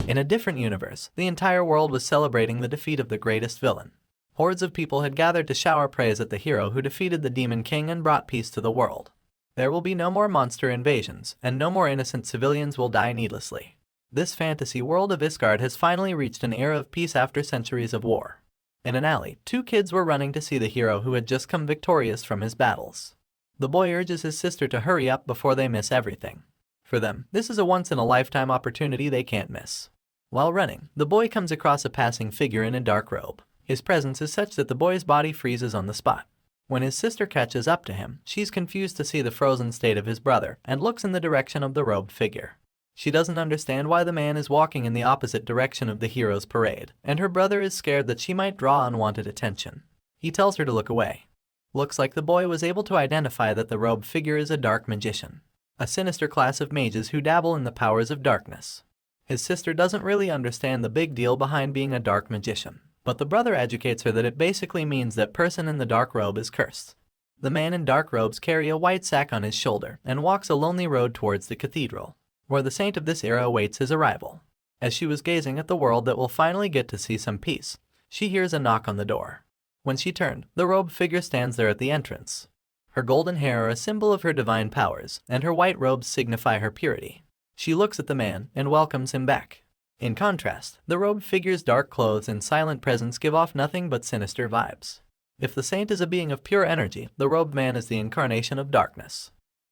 In a different universe, the entire world was celebrating the defeat of the greatest villain. Hordes of people had gathered to shower praise at the hero who defeated the Demon King and brought peace to the world. There will be no more monster invasions, and no more innocent civilians will die needlessly. This fantasy world of Isgard has finally reached an era of peace after centuries of war. In an alley, two kids were running to see the hero who had just come victorious from his battles. The boy urges his sister to hurry up before they miss everything. For them, this is a once-in-a-lifetime opportunity they can't miss. While running, the boy comes across a passing figure in a dark robe. His presence is such that the boy's body freezes on the spot. When his sister catches up to him, she's confused to see the frozen state of his brother and looks in the direction of the robed figure. She doesn't understand why the man is walking in the opposite direction of the hero's parade, and her brother is scared that she might draw unwanted attention. He tells her to look away. Looks like the boy was able to identify that the robed figure is a dark magician, a sinister class of mages who dabble in the powers of darkness. His sister doesn't really understand the big deal behind being a dark magician, but the brother educates her that it basically means that person in the dark robe is cursed. The man in dark robes carries a white sack on his shoulder and walks a lonely road towards the cathedral, where the saint of this era awaits his arrival. As she was gazing at the world that will finally get to see some peace, she hears a knock on the door. When she turned, the robed figure stands there at the entrance. Her golden hair are a symbol of her divine powers, and her white robes signify her purity. She looks at the man and welcomes him back. In contrast, the robed figure's dark clothes and silent presence give off nothing but sinister vibes. If the saint is a being of pure energy, the robed man is the incarnation of darkness.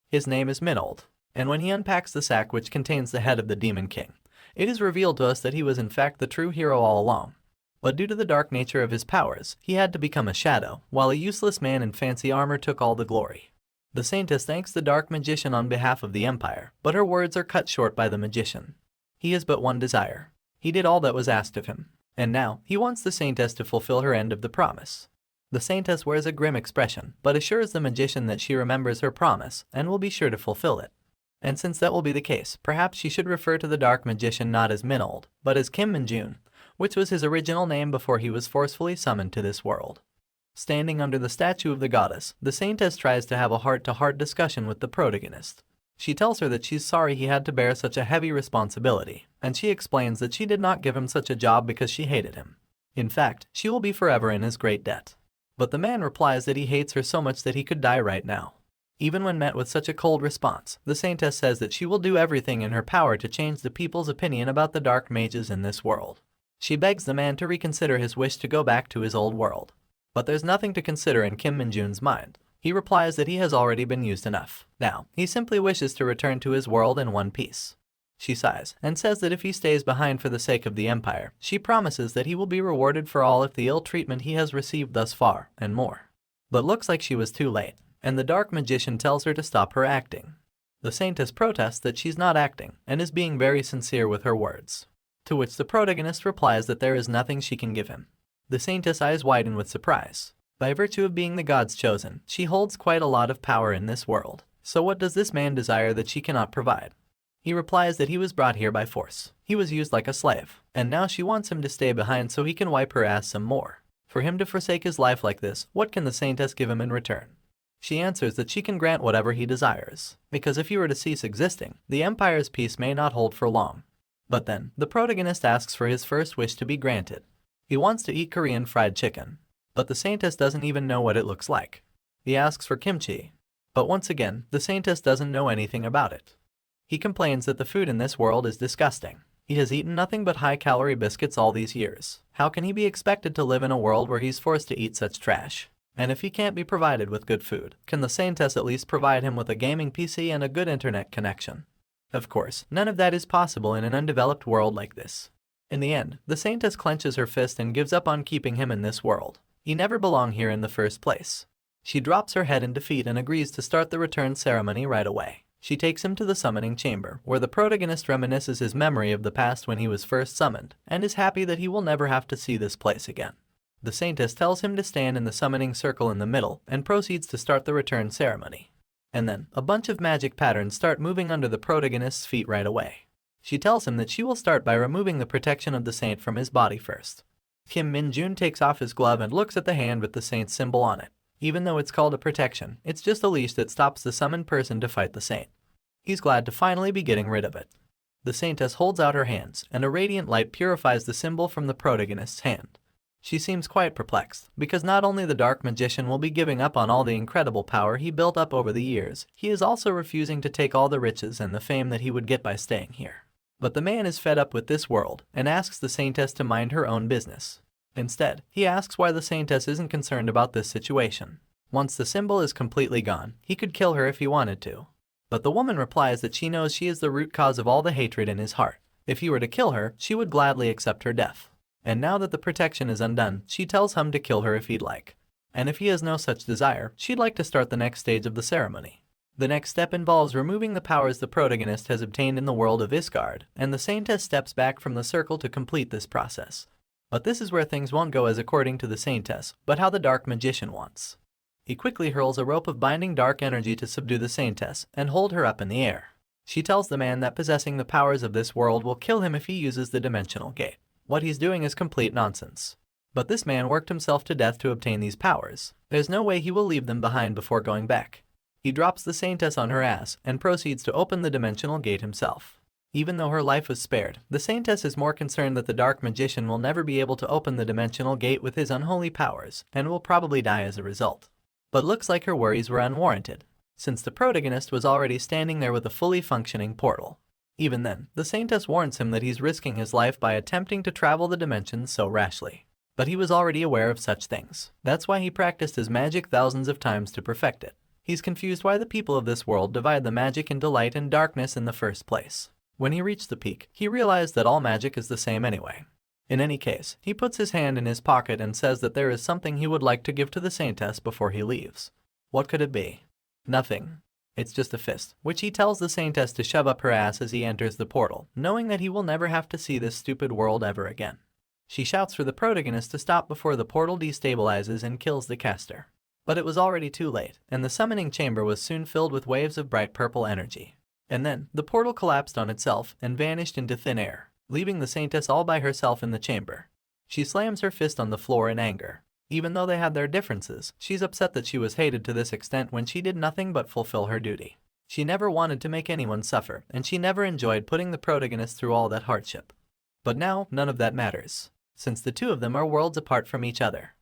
His name is Minold, and when he unpacks the sack which contains the head of the Demon King, it is revealed to us that he was in fact the true hero all along. But due to the dark nature of his powers, he had to become a shadow, while a useless man in fancy armor took all the glory. The saintess thanks the dark magician on behalf of the empire, but her words are cut short by the magician. He has but one desire. He did all that was asked of him, and now he wants the saintess to fulfill her end of the promise. The saintess wears a grim expression, but assures the magician that she remembers her promise and will be sure to fulfill it. And since that will be the case, perhaps she should refer to the dark magician not as Minold, but as Kim Minjun, which was his original name before he was forcefully summoned to this world. Standing under the statue of the goddess, the saintess tries to have a heart-to-heart discussion with the protagonist. She tells her that she's sorry he had to bear such a heavy responsibility, and she explains that she did not give him such a job because she hated him. In fact, she will be forever in his great debt. But the man replies that he hates her so much that he could die right now. Even when met with such a cold response, the saintess says that she will do everything in her power to change the people's opinion about the dark mages in this world. She begs the man to reconsider his wish to go back to his old world. But there's nothing to consider in Kim Minjun's mind. He replies that he has already been used enough. Now, he simply wishes to return to his world in one piece. She sighs and says that if he stays behind for the sake of the empire, she promises that he will be rewarded for all of the ill treatment he has received thus far, and more. But looks like she was too late, and the dark magician tells her to stop her acting. The saintess protests that she's not acting and is being very sincere with her words, to which the protagonist replies that there is nothing she can give him. The saintess' eyes widen with surprise. By virtue of being the god's chosen, she holds quite a lot of power in this world. So what does this man desire that she cannot provide? He replies that he was brought here by force. He was used like a slave, and now she wants him to stay behind so he can wipe her ass some more. For him to forsake his life like this, what can the saintess give him in return? She answers that she can grant whatever he desires, because if he were to cease existing, the empire's peace may not hold for long. But then, the protagonist asks for his first wish to be granted. He wants to eat Korean fried chicken, but the saintess doesn't even know what it looks like. He asks for kimchi, but once again, the saintess doesn't know anything about it. He complains that the food in this world is disgusting. He has eaten nothing but high-calorie biscuits all these years. How can he be expected to live in a world where he's forced to eat such trash? And if he can't be provided with good food, can the saintess at least provide him with a gaming PC and a good internet connection? Of course, none of that is possible in an undeveloped world like this. In the end, the saintess clenches her fist and gives up on keeping him in this world. He never belonged here in the first place. She drops her head in defeat and agrees to start the return ceremony right away. She takes him to the summoning chamber, where the protagonist reminisces his memory of the past when he was first summoned, and is happy that he will never have to see this place again. The saintess tells him to stand in the summoning circle in the middle, and proceeds to start the return ceremony. And then, a bunch of magic patterns start moving under the protagonist's feet right away. She tells him that she will start by removing the protection of the saint from his body first. Kim Minjun takes off his glove and looks at the hand with the saint's symbol on it. Even though it's called a protection, it's just a leash that stops the summoned person to fight the saint. He's glad to finally be getting rid of it. The saintess holds out her hands, and a radiant light purifies the symbol from the protagonist's hand. She seems quite perplexed, because not only the dark magician will be giving up on all the incredible power he built up over the years, he is also refusing to take all the riches and the fame that he would get by staying here. But the man is fed up with this world, and asks the saintess to mind her own business. Instead, he asks why the saintess isn't concerned about this situation. Once the symbol is completely gone, he could kill her if he wanted to. But the woman replies that she knows she is the root cause of all the hatred in his heart. If he were to kill her, she would gladly accept her death. And now that the protection is undone, she tells him to kill her if he'd like. And if he has no such desire, she'd like to start the next stage of the ceremony. The next step involves removing the powers the protagonist has obtained in the world of Isgard, and the saintess steps back from the circle to complete this process. But this is where things won't go as according to the saintess, but how the dark magician wants. He quickly hurls a rope of binding dark energy to subdue the saintess and hold her up in the air. She tells the man that possessing the powers of this world will kill him if he uses the dimensional gate. What he's doing is complete nonsense. But this man worked himself to death to obtain these powers. There's no way he will leave them behind before going back. He drops the saintess on her ass and proceeds to open the dimensional gate himself. Even though her life was spared, the saintess is more concerned that the dark magician will never be able to open the dimensional gate with his unholy powers, and will probably die as a result. But looks like her worries were unwarranted, since the protagonist was already standing there with a fully functioning portal. Even then, the saintess warns him that he's risking his life by attempting to travel the dimensions so rashly. But he was already aware of such things. That's why he practiced his magic thousands of times to perfect it. He's confused why the people of this world divide the magic into light and darkness in the first place. When he reached the peak, he realized that all magic is the same anyway. In any case, he puts his hand in his pocket and says that there is something he would like to give to the saintess before he leaves. What could it be? Nothing. It's just a fist, which he tells the saintess to shove up her ass as he enters the portal, knowing that he will never have to see this stupid world ever again. She shouts for the protagonist to stop before the portal destabilizes and kills the caster. But it was already too late, and the summoning chamber was soon filled with waves of bright purple energy. And then, the portal collapsed on itself and vanished into thin air, leaving the saintess all by herself in the chamber. She slams her fist on the floor in anger. Even though they had their differences, she's upset that she was hated to this extent when she did nothing but fulfill her duty. She never wanted to make anyone suffer, and she never enjoyed putting the protagonist through all that hardship. But now, none of that matters, since the two of them are worlds apart from each other.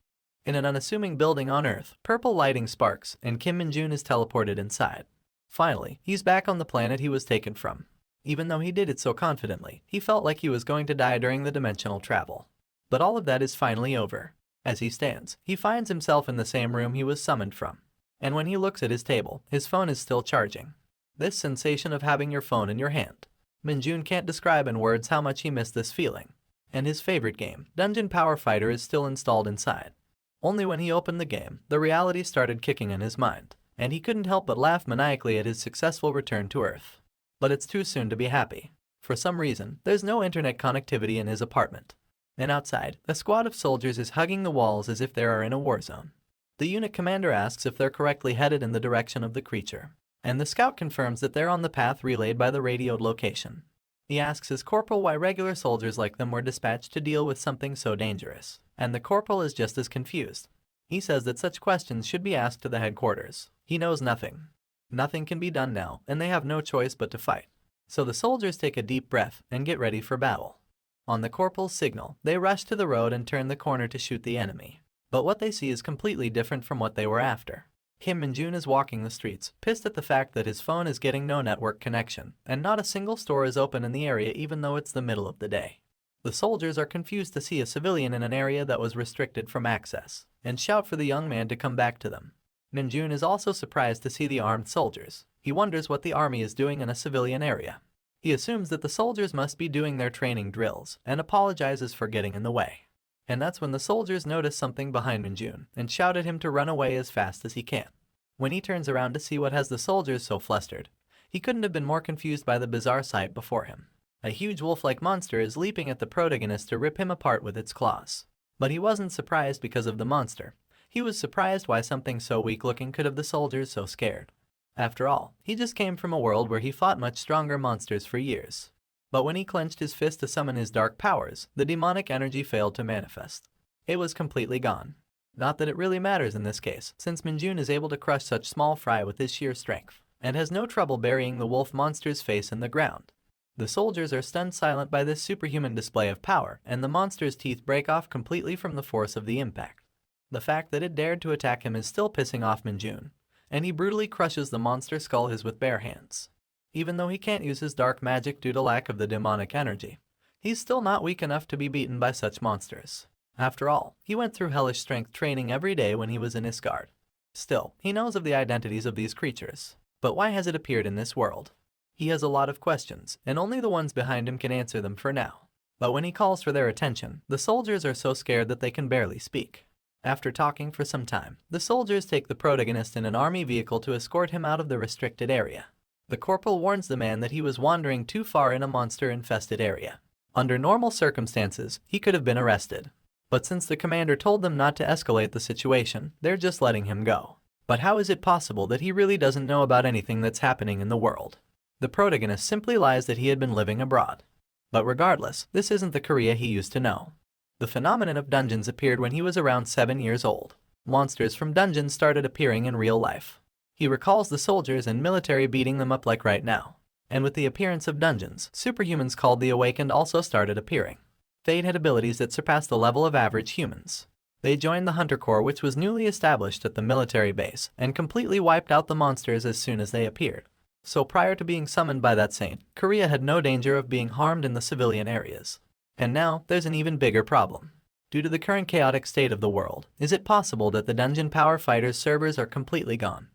In an unassuming building on Earth, purple lighting sparks, and Kim Minjun is teleported inside. Finally, he's back on the planet he was taken from. Even though he did it so confidently, he felt like he was going to die during the dimensional travel. But all of that is finally over. As he stands, he finds himself in the same room he was summoned from. And when he looks at his table, his phone is still charging. This sensation of having your phone in your hand. Minjun can't describe in words how much he missed this feeling. And his favorite game, Dungeon Power Fighter, is still installed inside. Only when he opened the game, the reality started kicking in his mind, and he couldn't help but laugh maniacally at his successful return to Earth. But it's too soon to be happy. For some reason, there's no internet connectivity in his apartment. And outside, a squad of soldiers is hugging the walls as if they are in a war zone. The unit commander asks if they're correctly headed in the direction of the creature, and the scout confirms that they're on the path relayed by the radioed location. He asks his corporal why regular soldiers like them were dispatched to deal with something so dangerous, and the corporal is just as confused. He says that such questions should be asked to the headquarters. He knows nothing. Nothing can be done now, and they have no choice but to fight. So the soldiers take a deep breath and get ready for battle. On the corporal's signal, they rush to the road and turn the corner to shoot the enemy. But what they see is completely different from what they were after. Kim Minjun is walking the streets, pissed at the fact that his phone is getting no network connection, and not a single store is open in the area even though it's the middle of the day. The soldiers are confused to see a civilian in an area that was restricted from access, and shout for the young man to come back to them. Minjun is also surprised to see the armed soldiers. He wonders what the army is doing in a civilian area. He assumes that the soldiers must be doing their training drills, and apologizes for getting in the way. And that's when the soldiers notice something behind Minjun, and shout at him to run away as fast as he can. When he turns around to see what has the soldiers so flustered, he couldn't have been more confused by the bizarre sight before him. A huge wolf-like monster is leaping at the protagonist to rip him apart with its claws. But he wasn't surprised because of the monster. He was surprised why something so weak-looking could have the soldiers so scared. After all, he just came from a world where he fought much stronger monsters for years. But when he clenched his fist to summon his dark powers, the demonic energy failed to manifest. It was completely gone. Not that it really matters in this case, since Minjun is able to crush such small fry with his sheer strength, and has no trouble burying the wolf monster's face in the ground. The soldiers are stunned silent by this superhuman display of power, and the monster's teeth break off completely from the force of the impact. The fact that it dared to attack him is still pissing off Minjun, and he brutally crushes the monster's skull with bare hands. Even though he can't use his dark magic due to lack of the demonic energy, he's still not weak enough to be beaten by such monsters. After all, he went through hellish strength training every day when he was in Isgard. Still, he knows of the identities of these creatures. But why has it appeared in this world? He has a lot of questions, and only the ones behind him can answer them for now. But when he calls for their attention, the soldiers are so scared that they can barely speak. After talking for some time, the soldiers take the protagonist in an army vehicle to escort him out of the restricted area. The corporal warns the man that he was wandering too far in a monster-infested area. Under normal circumstances, he could have been arrested. But since the commander told them not to escalate the situation, they're just letting him go. But how is it possible that he really doesn't know about anything that's happening in the world? The protagonist simply lies that he had been living abroad. But regardless, this isn't the Korea he used to know. The phenomenon of dungeons appeared when he was around 7 years old. Monsters from dungeons started appearing in real life. He recalls the soldiers and military beating them up like right now. And with the appearance of dungeons, superhumans called the Awakened also started appearing. They had abilities that surpassed the level of average humans. They joined the Hunter Corps, which was newly established at the military base, and completely wiped out the monsters as soon as they appeared. So prior to being summoned by that saint, Korea had no danger of being harmed in the civilian areas. And now, there's an even bigger problem. Due to the current chaotic state of the world, is it possible that the Dungeon Power Fighters servers are completely gone?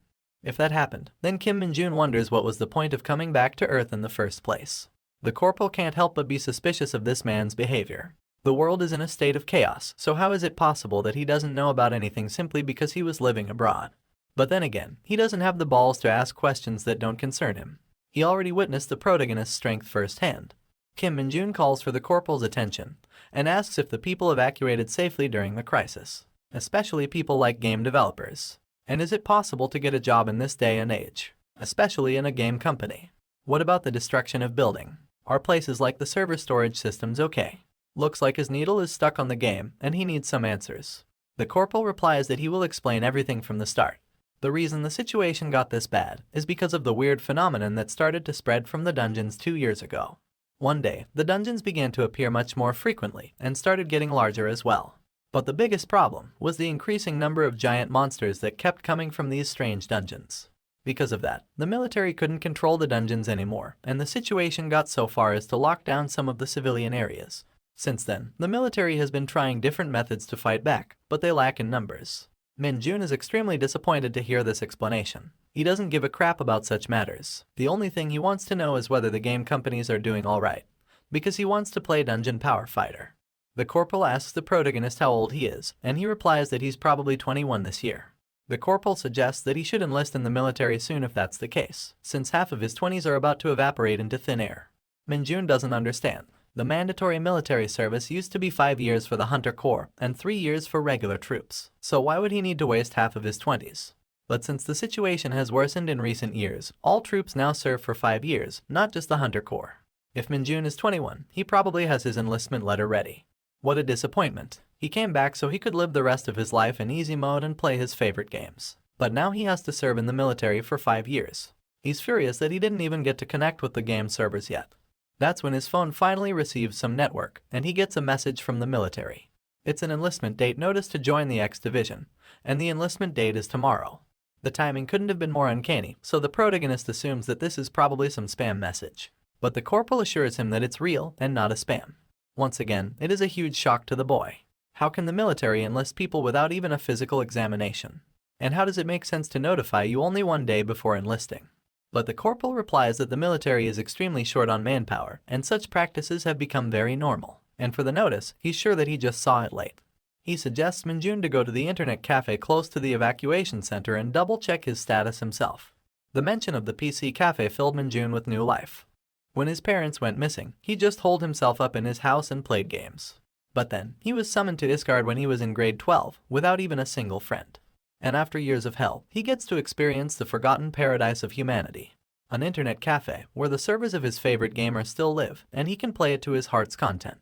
If that happened, then Kim Minjun wonders what was the point of coming back to Earth in the first place. The corporal can't help but be suspicious of this man's behavior. The world is in a state of chaos, so how is it possible that he doesn't know about anything simply because he was living abroad? But then again, he doesn't have the balls to ask questions that don't concern him. He already witnessed the protagonist's strength firsthand. Kim Minjun calls for the corporal's attention and asks if the people evacuated safely during the crisis, especially people like game developers. And is it possible to get a job in this day and age, especially in a game company? What about the destruction of building? Are places like the server storage systems okay? Looks like his needle is stuck on the game and he needs some answers. The corporal replies that he will explain everything from the start. The reason the situation got this bad is because of the weird phenomenon that started to spread from the dungeons 2 years ago. One day, the dungeons began to appear much more frequently and started getting larger as well. But the biggest problem was the increasing number of giant monsters that kept coming from these strange dungeons. Because of that, the military couldn't control the dungeons anymore, and the situation got so far as to lock down some of the civilian areas. Since then, the military has been trying different methods to fight back, but they lack in numbers. Minjun is extremely disappointed to hear this explanation. He doesn't give a crap about such matters. The only thing he wants to know is whether the game companies are doing alright, because he wants to play Dungeon Power Fighter. The corporal asks the protagonist how old he is, and he replies that he's probably 21 this year. The corporal suggests that he should enlist in the military soon if that's the case, since half of his 20s are about to evaporate into thin air. Minjun doesn't understand. The mandatory military service used to be 5 years for the Hunter Corps and 3 years for regular troops, so why would he need to waste half of his 20s? But since the situation has worsened in recent years, all troops now serve for 5 years, not just the Hunter Corps. If Minjun is 21, he probably has his enlistment letter ready. What a disappointment. He came back so he could live the rest of his life in easy mode and play his favorite games. But now he has to serve in the military for 5 years. He's furious that he didn't even get to connect with the game servers yet. That's when his phone finally receives some network, and he gets a message from the military. It's an enlistment date notice to join the X Division, and the enlistment date is tomorrow. The timing couldn't have been more uncanny, so the protagonist assumes that this is probably some spam message. But the corporal assures him that it's real and not a spam. Once again, it is a huge shock to the boy. How can the military enlist people without even a physical examination? And how does it make sense to notify you only 1 day before enlisting? But the corporal replies that the military is extremely short on manpower, and such practices have become very normal. And for the notice, he's sure that he just saw it late. He suggests Minjun to go to the internet cafe close to the evacuation center and double-check his status himself. The mention of the PC cafe filled Minjun with new life. When his parents went missing, he just holed himself up in his house and played games. But then, he was summoned to Isgard when he was in grade 12, without even a single friend. And after years of hell, he gets to experience the forgotten paradise of humanity. An internet cafe, where the servers of his favorite gamer still live, and he can play it to his heart's content.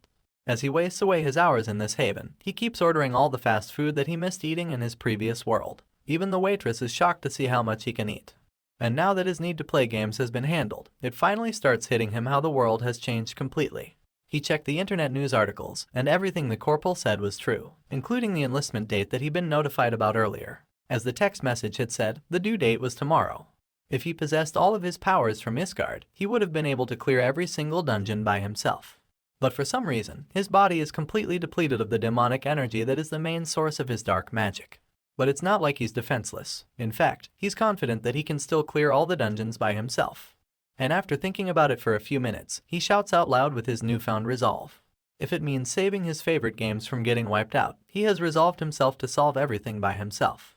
As he wastes away his hours in this haven, he keeps ordering all the fast food that he missed eating in his previous world. Even the waitress is shocked to see how much he can eat. And now that his need to play games has been handled, it finally starts hitting him how the world has changed completely. He checked the internet news articles, and everything the corporal said was true, including the enlistment date that he'd been notified about earlier. As the text message had said, the due date was tomorrow. If he possessed all of his powers from Isgard, he would have been able to clear every single dungeon by himself. But for some reason, his body is completely depleted of the demonic energy that is the main source of his dark magic. But it's not like he's defenseless. In fact, he's confident that he can still clear all the dungeons by himself. And after thinking about it for a few minutes, he shouts out loud with his newfound resolve. If it means saving his favorite games from getting wiped out, he has resolved himself to solve everything by himself.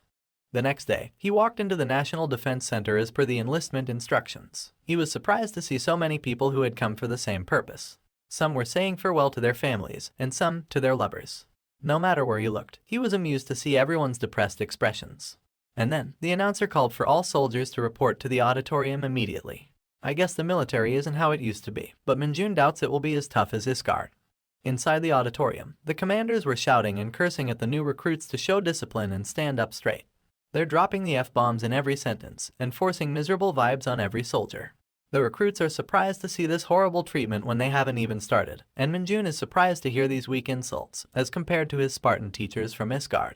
The next day, he walked into the National Defense Center as per the enlistment instructions. He was surprised to see so many people who had come for the same purpose. Some were saying farewell to their families, and some to their lovers. No matter where he looked, he was amused to see everyone's depressed expressions. And then, the announcer called for all soldiers to report to the auditorium immediately. I guess the military isn't how it used to be, but Minjun doubts it will be as tough as Isgard. Inside the auditorium, the commanders were shouting and cursing at the new recruits to show discipline and stand up straight. They're dropping the F-bombs in every sentence and forcing miserable vibes on every soldier. The recruits are surprised to see this horrible treatment when they haven't even started, and Minjun is surprised to hear these weak insults as compared to his Spartan teachers from Isgard.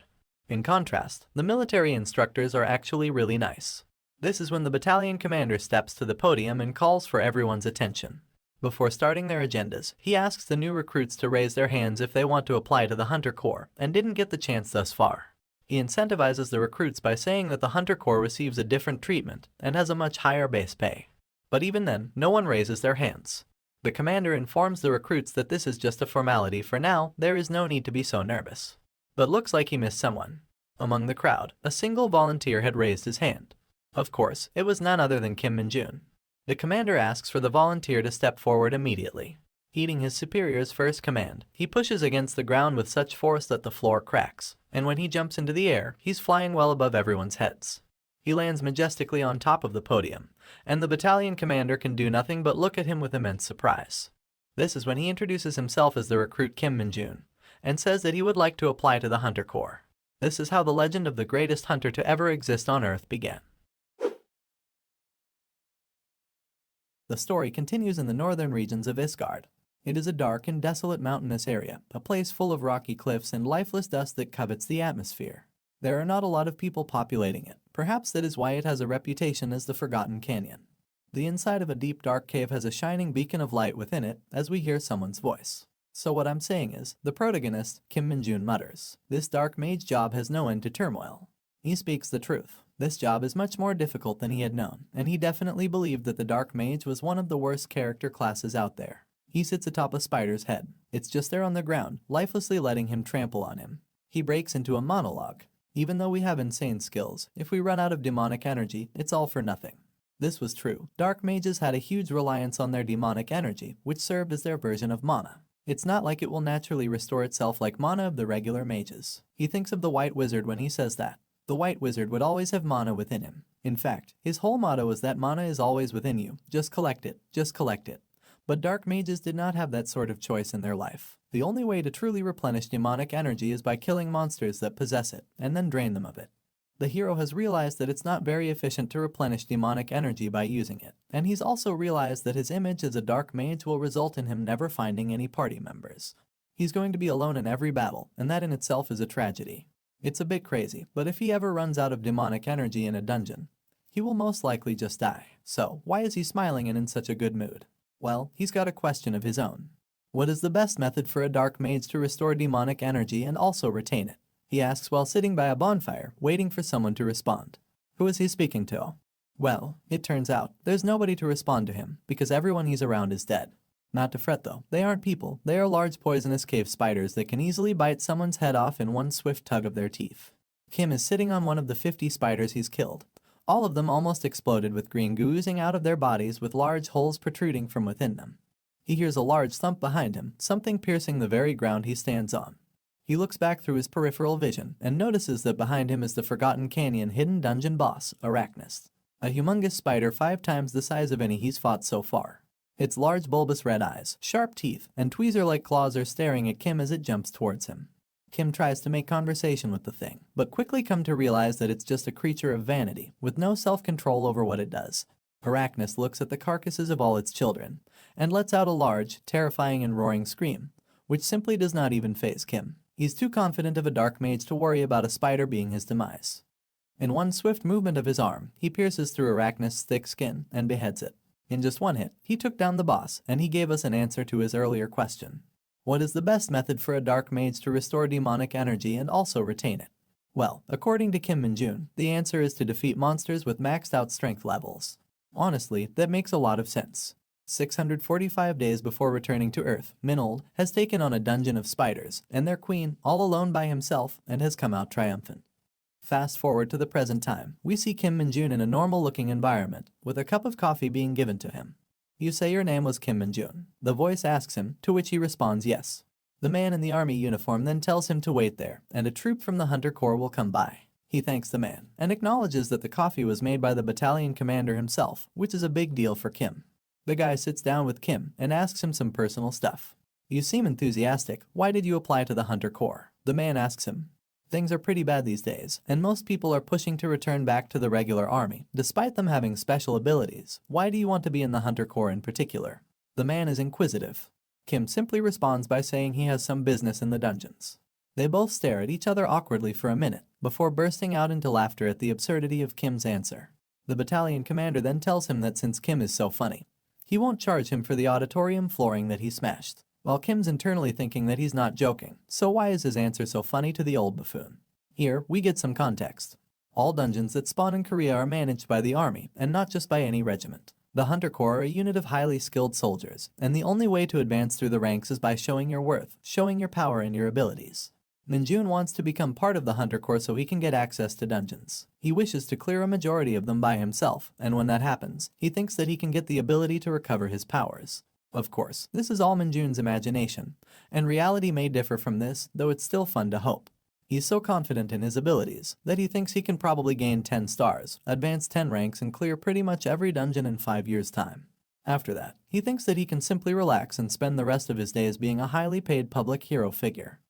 In contrast, the military instructors are actually really nice. This is when the battalion commander steps to the podium and calls for everyone's attention. Before starting their agendas, he asks the new recruits to raise their hands if they want to apply to the Hunter Corps and didn't get the chance thus far. He incentivizes the recruits by saying that the Hunter Corps receives a different treatment and has a much higher base pay. But even then, no one raises their hands. The commander informs the recruits that this is just a formality for now, there is no need to be so nervous. But looks like he missed someone. Among the crowd, a single volunteer had raised his hand. Of course, it was none other than Kim Minjun. The commander asks for the volunteer to step forward immediately. Heeding his superior's first command, he pushes against the ground with such force that the floor cracks, and when he jumps into the air, he's flying well above everyone's heads. He lands majestically on top of the podium, and the battalion commander can do nothing but look at him with immense surprise. This is when he introduces himself as the recruit Kim Minjun, and says that he would like to apply to the Hunter Corps. This is how the legend of the greatest hunter to ever exist on Earth began. The story continues in the northern regions of Isgard. It is a dark and desolate mountainous area, a place full of rocky cliffs and lifeless dust that covets the atmosphere. There are not a lot of people populating it. Perhaps that is why it has a reputation as the Forgotten Canyon. The inside of a deep dark cave has a shining beacon of light within it as we hear someone's voice. So what I'm saying is, the protagonist, Kim Minjun, mutters, this dark mage job has no end to turmoil. He speaks the truth. This job is much more difficult than he had known, and he definitely believed that the dark mage was one of the worst character classes out there. He sits atop a spider's head. It's just there on the ground, lifelessly letting him trample on him. He breaks into a monologue. Even though we have insane skills, if we run out of demonic energy, it's all for nothing. This was true. Dark mages had a huge reliance on their demonic energy, which served as their version of mana. It's not like it will naturally restore itself like mana of the regular mages. He thinks of the White Wizard when he says that. The White Wizard would always have mana within him. In fact, his whole motto is that mana is always within you. Just collect it. Just collect it. But dark mages did not have that sort of choice in their life. The only way to truly replenish demonic energy is by killing monsters that possess it, and then drain them of it. The hero has realized that it's not very efficient to replenish demonic energy by using it, and he's also realized that his image as a dark mage will result in him never finding any party members. He's going to be alone in every battle, and that in itself is a tragedy. It's a bit crazy, but if he ever runs out of demonic energy in a dungeon, he will most likely just die. So, why is he smiling and in such a good mood? Well, he's got a question of his own. What is the best method for a dark mage to restore demonic energy and also retain it? He asks while sitting by a bonfire, waiting for someone to respond. Who is he speaking to? Well, it turns out, there's nobody to respond to him, because everyone he's around is dead. Not to fret though, they aren't people, they are large poisonous cave spiders that can easily bite someone's head off in one swift tug of their teeth. Kim is sitting on one of the 50 spiders he's killed. All of them almost exploded with green goo oozing out of their bodies with large holes protruding from within them. He hears a large thump behind him, something piercing the very ground he stands on. He looks back through his peripheral vision and notices that behind him is the Forgotten Canyon hidden dungeon boss, Arachnist. A humongous spider 5 times the size of any he's fought so far. Its large bulbous red eyes, sharp teeth, and tweezer-like claws are staring at Kim as it jumps towards him. Kim tries to make conversation with the thing, but quickly come to realize that it's just a creature of vanity, with no self-control over what it does. Arachnus looks at the carcasses of all its children, and lets out a large, terrifying and roaring scream, which simply does not even faze Kim. He's too confident of a dark mage to worry about a spider being his demise. In one swift movement of his arm, he pierces through Arachnus' thick skin and beheads it. In just one hit, he took down the boss, and he gave us an answer to his earlier question. What is the best method for a dark mage to restore demonic energy and also retain it? Well, according to Kim Minjun, the answer is to defeat monsters with maxed out strength levels. Honestly, that makes a lot of sense. 645 days before returning to Earth, Minold has taken on a dungeon of spiders and their queen all alone by himself and has come out triumphant. Fast forward to the present time, we see Kim Minjun in a normal-looking environment, with a cup of coffee being given to him. You say your name was Kim Minjun. The voice asks him, to which he responds yes. The man in the army uniform then tells him to wait there, and a troop from the Hunter Corps will come by. He thanks the man, and acknowledges that the coffee was made by the battalion commander himself, which is a big deal for Kim. The guy sits down with Kim and asks him some personal stuff. You seem enthusiastic. Why did you apply to the Hunter Corps? The man asks him. Things are pretty bad these days, and most people are pushing to return back to the regular army, despite them having special abilities. Why do you want to be in the Hunter Corps in particular? The man is inquisitive. Kim simply responds by saying he has some business in the dungeons. They both stare at each other awkwardly for a minute, before bursting out into laughter at the absurdity of Kim's answer. The battalion commander then tells him that since Kim is so funny, he won't charge him for the auditorium flooring that he smashed. While Kim's internally thinking that he's not joking, so why is his answer so funny to the old buffoon? Here, we get some context. All dungeons that spawn in Korea are managed by the army, and not just by any regiment. The Hunter Corps are a unit of highly skilled soldiers, and the only way to advance through the ranks is by showing your worth, showing your power and your abilities. Minjun wants to become part of the Hunter Corps so he can get access to dungeons. He wishes to clear a majority of them by himself, and when that happens, he thinks that he can get the ability to recover his powers. Of course, this is all Minjun's imagination, and reality may differ from this, though it's still fun to hope. He's so confident in his abilities that he thinks he can probably gain 10 stars, advance 10 ranks and clear pretty much every dungeon in 5 years' time. After that, he thinks that he can simply relax and spend the rest of his days being a highly paid public hero figure.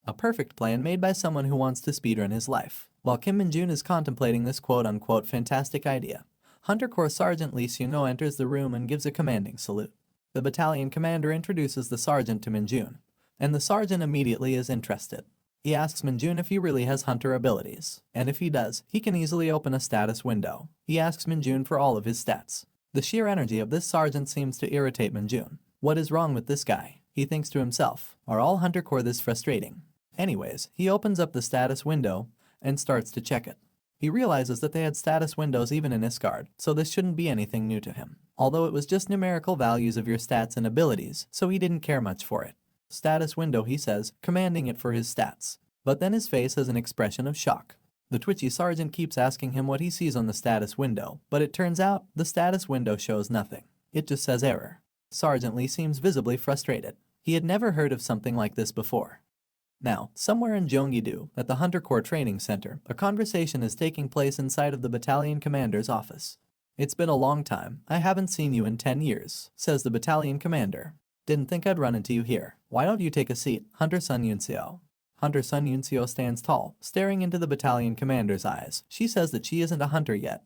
A perfect plan made by someone who wants to speedrun his life. While Kim Minjun is contemplating this quote-unquote fantastic idea, Hunter Corps Sergeant Lee Seung-no enters the room and gives a commanding salute. The battalion commander introduces the sergeant to Minjun, and the sergeant immediately is interested. He asks Minjun if he really has hunter abilities, and if he does, he can easily open a status window. He asks Minjun for all of his stats. The sheer energy of this sergeant seems to irritate Minjun. What is wrong with this guy? He thinks to himself, are all Hunter Corps this frustrating? Anyways, he opens up the status window and starts to check it. He realizes that they had status windows even in Isgard, so this shouldn't be anything new to him. Although it was just numerical values of your stats and abilities, so he didn't care much for it. Status window, he says, commanding it for his stats. But then his face has an expression of shock. The twitchy sergeant keeps asking him what he sees on the status window, but it turns out the status window shows nothing. It just says error. Sergeant Lee seems visibly frustrated. He had never heard of something like this before. Now, somewhere in Gyeonggi-do, at the Hunter Corps Training Center, a conversation is taking place inside of the battalion commander's office. It's been a long time. I haven't seen you in 10 years, says the battalion commander. Didn't think I'd run into you here. Why don't you take a seat, Hunter Sun Yunseo? Hunter Sun Yunseo stands tall, staring into the battalion commander's eyes. She says that she isn't a hunter yet.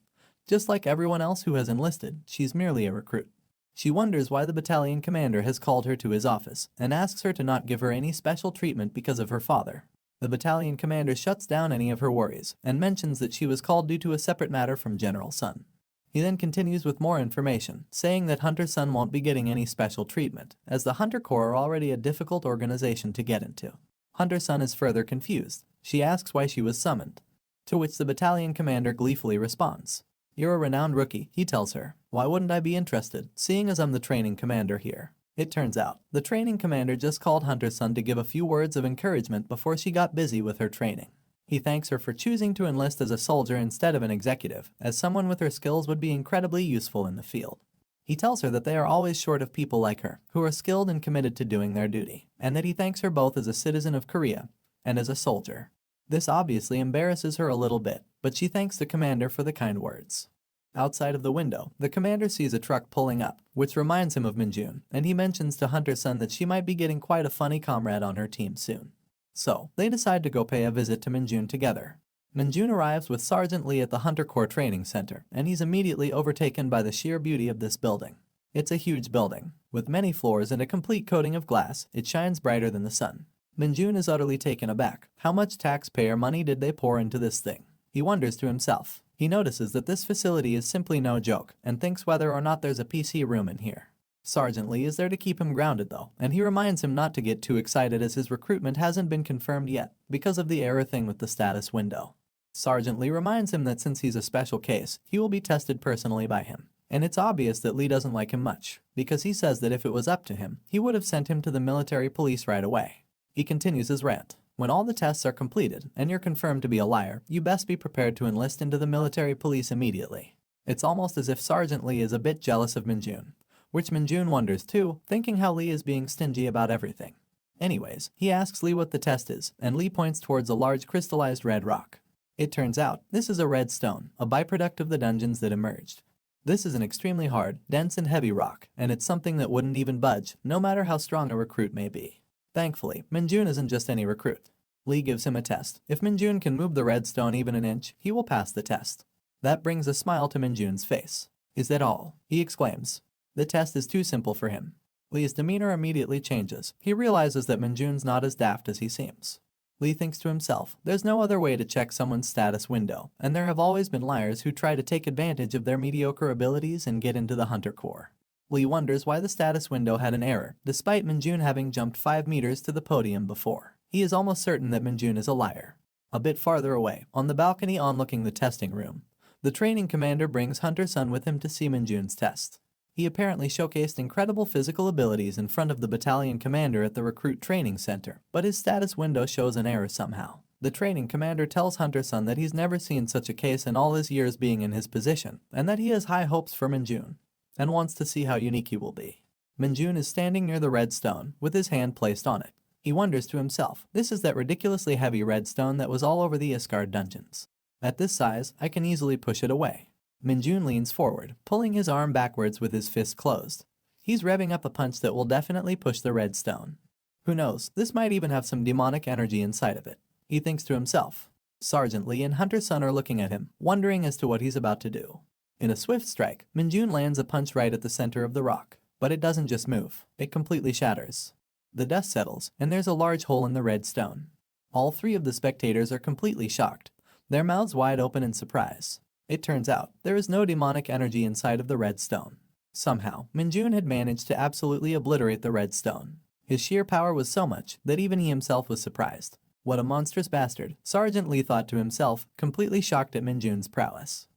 Just like everyone else who has enlisted, she's merely a recruit. She wonders why the battalion commander has called her to his office and asks her to not give her any special treatment because of her father. The battalion commander shuts down any of her worries and mentions that she was called due to a separate matter from General Sun. He then continues with more information, saying that Hunter Sun won't be getting any special treatment, as the Hunter Corps are already a difficult organization to get into. Hunter Sun is further confused. She asks why she was summoned, to which the battalion commander gleefully responds. You're a renowned rookie, he tells her. Why wouldn't I be interested, seeing as I'm the training commander here? It turns out, the training commander just called Hunter Sun to give a few words of encouragement before she got busy with her training. He thanks her for choosing to enlist as a soldier instead of an executive, as someone with her skills would be incredibly useful in the field. He tells her that they are always short of people like her, who are skilled and committed to doing their duty, and that he thanks her both as a citizen of Korea and as a soldier. This obviously embarrasses her a little bit, but she thanks the commander for the kind words. Outside of the window, the commander sees a truck pulling up, which reminds him of Minjun, and he mentions to Hunter Sun that she might be getting quite a funny comrade on her team soon. So, they decide to go pay a visit to Minjun together. Minjun arrives with Sergeant Lee at the Hunter Corps Training Center, and he's immediately overtaken by the sheer beauty of this building. It's a huge building. With many floors and a complete coating of glass, it shines brighter than the sun. Minjun is utterly taken aback. How much taxpayer money did they pour into this thing? He wonders to himself. He notices that this facility is simply no joke, and thinks whether or not there's a PC room in here. Sergeant Lee is there to keep him grounded though, and he reminds him not to get too excited as his recruitment hasn't been confirmed yet, because of the error thing with the status window. Sergeant Lee reminds him that since he's a special case, he will be tested personally by him. And it's obvious that Lee doesn't like him much, because he says that if it was up to him, he would have sent him to the military police right away. He continues his rant. When all the tests are completed, and you're confirmed to be a liar, you best be prepared to enlist into the military police immediately. It's almost as if Sergeant Lee is a bit jealous of Minjun, which Minjun wonders too, thinking how Lee is being stingy about everything. Anyways, he asks Lee what the test is, and Lee points towards a large crystallized red rock. It turns out, this is a red stone, a byproduct of the dungeons that emerged. This is an extremely hard, dense and heavy rock, and it's something that wouldn't even budge, no matter how strong a recruit may be. Thankfully, Minjun isn't just any recruit. Lee gives him a test. If Minjun can move the red stone even an inch, he will pass the test. That brings a smile to Minjun's face. Is that all? He exclaims. The test is too simple for him. Lee's demeanor immediately changes. He realizes that Minjun's not as daft as he seems. Lee thinks to himself, there's no other way to check someone's status window, and there have always been liars who try to take advantage of their mediocre abilities and get into the Hunter Corps. Lee wonders why the status window had an error, despite Minjun having jumped 5 meters to the podium before. He is almost certain that Minjun is a liar. A bit farther away, on the balcony overlooking the testing room, the training commander brings Hunter-san with him to see Minjun's test. He apparently showcased incredible physical abilities in front of the battalion commander at the recruit training center, but his status window shows an error somehow. The training commander tells Hunter-san that he's never seen such a case in all his years being in his position, and that he has high hopes for Minjun, and wants to see how unique he will be. Minjun is standing near the red stone, with his hand placed on it. He wonders to himself, this is that ridiculously heavy red stone that was all over the Iscard dungeons. At this size, I can easily push it away. Minjun leans forward, pulling his arm backwards with his fist closed. He's revving up a punch that will definitely push the red stone. Who knows, this might even have some demonic energy inside of it. He thinks to himself. Sergeant Lee and Hunter-san are looking at him, wondering as to what he's about to do. In a swift strike, Minjun lands a punch right at the center of the rock. But it doesn't just move, it completely shatters. The dust settles, and there's a large hole in the red stone. All 3 of the spectators are completely shocked, their mouths wide open in surprise. It turns out, there is no demonic energy inside of the red stone. Somehow, Minjun had managed to absolutely obliterate the red stone. His sheer power was so much that even he himself was surprised. What a monstrous bastard, Sergeant Lee thought to himself, completely shocked at Minjun's prowess.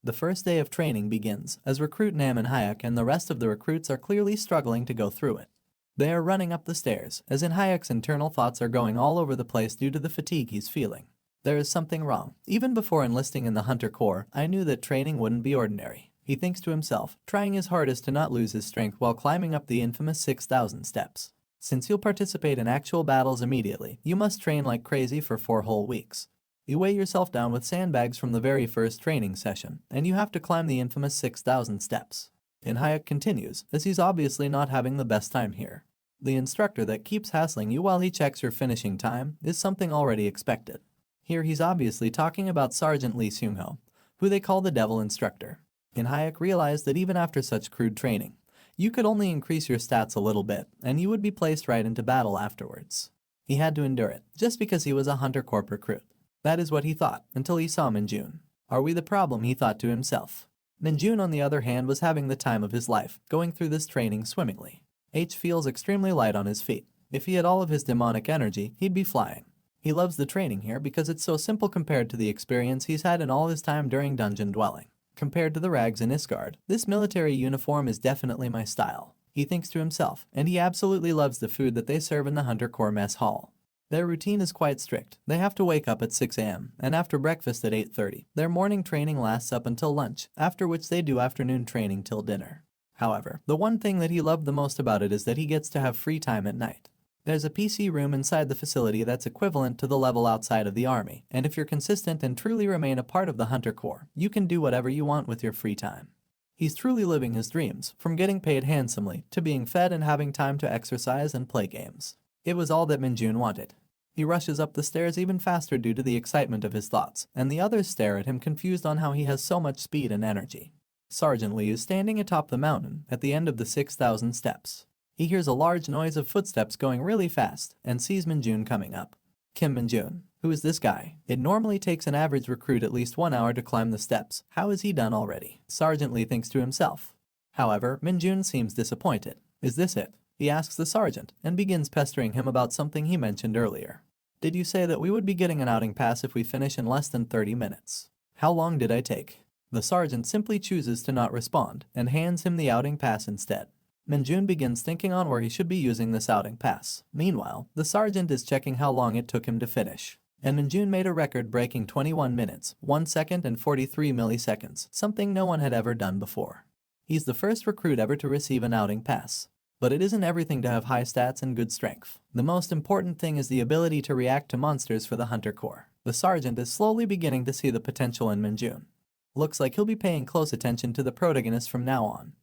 The first day of training begins, as recruit Nam and Hayek and the rest of the recruits are clearly struggling to go through it. They are running up the stairs, as in Hayek's internal thoughts are going all over the place due to the fatigue he's feeling. There is something wrong. Even before enlisting in the Hunter Corps, I knew that training wouldn't be ordinary. He thinks to himself, trying his hardest to not lose his strength while climbing up the infamous 6,000 steps. Since you'll participate in actual battles immediately, you must train like crazy for 4 whole weeks. You weigh yourself down with sandbags from the very first training session, and you have to climb the infamous 6,000 steps. And Hayek continues, as he's obviously not having the best time here. The instructor that keeps hassling you while he checks your finishing time is something already expected. Here he's obviously talking about Sergeant Lee Seung-ho, who they call the Devil Instructor. And Hayek realized that even after such crude training, you could only increase your stats a little bit, and you would be placed right into battle afterwards. He had to endure it, just because he was a Hunter Corps recruit. That is what he thought, until he saw Minjun. Are we the problem, he thought to himself. Minjun, on the other hand, was having the time of his life, going through this training swimmingly. H feels extremely light on his feet. If he had all of his demonic energy, he'd be flying. He loves the training here because it's so simple compared to the experience he's had in all his time during dungeon dwelling. Compared to the rags in Iscard, this military uniform is definitely my style. He thinks to himself, and he absolutely loves the food that they serve in the Hunter Corps mess hall. Their routine is quite strict. They have to wake up at 6 a.m., and after breakfast at 8:30. Their morning training lasts up until lunch, after which they do afternoon training till dinner. However, the one thing that he loved the most about it is that he gets to have free time at night. There's a PC room inside the facility that's equivalent to the level outside of the army, and if you're consistent and truly remain a part of the Hunter Corps, you can do whatever you want with your free time. He's truly living his dreams, from getting paid handsomely to being fed and having time to exercise and play games. It was all that Minjun wanted. He rushes up the stairs even faster due to the excitement of his thoughts, and the others stare at him confused on how he has so much speed and energy. Sergeant Lee is standing atop the mountain at the end of the 6,000 steps. He hears a large noise of footsteps going really fast and sees Minjun coming up. Kim Minjun, who is this guy? It normally takes an average recruit at least 1 hour to climb the steps. How is he done already? Sergeant Lee thinks to himself. However, Minjun seems disappointed. Is this it? He asks the sergeant and begins pestering him about something he mentioned earlier. Did you say that we would be getting an outing pass if we finish in less than 30 minutes? How long did I take? The sergeant simply chooses to not respond and hands him the outing pass instead. Minjun begins thinking on where he should be using this outing pass. Meanwhile, the sergeant is checking how long it took him to finish. And Minjun made a record-breaking 21 minutes, 1 second and 43 milliseconds, something no one had ever done before. He's the first recruit ever to receive an outing pass. But it isn't everything to have high stats and good strength. The most important thing is the ability to react to monsters for the Hunter Corps. The sergeant is slowly beginning to see the potential in Minjun. Looks like he'll be paying close attention to the protagonist from now on.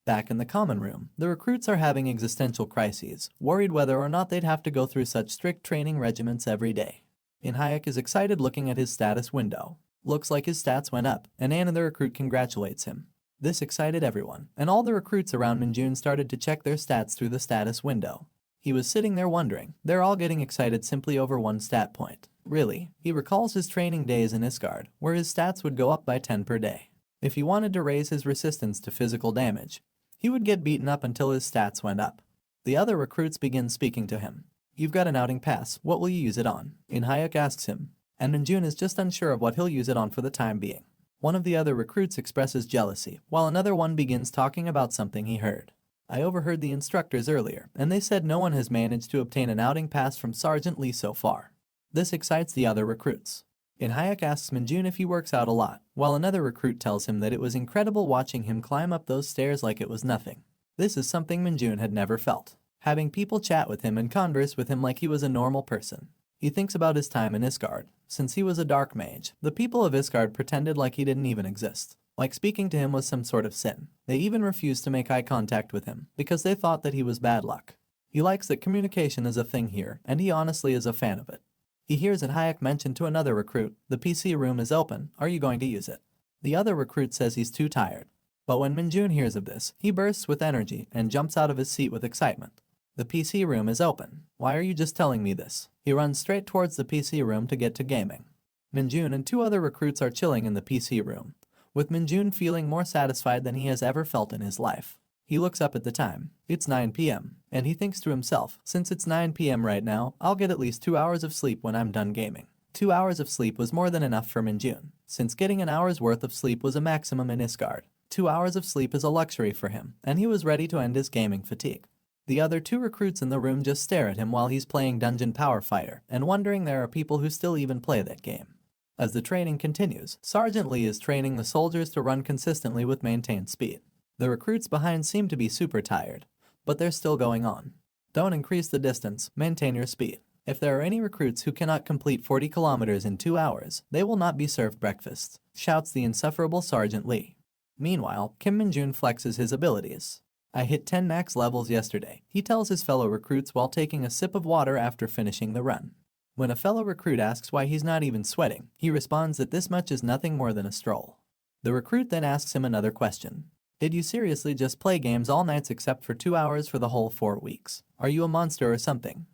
Back in the common room, the recruits are having existential crises, worried whether or not they'd have to go through such strict training regimens every day. Hayek is excited looking at his status window. Looks like his stats went up, and Anna the recruit congratulates him. This excited everyone, and all the recruits around Minjun started to check their stats through the status window. He was sitting there wondering, they're all getting excited simply over one stat point. Really, he recalls his training days in Isgard, where his stats would go up by 10 per day. If he wanted to raise his resistance to physical damage, he would get beaten up until his stats went up. The other recruits begin speaking to him. You've got an outing pass, what will you use it on? Hayek asks him, and Minjun is just unsure of what he'll use it on for the time being. One of the other recruits expresses jealousy, while another one begins talking about something he heard. I overheard the instructors earlier, and they said no one has managed to obtain an outing pass from Sergeant Lee so far. This excites the other recruits. Hayek asks Minjun if he works out a lot, while another recruit tells him that it was incredible watching him climb up those stairs like it was nothing. This is something Minjun had never felt. Having people chat with him and converse with him like he was a normal person. He thinks about his time in Isgard. Since he was a dark mage, the people of Isgard pretended like he didn't even exist. Like speaking to him was some sort of sin. They even refused to make eye contact with him, because they thought that he was bad luck. He likes that communication is a thing here, and he honestly is a fan of it. He hears Hayek mention to another recruit, the PC room is open, are you going to use it? The other recruit says he's too tired. But when Minjun hears of this, he bursts with energy and jumps out of his seat with excitement. The PC room is open. Why are you just telling me this? He runs straight towards the PC room to get to gaming. Minjun and 2 other recruits are chilling in the PC room, with Minjun feeling more satisfied than he has ever felt in his life. He looks up at the time. It's 9 p.m. and he thinks to himself, since it's 9 p.m. right now, I'll get at least 2 hours of sleep when I'm done gaming. 2 hours of sleep was more than enough for Minjun, since getting an hour's worth of sleep was a maximum in Isgard. 2 hours of sleep is a luxury for him, and he was ready to end his gaming fatigue. The other 2 recruits in the room just stare at him while he's playing Dungeon Power Fighter and wondering there are people who still even play that game. As the training continues, Sergeant Lee is training the soldiers to run consistently with maintained speed. The recruits behind seem to be super tired, but they're still going on. Don't increase the distance, maintain your speed. If there are any recruits who cannot complete 40 kilometers in 2 hours, they will not be served breakfast, shouts the insufferable Sergeant Lee. Meanwhile, Kim Minjun flexes his abilities. I hit 10 max levels yesterday, he tells his fellow recruits while taking a sip of water after finishing the run. When a fellow recruit asks why he's not even sweating, he responds that this much is nothing more than a stroll. The recruit then asks him another question. Did you seriously just play games all nights except for 2 hours for the whole 4 weeks? Are you a monster or something?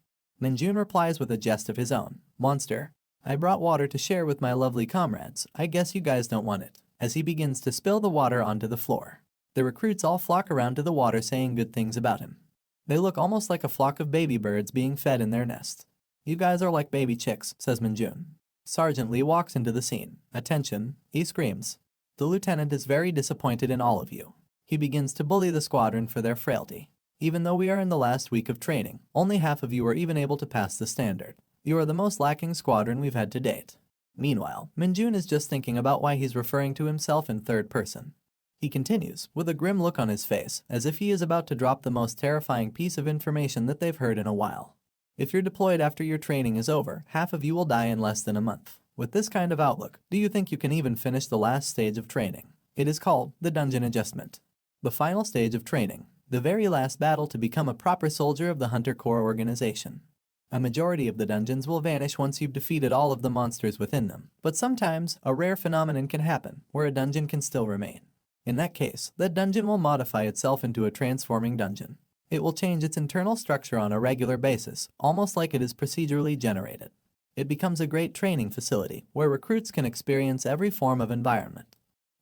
Minjun replies with a jest of his own. Monster? I brought water to share with my lovely comrades. I guess you guys don't want it. As he begins to spill the water onto the floor. The recruits all flock around to the water saying good things about him. They look almost like a flock of baby birds being fed in their nest. You guys are like baby chicks, says Minjun. Sergeant Lee walks into the scene. Attention, he screams. The lieutenant is very disappointed in all of you. He begins to bully the squadron for their frailty. Even though we are in the last week of training, only half of you are even able to pass the standard. You are the most lacking squadron we've had to date. Meanwhile, Minjun is just thinking about why he's referring to himself in third person. He continues, with a grim look on his face, as if he is about to drop the most terrifying piece of information that they've heard in a while. If you're deployed after your training is over, half of you will die in less than a month. With this kind of outlook, do you think you can even finish the last stage of training? It is called the Dungeon Adjustment. The final stage of training, the very last battle to become a proper soldier of the Hunter Corps organization. A majority of the dungeons will vanish once you've defeated all of the monsters within them, but sometimes a rare phenomenon can happen where a dungeon can still remain. In that case, that dungeon will modify itself into a transforming dungeon. It will change its internal structure on a regular basis, almost like it is procedurally generated. It becomes a great training facility where recruits can experience every form of environment.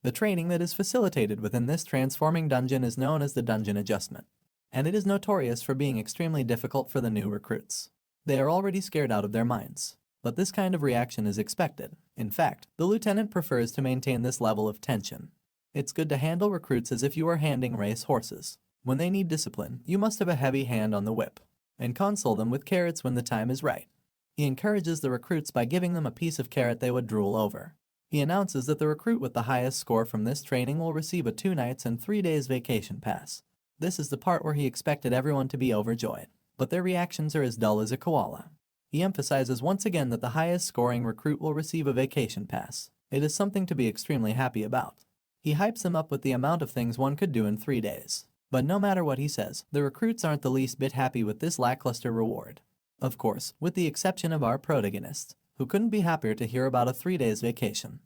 The training that is facilitated within this transforming dungeon is known as the dungeon adjustment, and it is notorious for being extremely difficult for the new recruits. They are already scared out of their minds, but this kind of reaction is expected. In fact, the lieutenant prefers to maintain this level of tension. It's good to handle recruits as if you are handling race horses. When they need discipline, you must have a heavy hand on the whip, and console them with carrots when the time is right. He encourages the recruits by giving them a piece of carrot they would drool over. He announces that the recruit with the highest score from this training will receive a 2 nights and 3 days vacation pass. This is the part where he expected everyone to be overjoyed, but their reactions are as dull as a koala. He emphasizes once again that the highest scoring recruit will receive a vacation pass. It is something to be extremely happy about. He hypes them up with the amount of things one could do in 3 days. But no matter what he says, the recruits aren't the least bit happy with this lackluster reward. Of course, with the exception of our protagonist, who couldn't be happier to hear about a 3 days vacation.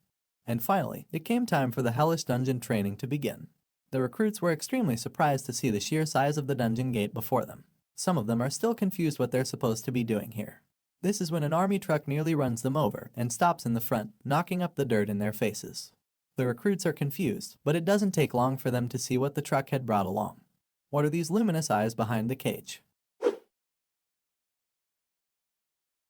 And finally, it came time for the hellish dungeon training to begin. The recruits were extremely surprised to see the sheer size of the dungeon gate before them. Some of them are still confused what they're supposed to be doing here. This is when an army truck nearly runs them over and stops in the front, knocking up the dirt in their faces. The recruits are confused, but it doesn't take long for them to see what the truck had brought along. What are these luminous eyes behind the cage?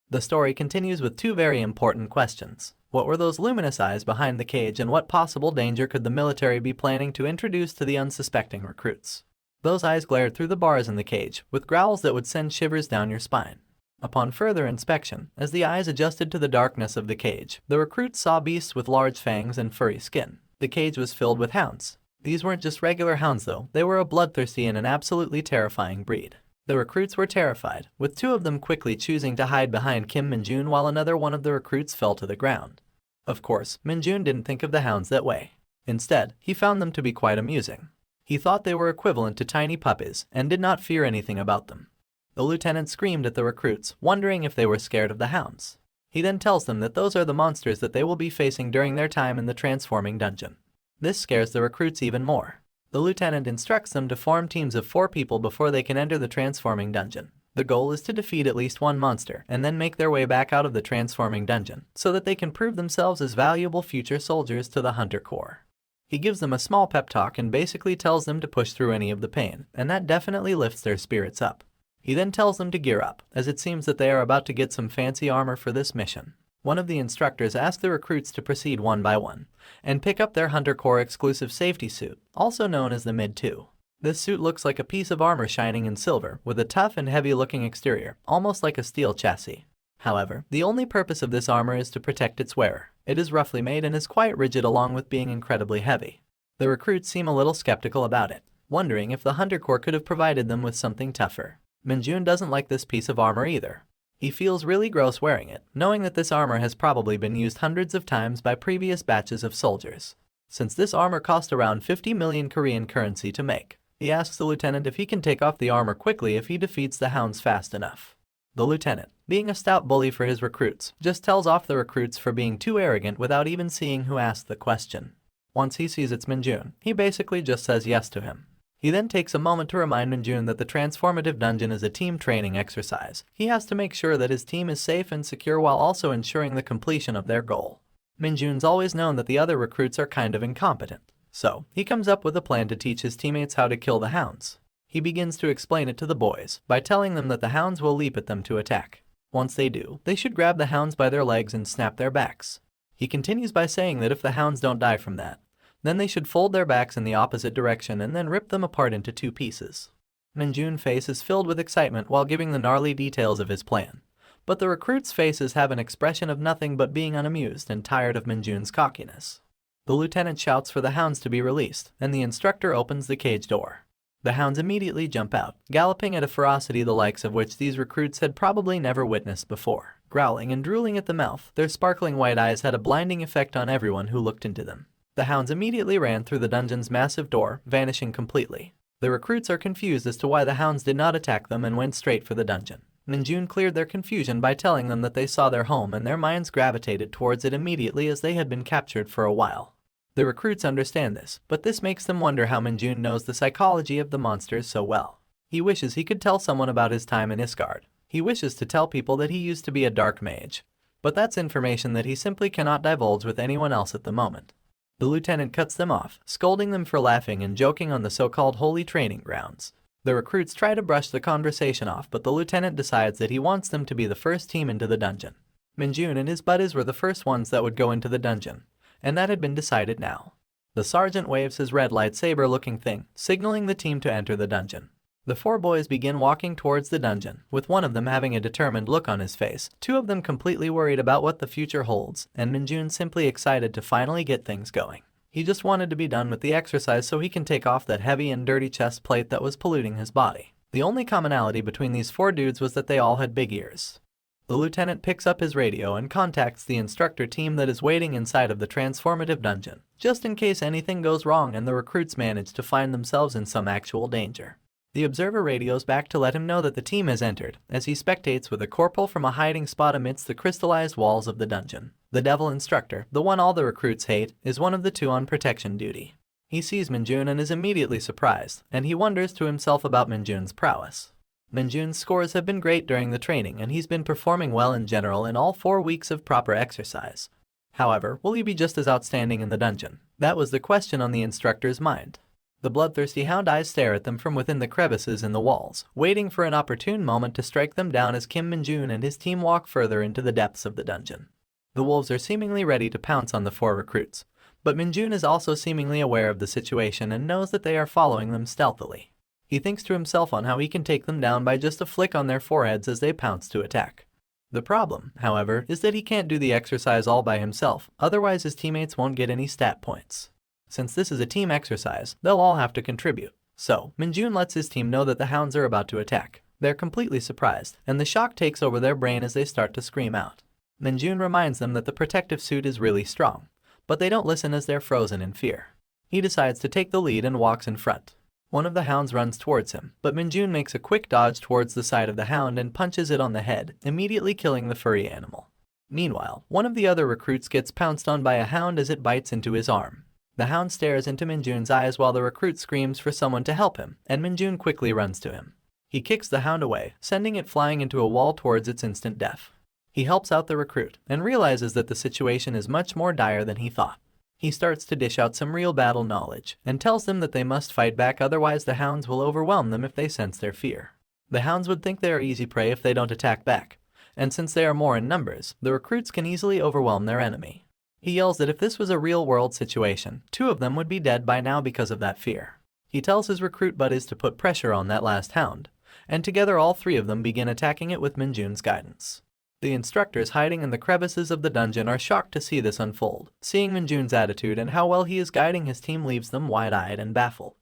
The story continues with 2 very important questions. What were those luminous eyes behind the cage, and what possible danger could the military be planning to introduce to the unsuspecting recruits? Those eyes glared through the bars in the cage, with growls that would send shivers down your spine. Upon further inspection, as the eyes adjusted to the darkness of the cage, the recruits saw beasts with large fangs and furry skin. The cage was filled with hounds. These weren't just regular hounds though, they were a bloodthirsty and an absolutely terrifying breed. The recruits were terrified, with 2 of them quickly choosing to hide behind Kim Minjun while another one of the recruits fell to the ground. Of course, Minjun didn't think of the hounds that way. Instead, he found them to be quite amusing. He thought they were equivalent to tiny puppies and did not fear anything about them. The lieutenant screamed at the recruits, wondering if they were scared of the hounds. He then tells them that those are the monsters that they will be facing during their time in the transforming dungeon. This scares the recruits even more. The lieutenant instructs them to form teams of 4 people before they can enter the transforming dungeon. The goal is to defeat at least 1 monster and then make their way back out of the transforming dungeon so that they can prove themselves as valuable future soldiers to the Hunter Corps. He gives them a small pep talk and basically tells them to push through any of the pain, and that definitely lifts their spirits up. He then tells them to gear up, as it seems that they are about to get some fancy armor for this mission. One of the instructors asked the recruits to proceed one by one and pick up their Hunter Corps exclusive safety suit, also known as the Mid-2. This suit looks like a piece of armor shining in silver, with a tough and heavy-looking exterior, almost like a steel chassis. However, the only purpose of this armor is to protect its wearer. It is roughly made and is quite rigid along with being incredibly heavy. The recruits seem a little skeptical about it, wondering if the Hunter Corps could have provided them with something tougher. Minjun doesn't like this piece of armor either. He feels really gross wearing it, knowing that this armor has probably been used hundreds of times by previous batches of soldiers. Since this armor cost around 50 million Korean currency to make, he asks the lieutenant if he can take off the armor quickly if he defeats the hounds fast enough. The lieutenant, being a stout bully for his recruits, just tells off the recruits for being too arrogant without even seeing who asked the question. Once he sees it's Minjun, he basically just says yes to him. He then takes a moment to remind Minjun that the transformative dungeon is a team training exercise. He has to make sure that his team is safe and secure while also ensuring the completion of their goal. Minjun's always known that the other recruits are kind of incompetent, so he comes up with a plan to teach his teammates how to kill the hounds. He begins to explain it to the boys by telling them that the hounds will leap at them to attack. Once they do, they should grab the hounds by their legs and snap their backs. He continues by saying that if the hounds don't die from that, then they should fold their backs in the opposite direction and then rip them apart into 2 pieces. Minjun's face is filled with excitement while giving the gnarly details of his plan, but the recruits' faces have an expression of nothing but being unamused and tired of Minjun's cockiness. The lieutenant shouts for the hounds to be released, and the instructor opens the cage door. The hounds immediately jump out, galloping at a ferocity the likes of which these recruits had probably never witnessed before. Growling and drooling at the mouth, their sparkling white eyes had a blinding effect on everyone who looked into them. The hounds immediately ran through the dungeon's massive door, vanishing completely. The recruits are confused as to why the hounds did not attack them and went straight for the dungeon. Minjun cleared their confusion by telling them that they saw their home and their minds gravitated towards it immediately as they had been captured for a while. The recruits understand this, but this makes them wonder how Minjun knows the psychology of the monsters so well. He wishes he could tell someone about his time in Isgard. He wishes to tell people that he used to be a dark mage. But that's information that he simply cannot divulge with anyone else at the moment. The lieutenant cuts them off, scolding them for laughing and joking on the so-called holy training grounds. The recruits try to brush the conversation off, but the lieutenant decides that he wants them to be the first team into the dungeon. Minjun and his buddies were the first ones that would go into the dungeon, and that had been decided now. The sergeant waves his red lightsaber-looking thing, signaling the team to enter the dungeon. The four boys begin walking towards the dungeon, with one of them having a determined look on his face, two of them completely worried about what the future holds, and Minjun simply excited to finally get things going. He just wanted to be done with the exercise so he can take off that heavy and dirty chest plate that was polluting his body. The only commonality between these four dudes was that they all had big ears. The lieutenant picks up his radio and contacts the instructor team that is waiting inside of the transformative dungeon, just in case anything goes wrong and the recruits manage to find themselves in some actual danger. The observer radios back to let him know that the team has entered, as he spectates with a corporal from a hiding spot amidst the crystallized walls of the dungeon. The devil instructor, the one all the recruits hate, is one of the two on protection duty. He sees Minjun and is immediately surprised, and he wonders to himself about Minjun's prowess. Minjun's scores have been great during the training and he's been performing well in general in all 4 weeks of proper exercise. However, will he be just as outstanding in the dungeon? That was the question on the instructor's mind. The bloodthirsty hound eyes stare at them from within the crevices in the walls, waiting for an opportune moment to strike them down as Kim Minjun and his team walk further into the depths of the dungeon. The wolves are seemingly ready to pounce on the four recruits, but Minjun is also seemingly aware of the situation and knows that they are following them stealthily. He thinks to himself on how he can take them down by just a flick on their foreheads as they pounce to attack. The problem, however, is that he can't do the exercise all by himself, otherwise his teammates won't get any stat points. Since this is a team exercise, they'll all have to contribute. So, Minjun lets his team know that the hounds are about to attack. They're completely surprised, and the shock takes over their brain as they start to scream out. Minjun reminds them that the protective suit is really strong, but they don't listen as they're frozen in fear. He decides to take the lead and walks in front. One of the hounds runs towards him, but Minjun makes a quick dodge towards the side of the hound and punches it on the head, immediately killing the furry animal. Meanwhile, one of the other recruits gets pounced on by a hound as it bites into his arm. The hound stares into Minjun's eyes while the recruit screams for someone to help him, and Minjun quickly runs to him. He kicks the hound away, sending it flying into a wall towards its instant death. He helps out the recruit, and realizes that the situation is much more dire than he thought. He starts to dish out some real battle knowledge, and tells them that they must fight back, otherwise the hounds will overwhelm them if they sense their fear. The hounds would think they are easy prey if they don't attack back, and since they are more in numbers, the recruits can easily overwhelm their enemy. He yells that if this was a real-world situation, 2 of them would be dead by now because of that fear. He tells his recruit buddies to put pressure on that last hound, and together all 3 of them begin attacking it with Minjun's guidance. The instructors hiding in the crevices of the dungeon are shocked to see this unfold. Seeing Minjun's attitude and how well he is guiding his team leaves them wide-eyed and baffled.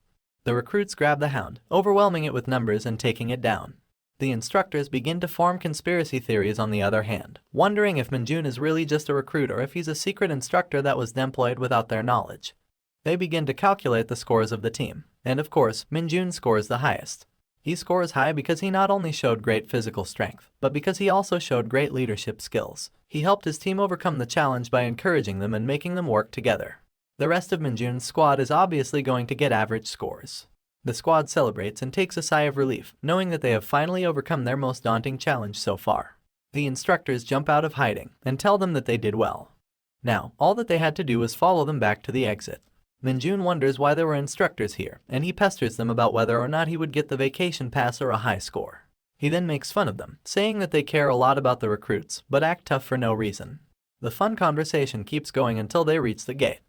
The recruits grab the hound, overwhelming it with numbers and taking it down. The instructors begin to form conspiracy theories on the other hand, wondering if Minjun is really just a recruit or if he's a secret instructor that was deployed without their knowledge. They begin to calculate the scores of the team, and of course, Minjun scores the highest. He scores high because he not only showed great physical strength, but because he also showed great leadership skills. He helped his team overcome the challenge by encouraging them and making them work together. The rest of Minjun's squad is obviously going to get average scores. The squad celebrates and takes a sigh of relief, knowing that they have finally overcome their most daunting challenge so far. The instructors jump out of hiding and tell them that they did well. Now, all that they had to do was follow them back to the exit. Minjun wonders why there were instructors here, and he pesters them about whether or not he would get the vacation pass or a high score. He then makes fun of them, saying that they care a lot about the recruits, but act tough for no reason. The fun conversation keeps going until they reach the gate.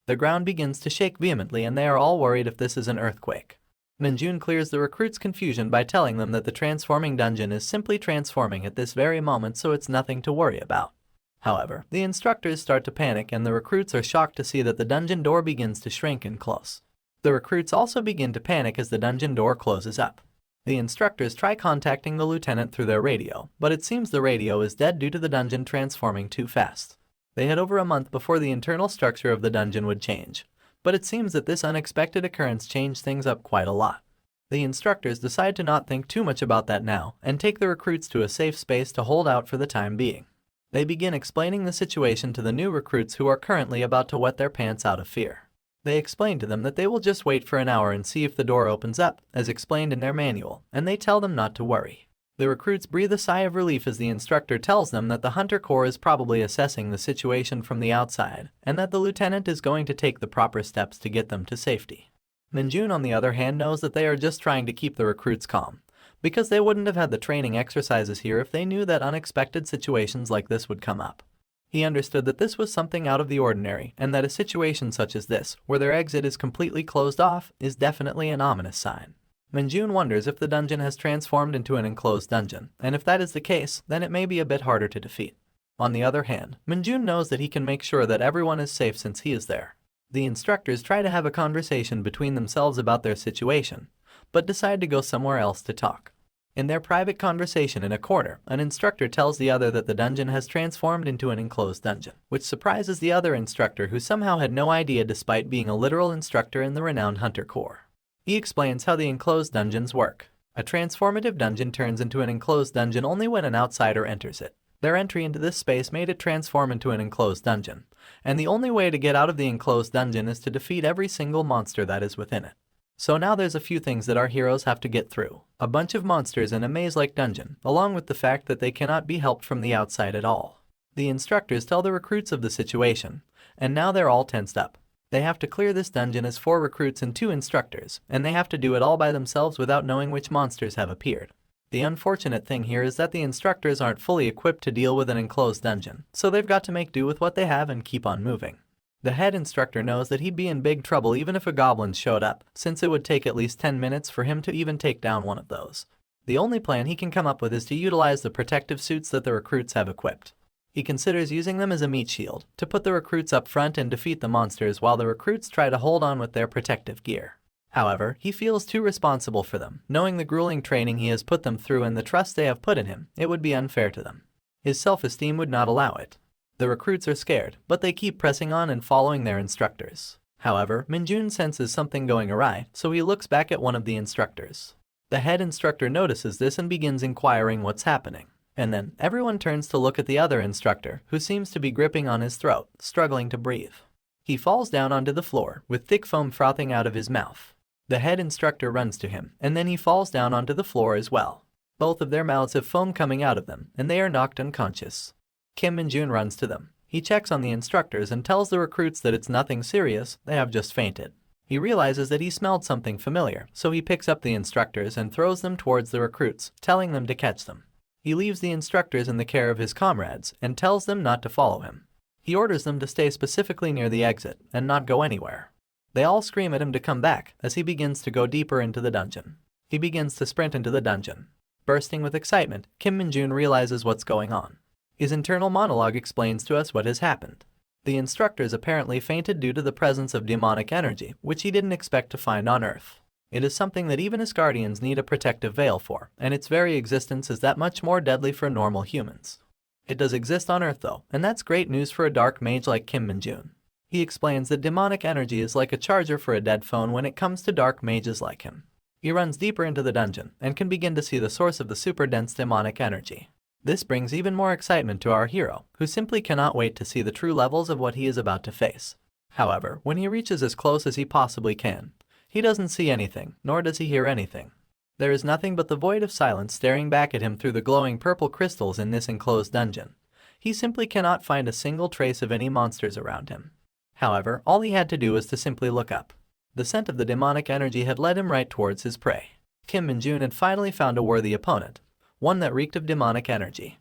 The ground begins to shake vehemently and they are all worried if this is an earthquake. Minjun clears the recruits' confusion by telling them that the transforming dungeon is simply transforming at this very moment, so it's nothing to worry about. However, the instructors start to panic and the recruits are shocked to see that the dungeon door begins to shrink and close. The recruits also begin to panic as the dungeon door closes up. The instructors try contacting the lieutenant through their radio, but it seems the radio is dead due to the dungeon transforming too fast. They had over a month before the internal structure of the dungeon would change, but it seems that this unexpected occurrence changed things up quite a lot. The instructors decide to not think too much about that now and take the recruits to a safe space to hold out for the time being. They begin explaining the situation to the new recruits who are currently about to wet their pants out of fear. They explain to them that they will just wait for an hour and see if the door opens up, as explained in their manual, and they tell them not to worry. The recruits breathe a sigh of relief as the instructor tells them that the Hunter Corps is probably assessing the situation from the outside, and that the lieutenant is going to take the proper steps to get them to safety. Minjun, on the other hand, knows that they are just trying to keep the recruits calm, because they wouldn't have had the training exercises here if they knew that unexpected situations like this would come up. He understood that this was something out of the ordinary, and that a situation such as this, where their exit is completely closed off, is definitely an ominous sign. Minjun wonders if the dungeon has transformed into an enclosed dungeon, and if that is the case, then it may be a bit harder to defeat. On the other hand, Minjun knows that he can make sure that everyone is safe since he is there. The instructors try to have a conversation between themselves about their situation, but decide to go somewhere else to talk. In their private conversation in a corner, an instructor tells the other that the dungeon has transformed into an enclosed dungeon, which surprises the other instructor, who somehow had no idea despite being a literal instructor in the renowned Hunter Corps. He explains how the enclosed dungeons work. A transformative dungeon turns into an enclosed dungeon only when an outsider enters it. Their entry into this space made it transform into an enclosed dungeon, and the only way to get out of the enclosed dungeon is to defeat every single monster that is within it. So now there's a few things that our heroes have to get through. A bunch of monsters in a maze-like dungeon, along with the fact that they cannot be helped from the outside at all. The instructors tell the recruits of the situation, and now they're all tensed up. They have to clear this dungeon as 4 recruits and 2 instructors, and they have to do it all by themselves without knowing which monsters have appeared. The unfortunate thing here is that the instructors aren't fully equipped to deal with an enclosed dungeon, so they've got to make do with what they have and keep on moving. The head instructor knows that he'd be in big trouble even if a goblin showed up, since it would take at least 10 minutes for him to even take down one of those. The only plan he can come up with is to utilize the protective suits that the recruits have equipped. He considers using them as a meat shield, to put the recruits up front and defeat the monsters while the recruits try to hold on with their protective gear. However, he feels too responsible for them, knowing the grueling training he has put them through and the trust they have put in him. It would be unfair to them. His self-esteem would not allow it. The recruits are scared, but they keep pressing on and following their instructors. However, Minjun senses something going awry, so he looks back at one of the instructors. The head instructor notices this and begins inquiring what's happening. And then, everyone turns to look at the other instructor, who seems to be gripping on his throat, struggling to breathe. He falls down onto the floor, with thick foam frothing out of his mouth. The head instructor runs to him, and then he falls down onto the floor as well. Both of their mouths have foam coming out of them, and they are knocked unconscious. Kim Minjun runs to them. He checks on the instructors and tells the recruits that it's nothing serious, they have just fainted. He realizes that he smelled something familiar, so he picks up the instructors and throws them towards the recruits, telling them to catch them. He leaves the instructors in the care of his comrades and tells them not to follow him. He orders them to stay specifically near the exit and not go anywhere. They all scream at him to come back as he begins to go deeper into the dungeon. He begins to sprint into the dungeon. Bursting with excitement, Kim Minjun realizes what's going on. His internal monologue explains to us what has happened. The instructors apparently fainted due to the presence of demonic energy, which he didn't expect to find on Earth. It is something that even Asgardians need a protective veil for, and its very existence is that much more deadly for normal humans. It does exist on Earth though, and that's great news for a dark mage like Kim Minjun. He explains that demonic energy is like a charger for a dead phone when it comes to dark mages like him. He runs deeper into the dungeon, and can begin to see the source of the super dense demonic energy. This brings even more excitement to our hero, who simply cannot wait to see the true levels of what he is about to face. However, when he reaches as close as he possibly can, he doesn't see anything, nor does he hear anything. There is nothing but the void of silence staring back at him through the glowing purple crystals in this enclosed dungeon. He simply cannot find a single trace of any monsters around him. However, all he had to do was to simply look up. The scent of the demonic energy had led him right towards his prey. Kim Minjun had finally found a worthy opponent, one that reeked of demonic energy.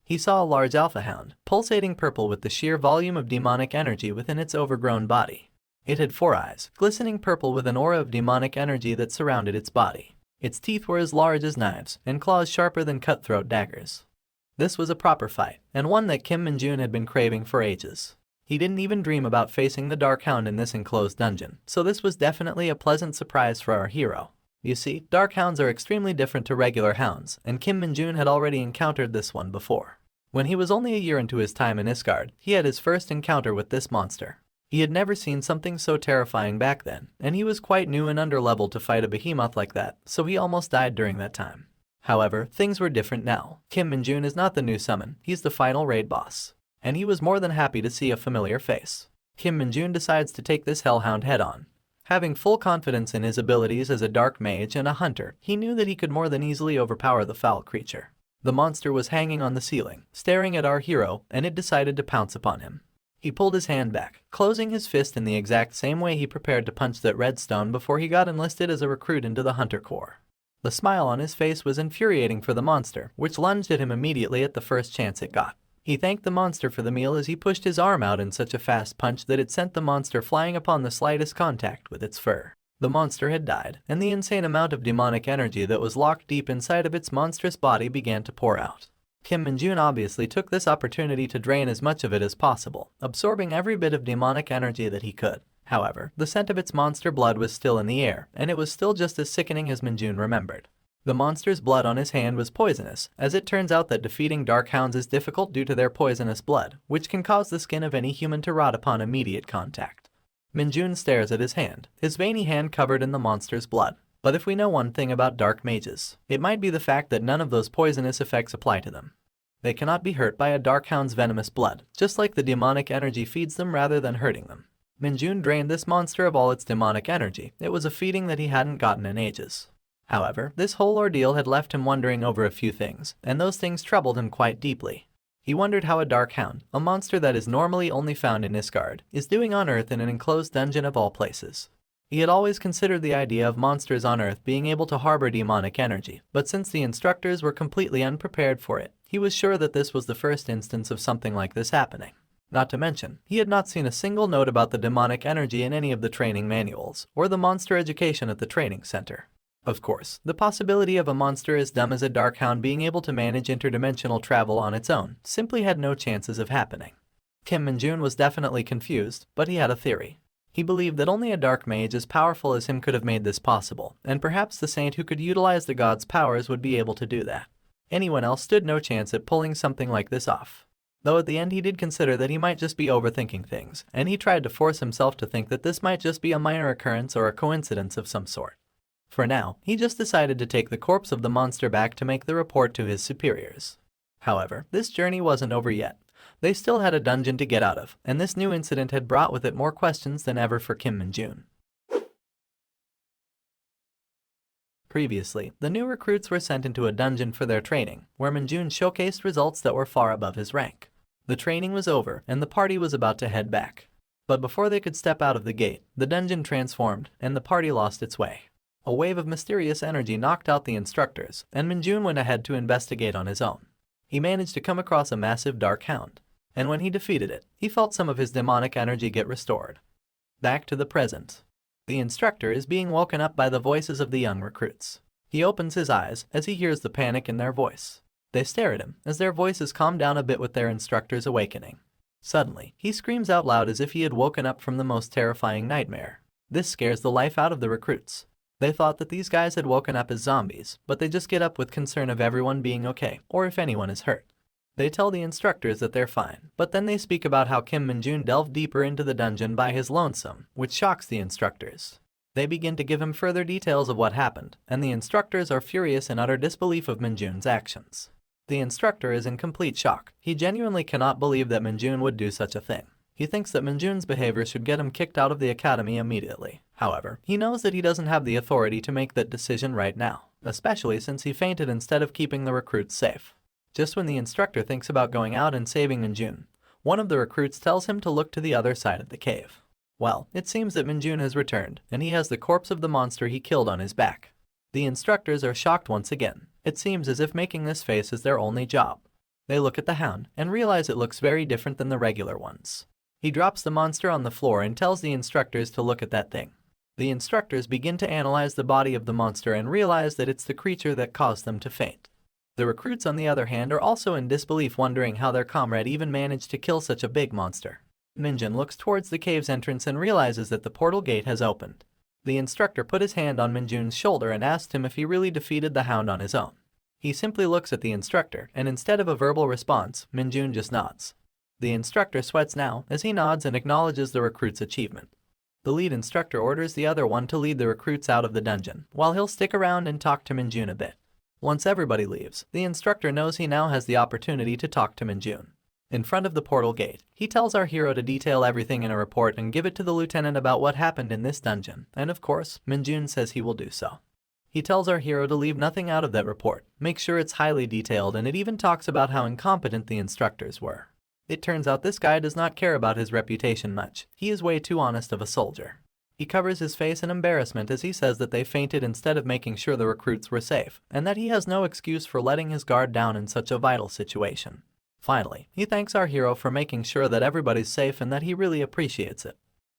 He saw a large alpha hound, pulsating purple with the sheer volume of demonic energy within its overgrown body. It had 4 eyes, glistening purple with an aura of demonic energy that surrounded its body. Its teeth were as large as knives, and claws sharper than cutthroat daggers. This was a proper fight, and one that Kim Minjun had been craving for ages. He didn't even dream about facing the Dark Hound in this enclosed dungeon, so this was definitely a pleasant surprise for our hero. You see, Dark Hounds are extremely different to regular hounds, and Kim Minjun had already encountered this one before. When he was only a year into his time in Isgard, he had his first encounter with this monster. He had never seen something so terrifying back then, and he was quite new and underleveled to fight a behemoth like that, so he almost died during that time. However, things were different now. Kim Minjun is not the new summon, he's the final raid boss. And he was more than happy to see a familiar face. Kim Minjun decides to take this hellhound head on. Having full confidence in his abilities as a dark mage and a hunter, he knew that he could more than easily overpower the foul creature. The monster was hanging on the ceiling, staring at our hero, and it decided to pounce upon him. He pulled his hand back, closing his fist in the exact same way he prepared to punch that redstone before he got enlisted as a recruit into the Hunter Corps. The smile on his face was infuriating for the monster, which lunged at him immediately at the first chance it got. He thanked the monster for the meal as he pushed his arm out in such a fast punch that it sent the monster flying upon the slightest contact with its fur. The monster had died, and the insane amount of demonic energy that was locked deep inside of its monstrous body began to pour out. Kim Minjun obviously took this opportunity to drain as much of it as possible, absorbing every bit of demonic energy that he could. However, the scent of its monster blood was still in the air, and it was still just as sickening as Minjun remembered. The monster's blood on his hand was poisonous, as it turns out that defeating dark hounds is difficult due to their poisonous blood, which can cause the skin of any human to rot upon immediate contact. Minjun stares at his hand, his veiny hand covered in the monster's blood. But if we know one thing about dark mages, it might be the fact that none of those poisonous effects apply to them. They cannot be hurt by a dark hound's venomous blood, just like the demonic energy feeds them rather than hurting them. Minjun drained this monster of all its demonic energy. It was a feeding that he hadn't gotten in ages. However, this whole ordeal had left him wondering over a few things, and those things troubled him quite deeply. He wondered how a dark hound, a monster that is normally only found in Nisgard, is doing on Earth in an enclosed dungeon of all places. He had always considered the idea of monsters on Earth being able to harbor demonic energy, but since the instructors were completely unprepared for it, he was sure that this was the first instance of something like this happening. Not to mention, he had not seen a single note about the demonic energy in any of the training manuals, or the monster education at the training center. Of course, the possibility of a monster as dumb as a dark hound being able to manage interdimensional travel on its own simply had no chances of happening. Kim Minjun was definitely confused, but he had a theory. He believed that only a dark mage as powerful as him could have made this possible, and perhaps the saint who could utilize the god's powers would be able to do that. Anyone else stood no chance at pulling something like this off. Though at the end he did consider that he might just be overthinking things, and he tried to force himself to think that this might just be a minor occurrence or a coincidence of some sort. For now, he just decided to take the corpse of the monster back to make the report to his superiors. However, this journey wasn't over yet. They still had a dungeon to get out of, and this new incident had brought with it more questions than ever for Kim Minjun. Previously, the new recruits were sent into a dungeon for their training, where Minjun showcased results that were far above his rank. The training was over, and the party was about to head back. But before they could step out of the gate, the dungeon transformed, and the party lost its way. A wave of mysterious energy knocked out the instructors, and Minjun went ahead to investigate on his own. He managed to come across a massive dark hound, and when he defeated it, he felt some of his demonic energy get restored. Back to the present. The instructor is being woken up by the voices of the young recruits. He opens his eyes as he hears the panic in their voice. They stare at him as their voices calm down a bit with their instructor's awakening. Suddenly, he screams out loud as if he had woken up from the most terrifying nightmare. This scares the life out of the recruits. They thought that these guys had woken up as zombies, but they just get up with concern of everyone being okay, or if anyone is hurt. They tell the instructors that they're fine, but then they speak about how Kim Minjun delved deeper into the dungeon by his lonesome, which shocks the instructors. They begin to give him further details of what happened, and the instructors are furious in utter disbelief of Minjun's actions. The instructor is in complete shock. He genuinely cannot believe that Minjun would do such a thing. He thinks that Minjun's behavior should get him kicked out of the academy immediately. However, he knows that he doesn't have the authority to make that decision right now, especially since he fainted instead of keeping the recruits safe. Just when the instructor thinks about going out and saving Minjun, one of the recruits tells him to look to the other side of the cave. Well, it seems that Minjun has returned, and he has the corpse of the monster he killed on his back. The instructors are shocked once again. It seems as if making this face is their only job. They look at the hound and realize it looks very different than the regular ones. He drops the monster on the floor and tells the instructors to look at that thing. The instructors begin to analyze the body of the monster and realize that it's the creature that caused them to faint. The recruits, on the other hand, are also in disbelief, wondering how their comrade even managed to kill such a big monster. Minjun looks towards the cave's entrance and realizes that the portal gate has opened. The instructor put his hand on Minjun's shoulder and asked him if he really defeated the hound on his own. He simply looks at the instructor, and instead of a verbal response, Minjun just nods. The instructor sweats now as he nods and acknowledges the recruit's achievement. The lead instructor orders the other one to lead the recruits out of the dungeon, while he'll stick around and talk to Minjun a bit. Once everybody leaves, the instructor knows he now has the opportunity to talk to Minjun. In front of the portal gate, he tells our hero to detail everything in a report and give it to the lieutenant about what happened in this dungeon, and of course, Minjun says he will do so. He tells our hero to leave nothing out of that report, make sure it's highly detailed, and it even talks about how incompetent the instructors were. It turns out this guy does not care about his reputation much. He is way too honest of a soldier. He covers his face in embarrassment as he says that they fainted instead of making sure the recruits were safe, and that he has no excuse for letting his guard down in such a vital situation. Finally, he thanks our hero for making sure that everybody's safe and that he really appreciates it.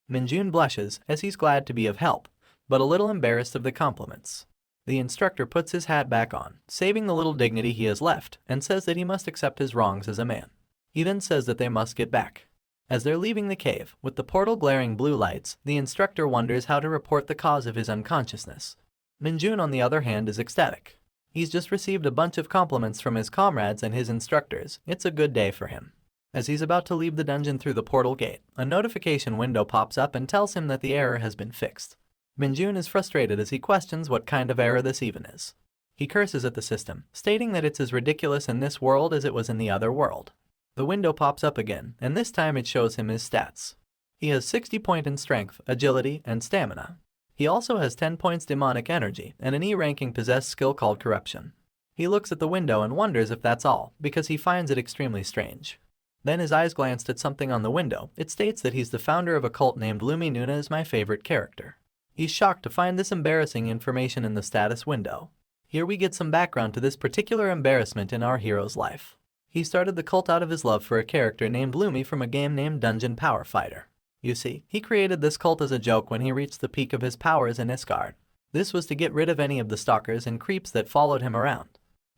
Minjun blushes as he's glad to be of help, but a little embarrassed of the compliments. The instructor puts his hat back on, saving the little dignity he has left, and says that he must accept his wrongs as a man. He then says that they must get back. As they're leaving the cave, with the portal glaring blue lights, the instructor wonders how to report the cause of his unconsciousness. Minjun, on the other hand, is ecstatic. He's just received a bunch of compliments from his comrades and his instructors. It's a good day for him. As he's about to leave the dungeon through the portal gate, a notification window pops up and tells him that the error has been fixed. Minjun is frustrated as he questions what kind of error this even is. He curses at the system, stating that it's as ridiculous in this world as it was in the other world. The window pops up again, and this time it shows him his stats. He has 60 points in strength, agility, and stamina. He also has 10 points demonic energy and an E-ranking possessed skill called corruption. He looks at the window and wonders if that's all, because he finds it extremely strange. Then his eyes glanced at something on the window. It states that he's the founder of a cult named Lumi Nuna is my favorite character. He's shocked to find this embarrassing information in the status window. Here we get some background to this particular embarrassment in our hero's life. He started the cult out of his love for a character named Lumi from a game named Dungeon Power Fighter. You see, he created this cult as a joke when he reached the peak of his powers in Isgard. This was to get rid of any of the stalkers and creeps that followed him around.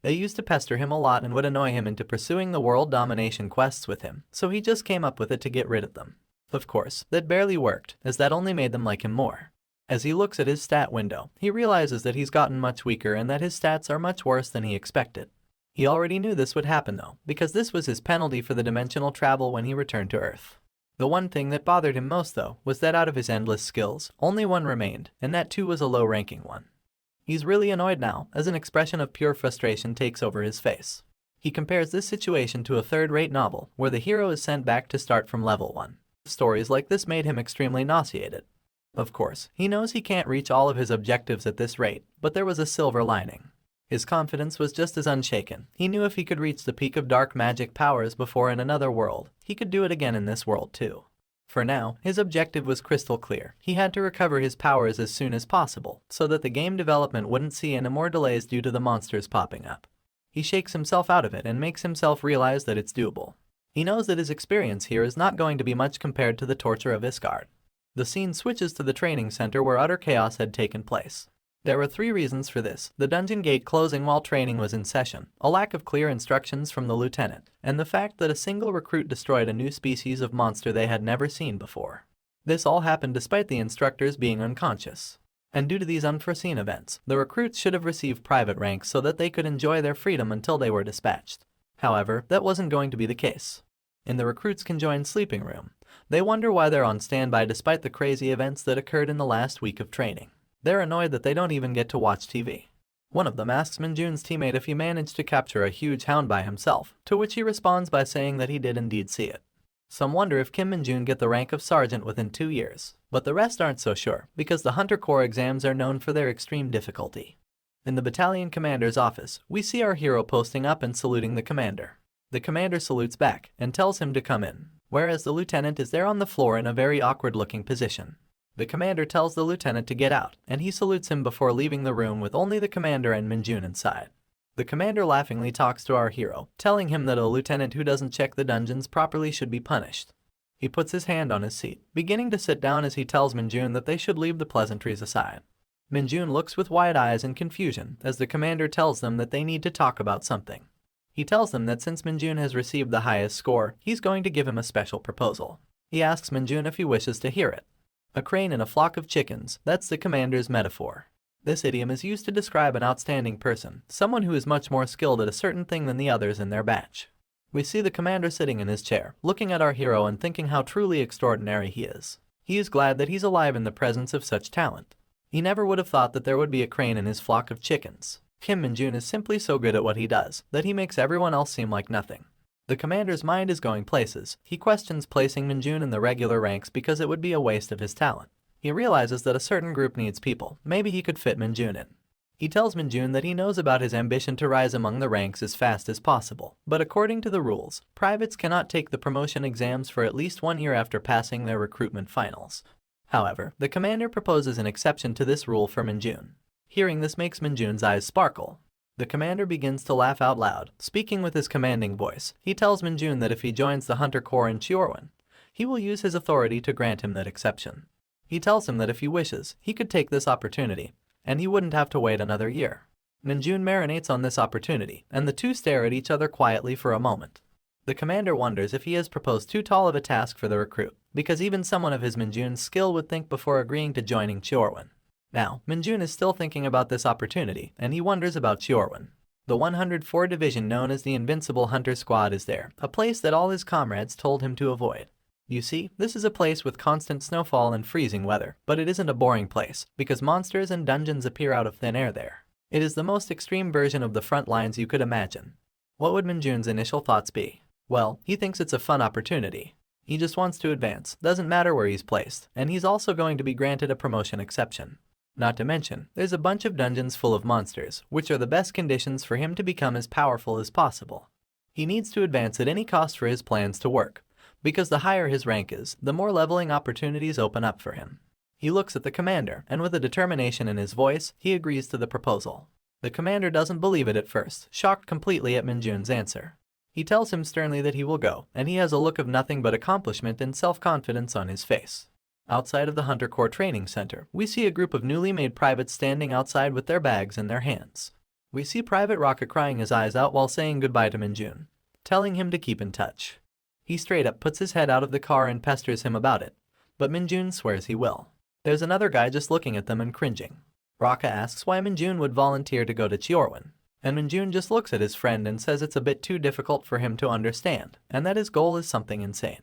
They used to pester him a lot and would annoy him into pursuing the world domination quests with him, so he just came up with it to get rid of them. Of course, that barely worked, as that only made them like him more. As he looks at his stat window, he realizes that he's gotten much weaker and that his stats are much worse than he expected. He already knew this would happen though, because this was his penalty for the dimensional travel when he returned to Earth. The one thing that bothered him most though, was that out of his endless skills, only one remained, and that too was a low-ranking one. He's really annoyed now, as an expression of pure frustration takes over his face. He compares this situation to a third-rate novel, where the hero is sent back to start from level 1. Stories like this made him extremely nauseated. Of course, he knows he can't reach all of his objectives at this rate, but there was a silver lining. His confidence was just as unshaken. He knew if he could reach the peak of dark magic powers before in another world, he could do it again in this world too. For now, his objective was crystal clear. He had to recover his powers as soon as possible, so that the game development wouldn't see any more delays due to the monsters popping up. He shakes himself out of it and makes himself realize that it's doable. He knows that his experience here is not going to be much compared to the torture of Isgard. The scene switches to the training center where utter chaos had taken place. There were 3 reasons for this: the dungeon gate closing while training was in session, a lack of clear instructions from the lieutenant, and the fact that a single recruit destroyed a new species of monster they had never seen before. This all happened despite the instructors being unconscious. And due to these unforeseen events, the recruits should have received private ranks so that they could enjoy their freedom until they were dispatched. However, that wasn't going to be the case. In the recruits' conjoined sleeping room, they wonder why they're on standby despite the crazy events that occurred in the last week of training. They're annoyed that they don't even get to watch TV. One of them asks Minjun's teammate if he managed to capture a huge hound by himself, to which he responds by saying that he did indeed see it. Some wonder if Kim and Jun get the rank of sergeant within 2 years, but the rest aren't so sure, because the Hunter Corps exams are known for their extreme difficulty. In the battalion commander's office, we see our hero posting up and saluting the commander. The commander salutes back and tells him to come in, whereas the lieutenant is there on the floor in a very awkward-looking position. The commander tells the lieutenant to get out, and he salutes him before leaving the room with only the commander and Minjun inside. The commander laughingly talks to our hero, telling him that a lieutenant who doesn't check the dungeons properly should be punished. He puts his hand on his seat, beginning to sit down as he tells Minjun that they should leave the pleasantries aside. Minjun looks with wide eyes in confusion as the commander tells them that they need to talk about something. He tells them that since Minjun has received the highest score, he's going to give him a special proposal. He asks Minjun if he wishes to hear it. A crane in a flock of chickens, that's the commander's metaphor. This idiom is used to describe an outstanding person, someone who is much more skilled at a certain thing than the others in their batch. We see the commander sitting in his chair, looking at our hero and thinking how truly extraordinary he is. He is glad that he's alive in the presence of such talent. He never would have thought that there would be a crane in his flock of chickens. Kim Minjun is simply so good at what he does that he makes everyone else seem like nothing. The commander's mind is going places. He questions placing Minjun in the regular ranks because it would be a waste of his talent. He realizes that a certain group needs people. Maybe he could fit Minjun in. He tells Minjun that he knows about his ambition to rise among the ranks as fast as possible, but according to the rules, privates cannot take the promotion exams for at least 1 year after passing their recruitment finals. However, the commander proposes an exception to this rule for Minjun. Hearing this makes Minjun's eyes sparkle. The commander begins to laugh out loud. Speaking with his commanding voice, he tells Minjun that if he joins the Hunter Corps in Chiorwan, he will use his authority to grant him that exception. He tells him that if he wishes, he could take this opportunity, and he wouldn't have to wait another year. Minjun marinates on this opportunity, and the two stare at each other quietly for a moment. The commander wonders if he has proposed too tall of a task for the recruit, because even someone of his Minjun's skill would think before agreeing to joining Chiorwan. Now, Minjun is still thinking about this opportunity, and he wonders about Chiorwan. The 104 division known as the Invincible Hunter Squad is there, a place that all his comrades told him to avoid. You see, this is a place with constant snowfall and freezing weather, but it isn't a boring place, because monsters and dungeons appear out of thin air there. It is the most extreme version of the front lines you could imagine. What would Minjun's initial thoughts be? Well, he thinks it's a fun opportunity. He just wants to advance, doesn't matter where he's placed, and he's also going to be granted a promotion exception. Not to mention, there's a bunch of dungeons full of monsters, which are the best conditions for him to become as powerful as possible. He needs to advance at any cost for his plans to work, because the higher his rank is, the more leveling opportunities open up for him. He looks at the commander, and with a determination in his voice, he agrees to the proposal. The commander doesn't believe it at first, shocked completely at Minjun's answer. He tells him sternly that he will go, and he has a look of nothing but accomplishment and self-confidence on his face. Outside of the Hunter Corps Training Center, we see a group of newly made privates standing outside with their bags in their hands. We see Private Rocket crying his eyes out while saying goodbye to Minjun, telling him to keep in touch. He straight up puts his head out of the car and pesters him about it, but Minjun swears he will. There's another guy just looking at them and cringing. Raka asks why Minjun would volunteer to go to Chiorwan, and Minjun just looks at his friend and says it's a bit too difficult for him to understand, and that his goal is something insane.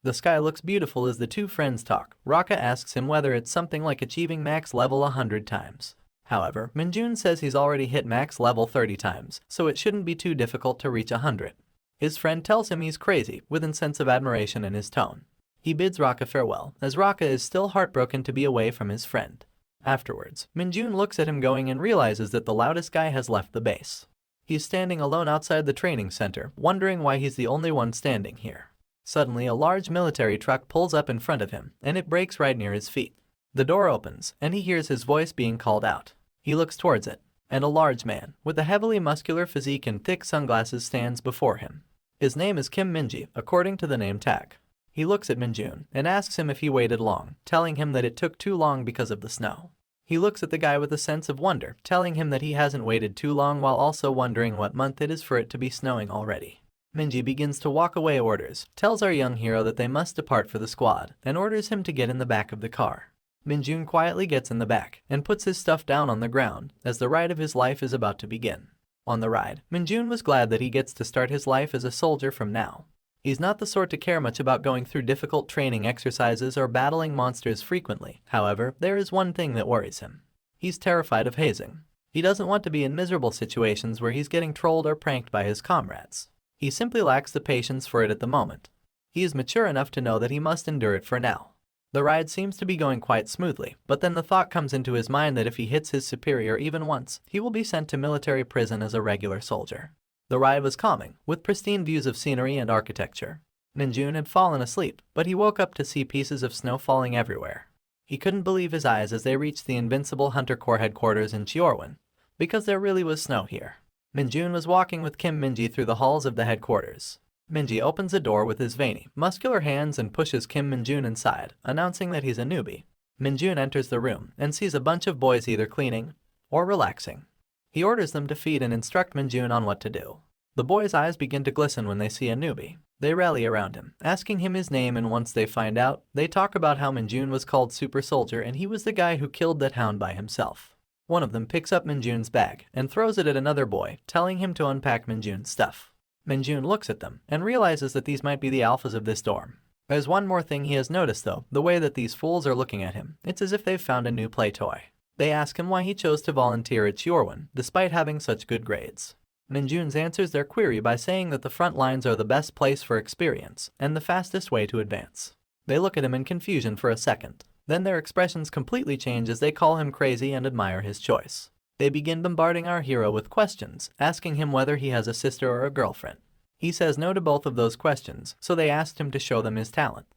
The sky looks beautiful as the two friends talk. Raka asks him whether it's something like achieving max level 100 times. However, Minjun says he's already hit max level 30 times, so it shouldn't be too difficult to reach 100. His friend tells him he's crazy, with a sense of admiration in his tone. He bids Raka farewell, as Raka is still heartbroken to be away from his friend. Afterwards, Minjun looks at him going and realizes that the loudest guy has left the base. He's standing alone outside the training center, wondering why he's the only one standing here. Suddenly, a large military truck pulls up in front of him, and it brakes right near his feet. The door opens, and he hears his voice being called out. He looks towards it, and a large man, with a heavily muscular physique and thick sunglasses stands before him. His name is Kim Minji, according to the name tag. He looks at Minjun, and asks him if he waited long, telling him that it took too long because of the snow. He looks at the guy with a sense of wonder, telling him that he hasn't waited too long while also wondering what month it is for it to be snowing already. Minji begins to walk away orders, tells our young hero that they must depart for the squad, and orders him to get in the back of the car. Minjun quietly gets in the back, and puts his stuff down on the ground, as the ride of his life is about to begin. On the ride, Minjun was glad that he gets to start his life as a soldier from now. He's not the sort to care much about going through difficult training exercises or battling monsters frequently. However, there is one thing that worries him. He's terrified of hazing. He doesn't want to be in miserable situations where he's getting trolled or pranked by his comrades. He simply lacks the patience for it at the moment. He is mature enough to know that he must endure it for now. The ride seems to be going quite smoothly, but then the thought comes into his mind that if he hits his superior even once, he will be sent to military prison as a regular soldier. The ride was calming, with pristine views of scenery and architecture. Minjun had fallen asleep, but he woke up to see pieces of snow falling everywhere. He couldn't believe his eyes as they reached the Invincible Hunter Corps headquarters in Chiorwan, because there really was snow here. Minjun was walking with Kim Minji through the halls of the headquarters. Minji opens a door with his veiny, muscular hands and pushes Kim Minjun inside, announcing that he's a newbie. Minjun enters the room and sees a bunch of boys either cleaning or relaxing. He orders them to feed and instruct Minjun on what to do. The boys' eyes begin to glisten when they see a newbie. They rally around him, asking him his name, and once they find out, they talk about how Minjun was called Super Soldier and he was the guy who killed that hound by himself. One of them picks up Minjun's bag and throws it at another boy, telling him to unpack Minjun's stuff. Minjun looks at them and realizes that these might be the alphas of this dorm. There's one more thing he has noticed though, the way that these fools are looking at him. It's as if they've found a new play toy. They ask him why he chose to volunteer at Chiorwan, despite having such good grades. Minjun answers their query by saying that the front lines are the best place for experience and the fastest way to advance. They look at him in confusion for a second. Then their expressions completely change as they call him crazy and admire his choice. They begin bombarding our hero with questions, asking him whether he has a sister or a girlfriend. He says no to both of those questions, so they asked him to show them his talent.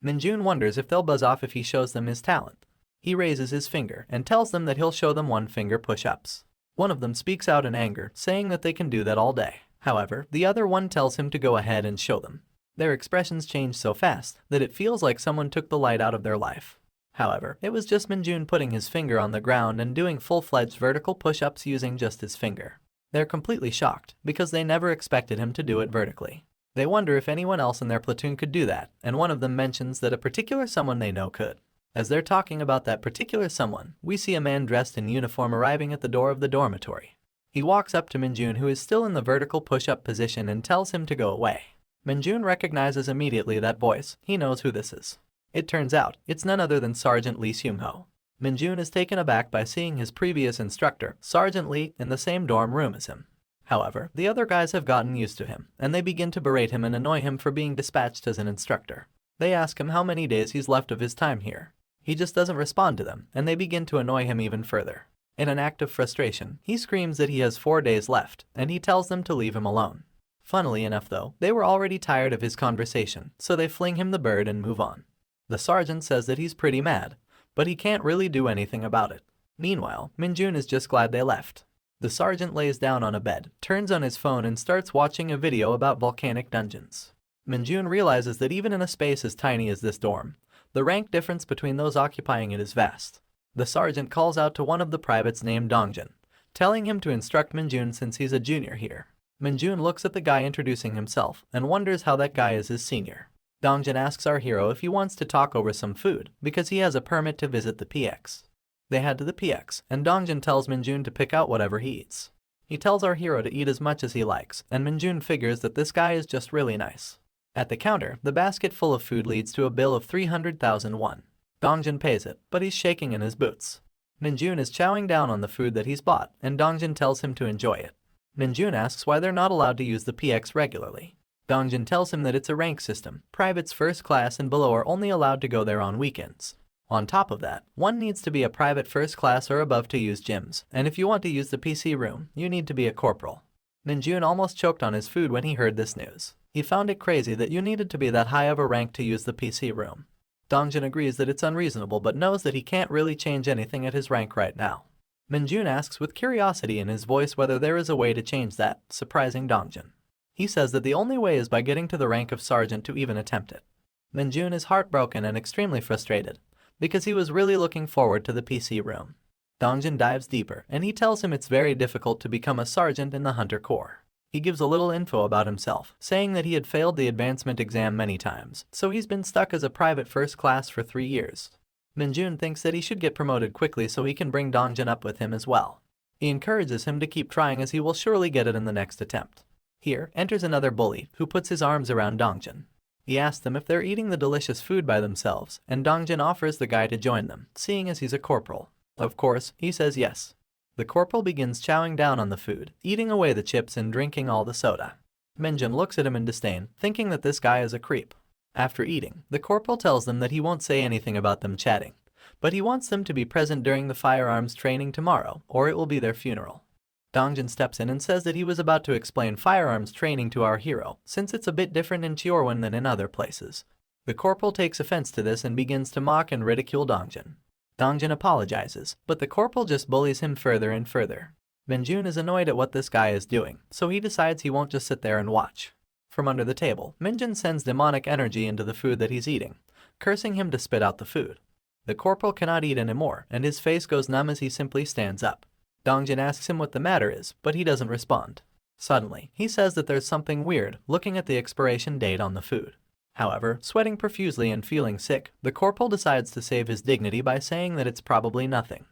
Minjun wonders if they'll buzz off if he shows them his talent. He raises his finger and tells them that he'll show them one-finger push-ups. One of them speaks out in anger, saying that they can do that all day. However, the other one tells him to go ahead and show them. Their expressions change so fast that it feels like someone took the light out of their life. However, it was just Minjun putting his finger on the ground and doing full-fledged vertical push-ups using just his finger. They're completely shocked because they never expected him to do it vertically. They wonder if anyone else in their platoon could do that, and one of them mentions that a particular someone they know could. As they're talking about that particular someone, we see a man dressed in uniform arriving at the door of the dormitory. He walks up to Minjun, who is still in the vertical push-up position, and tells him to go away. Minjun recognizes immediately that voice. He knows who this is. It turns out, it's none other than Sergeant Lee Seung-ho. Minjun is taken aback by seeing his previous instructor, Sergeant Lee, in the same dorm room as him. However, the other guys have gotten used to him, and they begin to berate him and annoy him for being dispatched as an instructor. They ask him how many days he's left of his time here. He just doesn't respond to them, and they begin to annoy him even further. In an act of frustration, he screams that he has 4 days left, and he tells them to leave him alone. Funnily enough though, they were already tired of his conversation, so they fling him the bird and move on. The sergeant says that he's pretty mad, but he can't really do anything about it. Meanwhile, Minjun is just glad they left. The sergeant lays down on a bed, turns on his phone and starts watching a video about volcanic dungeons. Minjun realizes that even in a space as tiny as this dorm, the rank difference between those occupying it is vast. The sergeant calls out to one of the privates named Dongjun, telling him to instruct Minjun since he's a junior here. Minjun looks at the guy introducing himself and wonders how that guy is his senior. Dongjun asks our hero if he wants to talk over some food because he has a permit to visit the PX. They head to the PX and Dongjun tells Minjun to pick out whatever he eats. He tells our hero to eat as much as he likes, and Minjun figures that this guy is just really nice. At the counter, the basket full of food leads to a bill of 300,000 won. Dongjun pays it, but he's shaking in his boots. Minjun is chowing down on the food that he's bought, and Dongjun tells him to enjoy it. Minjun asks why they're not allowed to use the PX regularly. Dongjun tells him that it's a rank system. Privates first class and below are only allowed to go there on weekends. On top of that, one needs to be a private first class or above to use gyms, and if you want to use the PC room, you need to be a corporal. Minjun almost choked on his food when he heard this news. He found it crazy that you needed to be that high of a rank to use the PC room. Dongjun agrees that it's unreasonable but knows that he can't really change anything at his rank right now. Minjun asks with curiosity in his voice whether there is a way to change that, surprising Dongjun. He says that the only way is by getting to the rank of sergeant to even attempt it. Minjun is heartbroken and extremely frustrated, because he was really looking forward to the PC room. Dongjun dives deeper, and he tells him it's very difficult to become a sergeant in the Hunter Corps. He gives a little info about himself, saying that he had failed the advancement exam many times, so he's been stuck as a private first class for 3 years. Minjun thinks that he should get promoted quickly so he can bring Dongjun up with him as well. He encourages him to keep trying as he will surely get it in the next attempt. Here enters another bully, who puts his arms around Dongjun. He asks them if they're eating the delicious food by themselves, and Dongjun offers the guy to join them, seeing as he's a corporal. Of course, he says yes. The corporal begins chowing down on the food, eating away the chips and drinking all the soda. Minjun looks at him in disdain, thinking that this guy is a creep. After eating, the corporal tells them that he won't say anything about them chatting, but he wants them to be present during the firearms training tomorrow, or it will be their funeral. Dongjun steps in and says that he was about to explain firearms training to our hero, since it's a bit different in Chiorwan than in other places. The corporal takes offense to this and begins to mock and ridicule Dongjun. Dongjun apologizes, but the corporal just bullies him further and further. Minjun is annoyed at what this guy is doing, so he decides he won't just sit there and watch. From under the table, Minjun sends demonic energy into the food that he's eating, cursing him to spit out the food. The corporal cannot eat anymore, and his face goes numb as he simply stands up. Dongjun asks him what the matter is, but he doesn't respond. Suddenly, he says that there's something weird looking at the expiration date on the food. However, sweating profusely and feeling sick, the corporal decides to save his dignity by saying that it's probably nothing.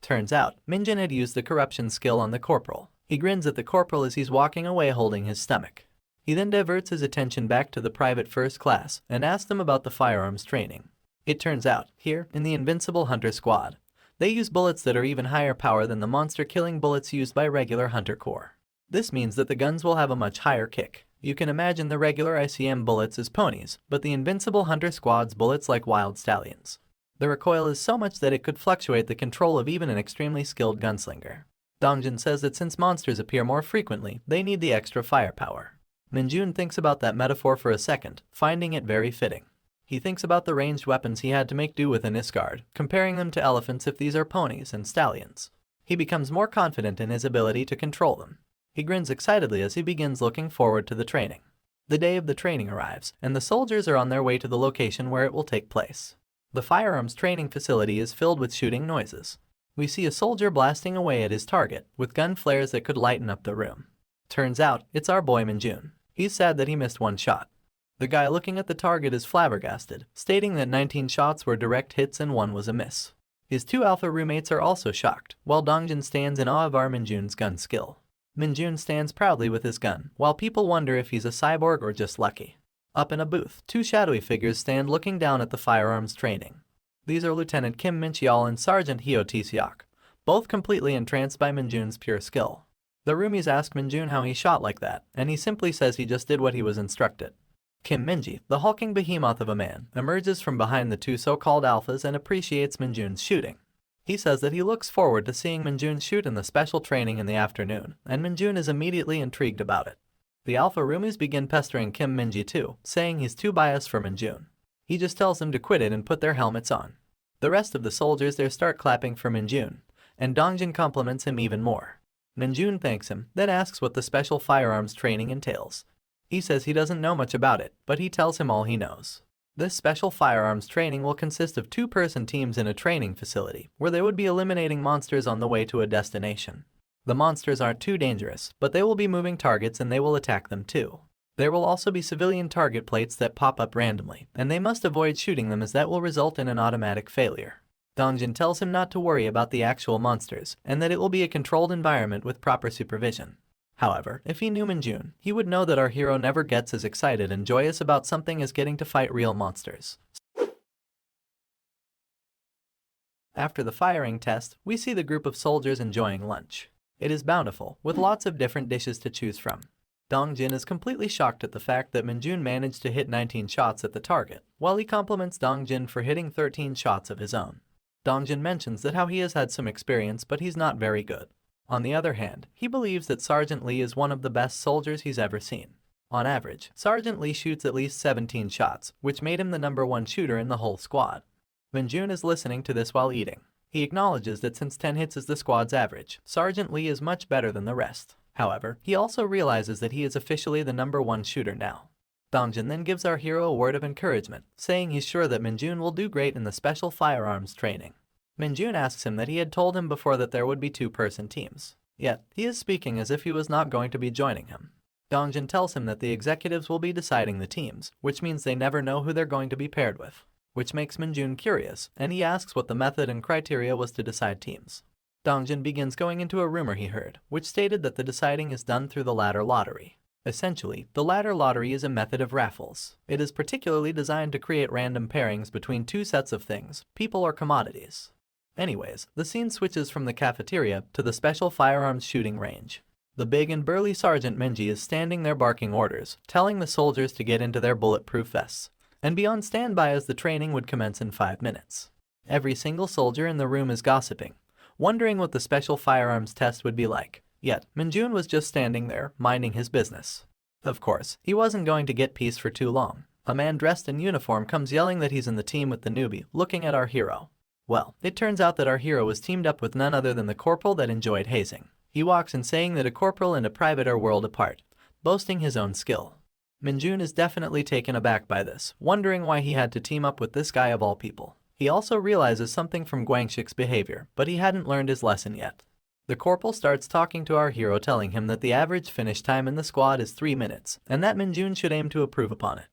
Turns out, Minjun had used the corruption skill on the corporal. He grins at the corporal as he's walking away holding his stomach. He then diverts his attention back to the private first class and asks them about the firearms training. It turns out, here, in the Invincible Hunter Squad, they use bullets that are even higher power than the monster-killing bullets used by regular Hunter Corps. This means that the guns will have a much higher kick. You can imagine the regular ICM bullets as ponies, but the Invincible Hunter Squad's bullets like wild stallions. The recoil is so much that it could fluctuate the control of even an extremely skilled gunslinger. Dongjin says that since monsters appear more frequently, they need the extra firepower. Minjun thinks about that metaphor for a second, finding it very fitting. He thinks about the ranged weapons he had to make do with in Isgard, comparing them to elephants if these are ponies and stallions. He becomes more confident in his ability to control them. He grins excitedly as he begins looking forward to the training. The day of the training arrives, and the soldiers are on their way to the location where it will take place. The firearms training facility is filled with shooting noises. We see a soldier blasting away at his target, with gun flares that could lighten up the room. Turns out, it's our boy Minjun. He's sad that he missed one shot. The guy looking at the target is flabbergasted, stating that 19 shots were direct hits and 1 was a miss. His 2 alpha roommates are also shocked, while Dongjin stands in awe of our Minjun's gun skill. Minjun stands proudly with his gun, while people wonder if he's a cyborg or just lucky. Up in a booth, 2 shadowy figures stand looking down at the firearms training. These are Lieutenant Kim Min-cheol and Sergeant Hyo Tae-seok, both completely entranced by Minjun's pure skill. The roomies ask Minjun how he shot like that, and he simply says he just did what he was instructed. Kim Minji, the hulking behemoth of a man, emerges from behind the 2 so-called alphas and appreciates Minjun's shooting. He says that he looks forward to seeing Minjun shoot in the special training in the afternoon, and Minjun is immediately intrigued about it. The alpha roomies begin pestering Kim Minji too, saying he's too biased for Minjun. He just tells them to quit it and put their helmets on. The rest of the soldiers there start clapping for Minjun, and Dongjin compliments him even more. Minjun thanks him, then asks what the special firearms training entails. He says he doesn't know much about it, but he tells him all he knows. This special firearms training will consist of 2-person teams in a training facility, where they would be eliminating monsters on the way to a destination. The monsters aren't too dangerous, but they will be moving targets and they will attack them too. There will also be civilian target plates that pop up randomly, and they must avoid shooting them as that will result in an automatic failure. Dongjin tells him not to worry about the actual monsters, and that it will be a controlled environment with proper supervision. However, if he knew Minjun, he would know that our hero never gets as excited and joyous about something as getting to fight real monsters. After the firing test, we see the group of soldiers enjoying lunch. It is bountiful, with lots of different dishes to choose from. Dongjin is completely shocked at the fact that Minjun managed to hit 19 shots at the target, while he compliments Dongjin for hitting 13 shots of his own. Dongjin mentions that how he has had some experience, but he's not very good. On the other hand, he believes that Sergeant Lee is one of the best soldiers he's ever seen. On average, Sergeant Lee shoots at least 17 shots, which made him the #1 shooter in the whole squad. Minjun is listening to this while eating. He acknowledges that since 10 hits is the squad's average, Sergeant Lee is much better than the rest. However, he also realizes that he is officially the #1 shooter now. Dongjin then gives our hero a word of encouragement, saying he's sure that Minjun will do great in the special firearms training. Minjun asks him that he had told him before that there would be 2-person teams. Yet, he is speaking as if he was not going to be joining him. Dongjin tells him that the executives will be deciding the teams, which means they never know who they're going to be paired with, which makes Minjun curious, and he asks what the method and criteria was to decide teams. Dongjin begins going into a rumor he heard, which stated that the deciding is done through the ladder lottery. Essentially, the ladder lottery is a method of raffles. It is particularly designed to create random pairings between 2 sets of things, people or commodities. Anyways, the scene switches from the cafeteria to the special firearms shooting range. The big and burly Sergeant Minji is standing there barking orders, telling the soldiers to get into their bulletproof vests, and be on standby as the training would commence in 5 minutes. Every single soldier in the room is gossiping, wondering what the special firearms test would be like. Yet, Minjun was just standing there, minding his business. Of course, he wasn't going to get peace for too long. A man dressed in uniform comes yelling that he's in the team with the newbie, looking at our hero. Well, it turns out that our hero was teamed up with none other than the corporal that enjoyed hazing. He walks in saying that a corporal and a private are world apart, boasting his own skill. Minjun is definitely taken aback by this, wondering why he had to team up with this guy of all people. He also realizes something from Guangxik's behavior, but he hadn't learned his lesson yet. The corporal starts talking to our hero, telling him that the average finish time in the squad is 3 minutes, and that Minjun should aim to improve upon it.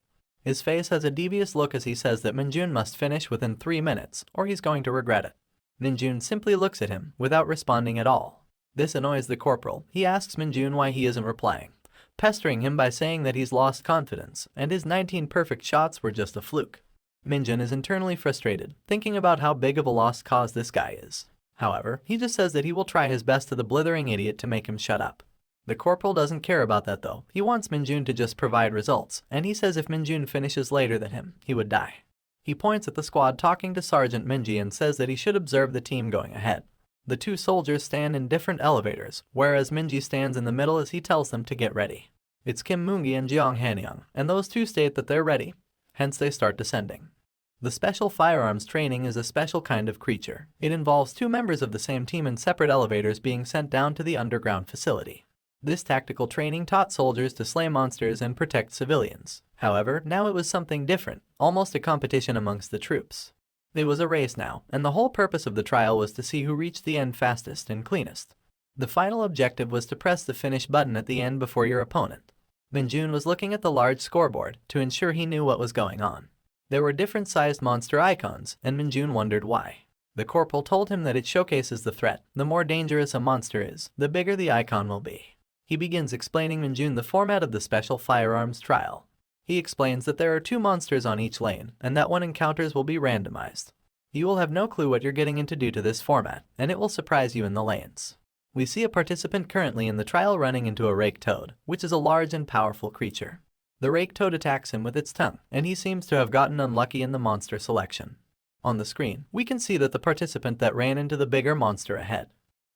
His face has a devious look as he says that Minjun must finish within 3 minutes, or he's going to regret it. Minjun simply looks at him, without responding at all. This annoys the corporal. He asks Minjun why he isn't replying, pestering him by saying that he's lost confidence and his 19 perfect shots were just a fluke. Minjun is internally frustrated, thinking about how big of a lost cause this guy is. However, he just says that he will try his best to the blithering idiot to make him shut up. The corporal doesn't care about that though. He wants Minjun to just provide results, and he says if Minjun finishes later than him, he would die. He points at the squad talking to Sergeant Minji and says that he should observe the team going ahead. The two soldiers stand in different elevators, whereas Minji stands in the middle as he tells them to get ready. It's Kim Moongi and Jeong Hanyang, and those two state that they're ready, hence they start descending. The special firearms training is a special kind of creature. It involves two members of the same team in separate elevators being sent down to the underground facility. This tactical training taught soldiers to slay monsters and protect civilians. However, now it was something different, almost a competition amongst the troops. It was a race now, and the whole purpose of the trial was to see who reached the end fastest and cleanest. The final objective was to press the finish button at the end before your opponent. Minjun was looking at the large scoreboard to ensure he knew what was going on. There were different sized monster icons, and Minjun wondered why. The corporal told him that it showcases the threat. The more dangerous a monster is, the bigger the icon will be. He begins explaining Minjun the format of the special firearms trial. He explains that there are 2 monsters on each lane, and that when encounters will be randomized. You will have no clue what you're getting into due to this format, and it will surprise you in the lanes. We see a participant currently in the trial running into a rake toad, which is a large and powerful creature. The rake toad attacks him with its tongue, and he seems to have gotten unlucky in the monster selection. On the screen, we can see that the participant that ran into the bigger monster ahead.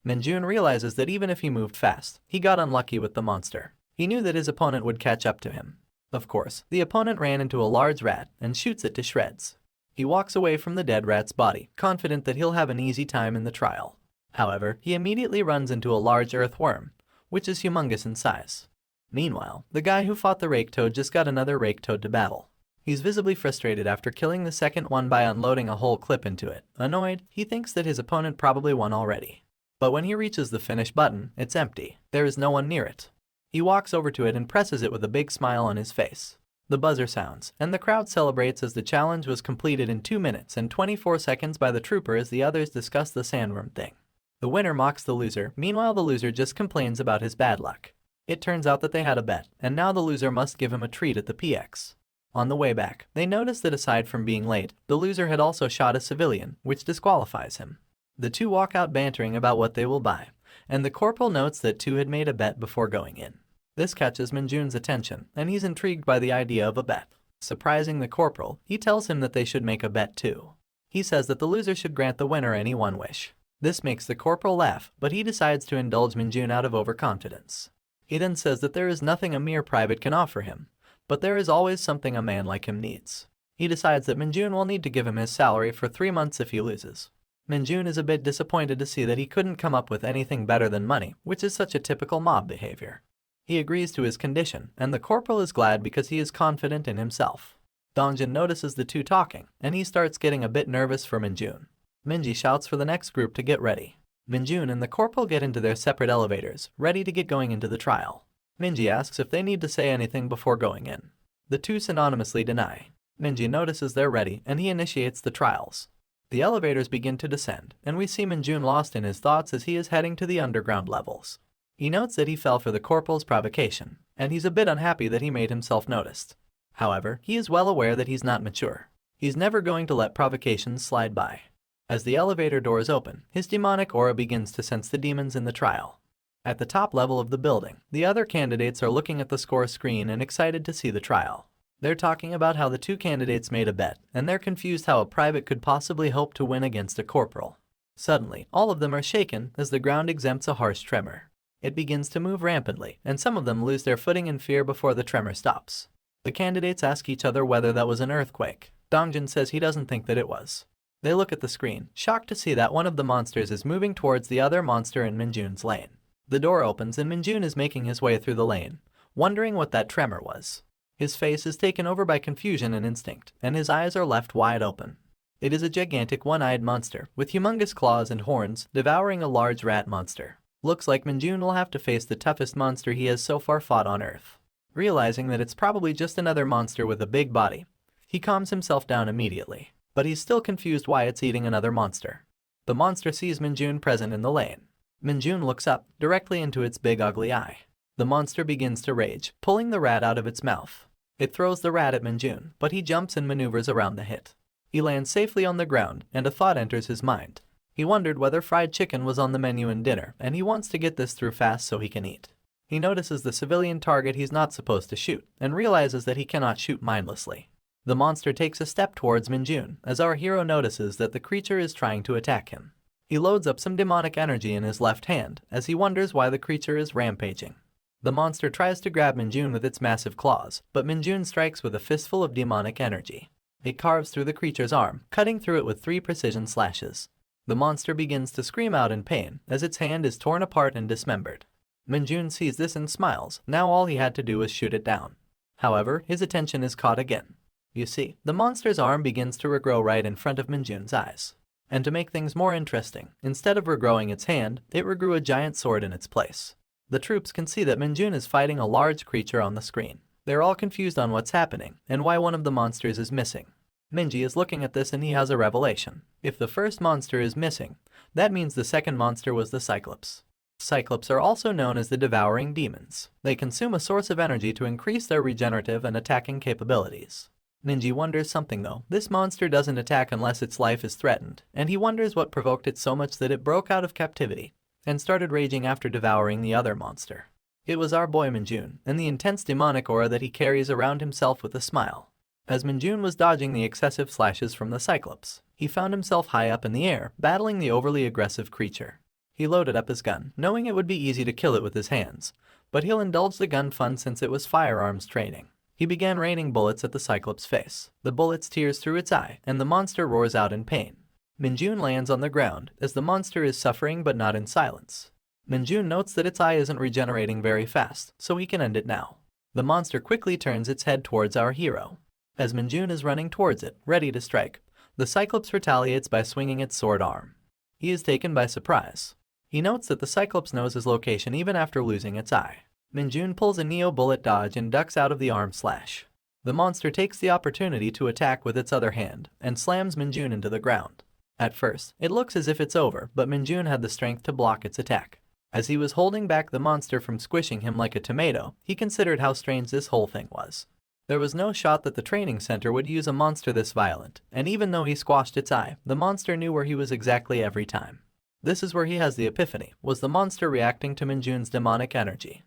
Minjun realizes that even if he moved fast, he got unlucky with the monster. He knew that his opponent would catch up to him. Of course, the opponent ran into a large rat and shoots it to shreds. He walks away from the dead rat's body, confident that he'll have an easy time in the trial. However, he immediately runs into a large earthworm, which is humongous in size. Meanwhile, the guy who fought the rake toad just got another rake toad to battle. He's visibly frustrated after killing the second one by unloading a whole clip into it. Annoyed, he thinks that his opponent probably won already. But when he reaches the finish button, it's empty. There is no one near it. He walks over to it and presses it with a big smile on his face. The buzzer sounds, and the crowd celebrates as the challenge was completed in 2 minutes and 24 seconds by the trooper as the others discuss the sandworm thing. The winner mocks the loser, meanwhile the loser just complains about his bad luck. It turns out that they had a bet, and now the loser must give him a treat at the PX. On the way back, they notice that aside from being late, the loser had also shot a civilian, which disqualifies him. The two walk out bantering about what they will buy, and the corporal notes that two had made a bet before going in. This catches Minjun's attention, and he's intrigued by the idea of a bet. Surprising the corporal, he tells him that they should make a bet too. He says that the loser should grant the winner any one wish. This makes the corporal laugh, but he decides to indulge Minjun out of overconfidence. He then says that there is nothing a mere private can offer him, but there is always something a man like him needs. He decides that Minjun will need to give him his salary for 3 months if he loses. Minjun is a bit disappointed to see that he couldn't come up with anything better than money, which is such a typical mob behavior. He agrees to his condition, and the corporal is glad because he is confident in himself. Dongjin notices the two talking, and he starts getting a bit nervous for Minjun. Minji shouts for the next group to get ready. Minjun and the corporal get into their separate elevators, ready to get going into the trial. Minji asks if they need to say anything before going in. The two synonymously deny. Minji notices they're ready, and he initiates the trials. The elevators begin to descend, and we see Minjun lost in his thoughts as he is heading to the underground levels. He notes that he fell for the corporal's provocation, and he's a bit unhappy that he made himself noticed. However, he is well aware that he's not mature. He's never going to let provocations slide by. As the elevator doors open, his demonic aura begins to sense the demons in the trial. At the top level of the building, the other candidates are looking at the score screen and excited to see the trial. They're talking about how the two candidates made a bet, and they're confused how a private could possibly hope to win against a corporal. Suddenly, all of them are shaken as the ground exempts a harsh tremor. It begins to move rampantly, and some of them lose their footing in fear before the tremor stops. The candidates ask each other whether that was an earthquake. Dongjin says he doesn't think that it was. They look at the screen, shocked to see that one of the monsters is moving towards the other monster in Minjun's lane. The door opens and Minjun is making his way through the lane, wondering what that tremor was. His face is taken over by confusion and instinct, and his eyes are left wide open. It is a gigantic one-eyed monster, with humongous claws and horns, devouring a large rat monster. Looks like Minjun will have to face the toughest monster he has so far fought on Earth. Realizing that it's probably just another monster with a big body, he calms himself down immediately, but he's still confused why it's eating another monster. The monster sees Minjun present in the lane. Minjun looks up, directly into its big ugly eye. The monster begins to rage, pulling the rat out of its mouth. It throws the rat at Minjun, but he jumps and maneuvers around the hit. He lands safely on the ground, and a thought enters his mind. He wondered whether fried chicken was on the menu in dinner, and he wants to get this through fast so he can eat. He notices the civilian target he's not supposed to shoot, and realizes that he cannot shoot mindlessly. The monster takes a step towards Minjun, as our hero notices that the creature is trying to attack him. He loads up some demonic energy in his left hand, as he wonders why the creature is rampaging. The monster tries to grab Minjun with its massive claws, but Minjun strikes with a fistful of demonic energy. It carves through the creature's arm, cutting through it with 3 precision slashes. The monster begins to scream out in pain, as its hand is torn apart and dismembered. Minjun sees this and smiles. Now all he had to do was shoot it down. However, his attention is caught again. You see, the monster's arm begins to regrow right in front of Minjun's eyes. And to make things more interesting, instead of regrowing its hand, it regrew a giant sword in its place. The troops can see that Minjun is fighting a large creature on the screen. They're all confused on what's happening, and why one of the monsters is missing. Minji is looking at this and he has a revelation. If the first monster is missing, that means the second monster was the Cyclops. Cyclops are also known as the devouring demons. They consume a source of energy to increase their regenerative and attacking capabilities. Minji wonders something though. This monster doesn't attack unless its life is threatened, and he wonders what provoked it so much that it broke out of captivity and started raging after devouring the other monster. It was our boy Minjun, and the intense demonic aura that he carries around himself with a smile. As Minjun was dodging the excessive slashes from the Cyclops, he found himself high up in the air, battling the overly aggressive creature. He loaded up his gun, knowing it would be easy to kill it with his hands, but he'll indulge the gun fun since it was firearms training. He began raining bullets at the Cyclops' face. The bullets tears through its eye, and the monster roars out in pain. Minjun lands on the ground, as the monster is suffering but not in silence. Minjun notes that its eye isn't regenerating very fast, so he can end it now. The monster quickly turns its head towards our hero. As Minjun is running towards it, ready to strike, the Cyclops retaliates by swinging its sword arm. He is taken by surprise. He notes that the Cyclops knows his location even after losing its eye. Minjun pulls a Neo bullet dodge and ducks out of the arm slash. The monster takes the opportunity to attack with its other hand, and slams Minjun into the ground. At first, it looks as if it's over, but Minjun had the strength to block its attack. As he was holding back the monster from squishing him like a tomato, he considered how strange this whole thing was. There was no shot that the training center would use a monster this violent, and even though he squashed its eye, the monster knew where he was exactly every time. This is where he has the epiphany. Was the monster reacting to Minjun's demonic energy?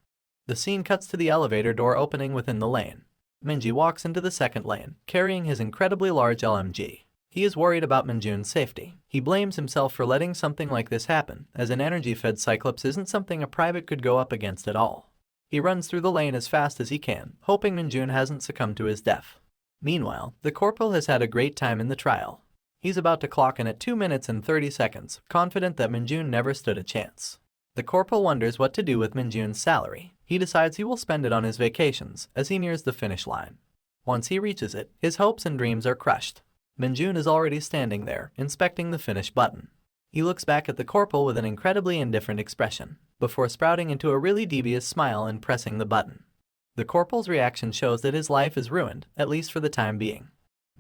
The scene cuts to the elevator door opening within the lane. Minji walks into the second lane, carrying his incredibly large LMG. He is worried about Minjun's safety. He blames himself for letting something like this happen, as an energy-fed Cyclops isn't something a private could go up against at all. He runs through the lane as fast as he can, hoping Minjun hasn't succumbed to his death. Meanwhile, the corporal has had a great time in the trial. He's about to clock in at 2 minutes and 30 seconds, confident that Minjun never stood a chance. The corporal wonders what to do with Minjun's salary. He decides he will spend it on his vacations as he nears the finish line. Once he reaches it, his hopes and dreams are crushed. Minjun is already standing there, inspecting the finish button. He looks back at the corporal with an incredibly indifferent expression, before sprouting into a really devious smile and pressing the button. The corporal's reaction shows that his life is ruined, at least for the time being.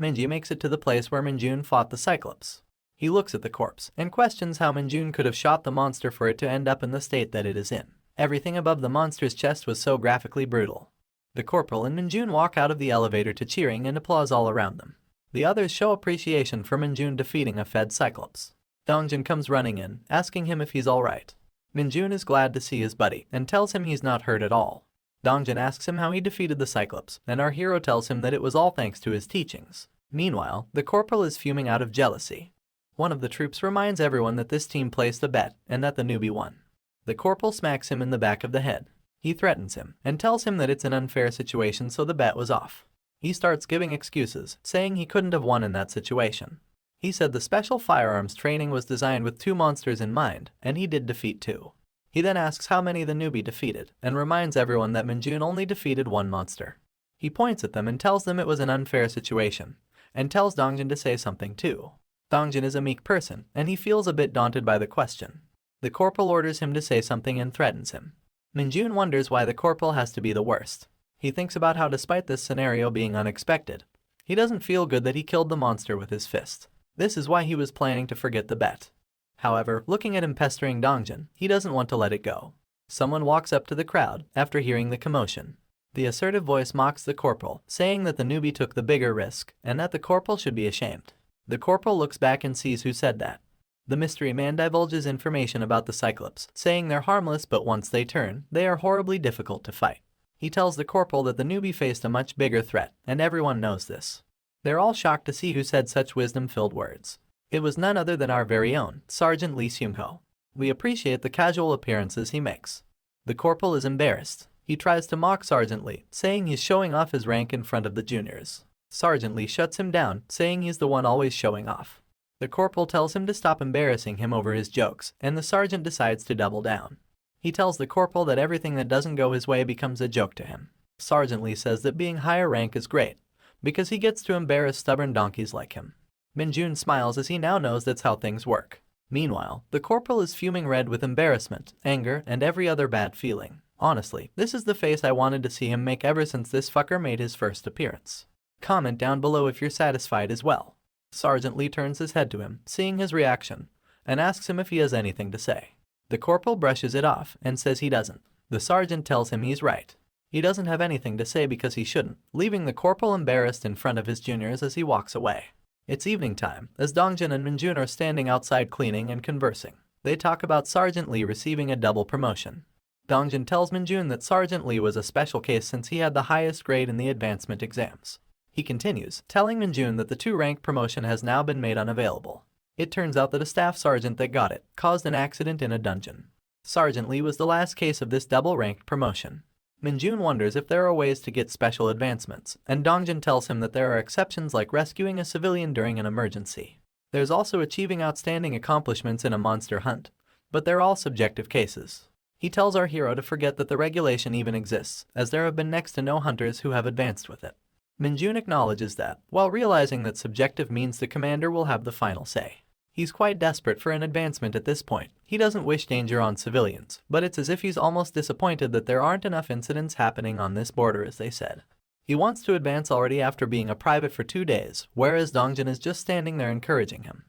Minji makes it to the place where Minjun fought the Cyclops. He looks at the corpse and questions how Minjun could have shot the monster for it to end up in the state that it is in. Everything above the monster's chest was so graphically brutal. The corporal and Minjun walk out of the elevator to cheering and applause all around them. The others show appreciation for Minjun defeating a fed Cyclops. Dongjin comes running in, asking him if he's alright. Minjun is glad to see his buddy and tells him he's not hurt at all. Dongjin asks him how he defeated the Cyclops, and our hero tells him that it was all thanks to his teachings. Meanwhile, the corporal is fuming out of jealousy. One of the troops reminds everyone that this team placed a bet and that the newbie won. The corporal smacks him in the back of the head. He threatens him and tells him that it's an unfair situation, so the bet was off. He starts giving excuses, saying he couldn't have won in that situation. He said the special firearms training was designed with 2 monsters in mind, and he did defeat 2. He then asks how many the newbie defeated, and reminds everyone that Minjun only defeated 1 monster. He points at them and tells them it was an unfair situation, and tells Dongjin to say something too. Dongjin is a meek person, and he feels a bit daunted by the question. The corporal orders him to say something and threatens him. Minjun wonders why the corporal has to be the worst. He thinks about how despite this scenario being unexpected, he doesn't feel good that he killed the monster with his fist. This is why he was planning to forget the bet. However, looking at him pestering Dongjin, he doesn't want to let it go. Someone walks up to the crowd after hearing the commotion. The assertive voice mocks the corporal, saying that the newbie took the bigger risk and that the corporal should be ashamed. The corporal looks back and sees who said that. The mystery man divulges information about the Cyclops, saying they're harmless but once they turn, they are horribly difficult to fight. He tells the corporal that the newbie faced a much bigger threat, and everyone knows this. They're all shocked to see who said such wisdom-filled words. It was none other than our very own, Sergeant Lee Seung-ho. We appreciate the casual appearances he makes. The corporal is embarrassed. He tries to mock Sergeant Lee, saying he's showing off his rank in front of the juniors. Sergeant Lee shuts him down, saying he's the one always showing off. The corporal tells him to stop embarrassing him over his jokes, and the sergeant decides to double down. He tells the corporal that everything that doesn't go his way becomes a joke to him. Sergeant Lee says that being higher rank is great, because he gets to embarrass stubborn donkeys like him. Minjun smiles as he now knows that's how things work. Meanwhile, the corporal is fuming red with embarrassment, anger, and every other bad feeling. Honestly, this is the face I wanted to see him make ever since this fucker made his first appearance. Comment down below if you're satisfied as well. Sergeant Lee turns his head to him, seeing his reaction, and asks him if he has anything to say. The corporal brushes it off and says he doesn't. The sergeant tells him he's right. He doesn't have anything to say because he shouldn't, leaving the corporal embarrassed in front of his juniors as he walks away. It's evening time, as Dongjin and Minjun are standing outside cleaning and conversing. They talk about Sergeant Lee receiving a double promotion. Dongjin tells Minjun that Sergeant Lee was a special case since he had the highest grade in the advancement exams. He continues, telling Minjun that the 2-rank promotion has now been made unavailable. It turns out that a staff sergeant that got it caused an accident in a dungeon. Sergeant Lee was the last case of this double-ranked promotion. Minjun wonders if there are ways to get special advancements, and Dongjin tells him that there are exceptions like rescuing a civilian during an emergency. There's also achieving outstanding accomplishments in a monster hunt, but they're all subjective cases. He tells our hero to forget that the regulation even exists, as there have been next to no hunters who have advanced with it. Minjun acknowledges that, while realizing that subjective means the commander will have the final say. He's quite desperate for an advancement at this point. He doesn't wish danger on civilians, but it's as if he's almost disappointed that there aren't enough incidents happening on this border as they said. He wants to advance already after being a private for 2 days, whereas Dongjin is just standing there encouraging him.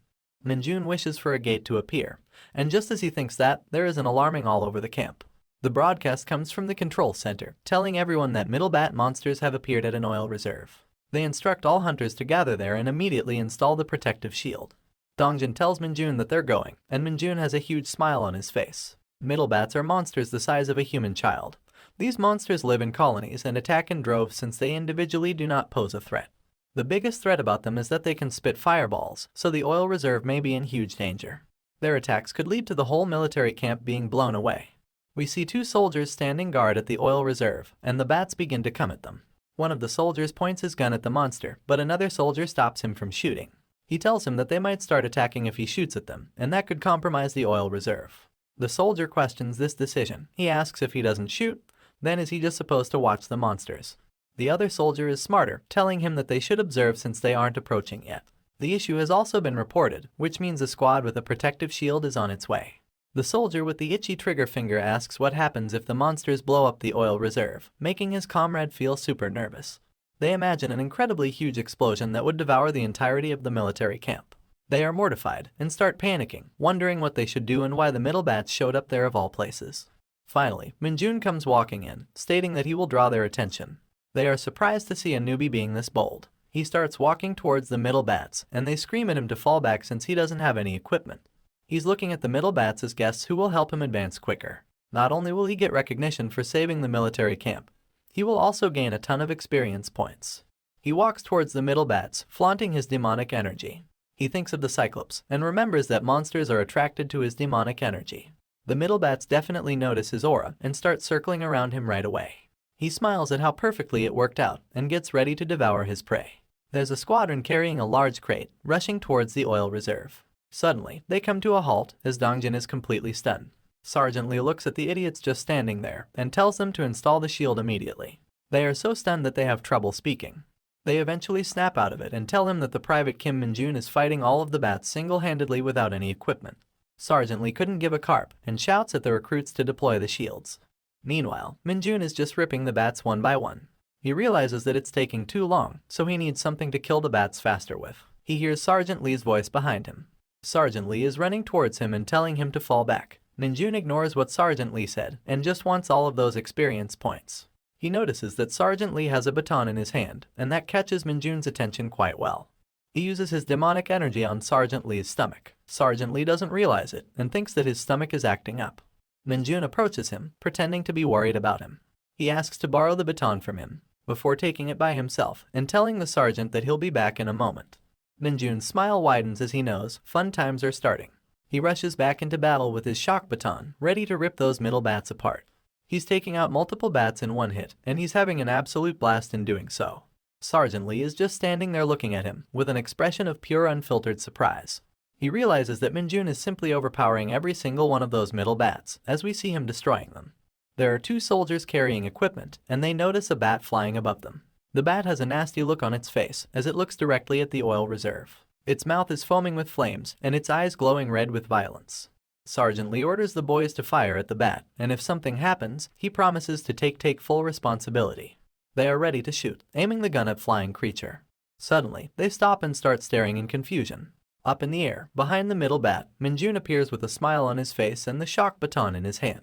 Minjun wishes for a gate to appear, and just as he thinks that, there is an alarming all over the camp. The broadcast comes from the control center, telling everyone that middle bat monsters have appeared at an oil reserve. They instruct all hunters to gather there and immediately install the protective shield. Dongjin tells Minjun that they're going, and Minjun has a huge smile on his face. Middle bats are monsters the size of a human child. These monsters live in colonies and attack in droves since they individually do not pose a threat. The biggest threat about them is that they can spit fireballs, so the oil reserve may be in huge danger. Their attacks could lead to the whole military camp being blown away. We see 2 soldiers standing guard at the oil reserve, and the bats begin to come at them. One of the soldiers points his gun at the monster, but another soldier stops him from shooting. He tells him that they might start attacking if he shoots at them, and that could compromise the oil reserve. The soldier questions this decision. He asks if he doesn't shoot, then is he just supposed to watch the monsters? The other soldier is smarter, telling him that they should observe since they aren't approaching yet. The issue has also been reported, which means a squad with a protective shield is on its way. The soldier with the itchy trigger finger asks what happens if the monsters blow up the oil reserve, making his comrade feel super nervous. They imagine an incredibly huge explosion that would devour the entirety of the military camp. They are mortified and start panicking, wondering what they should do and why the middle bats showed up there of all places. Finally, Minjun comes walking in, stating that he will draw their attention. They are surprised to see a newbie being this bold. He starts walking towards the middle bats, and they scream at him to fall back since he doesn't have any equipment. He's looking at the middle bats as guests who will help him advance quicker. Not only will he get recognition for saving the military camp, he will also gain a ton of experience points. He walks towards the middle bats, flaunting his demonic energy. He thinks of the Cyclops, and remembers that monsters are attracted to his demonic energy. The middle bats definitely notice his aura and start circling around him right away. He smiles at how perfectly it worked out, and gets ready to devour his prey. There's a squadron carrying a large crate, rushing towards the oil reserve. Suddenly, they come to a halt as Dongjin is completely stunned. Sergeant Lee looks at the idiots just standing there and tells them to install the shield immediately. They are so stunned that they have trouble speaking. They eventually snap out of it and tell him that the Private Kim Minjun is fighting all of the bats single-handedly without any equipment. Sergeant Lee couldn't give a carp and shouts at the recruits to deploy the shields. Meanwhile, Minjun is just ripping the bats one by one. He realizes that it's taking too long, so he needs something to kill the bats faster with. He hears Sergeant Lee's voice behind him. Sergeant Lee is running towards him and telling him to fall back. Minjun ignores what Sergeant Lee said and just wants all of those experience points. He notices that Sergeant Lee has a baton in his hand, and that catches Minjun's attention quite well. He uses his demonic energy on Sergeant Lee's stomach. Sergeant Lee doesn't realize it and thinks that his stomach is acting up. Minjun approaches him, pretending to be worried about him. He asks to borrow the baton from him, before taking it by himself and telling the sergeant that he'll be back in a moment. Minjun's smile widens as he knows fun times are starting. He rushes back into battle with his shock baton, ready to rip those middle bats apart. He's taking out multiple bats in one hit, and he's having an absolute blast in doing so. Sergeant Lee is just standing there looking at him, with an expression of pure unfiltered surprise. He realizes that Minjun is simply overpowering every single one of those middle bats, as we see him destroying them. There are two soldiers carrying equipment, and they notice a bat flying above them. The bat has a nasty look on its face, as it looks directly at the oil reserve. Its mouth is foaming with flames, and its eyes glowing red with violence. Sergeant Lee orders the boys to fire at the bat, and if something happens, he promises to take full responsibility. They are ready to shoot, aiming the gun at flying creature. Suddenly, they stop and start staring in confusion. Up in the air, behind the middle bat, Minjun appears with a smile on his face and the shock baton in his hand.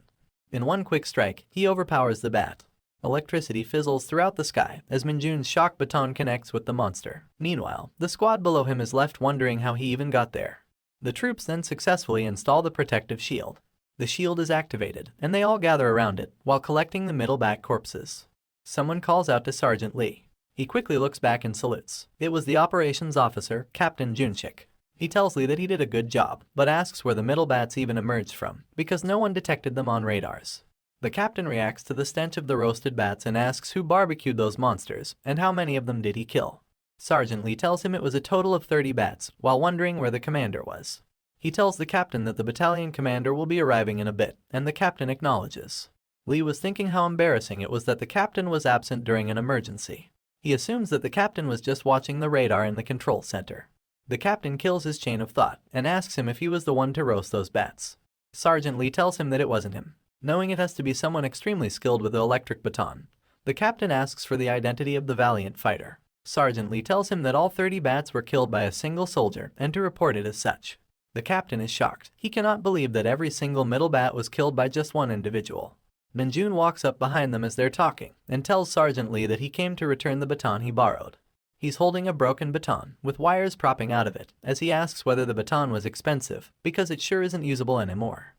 In one quick strike, he overpowers the bat. Electricity fizzles throughout the sky as Minjun's shock baton connects with the monster. Meanwhile, the squad below him is left wondering how he even got there. The troops then successfully install the protective shield. The shield is activated, and they all gather around it while collecting the middle bat corpses. Someone calls out to Sergeant Lee. He quickly looks back and salutes. It was the operations officer, Captain Junshik. He tells Lee that he did a good job, but asks where the middle bats even emerged from, because no one detected them on radars. The captain reacts to the stench of the roasted bats and asks who barbecued those monsters, and how many of them did he kill. Sergeant Lee tells him it was a total of 30 bats, while wondering where the commander was. He tells the captain that the battalion commander will be arriving in a bit, and the captain acknowledges. Lee was thinking how embarrassing it was that the captain was absent during an emergency. He assumes that the captain was just watching the radar in the control center. The captain kills his chain of thought and asks him if he was the one to roast those bats. Sergeant Lee tells him that it wasn't him. Knowing it has to be someone extremely skilled with the electric baton, the captain asks for the identity of the valiant fighter. Sergeant Lee tells him that all 30 bats were killed by a single soldier and to report it as such. The captain is shocked. He cannot believe that every single middle bat was killed by just one individual. Minjun walks up behind them as they're talking and tells Sergeant Lee that he came to return the baton he borrowed. He's holding a broken baton with wires propping out of it as he asks whether the baton was expensive because it sure isn't usable anymore.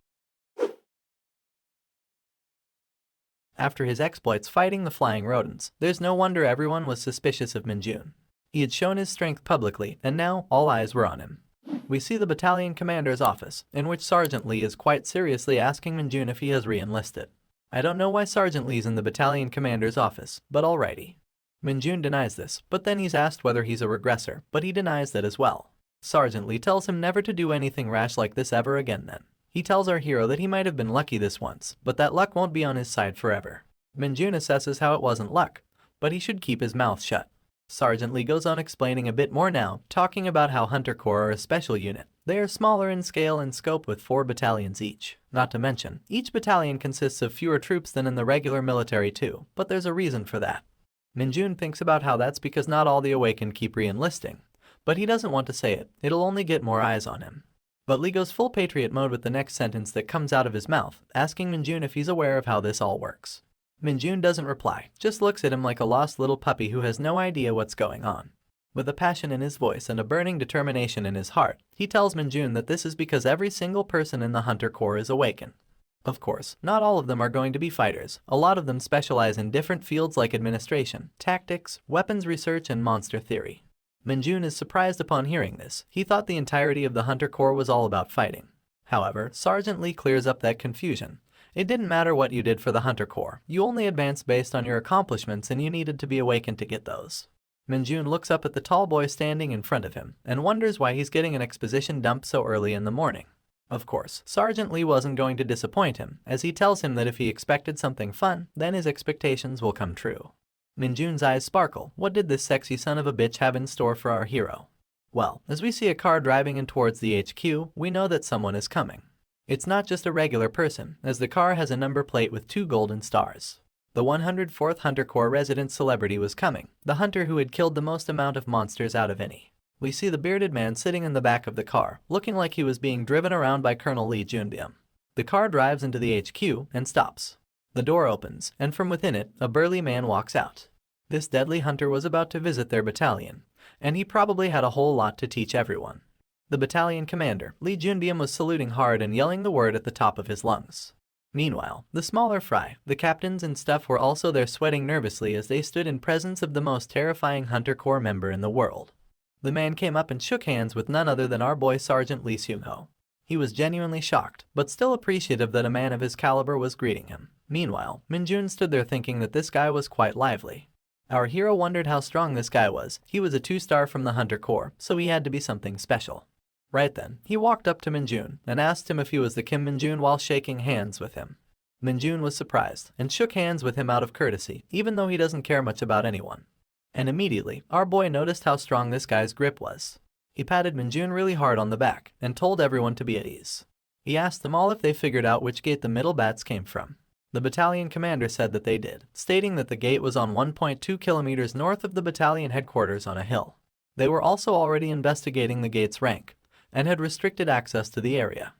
After his exploits fighting the flying rodents, there's no wonder everyone was suspicious of Minjun. He had shown his strength publicly, and now all eyes were on him. We see the battalion commander's office, in which Sergeant Lee is quite seriously asking Minjun if he has re-enlisted. I don't know why Sergeant Lee's in the battalion commander's office, but alrighty. Minjun denies this, but then he's asked whether he's a regressor, but he denies that as well. Sergeant Lee tells him never to do anything rash like this ever again then. He tells our hero that he might have been lucky this once, but that luck won't be on his side forever. Minjun assesses how it wasn't luck, but he should keep his mouth shut. Sergeant Lee goes on explaining a bit more now, talking about how Hunter Corps are a special unit. They are smaller in scale and scope with 4 battalions each. Not to mention, each battalion consists of fewer troops than in the regular military too, but there's a reason for that. Minjun thinks about how that's because not all the awakened keep re-enlisting, but he doesn't want to say it. It'll only get more eyes on him. But Lee goes full patriot mode with the next sentence that comes out of his mouth, asking Minjun if he's aware of how this all works. Minjun doesn't reply, just looks at him like a lost little puppy who has no idea what's going on. With a passion in his voice and a burning determination in his heart, he tells Minjun that this is because every single person in the Hunter Corps is awakened. Of course, not all of them are going to be fighters. A lot of them specialize in different fields like administration, tactics, weapons research, and monster theory. Minjun is surprised upon hearing this. He thought the entirety of the Hunter Corps was all about fighting. However, Sergeant Lee clears up that confusion. It didn't matter what you did for the Hunter Corps. You only advanced based on your accomplishments and you needed to be awakened to get those. Minjun looks up at the tall boy standing in front of him and wonders why he's getting an exposition dump so early in the morning. Of course, Sergeant Lee wasn't going to disappoint him, as he tells him that if he expected something fun, then his expectations will come true. Minjun's eyes sparkle. What did this sexy son of a bitch have in store for our hero? Well, as we see a car driving in towards the HQ, we know that someone is coming. It's not just a regular person, as the car has a number plate with 2 golden stars. The 104th Hunter Corps resident celebrity was coming, the hunter who had killed the most amount of monsters out of any. We see the bearded man sitting in the back of the car, looking like he was being driven around by Colonel Lee Junbyum. The car drives into the HQ and stops. The door opens, and from within it, a burly man walks out. This deadly hunter was about to visit their battalion, and he probably had a whole lot to teach everyone. The battalion commander, Lee Junbium, was saluting hard and yelling the word at the top of his lungs. Meanwhile, the smaller fry, the captains and stuff, were also there, sweating nervously as they stood in presence of the most terrifying Hunter Corps member in the world. The man came up and shook hands with none other than our boy Sergeant Lee Seung-ho. He was genuinely shocked, but still appreciative that a man of his caliber was greeting him. Meanwhile, Minjun stood there thinking that this guy was quite lively. Our hero wondered how strong this guy was. He was a 2-star from the Hunter Corps, so he had to be something special. Right then, he walked up to Minjun and asked him if he was the Kim Minjun while shaking hands with him. Minjun was surprised and shook hands with him out of courtesy, even though he doesn't care much about anyone. And immediately, our boy noticed how strong this guy's grip was. He patted Minjun really hard on the back and told everyone to be at ease. He asked them all if they figured out which gate the middle bats came from. The battalion commander said that they did, stating that the gate was on 1.2 kilometers north of the battalion headquarters on a hill. They were also already investigating the gate's rank and had restricted access to the area.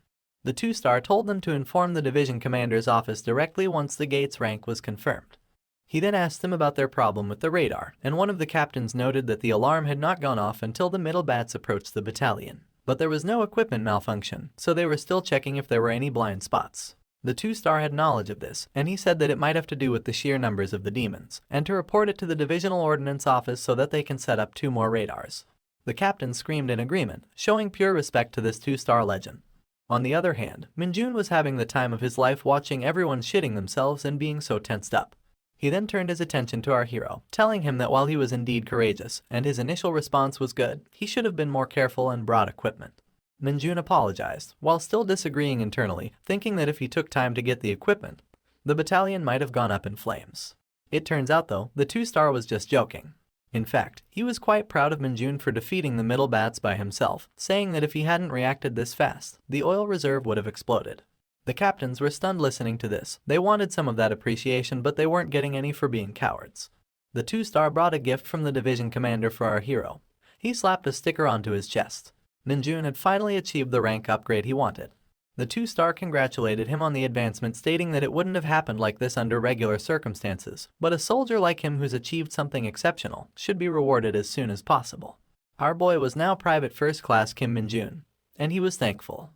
The 2-star told them to inform the division commander's office directly once the gate's rank was confirmed. He then asked them about their problem with the radar, and one of the captains noted that the alarm had not gone off until the middle bats approached the battalion. But there was no equipment malfunction, so they were still checking if there were any blind spots. The 2-star had knowledge of this, and he said that it might have to do with the sheer numbers of the demons, and to report it to the divisional ordnance office so that they can set up 2 more radars. The captain screamed in agreement, showing pure respect to this 2-star legend. On the other hand, Minjun was having the time of his life watching everyone shitting themselves and being so tensed up. He then turned his attention to our hero, telling him that while he was indeed courageous and his initial response was good, he should have been more careful and brought equipment. Minjun apologized, while still disagreeing internally, thinking that if he took time to get the equipment, the battalion might have gone up in flames. It turns out though, the 2-star was just joking. In fact, he was quite proud of Minjun for defeating the middle bats by himself, saying that if he hadn't reacted this fast, the oil reserve would have exploded. The captains were stunned listening to this. They wanted some of that appreciation, but they weren't getting any for being cowards. The 2-star brought a gift from the division commander for our hero. He slapped a sticker onto his chest. Minjun had finally achieved the rank upgrade he wanted. The 2-star congratulated him on the advancement, stating that it wouldn't have happened like this under regular circumstances, but a soldier like him who's achieved something exceptional should be rewarded as soon as possible. Our boy was now Private First Class Kim Minjun, and he was thankful.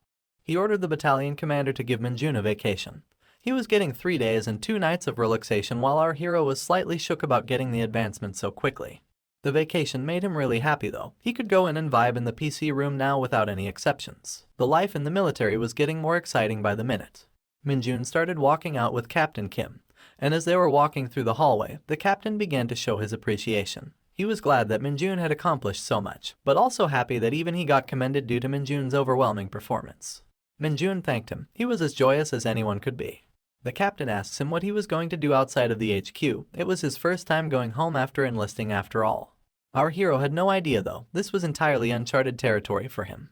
He ordered the battalion commander to give Minjun a vacation. He was getting 3 days and 2 nights of relaxation, while our hero was slightly shook about getting the advancement so quickly. The vacation made him really happy though. He could go in and vibe in the PC room now without any exceptions. The life in the military was getting more exciting by the minute. Minjun started walking out with Captain Kim, and as they were walking through the hallway, the captain began to show his appreciation. He was glad that Minjun had accomplished so much, but also happy that even he got commended due to Minjun's overwhelming performance. Minjun thanked him. He was as joyous as anyone could be. The captain asks him what he was going to do outside of the HQ. It was his first time going home after enlisting after all. Our hero had no idea though. This was entirely uncharted territory for him.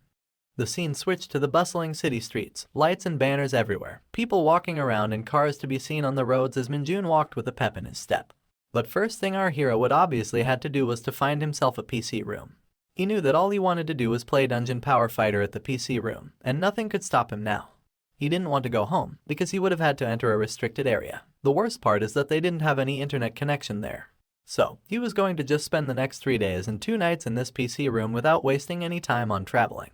The scene switched to the bustling city streets, lights and banners everywhere, people walking around and cars to be seen on the roads as Minjun walked with a pep in his step. But first thing our hero would obviously had to do was to find himself a PC room. He knew that all he wanted to do was play Dungeon Power Fighter at the PC room, and nothing could stop him now. He didn't want to go home, because he would have had to enter a restricted area. The worst part is that they didn't have any internet connection there. So, he was going to just spend the next 3 days and 2 nights in this PC room without wasting any time on traveling.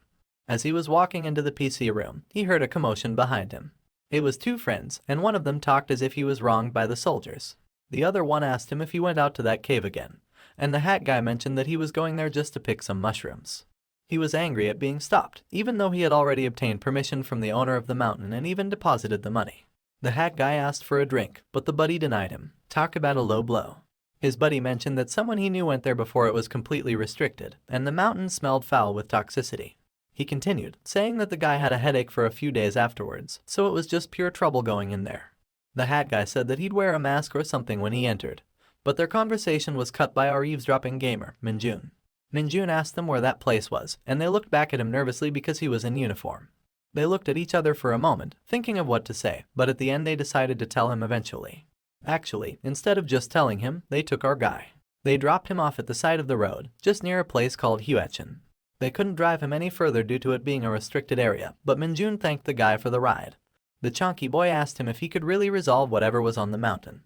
As he was walking into the PC room, he heard a commotion behind him. It was 2 friends, and one of them talked as if he was wronged by the soldiers. The other one asked him if he went out to that cave again, and the hat guy mentioned that he was going there just to pick some mushrooms. He was angry at being stopped, even though he had already obtained permission from the owner of the mountain and even deposited the money. The hat guy asked for a drink, but the buddy denied him. Talk about a low blow. His buddy mentioned that someone he knew went there before it was completely restricted, and the mountain smelled foul with toxicity. He continued, saying that the guy had a headache for a few days afterwards, so it was just pure trouble going in there. The hat guy said that he'd wear a mask or something when he entered, but their conversation was cut by our eavesdropping gamer, Minjun. Minjun asked them where that place was, and they looked back at him nervously because he was in uniform. They looked at each other for a moment, thinking of what to say, but at the end they decided to tell him eventually. Actually, instead of just telling him, they took our guy. They dropped him off at the side of the road, just near a place called Huechin. They couldn't drive him any further due to it being a restricted area, but Minjun thanked the guy for the ride. The chonky boy asked him if he could really resolve whatever was on the mountain.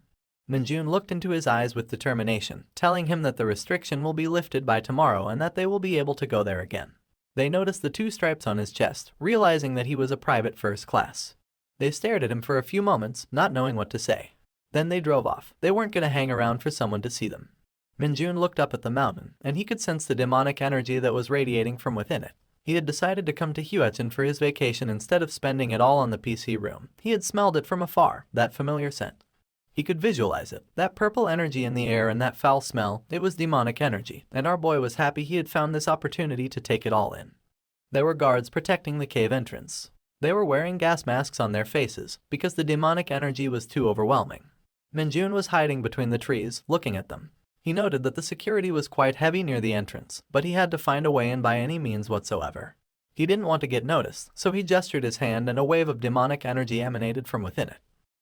Minjun looked into his eyes with determination, telling him that the restriction will be lifted by tomorrow and that they will be able to go there again. They noticed the 2 stripes on his chest, realizing that he was a private first class. They stared at him for a few moments, not knowing what to say. Then they drove off. They weren't going to hang around for someone to see them. Minjun looked up at the mountain, and he could sense the demonic energy that was radiating from within it. He had decided to come to Huechin for his vacation instead of spending it all on the PC room. He had smelled it from afar, that familiar scent. He could visualize it, that purple energy in the air and that foul smell. It was demonic energy, and our boy was happy he had found this opportunity to take it all in. There were guards protecting the cave entrance. They were wearing gas masks on their faces, because the demonic energy was too overwhelming. Minjun was hiding between the trees, looking at them. He noted that the security was quite heavy near the entrance, but he had to find a way in by any means whatsoever. He didn't want to get noticed, so he gestured his hand and a wave of demonic energy emanated from within it.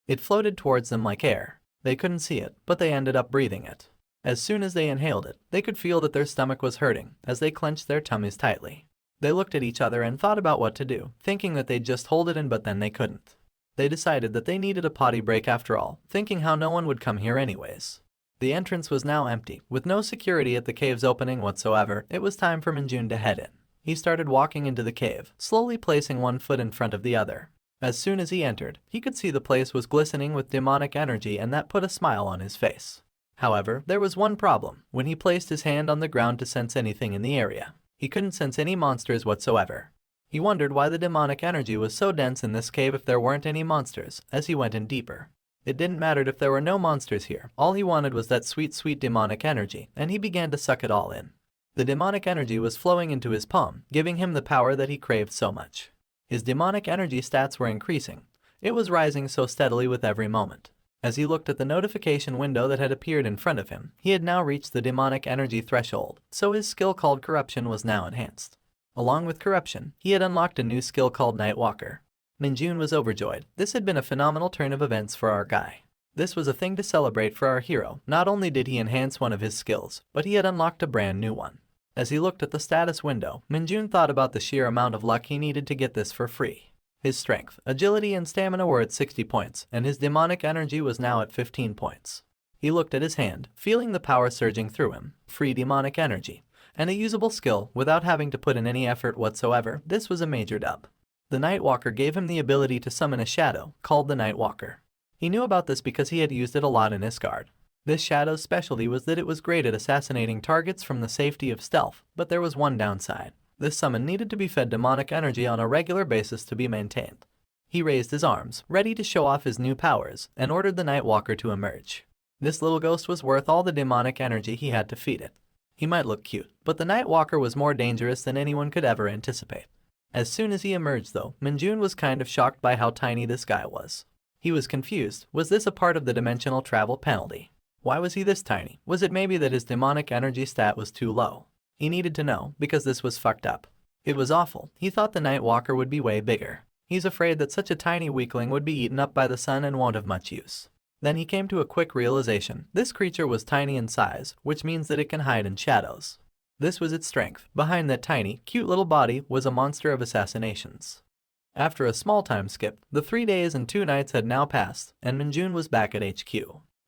It floated towards them like air. They couldn't see it, but they ended up breathing it. As soon as they inhaled it, they could feel that their stomach was hurting, as they clenched their tummies tightly. They looked at each other and thought about what to do, thinking that they'd just hold it in, but then they couldn't. They decided that they needed a potty break after all, thinking how no one would come here anyways. The entrance was now empty, with no security at the cave's opening whatsoever. It was time for Minjun to head in. He started walking into the cave, slowly placing one foot in front of the other. As soon as he entered, he could see the place was glistening with demonic energy, and that put a smile on his face. However, there was one problem. When he placed his hand on the ground to sense anything in the area, he couldn't sense any monsters whatsoever. He wondered why the demonic energy was so dense in this cave if there weren't any monsters. As he went in deeper, it didn't matter if there were no monsters here. All he wanted was that sweet, sweet demonic energy, and he began to suck it all in. The demonic energy was flowing into his palm, giving him the power that he craved so much. His demonic energy stats were increasing. It was rising so steadily with every moment. As he looked at the notification window that had appeared in front of him, he had now reached the demonic energy threshold, so his skill called Corruption was now enhanced. Along with Corruption, he had unlocked a new skill called Nightwalker. Minjun was overjoyed. This had been a phenomenal turn of events for our guy. This was a thing to celebrate for our hero. Not only did he enhance one of his skills, but he had unlocked a brand new one. As he looked at the status window, Minjun thought about the sheer amount of luck he needed to get this for free. His strength, agility, and stamina were at 60 points, and his demonic energy was now at 15 points. He looked at his hand, feeling the power surging through him. Free demonic energy, and a usable skill without having to put in any effort whatsoever. This was a major dub. The Nightwalker gave him the ability to summon a shadow, called the Nightwalker. He knew about this because he had used it a lot in Isgard. This shadow's specialty was that it was great at assassinating targets from the safety of stealth, but there was one downside. This summon needed to be fed demonic energy on a regular basis to be maintained. He raised his arms, ready to show off his new powers, and ordered the Nightwalker to emerge. This little ghost was worth all the demonic energy he had to feed it. He might look cute, but the Nightwalker was more dangerous than anyone could ever anticipate. As soon as he emerged though, Minjun was kind of shocked by how tiny this guy was. He was confused. Was this a part of the dimensional travel penalty? Why was he this tiny? Was it maybe that his demonic energy stat was too low? He needed to know, because this was fucked up. It was awful. He thought the Nightwalker would be way bigger. He's afraid that such a tiny weakling would be eaten up by the sun and won't have much use. Then he came to a quick realization. This creature was tiny in size, which means that it can hide in shadows. This was its strength. Behind that tiny, cute little body was a monster of assassinations. After a small time skip, the 3 days and 2 nights had now passed, and Minjun was back at HQ.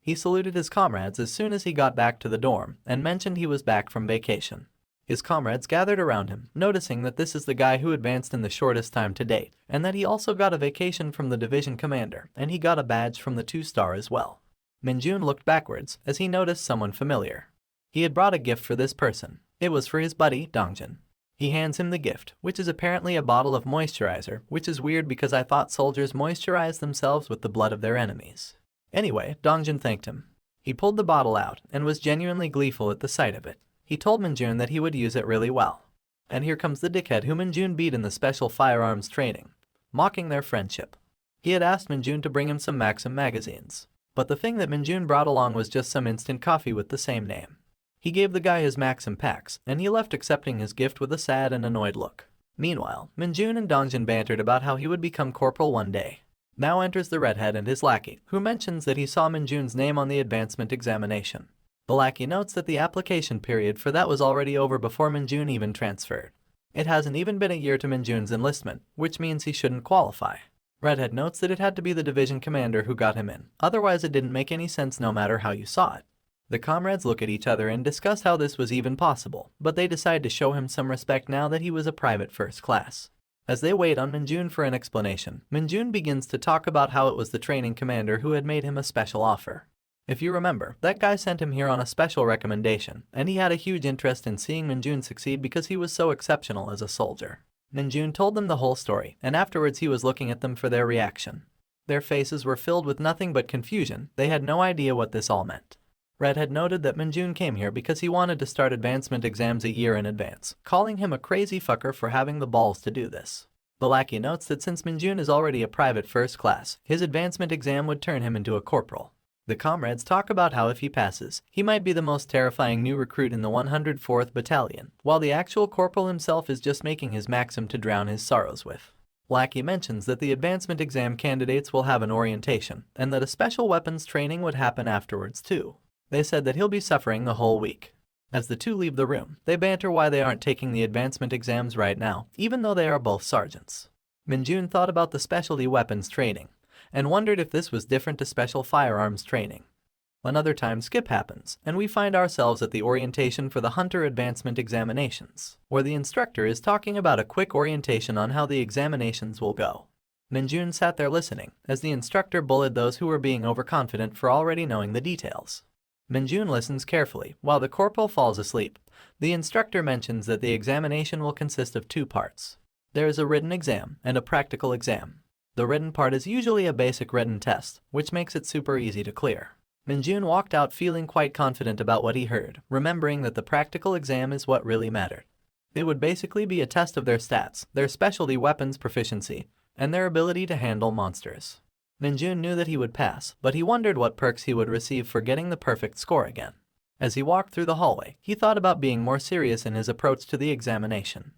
He saluted his comrades as soon as he got back to the dorm, and mentioned he was back from vacation. His comrades gathered around him, noticing that this is the guy who advanced in the shortest time to date, and that he also got a vacation from the division commander, and he got a badge from the 2-star as well. Minjun looked backwards as he noticed someone familiar. He had brought a gift for this person. It was for his buddy, Dongjin. He hands him the gift, which is apparently a bottle of moisturizer, which is weird because I thought soldiers moisturize themselves with the blood of their enemies. Anyway, Dongjin thanked him. He pulled the bottle out and was genuinely gleeful at the sight of it. He told Minjun that he would use it really well. And here comes the dickhead who Minjun beat in the special firearms training, mocking their friendship. He had asked Minjun to bring him some Maxim magazines, but the thing that Minjun brought along was just some instant coffee with the same name. He gave the guy his Maxim packs, and he left accepting his gift with a sad and annoyed look. Meanwhile, Minjun and Dongjin bantered about how he would become corporal one day. Now enters the redhead and his lackey, who mentions that he saw Minjun's name on the advancement examination. The lackey notes that the application period for that was already over before Minjun even transferred. It hasn't even been a year to Minjun's enlistment, which means he shouldn't qualify. Redhead notes that it had to be the division commander who got him in, otherwise it didn't make any sense no matter how you saw it. The comrades look at each other and discuss how this was even possible, but they decide to show him some respect now that he was a private first class. As they wait on Minjun for an explanation, Minjun begins to talk about how it was the training commander who had made him a special offer. If you remember, that guy sent him here on a special recommendation, and he had a huge interest in seeing Minjun succeed because he was so exceptional as a soldier. Minjun told them the whole story, and afterwards he was looking at them for their reaction. Their faces were filled with nothing but confusion. They had no idea what this all meant. Redhead noted that Minjun came here because he wanted to start advancement exams a year in advance, calling him a crazy fucker for having the balls to do this. The lackey notes that since Minjun is already a private first class, his advancement exam would turn him into a corporal. The comrades talk about how if he passes, he might be the most terrifying new recruit in the 104th Battalion, while the actual corporal himself is just making his maxim to drown his sorrows with. Lackey mentions that the advancement exam candidates will have an orientation, and that a special weapons training would happen afterwards too. They said that he'll be suffering the whole week. As the two leave the room, they banter why they aren't taking the advancement exams right now, even though they are both sergeants. Minjun thought about the specialty weapons training, and wondered if this was different to special firearms training. Another time skip happens, and we find ourselves at the orientation for the Hunter Advancement Examinations, where the instructor is talking about a quick orientation on how the examinations will go. Minjun sat there listening, as the instructor bullied those who were being overconfident for already knowing the details. Minjun listens carefully, while the corporal falls asleep. The instructor mentions that the examination will consist of two parts. There is a written exam and a practical exam. The written part is usually a basic written test, which makes it super easy to clear. Minjun walked out feeling quite confident about what he heard, remembering that the practical exam is what really mattered. It would basically be a test of their stats, their specialty weapons proficiency, and their ability to handle monsters. Minjun knew that he would pass, but he wondered what perks he would receive for getting the perfect score again. As he walked through the hallway, he thought about being more serious in his approach to the examination.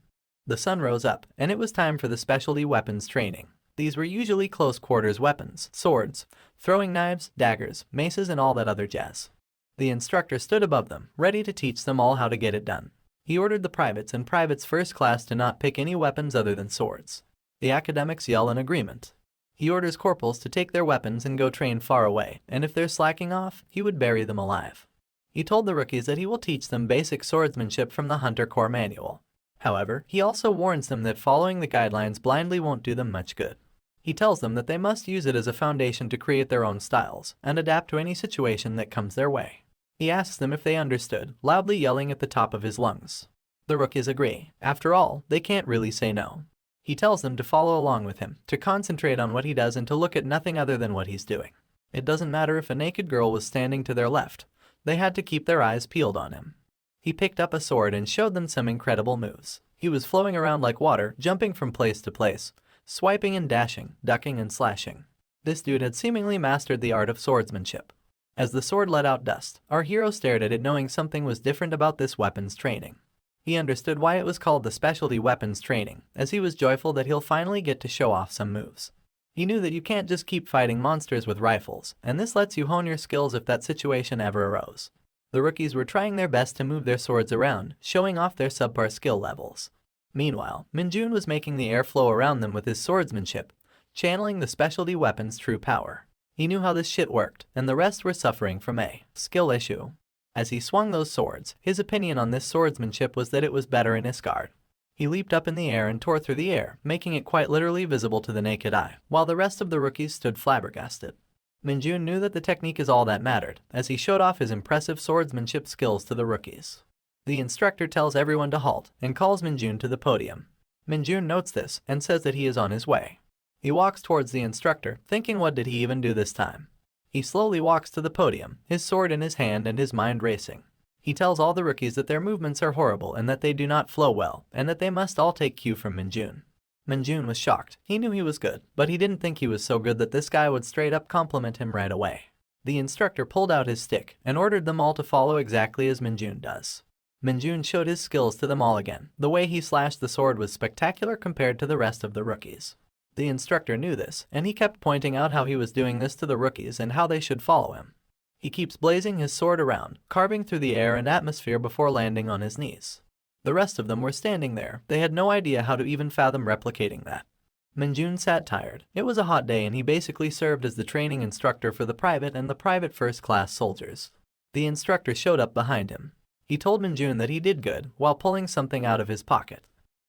The sun rose up, and it was time for the specialty weapons training. These were usually close-quarters weapons, swords, throwing knives, daggers, maces, and all that other jazz. The instructor stood above them, ready to teach them all how to get it done. He ordered the privates and privates first class to not pick any weapons other than swords. The academics yell in agreement. He orders corporals to take their weapons and go train far away, and if they're slacking off, he would bury them alive. He told the rookies that he will teach them basic swordsmanship from the Hunter Corps manual. However, he also warns them that following the guidelines blindly won't do them much good. He tells them that they must use it as a foundation to create their own styles, and adapt to any situation that comes their way. He asks them if they understood, loudly yelling at the top of his lungs. The rookies agree. After all, they can't really say no. He tells them to follow along with him, to concentrate on what he does and to look at nothing other than what he's doing. It doesn't matter if a naked girl was standing to their left. They had to keep their eyes peeled on him. He picked up a sword and showed them some incredible moves. He was flowing around like water, jumping from place to place, swiping and dashing, ducking and slashing. This dude had seemingly mastered the art of swordsmanship. As the sword let out dust, our hero stared at it knowing something was different about this weapons training. He understood why it was called the specialty weapons training, as he was joyful that he'll finally get to show off some moves. He knew that you can't just keep fighting monsters with rifles, and this lets you hone your skills if that situation ever arose. The rookies were trying their best to move their swords around, showing off their subpar skill levels. Meanwhile, Minjun was making the air flow around them with his swordsmanship, channeling the specialty weapon's true power. He knew how this shit worked, and the rest were suffering from a skill issue. As he swung those swords, his opinion on this swordsmanship was that it was better in Isgard. He leaped up in the air and tore through the air, making it quite literally visible to the naked eye, while the rest of the rookies stood flabbergasted. Minjun knew that the technique is all that mattered, as he showed off his impressive swordsmanship skills to the rookies. The instructor tells everyone to halt, and calls Minjun to the podium. Minjun notes this, and says that he is on his way. He walks towards the instructor, thinking what did he even do this time? He slowly walks to the podium, his sword in his hand and his mind racing. He tells all the rookies that their movements are horrible and that they do not flow well, and that they must all take cue from Minjun. Minjun was shocked. He knew he was good, but he didn't think he was so good that this guy would straight up compliment him right away. The instructor pulled out his stick and ordered them all to follow exactly as Minjun does. Minjun showed his skills to them all again. The way he slashed the sword was spectacular compared to the rest of the rookies. The instructor knew this, and he kept pointing out how he was doing this to the rookies and how they should follow him. He keeps blazing his sword around, carving through the air and atmosphere before landing on his knees. The rest of them were standing there. They had no idea how to even fathom replicating that. Minjun sat tired. It was a hot day and he basically served as the training instructor for the private and the private first-class soldiers. The instructor showed up behind him. He told Minjun that he did good while pulling something out of his pocket.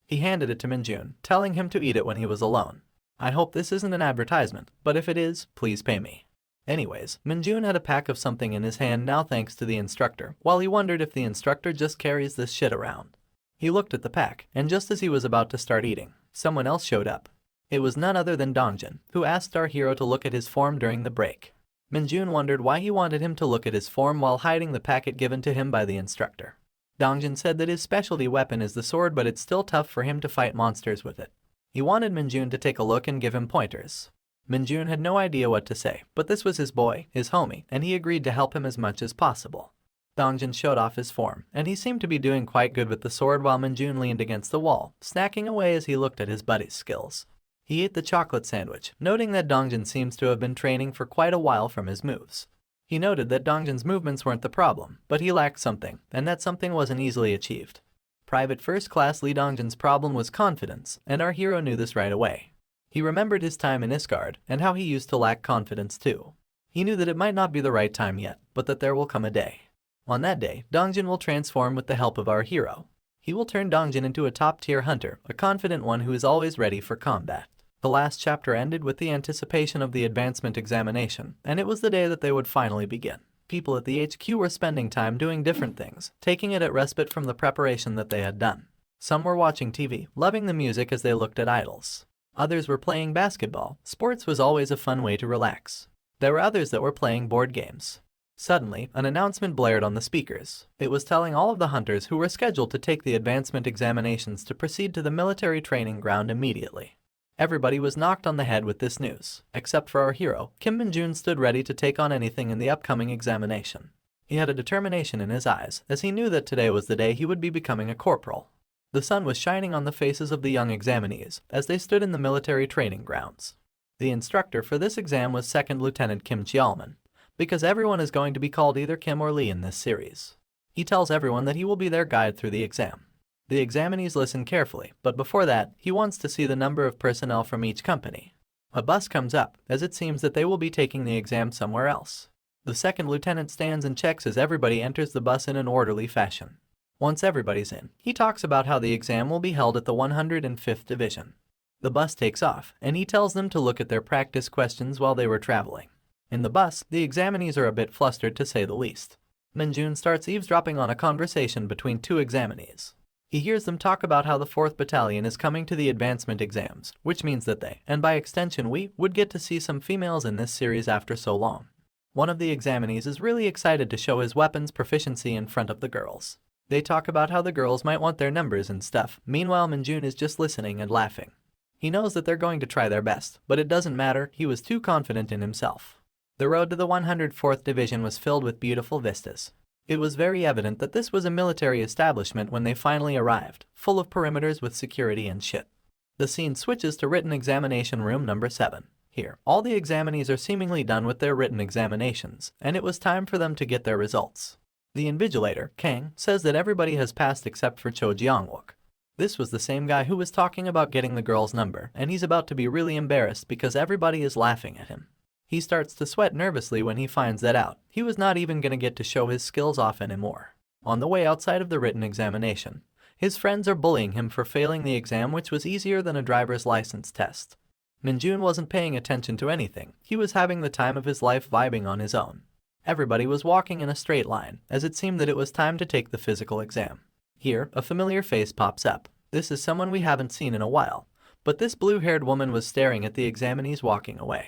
He handed it to Minjun, telling him to eat it when he was alone. I hope this isn't an advertisement, but if it is, please pay me. Anyways, Minjun had a pack of something in his hand now thanks to the instructor, while he wondered if the instructor just carries this shit around. He looked at the pack, and just as he was about to start eating, someone else showed up. It was none other than Dongjin, who asked our hero to look at his form during the break. Minjun wondered why he wanted him to look at his form while hiding the packet given to him by the instructor. Dongjin said that his specialty weapon is the sword, but it's still tough for him to fight monsters with it. He wanted Minjun to take a look and give him pointers. Minjun had no idea what to say, but this was his boy, his homie, and he agreed to help him as much as possible. Dongjin showed off his form, and he seemed to be doing quite good with the sword while Minjun leaned against the wall, snacking away as he looked at his buddy's skills. He ate the chocolate sandwich, noting that Dongjin seems to have been training for quite a while from his moves. He noted that Dongjin's movements weren't the problem, but he lacked something, and that something wasn't easily achieved. Private First Class Lee Dongjin's problem was confidence, and our hero knew this right away. He remembered his time in Isgard, and how he used to lack confidence too. He knew that it might not be the right time yet, but that there will come a day. On that day, Dongjin will transform with the help of our hero. He will turn Dongjin into a top-tier hunter, a confident one who is always ready for combat. The last chapter ended with the anticipation of the advancement examination, and it was the day that they would finally begin. People at the HQ were spending time doing different things, taking it at respite from the preparation that they had done. Some were watching TV, loving the music as they looked at idols. Others were playing basketball. Sports was always a fun way to relax. There were others that were playing board games. Suddenly, an announcement blared on the speakers. It was telling all of the hunters who were scheduled to take the advancement examinations to proceed to the military training ground immediately. Everybody was knocked on the head with this news, except for our hero. Kim Minjun stood ready to take on anything in the upcoming examination. He had a determination in his eyes, as he knew that today was the day he would be becoming a corporal. The sun was shining on the faces of the young examinees as they stood in the military training grounds. The instructor for this exam was 2nd Lieutenant Kim Cheolman, because everyone is going to be called either Kim or Lee in this series. He tells everyone that he will be their guide through the exam. The examinees listen carefully, but before that, he wants to see the number of personnel from each company. A bus comes up, as it seems that they will be taking the exam somewhere else. The 2nd lieutenant stands and checks as everybody enters the bus in an orderly fashion. Once everybody's in, he talks about how the exam will be held at the 105th Division. The bus takes off, and he tells them to look at their practice questions while they were traveling. In the bus, the examinees are a bit flustered to say the least. Minjun starts eavesdropping on a conversation between two examinees. He hears them talk about how the 4th Battalion is coming to the advancement exams, which means that they, and by extension we, would get to see some females in this series after so long. One of the examinees is really excited to show his weapons proficiency in front of the girls. They talk about how the girls might want their numbers and stuff. Meanwhile, Minjun is just listening and laughing. He knows that they're going to try their best, but it doesn't matter, he was too confident in himself. The road to the 104th Division was filled with beautiful vistas. It was very evident that this was a military establishment when they finally arrived, full of perimeters with security and shit. The scene switches to written examination room number 7. Here, all the examinees are seemingly done with their written examinations, and it was time for them to get their results. The invigilator, Kang, says that everybody has passed except for Cho Jeongwook. This was the same guy who was talking about getting the girl's number, and he's about to be really embarrassed because everybody is laughing at him. He starts to sweat nervously when he finds that out. He was not even going to get to show his skills off anymore. On the way outside of the written examination, his friends are bullying him for failing the exam, which was easier than a driver's license test. Minjun wasn't paying attention to anything. He was having the time of his life vibing on his own. Everybody was walking in a straight line, as it seemed that it was time to take the physical exam. Here, a familiar face pops up. This is someone we haven't seen in a while, but this blue-haired woman was staring at the examinees walking away.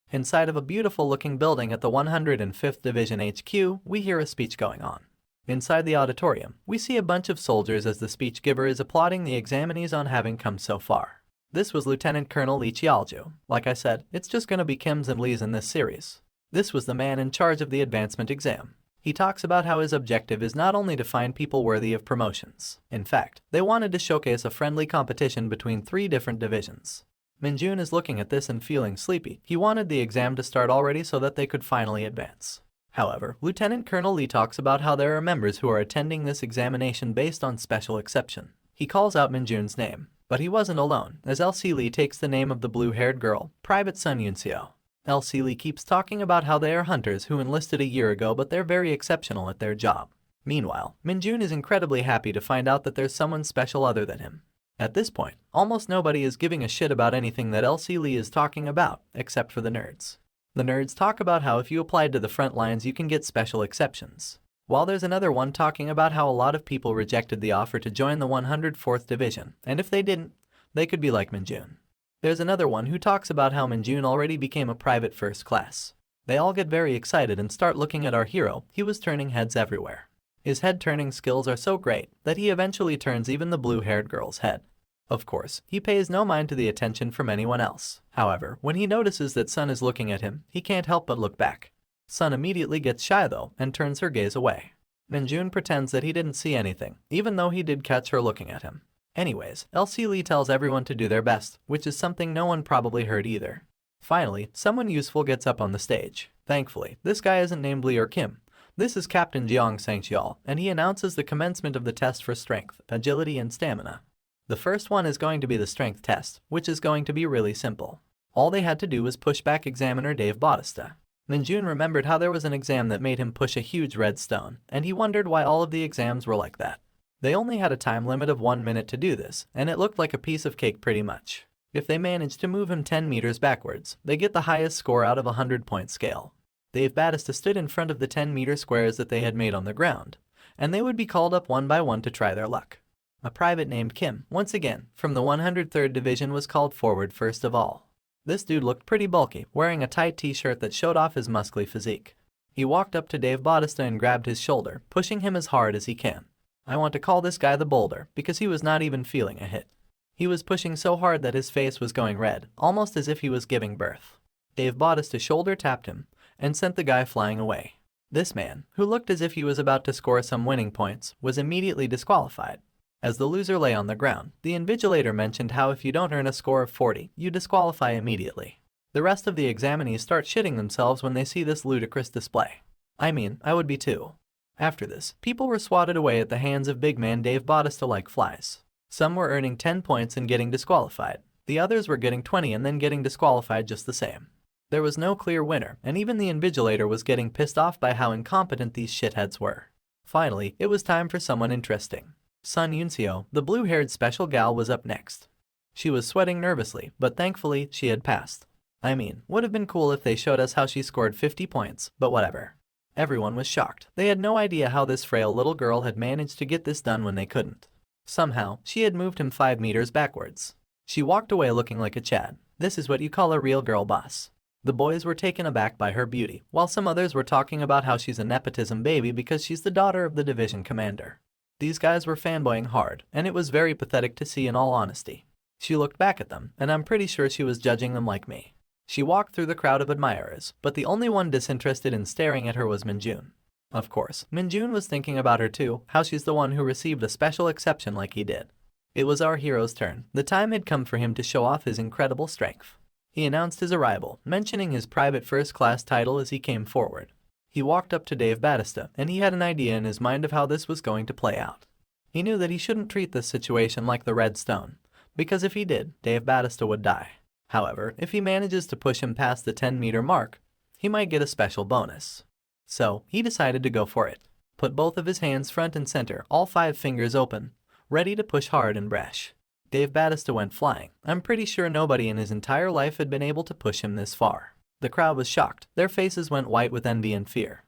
Inside of a beautiful-looking building at the 105th Division HQ, we hear a speech going on. Inside the auditorium, we see a bunch of soldiers as the speech giver is applauding the examinees on having come so far. This was Lieutenant Colonel Lee Cheolju. Like I said, it's just gonna be Kims and Lees in this series. This was the man in charge of the advancement exam. He talks about how his objective is not only to find people worthy of promotions. In fact, they wanted to showcase a friendly competition between 3 different divisions. Minjun is looking at this and feeling sleepy. He wanted the exam to start already so that they could finally advance. However, Lieutenant Colonel Lee talks about how there are members who are attending this examination based on special exception. He calls out Minjun's name. But he wasn't alone, as Elsie Lee takes the name of the blue-haired girl, Private Sun Yunseo. Elsie Lee keeps talking about how they are hunters who enlisted a year ago, but they're very exceptional at their job. Meanwhile, Minjun is incredibly happy to find out that there's someone special other than him. At this point, almost nobody is giving a shit about anything that Elsie Lee is talking about, except for the nerds. The nerds talk about how if you applied to the front lines you can get special exceptions. While there's another one talking about how a lot of people rejected the offer to join the 104th Division, and if they didn't, they could be like Minjun. There's another one who talks about how Minjun already became a private first class. They all get very excited and start looking at our hero. He was turning heads everywhere. His head-turning skills are so great that he eventually turns even the blue-haired girl's head. Of course, he pays no mind to the attention from anyone else. However, when he notices that Sun is looking at him, he can't help but look back. Sun immediately gets shy though and turns her gaze away. Minjun pretends that he didn't see anything, even though he did catch her looking at him. Anyways, Elsie Lee tells everyone to do their best, which is something no one probably heard either. Finally, someone useful gets up on the stage. Thankfully, this guy isn't named Lee or Kim. This is Captain Jeong Sang-cheol, and he announces the commencement of the test for strength, agility, and stamina. The first one is going to be the strength test, which is going to be really simple. All they had to do was push back examiner Dave Bautista. Minjun remembered how there was an exam that made him push a huge red stone, and he wondered why all of the exams were like that. They only had a time limit of 1 minute to do this, and it looked like a piece of cake pretty much. If they managed to move him 10 meters backwards, they get the highest score out of a 100-point scale. Dave Bautista stood in front of the 10-meter squares that they had made on the ground, and they would be called up one by one to try their luck. A private named Kim, once again, from the 103rd Division was called forward first of all. This dude looked pretty bulky, wearing a tight t-shirt that showed off his muscly physique. He walked up to Dave Bautista and grabbed his shoulder, pushing him as hard as he can. I want to call this guy the boulder, because he was not even feeling a hit. He was pushing so hard that his face was going red, almost as if he was giving birth. Dave Bautista shoulder tapped him, and sent the guy flying away. This man, who looked as if he was about to score some winning points, was immediately disqualified. As the loser lay on the ground, the invigilator mentioned how if you don't earn a score of 40, you disqualify immediately. The rest of the examinees start shitting themselves when they see this ludicrous display. I mean, I would be too. After this, people were swatted away at the hands of big man Dave Bautista like flies. Some were earning 10 points and getting disqualified. The others were getting 20 and then getting disqualified just the same. There was no clear winner, and even the invigilator was getting pissed off by how incompetent these shitheads were. Finally, it was time for someone interesting. Sun Yunseo, the blue-haired special gal, was up next. She was sweating nervously, but thankfully she had passed. I mean, would have been cool if they showed us how she scored 50 points, but whatever. Everyone was shocked. They had no idea how this frail little girl had managed to get this done when they couldn't. Somehow, she had moved him 5 meters backwards. She walked away looking like a Chad. This is what you call a real girl boss. The boys were taken aback by her beauty, while some others were talking about how she's a nepotism baby because she's the daughter of the division commander. These guys were fanboying hard, and it was very pathetic to see in all honesty. She looked back at them, and I'm pretty sure she was judging them like me. She walked through the crowd of admirers, but the only one disinterested in staring at her was Minjun. Of course, Minjun was thinking about her too, how she's the one who received a special exception like he did. It was our hero's turn. The time had come for him to show off his incredible strength. He announced his arrival, mentioning his private first-class title as he came forward. He walked up to Dave Bautista, and he had an idea in his mind of how this was going to play out. He knew that he shouldn't treat this situation like the Red Stone, because if he did, Dave Bautista would die. However, if he manages to push him past the 10-meter mark, he might get a special bonus. So, he decided to go for it. Put both of his hands front and center, all 5 fingers open, ready to push hard and brash. Dave Bautista went flying. I'm pretty sure nobody in his entire life had been able to push him this far. The crowd was shocked. Their faces went white with envy and fear.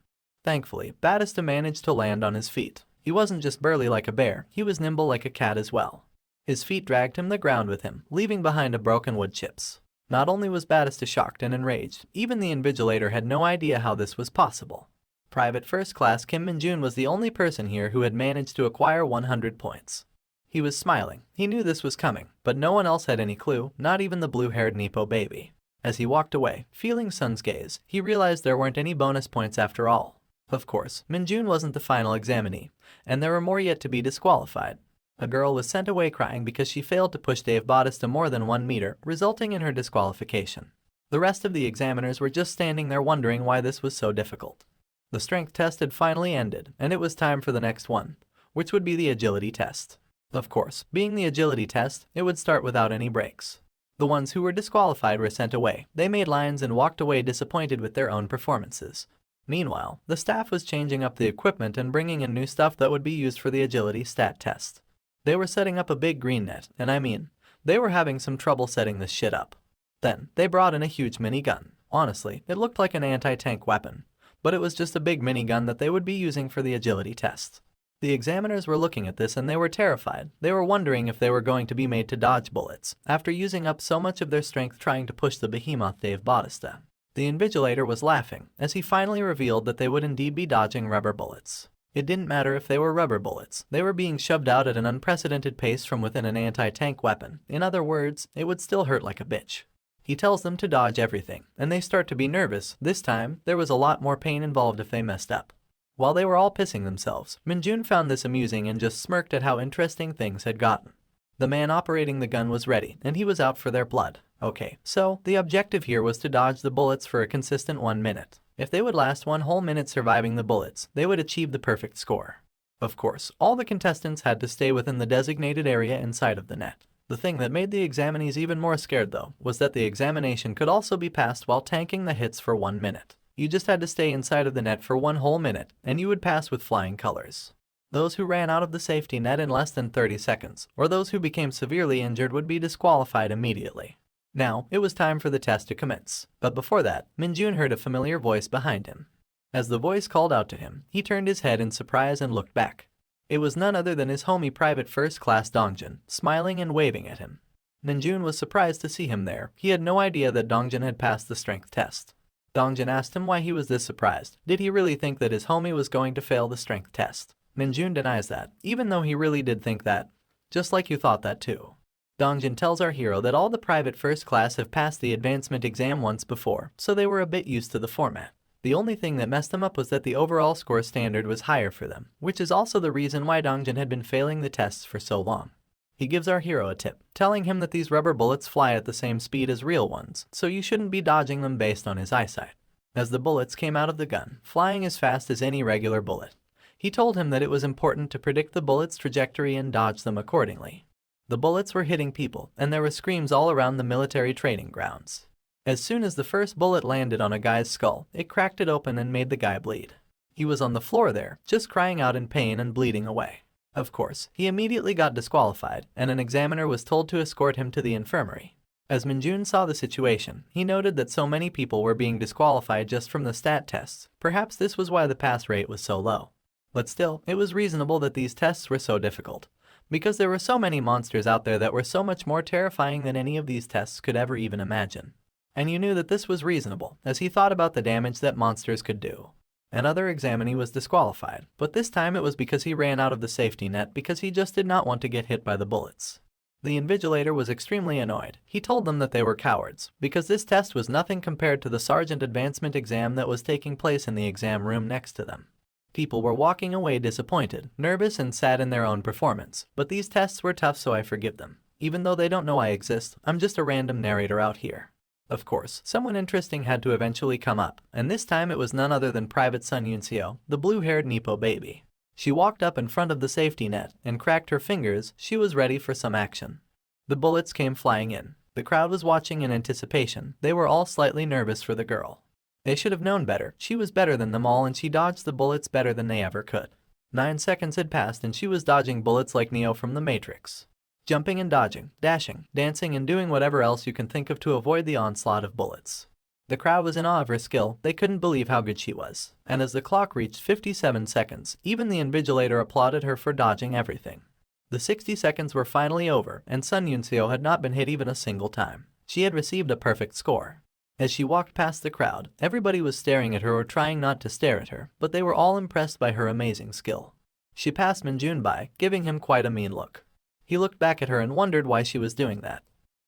Thankfully, Bautista managed to land on his feet. He wasn't just burly like a bear, he was nimble like a cat as well. His feet dragged him the ground with him, leaving behind a broken wood chips. Not only was Bautista shocked and enraged, even the invigilator had no idea how this was possible. Private First Class Kim Minjun was the only person here who had managed to acquire 100 points. He was smiling. He knew this was coming, but no one else had any clue, not even the blue-haired Nepo baby. As he walked away, feeling Sun's gaze, he realized there weren't any bonus points after all. Of course, Minjun wasn't the final examinee, and there were more yet to be disqualified. A girl was sent away crying because she failed to push Dave Bautista more than 1 meter, resulting in her disqualification. The rest of the examiners were just standing there wondering why this was so difficult. The strength test had finally ended, and it was time for the next one, which would be the agility test. Of course, being the agility test, it would start without any breaks. The ones who were disqualified were sent away. They made lines and walked away disappointed with their own performances. Meanwhile, the staff was changing up the equipment and bringing in new stuff that would be used for the agility stat test. They were setting up a big green net, and they were having some trouble setting this shit up. Then, they brought in a huge minigun. Honestly, it looked like an anti-tank weapon, but it was just a big minigun that they would be using for the agility test. The examiners were looking at this and they were terrified. They were wondering if they were going to be made to dodge bullets, after using up so much of their strength trying to push the behemoth Dave Bautista. The invigilator was laughing, as he finally revealed that they would indeed be dodging rubber bullets. It didn't matter if they were rubber bullets. They were being shoved out at an unprecedented pace from within an anti-tank weapon. In other words, it would still hurt like a bitch. He tells them to dodge everything, and they start to be nervous. This time, there was a lot more pain involved if they messed up. While they were all pissing themselves, Minjun found this amusing and just smirked at how interesting things had gotten. The man operating the gun was ready, and he was out for their blood. Okay, so the objective here was to dodge the bullets for a consistent 1 minute. If they would last 1 whole minute surviving the bullets, they would achieve the perfect score. Of course, all the contestants had to stay within the designated area inside of the net. The thing that made the examinees even more scared though, was that the examination could also be passed while tanking the hits for 1 minute. You just had to stay inside of the net for 1 whole minute, and you would pass with flying colors. Those who ran out of the safety net in less than 30 seconds, or those who became severely injured would be disqualified immediately. Now, it was time for the test to commence, but before that, Minjun heard a familiar voice behind him. As the voice called out to him, he turned his head in surprise and looked back. It was none other than his homie Private First Class Dongjun, smiling and waving at him. Minjun was surprised to see him there. He had no idea that Dongjun had passed the strength test. Dongjun asked him why he was this surprised. Did he really think that his homie was going to fail the strength test? Minjun denies that, even though he really did think that. Just like you thought that too. Dongjun tells our hero that all the Private First Class have passed the advancement exam once before, so they were a bit used to the format. The only thing that messed them up was that the overall score standard was higher for them, which is also the reason why Dongjun had been failing the tests for so long. He gives our hero a tip, telling him that these rubber bullets fly at the same speed as real ones, so you shouldn't be dodging them based on his eyesight. As the bullets came out of the gun, flying as fast as any regular bullet, he told him that it was important to predict the bullet's trajectory and dodge them accordingly. The bullets were hitting people, and there were screams all around the military training grounds. As soon as the first bullet landed on a guy's skull, it cracked it open and made the guy bleed. He was on the floor there, just crying out in pain and bleeding away. Of course, he immediately got disqualified, and an examiner was told to escort him to the infirmary. As Minjun saw the situation, he noted that so many people were being disqualified just from the stat tests. Perhaps this was why the pass rate was so low. But still, it was reasonable that these tests were so difficult, because there were so many monsters out there that were so much more terrifying than any of these tests could ever even imagine. And you knew that this was reasonable, as he thought about the damage that monsters could do. Another examinee was disqualified, but this time it was because he ran out of the safety net because he just did not want to get hit by the bullets. The invigilator was extremely annoyed. He told them that they were cowards, because this test was nothing compared to the sergeant advancement exam that was taking place in the exam room next to them. People were walking away disappointed, nervous, and sad in their own performance, but these tests were tough, so I forgive them. Even though they don't know I exist, I'm just a random narrator out here. Of course, someone interesting had to eventually come up, and this time it was none other than Private Sun Yunseo, the blue-haired Nepo baby. She walked up in front of the safety net and cracked her fingers. She was ready for some action. The bullets came flying in. The crowd was watching in anticipation. They were all slightly nervous for the girl. They should have known better. She was better than them all, and she dodged the bullets better than they ever could. 9 seconds had passed and she was dodging bullets like Neo from the Matrix. Jumping and dodging, dashing, dancing, and doing whatever else you can think of to avoid the onslaught of bullets. The crowd was in awe of her skill. They couldn't believe how good she was. And as the clock reached 57 seconds, even the invigilator applauded her for dodging everything. The 60 seconds were finally over, and Sun Yunseo had not been hit even a single time. She had received a perfect score. As she walked past the crowd, everybody was staring at her or trying not to stare at her, but they were all impressed by her amazing skill. She passed Minjun by, giving him quite a mean look. He looked back at her and wondered why she was doing that.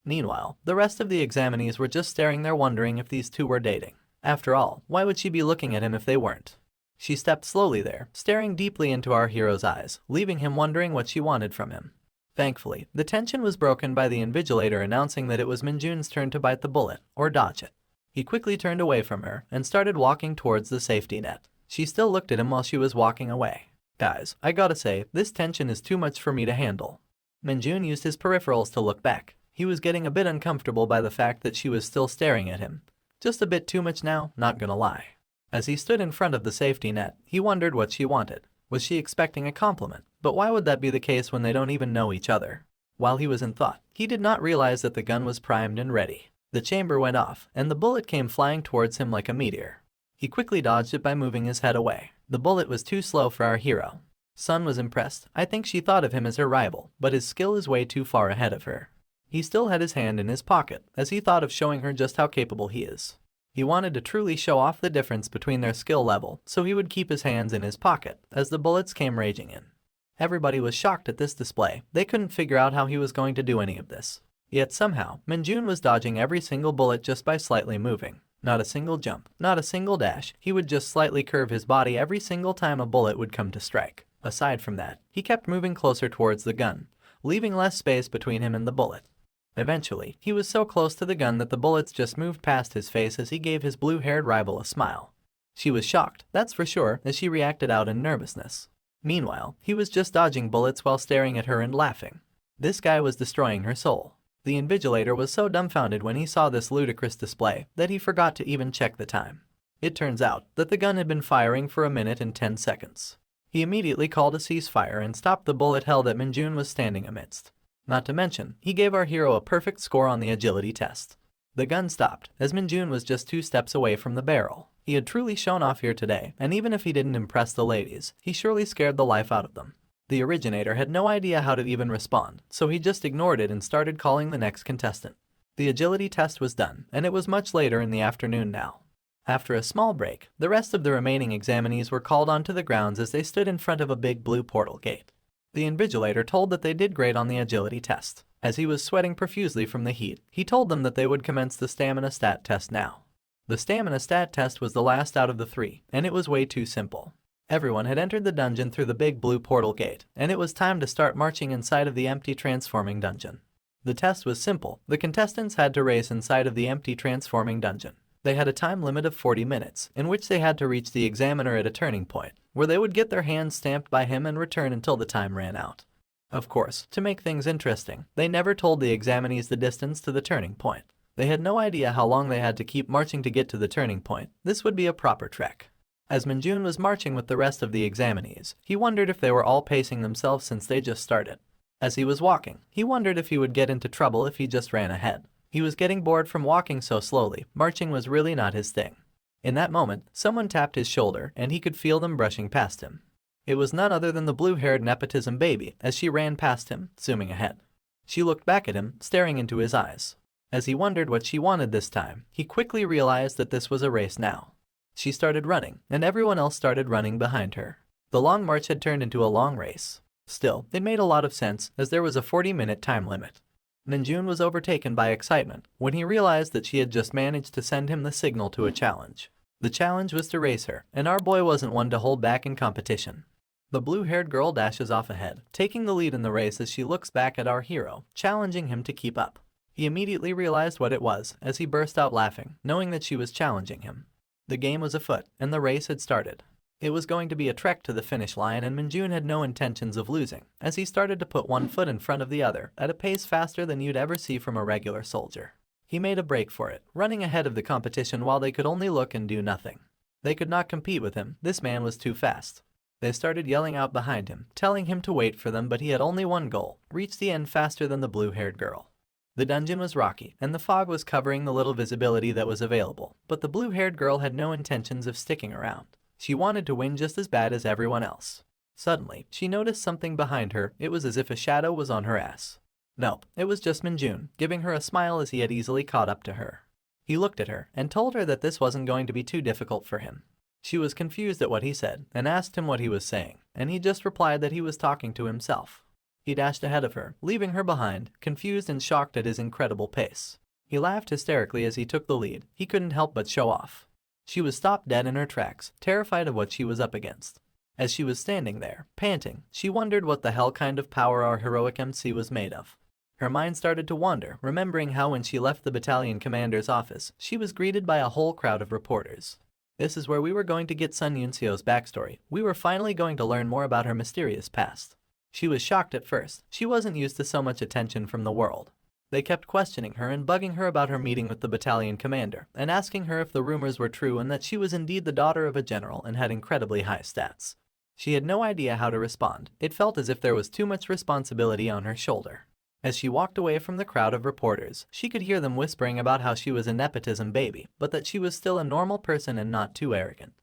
Meanwhile, the rest of the examinees were just staring there wondering if these two were dating. After all, why would she be looking at him if they weren't? She stepped slowly there, staring deeply into our hero's eyes, leaving him wondering what she wanted from him. Thankfully, the tension was broken by the invigilator announcing that it was Minjun's turn to bite the bullet, or dodge it. He quickly turned away from her and started walking towards the safety net. She still looked at him while she was walking away. Guys, I gotta say, this tension is too much for me to handle. Minjun used his peripherals to look back. He was getting a bit uncomfortable by the fact that she was still staring at him. Just a bit too much now, not gonna lie. As he stood in front of the safety net, he wondered what she wanted. Was she expecting a compliment? But why would that be the case when they don't even know each other? While he was in thought, he did not realize that the gun was primed and ready. The chamber went off, and the bullet came flying towards him like a meteor. He quickly dodged it by moving his head away. The bullet was too slow for our hero. Sun was impressed. I think she thought of him as her rival, but his skill is way too far ahead of her. He still had his hand in his pocket, as he thought of showing her just how capable he is. He wanted to truly show off the difference between their skill level, so he would keep his hands in his pocket as the bullets came raging in. Everybody was shocked at this display. They couldn't figure out how he was going to do any of this. Yet somehow, Minjun was dodging every single bullet just by slightly moving. Not a single jump, not a single dash. He would just slightly curve his body every single time a bullet would come to strike. Aside from that, he kept moving closer towards the gun, leaving less space between him and the bullet. Eventually, he was so close to the gun that the bullets just moved past his face as he gave his blue-haired rival a smile. She was shocked, that's for sure, as she reacted out in nervousness. Meanwhile, he was just dodging bullets while staring at her and laughing. This guy was destroying her soul. The invigilator was so dumbfounded when he saw this ludicrous display that he forgot to even check the time. It turns out that the gun had been firing for 1 minute and 10 seconds. He immediately called a ceasefire and stopped the bullet hell that Minjun was standing amidst. Not to mention, he gave our hero a perfect score on the agility test. The gun stopped, as Minjun was just 2 steps away from the barrel. He had truly shown off here today, and even if he didn't impress the ladies, he surely scared the life out of them. The originator had no idea how to even respond, so he just ignored it and started calling the next contestant. The agility test was done, and it was much later in the afternoon now. After a small break, the rest of the remaining examinees were called onto the grounds as they stood in front of a big blue portal gate. The invigilator told that they did great on the agility test. As he was sweating profusely from the heat, he told them that they would commence the stamina stat test now. The stamina stat test was the last out of the 3, and it was way too simple. Everyone had entered the dungeon through the big blue portal gate, and it was time to start marching inside of the empty transforming dungeon. The test was simple. The contestants had to race inside of the empty transforming dungeon. They had a time limit of 40 minutes, in which they had to reach the examiner at a turning point, where they would get their hands stamped by him and return until the time ran out. Of course, to make things interesting, they never told the examinees the distance to the turning point. They had no idea how long they had to keep marching to get to the turning point. This would be a proper trek. As Minjun was marching with the rest of the examinees, he wondered if they were all pacing themselves since they just started. As he was walking, he wondered if he would get into trouble if he just ran ahead. He was getting bored from walking so slowly. Marching was really not his thing. In that moment, someone tapped his shoulder and he could feel them brushing past him. It was none other than the blue-haired nepotism baby as she ran past him, zooming ahead. She looked back at him, staring into his eyes. As he wondered what she wanted this time, he quickly realized that this was a race now. She started running, and everyone else started running behind her. The long march had turned into a long race. Still, it made a lot of sense as there was a 40-minute time limit. Minjun was overtaken by excitement when he realized that she had just managed to send him the signal to a challenge. The challenge was to race her, and our boy wasn't one to hold back in competition. The blue-haired girl dashes off ahead, taking the lead in the race as she looks back at our hero, challenging him to keep up. He immediately realized what it was as he burst out laughing, knowing that she was challenging him. The game was afoot, and the race had started. It was going to be a trek to the finish line, and Minjun had no intentions of losing, as he started to put one foot in front of the other at a pace faster than you'd ever see from a regular soldier. He made a break for it, running ahead of the competition while they could only look and do nothing. They could not compete with him. This man was too fast. They started yelling out behind him, telling him to wait for them, but he had only one goal: reach the end faster than the blue-haired girl. The dungeon was rocky, and the fog was covering the little visibility that was available, but the blue-haired girl had no intentions of sticking around. She wanted to win just as bad as everyone else. Suddenly, she noticed something behind her. It was as if a shadow was on her ass. Nope, it was just Minjun, giving her a smile as he had easily caught up to her. He looked at her and told her that this wasn't going to be too difficult for him. She was confused at what he said and asked him what he was saying, and he just replied that he was talking to himself. He dashed ahead of her, leaving her behind, confused and shocked at his incredible pace. He laughed hysterically as he took the lead. He couldn't help but show off. She was stopped dead in her tracks, terrified of what she was up against. As she was standing there, panting, she wondered what the hell kind of power our heroic MC was made of. Her mind started to wander, remembering how when she left the battalion commander's office, she was greeted by a whole crowd of reporters. This is where we were going to get Sun Yunseo's backstory. We were finally going to learn more about her mysterious past. She was shocked at first. She wasn't used to so much attention from the world. They kept questioning her and bugging her about her meeting with the battalion commander, and asking her if the rumors were true and that she was indeed the daughter of a general and had incredibly high stats. She had no idea how to respond. It felt as if there was too much responsibility on her shoulder. As she walked away from the crowd of reporters, she could hear them whispering about how she was a nepotism baby, but that she was still a normal person and not too arrogant.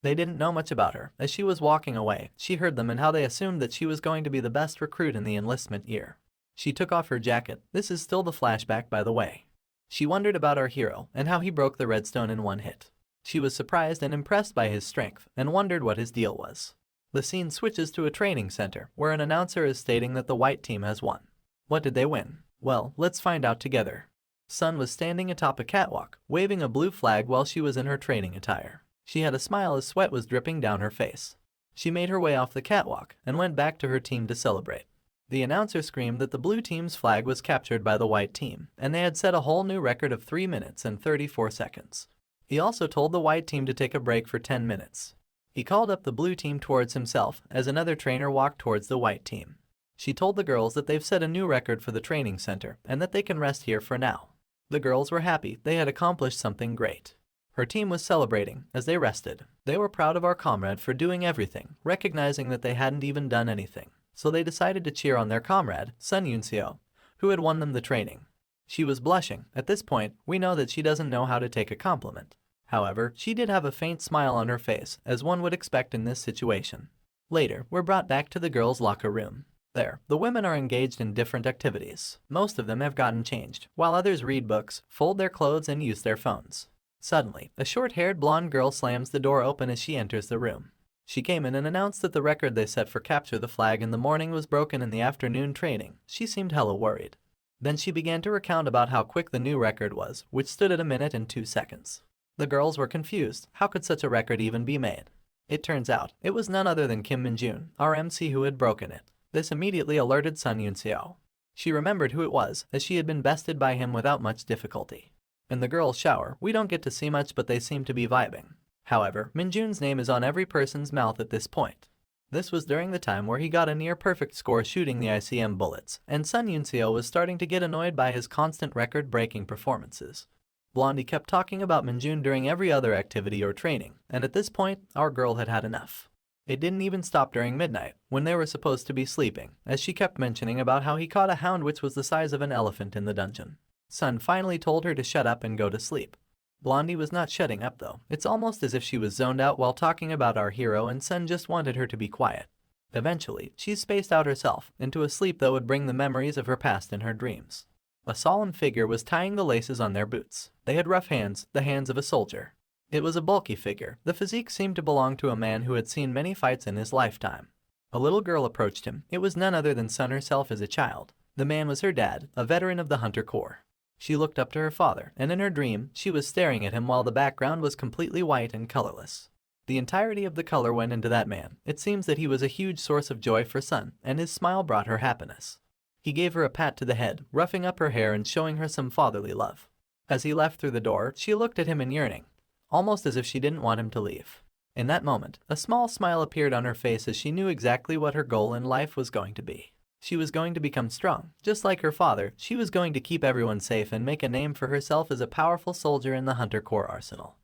They didn't know much about her. As she was walking away, she heard them and how they assumed that she was going to be the best recruit in the enlistment year. She took off her jacket. This is still the flashback, by the way. She wondered about our hero and how he broke the redstone in one hit. She was surprised and impressed by his strength and wondered what his deal was. The scene switches to a training center where an announcer is stating that the white team has won. What did they win? Well, let's find out together. Sun was standing atop a catwalk, waving a blue flag while she was in her training attire. She had a smile as sweat was dripping down her face. She made her way off the catwalk and went back to her team to celebrate. The announcer screamed that the blue team's flag was captured by the white team, and they had set a whole new record of 3 minutes and 34 seconds. He also told the white team to take a break for 10 minutes. He called up the blue team towards himself as another trainer walked towards the white team. She told the girls that they've set a new record for the training center and that they can rest here for now. The girls were happy. They had accomplished something great. Her team was celebrating as they rested. They were proud of our comrade for doing everything, recognizing that they hadn't even done anything. So they decided to cheer on their comrade, Sun Yunseo, who had won them the training. She was blushing. At this point, we know that she doesn't know how to take a compliment. However, she did have a faint smile on her face, as one would expect in this situation. Later, we're brought back to the girls' locker room. There, the women are engaged in different activities. Most of them have gotten changed, while others read books, fold their clothes, and use their phones. Suddenly, a short-haired blonde girl slams the door open as she enters the room. She came in and announced that the record they set for capture the flag in the morning was broken in the afternoon training. She seemed hella worried. Then she began to recount about how quick the new record was, which stood at 1 minute and 2 seconds. The girls were confused. How could such a record even be made? It turns out, it was none other than Kim Minjun, our MC, who had broken it. This immediately alerted Sun Yunseo. She remembered who it was, as she had been bested by him without much difficulty. In the girls' shower, we don't get to see much, but they seem to be vibing. However, Minjun's name is on every person's mouth at this point. This was during the time where he got a near-perfect score shooting the ICM bullets, and Sun Yunseo was starting to get annoyed by his constant record-breaking performances. Blondie kept talking about Minjun during every other activity or training, and at this point, our girl had had enough. It didn't even stop during midnight, when they were supposed to be sleeping, as she kept mentioning about how he caught a hound which was the size of an elephant in the dungeon. Sun finally told her to shut up and go to sleep. Blondie was not shutting up though. It's almost as if she was zoned out while talking about our hero, and Sun just wanted her to be quiet. Eventually, she spaced out herself into a sleep that would bring the memories of her past in her dreams. A solemn figure was tying the laces on their boots. They had rough hands, the hands of a soldier. It was a bulky figure. The physique seemed to belong to a man who had seen many fights in his lifetime. A little girl approached him. It was none other than Sun herself as a child. The man was her dad, a veteran of the Hunter Corps. She looked up to her father, and in her dream, she was staring at him while the background was completely white and colorless. The entirety of the color went into that man. It seems that he was a huge source of joy for Sun, and his smile brought her happiness. He gave her a pat to the head, roughing up her hair and showing her some fatherly love. As he left through the door, she looked at him in yearning, almost as if she didn't want him to leave. In that moment, a small smile appeared on her face as she knew exactly what her goal in life was going to be. She was going to become strong. Just like her father, she was going to keep everyone safe and make a name for herself as a powerful soldier in the Hunter Corps arsenal.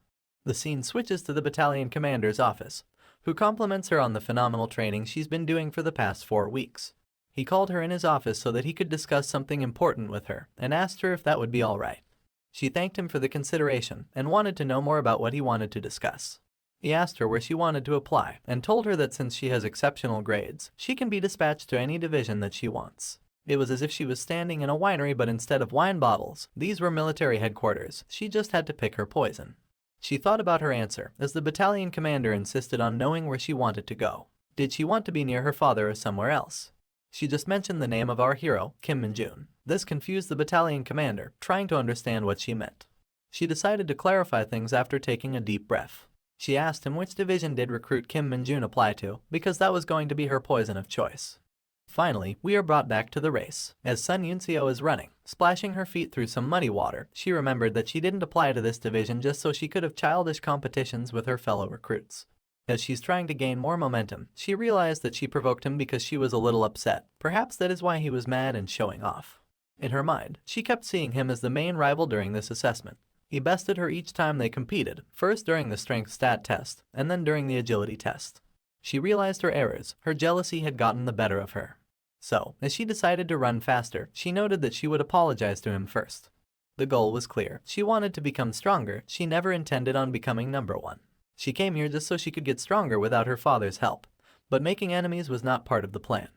The scene switches to the battalion commander's office, who compliments her on the phenomenal training she's been doing for the past 4 weeks. He called her in his office so that he could discuss something important with her and asked her if that would be all right. She thanked him for the consideration and wanted to know more about what he wanted to discuss. He asked her where she wanted to apply and told her that since she has exceptional grades, she can be dispatched to any division that she wants. It was as if she was standing in a winery, but instead of wine bottles, these were military headquarters. She just had to pick her poison. She thought about her answer as the battalion commander insisted on knowing where she wanted to go. Did she want to be near her father or somewhere else? She just mentioned the name of our hero, Kim Minjun. This confused the battalion commander, trying to understand what she meant. She decided to clarify things after taking a deep breath. She asked him which division did recruit Kim Minjun apply to, because that was going to be her poison of choice. Finally, we are brought back to the race. As Sun Yunseo is running, splashing her feet through some muddy water, she remembered that she didn't apply to this division just so she could have childish competitions with her fellow recruits. As she's trying to gain more momentum, she realized that she provoked him because she was a little upset. Perhaps that is why he was mad and showing off. In her mind, she kept seeing him as the main rival during this assessment. He bested her each time they competed, first during the strength stat test, and then during the agility test. She realized her errors. Her jealousy had gotten the better of her. So, as she decided to run faster, she noted that she would apologize to him first. The goal was clear. She wanted to become stronger. She never intended on becoming number one. She came here just so she could get stronger without her father's help. But making enemies was not part of the plan.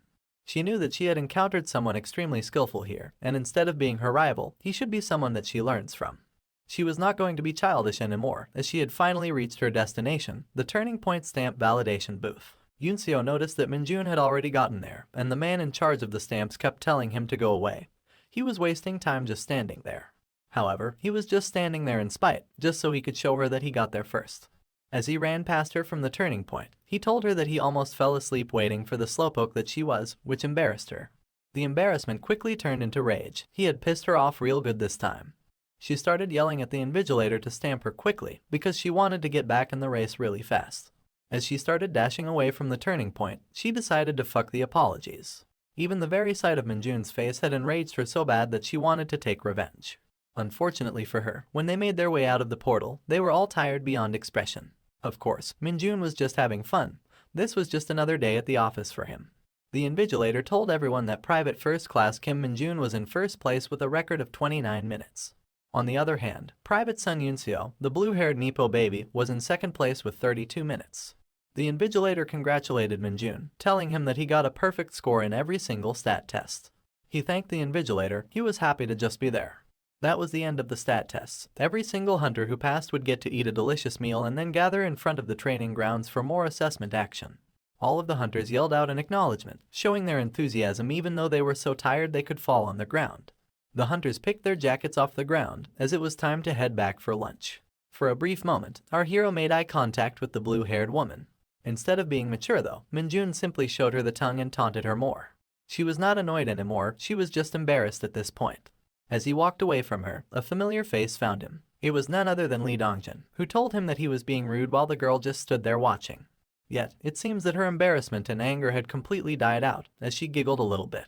She knew that she had encountered someone extremely skillful here, and instead of being her rival, he should be someone that she learns from. She was not going to be childish anymore, as she had finally reached her destination, the Turning Point stamp validation booth. Yunseo noticed that Minjun had already gotten there, and the man in charge of the stamps kept telling him to go away. He was wasting time just standing there. However, he was just standing there in spite, just so he could show her that he got there first. As he ran past her from the turning point, he told her that he almost fell asleep waiting for the slowpoke that she was, which embarrassed her. The embarrassment quickly turned into rage. He had pissed her off real good this time. She started yelling at the invigilator to stamp her quickly because she wanted to get back in the race really fast. As she started dashing away from the turning point, she decided to fuck the apologies. Even the very sight of Minjun's face had enraged her so bad that she wanted to take revenge. Unfortunately for her, when they made their way out of the portal, they were all tired beyond expression. Of course, Minjun was just having fun. This was just another day at the office for him. The invigilator told everyone that Private First Class Kim Minjun was in first place with a record of 29 minutes. On the other hand, Private Sun Yunseo, the blue-haired Nepo baby, was in second place with 32 minutes. The invigilator congratulated Minjun, telling him that he got a perfect score in every single stat test. He thanked the invigilator. He was happy to just be there. That was the end of the stat tests. Every single hunter who passed would get to eat a delicious meal and then gather in front of the training grounds for more assessment action. All of the hunters yelled out in acknowledgement, showing their enthusiasm even though they were so tired they could fall on the ground. The hunters picked their jackets off the ground, as it was time to head back for lunch. For a brief moment, our hero made eye contact with the blue-haired woman. Instead of being mature though, Minjun simply showed her the tongue and taunted her more. She was not annoyed anymore, she was just embarrassed at this point. As he walked away from her, a familiar face found him. It was none other than Lee Dongjun, who told him that he was being rude while the girl just stood there watching. Yet, it seems that her embarrassment and anger had completely died out, as she giggled a little bit.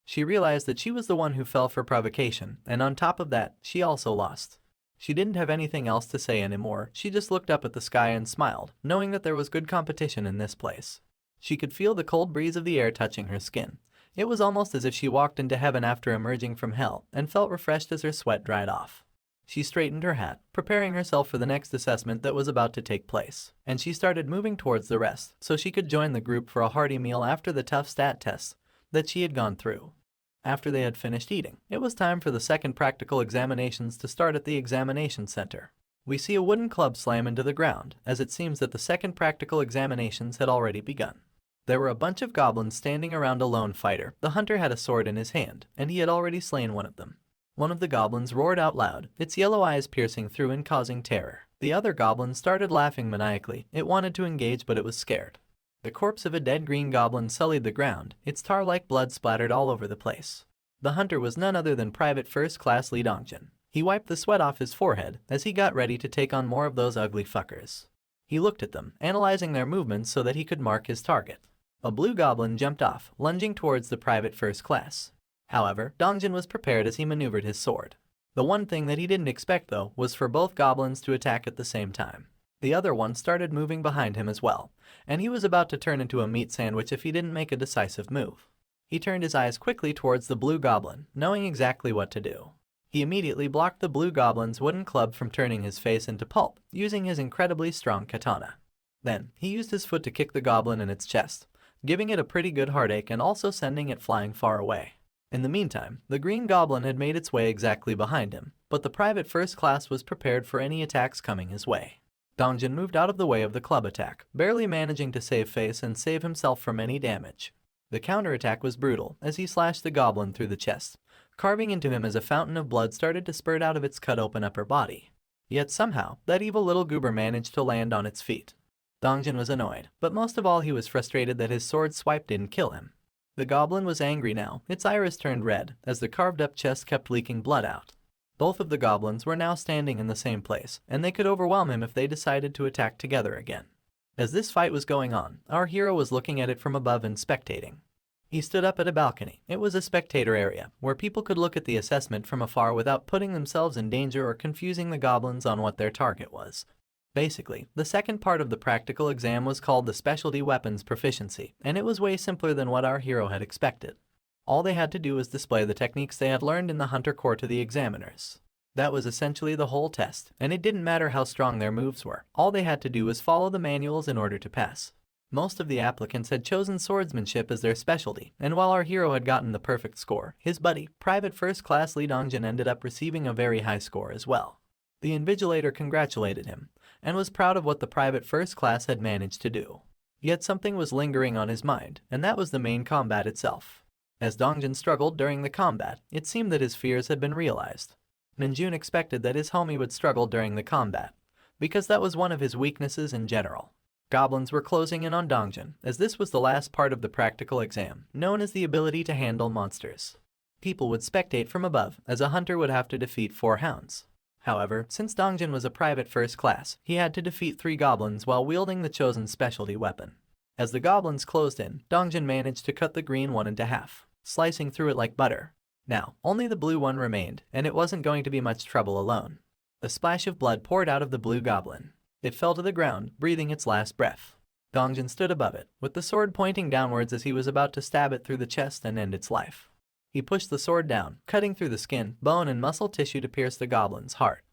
She realized that she was the one who fell for provocation, and on top of that, she also lost. She didn't have anything else to say anymore. She just looked up at the sky and smiled, knowing that there was good competition in this place. She could feel the cold breeze of the air touching her skin. It was almost as if she walked into heaven after emerging from hell, and felt refreshed as her sweat dried off. She straightened her hat, preparing herself for the next assessment that was about to take place, and she started moving towards the rest so she could join the group for a hearty meal after the tough stat tests that she had gone through. After they had finished eating, it was time for the second practical examinations to start at the examination center. We see a wooden club slam into the ground, as it seems that the second practical examinations had already begun. There were a bunch of goblins standing around a lone fighter. The hunter had a sword in his hand, and he had already slain one of them. One of the goblins roared out loud, its yellow eyes piercing through and causing terror. The other goblin started laughing maniacally. It wanted to engage, but it was scared. The corpse of a dead green goblin sullied the ground, its tar-like blood splattered all over the place. The hunter was none other than Private First Class Lee Dongjun. He wiped the sweat off his forehead as he got ready to take on more of those ugly fuckers. He looked at them, analyzing their movements so that he could mark his target. A blue goblin jumped off, lunging towards the Private First Class. However, Dongjun was prepared as he maneuvered his sword. The one thing that he didn't expect, though, was for both goblins to attack at the same time. The other one started moving behind him as well, and he was about to turn into a meat sandwich if he didn't make a decisive move. He turned his eyes quickly towards the blue goblin, knowing exactly what to do. He immediately blocked the blue goblin's wooden club from turning his face into pulp, using his incredibly strong katana. Then, he used his foot to kick the goblin in its chest, giving it a pretty good heartache and also sending it flying far away. In the meantime, the green goblin had made its way exactly behind him, but the Private First Class was prepared for any attacks coming his way. Dongjun moved out of the way of the club attack, barely managing to save face and save himself from any damage. The counterattack was brutal, as he slashed the goblin through the chest, carving into him as a fountain of blood started to spurt out of its cut-open upper body. Yet somehow, that evil little goober managed to land on its feet. Dongjun was annoyed, but most of all he was frustrated that his sword swipe didn't kill him. The goblin was angry now, its iris turned red, as the carved-up chest kept leaking blood out. Both of the goblins were now standing in the same place, and they could overwhelm him if they decided to attack together again. As this fight was going on, our hero was looking at it from above and spectating. He stood up at a balcony. It was a spectator area, where people could look at the assessment from afar without putting themselves in danger or confusing the goblins on what their target was. Basically, the second part of the practical exam was called the Specialty Weapons Proficiency, and it was way simpler than what our hero had expected. All they had to do was display the techniques they had learned in the Hunter Corps to the examiners. That was essentially the whole test, and it didn't matter how strong their moves were. All they had to do was follow the manuals in order to pass. Most of the applicants had chosen swordsmanship as their specialty, and while our hero had gotten the perfect score, his buddy, Private First Class Lee Dongjin, ended up receiving a very high score as well. The invigilator congratulated him, and was proud of what the Private First Class had managed to do. Yet something was lingering on his mind, and that was the main combat itself. As Dongjin struggled during the combat, it seemed that his fears had been realized. Minjun expected that his homie would struggle during the combat, because that was one of his weaknesses in general. Goblins were closing in on Dongjin, as this was the last part of the practical exam, known as the ability to handle monsters. People would spectate from above, as a hunter would have to defeat 4 hounds. However, since Dongjin was a private first class, he had to defeat 3 goblins while wielding the chosen specialty weapon. As the goblins closed in, Dongjin managed to cut the green one into half, slicing through it like butter. Now, only the blue one remained, and it wasn't going to be much trouble alone. A splash of blood poured out of the blue goblin. It fell to the ground, breathing its last breath. Dongjin stood above it, with the sword pointing downwards as he was about to stab it through the chest and end its life. He pushed the sword down, cutting through the skin, bone and muscle tissue to pierce the goblin's heart.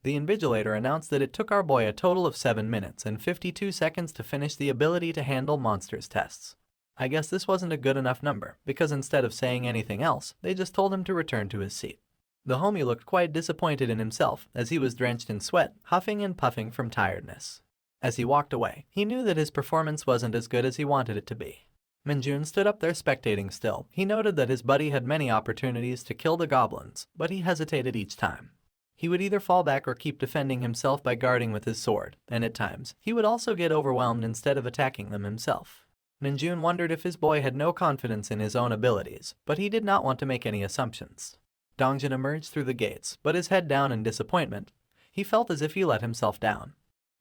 The invigilator announced that it took our boy a total of 7 minutes and 52 seconds to finish the ability to handle monsters tests. I guess this wasn't a good enough number, because instead of saying anything else, they just told him to return to his seat. The homie looked quite disappointed in himself, as he was drenched in sweat, huffing and puffing from tiredness. As he walked away, he knew that his performance wasn't as good as he wanted it to be. Minjun stood up there spectating still. He noted that his buddy had many opportunities to kill the goblins, but he hesitated each time. He would either fall back or keep defending himself by guarding with his sword, and at times, he would also get overwhelmed instead of attacking them himself. Minjun wondered if his boy had no confidence in his own abilities, but he did not want to make any assumptions. Dongjin emerged through the gates, but his head down in disappointment. He felt as if he let himself down.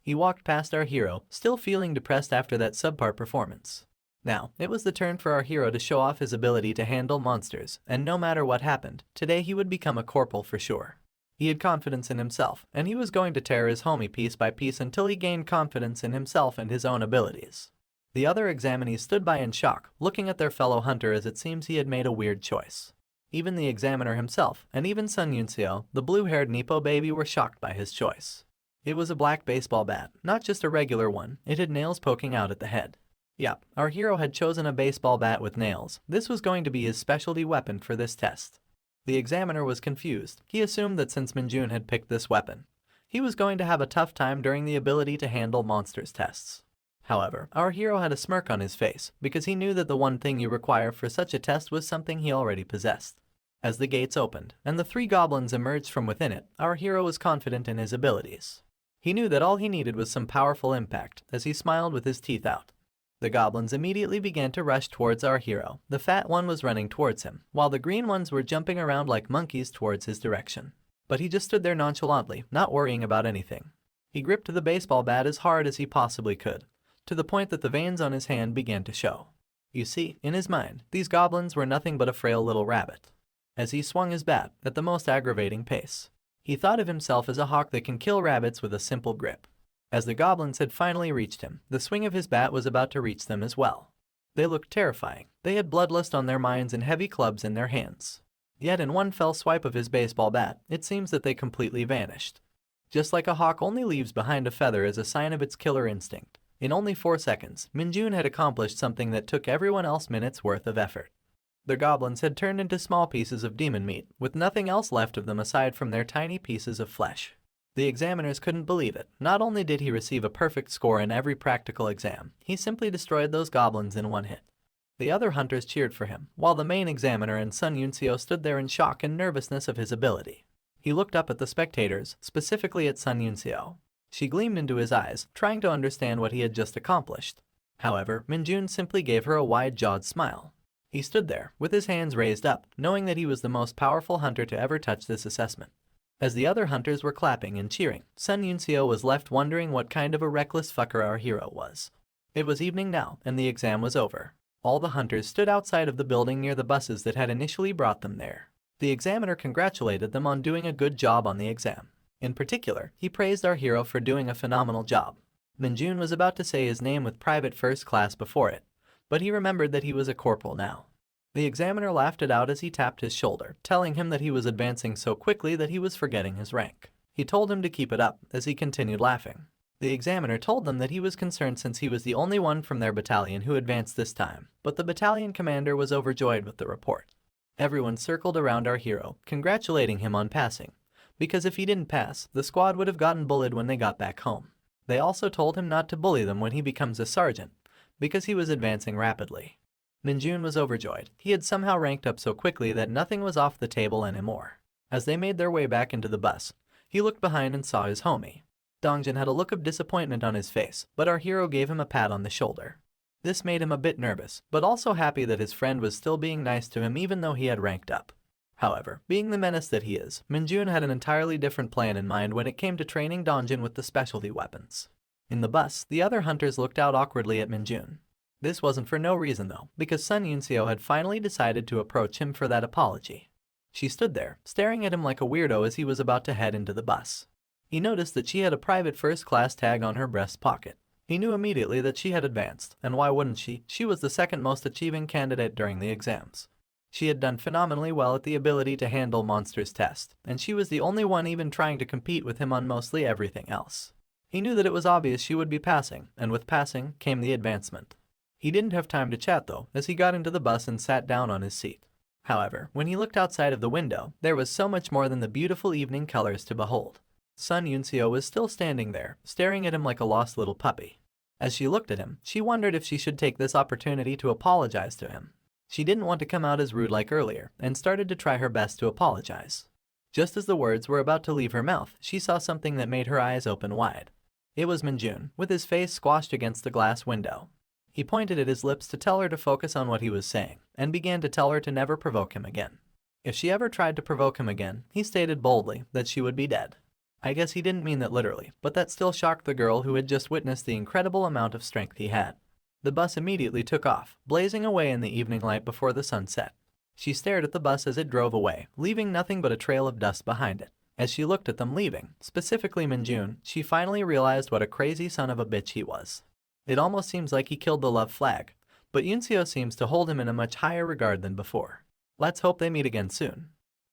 He walked past our hero, still feeling depressed after that subpar performance. Now, it was the turn for our hero to show off his ability to handle monsters, and no matter what happened, today he would become a corporal for sure. He had confidence in himself, and he was going to tear his homie piece by piece until he gained confidence in himself and his own abilities. The other examinees stood by in shock, looking at their fellow hunter as it seems he had made a weird choice. Even the examiner himself, and even Sun Yunseo, the blue-haired Nippo baby, were shocked by his choice. It was a black baseball bat, not just a regular one. It had nails poking out at the head. Yup, our hero had chosen a baseball bat with nails. This was going to be his specialty weapon for this test. The examiner was confused. He assumed that since Minjun had picked this weapon, he was going to have a tough time during the ability to handle monsters tests. However, our hero had a smirk on his face, because he knew that the one thing you require for such a test was something he already possessed. As the gates opened, and the 3 goblins emerged from within it, our hero was confident in his abilities. He knew that all he needed was some powerful impact, as he smiled with his teeth out. The goblins immediately began to rush towards our hero. The fat one was running towards him, while the green ones were jumping around like monkeys towards his direction. But he just stood there nonchalantly, not worrying about anything. He gripped the baseball bat as hard as he possibly could, to the point that the veins on his hand began to show. You see, in his mind, these goblins were nothing but a frail little rabbit. As he swung his bat at the most aggravating pace, he thought of himself as a hawk that can kill rabbits with a simple grip. As the goblins had finally reached him, the swing of his bat was about to reach them as well. They looked terrifying. They had bloodlust on their minds and heavy clubs in their hands. Yet in one fell swipe of his baseball bat, it seems that they completely vanished. Just like a hawk only leaves behind a feather as a sign of its killer instinct. In only 4 seconds, Minjun had accomplished something that took everyone else minutes worth of effort. The goblins had turned into small pieces of demon meat, with nothing else left of them aside from their tiny pieces of flesh. The examiners couldn't believe it. Not only did he receive a perfect score in every practical exam, he simply destroyed those goblins in one hit. The other hunters cheered for him, while the main examiner and Sun Yunseo stood there in shock and nervousness of his ability. He looked up at the spectators, specifically at Sun Yunseo. She gleamed into his eyes, trying to understand what he had just accomplished. However, Minjun simply gave her a wide-jawed smile. He stood there, with his hands raised up, knowing that he was the most powerful hunter to ever touch this assessment. As the other hunters were clapping and cheering, Sun Yunseo was left wondering what kind of a reckless fucker our hero was. It was evening now, and the exam was over. All the hunters stood outside of the building near the buses that had initially brought them there. The examiner congratulated them on doing a good job on the exam. In particular, he praised our hero for doing a phenomenal job. Minjun was about to say his name with private first class before it, but he remembered that he was a corporal now. The examiner laughed it out as he tapped his shoulder, telling him that he was advancing so quickly that he was forgetting his rank. He told him to keep it up as he continued laughing. The examiner told them that he was concerned since he was the only one from their battalion who advanced this time, but the battalion commander was overjoyed with the report. Everyone circled around our hero, congratulating him on passing, because if he didn't pass, the squad would have gotten bullied when they got back home. They also told him not to bully them when he becomes a sergeant, because he was advancing rapidly. Minjun was overjoyed. He had somehow ranked up so quickly that nothing was off the table anymore. As they made their way back into the bus, he looked behind and saw his homie. Dongjin had a look of disappointment on his face, but our hero gave him a pat on the shoulder. This made him a bit nervous, but also happy that his friend was still being nice to him even though he had ranked up. However, being the menace that he is, Minjun had an entirely different plan in mind when it came to training Dongjin with the specialty weapons. In the bus, the other hunters looked out awkwardly at Minjun. This wasn't for no reason though, because Sun Yunseo had finally decided to approach him for that apology. She stood there, staring at him like a weirdo as he was about to head into the bus. He noticed that she had a private first class tag on her breast pocket. He knew immediately that she had advanced, and why wouldn't she? She was the second most achieving candidate during the exams. She had done phenomenally well at the ability to handle monsters test, and she was the only one even trying to compete with him on mostly everything else. He knew that it was obvious she would be passing, and with passing came the advancement. He didn't have time to chat though, as he got into the bus and sat down on his seat. However, when he looked outside of the window, there was so much more than the beautiful evening colors to behold. Sun Yunseo was still standing there, staring at him like a lost little puppy. As she looked at him, she wondered if she should take this opportunity to apologize to him. She didn't want to come out as rude like earlier, and started to try her best to apologize. Just as the words were about to leave her mouth, she saw something that made her eyes open wide. It was Minjun, with his face squashed against the glass window. He pointed at his lips to tell her to focus on what he was saying, and began to tell her to never provoke him again. If she ever tried to provoke him again, he stated boldly that she would be dead. I guess he didn't mean that literally, but that still shocked the girl who had just witnessed the incredible amount of strength he had. The bus immediately took off, blazing away in the evening light before the sun set. She stared at the bus as it drove away, leaving nothing but a trail of dust behind it. As she looked at them leaving, specifically Minjun, she finally realized what a crazy son of a bitch he was. It almost seems like he killed the love flag, but Yunseo seems to hold him in a much higher regard than before. Let's hope they meet again soon.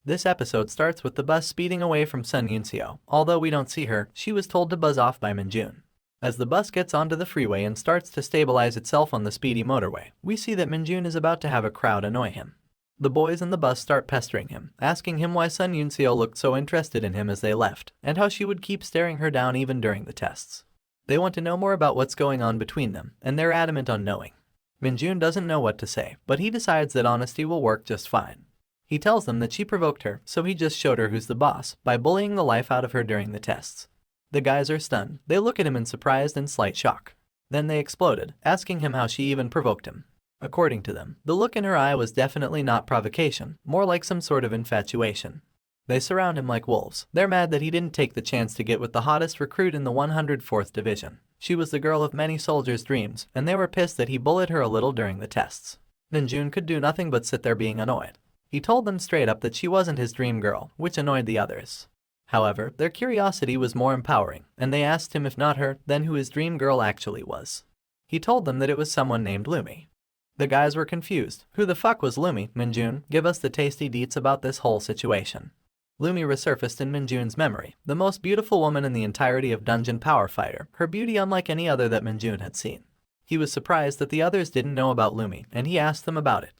This episode starts with the bus speeding away from Sun Yunseo. Although we don't see her, she was told to buzz off by Minjun. As the bus gets onto the freeway and starts to stabilize itself on the speedy motorway, we see that Minjun is about to have a crowd annoy him. The boys in the bus start pestering him, asking him why Sun Yunseo looked so interested in him as they left, and how she would keep staring her down even during the tests. They want to know more about what's going on between them, and they're adamant on knowing. Minjun doesn't know what to say, but he decides that honesty will work just fine. He tells them that she provoked her, so he just showed her who's the boss by bullying the life out of her during the tests. The guys are stunned. They look at him in surprise and slight shock. Then they exploded, asking him how she even provoked him. According to them, the look in her eye was definitely not provocation, more like some sort of infatuation. They surround him like wolves. They're mad that he didn't take the chance to get with the hottest recruit in the 104th Division. She was the girl of many soldiers' dreams, and they were pissed that he bullied her a little during the tests. Minjun could do nothing but sit there being annoyed. He told them straight up that she wasn't his dream girl, which annoyed the others. However, their curiosity was more empowering, and they asked him if not her, then who his dream girl actually was. He told them that it was someone named Lumi. The guys were confused. Who the fuck was Lumi? Minjun, give us the tasty deets about this whole situation. Lumi resurfaced in Minjun's memory, the most beautiful woman in the entirety of Dungeon Power Fighter, her beauty unlike any other that Minjun had seen. He was surprised that the others didn't know about Lumi, and he asked them about it.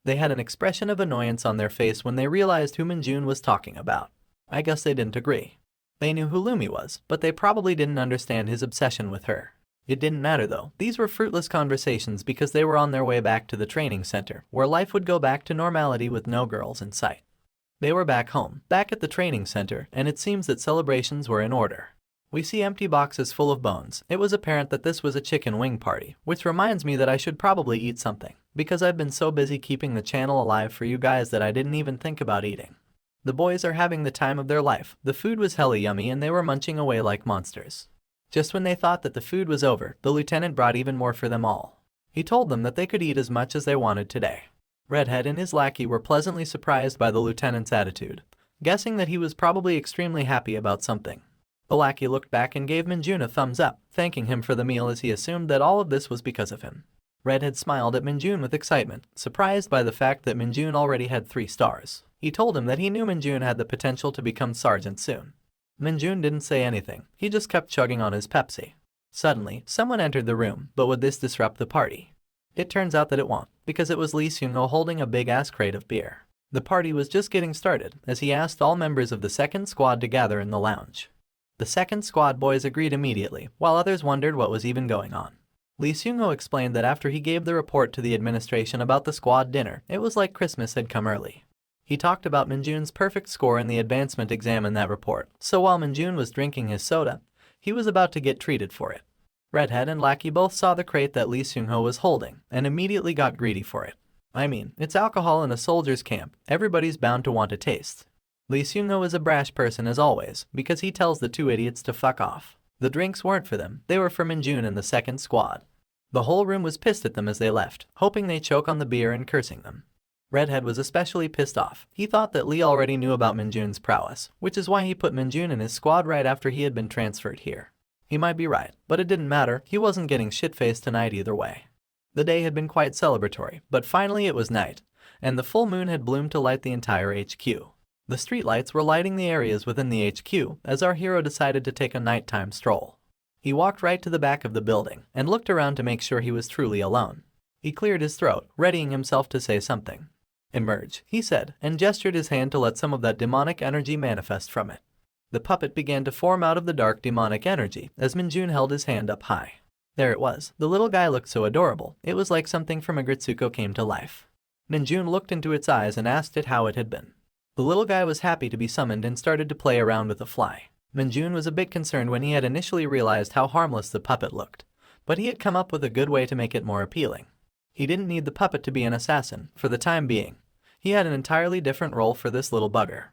They had an expression of annoyance on their face when they realized who Minjun was talking about. I guess they didn't agree. They knew who Lumi was, but they probably didn't understand his obsession with her. It didn't matter though. These were fruitless conversations because they were on their way back to the training center, where life would go back to normality with no girls in sight. They were back home, back at the training center, and it seems that celebrations were in order. We see empty boxes full of bones. It was apparent that this was a chicken wing party, which reminds me that I should probably eat something, because I've been so busy keeping the channel alive for you guys that I didn't even think about eating. The boys are having the time of their life. The food was hella yummy and they were munching away like monsters. Just when they thought that the food was over, the lieutenant brought even more for them all. He told them that they could eat as much as they wanted today. Redhead and his lackey were pleasantly surprised by the lieutenant's attitude, guessing that he was probably extremely happy about something. The lackey looked back and gave Minjun a thumbs up, thanking him for the meal as he assumed that all of this was because of him. Redhead smiled at Minjun with excitement, surprised by the fact that Minjun already had 3 stars. He told him that he knew Minjun had the potential to become sergeant soon. Minjun didn't say anything, he just kept chugging on his Pepsi. Suddenly, someone entered the room, but would this disrupt the party? It turns out that it won't, because it was Lee Seung-ho holding a big-ass crate of beer. The party was just getting started, as he asked all members of the second squad to gather in the lounge. The second squad boys agreed immediately, while others wondered what was even going on. Lee Seung-ho explained that after he gave the report to the administration about the squad dinner, it was like Christmas had come early. He talked about Minjun's perfect score in the advancement exam in that report, so while Minjun was drinking his soda, he was about to get treated for it. Redhead and Lackey both saw the crate that Lee Seung-ho was holding, and immediately got greedy for it. I mean, it's alcohol in a soldier's camp, everybody's bound to want a taste. Lee Seung-ho is a brash person as always, because he tells the 2 idiots to fuck off. The drinks weren't for them, they were for Minjun and the second squad. The whole room was pissed at them as they left, hoping they choke on the beer and cursing them. Redhead was especially pissed off. He thought that Lee already knew about Minjun's prowess, which is why he put Minjun in his squad right after he had been transferred here. He might be right, but it didn't matter, he wasn't getting shit-faced tonight either way. The day had been quite celebratory, but finally it was night, and the full moon had bloomed to light the entire HQ. The streetlights were lighting the areas within the HQ as our hero decided to take a nighttime stroll. He walked right to the back of the building and looked around to make sure he was truly alone. He cleared his throat, readying himself to say something. "Emerge," he said, and gestured his hand to let some of that demonic energy manifest from it. The puppet began to form out of the dark demonic energy as Minjun held his hand up high. There it was. The little guy looked so adorable, it was like something from a Gritsuko came to life. Minjun looked into its eyes and asked it how it had been. The little guy was happy to be summoned and started to play around with the fly. Minjun was a bit concerned when he had initially realized how harmless the puppet looked, but he had come up with a good way to make it more appealing. He didn't need the puppet to be an assassin, for the time being. He had an entirely different role for this little bugger.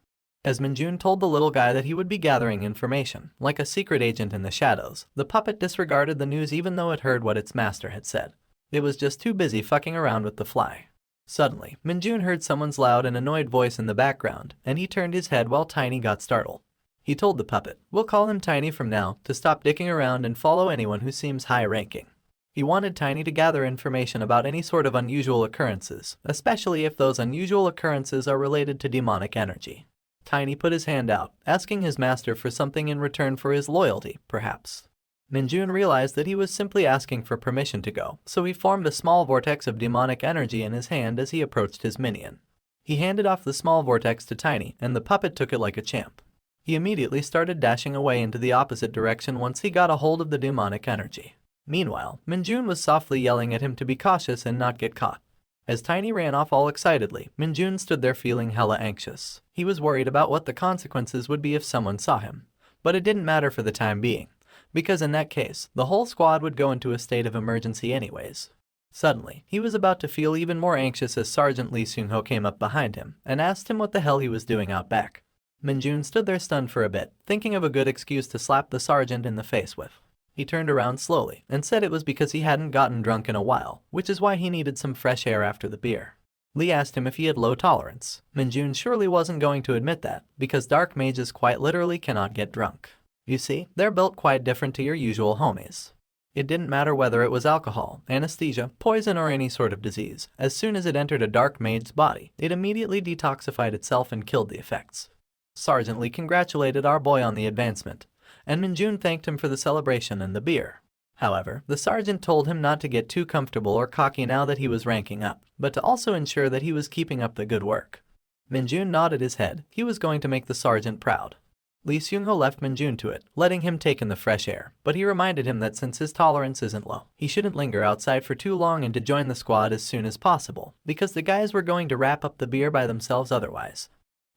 As Minjun told the little guy that he would be gathering information, like a secret agent in the shadows, the puppet disregarded the news even though it heard what its master had said. It was just too busy fucking around with the fly. Suddenly, Minjun heard someone's loud and annoyed voice in the background, and he turned his head while Tiny got startled. He told the puppet, "We'll call him Tiny from now, to stop dicking around and follow anyone who seems high-ranking." He wanted Tiny to gather information about any sort of unusual occurrences, especially if those unusual occurrences are related to demonic energy. Tiny put his hand out, asking his master for something in return for his loyalty, perhaps. Minjun realized that he was simply asking for permission to go, so he formed a small vortex of demonic energy in his hand as he approached his minion. He handed off the small vortex to Tiny, and the puppet took it like a champ. He immediately started dashing away into the opposite direction once he got a hold of the demonic energy. Meanwhile, Minjun was softly yelling at him to be cautious and not get caught. As Tiny ran off all excitedly, Minjun stood there feeling hella anxious. He was worried about what the consequences would be if someone saw him. But it didn't matter for the time being, because in that case, the whole squad would go into a state of emergency anyways. Suddenly, he was about to feel even more anxious as Sergeant Lee Seung-ho came up behind him and asked him what the hell he was doing out back. Minjun stood there stunned for a bit, thinking of a good excuse to slap the sergeant in the face with. He turned around slowly and said it was because he hadn't gotten drunk in a while, which is why he needed some fresh air after the beer. Lee asked him if he had low tolerance. Minjun surely wasn't going to admit that, because dark mages quite literally cannot get drunk. You see, they're built quite different to your usual homies. It didn't matter whether it was alcohol, anesthesia, poison, or any sort of disease. As soon as it entered a dark mage's body, it immediately detoxified itself and killed the effects. Sergeant Lee congratulated our boy on the advancement, and Minjun thanked him for the celebration and the beer. However, the sergeant told him not to get too comfortable or cocky now that he was ranking up, but to also ensure that he was keeping up the good work. Minjun nodded his head. He was going to make the sergeant proud. Lee Seung-ho left Minjun to it, letting him take in the fresh air, but he reminded him that since his tolerance isn't low, he shouldn't linger outside for too long and to join the squad as soon as possible, because the guys were going to wrap up the beer by themselves otherwise.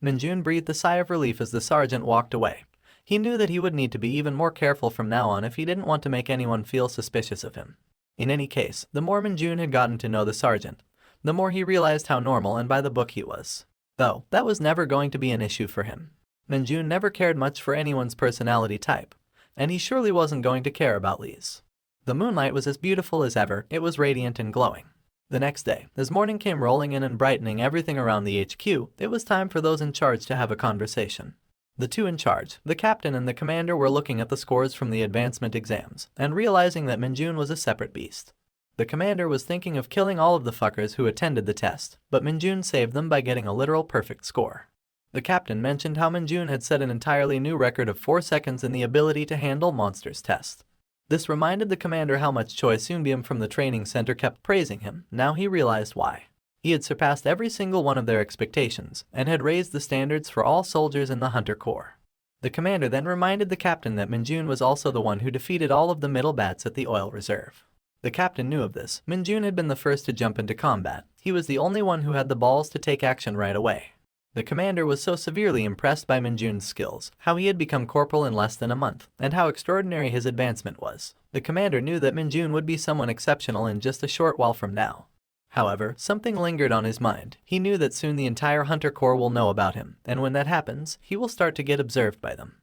Minjun breathed a sigh of relief as the sergeant walked away. He knew that he would need to be even more careful from now on if he didn't want to make anyone feel suspicious of him. In any case, the more Minjun had gotten to know the sergeant, the more he realized how normal and by the book he was. Though, that was never going to be an issue for him. Minjun never cared much for anyone's personality type, and he surely wasn't going to care about Lee's. The moonlight was as beautiful as ever, it was radiant and glowing. The next day, as morning came rolling in and brightening everything around the HQ, it was time for those in charge to have a conversation. The two in charge, the captain and the commander, were looking at the scores from the advancement exams, and realizing that Minjun was a separate beast. The commander was thinking of killing all of the fuckers who attended the test, but Minjun saved them by getting a literal perfect score. The captain mentioned how Minjun had set an entirely new record of 4 seconds in the ability to handle monsters test. This reminded the commander how much Choi Soonbyum from the training center kept praising him. Now he realized why. He had surpassed every single one of their expectations, and had raised the standards for all soldiers in the Hunter Corps. The commander then reminded the captain that Minjun was also the one who defeated all of the middle bats at the oil reserve. The captain knew of this. Minjun had been the first to jump into combat. He was the only one who had the balls to take action right away. The commander was so severely impressed by Minjun's skills, how he had become corporal in less than a month, and how extraordinary his advancement was. The commander knew that Minjun would be someone exceptional in just a short while from now. However, something lingered on his mind. He knew that soon the entire Hunter Corps will know about him, and when that happens, he will start to get observed by them.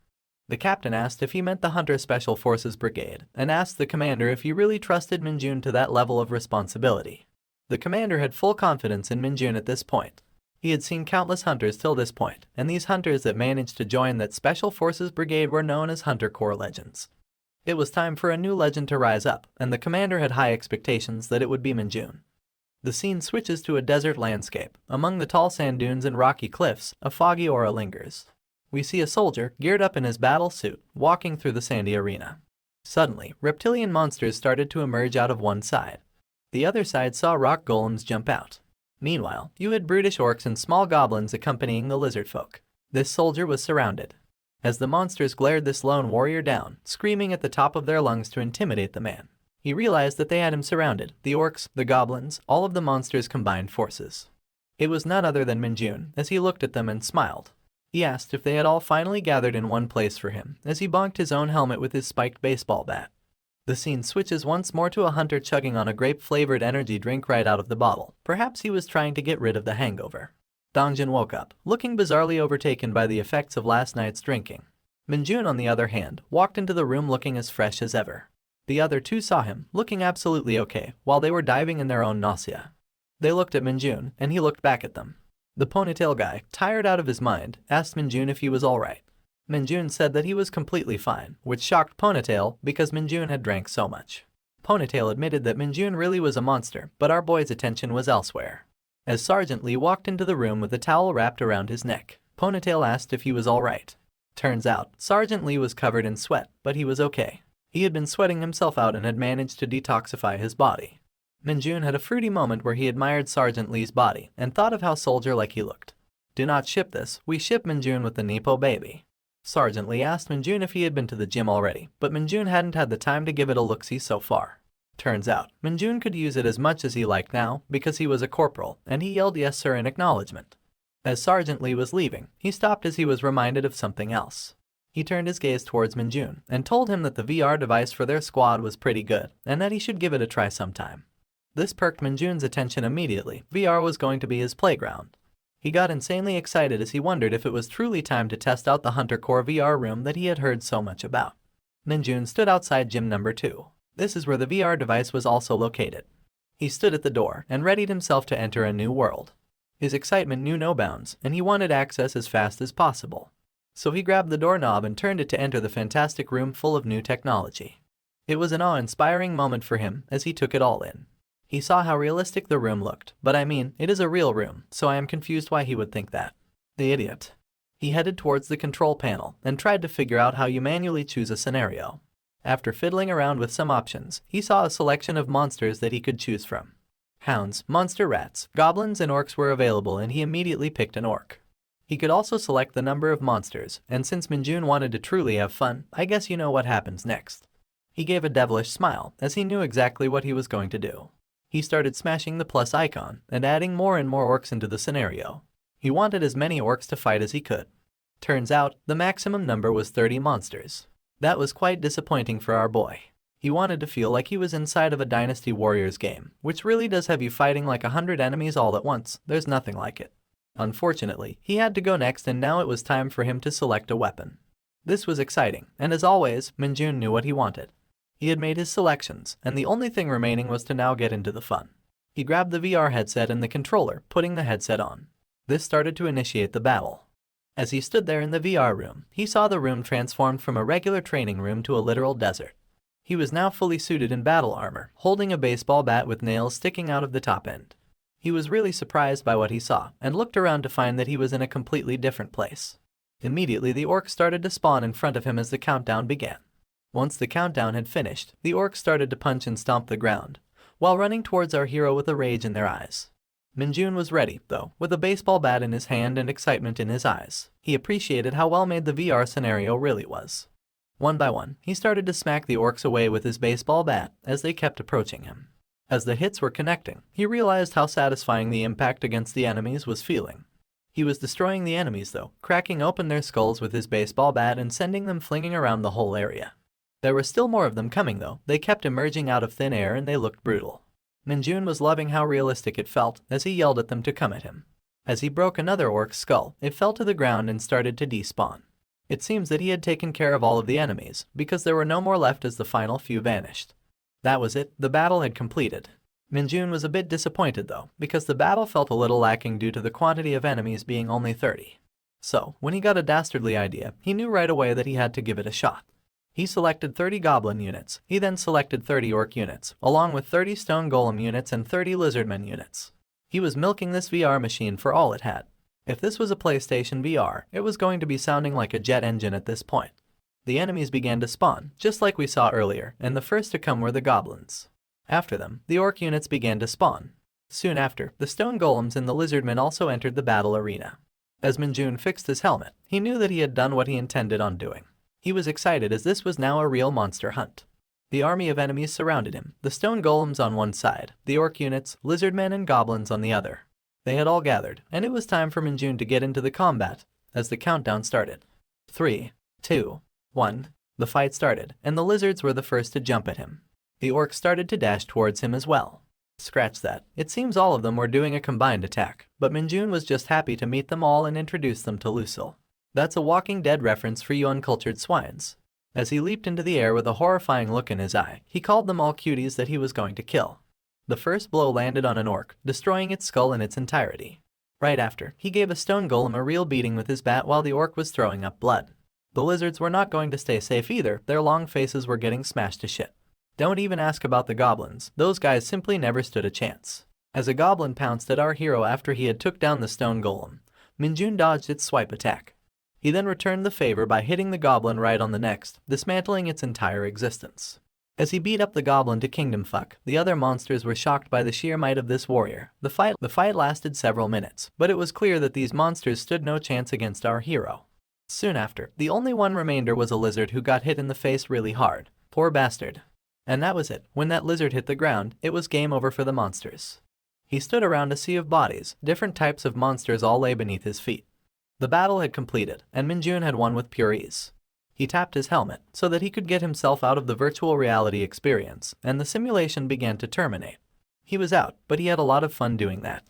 The captain asked if he meant the Hunter Special Forces Brigade, and asked the commander if he really trusted Minjun to that level of responsibility. The commander had full confidence in Minjun at this point. He had seen countless hunters till this point, and these hunters that managed to join that Special Forces Brigade were known as Hunter Corps legends. It was time for a new legend to rise up, and the commander had high expectations that it would be Minjun. The scene switches to a desert landscape. Among the tall sand dunes and rocky cliffs, a foggy aura lingers. We see a soldier, geared up in his battle suit, walking through the sandy arena. Suddenly, reptilian monsters started to emerge out of one side. The other side saw rock golems jump out. Meanwhile, you had brutish orcs and small goblins accompanying the lizard folk. This soldier was surrounded. As the monsters glared this lone warrior down, screaming at the top of their lungs to intimidate the man, he realized that they had him surrounded, the orcs, the goblins, all of the monsters' combined forces. It was none other than Minjun, as he looked at them and smiled. He asked if they had all finally gathered in one place for him, as he bonked his own helmet with his spiked baseball bat. The scene switches once more to a hunter chugging on a grape-flavored energy drink right out of the bottle. Perhaps he was trying to get rid of the hangover. Dongjin woke up, looking bizarrely overtaken by the effects of last night's drinking. Minjun, on the other hand, walked into the room looking as fresh as ever. The other two saw him, looking absolutely okay, while they were diving in their own nausea. They looked at Minjun, and he looked back at them. The ponytail guy, tired out of his mind, asked Minjun if he was alright. Minjun said that he was completely fine, which shocked Ponytail because Minjun had drank so much. Ponytail admitted that Minjun really was a monster, but our boy's attention was elsewhere. As Sergeant Lee walked into the room with a towel wrapped around his neck, Ponytail asked if he was alright. Turns out, Sergeant Lee was covered in sweat, but he was okay. He had been sweating himself out and had managed to detoxify his body. Minjun had a fruity moment where he admired Sergeant Lee's body and thought of how soldier-like he looked. Do not ship this, we ship Minjun with the Nepo baby. Sergeant Lee asked Minjun if he had been to the gym already, but Minjun hadn't had the time to give it a look-see so far. Turns out, Minjun could use it as much as he liked now, because he was a corporal, and he yelled yes sir in acknowledgement. As Sergeant Lee was leaving, he stopped as he was reminded of something else. He turned his gaze towards Minjun, and told him that the VR device for their squad was pretty good, and that he should give it a try sometime. This perked Minjun's attention immediately. VR was going to be his playground. He got insanely excited as he wondered if it was truly time to test out the Hunter Corps VR room that he had heard so much about. Minjun stood outside gym number 2. This is where the VR device was also located. He stood at the door and readied himself to enter a new world. His excitement knew no bounds, and he wanted access as fast as possible. So he grabbed the doorknob and turned it to enter the fantastic room full of new technology. It was an awe-inspiring moment for him as he took it all in. He saw how realistic the room looked, but I mean, it is a real room, so I am confused why he would think that. The idiot. He headed towards the control panel and tried to figure out how you manually choose a scenario. After fiddling around with some options, he saw a selection of monsters that he could choose from. Hounds, monster rats, goblins, and orcs were available, and he immediately picked an orc. He could also select the number of monsters, and since Minjun wanted to truly have fun, I guess you know what happens next. He gave a devilish smile, as he knew exactly what he was going to do. He started smashing the plus icon and adding more and more orcs into the scenario. He wanted as many orcs to fight as he could. Turns out, the maximum number was 30 monsters. That was quite disappointing for our boy. He wanted to feel like he was inside of a Dynasty Warriors game, which really does have you fighting like 100 enemies all at once. There's nothing like it. Unfortunately, he had to go next and now it was time for him to select a weapon. This was exciting, and as always, Minjun knew what he wanted. He had made his selections, and the only thing remaining was to now get into the fun. He grabbed the VR headset and the controller, putting the headset on. This started to initiate the battle. As he stood there in the VR room, he saw the room transformed from a regular training room to a literal desert. He was now fully suited in battle armor, holding a baseball bat with nails sticking out of the top end. He was really surprised by what he saw, and looked around to find that he was in a completely different place. Immediately the orcs started to spawn in front of him as the countdown began. Once the countdown had finished, the orcs started to punch and stomp the ground, while running towards our hero with a rage in their eyes. Minjun was ready, though, with a baseball bat in his hand and excitement in his eyes. He appreciated how well made the VR scenario really was. One by one, he started to smack the orcs away with his baseball bat as they kept approaching him. As the hits were connecting, he realized how satisfying the impact against the enemies was feeling. He was destroying the enemies though, cracking open their skulls with his baseball bat and sending them flinging around the whole area. There were still more of them coming though, they kept emerging out of thin air and they looked brutal. Minjun was loving how realistic it felt as he yelled at them to come at him. As he broke another orc's skull, it fell to the ground and started to despawn. It seems that he had taken care of all of the enemies, because there were no more left as the final few vanished. That was it, the battle had completed. Minjun was a bit disappointed though, because the battle felt a little lacking due to the quantity of enemies being only 30. So, when he got a dastardly idea, he knew right away that he had to give it a shot. He selected 30 goblin units, he then selected 30 orc units, along with 30 stone golem units and 30 lizardmen units. He was milking this VR machine for all it had. If this was a PlayStation VR, it was going to be sounding like a jet engine at this point. The enemies began to spawn, just like we saw earlier, and the first to come were the goblins. After them, the orc units began to spawn. Soon after, the stone golems and the lizardmen also entered the battle arena. As Minjun fixed his helmet, he knew that he had done what he intended on doing. He was excited as this was now a real monster hunt. The army of enemies surrounded him, the stone golems on one side, the orc units, lizardmen and goblins on the other. They had all gathered, and it was time for Minjun to get into the combat, as the countdown started. 3, 2, 1. The fight started, and the lizards were the first to jump at him. The orcs started to dash towards him as well. Scratch that, it seems all of them were doing a combined attack, but Minjun was just happy to meet them all and introduce them to Lucille. That's a Walking Dead reference for you uncultured swines. As he leaped into the air with a horrifying look in his eye, he called them all cuties that he was going to kill. The first blow landed on an orc, destroying its skull in its entirety. Right after, he gave a stone golem a real beating with his bat while the orc was throwing up blood. The lizards were not going to stay safe either, their long faces were getting smashed to shit. Don't even ask about the goblins, those guys simply never stood a chance. As a goblin pounced at our hero after he had took down the stone golem, Minjun dodged its swipe attack. He then returned the favor by hitting the goblin right on the next, dismantling its entire existence. As he beat up the goblin to kingdom fuck, the other monsters were shocked by the sheer might of this warrior. The fight lasted several minutes, but it was clear that these monsters stood no chance against our hero. Soon after, the only one remainder was a lizard who got hit in the face really hard. Poor bastard. And that was it. When that lizard hit the ground, it was game over for the monsters. He stood around a sea of bodies, different types of monsters all lay beneath his feet. The battle had completed, and Minjun had won with pure ease. He tapped his helmet so that he could get himself out of the virtual reality experience, and the simulation began to terminate. He was out, but he had a lot of fun doing that.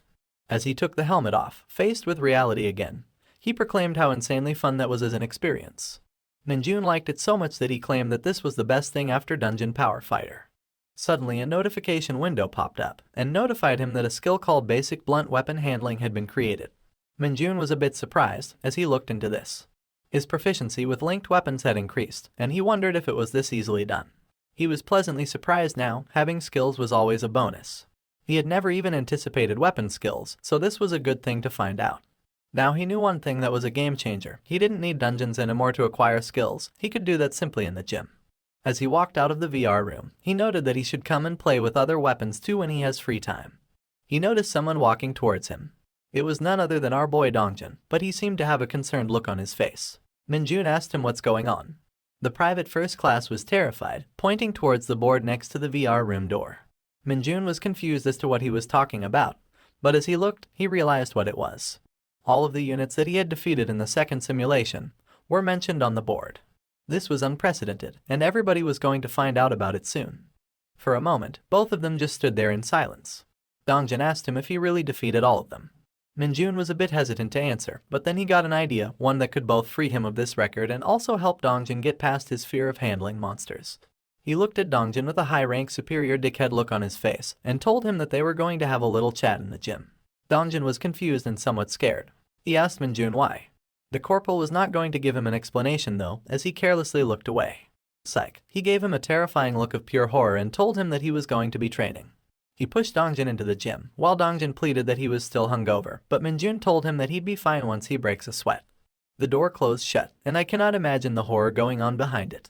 As he took the helmet off, faced with reality again, he proclaimed how insanely fun that was as an experience. Minjun liked it so much that he claimed that this was the best thing after Dungeon Power Fighter. Suddenly, a notification window popped up and notified him that a skill called Basic Blunt Weapon Handling had been created. Minjun was a bit surprised as he looked into this. His proficiency with linked weapons had increased, and he wondered if it was this easily done. He was pleasantly surprised now, having skills was always a bonus. He had never even anticipated weapon skills, so this was a good thing to find out. Now he knew one thing that was a game changer. He didn't need dungeons anymore to acquire skills, he could do that simply in the gym. As he walked out of the VR room, he noted that he should come and play with other weapons too when he has free time. He noticed someone walking towards him. It was none other than our boy Dongjun, but he seemed to have a concerned look on his face. Minjun asked him what's going on. The private first class was terrified, pointing towards the board next to the VR room door. Minjun was confused as to what he was talking about, but as he looked, he realized what it was. All of the units that he had defeated in the second simulation were mentioned on the board. This was unprecedented, and everybody was going to find out about it soon. For a moment, both of them just stood there in silence. Dongjun asked him if he really defeated all of them. Minjun was a bit hesitant to answer, but then he got an idea, one that could both free him of this record and also help Dongjin get past his fear of handling monsters. He looked at Dongjin with a high-rank superior dickhead look on his face and told him that they were going to have a little chat in the gym. Dongjin was confused and somewhat scared. He asked Minjun why. The corporal was not going to give him an explanation though, as he carelessly looked away. Psych. He gave him a terrifying look of pure horror and told him that he was going to be training. He pushed Dongjin into the gym, while Dongjin pleaded that he was still hungover, but Minjun told him that he'd be fine once he breaks a sweat. The door closed shut, and I cannot imagine the horror going on behind it.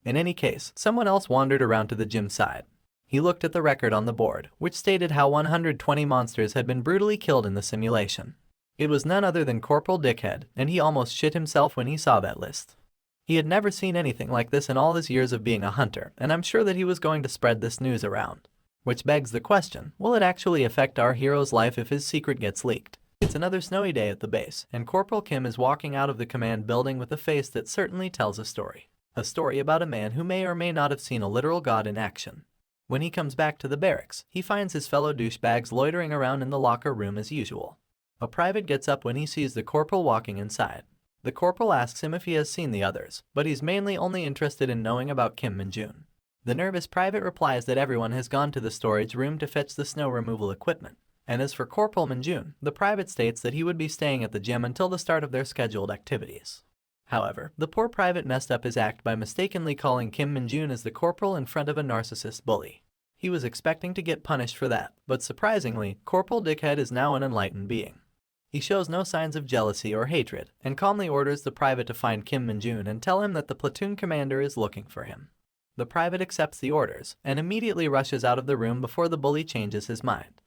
In any case, someone else wandered around to the gym side. He looked at the record on the board, which stated how 120 monsters had been brutally killed in the simulation. It was none other than Corporal Dickhead, and he almost shit himself when he saw that list. He had never seen anything like this in all his years of being a hunter, and I'm sure that he was going to spread this news around. Which begs the question, will it actually affect our hero's life if his secret gets leaked? It's another snowy day at the base, and Corporal Kim is walking out of the command building with a face that certainly tells a story. A story about a man who may or may not have seen a literal god in action. When he comes back to the barracks, he finds his fellow douchebags loitering around in the locker room as usual. A private gets up when he sees the corporal walking inside. The corporal asks him if he has seen the others, but he's mainly only interested in knowing about Kim Minjun. The nervous private replies that everyone has gone to the storage room to fetch the snow removal equipment. And as for Corporal Minjun, the private states that he would be staying at the gym until the start of their scheduled activities. However, the poor private messed up his act by mistakenly calling Kim Minjun as the corporal in front of a narcissist bully. He was expecting to get punished for that, but surprisingly, Corporal Dickhead is now an enlightened being. He shows no signs of jealousy or hatred, and calmly orders the private to find Kim Minjun and tell him that the platoon commander is looking for him. The private accepts the orders, and immediately rushes out of the room before the bully changes his mind.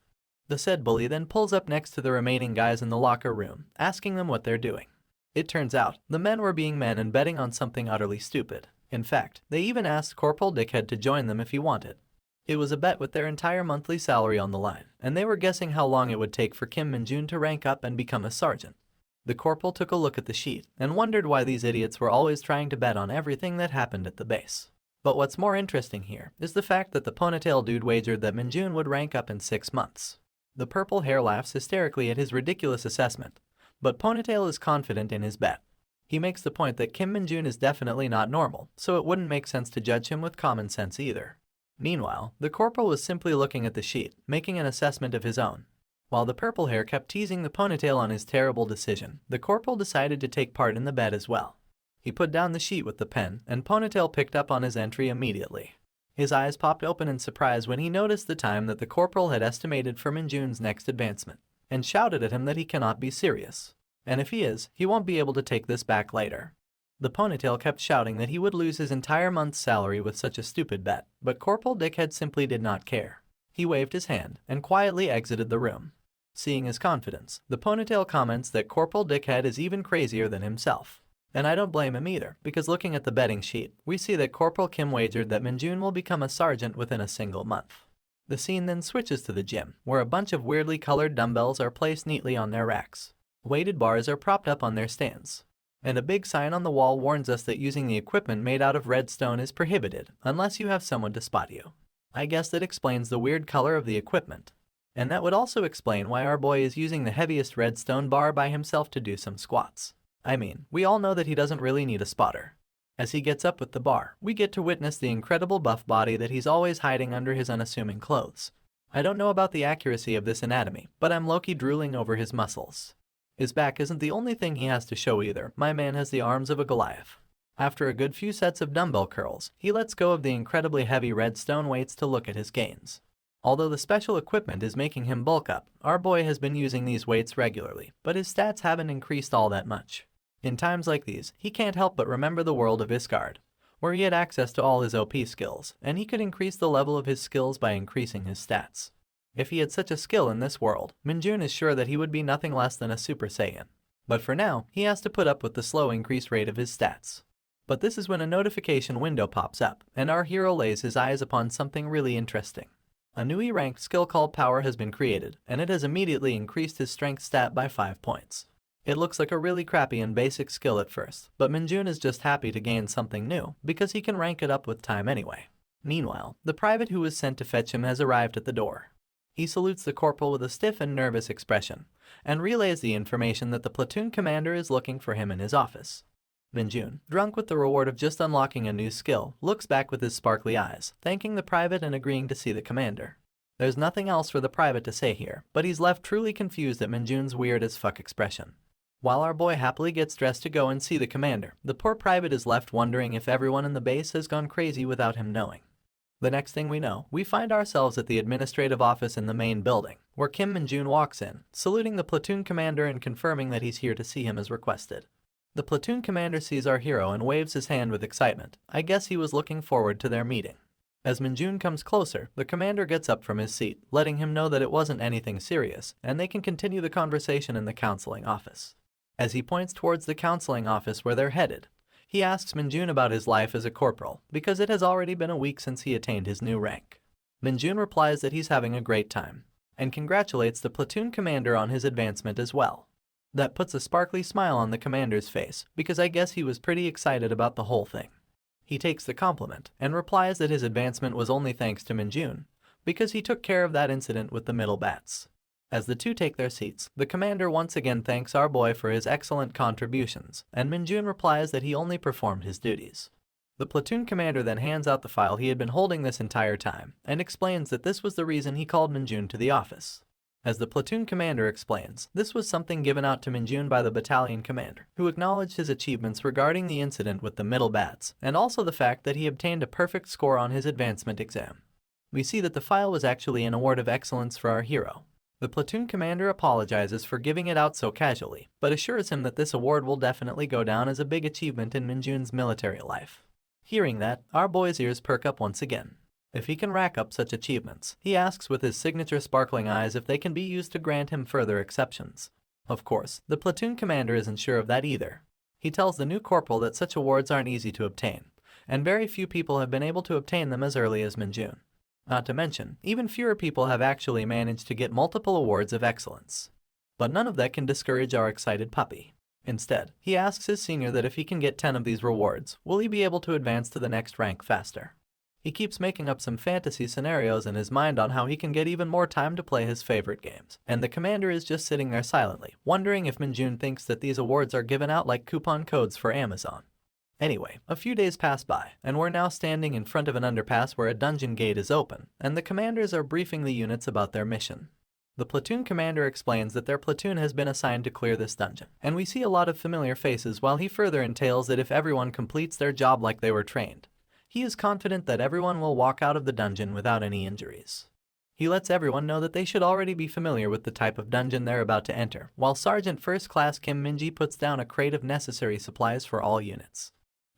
The said bully then pulls up next to the remaining guys in the locker room, asking them what they're doing. It turns out, the men were being men and betting on something utterly stupid. In fact, they even asked Corporal Dickhead to join them if he wanted. It was a bet with their entire monthly salary on the line, and they were guessing how long it would take for Kim Minjun to rank up and become a sergeant. The corporal took a look at the sheet, and wondered why these idiots were always trying to bet on everything that happened at the base. But what's more interesting here is the fact that the ponytail dude wagered that Minjun would rank up in 6 months. The purple hair laughs hysterically at his ridiculous assessment, but Ponytail is confident in his bet. He makes the point that Kim Minjun is definitely not normal, so it wouldn't make sense to judge him with common sense either. Meanwhile, the corporal was simply looking at the sheet, making an assessment of his own. While the purple hair kept teasing the Ponytail on his terrible decision, the corporal decided to take part in the bet as well. He put down the sheet with the pen, and Ponytail picked up on his entry immediately. His eyes popped open in surprise when he noticed the time that the corporal had estimated for Minjun's next advancement, and shouted at him that he cannot be serious. And if he is, he won't be able to take this back later. The Ponytail kept shouting that he would lose his entire month's salary with such a stupid bet, but Corporal Dickhead simply did not care. He waved his hand and quietly exited the room. Seeing his confidence, the Ponytail comments that Corporal Dickhead is even crazier than himself. And I don't blame him either, because looking at the betting sheet, we see that Corporal Kim wagered that Minjun will become a sergeant within a single month. The scene then switches to the gym, where a bunch of weirdly colored dumbbells are placed neatly on their racks. Weighted bars are propped up on their stands. And a big sign on the wall warns us that using the equipment made out of redstone is prohibited, unless you have someone to spot you. I guess that explains the weird color of the equipment. And that would also explain why our boy is using the heaviest redstone bar by himself to do some squats. I mean, we all know that he doesn't really need a spotter. As he gets up with the bar, we get to witness the incredible buff body that he's always hiding under his unassuming clothes. I don't know about the accuracy of this anatomy, but I'm low-key drooling over his muscles. His back isn't the only thing he has to show either. My man has the arms of a Goliath. After a good few sets of dumbbell curls, he lets go of the incredibly heavy redstone weights to look at his gains. Although the special equipment is making him bulk up, our boy has been using these weights regularly, but his stats haven't increased all that much. In times like these, he can't help but remember the world of Isgard, where he had access to all his OP skills, and he could increase the level of his skills by increasing his stats. If he had such a skill in this world, Minjun is sure that he would be nothing less than a Super Saiyan. But for now, he has to put up with the slow increase rate of his stats. But this is when a notification window pops up, and our hero lays his eyes upon something really interesting. A newly ranked skill called Power has been created, and it has immediately increased his strength stat by 5 points. It looks like a really crappy and basic skill at first, but Minjun is just happy to gain something new, because he can rank it up with time anyway. Meanwhile, the private who was sent to fetch him has arrived at the door. He salutes the corporal with a stiff and nervous expression, and relays the information that the platoon commander is looking for him in his office. Minjun, drunk with the reward of just unlocking a new skill, looks back with his sparkly eyes, thanking the private and agreeing to see the commander. There's nothing else for the private to say here, but he's left truly confused at Minjun's weird as fuck expression. While our boy happily gets dressed to go and see the commander, the poor private is left wondering if everyone in the base has gone crazy without him knowing. The next thing we know, we find ourselves at the administrative office in the main building, where Kim Minjun walks in, saluting the platoon commander and confirming that he's here to see him as requested. The platoon commander sees our hero and waves his hand with excitement. I guess he was looking forward to their meeting. As Minjun comes closer, the commander gets up from his seat, letting him know that it wasn't anything serious, and they can continue the conversation in the counseling office. As he points towards the counseling office where they're headed, he asks Minjun about his life as a corporal, because it has already been a week since he attained his new rank. Minjun replies that he's having a great time, and congratulates the platoon commander on his advancement as well. That puts a sparkly smile on the commander's face, because I guess he was pretty excited about the whole thing. He takes the compliment, and replies that his advancement was only thanks to Minjun, because he took care of that incident with the middle bats. As the two take their seats, the commander once again thanks our boy for his excellent contributions, and Minjun replies that he only performed his duties. The platoon commander then hands out the file he had been holding this entire time, and explains that this was the reason he called Minjun to the office. As the platoon commander explains, this was something given out to Minjun by the battalion commander, who acknowledged his achievements regarding the incident with the middle bats, and also the fact that he obtained a perfect score on his advancement exam. We see that the file was actually an award of excellence for our hero. The platoon commander apologizes for giving it out so casually, but assures him that this award will definitely go down as a big achievement in Minjun's military life. Hearing that, our boy's ears perk up once again. If he can rack up such achievements, he asks with his signature sparkling eyes if they can be used to grant him further exceptions. Of course, the platoon commander isn't sure of that either. He tells the new corporal that such awards aren't easy to obtain, and very few people have been able to obtain them as early as Minjun. Not to mention, even fewer people have actually managed to get multiple awards of excellence. But none of that can discourage our excited puppy. Instead, he asks his senior that if he can get 10 of these rewards, will he be able to advance to the next rank faster. He keeps making up some fantasy scenarios in his mind on how he can get even more time to play his favorite games, and the commander is just sitting there silently, wondering if Minjun thinks that these awards are given out like coupon codes for Amazon. Anyway, a few days pass by, and we're now standing in front of an underpass where a dungeon gate is open, and the commanders are briefing the units about their mission. The platoon commander explains that their platoon has been assigned to clear this dungeon, and we see a lot of familiar faces while he further entails that if everyone completes their job like they were trained, he is confident that everyone will walk out of the dungeon without any injuries. He lets everyone know that they should already be familiar with the type of dungeon they're about to enter, while Sergeant First Class Kim Minji puts down a crate of necessary supplies for all units.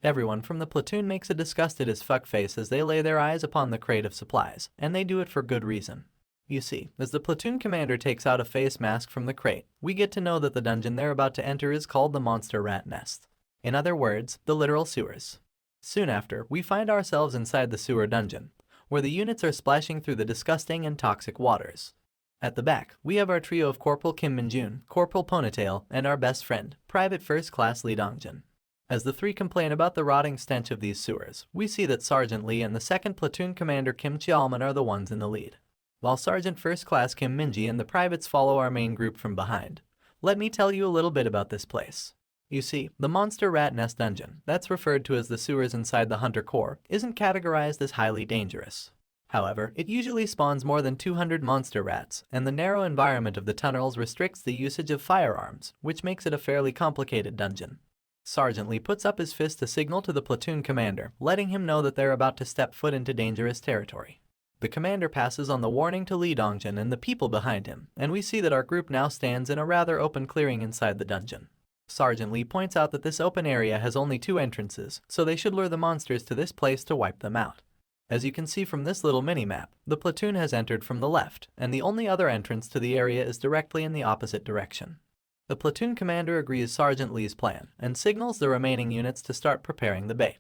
Everyone from the platoon makes a disgusted as fuck face as they lay their eyes upon the crate of supplies, and they do it for good reason. You see, as the platoon commander takes out a face mask from the crate, we get to know that the dungeon they're about to enter is called the Monster Rat Nest. In other words, the literal sewers. Soon after, we find ourselves inside the sewer dungeon, where the units are splashing through the disgusting and toxic waters. At the back, we have our trio of Corporal Kim Minjun, Corporal Ponytail, and our best friend, Private First Class Lee Dongjin. As the three complain about the rotting stench of these sewers, we see that Sergeant Lee and the second platoon commander Kim Cheolman are the ones in the lead, while Sergeant First Class Kim Minji and the privates follow our main group from behind. Let me tell you a little bit about this place. You see, the Monster Rat Nest Dungeon, that's referred to as the sewers inside the Hunter Corps, isn't categorized as highly dangerous. However, it usually spawns more than 200 monster rats, and the narrow environment of the tunnels restricts the usage of firearms, which makes it a fairly complicated dungeon. Sergeant Lee puts up his fist to signal to the platoon commander, letting him know that they're about to step foot into dangerous territory. The commander passes on the warning to Lee Dongjin and the people behind him, and we see that our group now stands in a rather open clearing inside the dungeon. Sergeant Lee points out that this open area has only 2 entrances, so they should lure the monsters to this place to wipe them out. As you can see from this little mini-map, the platoon has entered from the left, and the only other entrance to the area is directly in the opposite direction. The platoon commander agrees Sergeant Lee's plan, and signals the remaining units to start preparing the bait.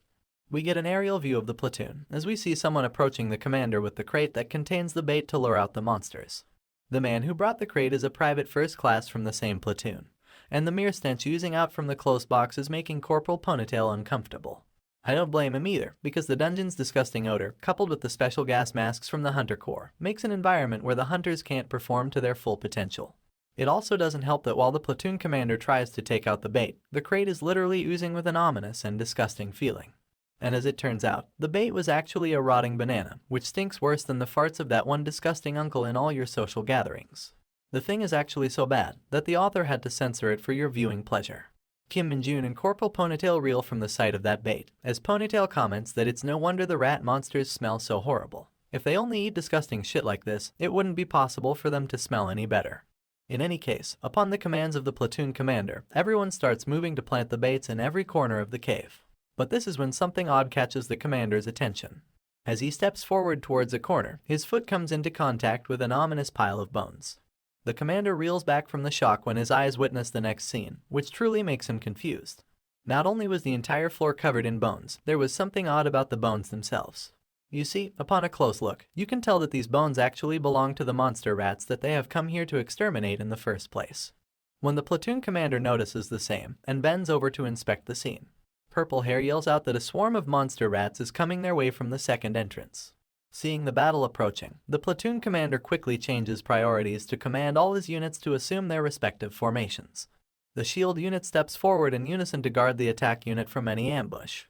We get an aerial view of the platoon, as we see someone approaching the commander with the crate that contains the bait to lure out the monsters. The man who brought the crate is a private first class from the same platoon, and the mere stench oozing out from the close box is making Corporal Ponytail uncomfortable. I don't blame him either, because the dungeon's disgusting odor, coupled with the special gas masks from the Hunter Corps, makes an environment where the hunters can't perform to their full potential. It also doesn't help that while the platoon commander tries to take out the bait, the crate is literally oozing with an ominous and disgusting feeling. And as it turns out, the bait was actually a rotting banana, which stinks worse than the farts of that one disgusting uncle in all your social gatherings. The thing is actually so bad that the author had to censor it for your viewing pleasure. Kim Minjun and Corporal Ponytail reel from the sight of that bait, as Ponytail comments that it's no wonder the rat monsters smell so horrible. If they only eat disgusting shit like this, it wouldn't be possible for them to smell any better. In any case, upon the commands of the platoon commander, everyone starts moving to plant the baits in every corner of the cave. But this is when something odd catches the commander's attention. As he steps forward towards a corner, his foot comes into contact with an ominous pile of bones. The commander reels back from the shock when his eyes witness the next scene, which truly makes him confused. Not only was the entire floor covered in bones, there was something odd about the bones themselves. You see, upon a close look, you can tell that these bones actually belong to the monster rats that they have come here to exterminate in the first place. When the platoon commander notices the same and bends over to inspect the scene, Purple Hair yells out that a swarm of monster rats is coming their way from the second entrance. Seeing the battle approaching, the platoon commander quickly changes priorities to command all his units to assume their respective formations. The shield unit steps forward in unison to guard the attack unit from any ambush.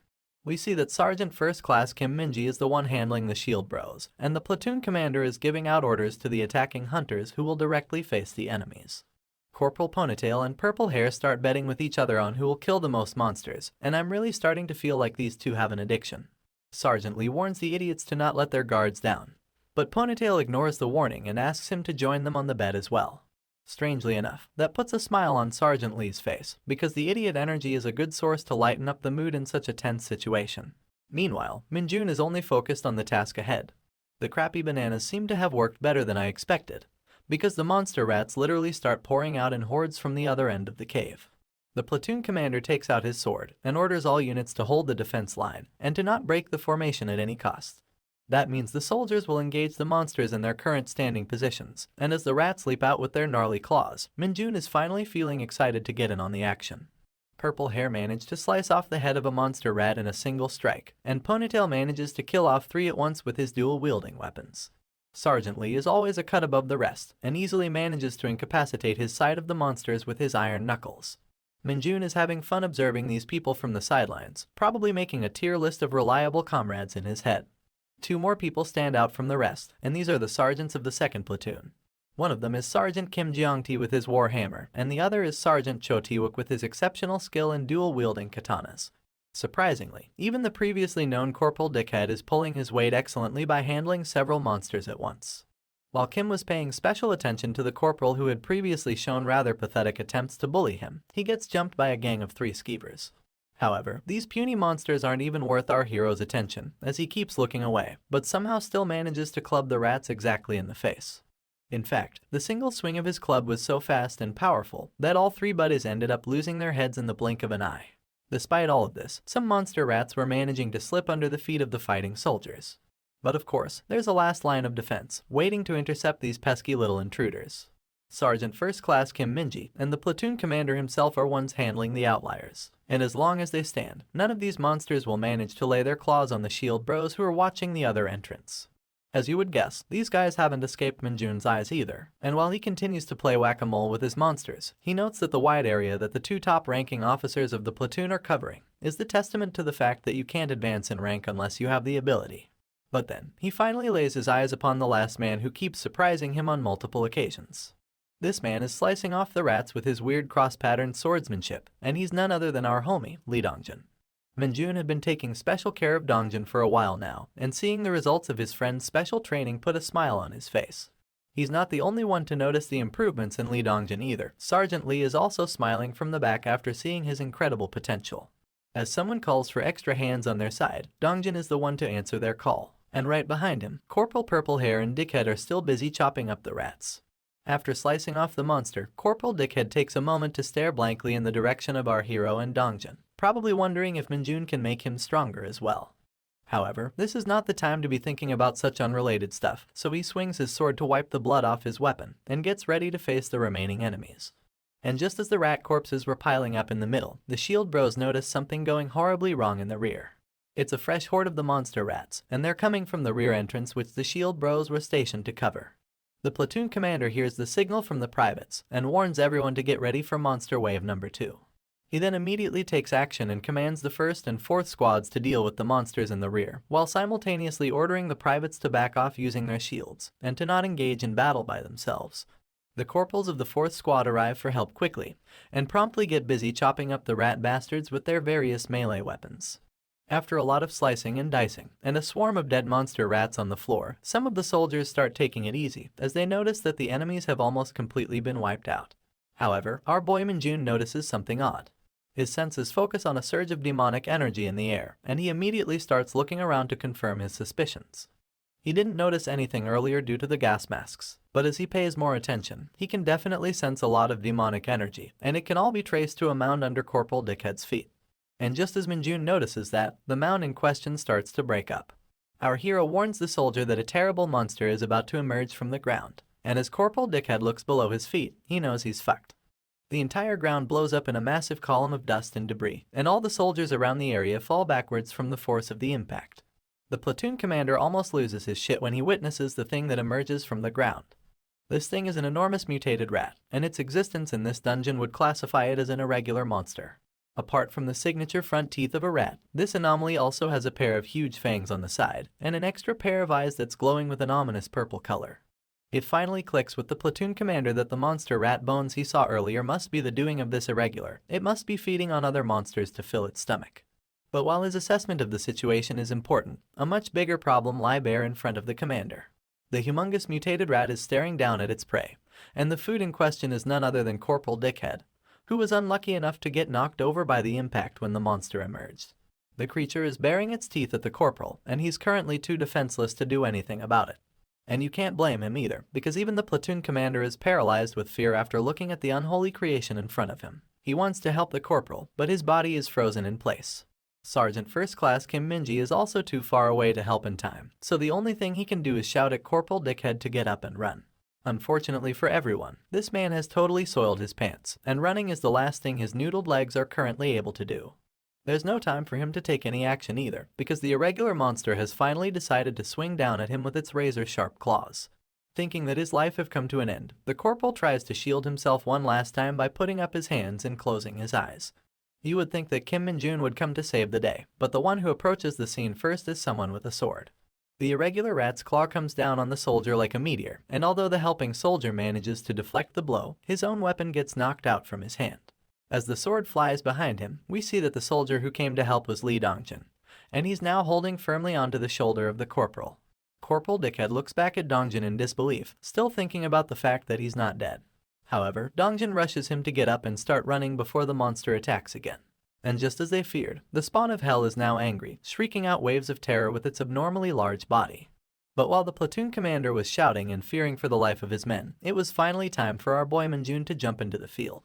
We see that Sergeant First Class Kim Minji is the one handling the shield bros, and the platoon commander is giving out orders to the attacking hunters who will directly face the enemies. Corporal Ponytail and Purple Hair start betting with each other on who will kill the most monsters, and I'm really starting to feel like these two have an addiction. Sergeant Lee warns the idiots to not let their guards down, but Ponytail ignores the warning and asks him to join them on the bet as well. Strangely enough, that puts a smile on Sergeant Lee's face, because the idiot energy is a good source to lighten up the mood in such a tense situation. Meanwhile, Minjun is only focused on the task ahead. The crappy bananas seem to have worked better than I expected, because the monster rats literally start pouring out in hordes from the other end of the cave. The platoon commander takes out his sword and orders all units to hold the defense line and to not break the formation at any cost. That means the soldiers will engage the monsters in their current standing positions, and as the rats leap out with their gnarly claws, Minjun is finally feeling excited to get in on the action. Purple Hair managed to slice off the head of a monster rat in a single strike, and Ponytail manages to kill off 3 at once with his dual-wielding weapons. Sergeant Lee is always a cut above the rest, and easily manages to incapacitate his side of the monsters with his iron knuckles. Minjun is having fun observing these people from the sidelines, probably making a tier list of reliable comrades in his head. 2 more people stand out from the rest, and these are the sergeants of the second platoon. One of them is Sergeant Kim Jeongti with his war hammer, and the other is Sergeant Cho Taewook with his exceptional skill in dual-wielding katanas. Surprisingly, even the previously known Corporal Dickhead is pulling his weight excellently by handling several monsters at once. While Kim was paying special attention to the corporal who had previously shown rather pathetic attempts to bully him, he gets jumped by a gang of 3 skeevers. However, these puny monsters aren't even worth our hero's attention, as he keeps looking away, but somehow still manages to club the rats exactly in the face. In fact, the single swing of his club was so fast and powerful that all 3 buddies ended up losing their heads in the blink of an eye. Despite all of this, some monster rats were managing to slip under the feet of the fighting soldiers. But of course, there's a last line of defense, waiting to intercept these pesky little intruders. Sergeant First Class Kim Minji and the platoon commander himself are ones handling the outliers. And as long as they stand, none of these monsters will manage to lay their claws on the shield bros who are watching the other entrance. As you would guess, these guys haven't escaped Minjun's eyes either, and while he continues to play whack-a-mole with his monsters, he notes that the wide area that the 2 top-ranking officers of the platoon are covering is the testament to the fact that you can't advance in rank unless you have the ability. But then, he finally lays his eyes upon the last man who keeps surprising him on multiple occasions. This man is slicing off the rats with his weird cross-patterned swordsmanship, and he's none other than our homie, Lee Dongjun. Minjun had been taking special care of Dongjun for a while now, and seeing the results of his friend's special training put a smile on his face. He's not the only one to notice the improvements in Lee Dongjun either. Sergeant Lee is also smiling from the back after seeing his incredible potential. As someone calls for extra hands on their side, Dongjun is the one to answer their call. And right behind him, Corporal Purple Hair and Dickhead are still busy chopping up the rats. After slicing off the monster, Corporal Dickhead takes a moment to stare blankly in the direction of our hero and Dongjun, probably wondering if Minjun can make him stronger as well. However, this is not the time to be thinking about such unrelated stuff, so he swings his sword to wipe the blood off his weapon and gets ready to face the remaining enemies. And just as the rat corpses were piling up in the middle, the shield bros notice something going horribly wrong in the rear. It's a fresh horde of the monster rats, and they're coming from the rear entrance which the shield bros were stationed to cover. The platoon commander hears the signal from the privates and warns everyone to get ready for monster wave number 2. He then immediately takes action and commands the 1st and 4th squads to deal with the monsters in the rear, while simultaneously ordering the privates to back off using their shields and to not engage in battle by themselves. The corporals of the 4th squad arrive for help quickly and promptly get busy chopping up the rat bastards with their various melee weapons. After a lot of slicing and dicing, and a swarm of dead monster rats on the floor, some of the soldiers start taking it easy as they notice that the enemies have almost completely been wiped out. However, our boy Minjun notices something odd. His senses focus on a surge of demonic energy in the air, and he immediately starts looking around to confirm his suspicions. He didn't notice anything earlier due to the gas masks, but as he pays more attention, he can definitely sense a lot of demonic energy, and it can all be traced to a mound under Corporal Dickhead's feet. And just as Minjun notices that, the mound in question starts to break up. Our hero warns the soldier that a terrible monster is about to emerge from the ground, and as Corporal Dickhead looks below his feet, he knows he's fucked. The entire ground blows up in a massive column of dust and debris, and all the soldiers around the area fall backwards from the force of the impact. The platoon commander almost loses his shit when he witnesses the thing that emerges from the ground. This thing is an enormous mutated rat, and its existence in this dungeon would classify it as an irregular monster. Apart from the signature front teeth of a rat, this anomaly also has a pair of huge fangs on the side, and an extra pair of eyes that's glowing with an ominous purple color. It finally clicks with the platoon commander that the monster rat bones he saw earlier must be the doing of this irregular. It must be feeding on other monsters to fill its stomach. But while his assessment of the situation is important, a much bigger problem lies bare in front of the commander. The humongous mutated rat is staring down at its prey, and the food in question is none other than Corporal Dickhead, who was unlucky enough to get knocked over by the impact when the monster emerged. The creature is baring its teeth at the corporal, and he's currently too defenseless to do anything about it. And you can't blame him either, because even the platoon commander is paralyzed with fear after looking at the unholy creation in front of him. He wants to help the corporal, but his body is frozen in place. Sergeant First Class Kim Minji is also too far away to help in time, so the only thing he can do is shout at Corporal Dickhead to get up and run. Unfortunately for everyone, this man has totally soiled his pants, and running is the last thing his noodled legs are currently able to do. There's no time for him to take any action either, because the irregular monster has finally decided to swing down at him with its razor-sharp claws. Thinking that his life have come to an end, the corporal tries to shield himself one last time by putting up his hands and closing his eyes. You would think that Kim Minjun would come to save the day, but the one who approaches the scene first is someone with a sword. The irregular rat's claw comes down on the soldier like a meteor, and although the helping soldier manages to deflect the blow, his own weapon gets knocked out from his hand. As the sword flies behind him, we see that the soldier who came to help was Lee Dongjin, and he's now holding firmly onto the shoulder of the corporal. Corporal Dickhead looks back at Dongjin in disbelief, still thinking about the fact that he's not dead. However, Dongjin rushes him to get up and start running before the monster attacks again. And just as they feared, the spawn of hell is now angry, shrieking out waves of terror with its abnormally large body. But while the platoon commander was shouting and fearing for the life of his men, it was finally time for our boy Minjun to jump into the field.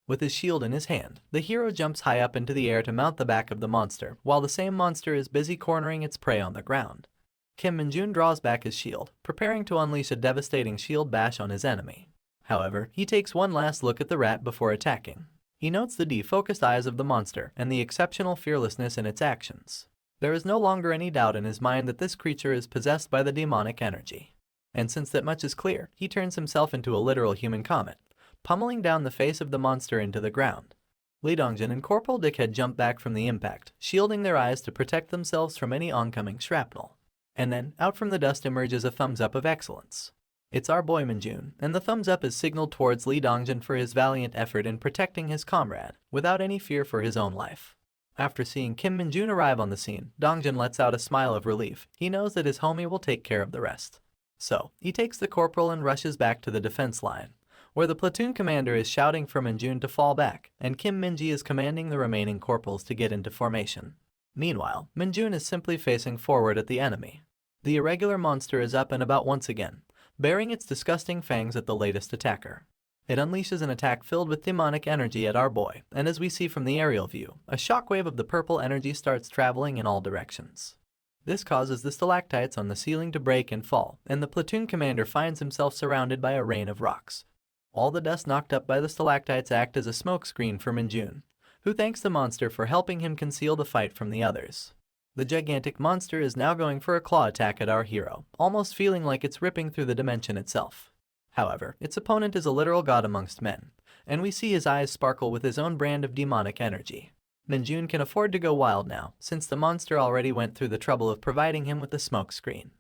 With his shield in his hand, the hero jumps high up into the air to mount the back of the monster, while the same monster is busy cornering its prey on the ground. Kim Minjun draws back his shield, preparing to unleash a devastating shield bash on his enemy. However, he takes one last look at the rat before attacking. He notes the defocused eyes of the monster and the exceptional fearlessness in its actions. There is no longer any doubt in his mind that this creature is possessed by the demonic energy. And since that much is clear, he turns himself into a literal human comet, pummeling down the face of the monster into the ground. Lee Dongjin and Corporal Dickhead jump back from the impact, shielding their eyes to protect themselves from any oncoming shrapnel. And then, out from the dust emerges a thumbs up of excellence. It's our boy Minjun, and the thumbs up is signaled towards Lee Dongjin for his valiant effort in protecting his comrade, without any fear for his own life. After seeing Kim Minjun arrive on the scene, Dongjin lets out a smile of relief. He knows that his homie will take care of the rest. So, he takes the corporal and rushes back to the defense line, where the platoon commander is shouting for Minjun to fall back, and Kim Minji is commanding the remaining corporals to get into formation. Meanwhile, Minjun is simply facing forward at the enemy. The irregular monster is up and about once again, bearing its disgusting fangs at the latest attacker. It unleashes an attack filled with demonic energy at our boy, and as we see from the aerial view, a shockwave of the purple energy starts traveling in all directions. This causes the stalactites on the ceiling to break and fall, and the platoon commander finds himself surrounded by a rain of rocks. All the dust knocked up by the stalactites act as a smokescreen for Minjun, who thanks the monster for helping him conceal the fight from the others. The gigantic monster is now going for a claw attack at our hero, almost feeling like it's ripping through the dimension itself. However, its opponent is a literal god amongst men, and we see his eyes sparkle with his own brand of demonic energy. Minjun can afford to go wild now, since the monster already went through the trouble of providing him with the smoke screen.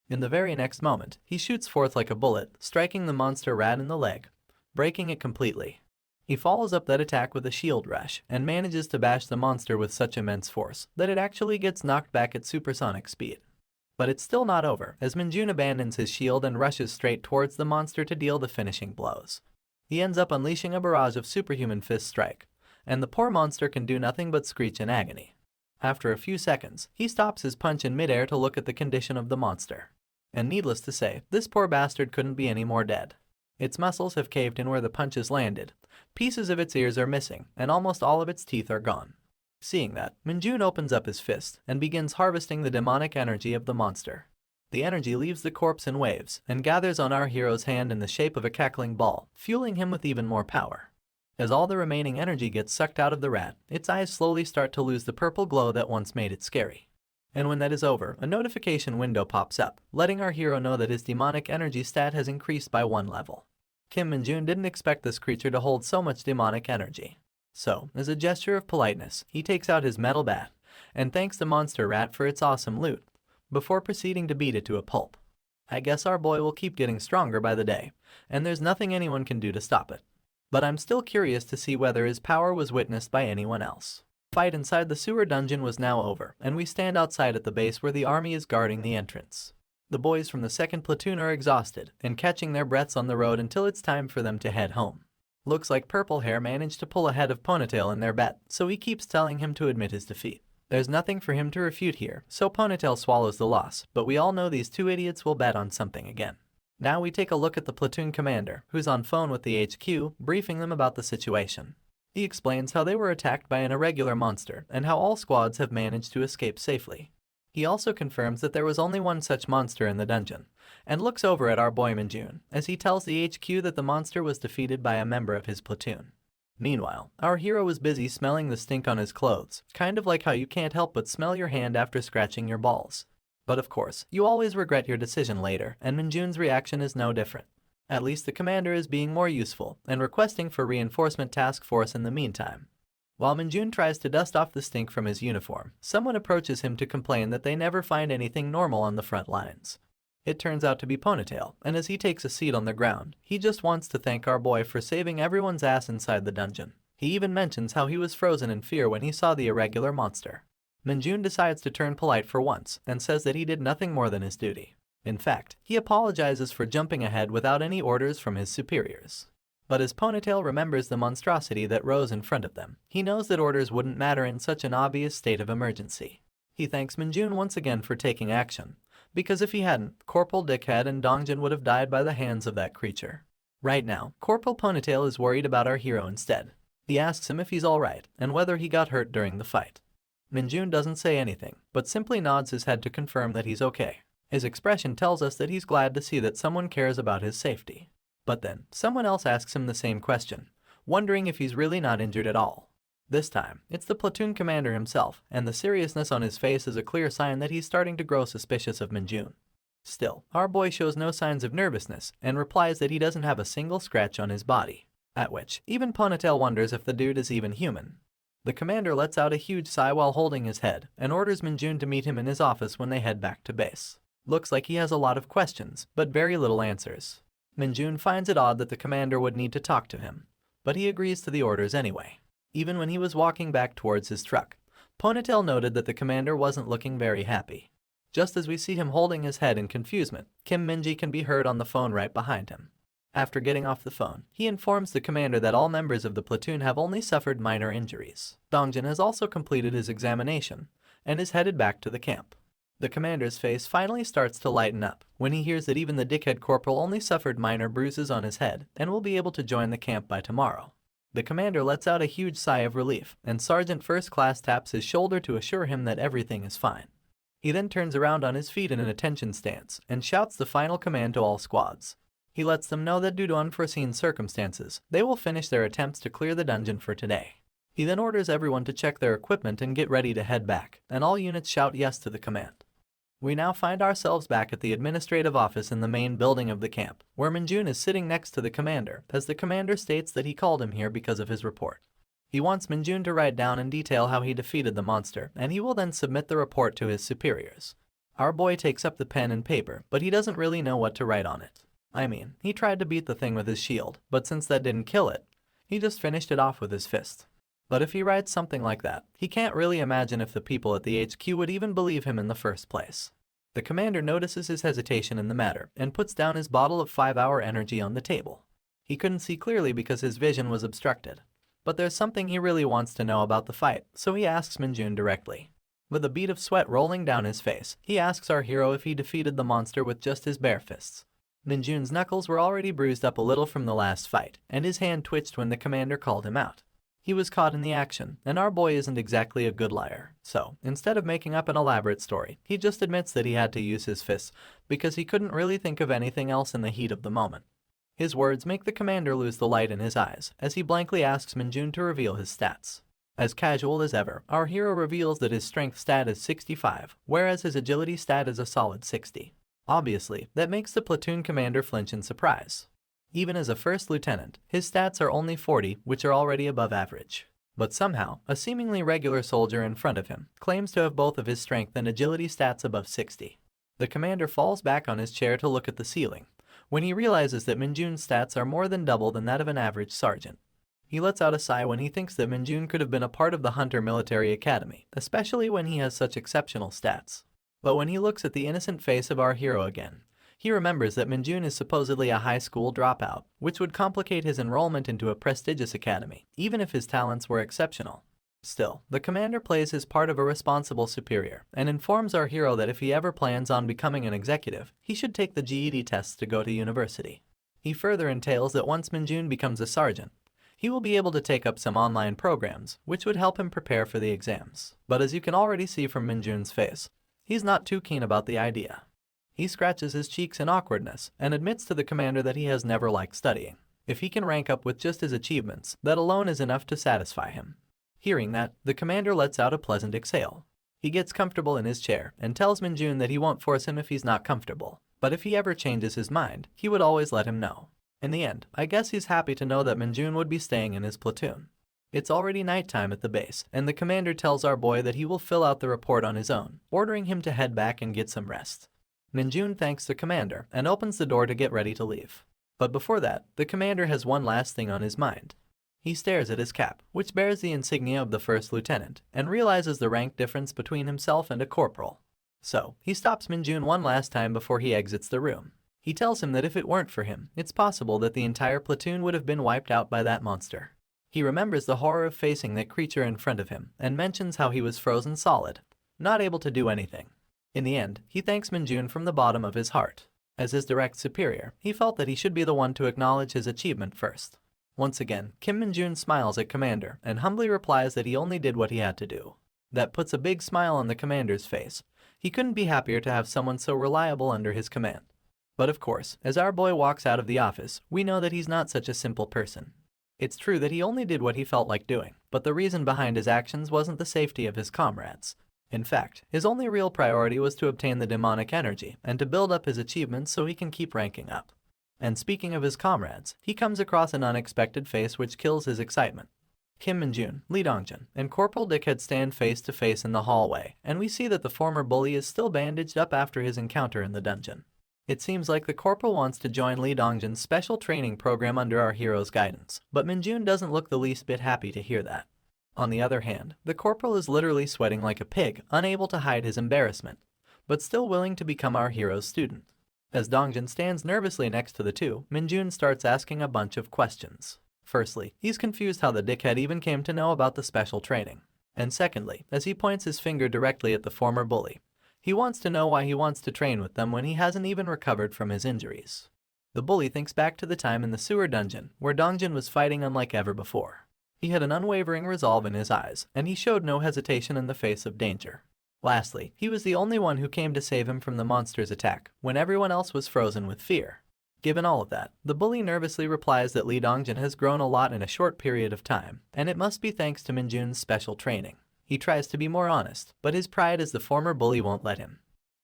In the very next moment, he shoots forth like a bullet, striking the monster rat in the leg, breaking it completely. He follows up that attack with a shield rush, and manages to bash the monster with such immense force that it actually gets knocked back at supersonic speed. But it's still not over, as Minjun abandons his shield and rushes straight towards the monster to deal the finishing blows. He ends up unleashing a barrage of superhuman fist strike, and the poor monster can do nothing but screech in agony. After a few seconds, he stops his punch in midair to look at the condition of the monster. And needless to say, this poor bastard couldn't be any more dead. Its muscles have caved in where the punches landed, pieces of its ears are missing, and almost all of its teeth are gone. Seeing that, Minjun opens up his fist and begins harvesting the demonic energy of the monster. The energy leaves the corpse in waves and gathers on our hero's hand in the shape of a cackling ball, fueling him with even more power. As all the remaining energy gets sucked out of the rat, its eyes slowly start to lose the purple glow that once made it scary. And when that is over, a notification window pops up, letting our hero know that his demonic energy stat has increased by 1 level. Kim Minjun didn't expect this creature to hold so much demonic energy. So, as a gesture of politeness, he takes out his metal bat and thanks the monster rat for its awesome loot, before proceeding to beat it to a pulp. I guess our boy will keep getting stronger by the day, and there's nothing anyone can do to stop it. But I'm still curious to see whether his power was witnessed by anyone else. The fight inside the sewer dungeon was now over, and we stand outside at the base where the army is guarding the entrance. The boys from the 2nd platoon are exhausted and catching their breaths on the road until it's time for them to head home. Looks like Purple Hair managed to pull ahead of Ponytail in their bet, so he keeps telling him to admit his defeat. There's nothing for him to refute here, so Ponytail swallows the loss, but we all know these two idiots will bet on something again. Now we take a look at the platoon commander, who's on phone with the HQ, briefing them about the situation. He explains how they were attacked by an irregular monster, and how all squads have managed to escape safely. He also confirms that there was only one such monster in the dungeon, and looks over at our boy Minjun, as he tells the HQ that the monster was defeated by a member of his platoon. Meanwhile, our hero is busy smelling the stink on his clothes, kind of like how you can't help but smell your hand after scratching your balls. But of course, you always regret your decision later, and Minjun's reaction is no different. At least the commander is being more useful, and requesting for reinforcement task force in the meantime. While Minjun tries to dust off the stink from his uniform, someone approaches him to complain that they never find anything normal on the front lines. It turns out to be Ponytail, and as he takes a seat on the ground, he just wants to thank our boy for saving everyone's ass inside the dungeon. He even mentions how he was frozen in fear when he saw the irregular monster. Minjun decides to turn polite for once, and says that he did nothing more than his duty. In fact, he apologizes for jumping ahead without any orders from his superiors. But as Ponytail remembers the monstrosity that rose in front of them, he knows that orders wouldn't matter in such an obvious state of emergency. He thanks Minjun once again for taking action, because if he hadn't, Corporal Dickhead and Dongjin would have died by the hands of that creature. Right now, Corporal Ponytail is worried about our hero instead. He asks him if he's alright, and whether he got hurt during the fight. Minjun doesn't say anything, but simply nods his head to confirm that he's okay. His expression tells us that he's glad to see that someone cares about his safety. But then, someone else asks him the same question, wondering if he's really not injured at all. This time, it's the platoon commander himself, and the seriousness on his face is a clear sign that he's starting to grow suspicious of Minjun. Still, our boy shows no signs of nervousness, and replies that he doesn't have a single scratch on his body. At which, even Ponytail wonders if the dude is even human. The commander lets out a huge sigh while holding his head, and orders Minjun to meet him in his office when they head back to base. Looks like he has a lot of questions, but very little answers. Minjun finds it odd that the commander would need to talk to him, but he agrees to the orders anyway. Even when he was walking back towards his truck, Ponytail noted that the commander wasn't looking very happy. Just as we see him holding his head in confusement, Kim Minji can be heard on the phone right behind him. After getting off the phone, he informs the commander that all members of the platoon have only suffered minor injuries. Dongjin has also completed his examination, and is headed back to the camp. The commander's face finally starts to lighten up when he hears that even the dickhead corporal only suffered minor bruises on his head and will be able to join the camp by tomorrow. The commander lets out a huge sigh of relief, and Sergeant First Class taps his shoulder to assure him that everything is fine. He then turns around on his feet in an attention stance and shouts the final command to all squads. He lets them know that due to unforeseen circumstances, they will finish their attempts to clear the dungeon for today. He then orders everyone to check their equipment and get ready to head back, and all units shout yes to the command. We now find ourselves back at the administrative office in the main building of the camp, where Minjun is sitting next to the commander, as the commander states that he called him here because of his report. He wants Minjun to write down in detail how he defeated the monster, and he will then submit the report to his superiors. Our boy takes up the pen and paper, but he doesn't really know what to write on it. I mean, he tried to beat the thing with his shield, but since that didn't kill it, he just finished it off with his fist. But if he writes something like that, he can't really imagine if the people at the HQ would even believe him in the first place. The commander notices his hesitation in the matter and puts down his bottle of 5-hour energy on the table. He couldn't see clearly because his vision was obstructed. But there's something he really wants to know about the fight, so he asks Minjun directly. With a bead of sweat rolling down his face, he asks our hero if he defeated the monster with just his bare fists. Minjun's knuckles were already bruised up a little from the last fight, and his hand twitched when the commander called him out. He was caught in the action, and our boy isn't exactly a good liar, so instead of making up an elaborate story, he just admits that he had to use his fists because he couldn't really think of anything else in the heat of the moment. His words make the commander lose the light in his eyes as he blankly asks Minjun to reveal his stats. As casual as ever, our hero reveals that his strength stat is 65, whereas his agility stat is a solid 60. Obviously, that makes the platoon commander flinch in surprise. Even as a first lieutenant, his stats are only 40, which are already above average. But somehow, a seemingly regular soldier in front of him claims to have both of his strength and agility stats above 60. The commander falls back on his chair to look at the ceiling, when he realizes that Minjun's stats are more than double than that of an average sergeant. He lets out a sigh when he thinks that Minjun could have been a part of the Hunter Military Academy, especially when he has such exceptional stats. But when he looks at the innocent face of our hero again, he remembers that Minjun is supposedly a high school dropout, which would complicate his enrollment into a prestigious academy, even if his talents were exceptional. Still, the commander plays his part of a responsible superior and informs our hero that if he ever plans on becoming an executive, he should take the GED tests to go to university. He further entails that once Minjun becomes a sergeant, he will be able to take up some online programs, which would help him prepare for the exams. But as you can already see from Minjun's face, he's not too keen about the idea. He scratches his cheeks in awkwardness and admits to the commander that he has never liked studying. If he can rank up with just his achievements, that alone is enough to satisfy him. Hearing that, the commander lets out a pleasant exhale. He gets comfortable in his chair and tells Minjun that he won't force him if he's not comfortable, but if he ever changes his mind, he would always let him know. In the end, I guess he's happy to know that Minjun would be staying in his platoon. It's already nighttime at the base, and the commander tells our boy that he will fill out the report on his own, ordering him to head back and get some rest. Minjun thanks the commander and opens the door to get ready to leave. But before that, the commander has one last thing on his mind. He stares at his cap, which bears the insignia of the first lieutenant, and realizes the rank difference between himself and a corporal. So, he stops Minjun one last time before he exits the room. He tells him that if it weren't for him, it's possible that the entire platoon would have been wiped out by that monster. He remembers the horror of facing that creature in front of him and mentions how he was frozen solid, not able to do anything. In the end, he thanks Minjun from the bottom of his heart. As his direct superior, he felt that he should be the one to acknowledge his achievement first. Once again, Kim Minjun smiles at Commander and humbly replies that he only did what he had to do. That puts a big smile on the commander's face. He couldn't be happier to have someone so reliable under his command. But of course, as our boy walks out of the office, we know that he's not such a simple person. It's true that he only did what he felt like doing, but the reason behind his actions wasn't the safety of his comrades. In fact, his only real priority was to obtain the demonic energy and to build up his achievements so he can keep ranking up. And speaking of his comrades, he comes across an unexpected face which kills his excitement. Kim Minjun, Lee Dongjun, and Corporal Dickhead stand face to face in the hallway, and we see that the former bully is still bandaged up after his encounter in the dungeon. It seems like the corporal wants to join Lee Dongjun's special training program under our hero's guidance, but Minjun doesn't look the least bit happy to hear that. On the other hand, the corporal is literally sweating like a pig, unable to hide his embarrassment, but still willing to become our hero's student. As Dongjun stands nervously next to the two, Minjun starts asking a bunch of questions. Firstly, he's confused how the dickhead even came to know about the special training. And secondly, as he points his finger directly at the former bully, he wants to know why he wants to train with them when he hasn't even recovered from his injuries. The bully thinks back to the time in the sewer dungeon, where Dongjun was fighting unlike ever before. He had an unwavering resolve in his eyes, and he showed no hesitation in the face of danger. Lastly, he was the only one who came to save him from the monster's attack, when everyone else was frozen with fear. Given all of that, the bully nervously replies that Lee Dongjin has grown a lot in a short period of time, and it must be thanks to Minjun's special training. He tries to be more honest, but his pride as the former bully won't let him.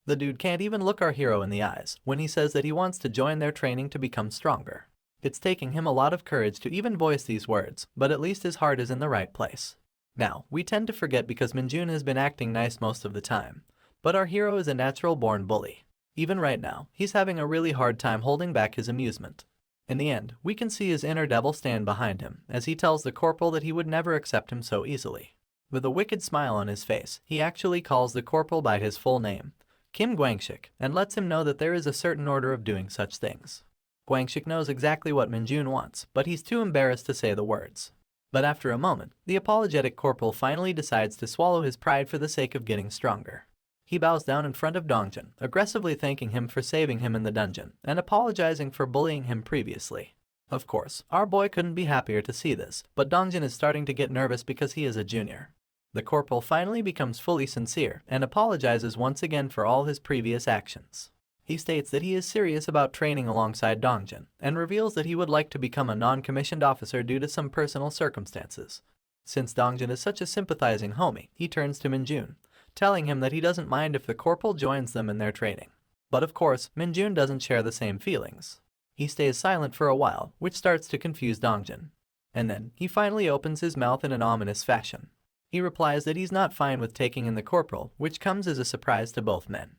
The dude can't even look our hero in the eyes when he says that he wants to join their training to become stronger. It's taking him a lot of courage to even voice these words, but at least his heart is in the right place. Now, we tend to forget because Minjun has been acting nice most of the time, but our hero is a natural-born bully. Even right now, he's having a really hard time holding back his amusement. In the end, we can see his inner devil stand behind him as he tells the corporal that he would never accept him so easily. With a wicked smile on his face, he actually calls the corporal by his full name, Kim Guangshik, and lets him know that there is a certain order of doing such things. Guangshik knows exactly what Minjun wants, but he's too embarrassed to say the words. But after a moment, the apologetic corporal finally decides to swallow his pride for the sake of getting stronger. He bows down in front of Dongjin, aggressively thanking him for saving him in the dungeon, and apologizing for bullying him previously. Of course, our boy couldn't be happier to see this, but Dongjin is starting to get nervous because he is a junior. The corporal finally becomes fully sincere and apologizes once again for all his previous actions. He states that he is serious about training alongside Dongjin, and reveals that he would like to become a non-commissioned officer due to some personal circumstances. Since Dongjin is such a sympathizing homie, he turns to Minjun, telling him that he doesn't mind if the corporal joins them in their training. But of course, Minjun doesn't share the same feelings. He stays silent for a while, which starts to confuse Dongjin. And then, he finally opens his mouth in an ominous fashion. He replies that he's not fine with taking in the corporal, which comes as a surprise to both men.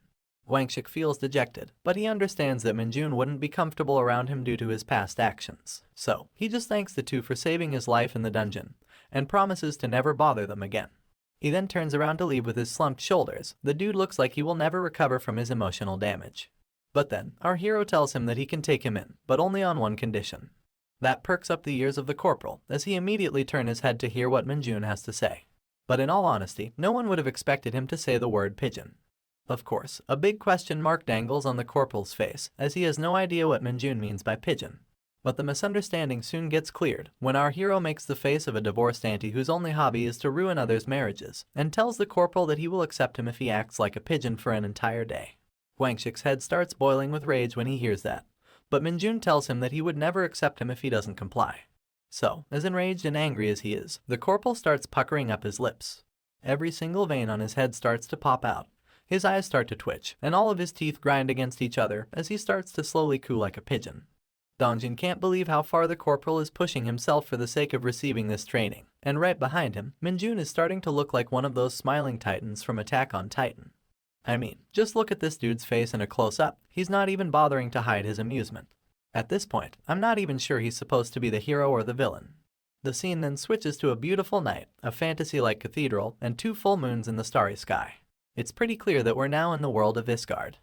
Guangshik feels dejected, but he understands that Minjun wouldn't be comfortable around him due to his past actions. So, he just thanks the two for saving his life in the dungeon, and promises to never bother them again. He then turns around to leave with his slumped shoulders. The dude looks like he will never recover from his emotional damage. But then, our hero tells him that he can take him in, but only on one condition. That perks up the ears of the corporal, as he immediately turns his head to hear what Minjun has to say. But in all honesty, no one would have expected him to say the word pigeon. Of course, a big question mark dangles on the corporal's face, as he has no idea what Minjun means by pigeon. But the misunderstanding soon gets cleared when our hero makes the face of a divorced auntie whose only hobby is to ruin others' marriages, and tells the corporal that he will accept him if he acts like a pigeon for an entire day. Guangshik's head starts boiling with rage when he hears that, but Minjun tells him that he would never accept him if he doesn't comply. So, as enraged and angry as he is, the corporal starts puckering up his lips. Every single vein on his head starts to pop out. His eyes start to twitch, and all of his teeth grind against each other as he starts to slowly coo like a pigeon. Dongjin can't believe how far the corporal is pushing himself for the sake of receiving this training, and right behind him, Minjun is starting to look like one of those smiling titans from Attack on Titan. I mean, just look at this dude's face in a close-up. He's not even bothering to hide his amusement. At this point, I'm not even sure he's supposed to be the hero or the villain. The scene then switches to a beautiful night, a fantasy-like cathedral, and 2 full moons in the starry sky. It's pretty clear that we're now in the world of Isgard.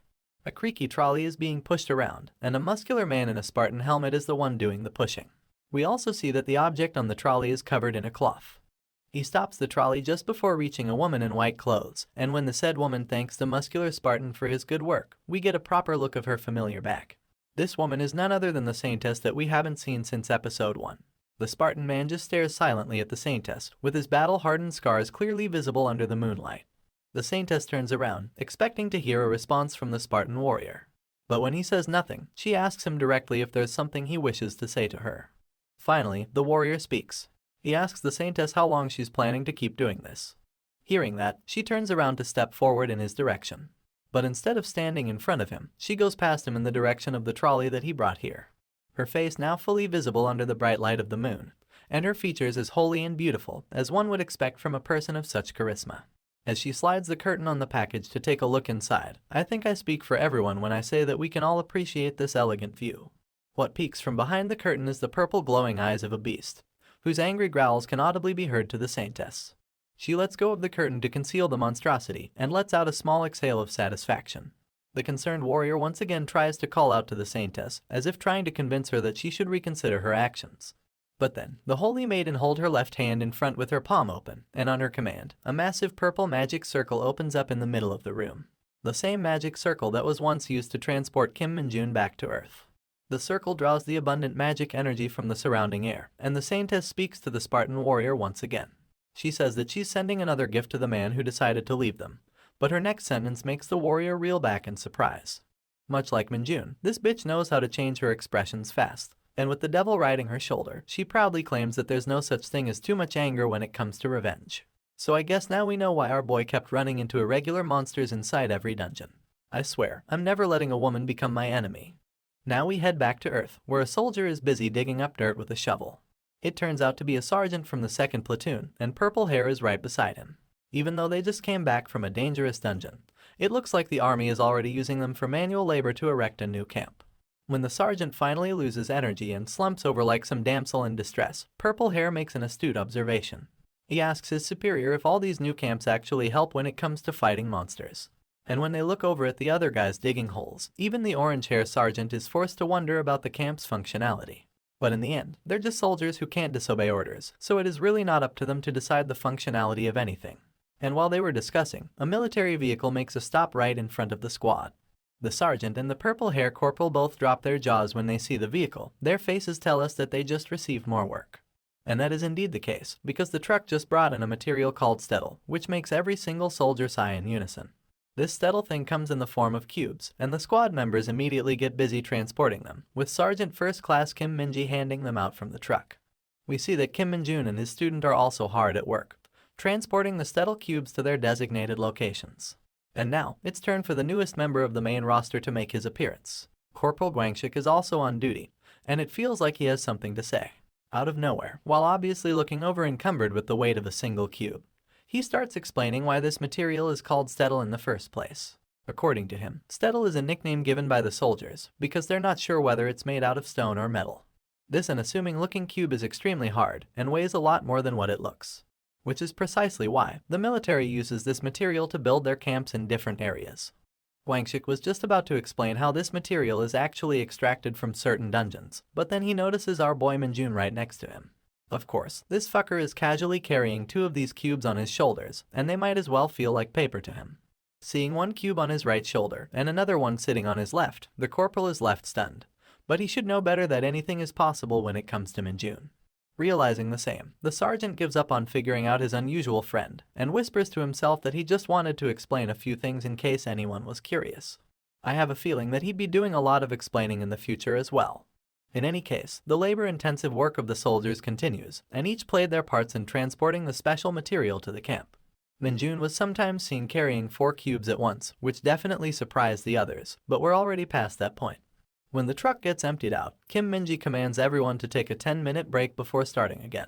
A creaky trolley is being pushed around, and a muscular man in a Spartan helmet is the one doing the pushing. We also see that the object on the trolley is covered in a cloth. He stops the trolley just before reaching a woman in white clothes, and when the said woman thanks the muscular Spartan for his good work, we get a proper look of her familiar back. This woman is none other than the Saintess that we haven't seen since episode 1. The Spartan man just stares silently at the Saintess, with his battle-hardened scars clearly visible under the moonlight. The Saintess turns around, expecting to hear a response from the Spartan warrior. But when he says nothing, she asks him directly if there's something he wishes to say to her. Finally, the warrior speaks. He asks the Saintess how long she's planning to keep doing this. Hearing that, she turns around to step forward in his direction. But instead of standing in front of him, she goes past him in the direction of the trolley that he brought here. Her face now fully visible under the bright light of the moon, and her features as holy and beautiful as one would expect from a person of such charisma. As she slides the curtain on the package to take a look inside, I think I speak for everyone when I say that we can all appreciate this elegant view. What peeks from behind the curtain is the purple glowing eyes of a beast, whose angry growls can audibly be heard to the Saintess. She lets go of the curtain to conceal the monstrosity and lets out a small exhale of satisfaction. The concerned warrior once again tries to call out to the Saintess, as if trying to convince her that she should reconsider her actions. But then, the holy maiden holds her left hand in front with her palm open, and on her command, a massive purple magic circle opens up in the middle of the room. The same magic circle that was once used to transport Kim Minjun back to Earth. The circle draws the abundant magic energy from the surrounding air, and the Saintess speaks to the Spartan warrior once again. She says that she's sending another gift to the man who decided to leave them, but her next sentence makes the warrior reel back in surprise. Much like Minjun, this bitch knows how to change her expressions fast. And with the devil riding her shoulder, she proudly claims that there's no such thing as too much anger when it comes to revenge. So I guess now we know why our boy kept running into irregular monsters inside every dungeon. I swear, I'm never letting a woman become my enemy. Now we head back to Earth, where a soldier is busy digging up dirt with a shovel. It turns out to be a sergeant from the 2nd platoon, and purple hair is right beside him. Even though they just came back from a dangerous dungeon, it looks like the army is already using them for manual labor to erect a new camp. When the sergeant finally loses energy and slumps over like some damsel in distress, purple hair makes an astute observation. He asks his superior if all these new camps actually help when it comes to fighting monsters. And when they look over at the other guys digging holes, even the orange-hair sergeant is forced to wonder about the camp's functionality. But in the end, they're just soldiers who can't disobey orders, so it is really not up to them to decide the functionality of anything. And while they were discussing, a military vehicle makes a stop right in front of the squad. The sergeant and the purple-hair corporal both drop their jaws when they see the vehicle. Their faces tell us that they just received more work. And that is indeed the case, because the truck just brought in a material called stetl, which makes every single soldier sigh in unison. This stetl thing comes in the form of cubes, and the squad members immediately get busy transporting them, with Sergeant First Class Kim Minji handing them out from the truck. We see that Kim Minjun and his student are also hard at work, transporting the stetl cubes to their designated locations. And now, it's turn for the newest member of the main roster to make his appearance. Corporal Gwangshik is also on duty, and it feels like he has something to say. Out of nowhere, while obviously looking over-encumbered with the weight of a single cube, he starts explaining why this material is called stetl in the first place. According to him, stetl is a nickname given by the soldiers because they're not sure whether it's made out of stone or metal. This unassuming-looking cube is extremely hard and weighs a lot more than what it looks, which is precisely why the military uses this material to build their camps in different areas. Gwangshik was just about to explain how this material is actually extracted from certain dungeons, but then he notices our boy Minjun right next to him. Of course, this fucker is casually carrying 2 of these cubes on his shoulders, and they might as well feel like paper to him. Seeing one cube on his right shoulder and another one sitting on his left, the corporal is left stunned. But he should know better that anything is possible when it comes to Minjun. Realizing the same, the sergeant gives up on figuring out his unusual friend, and whispers to himself that he just wanted to explain a few things in case anyone was curious. I have a feeling that he'd be doing a lot of explaining in the future as well. In any case, the labor-intensive work of the soldiers continues, and each played their parts in transporting the special material to the camp. Minjun was sometimes seen carrying 4 cubes at once, which definitely surprised the others, but we're already past that point. When the truck gets emptied out, Kim Minji commands everyone to take a 10-minute break before starting again.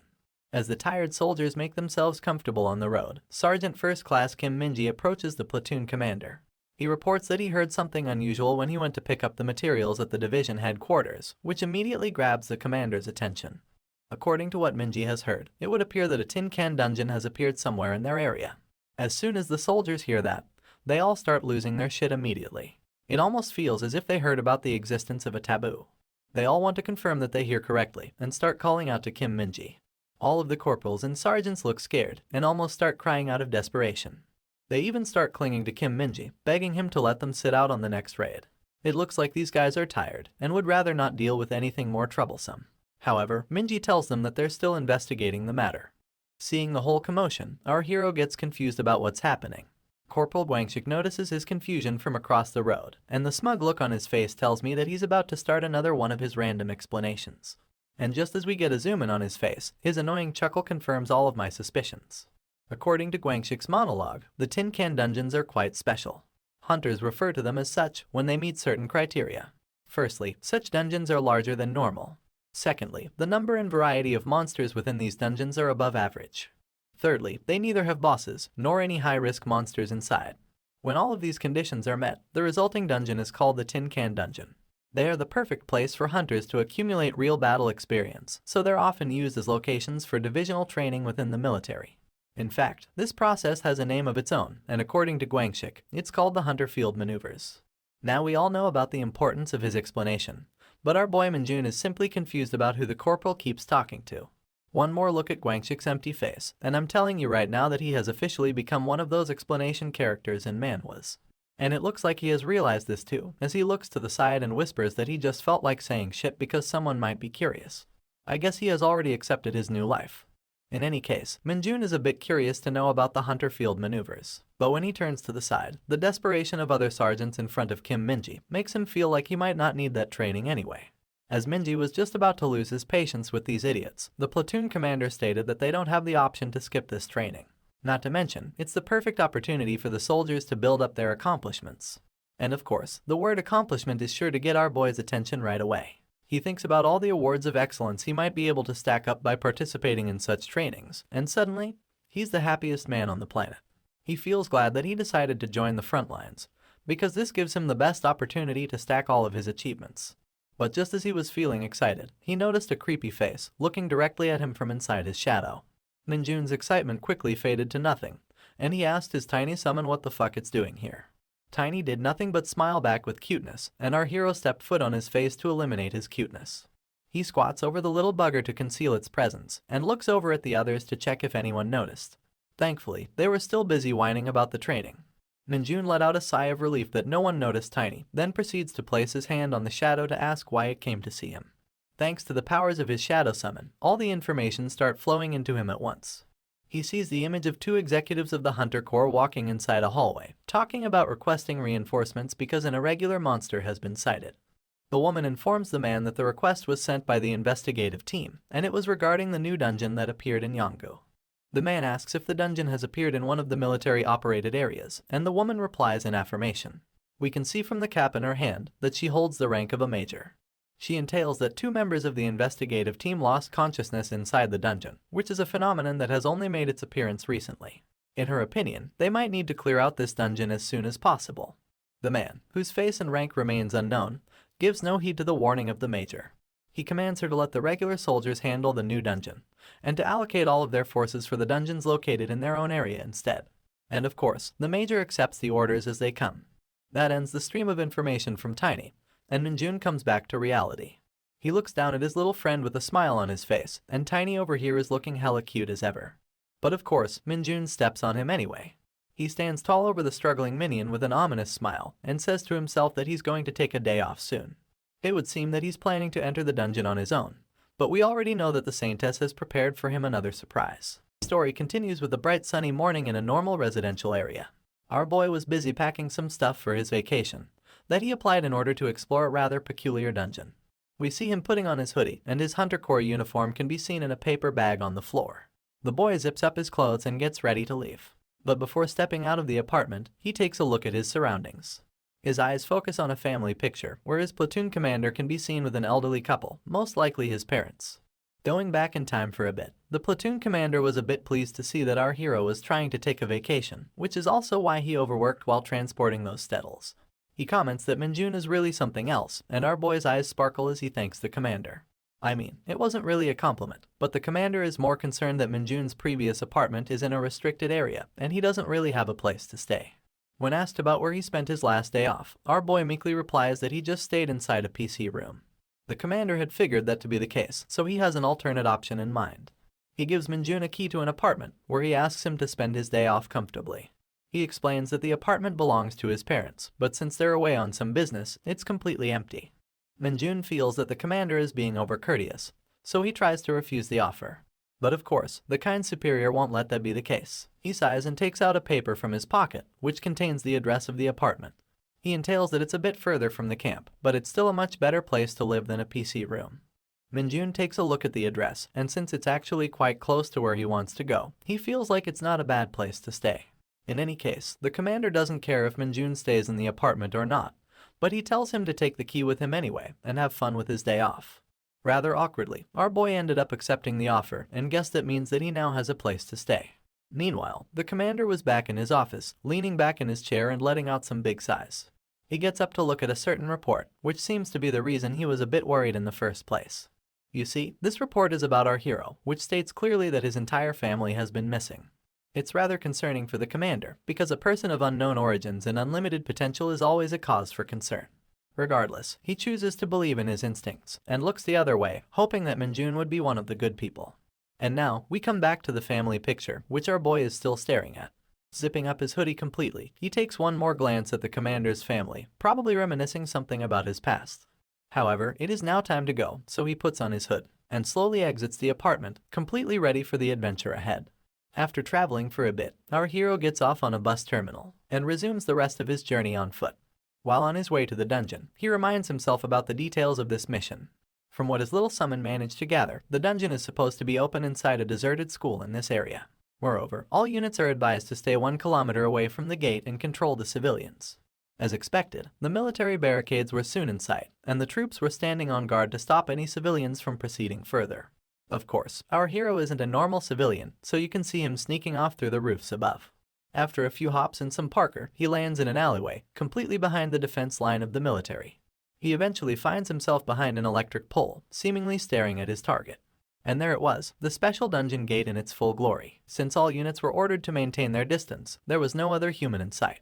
As the tired soldiers make themselves comfortable on the road, Sergeant First Class Kim Minji approaches the platoon commander. He reports that he heard something unusual when he went to pick up the materials at the division headquarters, which immediately grabs the commander's attention. According to what Minji has heard, it would appear that a tin can dungeon has appeared somewhere in their area. As soon as the soldiers hear that, they all start losing their shit immediately. It almost feels as if they heard about the existence of a taboo. They all want to confirm that they hear correctly and start calling out to Kim Minji. All of the corporals and sergeants look scared and almost start crying out of desperation. They even start clinging to Kim Minji, begging him to let them sit out on the next raid. It looks like these guys are tired and would rather not deal with anything more troublesome. However, Minji tells them that they're still investigating the matter. Seeing the whole commotion, our hero gets confused about what's happening. Corporal Gwangshik notices his confusion from across the road, and the smug look on his face tells me that he's about to start another one of his random explanations. And just as we get a zoom in on his face, his annoying chuckle confirms all of my suspicions. According to Gwangshik's monologue, the tin can dungeons are quite special. Hunters refer to them as such when they meet certain criteria. Firstly, such dungeons are larger than normal. Secondly, the number and variety of monsters within these dungeons are above average. Thirdly, they neither have bosses nor any high-risk monsters inside. When all of these conditions are met, the resulting dungeon is called the Tin Can Dungeon. They are the perfect place for hunters to accumulate real battle experience, so they're often used as locations for divisional training within the military. In fact, this process has a name of its own, and according to Gwangshik, it's called the Hunter Field Maneuvers. Now we all know about the importance of his explanation, but our boy Minjun is simply confused about who the corporal keeps talking to. One more look at Gwangshik's empty face, and I'm telling you right now that he has officially become one of those explanation characters in manhwas. And it looks like he has realized this too, as he looks to the side and whispers that he just felt like saying shit because someone might be curious. I guess he has already accepted his new life. In any case, Minjun is a bit curious to know about the hunter field maneuvers. But when he turns to the side, the desperation of other sergeants in front of Kim Minji makes him feel like he might not need that training anyway. As Minji was just about to lose his patience with these idiots, the platoon commander stated that they don't have the option to skip this training. Not to mention, it's the perfect opportunity for the soldiers to build up their accomplishments. And of course, the word accomplishment is sure to get our boy's attention right away. He thinks about all the awards of excellence he might be able to stack up by participating in such trainings, and suddenly, he's the happiest man on the planet. He feels glad that he decided to join the front lines, because this gives him the best opportunity to stack all of his achievements. But just as he was feeling excited, he noticed a creepy face looking directly at him from inside his shadow. Minjun's excitement quickly faded to nothing, and he asked his tiny summon what the fuck it's doing here. Tiny did nothing but smile back with cuteness, and our hero stepped foot on his face to eliminate his cuteness. He squats over the little bugger to conceal its presence, and looks over at the others to check if anyone noticed. Thankfully, they were still busy whining about the training. Minjun let out a sigh of relief that no one noticed Tiny, then proceeds to place his hand on the shadow to ask why it came to see him. Thanks to the powers of his shadow summon, all the information start flowing into him at once. He sees the image of two executives of the Hunter Corps walking inside a hallway, talking about requesting reinforcements because an irregular monster has been sighted. The woman informs the man that the request was sent by the investigative team, and it was regarding the new dungeon that appeared in Yongu. The man asks if the dungeon has appeared in one of the military-operated areas, and the woman replies in affirmation. We can see from the cap in her hand that she holds the rank of a major. She entails that 2 members of the investigative team lost consciousness inside the dungeon, which is a phenomenon that has only made its appearance recently. In her opinion, they might need to clear out this dungeon as soon as possible. The man, whose face and rank remains unknown, gives no heed to the warning of the major. He commands her to let the regular soldiers handle the new dungeon, and to allocate all of their forces for the dungeons located in their own area instead. And of course, the major accepts the orders as they come. That ends the stream of information from Tiny, and Minjun comes back to reality. He looks down at his little friend with a smile on his face, and Tiny over here is looking hella cute as ever. But of course, Minjun steps on him anyway. He stands tall over the struggling minion with an ominous smile, and says to himself that he's going to take a day off soon. It would seem that he's planning to enter the dungeon on his own, but we already know that the Saintess has prepared for him another surprise. The story continues with a bright sunny morning in a normal residential area. Our boy was busy packing some stuff for his vacation that he applied in order to explore a rather peculiar dungeon. We see him putting on his hoodie, and his Hunter Corps uniform can be seen in a paper bag on the floor. The boy zips up his clothes and gets ready to leave. But before stepping out of the apartment, he takes a look at his surroundings. His eyes focus on a family picture, where his platoon commander can be seen with an elderly couple, most likely his parents. Going back in time for a bit, the platoon commander was a bit pleased to see that our hero was trying to take a vacation, which is also why he overworked while transporting those stettles. He comments that Minjun is really something else, and our boy's eyes sparkle as he thanks the commander. I mean, it wasn't really a compliment, but the commander is more concerned that Minjun's previous apartment is in a restricted area, and he doesn't really have a place to stay. When asked about where he spent his last day off, our boy meekly replies that he just stayed inside a PC room. The commander had figured that to be the case, so he has an alternate option in mind. He gives Minjun a key to an apartment, where he asks him to spend his day off comfortably. He explains that the apartment belongs to his parents, but since they're away on some business, it's completely empty. Minjun feels that the commander is being overcourteous, so he tries to refuse the offer. But of course, the kind superior won't let that be the case. He sighs and takes out a paper from his pocket, which contains the address of the apartment. He entails that it's a bit further from the camp, but it's still a much better place to live than a PC room. Minjun takes a look at the address, and since it's actually quite close to where he wants to go, he feels like it's not a bad place to stay. In any case, the commander doesn't care if Minjun stays in the apartment or not, but he tells him to take the key with him anyway and have fun with his day off. Rather awkwardly, our boy ended up accepting the offer and guessed that means that he now has a place to stay. Meanwhile, the commander was back in his office, leaning back in his chair and letting out some big sighs. He gets up to look at a certain report, which seems to be the reason he was a bit worried in the first place. You see, this report is about our hero, which states clearly that his entire family has been missing. It's rather concerning for the commander, because a person of unknown origins and unlimited potential is always a cause for concern. Regardless, he chooses to believe in his instincts, and looks the other way, hoping that Minjun would be one of the good people. And now, we come back to the family picture, which our boy is still staring at. Zipping up his hoodie completely, he takes one more glance at the commander's family, probably reminiscing something about his past. However, it is now time to go, so he puts on his hood. and slowly exits the apartment, completely ready for the adventure ahead. After traveling for a bit, our hero gets off on a bus terminal and resumes the rest of his journey on foot. While on his way to the dungeon, he reminds himself about the details of this mission. From what his little summon managed to gather, the dungeon is supposed to be open inside a deserted school in this area. Moreover, all units are advised to stay 1 kilometer away from the gate and control the civilians. As expected, the military barricades were soon in sight, and the troops were standing on guard to stop any civilians from proceeding further. Of course, our hero isn't a normal civilian, so you can see him sneaking off through the roofs above. After a few hops and some parkour, he lands in an alleyway, completely behind the defense line of the military. He eventually finds himself behind an electric pole, seemingly staring at his target. And there it was, the special dungeon gate in its full glory. Since all units were ordered to maintain their distance, there was no other human in sight.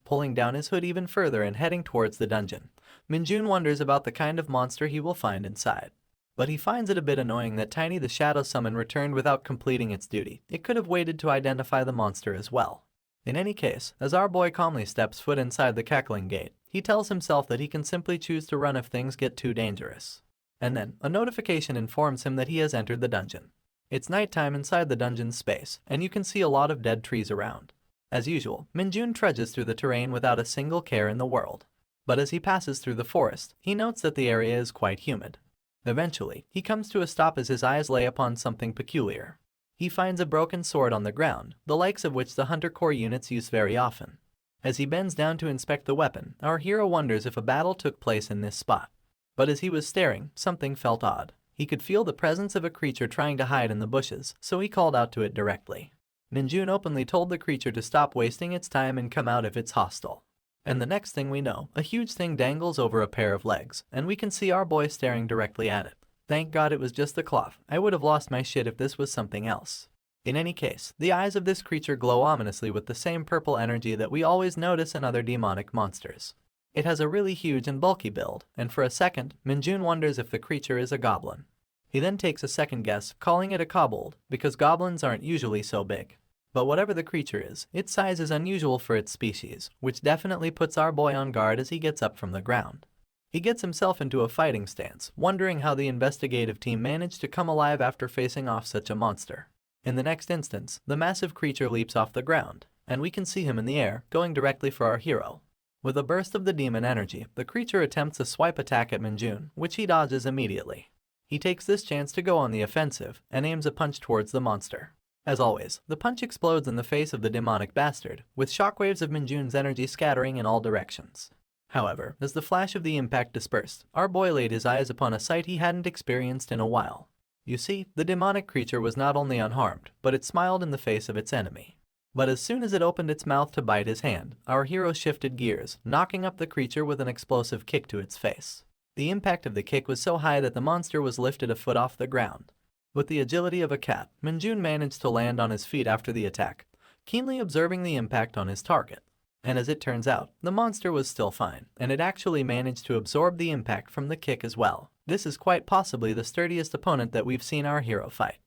Pulling down his hood even further and heading towards the dungeon, Minjun wonders about the kind of monster he will find inside. But he finds it a bit annoying that Tiny the Shadow Summon returned without completing its duty. It could have waited to identify the monster as well. In any case, as our boy calmly steps foot inside the cackling gate, he tells himself that he can simply choose to run if things get too dangerous. And then, a notification informs him that he has entered the dungeon. It's nighttime inside the dungeon's space, and you can see a lot of dead trees around. As usual, Minjun trudges through the terrain without a single care in the world. But as he passes through the forest, he notes that the area is quite humid. Eventually, he comes to a stop as his eyes lay upon something peculiar. He finds a broken sword on the ground, the likes of which the Hunter Corps units use very often. As he bends down to inspect the weapon, our hero wonders if a battle took place in this spot. But as he was staring, something felt odd. He could feel the presence of a creature trying to hide in the bushes, so he called out to it directly. Minjun openly told the creature to stop wasting its time and come out if it's hostile. And the next thing we know, a huge thing dangles over a pair of legs, and we can see our boy staring directly at it. Thank God it was just the cloth. I would have lost my shit if this was something else. In any case, the eyes of this creature glow ominously with the same purple energy that we always notice in other demonic monsters. It has a really huge and bulky build, and for a second, Minjun wonders if the creature is a goblin. He then takes a second guess, calling it a kobold, because goblins aren't usually so big. But whatever the creature is, its size is unusual for its species, which definitely puts our boy on guard as he gets up from the ground. He gets himself into a fighting stance, wondering how the investigative team managed to come alive after facing off such a monster. In the next instance, the massive creature leaps off the ground, and we can see him in the air, going directly for our hero. With a burst of the demon energy, the creature attempts a swipe attack at Minjun, which he dodges immediately. He takes this chance to go on the offensive, and aims a punch towards the monster. As always, the punch explodes in the face of the demonic bastard, with shockwaves of Minjun's energy scattering in all directions. However, as the flash of the impact dispersed, our boy laid his eyes upon a sight he hadn't experienced in a while. You see, the demonic creature was not only unharmed, but it smiled in the face of its enemy. But as soon as it opened its mouth to bite his hand, our hero shifted gears, knocking up the creature with an explosive kick to its face. The impact of the kick was so high that the monster was lifted a foot off the ground. With the agility of a cat, Minjun managed to land on his feet after the attack, keenly observing the impact on his target. And as it turns out, the monster was still fine, and it actually managed to absorb the impact from the kick as well. This is quite possibly the sturdiest opponent that we've seen our hero fight.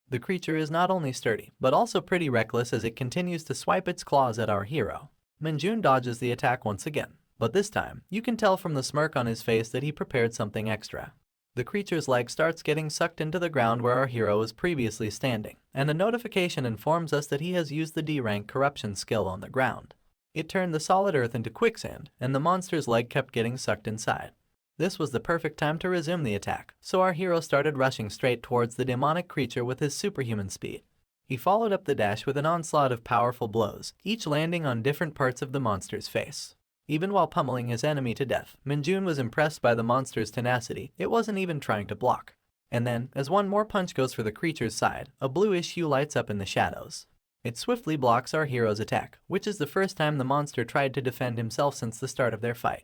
The creature is not only sturdy, but also pretty reckless as it continues to swipe its claws at our hero. Minjun dodges the attack once again, but this time, you can tell from the smirk on his face that he prepared something extra. The creature's leg starts getting sucked into the ground where our hero was previously standing, and a notification informs us that he has used the D-rank corruption skill on the ground. It turned the solid earth into quicksand, and the monster's leg kept getting sucked inside. This was the perfect time to resume the attack, so our hero started rushing straight towards the demonic creature with his superhuman speed. He followed up the dash with an onslaught of powerful blows, each landing on different parts of the monster's face. Even while pummeling his enemy to death, Minjun was impressed by the monster's tenacity. It wasn't even trying to block. And then, as one more punch goes for the creature's side, a bluish hue lights up in the shadows. It swiftly blocks our hero's attack, which is the first time the monster tried to defend himself since the start of their fight.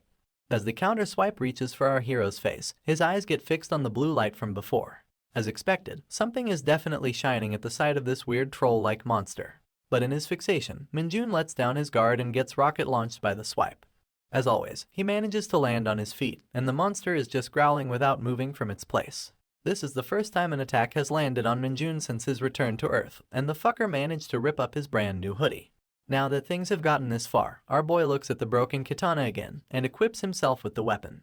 As the counter swipe reaches for our hero's face, his eyes get fixed on the blue light from before. As expected, something is definitely shining at the sight of this weird troll-like monster. But in his fixation, Minjun lets down his guard and gets rocket launched by the swipe. As always, he manages to land on his feet, and the monster is just growling without moving from its place. This is the first time an attack has landed on Minjun since his return to Earth, and the fucker managed to rip up his brand new hoodie. Now that things have gotten this far, our boy looks at the broken katana again, and equips himself with the weapon.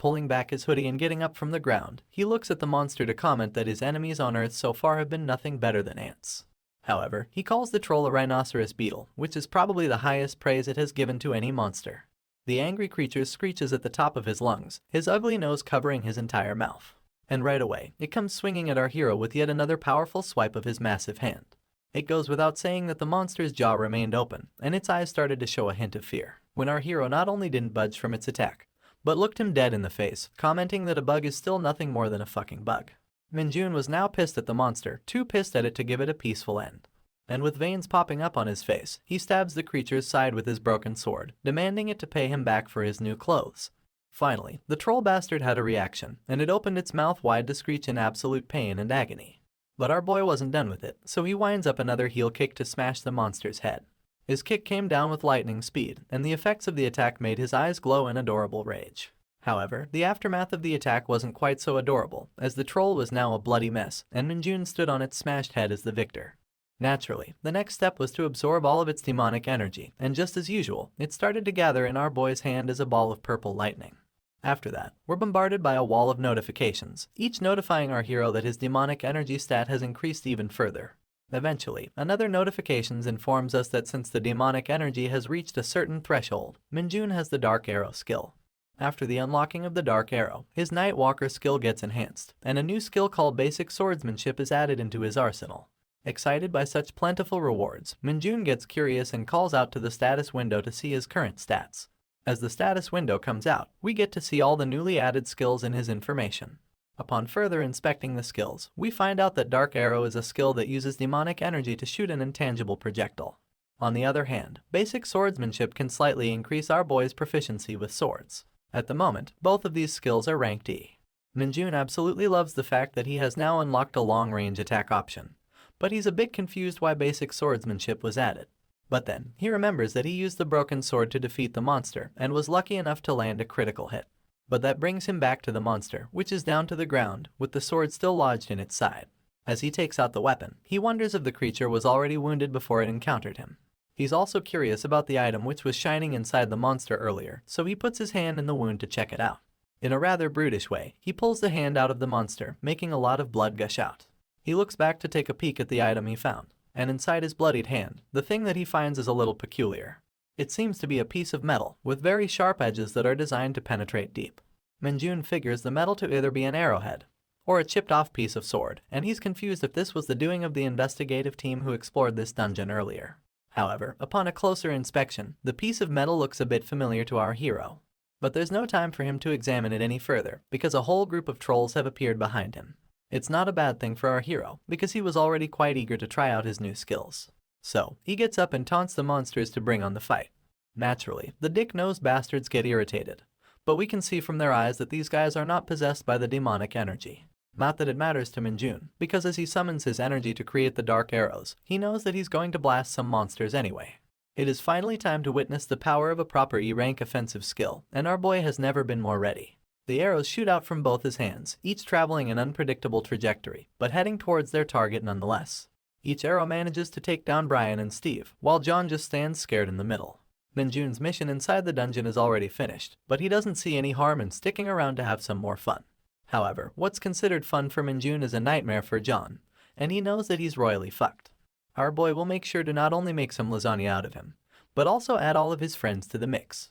Pulling back his hoodie and getting up from the ground, he looks at the monster to comment that his enemies on Earth so far have been nothing better than ants. However, he calls the troll a rhinoceros beetle, which is probably the highest praise it has given to any monster. The angry creature screeches at the top of his lungs, his ugly nose covering his entire mouth. And right away, it comes swinging at our hero with yet another powerful swipe of his massive hand. It goes without saying that the monster's jaw remained open, and its eyes started to show a hint of fear, when our hero not only didn't budge from its attack, but looked him dead in the face, commenting that a bug is still nothing more than a fucking bug. Minjun was now pissed at the monster, too pissed at it to give it a peaceful end. And with veins popping up on his face, he stabs the creature's side with his broken sword, demanding it to pay him back for his new clothes. Finally, the troll bastard had a reaction, and it opened its mouth wide to screech in absolute pain and agony. But our boy wasn't done with it, so he winds up another heel kick to smash the monster's head. His kick came down with lightning speed, and the effects of the attack made his eyes glow in adorable rage. However, the aftermath of the attack wasn't quite so adorable, as the troll was now a bloody mess, and Minjun stood on its smashed head as the victor. Naturally, the next step was to absorb all of its demonic energy, and just as usual, it started to gather in our boy's hand as a ball of purple lightning. After that, we're bombarded by a wall of notifications, each notifying our hero that his demonic energy stat has increased even further. Eventually, another notification informs us that since the demonic energy has reached a certain threshold, Minjun has the Dark Arrow skill. After the unlocking of the Dark Arrow, his Night Walker skill gets enhanced, and a new skill called Basic Swordsmanship is added into his arsenal. Excited by such plentiful rewards, Minjun gets curious and calls out to the status window to see his current stats. As the status window comes out, we get to see all the newly added skills in his information. Upon further inspecting the skills, we find out that Dark Arrow is a skill that uses demonic energy to shoot an intangible projectile. On the other hand, Basic Swordsmanship can slightly increase our boy's proficiency with swords. At the moment, both of these skills are ranked E. Minjun absolutely loves the fact that he has now unlocked a long-range attack option, but he's a bit confused why Basic Swordsmanship was added. But then, he remembers that he used the broken sword to defeat the monster and was lucky enough to land a critical hit. But that brings him back to the monster, which is down to the ground, with the sword still lodged in its side. As he takes out the weapon, he wonders if the creature was already wounded before it encountered him. He's also curious about the item which was shining inside the monster earlier, so he puts his hand in the wound to check it out. In a rather brutish way, he pulls the hand out of the monster, making a lot of blood gush out. He looks back to take a peek at the item he found, and inside his bloodied hand, the thing that he finds is a little peculiar. It seems to be a piece of metal, with very sharp edges that are designed to penetrate deep. Minjun figures the metal to either be an arrowhead, or a chipped-off piece of sword, and he's confused if this was the doing of the investigative team who explored this dungeon earlier. However, upon a closer inspection, the piece of metal looks a bit familiar to our hero. But there's no time for him to examine it any further, because a whole group of trolls have appeared behind him. It's not a bad thing for our hero, because he was already quite eager to try out his new skills. So, he gets up and taunts the monsters to bring on the fight. Naturally, the dick-nosed bastards get irritated, but we can see from their eyes that these guys are not possessed by the demonic energy. Not that it matters to Minjun, because as he summons his energy to create the dark arrows, he knows that he's going to blast some monsters anyway. It is finally time to witness the power of a proper E-rank offensive skill, and our boy has never been more ready. The arrows shoot out from both his hands, each traveling an unpredictable trajectory, but heading towards their target nonetheless. Each arrow manages to take down Brian and Steve, while John just stands scared in the middle. Minjun's mission inside the dungeon is already finished, but he doesn't see any harm in sticking around to have some more fun. However, what's considered fun for Minjun is a nightmare for John, and he knows that he's royally fucked. Our boy will make sure to not only make some lasagna out of him, but also add all of his friends to the mix.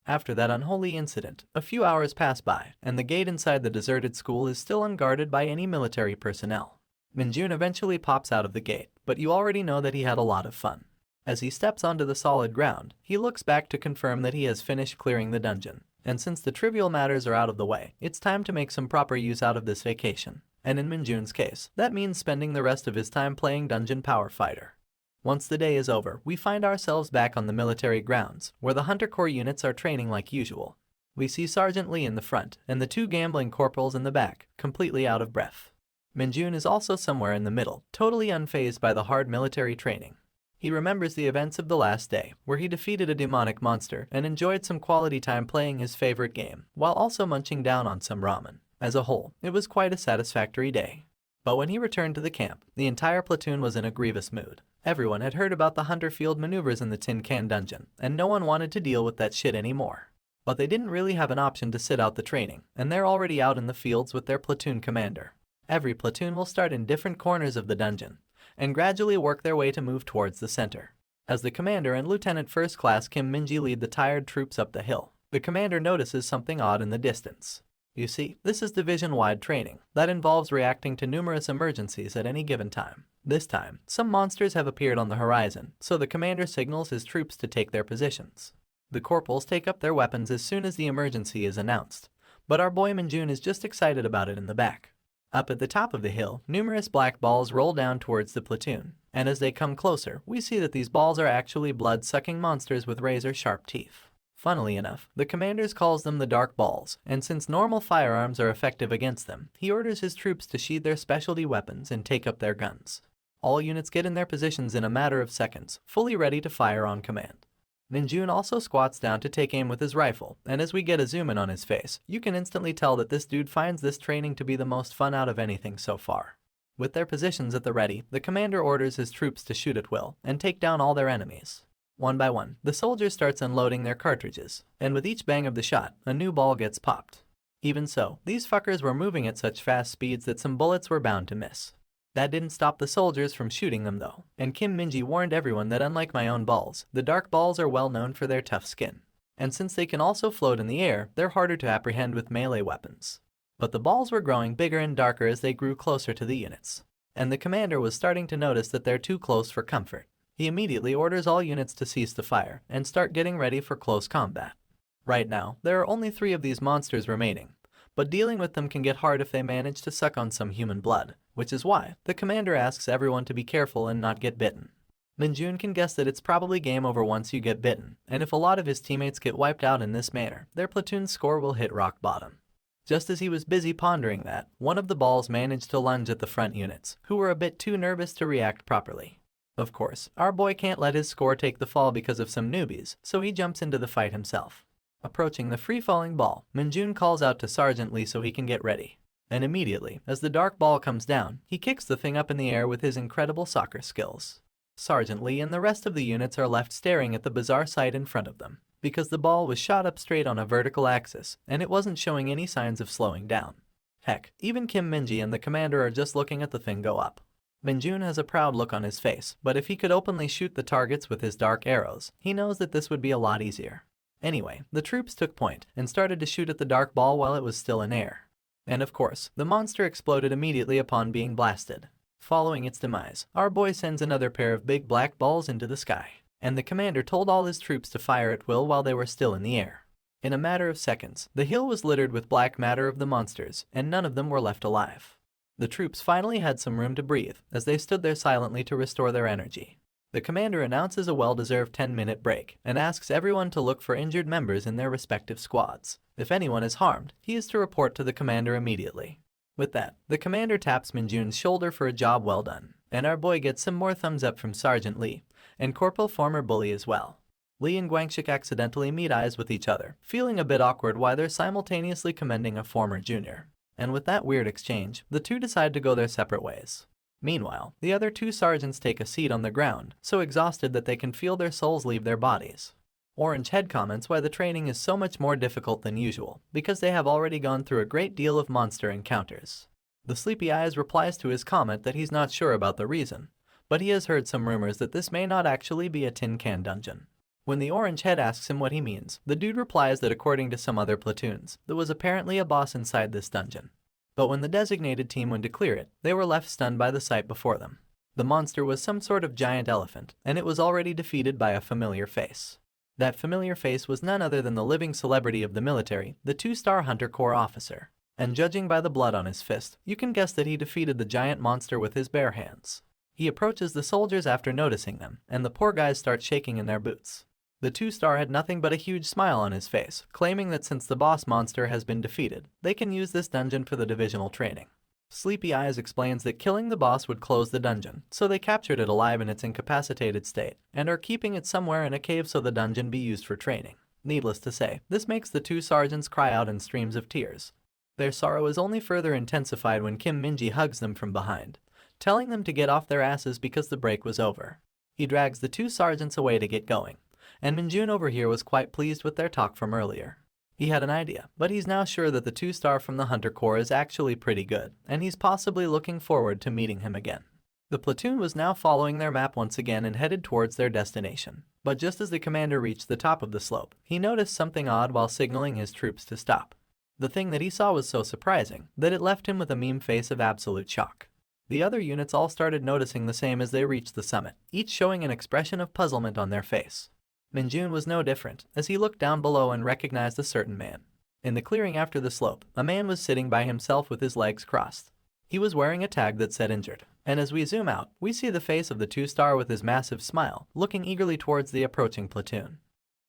After that unholy incident, a few hours pass by, and the gate inside the deserted school is still unguarded by any military personnel. Minjun eventually pops out of the gate, but you already know that he had a lot of fun. As he steps onto the solid ground, he looks back to confirm that he has finished clearing the dungeon. And since the trivial matters are out of the way, it's time to make some proper use out of this vacation. And in Minjun's case, that means spending the rest of his time playing Dungeon Power Fighter. Once the day is over, we find ourselves back on the military grounds, where the Hunter Corps units are training like usual. We see Sergeant Lee in the front, and the two gambling corporals in the back, completely out of breath. Minjun is also somewhere in the middle, totally unfazed by the hard military training. He remembers the events of the last day, where he defeated a demonic monster and enjoyed some quality time playing his favorite game, while also munching down on some ramen. As a whole, it was quite a satisfactory day. But when he returned to the camp, the entire platoon was in a grievous mood. Everyone had heard about the Hunter Field maneuvers in the Tin Can Dungeon, and no one wanted to deal with that shit anymore. But they didn't really have an option to sit out the training, and they're already out in the fields with their platoon commander. Every platoon will start in different corners of the dungeon, and gradually work their way to move towards the center. As the commander and Lieutenant First Class Kim Minji lead the tired troops up the hill, the commander notices something odd in the distance. You see, this is division-wide training that involves reacting to numerous emergencies at any given time. This time, some monsters have appeared on the horizon, so the commander signals his troops to take their positions. The corporals take up their weapons as soon as the emergency is announced, but our boy Minjun is just excited about it in the back. Up at the top of the hill, numerous black balls roll down towards the platoon, and as they come closer, we see that these balls are actually blood-sucking monsters with razor-sharp teeth. Funnily enough, the commander calls them the Dark Balls, and since normal firearms are effective against them, he orders his troops to sheathe their specialty weapons and take up their guns. All units get in their positions in a matter of seconds, fully ready to fire on command. Minjun also squats down to take aim with his rifle, and as we get a zoom in on his face, you can instantly tell that this dude finds this training to be the most fun out of anything so far. With their positions at the ready, the commander orders his troops to shoot at will and take down all their enemies. One by one, the soldier starts unloading their cartridges, and with each bang of the shot, a new ball gets popped. Even so, these fuckers were moving at such fast speeds that some bullets were bound to miss. That didn't stop the soldiers from shooting them though, and Kim Minji warned everyone that unlike my own balls, the Dark Balls are well known for their tough skin. And since they can also float in the air, they're harder to apprehend with melee weapons. But the balls were growing bigger and darker as they grew closer to the units, and the commander was starting to notice that they're too close for comfort. He immediately orders all units to cease the fire and start getting ready for close combat. Right now, there are only 3 of these monsters remaining, but dealing with them can get hard if they manage to suck on some human blood, which is why the commander asks everyone to be careful and not get bitten. Minjun can guess that it's probably game over once you get bitten, and if a lot of his teammates get wiped out in this manner, their platoon's score will hit rock bottom. Just as he was busy pondering that, one of the balls managed to lunge at the front units, who were a bit too nervous to react properly. Of course, our boy can't let his score take the fall because of some newbies, so he jumps into the fight himself. Approaching the free-falling ball, Minjun calls out to Sergeant Lee so he can get ready. And immediately, as the dark ball comes down, he kicks the thing up in the air with his incredible soccer skills. Sergeant Lee and the rest of the units are left staring at the bizarre sight in front of them, because the ball was shot up straight on a vertical axis, and it wasn't showing any signs of slowing down. Heck, even Kim Minji and the commander are just looking at the thing go up. Minjun has a proud look on his face, but if he could openly shoot the targets with his dark arrows, he knows that this would be a lot easier. Anyway, the troops took point and started to shoot at the dark ball while it was still in air. And of course, the monster exploded immediately upon being blasted. Following its demise, our boy sends another pair of big black balls into the sky, and the commander told all his troops to fire at will while they were still in the air. In a matter of seconds, the hill was littered with black matter of the monsters, and none of them were left alive. The troops finally had some room to breathe as they stood there silently to restore their energy. The commander announces a well-deserved 10-minute break and asks everyone to look for injured members in their respective squads. If anyone is harmed, he is to report to the commander immediately. With that, the commander taps Minjun's shoulder for a job well done, and our boy gets some more thumbs up from Sergeant Lee, and Corporal former bully as well. Lee and Guangshik accidentally meet eyes with each other, feeling a bit awkward while they're simultaneously commending a former junior. And with that weird exchange, the two decide to go their separate ways. Meanwhile, the other 2 sergeants take a seat on the ground, so exhausted that they can feel their souls leave their bodies. Orange Head comments why the training is so much more difficult than usual, because they have already gone through a great deal of monster encounters. The Sleepy Eyes replies to his comment that he's not sure about the reason, but he has heard some rumors that this may not actually be a tin can dungeon. When the Orange Head asks him what he means, the dude replies that according to some other platoons, there was apparently a boss inside this dungeon. But when the designated team went to clear it, they were left stunned by the sight before them. The monster was some sort of giant elephant, and it was already defeated by a familiar face. That familiar face was none other than the living celebrity of the military, the 2-star Hunter Corps officer. And judging by the blood on his fist, you can guess that he defeated the giant monster with his bare hands. He approaches the soldiers after noticing them, and the poor guys start shaking in their boots. The 2-star had nothing but a huge smile on his face, claiming that since the boss monster has been defeated, they can use this dungeon for the divisional training. Sleepy Eyes explains that killing the boss would close the dungeon, so they captured it alive in its incapacitated state, and are keeping it somewhere in a cave so the dungeon be used for training. Needless to say, this makes the 2 sergeants cry out in streams of tears. Their sorrow is only further intensified when Kim Minji hugs them from behind, telling them to get off their asses because the break was over. He drags the 2 sergeants away to get going, and Minjun over here was quite pleased with their talk from earlier. He had an idea, but he's now sure that the 2-star from the Hunter Corps is actually pretty good, and he's possibly looking forward to meeting him again. The platoon was now following their map once again and headed towards their destination. But just as the commander reached the top of the slope, he noticed something odd while signaling his troops to stop. The thing that he saw was so surprising that it left him with a meme face of absolute shock. The other units all started noticing the same as they reached the summit, each showing an expression of puzzlement on their face. Minjun was no different, as he looked down below and recognized a certain man. In the clearing after the slope, a man was sitting by himself with his legs crossed. He was wearing a tag that said injured, and as we zoom out, we see the face of the 2-star with his massive smile, looking eagerly towards the approaching platoon.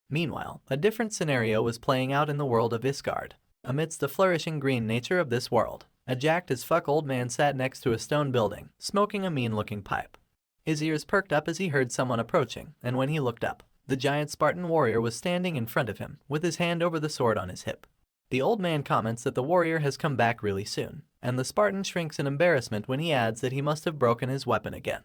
Meanwhile, a different scenario was playing out in the world of Isgard. Amidst the flourishing green nature of this world, a jacked-as-fuck old man sat next to a stone building, smoking a mean-looking pipe. His ears perked up as he heard someone approaching, and when he looked up, the giant Spartan warrior was standing in front of him, with his hand over the sword on his hip. The old man comments that the warrior has come back really soon, and the Spartan shrinks in embarrassment when he adds that he must have broken his weapon again.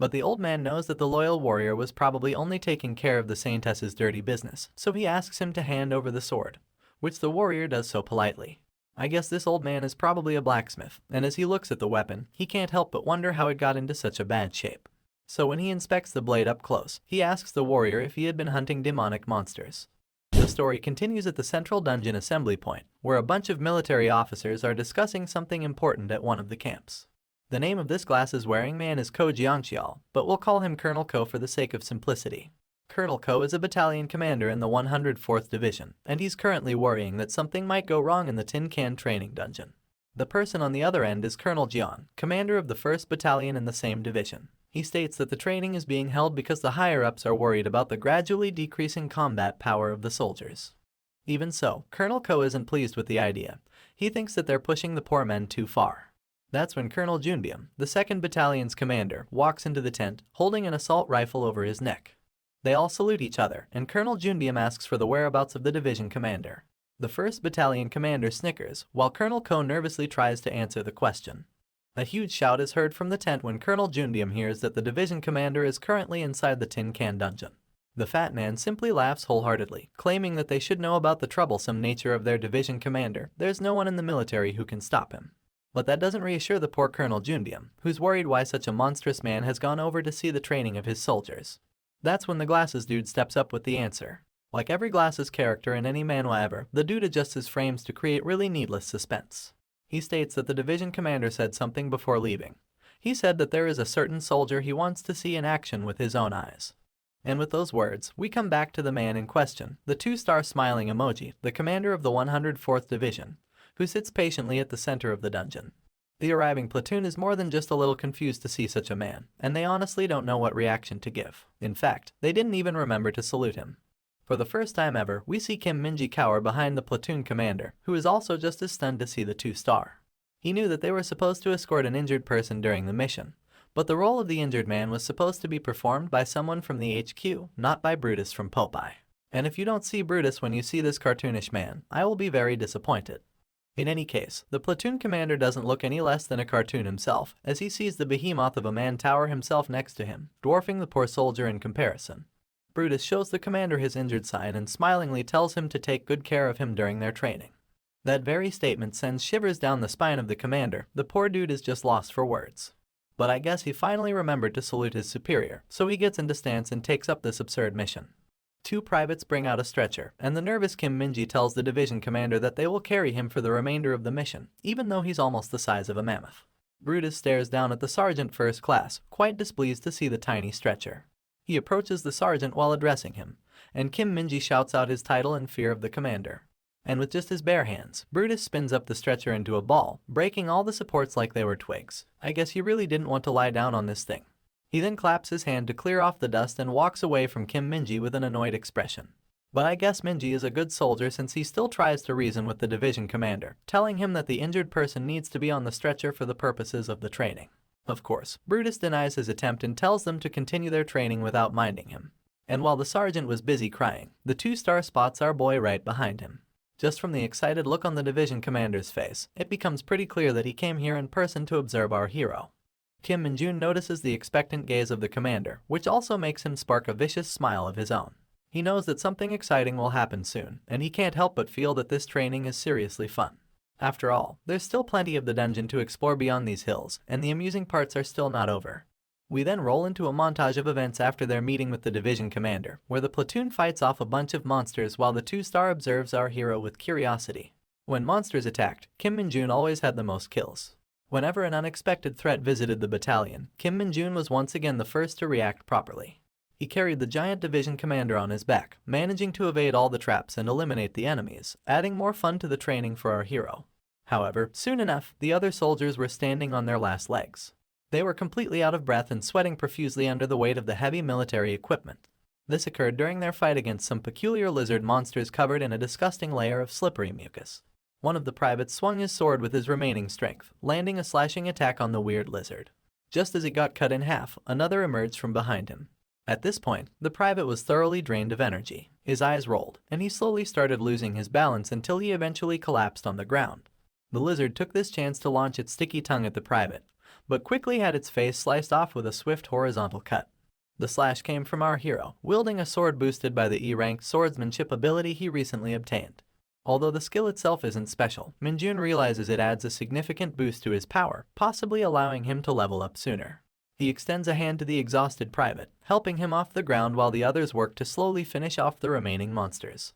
But the old man knows that the loyal warrior was probably only taking care of the saintess's dirty business, so he asks him to hand over the sword, which the warrior does so politely. I guess this old man is probably a blacksmith, and as he looks at the weapon, he can't help but wonder how it got into such a bad shape. So when he inspects the blade up close, he asks the warrior if he had been hunting demonic monsters. The story continues at the central dungeon assembly point, where a bunch of military officers are discussing something important at one of the camps. The name of this glasses-wearing man is Ko Jiangxiao, but we'll call him Colonel Ko for the sake of simplicity. Colonel Ko is a battalion commander in the 104th Division, and he's currently worrying that something might go wrong in the Tin Can training dungeon. The person on the other end is Colonel Jiang, commander of the 1st Battalion in the same division. He states that the training is being held because the higher-ups are worried about the gradually decreasing combat power of the soldiers. Even so, Colonel Ko isn't pleased with the idea. He thinks that they're pushing the poor men too far. That's when Colonel Junbium, the 2nd Battalion's commander, walks into the tent, holding an assault rifle over his neck. They all salute each other, and Colonel Junbium asks for the whereabouts of the division commander. The 1st Battalion commander snickers, while Colonel Ko nervously tries to answer the question. A huge shout is heard from the tent when Colonel Junbium hears that the division commander is currently inside the Tin Can dungeon. The fat man simply laughs wholeheartedly, claiming that they should know about the troublesome nature of their division commander. There's no one in the military who can stop him. But that doesn't reassure the poor Colonel Junbium, who's worried why such a monstrous man has gone over to see the training of his soldiers. That's when the glasses dude steps up with the answer. Like every glasses character in any manhwa ever, the dude adjusts his frames to create really needless suspense. He states that the division commander said something before leaving. He said that there is a certain soldier he wants to see in action with his own eyes. And with those words, we come back to the man in question, the 2-star smiling emoji, the commander of the 104th Division, who sits patiently at the center of the dungeon. The arriving platoon is more than just a little confused to see such a man, and they honestly don't know what reaction to give. In fact, they didn't even remember to salute him. For the first time ever, we see Kim Minji cower behind the platoon commander, who is also just as stunned to see the 2-star. He knew that they were supposed to escort an injured person during the mission, but the role of the injured man was supposed to be performed by someone from the HQ, not by Brutus from Popeye. And if you don't see Brutus when you see this cartoonish man, I will be very disappointed. In any case, the platoon commander doesn't look any less than a cartoon himself, as he sees the behemoth of a man tower himself next to him, dwarfing the poor soldier in comparison. Brutus shows the commander his injured side and smilingly tells him to take good care of him during their training. That very statement sends shivers down the spine of the commander. The poor dude is just lost for words. But I guess he finally remembered to salute his superior, so he gets into stance and takes up this absurd mission. 2 privates bring out a stretcher, and the nervous Kim Minji tells the division commander that they will carry him for the remainder of the mission, even though he's almost the size of a mammoth. Brutus stares down at the sergeant first class, quite displeased to see the tiny stretcher. He approaches the sergeant while addressing him, and Kim Minji shouts out his title in fear of the commander. And with just his bare hands, Brutus spins up the stretcher into a ball, breaking all the supports like they were twigs. I guess he really didn't want to lie down on this thing. He then claps his hand to clear off the dust and walks away from Kim Minji with an annoyed expression. But I guess Minji is a good soldier since he still tries to reason with the division commander, telling him that the injured person needs to be on the stretcher for the purposes of the training. Of course, Brutus denies his attempt and tells them to continue their training without minding him. And while the sergeant was busy crying, the 2-star spots our boy right behind him. Just from the excited look on the division commander's face, it becomes pretty clear that he came here in person to observe our hero. Kim Minjun notices the expectant gaze of the commander, which also makes him spark a vicious smile of his own. He knows that something exciting will happen soon, and he can't help but feel that this training is seriously fun. After all, there's still plenty of the dungeon to explore beyond these hills, and the amusing parts are still not over. We then roll into a montage of events after their meeting with the division commander, where the platoon fights off a bunch of monsters while the two-star observes our hero with curiosity. When monsters attacked, Kim Minjun always had the most kills. Whenever an unexpected threat visited the battalion, Kim Minjun was once again the first to react properly. He carried the giant division commander on his back, managing to evade all the traps and eliminate the enemies, adding more fun to the training for our hero. However, soon enough, the other soldiers were standing on their last legs. They were completely out of breath and sweating profusely under the weight of the heavy military equipment. This occurred during their fight against some peculiar lizard monsters covered in a disgusting layer of slippery mucus. One of the privates swung his sword with his remaining strength, landing a slashing attack on the weird lizard. Just as it got cut in half, another emerged from behind him. At this point, the private was thoroughly drained of energy. His eyes rolled, and he slowly started losing his balance until he eventually collapsed on the ground. The lizard took this chance to launch its sticky tongue at the private, but quickly had its face sliced off with a swift horizontal cut. The slash came from our hero, wielding a sword boosted by the E-rank swordsmanship ability he recently obtained. Although the skill itself isn't special, Minjun realizes it adds a significant boost to his power, possibly allowing him to level up sooner. He extends a hand to the exhausted private, helping him off the ground while the others work to slowly finish off the remaining monsters.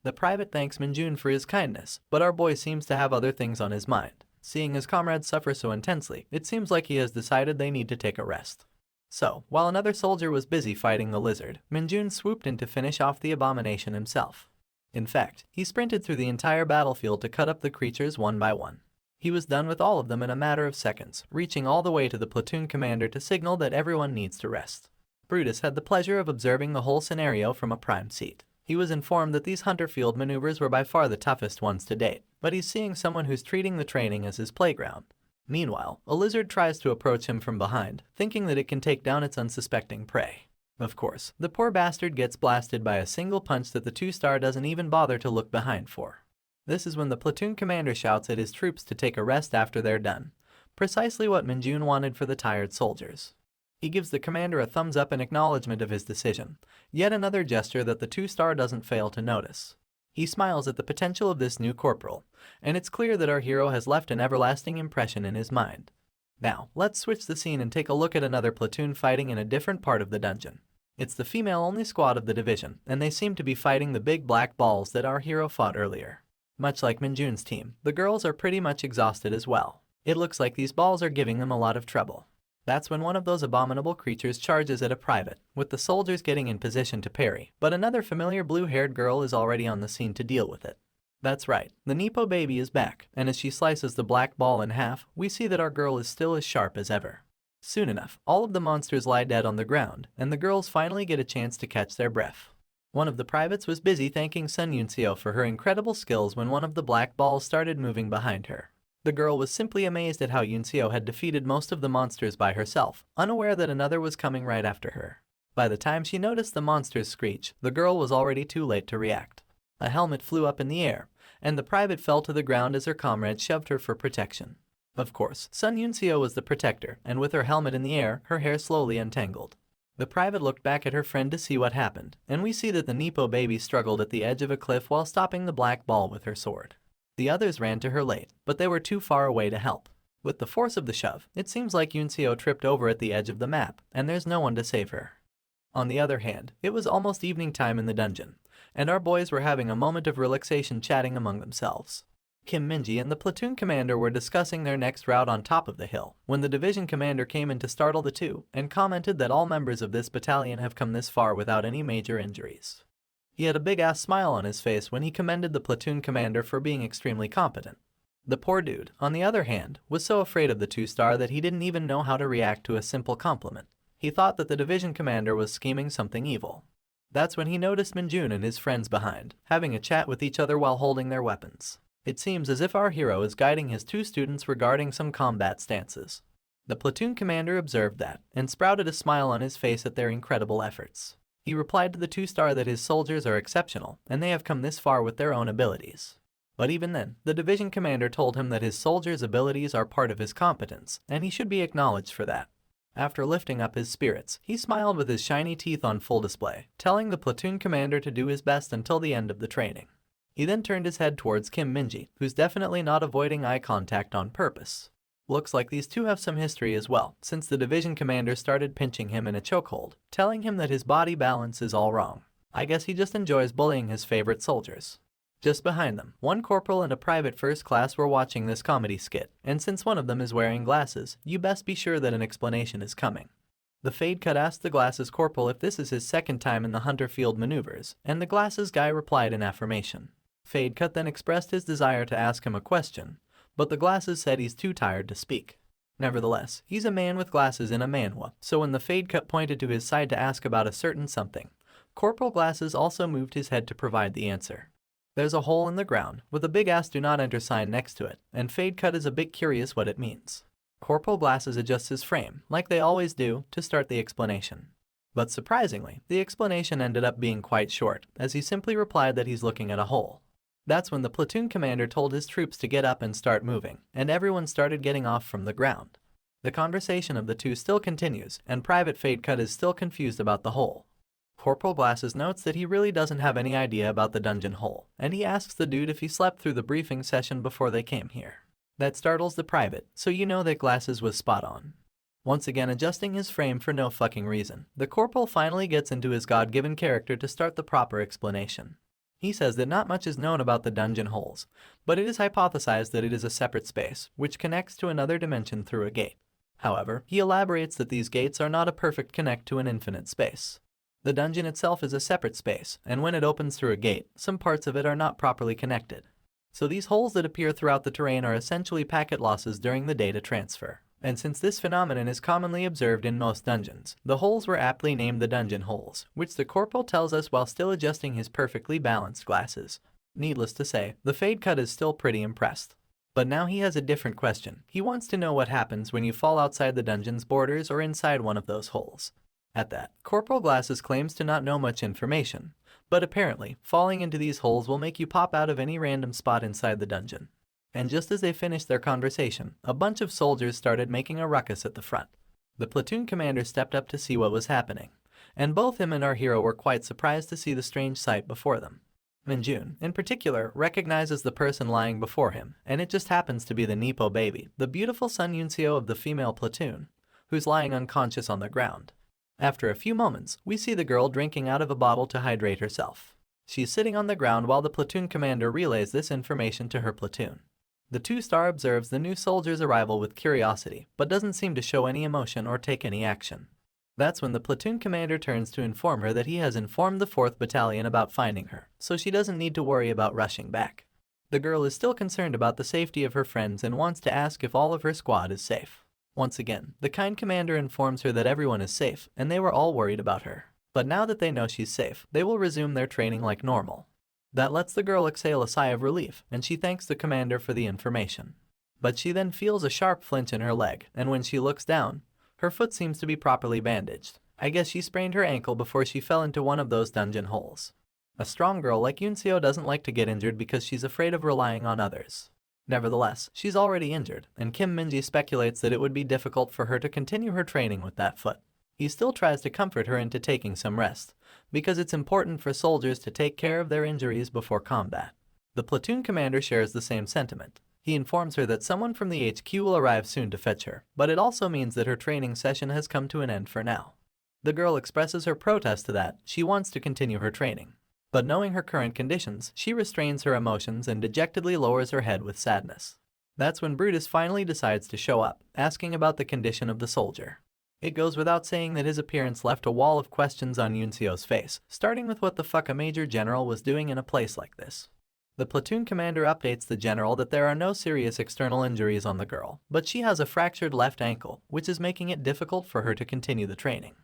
The private thanks Minjun for his kindness, but our boy seems to have other things on his mind. Seeing his comrades suffer so intensely, it seems like he has decided they need to take a rest. So, while another soldier was busy fighting the lizard, Minjun swooped in to finish off the abomination himself. In fact, he sprinted through the entire battlefield to cut up the creatures one by one. He was done with all of them in a matter of seconds, reaching all the way to the platoon commander to signal that everyone needs to rest. Brutus had the pleasure of observing the whole scenario from a prime seat. He was informed that these hunter field maneuvers were by far the toughest ones to date, but he's seeing someone who's treating the training as his playground. Meanwhile, a lizard tries to approach him from behind, thinking that it can take down its unsuspecting prey. Of course, the poor bastard gets blasted by a single punch that the two-star doesn't even bother to look behind for. This is when the platoon commander shouts at his troops to take a rest after they're done. Precisely what Minjun wanted for the tired soldiers. He gives the commander a thumbs up in acknowledgement of his decision, yet another gesture that the two-star doesn't fail to notice. He smiles at the potential of this new corporal, and it's clear that our hero has left an everlasting impression in his mind. Now, let's switch the scene and take a look at another platoon fighting in a different part of the dungeon. It's the female-only squad of the division, and they seem to be fighting the big black balls that our hero fought earlier. Much like Minjun's team, the girls are pretty much exhausted as well. It looks like these balls are giving them a lot of trouble. That's when one of those abominable creatures charges at a private, with the soldiers getting in position to parry, but another familiar blue-haired girl is already on the scene to deal with it. That's right, the Nepo baby is back, and as she slices the black ball in half, we see that our girl is still as sharp as ever. Soon enough, all of the monsters lie dead on the ground, and the girls finally get a chance to catch their breath. One of the privates was busy thanking Sun Yunseo for her incredible skills when one of the black balls started moving behind her. The girl was simply amazed at how Yunseo had defeated most of the monsters by herself, unaware that another was coming right after her. By the time she noticed the monster's screech, the girl was already too late to react. A helmet flew up in the air, and the private fell to the ground as her comrades shoved her for protection. Of course, Sun Yunseo was the protector, and with her helmet in the air, her hair slowly untangled. The private looked back at her friend to see what happened, and we see that the Nepo baby struggled at the edge of a cliff while stopping the black ball with her sword. The others ran to her late, but they were too far away to help. With the force of the shove, it seems like Yunseo tripped over at the edge of the map, and there's no one to save her. On the other hand, it was almost evening time in the dungeon, and our boys were having a moment of relaxation chatting among themselves. Kim Minji and the platoon commander were discussing their next route on top of the hill, when the division commander came in to startle the two, and commented that all members of this battalion have come this far without any major injuries. He had a big-ass smile on his face when he commended the platoon commander for being extremely competent. The poor dude, on the other hand, was so afraid of the two-star that he didn't even know how to react to a simple compliment. He thought that the division commander was scheming something evil. That's when he noticed Minjun and his friends behind, having a chat with each other while holding their weapons. It seems as if our hero is guiding his two students regarding some combat stances. The platoon commander observed that, and sprouted a smile on his face at their incredible efforts. He replied to the two-star that his soldiers are exceptional, and they have come this far with their own abilities. But even then, the division commander told him that his soldiers' abilities are part of his competence, and he should be acknowledged for that. After lifting up his spirits, he smiled with his shiny teeth on full display, telling the platoon commander to do his best until the end of the training. He then turned his head towards Kim Minji, who's definitely not avoiding eye contact on purpose. Looks like these two have some history as well, since the division commander started pinching him in a chokehold, telling him that his body balance is all wrong. I guess he just enjoys bullying his favorite soldiers. Just behind them, one corporal and a private first class were watching this comedy skit, and since one of them is wearing glasses, you best be sure that an explanation is coming. The fade cut asked the glasses corporal if this is his second time in the hunter field maneuvers, and the glasses guy replied in affirmation. Fade cut then expressed his desire to ask him a question, but the glasses said he's too tired to speak. Nevertheless, he's a man with glasses in a manhwa, so when the fade cut pointed to his side to ask about a certain something, Corporal Glasses also moved his head to provide the answer. There's a hole in the ground, with a big ass do not enter sign next to it, and Fade Cut is a bit curious what it means. Corporal Glasses adjusts his frame, like they always do, to start the explanation. But surprisingly, the explanation ended up being quite short, as he simply replied that he's looking at a hole. That's when the platoon commander told his troops to get up and start moving, and everyone started getting off from the ground. The conversation of the two still continues, and Private Fade Cut is still confused about the hole. Corporal Glasses notes that he really doesn't have any idea about the dungeon hole, and he asks the dude if he slept through the briefing session before they came here. That startles the private, so you know that Glasses was spot on. Once again adjusting his frame for no fucking reason, the corporal finally gets into his God-given character to start the proper explanation. He says that not much is known about the dungeon holes, but it is hypothesized that it is a separate space, which connects to another dimension through a gate. However, he elaborates that these gates are not a perfect connect to an infinite space. The dungeon itself is a separate space, and when it opens through a gate, some parts of it are not properly connected. So these holes that appear throughout the terrain are essentially packet losses during the data transfer. And since this phenomenon is commonly observed in most dungeons, the holes were aptly named the dungeon holes, which the corporal tells us while still adjusting his perfectly balanced glasses. Needless to say, the Fade Cut is still pretty impressed. But now he has a different question. He wants to know what happens when you fall outside the dungeon's borders or inside one of those holes. At that, Corporal Glasses claims to not know much information, but apparently, falling into these holes will make you pop out of any random spot inside the dungeon. And just as they finished their conversation, a bunch of soldiers started making a ruckus at the front. The platoon commander stepped up to see what was happening, and both him and our hero were quite surprised to see the strange sight before them. Minjun, in particular, recognizes the person lying before him, and it just happens to be the Nepo baby, the beautiful Sun Yunseo of the female platoon, who's lying unconscious on the ground. After a few moments, we see the girl drinking out of a bottle to hydrate herself. She's sitting on the ground while the platoon commander relays this information to her platoon. The two-star observes the new soldier's arrival with curiosity, but doesn't seem to show any emotion or take any action. That's when the platoon commander turns to inform her that he has informed the 4th Battalion about finding her, so she doesn't need to worry about rushing back. The girl is still concerned about the safety of her friends and wants to ask if all of her squad is safe. Once again, the kind commander informs her that everyone is safe, and they were all worried about her. But now that they know she's safe, they will resume their training like normal. That lets the girl exhale a sigh of relief, and she thanks the commander for the information. But she then feels a sharp flinch in her leg, and when she looks down, her foot seems to be properly bandaged. I guess she sprained her ankle before she fell into one of those dungeon holes. A strong girl like Yunseo doesn't like to get injured because she's afraid of relying on others. Nevertheless, she's already injured, and Kim Minji speculates that it would be difficult for her to continue her training with that foot. He still tries to comfort her into taking some rest, because it's important for soldiers to take care of their injuries before combat. The platoon commander shares the same sentiment. He informs her that someone from the HQ will arrive soon to fetch her, but it also means that her training session has come to an end for now. The girl expresses her protest to that. She wants to continue her training. But knowing her current conditions, she restrains her emotions and dejectedly lowers her head with sadness. That's when Brutus finally decides to show up, asking about the condition of the soldier. It goes without saying that his appearance left a wall of questions on Yunseo's face, starting with what the fuck a major general was doing in a place like this. The platoon commander updates the general that there are no serious external injuries on the girl, but she has a fractured left ankle, which is making it difficult for her to continue the training.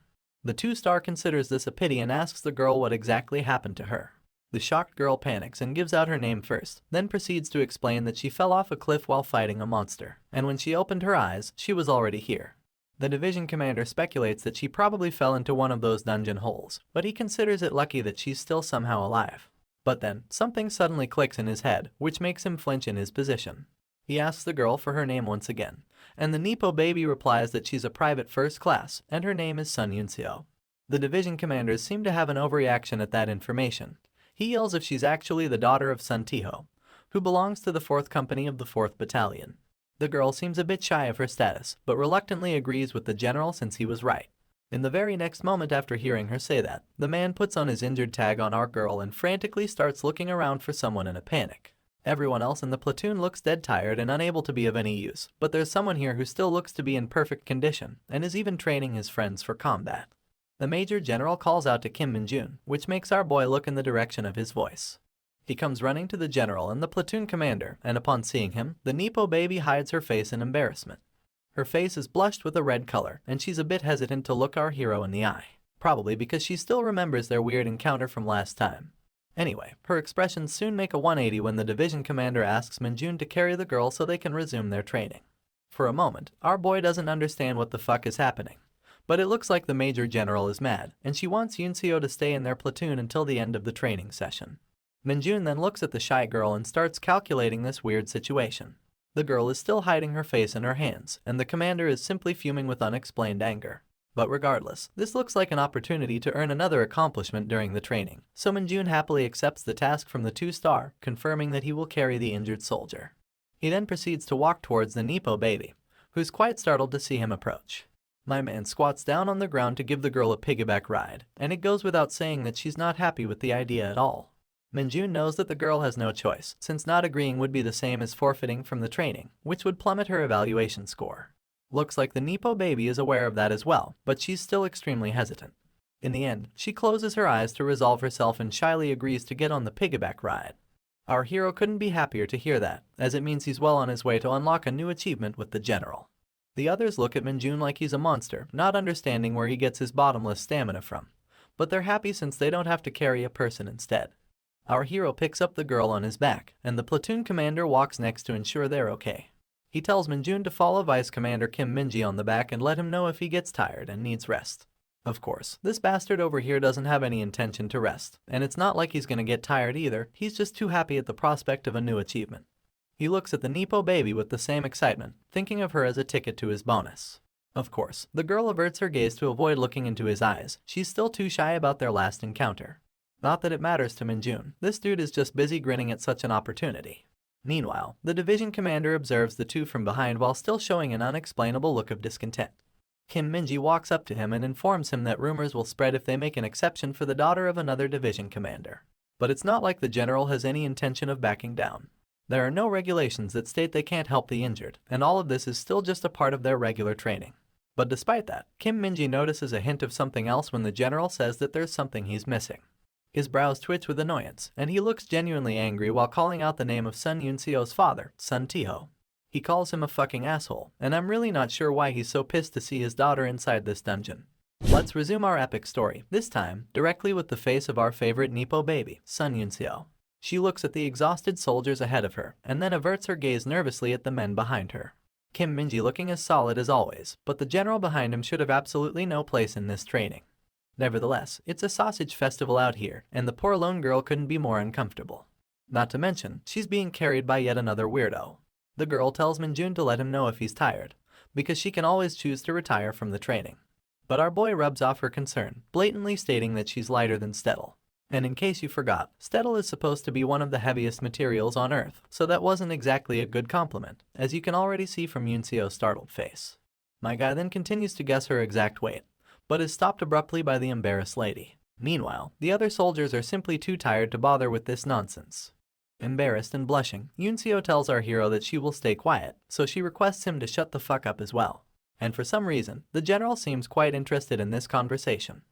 The two-star considers this a pity and asks the girl what exactly happened to her. The shocked girl panics and gives out her name first, then proceeds to explain that she fell off a cliff while fighting a monster, and when she opened her eyes, she was already here. The division commander speculates that she probably fell into one of those dungeon holes, but he considers it lucky that she's still somehow alive. But then, something suddenly clicks in his head, which makes him flinch in his position. He asks the girl for her name once again, and the Nepo baby replies that she's a private first class and her name is Sun Yunseo. The division commanders seem to have an overreaction at that information. He yells if she's actually the daughter of Sun Tiho, who belongs to the 4th Company of the 4th Battalion. The girl seems a bit shy of her status, but reluctantly agrees with the general since he was right. In the very next moment after hearing her say that, the man puts on his injured tag on our girl and frantically starts looking around for someone in a panic. Everyone else in the platoon looks dead tired and unable to be of any use, but there's someone here who still looks to be in perfect condition and is even training his friends for combat. The Major General calls out to Kim Minjun, which makes our boy look in the direction of his voice. He comes running to the general and the platoon commander, and upon seeing him, the Nepo baby hides her face in embarrassment. Her face is blushed with a red color, and she's a bit hesitant to look our hero in the eye, probably because she still remembers their weird encounter from last time. Anyway, her expressions soon make a 180 when the division commander asks Minjun to carry the girl so they can resume their training. For a moment, our boy doesn't understand what the fuck is happening, but it looks like the Major General is mad, and she wants Yunseo to stay in their platoon until the end of the training session. Minjun then looks at the shy girl and starts calculating this weird situation. The girl is still hiding her face in her hands, and the commander is simply fuming with unexplained anger. But regardless, this looks like an opportunity to earn another accomplishment during the training, so Minjun happily accepts the task from the 2-star, confirming that he will carry the injured soldier. He then proceeds to walk towards the Nepo baby, who's quite startled to see him approach. My man squats down on the ground to give the girl a piggyback ride, and it goes without saying that she's not happy with the idea at all. Minjun knows that the girl has no choice, since not agreeing would be the same as forfeiting from the training, which would plummet her evaluation score. Looks like the Nepo baby is aware of that as well, but she's still extremely hesitant. In the end, she closes her eyes to resolve herself and shyly agrees to get on the piggyback ride. Our hero couldn't be happier to hear that, as it means he's well on his way to unlock a new achievement with the general. The others look at Minjun like he's a monster, not understanding where he gets his bottomless stamina from. But they're happy since they don't have to carry a person instead. Our hero picks up the girl on his back, and the platoon commander walks next to ensure they're okay. He tells Minjun to follow Vice Commander Kim Minji on the back and let him know if he gets tired and needs rest. Of course, this bastard over here doesn't have any intention to rest, and it's not like he's gonna get tired either, he's just too happy at the prospect of a new achievement. He looks at the Nepo baby with the same excitement, thinking of her as a ticket to his bonus. Of course, the girl averts her gaze to avoid looking into his eyes, she's still too shy about their last encounter. Not that it matters to Minjun, this dude is just busy grinning at such an opportunity. Meanwhile, the division commander observes the two from behind while still showing an unexplainable look of discontent. Kim Minji walks up to him and informs him that rumors will spread if they make an exception for the daughter of another division commander. But it's not like the general has any intention of backing down. There are no regulations that state they can't help the injured, and all of this is still just a part of their regular training. But despite that, Kim Minji notices a hint of something else when the general says that there's something he's missing. His brows twitch with annoyance, and he looks genuinely angry while calling out the name of Sun Yunseo's father, Sun Tiho. He calls him a fucking asshole, and I'm really not sure why he's so pissed to see his daughter inside this dungeon. Let's resume our epic story, this time directly with the face of our favorite Nepo baby, Sun Yunseo. She looks at the exhausted soldiers ahead of her, and then averts her gaze nervously at the men behind her. Kim Minji looking as solid as always, but the general behind him should have absolutely no place in this training. Nevertheless, it's a sausage festival out here, and the poor lone girl couldn't be more uncomfortable. Not to mention, she's being carried by yet another weirdo. The girl tells Minjun to let him know if he's tired, because she can always choose to retire from the training. But our boy rubs off her concern, blatantly stating that she's lighter than Stettel. And in case you forgot, Stettel is supposed to be one of the heaviest materials on Earth, so that wasn't exactly a good compliment, as you can already see from Yunseo's startled face. My guy then continues to guess her exact weight, but is stopped abruptly by the embarrassed lady. Meanwhile, the other soldiers are simply too tired to bother with this nonsense. Embarrassed and blushing, Yunseo tells our hero that she will stay quiet, so she requests him to shut the fuck up as well. And for some reason, the general seems quite interested in this conversation.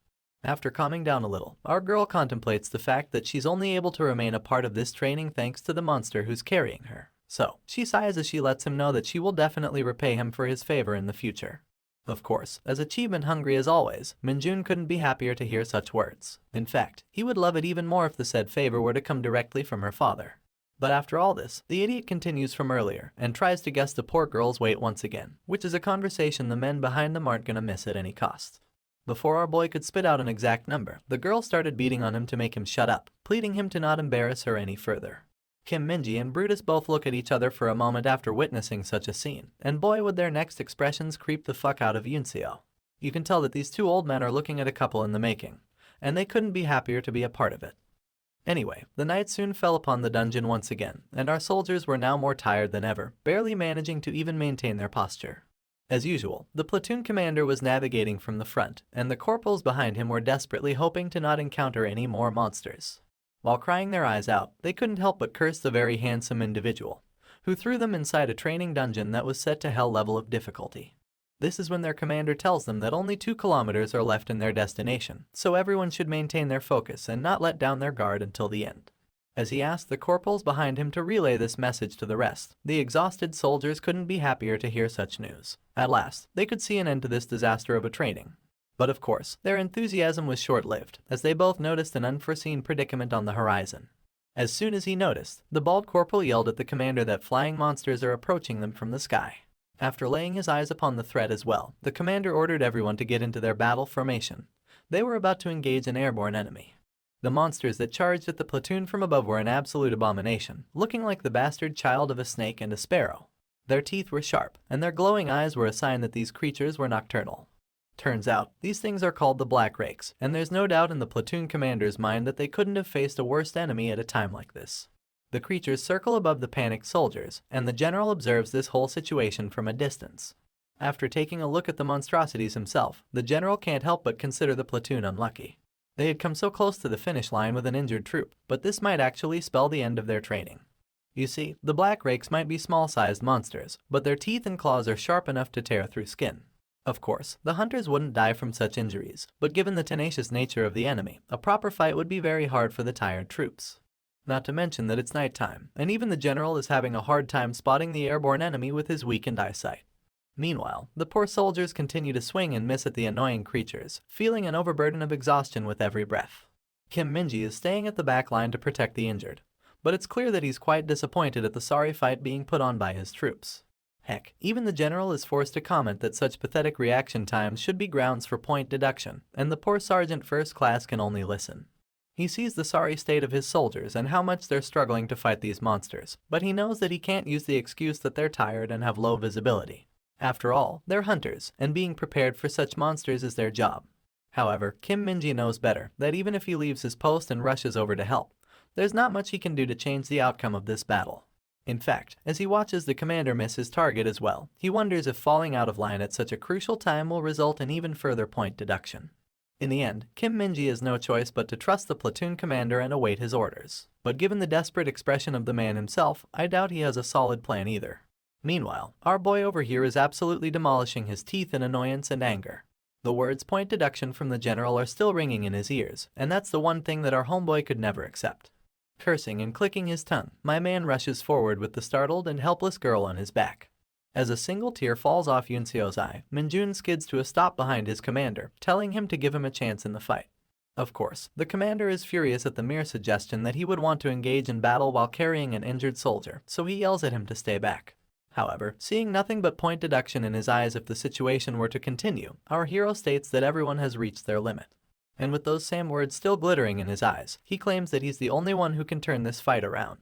After calming down a little, our girl contemplates the fact that she's only able to remain a part of this training thanks to the monster who's carrying her. So, she sighs as she lets him know that she will definitely repay him for his favor in the future. Of course, as achievement hungry as always, Minjun couldn't be happier to hear such words. In fact, he would love it even more if the said favor were to come directly from her father. But after all this, the idiot continues from earlier and tries to guess the poor girl's weight once again, which is a conversation the men behind them aren't gonna miss at any cost. Before our boy could spit out an exact number, the girl started beating on him to make him shut up, pleading him to not embarrass her any further. Kim Minji and Brutus both look at each other for a moment after witnessing such a scene, and boy would their next expressions creep the fuck out of Yunseo. You can tell that these two old men are looking at a couple in the making, and they couldn't be happier to be a part of it. Anyway, the night soon fell upon the dungeon once again, and our soldiers were now more tired than ever, barely managing to even maintain their posture. As usual, the platoon commander was navigating from the front, and the corporals behind him were desperately hoping to not encounter any more monsters. While crying their eyes out, they couldn't help but curse the very handsome individual, who threw them inside a training dungeon that was set to hell level of difficulty. This is when their commander tells them that only 2 kilometers are left in their destination, so everyone should maintain their focus and not let down their guard until the end. As he asked the corporals behind him to relay this message to the rest, the exhausted soldiers couldn't be happier to hear such news. At last, they could see an end to this disaster of a training. But of course, their enthusiasm was short-lived, as they both noticed an unforeseen predicament on the horizon. As soon as he noticed, the bald corporal yelled at the commander that flying monsters are approaching them from the sky. After laying his eyes upon the threat as well, the commander ordered everyone to get into their battle formation. They were about to engage an airborne enemy. The monsters that charged at the platoon from above were an absolute abomination, looking like the bastard child of a snake and a sparrow. Their teeth were sharp, and their glowing eyes were a sign that these creatures were nocturnal. Turns out, these things are called the Black Rakes, and there's no doubt in the platoon commander's mind that they couldn't have faced a worse enemy at a time like this. The creatures circle above the panicked soldiers, and the general observes this whole situation from a distance. After taking a look at the monstrosities himself, the general can't help but consider the platoon unlucky. They had come so close to the finish line with an injured troop, but this might actually spell the end of their training. You see, the Black Rakes might be small-sized monsters, but their teeth and claws are sharp enough to tear through skin. Of course, the hunters wouldn't die from such injuries, but given the tenacious nature of the enemy, a proper fight would be very hard for the tired troops. Not to mention that it's nighttime, and even the general is having a hard time spotting the airborne enemy with his weakened eyesight. Meanwhile, the poor soldiers continue to swing and miss at the annoying creatures, feeling an overburden of exhaustion with every breath. Kim Minji is staying at the back line to protect the injured, but it's clear that he's quite disappointed at the sorry fight being put on by his troops. Heck, even the general is forced to comment that such pathetic reaction times should be grounds for point deduction, and the poor sergeant first class can only listen. He sees the sorry state of his soldiers and how much they're struggling to fight these monsters, but he knows that he can't use the excuse that they're tired and have low visibility. After all, they're hunters, and being prepared for such monsters is their job. However, Kim Minji knows better, that even if he leaves his post and rushes over to help, there's not much he can do to change the outcome of this battle. In fact, as he watches the commander miss his target as well, he wonders if falling out of line at such a crucial time will result in even further point deduction. In the end, Kim Minji has no choice but to trust the platoon commander and await his orders. But given the desperate expression of the man himself, I doubt he has a solid plan either. Meanwhile, our boy over here is absolutely demolishing his teeth in annoyance and anger. The words point deduction from the general are still ringing in his ears, and that's the one thing that our homeboy could never accept. Cursing and clicking his tongue, my man rushes forward with the startled and helpless girl on his back. As a single tear falls off Yunseo's eye, Minjun skids to a stop behind his commander, telling him to give him a chance in the fight. Of course, the commander is furious at the mere suggestion that he would want to engage in battle while carrying an injured soldier, so he yells at him to stay back. However, seeing nothing but point deduction in his eyes if the situation were to continue, our hero states that everyone has reached their limit. And with those same words still glittering in his eyes, he claims that he's the only one who can turn this fight around.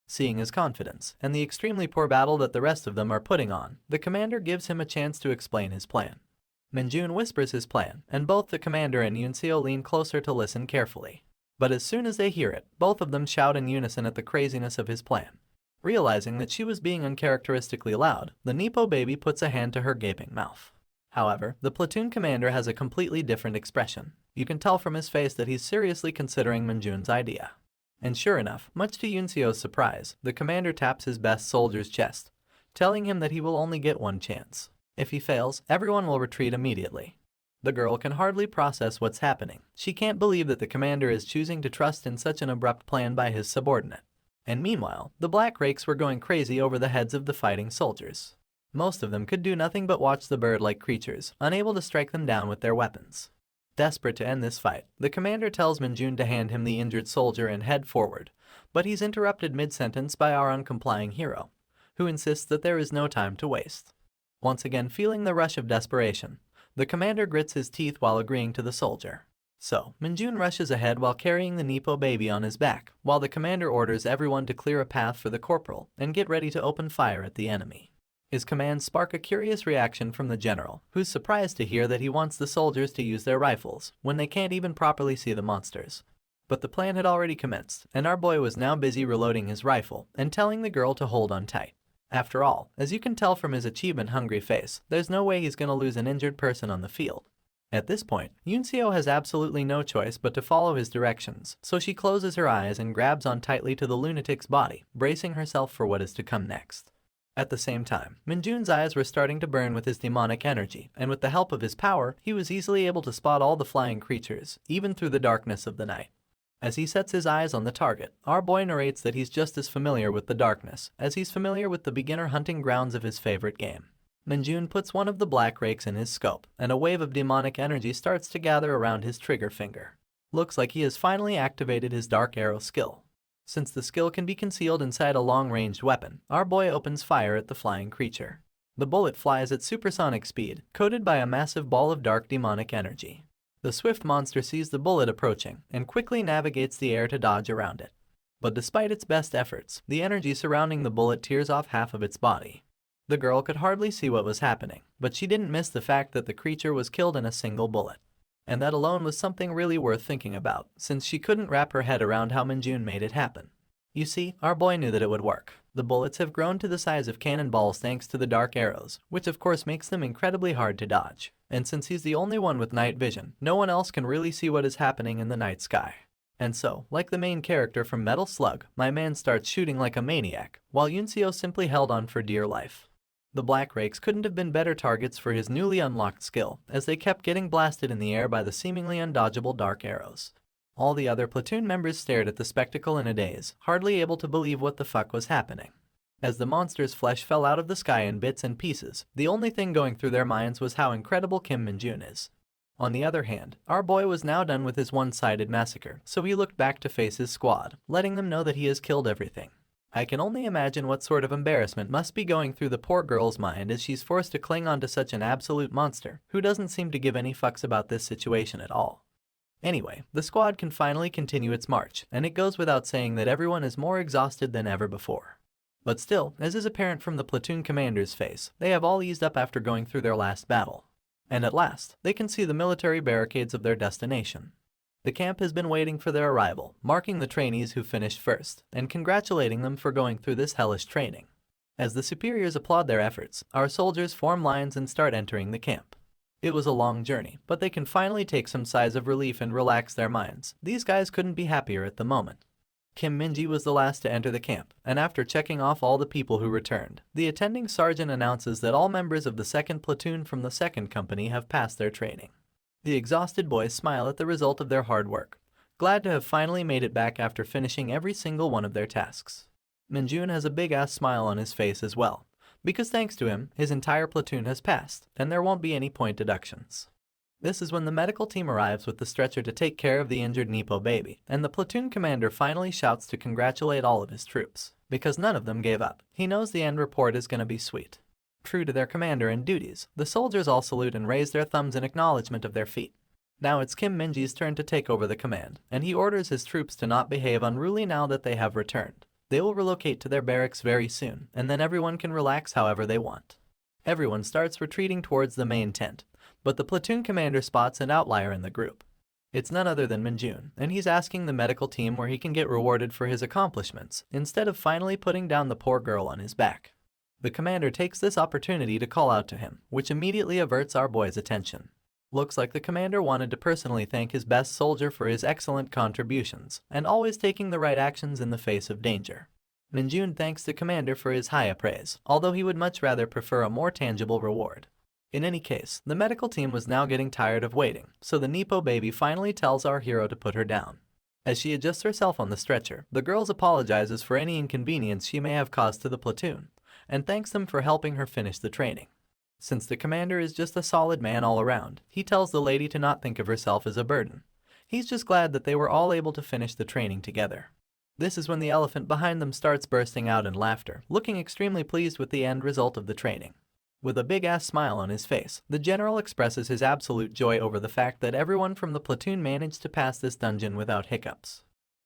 Seeing his confidence, and the extremely poor battle that the rest of them are putting on, the commander gives him a chance to explain his plan. Minjun whispers his plan, and both the commander and Yunseo lean closer to listen carefully. But as soon as they hear it, both of them shout in unison at the craziness of his plan. Realizing that she was being uncharacteristically loud, the Nepo baby puts a hand to her gaping mouth. However, the platoon commander has a completely different expression. You can tell from his face that he's seriously considering Minjun's idea. And sure enough, much to Yunseo's surprise, the commander taps his best soldier's chest, telling him that he will only get one chance. If he fails, everyone will retreat immediately. The girl can hardly process what's happening. She can't believe that the commander is choosing to trust in such an abrupt plan by his subordinate. And meanwhile, the Black Rakes were going crazy over the heads of the fighting soldiers. Most of them could do nothing but watch the bird-like creatures, unable to strike them down with their weapons. Desperate to end this fight, the commander tells Minjun to hand him the injured soldier and head forward, but he's interrupted mid-sentence by our uncomplying hero, who insists that there is no time to waste. Once again feeling the rush of desperation, the commander grits his teeth while agreeing to the soldier. So, Minjun rushes ahead while carrying the Nepo baby on his back, while the commander orders everyone to clear a path for the corporal and get ready to open fire at the enemy. His commands spark a curious reaction from the general, who's surprised to hear that he wants the soldiers to use their rifles when they can't even properly see the monsters. But the plan had already commenced, and our boy was now busy reloading his rifle and telling the girl to hold on tight. After all, as you can tell from his achievement-hungry face, there's no way he's gonna lose an injured person on the field. At this point, Yunseo has absolutely no choice but to follow his directions, so she closes her eyes and grabs on tightly to the lunatic's body, bracing herself for what is to come next. At the same time, Minjun's eyes were starting to burn with his demonic energy, and with the help of his power, he was easily able to spot all the flying creatures, even through the darkness of the night. As he sets his eyes on the target, our boy narrates that he's just as familiar with the darkness as he's familiar with the beginner hunting grounds of his favorite game. Minjun puts one of the black rakes in his scope, and a wave of demonic energy starts to gather around his trigger finger. Looks like he has finally activated his dark arrow skill. Since the skill can be concealed inside a long-ranged weapon, our boy opens fire at the flying creature. The bullet flies at supersonic speed, coated by a massive ball of dark demonic energy. The swift monster sees the bullet approaching and quickly navigates the air to dodge around it. But despite its best efforts, the energy surrounding the bullet tears off half of its body. The girl could hardly see what was happening, but she didn't miss the fact that the creature was killed in a single bullet. And that alone was something really worth thinking about, since she couldn't wrap her head around how Minjun made it happen. You see, our boy knew that it would work. The bullets have grown to the size of cannonballs thanks to the dark arrows, which of course makes them incredibly hard to dodge. And since he's the only one with night vision, no one else can really see what is happening in the night sky. And so, like the main character from Metal Slug, my man starts shooting like a maniac, while Yunseo simply held on for dear life. The Black Rakes couldn't have been better targets for his newly unlocked skill, as they kept getting blasted in the air by the seemingly undodgeable dark arrows. All the other platoon members stared at the spectacle in a daze, hardly able to believe what the fuck was happening. As the monster's flesh fell out of the sky in bits and pieces, the only thing going through their minds was how incredible Kim Minjun is. On the other hand, our boy was now done with his one-sided massacre, so he looked back to face his squad, letting them know that he has killed everything. I can only imagine what sort of embarrassment must be going through the poor girl's mind as she's forced to cling on to such an absolute monster who doesn't seem to give any fucks about this situation at all. Anyway, the squad can finally continue its march, and it goes without saying that everyone is more exhausted than ever before. But still, as is apparent from the platoon commander's face, they have all eased up after going through their last battle. And at last, they can see the military barricades of their destination. The camp has been waiting for their arrival, marking the trainees who finished first, and congratulating them for going through this hellish training. As the superiors applaud their efforts, our soldiers form lines and start entering the camp. It was a long journey, but they can finally take some sighs of relief and relax their minds. These guys couldn't be happier at the moment. Kim Minji was the last to enter the camp, and after checking off all the people who returned, the attending sergeant announces that all members of the 2nd platoon from the 2nd company have passed their training. The exhausted boys smile at the result of their hard work, glad to have finally made it back after finishing every single one of their tasks. Minjun has a big-ass smile on his face as well, because thanks to him, his entire platoon has passed, and there won't be any point deductions. This is when the medical team arrives with the stretcher to take care of the injured Nepo baby, and the platoon commander finally shouts to congratulate all of his troops, because none of them gave up. He knows the end report is gonna be sweet. True to their commander and duties, the soldiers all salute and raise their thumbs in acknowledgement of their feat. Now it's Kim Minji's turn to take over the command, and he orders his troops to not behave unruly now that they have returned. They will relocate to their barracks very soon, and then everyone can relax however they want. Everyone starts retreating towards the main tent, but the platoon commander spots an outlier in the group. It's none other than Minjun, and he's asking the medical team where he can get rewarded for his accomplishments, instead of finally putting down the poor girl on his back. The commander takes this opportunity to call out to him, which immediately averts our boy's attention. Looks like the commander wanted to personally thank his best soldier for his excellent contributions, and always taking the right actions in the face of danger. Minjun thanks the commander for his high praise, although he would much rather prefer a more tangible reward. In any case, the medical team was now getting tired of waiting, so the Nepo baby finally tells our hero to put her down. As she adjusts herself on the stretcher, the girl apologizes for any inconvenience she may have caused to the platoon, and thanks them for helping her finish the training. Since the commander is just a solid man all around, he tells the lady to not think of herself as a burden. He's just glad that they were all able to finish the training together. This is when the elephant behind them starts bursting out in laughter, looking extremely pleased with the end result of the training. With a big-ass smile on his face, the general expresses his absolute joy over the fact that everyone from the platoon managed to pass this dungeon without hiccups.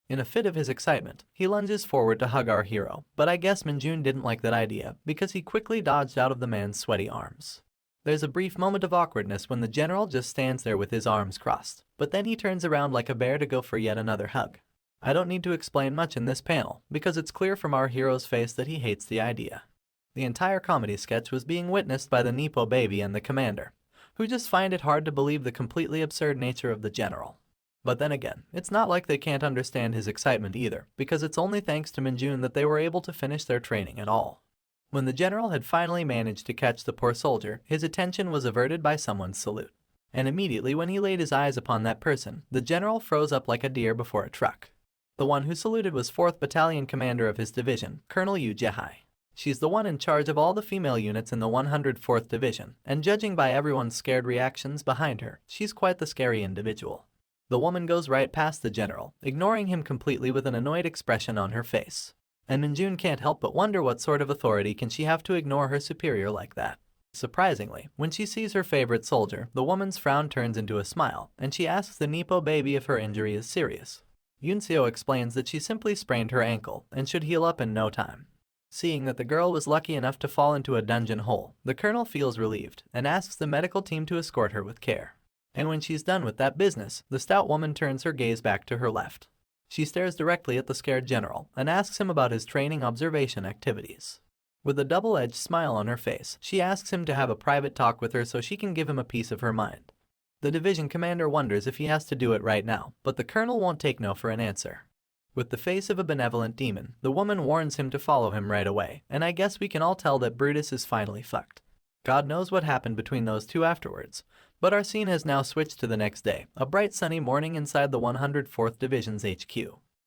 In a fit of his excitement, he lunges forward to hug our hero, but I guess Minjun didn't like that idea because he quickly dodged out of the man's sweaty arms. There's a brief moment of awkwardness when the general just stands there with his arms crossed, but then he turns around like a bear to go for yet another hug. I don't need to explain much in this panel, because it's clear from our hero's face that he hates the idea. The entire comedy sketch was being witnessed by the Nepo baby and the commander, who just find it hard to believe the completely absurd nature of the general. But then again, it's not like they can't understand his excitement either, because it's only thanks to Minjun that they were able to finish their training at all. When the general had finally managed to catch the poor soldier, his attention was averted by someone's salute. And immediately when he laid his eyes upon that person, the general froze up like a deer before a truck. The one who saluted was 4th Battalion commander of his division, Colonel Yu Jehai. She's the one in charge of all the female units in the 104th Division, and judging by everyone's scared reactions behind her, she's quite the scary individual. The woman goes right past the general, ignoring him completely with an annoyed expression on her face. And Minjun can't help but wonder what sort of authority can she have to ignore her superior like that. Surprisingly, when she sees her favorite soldier, the woman's frown turns into a smile, and she asks the Nepo baby if her injury is serious. Yunseo explains that she simply sprained her ankle, and should heal up in no time. Seeing that the girl was lucky enough to fall into a dungeon hole, the colonel feels relieved, and asks the medical team to escort her with care. And when she's done with that business, the stout woman turns her gaze back to her left. She stares directly at the scared general, and asks him about his training observation activities. With a double-edged smile on her face, she asks him to have a private talk with her so she can give him a piece of her mind. The division commander wonders if he has to do it right now, but the colonel won't take no for an answer. With the face of a benevolent demon, the woman warns him to follow him right away, and I guess we can all tell that Brutus is finally fucked. God knows what happened between those two afterwards, but our scene has now switched to the next day, a bright sunny morning inside the 104th Division's HQ.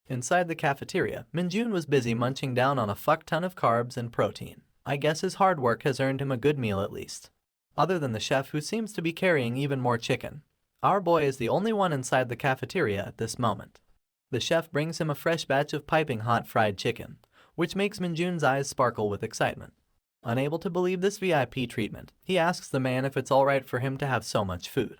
Inside the cafeteria, Minjun was busy munching down on a fuck ton of carbs and protein. I guess his hard work has earned him a good meal at least. Other than the chef who seems to be carrying even more chicken. Our boy is the only one inside the cafeteria at this moment. The chef brings him a fresh batch of piping hot fried chicken, which makes Minjun's eyes sparkle with excitement. Unable to believe this VIP treatment, he asks the man if it's alright for him to have so much food.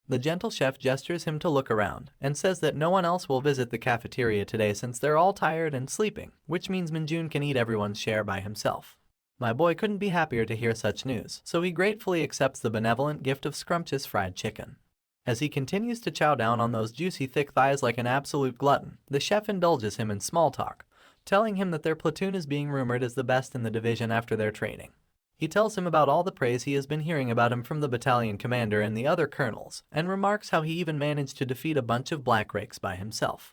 The gentle chef gestures him to look around, and says that no one else will visit the cafeteria today since they're all tired and sleeping, which means Minjun can eat everyone's share by himself. My boy couldn't be happier to hear such news, so he gratefully accepts the benevolent gift of scrumptious fried chicken. As he continues to chow down on those juicy thick thighs like an absolute glutton, the chef indulges him in small talk, telling him that their platoon is being rumored as the best in the division after their training. He tells him about all the praise he has been hearing about him from the battalion commander and the other colonels, and remarks how he even managed to defeat a bunch of black rakes by himself.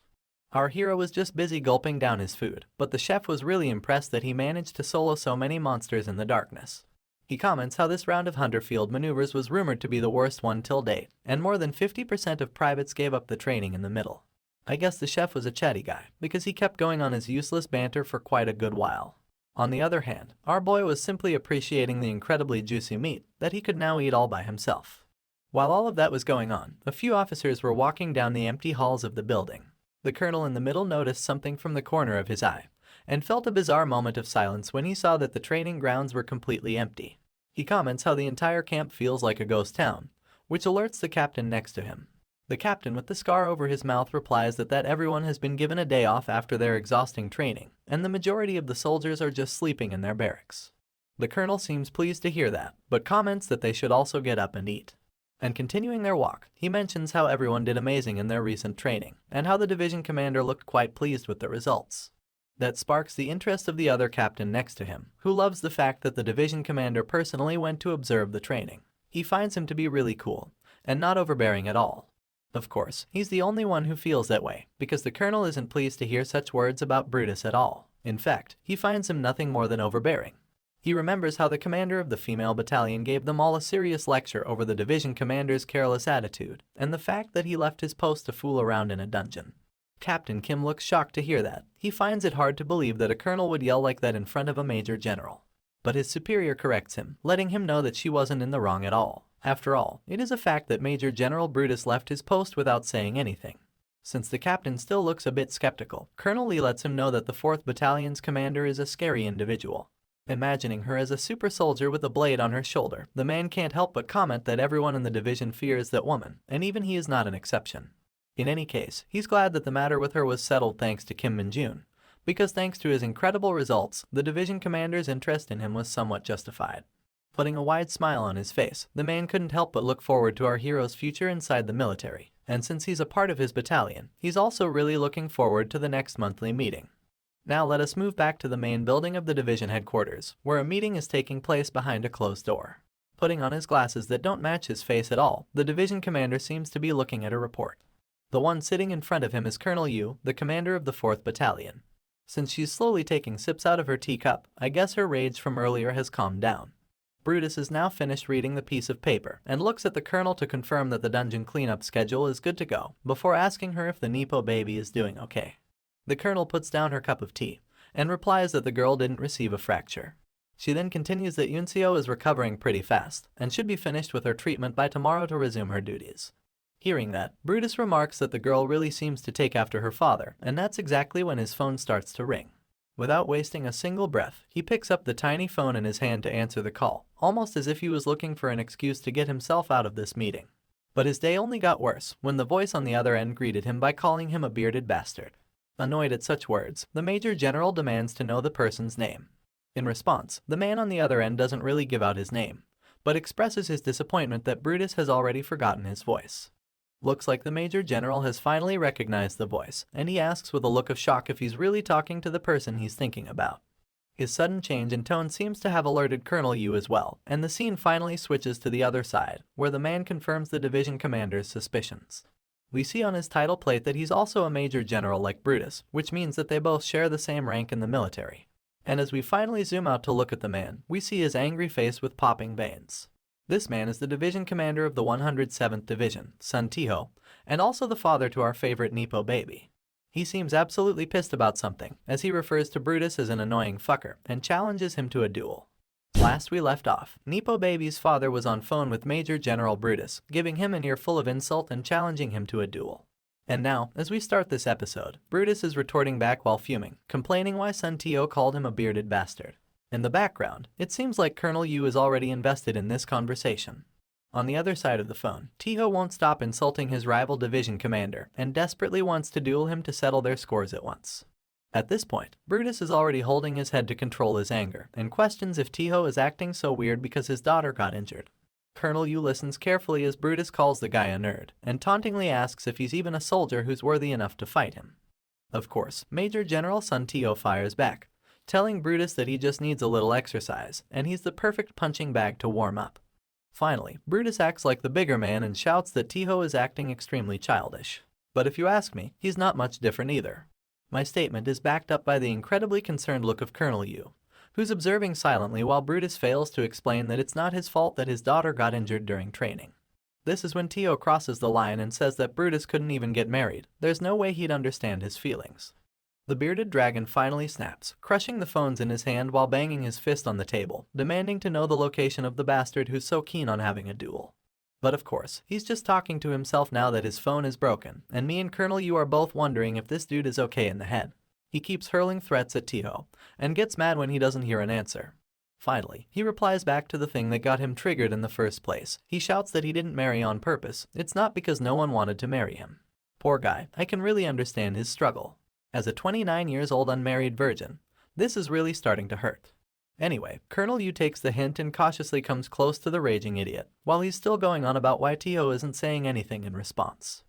Our hero was just busy gulping down his food, but the chef was really impressed that he managed to solo so many monsters in the darkness. He comments how this round of hunter field maneuvers was rumored to be the worst one till date, and more than 50% of privates gave up the training in the middle. I guess the chef was a chatty guy, because he kept going on his useless banter for quite a good while. On the other hand, our boy was simply appreciating the incredibly juicy meat that he could now eat all by himself. While all of that was going on, a few officers were walking down the empty halls of the building. The colonel in the middle noticed something from the corner of his eye, and felt a bizarre moment of silence when he saw that the training grounds were completely empty. He comments how the entire camp feels like a ghost town, which alerts the captain next to him. The captain with the scar over his mouth replies that everyone has been given a day off after their exhausting training, and the majority of the soldiers are just sleeping in their barracks. The colonel seems pleased to hear that, but comments that they should also get up and eat. And continuing their walk, he mentions how everyone did amazing in their recent training, and how the division commander looked quite pleased with the results. That sparks the interest of the other captain next to him, who loves the fact that the division commander personally went to observe the training. He finds him to be really cool, and not overbearing at all. Of course, he's the only one who feels that way, because the colonel isn't pleased to hear such words about Brutus at all. In fact, he finds him nothing more than overbearing. He remembers how the commander of the female battalion gave them all a serious lecture over the division commander's careless attitude, and the fact that he left his post to fool around in a dungeon. Captain Kim looks shocked to hear that. He finds it hard to believe that a colonel would yell like that in front of a major general. But his superior corrects him, letting him know that she wasn't in the wrong at all. After all, it is a fact that Major General Brutus left his post without saying anything. Since the captain still looks a bit skeptical, Colonel Lee lets him know that the 4th Battalion's commander is a scary individual. Imagining her as a super soldier with a blade on her shoulder, the man can't help but comment that everyone in the division fears that woman, and even he is not an exception. In any case, he's glad that the matter with her was settled thanks to Kim Minjun, because thanks to his incredible results, the division commander's interest in him was somewhat justified. Putting a wide smile on his face, the man couldn't help but look forward to our hero's future inside the military, and since he's a part of his battalion, he's also really looking forward to the next monthly meeting. Now let us move back to the main building of the division headquarters, where a meeting is taking place behind a closed door. Putting on his glasses that don't match his face at all, the division commander seems to be looking at a report. The one sitting in front of him is Colonel Yu, the commander of the 4th Battalion. Since she's slowly taking sips out of her teacup, I guess her rage from earlier has calmed down. Brutus is now finished reading the piece of paper and looks at the colonel to confirm that the dungeon cleanup schedule is good to go, before asking her if the Nepo baby is doing okay. The colonel puts down her cup of tea and replies that the girl didn't receive a fracture. She then continues that Yunseo is recovering pretty fast and should be finished with her treatment by tomorrow to resume her duties. Hearing that, Brutus remarks that the girl really seems to take after her father, and that's exactly when his phone starts to ring. Without wasting a single breath, he picks up the tiny phone in his hand to answer the call, almost as if he was looking for an excuse to get himself out of this meeting. But his day only got worse when the voice on the other end greeted him by calling him a bearded bastard. Annoyed at such words, the Major General demands to know the person's name. In response, the man on the other end doesn't really give out his name, but expresses his disappointment that Brutus has already forgotten his voice. Looks like the Major General has finally recognized the voice, and he asks with a look of shock if he's really talking to the person he's thinking about. His sudden change in tone seems to have alerted Colonel Yu as well, and the scene finally switches to the other side, where the man confirms the division commander's suspicions. We see on his title plate that he's also a Major General like Brutus, which means that they both share the same rank in the military. And as we finally zoom out to look at the man, we see his angry face with popping veins. This man is the division commander of the 107th Division, Sun Tiho, and also the father to our favorite Nepo baby. He seems absolutely pissed about something, as he refers to Brutus as an annoying fucker and challenges him to a duel. Last we left off, Nepo baby's father was on phone with Major General Brutus, giving him an earful of insult and challenging him to a duel. And now, as we start this episode, Brutus is retorting back while fuming, complaining why Sun Tiho called him a bearded bastard. In the background, it seems like Colonel Yu is already invested in this conversation. On the other side of the phone, Tiho won't stop insulting his rival division commander and desperately wants to duel him to settle their scores at once. At this point, Brutus is already holding his head to control his anger and questions if Tiho is acting so weird because his daughter got injured. Colonel Yu listens carefully as Brutus calls the guy a nerd and tauntingly asks if he's even a soldier who's worthy enough to fight him. Of course, Major General Sun Tiho fires back, telling Brutus that he just needs a little exercise and he's the perfect punching bag to warm up. Finally, Brutus acts like the bigger man and shouts that Tiho is acting extremely childish. But if you ask me, he's not much different either. My statement is backed up by the incredibly concerned look of Colonel Yu, who's observing silently while Brutus fails to explain that it's not his fault that his daughter got injured during training. This is when Tiho crosses the line and says that Brutus couldn't even get married. There's no way he'd understand his feelings. The bearded dragon finally snaps, crushing the phones in his hand while banging his fist on the table, demanding to know the location of the bastard who's so keen on having a duel. But of course, he's just talking to himself now that his phone is broken, and me and Colonel Yu are both wondering if this dude is okay in the head. He keeps hurling threats at Tiho, and gets mad when he doesn't hear an answer. Finally, he replies back to the thing that got him triggered in the first place. He shouts that he didn't marry on purpose. It's not because no one wanted to marry him. Poor guy, I can really understand his struggle. As a 29 years old unmarried virgin, this is really starting to hurt. Anyway, Colonel Yu takes the hint and cautiously comes close to the raging idiot, while he's still going on about why Tiho isn't saying anything in response.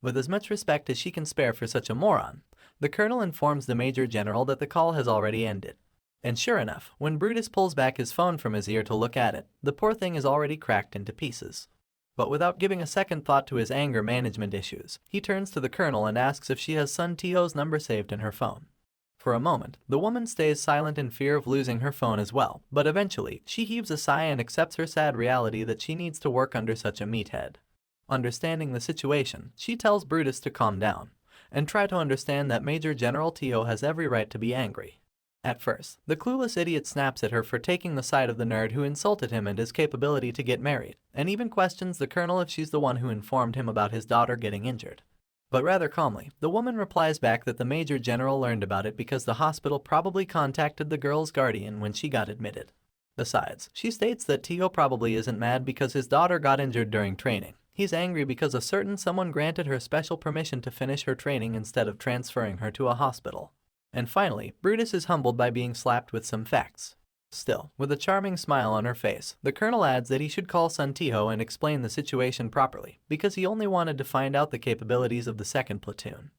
With as much respect as she can spare for such a moron, the colonel informs the Major General that the call has already ended. And sure enough, when Brutus pulls back his phone from his ear to look at it, the poor thing is already cracked into pieces. But without giving a second thought to his anger management issues, he turns to the colonel and asks if she has Sun Tiho's number saved in her phone. For a moment, the woman stays silent in fear of losing her phone as well, but eventually, she heaves a sigh and accepts her sad reality that she needs to work under such a meathead. Understanding the situation, she tells Brutus to calm down, and try to understand that Major General Tiho has every right to be angry. At first, the clueless idiot snaps at her for taking the side of the nerd who insulted him and his capability to get married, and even questions the colonel if she's the one who informed him about his daughter getting injured. But rather calmly, the woman replies back that the Major General learned about it because the hospital probably contacted the girl's guardian when she got admitted. Besides, she states that Tio probably isn't mad because his daughter got injured during training. He's angry because a certain someone granted her special permission to finish her training instead of transferring her to a hospital. And finally, Brutus is humbled by being slapped with some facts. Still, with a charming smile on her face, the colonel adds that he should call Sun Tiho and explain the situation properly, because he only wanted to find out the capabilities of the second platoon.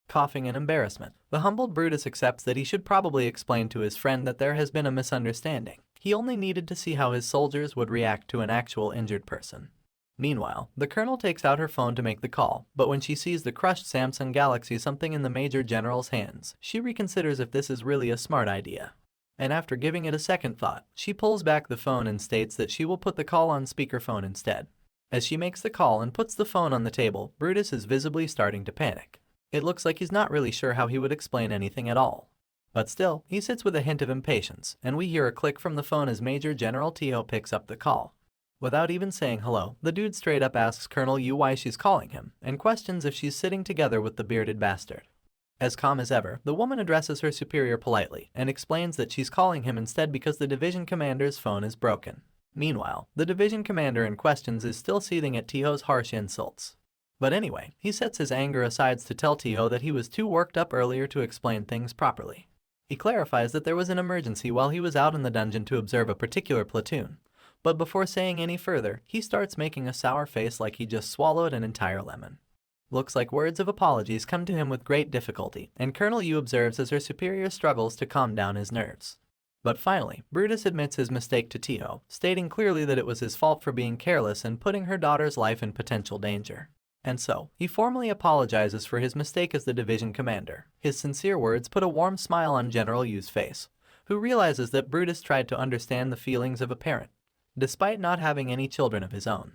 Coughing in embarrassment, the humbled Brutus accepts that he should probably explain to his friend that there has been a misunderstanding. He only needed to see how his soldiers would react to an actual injured person. Meanwhile, the colonel takes out her phone to make the call, but when she sees the crushed Samsung Galaxy something in the Major General's hands, she reconsiders if this is really a smart idea. And after giving it a second thought, she pulls back the phone and states that she will put the call on speakerphone instead. As she makes the call and puts the phone on the table, Brutus is visibly starting to panic. It looks like he's not really sure how he would explain anything at all. But still, he sits with a hint of impatience, and we hear a click from the phone as Major General Tio picks up the call. Without even saying hello, the dude straight up asks Colonel Yu why she's calling him, and questions if she's sitting together with the bearded bastard. As calm as ever, the woman addresses her superior politely, and explains that she's calling him instead because the division commander's phone is broken. Meanwhile, the division commander in questions is still seething at Tiho's harsh insults. But anyway, he sets his anger aside to tell Tiho that he was too worked up earlier to explain things properly. He clarifies that there was an emergency while he was out in the dungeon to observe a particular platoon. But before saying any further, he starts making a sour face like he just swallowed an entire lemon. Looks like words of apologies come to him with great difficulty, and Colonel Yu observes as her superior struggles to calm down his nerves. But finally, Brutus admits his mistake to Tiho, stating clearly that it was his fault for being careless and putting her daughter's life in potential danger. And so, he formally apologizes for his mistake as the division commander. His sincere words put a warm smile on General Yu's face, who realizes that Brutus tried to understand the feelings of a parent, despite not having any children of his own.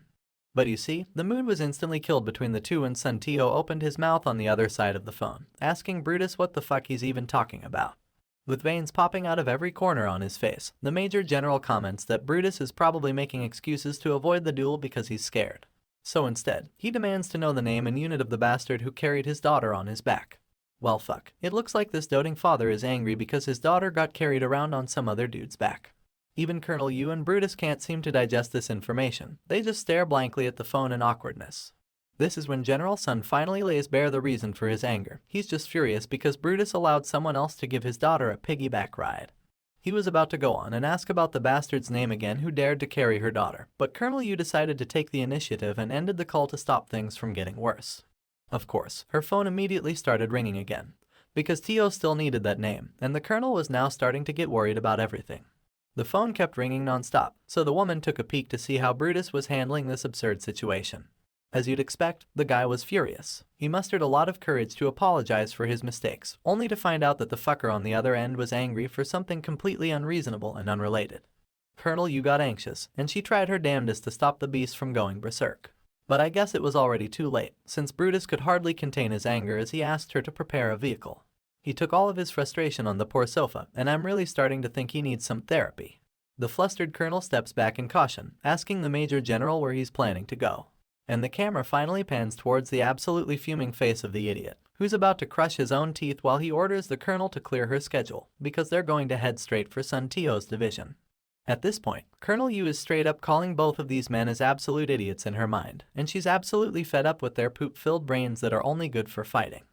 But you see, the mood was instantly killed between the two and Sun Tio opened his mouth on the other side of the phone, asking Brutus what the fuck he's even talking about. With veins popping out of every corner on his face, the Major General comments that Brutus is probably making excuses to avoid the duel because he's scared. So instead, he demands to know the name and unit of the bastard who carried his daughter on his back. Well fuck, it looks like this doting father is angry because his daughter got carried around on some other dude's back. Even Colonel Yu and Brutus can't seem to digest this information. They just stare blankly at the phone in awkwardness. This is when General Sun finally lays bare the reason for his anger. He's just furious because Brutus allowed someone else to give his daughter a piggyback ride. He was about to go on and ask about the bastard's name again who dared to carry her daughter, but Colonel Yu decided to take the initiative and ended the call to stop things from getting worse. Of course, her phone immediately started ringing again, because Tio still needed that name, and the colonel was now starting to get worried about everything. The phone kept ringing non-stop, so the woman took a peek to see how Brutus was handling this absurd situation. As you'd expect, the guy was furious. He mustered a lot of courage to apologize for his mistakes, only to find out that the fucker on the other end was angry for something completely unreasonable and unrelated. Colonel Yu got anxious, and she tried her damnedest to stop the beast from going berserk. But I guess it was already too late, since Brutus could hardly contain his anger as he asked her to prepare a vehicle. He took all of his frustration on the poor sofa, and I'm really starting to think he needs some therapy. The flustered colonel steps back in caution, asking the Major General where he's planning to go. And the camera finally pans towards the absolutely fuming face of the idiot, who's about to crush his own teeth while he orders the colonel to clear her schedule, because they're going to head straight for Sun Tio's division. At this point, Colonel Yu is straight up calling both of these men as absolute idiots in her mind, and she's absolutely fed up with their poop-filled brains that are only good for fighting.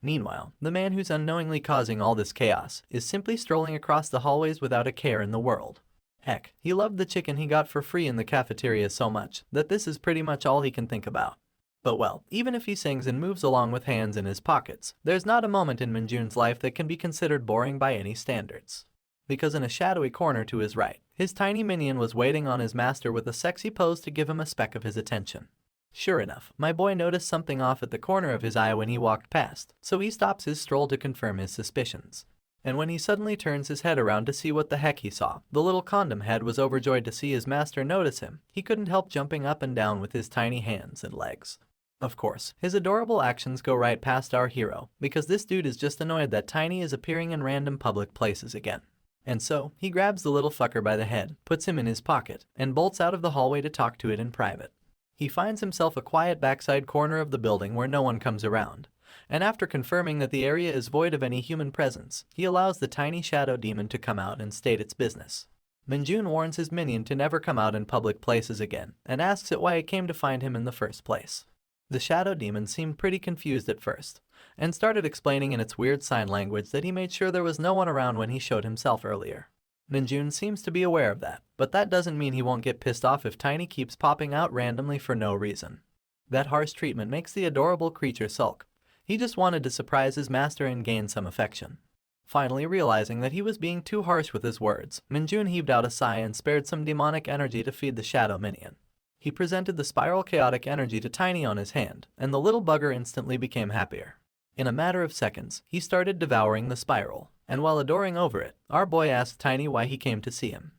Meanwhile, the man who's unknowingly causing all this chaos is simply strolling across the hallways without a care in the world. Heck, he loved the chicken he got for free in the cafeteria so much that this is pretty much all he can think about. But well, even if he sings and moves along with hands in his pockets, there's not a moment in Minjun's life that can be considered boring by any standards. Because in a shadowy corner to his right, his tiny minion was waiting on his master with a sexy pose to give him a speck of his attention. Sure enough, my boy noticed something off at the corner of his eye when he walked past, so he stops his stroll to confirm his suspicions. And when he suddenly turns his head around to see what the heck he saw, the little condom head was overjoyed to see his master notice him. He couldn't help jumping up and down with his tiny hands and legs. Of course, his adorable actions go right past our hero, because this dude is just annoyed that Tiny is appearing in random public places again. And so, he grabs the little fucker by the head, puts him in his pocket, and bolts out of the hallway to talk to it in private. He finds himself a quiet backside corner of the building where no one comes around, and after confirming that the area is void of any human presence, he allows the tiny shadow demon to come out and state its business. Minjun warns his minion to never come out in public places again, and asks it why it came to find him in the first place. The shadow demon seemed pretty confused at first, and started explaining in its weird sign language that he made sure there was no one around when he showed himself earlier. Minjun seems to be aware of that, but that doesn't mean he won't get pissed off if Tiny keeps popping out randomly for no reason. That harsh treatment makes the adorable creature sulk. He just wanted to surprise his master and gain some affection. Finally realizing that he was being too harsh with his words, Minjun heaved out a sigh and spared some demonic energy to feed the shadow minion. He presented the spiral chaotic energy to Tiny on his hand, and the little bugger instantly became happier. In a matter of seconds, he started devouring the spiral, and while adoring over it, our boy asked Tiny why he came to see him.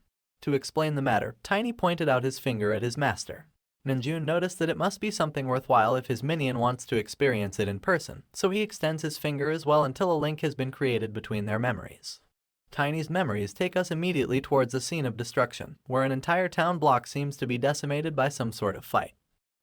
To explain the matter, Tiny pointed out his finger at his master. Minjun noticed that it must be something worthwhile if his minion wants to experience it in person, so he extends his finger as well until a link has been created between their memories. Tiny's memories take us immediately towards a scene of destruction, where an entire town block seems to be decimated by some sort of fight.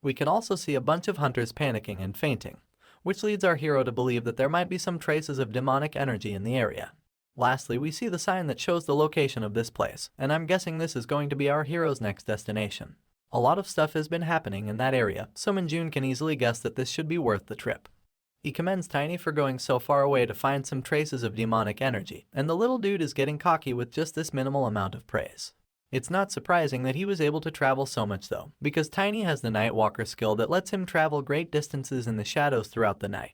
We can also see a bunch of hunters panicking and fainting, which leads our hero to believe that there might be some traces of demonic energy in the area. Lastly, we see the sign that shows the location of this place, and I'm guessing this is going to be our hero's next destination. A lot of stuff has been happening in that area, so Minjun can easily guess that this should be worth the trip. He commends Tiny for going so far away to find some traces of demonic energy, and the little dude is getting cocky with just this minimal amount of praise. It's not surprising that he was able to travel so much though, because Tiny has the Nightwalker skill that lets him travel great distances in the shadows throughout the night.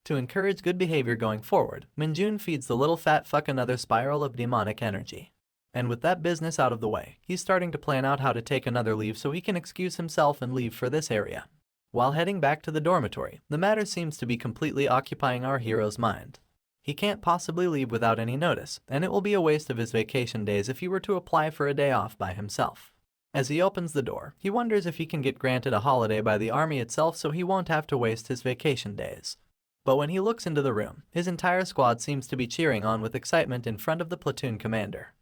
To encourage good behavior going forward, Minjun feeds the little fat fuck another spiral of demonic energy. And with that business out of the way, he's starting to plan out how to take another leave so he can excuse himself and leave for this area. While heading back to the dormitory, the matter seems to be completely occupying our hero's mind. He can't possibly leave without any notice, and it will be a waste of his vacation days if he were to apply for a day off by himself. As he opens the door, he wonders if he can get granted a holiday by the army itself so he won't have to waste his vacation days. But when he looks into the room, his entire squad seems to be cheering on with excitement in front of the platoon commander.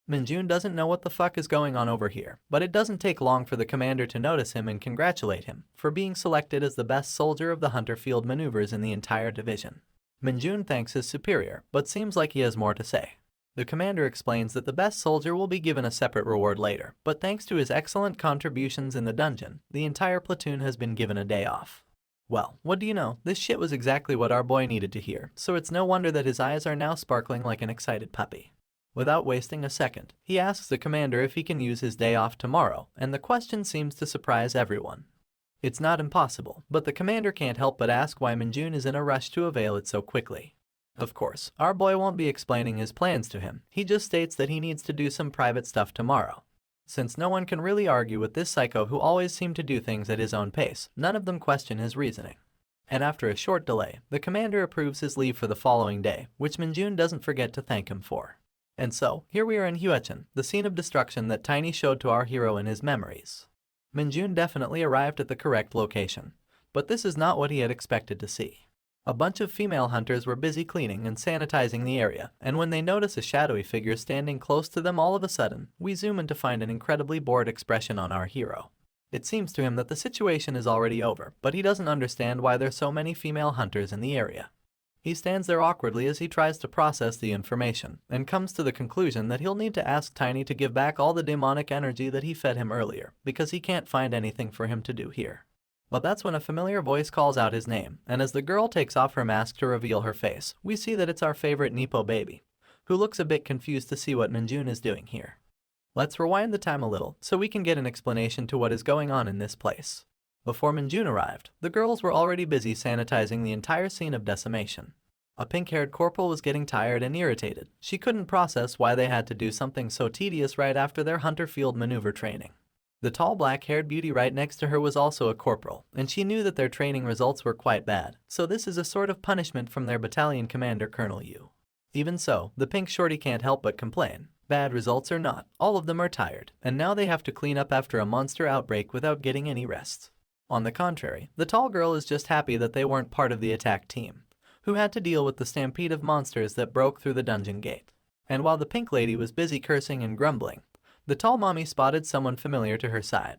Minjun doesn't know what the fuck is going on over here, but it doesn't take long for the commander to notice him and congratulate him for being selected as the best soldier of the hunter field maneuvers in the entire division. Minjun thanks his superior, but seems like he has more to say. The commander explains that the best soldier will be given a separate reward later, but thanks to his excellent contributions in the dungeon, the entire platoon has been given a day off. Well, what do you know, this shit was exactly what our boy needed to hear, so it's no wonder that his eyes are now sparkling like an excited puppy. Without wasting a second, he asks the commander if he can use his day off tomorrow, and the question seems to surprise everyone. It's not impossible, but the commander can't help but ask why Minjun is in a rush to avail it so quickly. Of course, our boy won't be explaining his plans to him, he just states that he needs to do some private stuff tomorrow. Since no one can really argue with this psycho who always seemed to do things at his own pace, none of them question his reasoning. And after a short delay, the commander approves his leave for the following day, which Minjun doesn't forget to thank him for. And so, here we are in Huechin, the scene of destruction that Tiny showed to our hero in his memories. Minjun definitely arrived at the correct location, but this is not what he had expected to see. A bunch of female hunters were busy cleaning and sanitizing the area, and when they notice a shadowy figure standing close to them all of a sudden, we zoom in to find an incredibly bored expression on our hero. It seems to him that the situation is already over, but he doesn't understand why there's so many female hunters in the area. He stands there awkwardly as he tries to process the information, and comes to the conclusion that he'll need to ask Tiny to give back all the demonic energy that he fed him earlier, because he can't find anything for him to do here. But that's when a familiar voice calls out his name, and as the girl takes off her mask to reveal her face, we see that it's our favorite Nepo baby, who looks a bit confused to see what Minjun is doing here. Let's rewind the time a little, so we can get an explanation to what is going on in this place. Before Minjun arrived, the girls were already busy sanitizing the entire scene of decimation. A pink-haired corporal was getting tired and irritated. She couldn't process why they had to do something so tedious right after their hunter field maneuver training. The tall black-haired beauty right next to her was also a corporal, and she knew that their training results were quite bad, so this is a sort of punishment from their battalion commander, Colonel Yu. Even so, the pink shorty can't help but complain. Bad results or not, all of them are tired, and now they have to clean up after a monster outbreak without getting any rest. On the contrary, the tall girl is just happy that they weren't part of the attack team, who had to deal with the stampede of monsters that broke through the dungeon gate. And while the pink lady was busy cursing and grumbling, the tall mommy spotted someone familiar to her side.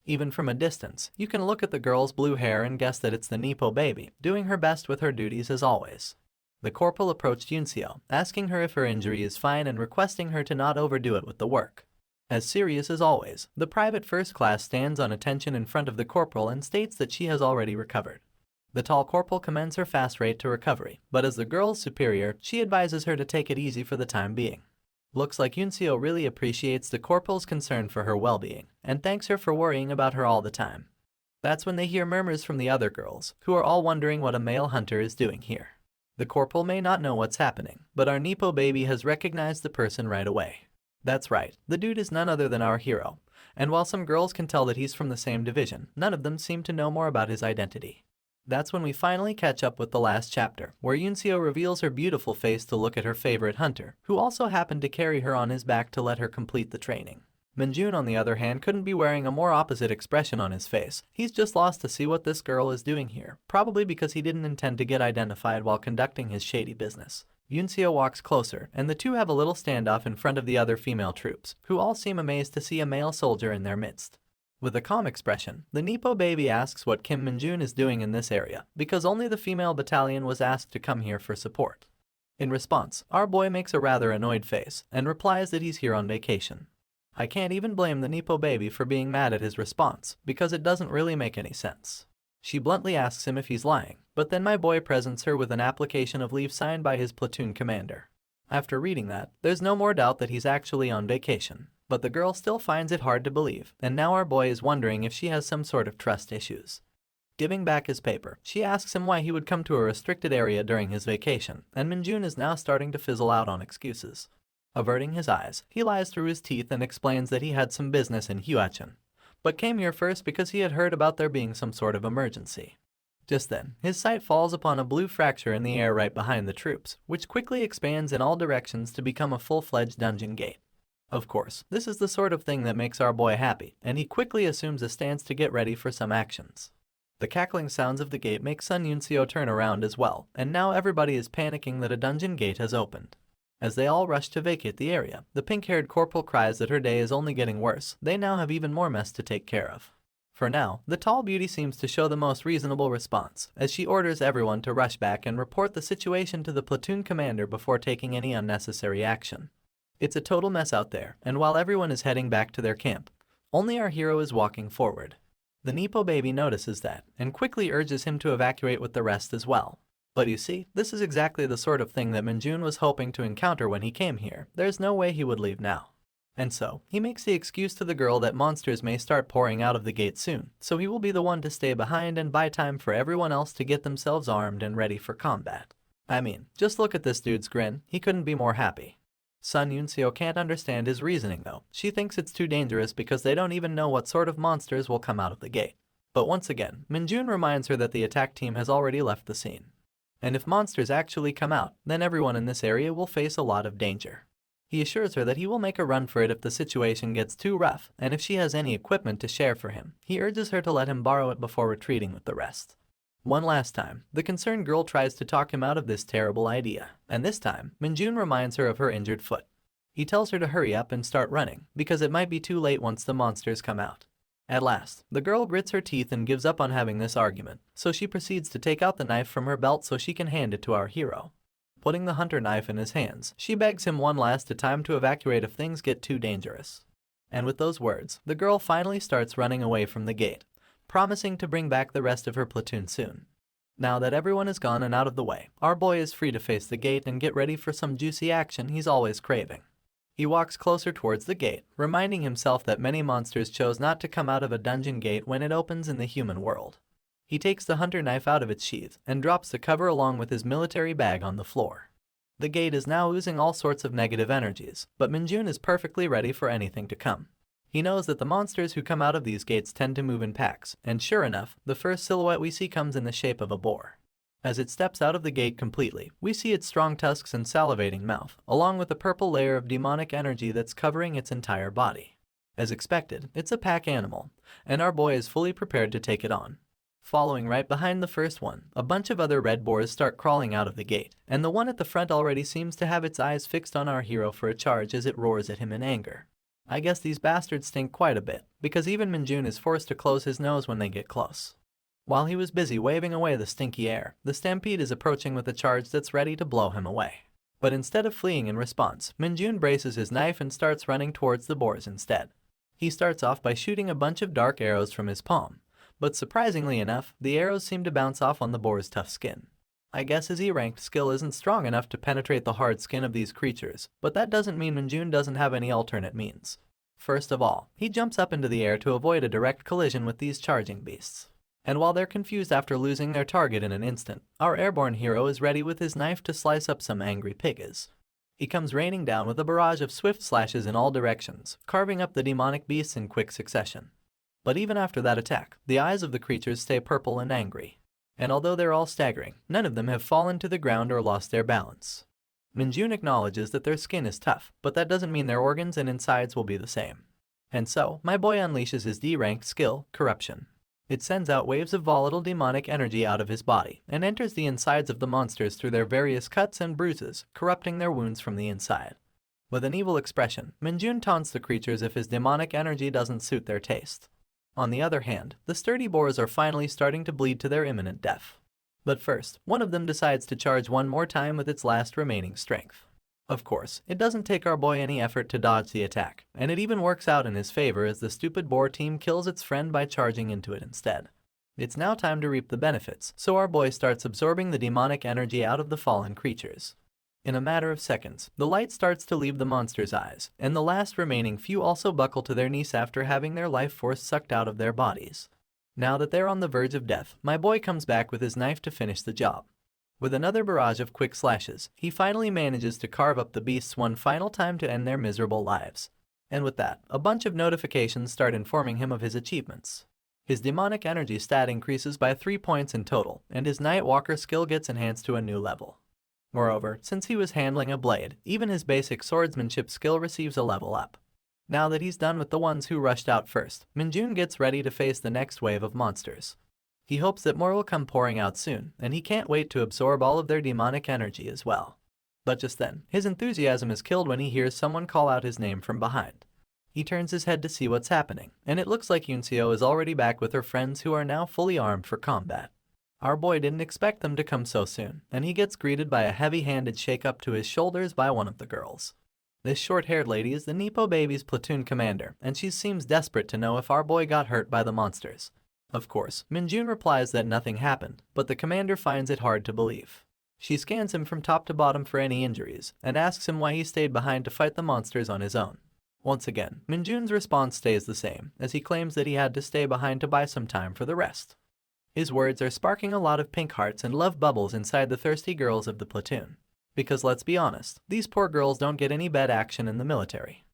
Even from a distance, you can look at the girl's blue hair and guess that it's the Nepo baby, doing her best with her duties as always. The corporal approached Yunseo, asking her if her injury is fine and requesting her to not overdo it with the work. As serious as always, the private first class stands on attention in front of the corporal and states that she has already recovered. The tall corporal commends her fast rate to recovery, but as the girl's superior, she advises her to take it easy for the time being. Looks like Yunseo really appreciates the corporal's concern for her well-being, and thanks her for worrying about her all the time. That's when they hear murmurs from the other girls, who are all wondering what a male hunter is doing here. The corporal may not know what's happening, but our Nepo baby has recognized the person right away. That's right, the dude is none other than our hero, and while some girls can tell that he's from the same division, none of them seem to know more about his identity. That's when we finally catch up with the last chapter, where Yunseo reveals her beautiful face to look at her favorite hunter, who also happened to carry her on his back to let her complete the training. Minjun, on the other hand, couldn't be wearing a more opposite expression on his face. He's just lost to see what this girl is doing here, probably because he didn't intend to get identified while conducting his shady business. Yunseo walks closer, and the two have a little standoff in front of the other female troops, who all seem amazed to see a male soldier in their midst. With a calm expression, the Nepo baby asks what Kim Minjun is doing in this area, because only the female battalion was asked to come here for support. In response, our boy makes a rather annoyed face, and replies that he's here on vacation. I can't even blame the Nepo baby for being mad at his response, because it doesn't really make any sense. She bluntly asks him if he's lying, but then my boy presents her with an application of leave signed by his platoon commander. After reading that, there's no more doubt that he's actually on vacation, but the girl still finds it hard to believe, and now our boy is wondering if she has some sort of trust issues. Giving back his paper, she asks him why he would come to a restricted area during his vacation, and Minjun is now starting to fizzle out on excuses. Averting his eyes, he lies through his teeth and explains that he had some business in Huachin, but came here first because he had heard about there being some sort of emergency. Just then, his sight falls upon a blue fracture in the air right behind the troops, which quickly expands in all directions to become a full-fledged dungeon gate. Of course, this is the sort of thing that makes our boy happy, and he quickly assumes a stance to get ready for some actions. The cackling sounds of the gate make Sun Yunseo turn around as well, and now everybody is panicking that a dungeon gate has opened. As they all rush to vacate the area, the pink-haired corporal cries that her day is only getting worse. They now have even more mess to take care of. For now, the tall beauty seems to show the most reasonable response, as she orders everyone to rush back and report the situation to the platoon commander before taking any unnecessary action. It's a total mess out there, and while everyone is heading back to their camp, only our hero is walking forward. The Nepo baby notices that, and quickly urges him to evacuate with the rest as well. But you see, this is exactly the sort of thing that Minjun was hoping to encounter when he came here. There's no way he would leave now. And so, he makes the excuse to the girl that monsters may start pouring out of the gate soon, so he will be the one to stay behind and buy time for everyone else to get themselves armed and ready for combat. I mean, just look at this dude's grin, he couldn't be more happy. Sun Yunseo can't understand his reasoning though. She thinks it's too dangerous because they don't even know what sort of monsters will come out of the gate. But once again, Minjun reminds her that the attack team has already left the scene. And if monsters actually come out, then everyone in this area will face a lot of danger. He assures her that he will make a run for it if the situation gets too rough, and if she has any equipment to share for him, he urges her to let him borrow it before retreating with the rest. One last time, the concerned girl tries to talk him out of this terrible idea, and this time, Minjun reminds her of her injured foot. He tells her to hurry up and start running, because it might be too late once the monsters come out. At last, the girl grits her teeth and gives up on having this argument, so she proceeds to take out the knife from her belt so she can hand it to our hero. Putting the hunter knife in his hands, she begs him one last time to evacuate if things get too dangerous. And with those words, the girl finally starts running away from the gate, promising to bring back the rest of her platoon soon. Now that everyone is gone and out of the way, our boy is free to face the gate and get ready for some juicy action he's always craving. He walks closer towards the gate, reminding himself that many monsters chose not to come out of a dungeon gate when it opens in the human world. He takes the hunter knife out of its sheath and drops the cover along with his military bag on the floor. The gate is now oozing all sorts of negative energies, but Minjun is perfectly ready for anything to come. He knows that the monsters who come out of these gates tend to move in packs, and sure enough, the first silhouette we see comes in the shape of a boar. As it steps out of the gate completely, we see its strong tusks and salivating mouth, along with a purple layer of demonic energy that's covering its entire body. As expected, it's a pack animal, and our boy is fully prepared to take it on. Following right behind the first one, a bunch of other red boars start crawling out of the gate, and the one at the front already seems to have its eyes fixed on our hero for a charge as it roars at him in anger. I guess these bastards stink quite a bit, because even Minjun is forced to close his nose when they get close. While he was busy waving away the stinky air, the stampede is approaching with a charge that's ready to blow him away. But instead of fleeing in response, Minjun braces his knife and starts running towards the boars instead. He starts off by shooting a bunch of dark arrows from his palm, but surprisingly enough, the arrows seem to bounce off on the boar's tough skin. I guess his E-ranked skill isn't strong enough to penetrate the hard skin of these creatures, but that doesn't mean Minjun doesn't have any alternate means. First of all, he jumps up into the air to avoid a direct collision with these charging beasts. And while they're confused after losing their target in an instant, our airborne hero is ready with his knife to slice up some angry piggies. He comes raining down with a barrage of swift slashes in all directions, carving up the demonic beasts in quick succession. But even after that attack, the eyes of the creatures stay purple and angry. And although they're all staggering, none of them have fallen to the ground or lost their balance. Minjun acknowledges that their skin is tough, but that doesn't mean their organs and insides will be the same. And so, my boy unleashes his D-ranked skill, Corruption. It sends out waves of volatile demonic energy out of his body, and enters the insides of the monsters through their various cuts and bruises, corrupting their wounds from the inside. With an evil expression, Minjun taunts the creatures if his demonic energy doesn't suit their taste. On the other hand, the sturdy boars are finally starting to bleed to their imminent death. But first, one of them decides to charge one more time with its last remaining strength. Of course, it doesn't take our boy any effort to dodge the attack, and it even works out in his favor as the stupid boar team kills its friend by charging into it instead. It's now time to reap the benefits, so our boy starts absorbing the demonic energy out of the fallen creatures. In a matter of seconds, the light starts to leave the monster's eyes, and the last remaining few also buckle to their knees after having their life force sucked out of their bodies. Now that they're on the verge of death, my boy comes back with his knife to finish the job. With another barrage of quick slashes, he finally manages to carve up the beasts one final time to end their miserable lives. And with that, a bunch of notifications start informing him of his achievements. His demonic energy stat increases by 3 points in total, and his Nightwalker skill gets enhanced to a new level. Moreover, since he was handling a blade, even his basic swordsmanship skill receives a level up. Now that he's done with the ones who rushed out first, Minjun gets ready to face the next wave of monsters. He hopes that more will come pouring out soon, and he can't wait to absorb all of their demonic energy as well. But just then, his enthusiasm is killed when he hears someone call out his name from behind. He turns his head to see what's happening, and it looks like Yunseo is already back with her friends who are now fully armed for combat. Our boy didn't expect them to come so soon, and he gets greeted by a heavy-handed shake up to his shoulders by one of the girls. This short-haired lady is the Nepo Baby's platoon commander, and she seems desperate to know if our boy got hurt by the monsters. Of course, Minjun replies that nothing happened, but the commander finds it hard to believe. She scans him from top to bottom for any injuries, and asks him why he stayed behind to fight the monsters on his own. Once again, Minjun's response stays the same, as he claims that he had to stay behind to buy some time for the rest. His words are sparking a lot of pink hearts and love bubbles inside the thirsty girls of the platoon. Because let's be honest, these poor girls don't get any bad action in the military.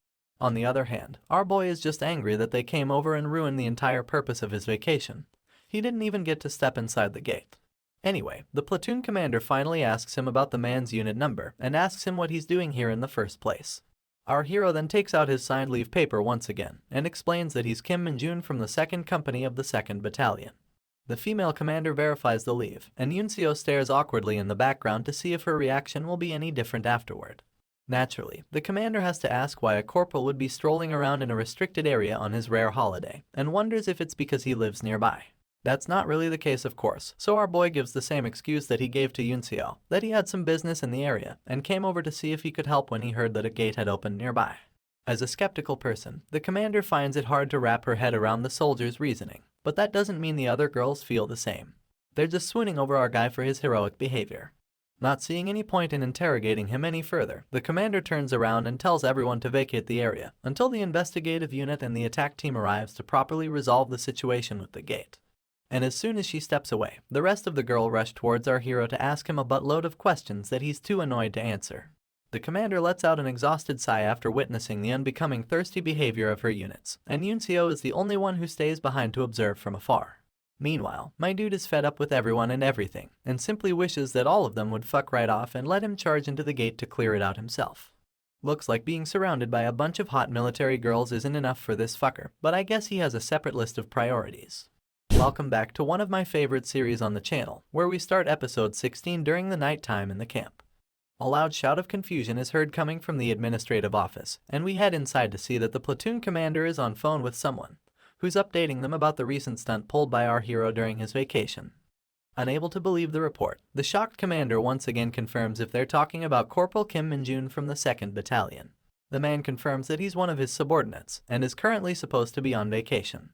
On the other hand, our boy is just angry that they came over and ruined the entire purpose of his vacation. He didn't even get to step inside the gate. Anyway, the platoon commander finally asks him about the man's unit number and asks him what he's doing here in the first place. Our hero then takes out his signed leave paper once again and explains that he's Kim Minjun from the 2nd Company of the 2nd Battalion. The female commander verifies the leave, and Yunseo stares awkwardly in the background to see if her reaction will be any different afterward. Naturally, the commander has to ask why a corporal would be strolling around in a restricted area on his rare holiday, and wonders if it's because he lives nearby. That's not really the case, of course, so our boy gives the same excuse that he gave to Yunseo, that he had some business in the area, and came over to see if he could help when he heard that a gate had opened nearby. As a skeptical person, the commander finds it hard to wrap her head around the soldier's reasoning, but that doesn't mean the other girls feel the same. They're just swooning over our guy for his heroic behavior. Not seeing any point in interrogating him any further, the commander turns around and tells everyone to vacate the area until the investigative unit and the attack team arrives to properly resolve the situation with the gate. And as soon as she steps away, the rest of the girl rush towards our hero to ask him a buttload of questions that he's too annoyed to answer. The commander lets out an exhausted sigh after witnessing the unbecoming thirsty behavior of her units, and Yunseo is the only one who stays behind to observe from afar. Meanwhile, my dude is fed up with everyone and everything, and simply wishes that all of them would fuck right off and let him charge into the gate to clear it out himself. Looks like being surrounded by a bunch of hot military girls isn't enough for this fucker, but I guess he has a separate list of priorities. Welcome back to one of my favorite series on the channel, where we start episode 16 during the night time in the camp. A loud shout of confusion is heard coming from the administrative office, and we head inside to see that the platoon commander is on phone with someone. who's updating them about the recent stunt pulled by our hero during his vacation. Unable to believe the report, the shocked commander once again confirms if they're talking about Corporal Kim Minjun from the 2nd Battalion. The man confirms that he's one of his subordinates and is currently supposed to be on vacation.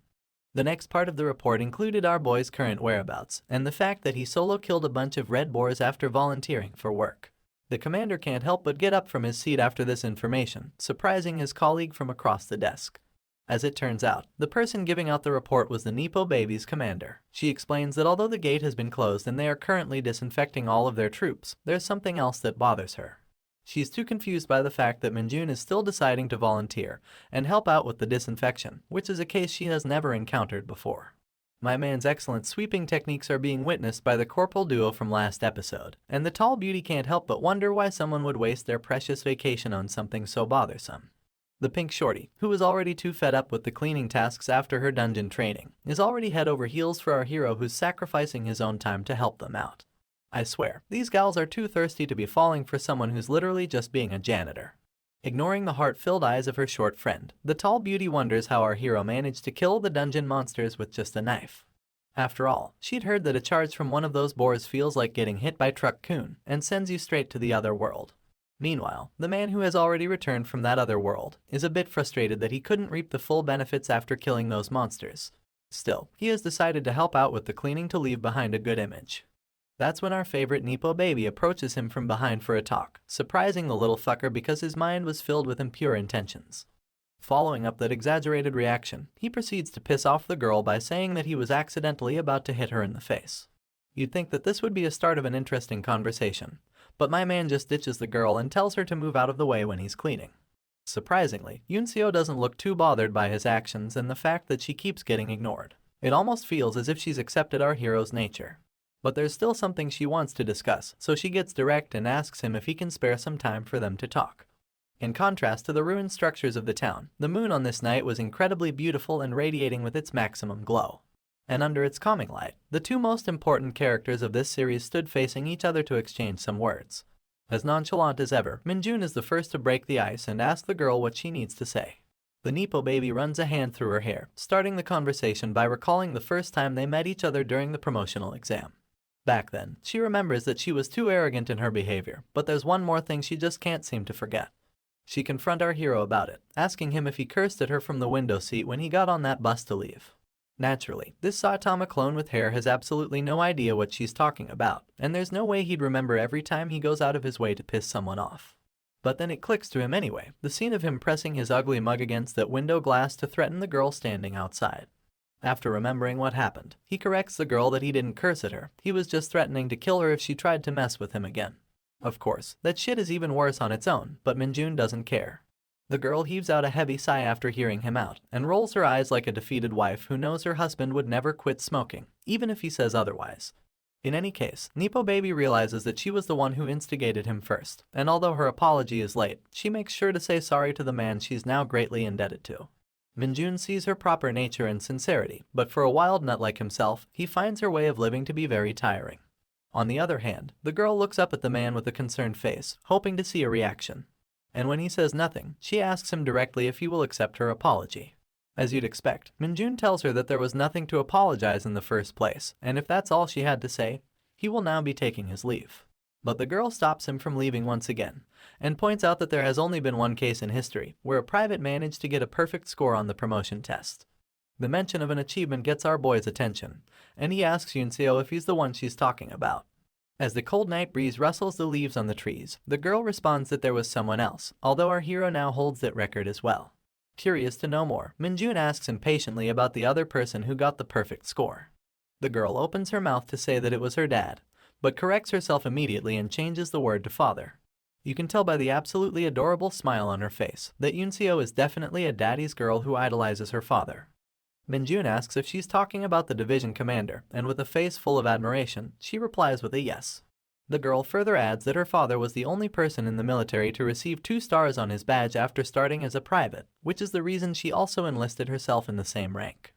The next part of the report included our boy's current whereabouts and the fact that he solo killed a bunch of red boars after volunteering for work. The commander can't help but get up from his seat after this information, surprising his colleague from across the desk. As it turns out, the person giving out the report was the Nepo baby's commander. She explains that although the gate has been closed and they are currently disinfecting all of their troops, there's something else that bothers her. She's too confused by the fact that Minjun is still deciding to volunteer and help out with the disinfection, which is a case she has never encountered before. My man's excellent sweeping techniques are being witnessed by the corporal duo from last episode, and the tall beauty can't help but wonder why someone would waste their precious vacation on something so bothersome. The pink shorty, who is already too fed up with the cleaning tasks after her dungeon training, is already head over heels for our hero who's sacrificing his own time to help them out. I swear, these gals are too thirsty to be falling for someone who's literally just being a janitor. Ignoring the heart-filled eyes of her short friend, the tall beauty wonders how our hero managed to kill the dungeon monsters with just a knife. After all, she'd heard that a charge from one of those boars feels like getting hit by Truck Coon and sends you straight to the other world. Meanwhile, the man who has already returned from that other world is a bit frustrated that he couldn't reap the full benefits after killing those monsters. Still, he has decided to help out with the cleaning to leave behind a good image. That's when our favorite Nepo baby approaches him from behind for a talk, surprising the little fucker because his mind was filled with impure intentions. Following up that exaggerated reaction, he proceeds to piss off the girl by saying that he was accidentally about to hit her in the face. You'd think that this would be a start of an interesting conversation, but my man just ditches the girl and tells her to move out of the way when he's cleaning. Surprisingly, Yunseo doesn't look too bothered by his actions and the fact that she keeps getting ignored. It almost feels as if she's accepted our hero's nature. But there's still something she wants to discuss, so she gets direct and asks him if he can spare some time for them to talk. In contrast to the ruined structures of the town, the moon on this night was incredibly beautiful and radiating with its maximum glow. And under its calming light, the two most important characters of this series stood facing each other to exchange some words. As nonchalant as ever, Minjun is the first to break the ice and ask the girl what she needs to say. The Nepo baby runs a hand through her hair, starting the conversation by recalling the first time they met each other during the promotional exam. Back then, she remembers that she was too arrogant in her behavior, but there's one more thing she just can't seem to forget. She confronts our hero about it, asking him if he cursed at her from the window seat when he got on that bus to leave. Naturally, this Saitama clone with hair has absolutely no idea what she's talking about, and there's no way he'd remember every time he goes out of his way to piss someone off. But then it clicks to him anyway, the scene of him pressing his ugly mug against that window glass to threaten the girl standing outside. After remembering what happened, he corrects the girl that he didn't curse at her, he was just threatening to kill her if she tried to mess with him again. Of course, that shit is even worse on its own, but Minjun doesn't care. The girl heaves out a heavy sigh after hearing him out, and rolls her eyes like a defeated wife who knows her husband would never quit smoking, even if he says otherwise. In any case, Nepo baby realizes that she was the one who instigated him first, and although her apology is late, she makes sure to say sorry to the man she's now greatly indebted to. Minjun sees her proper nature and sincerity, but for a wild nut like himself, he finds her way of living to be very tiring. On the other hand, the girl looks up at the man with a concerned face, hoping to see a reaction. And when he says nothing, she asks him directly if he will accept her apology. As you'd expect, Minjun tells her that there was nothing to apologize in the first place, and if that's all she had to say, he will now be taking his leave. But the girl stops him from leaving once again, and points out that there has only been one case in history where a private managed to get a perfect score on the promotion test. The mention of an achievement gets our boy's attention, and he asks Yunseo if he's the one she's talking about. As the cold night breeze rustles the leaves on the trees, the girl responds that there was someone else, although our hero now holds that record as well. Curious to know more, Minjun asks impatiently about the other person who got the perfect score. The girl opens her mouth to say that it was her dad, but corrects herself immediately and changes the word to father. You can tell by the absolutely adorable smile on her face that Yunseo is definitely a daddy's girl who idolizes her father. Minjun asks if she's talking about the division commander, and with a face full of admiration, she replies with a yes. The girl further adds that her father was the only person in the military to receive 2 stars on his badge after starting as a private, which is the reason she also enlisted herself in the same rank.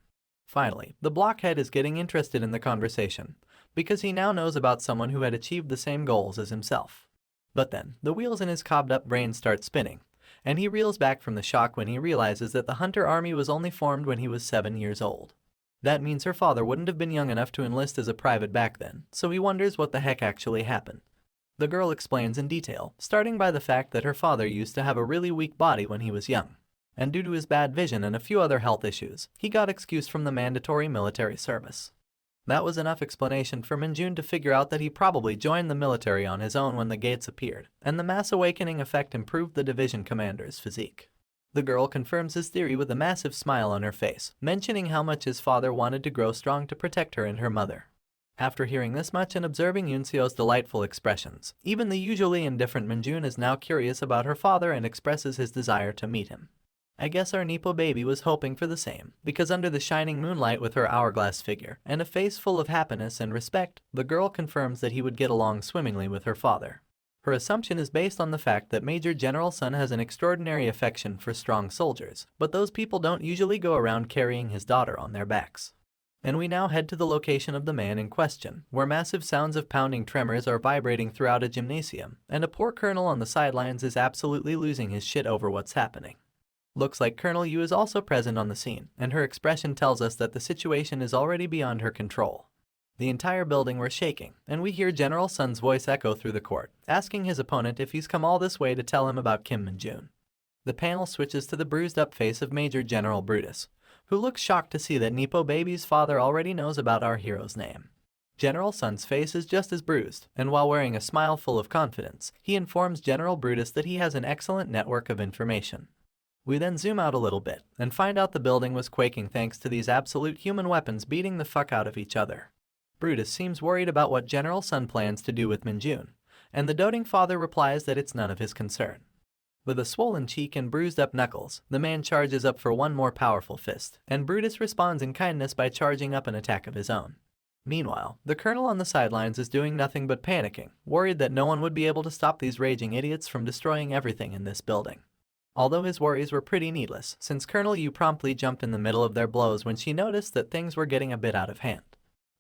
Finally, the blockhead is getting interested in the conversation, because he now knows about someone who had achieved the same goals as himself. But then, the wheels in his cobbed-up brain start spinning, and he reels back from the shock when he realizes that the hunter army was only formed when he was 7 years old. That means her father wouldn't have been young enough to enlist as a private back then, so he wonders what the heck actually happened. The girl explains in detail, starting by the fact that her father used to have a really weak body when he was young, and due to his bad vision and a few other health issues, he got excused from the mandatory military service. That was enough explanation for Minjun to figure out that he probably joined the military on his own when the gates appeared, and the mass awakening effect improved the division commander's physique. The girl confirms his theory with a massive smile on her face, mentioning how much his father wanted to grow strong to protect her and her mother. After hearing this much and observing Yunseo's delightful expressions, even the usually indifferent Minjun is now curious about her father and expresses his desire to meet him. I guess our Nepo baby was hoping for the same, because under the shining moonlight with her hourglass figure and a face full of happiness and respect, the girl confirms that he would get along swimmingly with her father. Her assumption is based on the fact that Major General Sun has an extraordinary affection for strong soldiers, but those people don't usually go around carrying his daughter on their backs. And we now head to the location of the man in question, where massive sounds of pounding tremors are vibrating throughout a gymnasium, and a poor colonel on the sidelines is absolutely losing his shit over what's happening. Looks like Colonel Yu is also present on the scene, and her expression tells us that the situation is already beyond her control. The entire building was shaking, and we hear General Sun's voice echo through the court, asking his opponent if he's come all this way to tell him about Kim Minjun. The panel switches to the bruised-up face of Major General Brutus, who looks shocked to see that Nepo baby's father already knows about our hero's name. General Sun's face is just as bruised, and while wearing a smile full of confidence, he informs General Brutus that he has an excellent network of information. We then zoom out a little bit, and find out the building was quaking thanks to these absolute human weapons beating the fuck out of each other. Brutus seems worried about what General Sun plans to do with Minjun, and the doting father replies that it's none of his concern. With a swollen cheek and bruised-up knuckles, the man charges up for one more powerful fist, and Brutus responds in kindness by charging up an attack of his own. Meanwhile, the colonel on the sidelines is doing nothing but panicking, worried that no one would be able to stop these raging idiots from destroying everything in this building. Although his worries were pretty needless, since Colonel Yu promptly jumped in the middle of their blows when she noticed that things were getting a bit out of hand.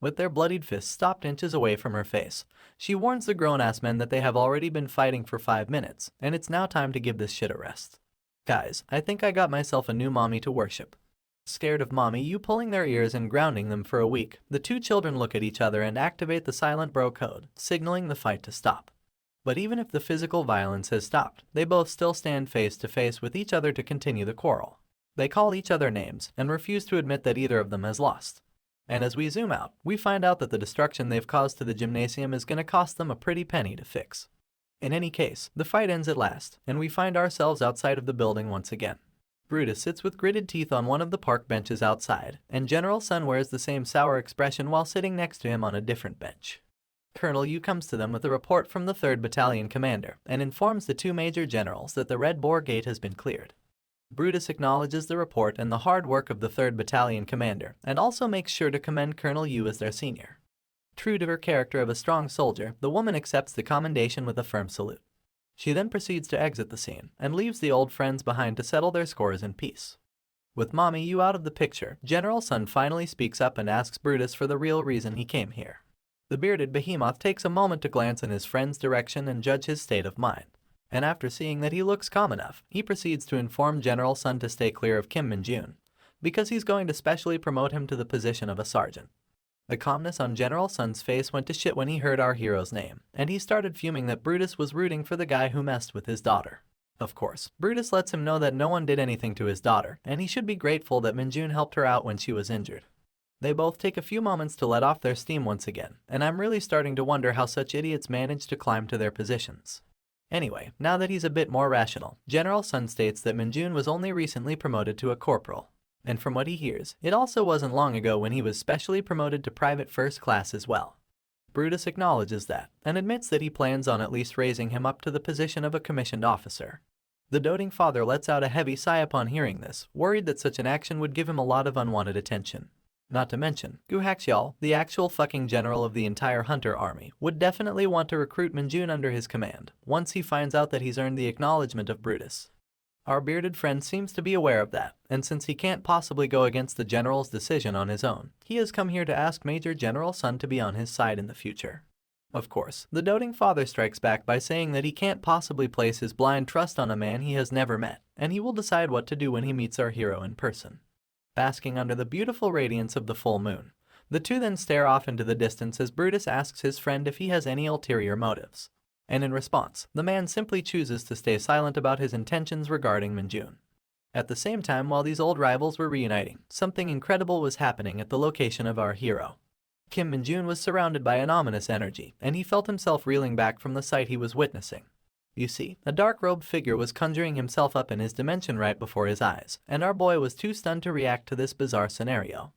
With their bloodied fists stopped inches away from her face, she warns the grown-ass men that they have already been fighting for 5 minutes, and it's now time to give this shit a rest. Guys, I think I got myself a new mommy to worship. Scared of Mommy Yu pulling their ears and grounding them for a week, the two children look at each other and activate the silent bro code, signaling the fight to stop. But even if the physical violence has stopped, they both still stand face to face with each other to continue the quarrel. They call each other names and refuse to admit that either of them has lost. And as we zoom out, we find out that the destruction they've caused to the gymnasium is going to cost them a pretty penny to fix. In any case, the fight ends at last, and we find ourselves outside of the building once again. Brutus sits with gritted teeth on one of the park benches outside, and General Sun wears the same sour expression while sitting next to him on a different bench. Colonel Yu comes to them with a report from the 3rd Battalion commander, and informs the two major generals that the Red Boar Gate has been cleared. Brutus acknowledges the report and the hard work of the 3rd Battalion commander, and also makes sure to commend Colonel Yu as their senior. True to her character of a strong soldier, the woman accepts the commendation with a firm salute. She then proceeds to exit the scene, and leaves the old friends behind to settle their scores in peace. With Mommy Yu out of the picture, General Sun finally speaks up and asks Brutus for the real reason he came here. The bearded behemoth takes a moment to glance in his friend's direction and judge his state of mind. And after seeing that he looks calm enough, he proceeds to inform General Sun to stay clear of Kim Minjun, because he's going to specially promote him to the position of a sergeant. The calmness on General Sun's face went to shit when he heard our hero's name, and he started fuming that Brutus was rooting for the guy who messed with his daughter. Of course, Brutus lets him know that no one did anything to his daughter, and he should be grateful that Minjun helped her out when she was injured. They both take a few moments to let off their steam once again, and I'm really starting to wonder how such idiots manage to climb to their positions. Anyway, now that he's a bit more rational, General Sun states that Minjun was only recently promoted to a corporal. And from what he hears, it also wasn't long ago when he was specially promoted to private first class as well. Brutus acknowledges that, and admits that he plans on at least raising him up to the position of a commissioned officer. The doting father lets out a heavy sigh upon hearing this, worried that such an action would give him a lot of unwanted attention. Not to mention, Gu Haxiao, the actual fucking general of the entire hunter army, would definitely want to recruit Minjun under his command, once he finds out that he's earned the acknowledgement of Brutus. Our bearded friend seems to be aware of that, and since he can't possibly go against the general's decision on his own, he has come here to ask Major General Sun to be on his side in the future. Of course, the doting father strikes back by saying that he can't possibly place his blind trust on a man he has never met, and he will decide what to do when he meets our hero in person. Basking under the beautiful radiance of the full moon, the two then stare off into the distance as Brutus asks his friend if he has any ulterior motives. And in response, the man simply chooses to stay silent about his intentions regarding Minjun. At the same time, while these old rivals were reuniting, something incredible was happening at the location of our hero. Kim Minjun was surrounded by an ominous energy, and he felt himself reeling back from the sight he was witnessing. You see, a dark-robed figure was conjuring himself up in his dimension right before his eyes, and our boy was too stunned to react to this bizarre scenario.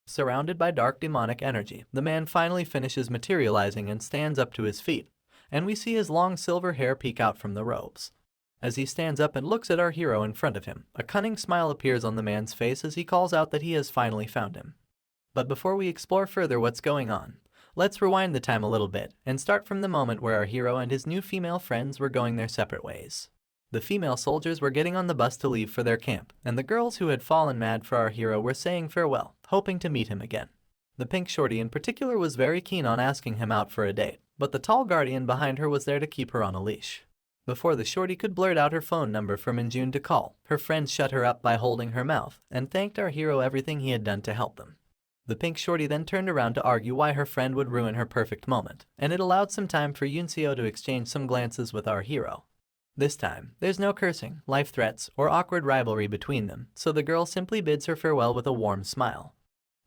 Surrounded by dark demonic energy, the man finally finishes materializing and stands up to his feet, and we see his long silver hair peek out from the robes. As he stands up and looks at our hero in front of him, a cunning smile appears on the man's face as he calls out that he has finally found him. But before we explore further what's going on, let's rewind the time a little bit and start from the moment where our hero and his new female friends were going their separate ways. The female soldiers were getting on the bus to leave for their camp, and the girls who had fallen mad for our hero were saying farewell, hoping to meet him again. The pink shorty in particular was very keen on asking him out for a date, but the tall guardian behind her was there to keep her on a leash. Before the shorty could blurt out her phone number for Minjun to call, her friend shut her up by holding her mouth and thanked our hero everything he had done to help them. The pink shorty then turned around to argue why her friend would ruin her perfect moment, and it allowed some time for Yunseo to exchange some glances with our hero. This time, there's no cursing, life threats, or awkward rivalry between them, so the girl simply bids her farewell with a warm smile.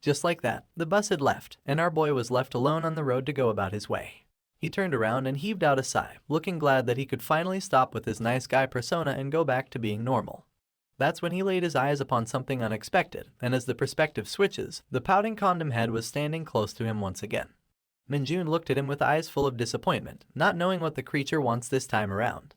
Just like that, the bus had left, and our boy was left alone on the road to go about his way. He turned around and heaved out a sigh, looking glad that he could finally stop with his nice guy persona and go back to being normal. That's when he laid his eyes upon something unexpected, and as the perspective switches, the pouting condom head was standing close to him once again. Minjun looked at him with eyes full of disappointment, not knowing what the creature wants this time around.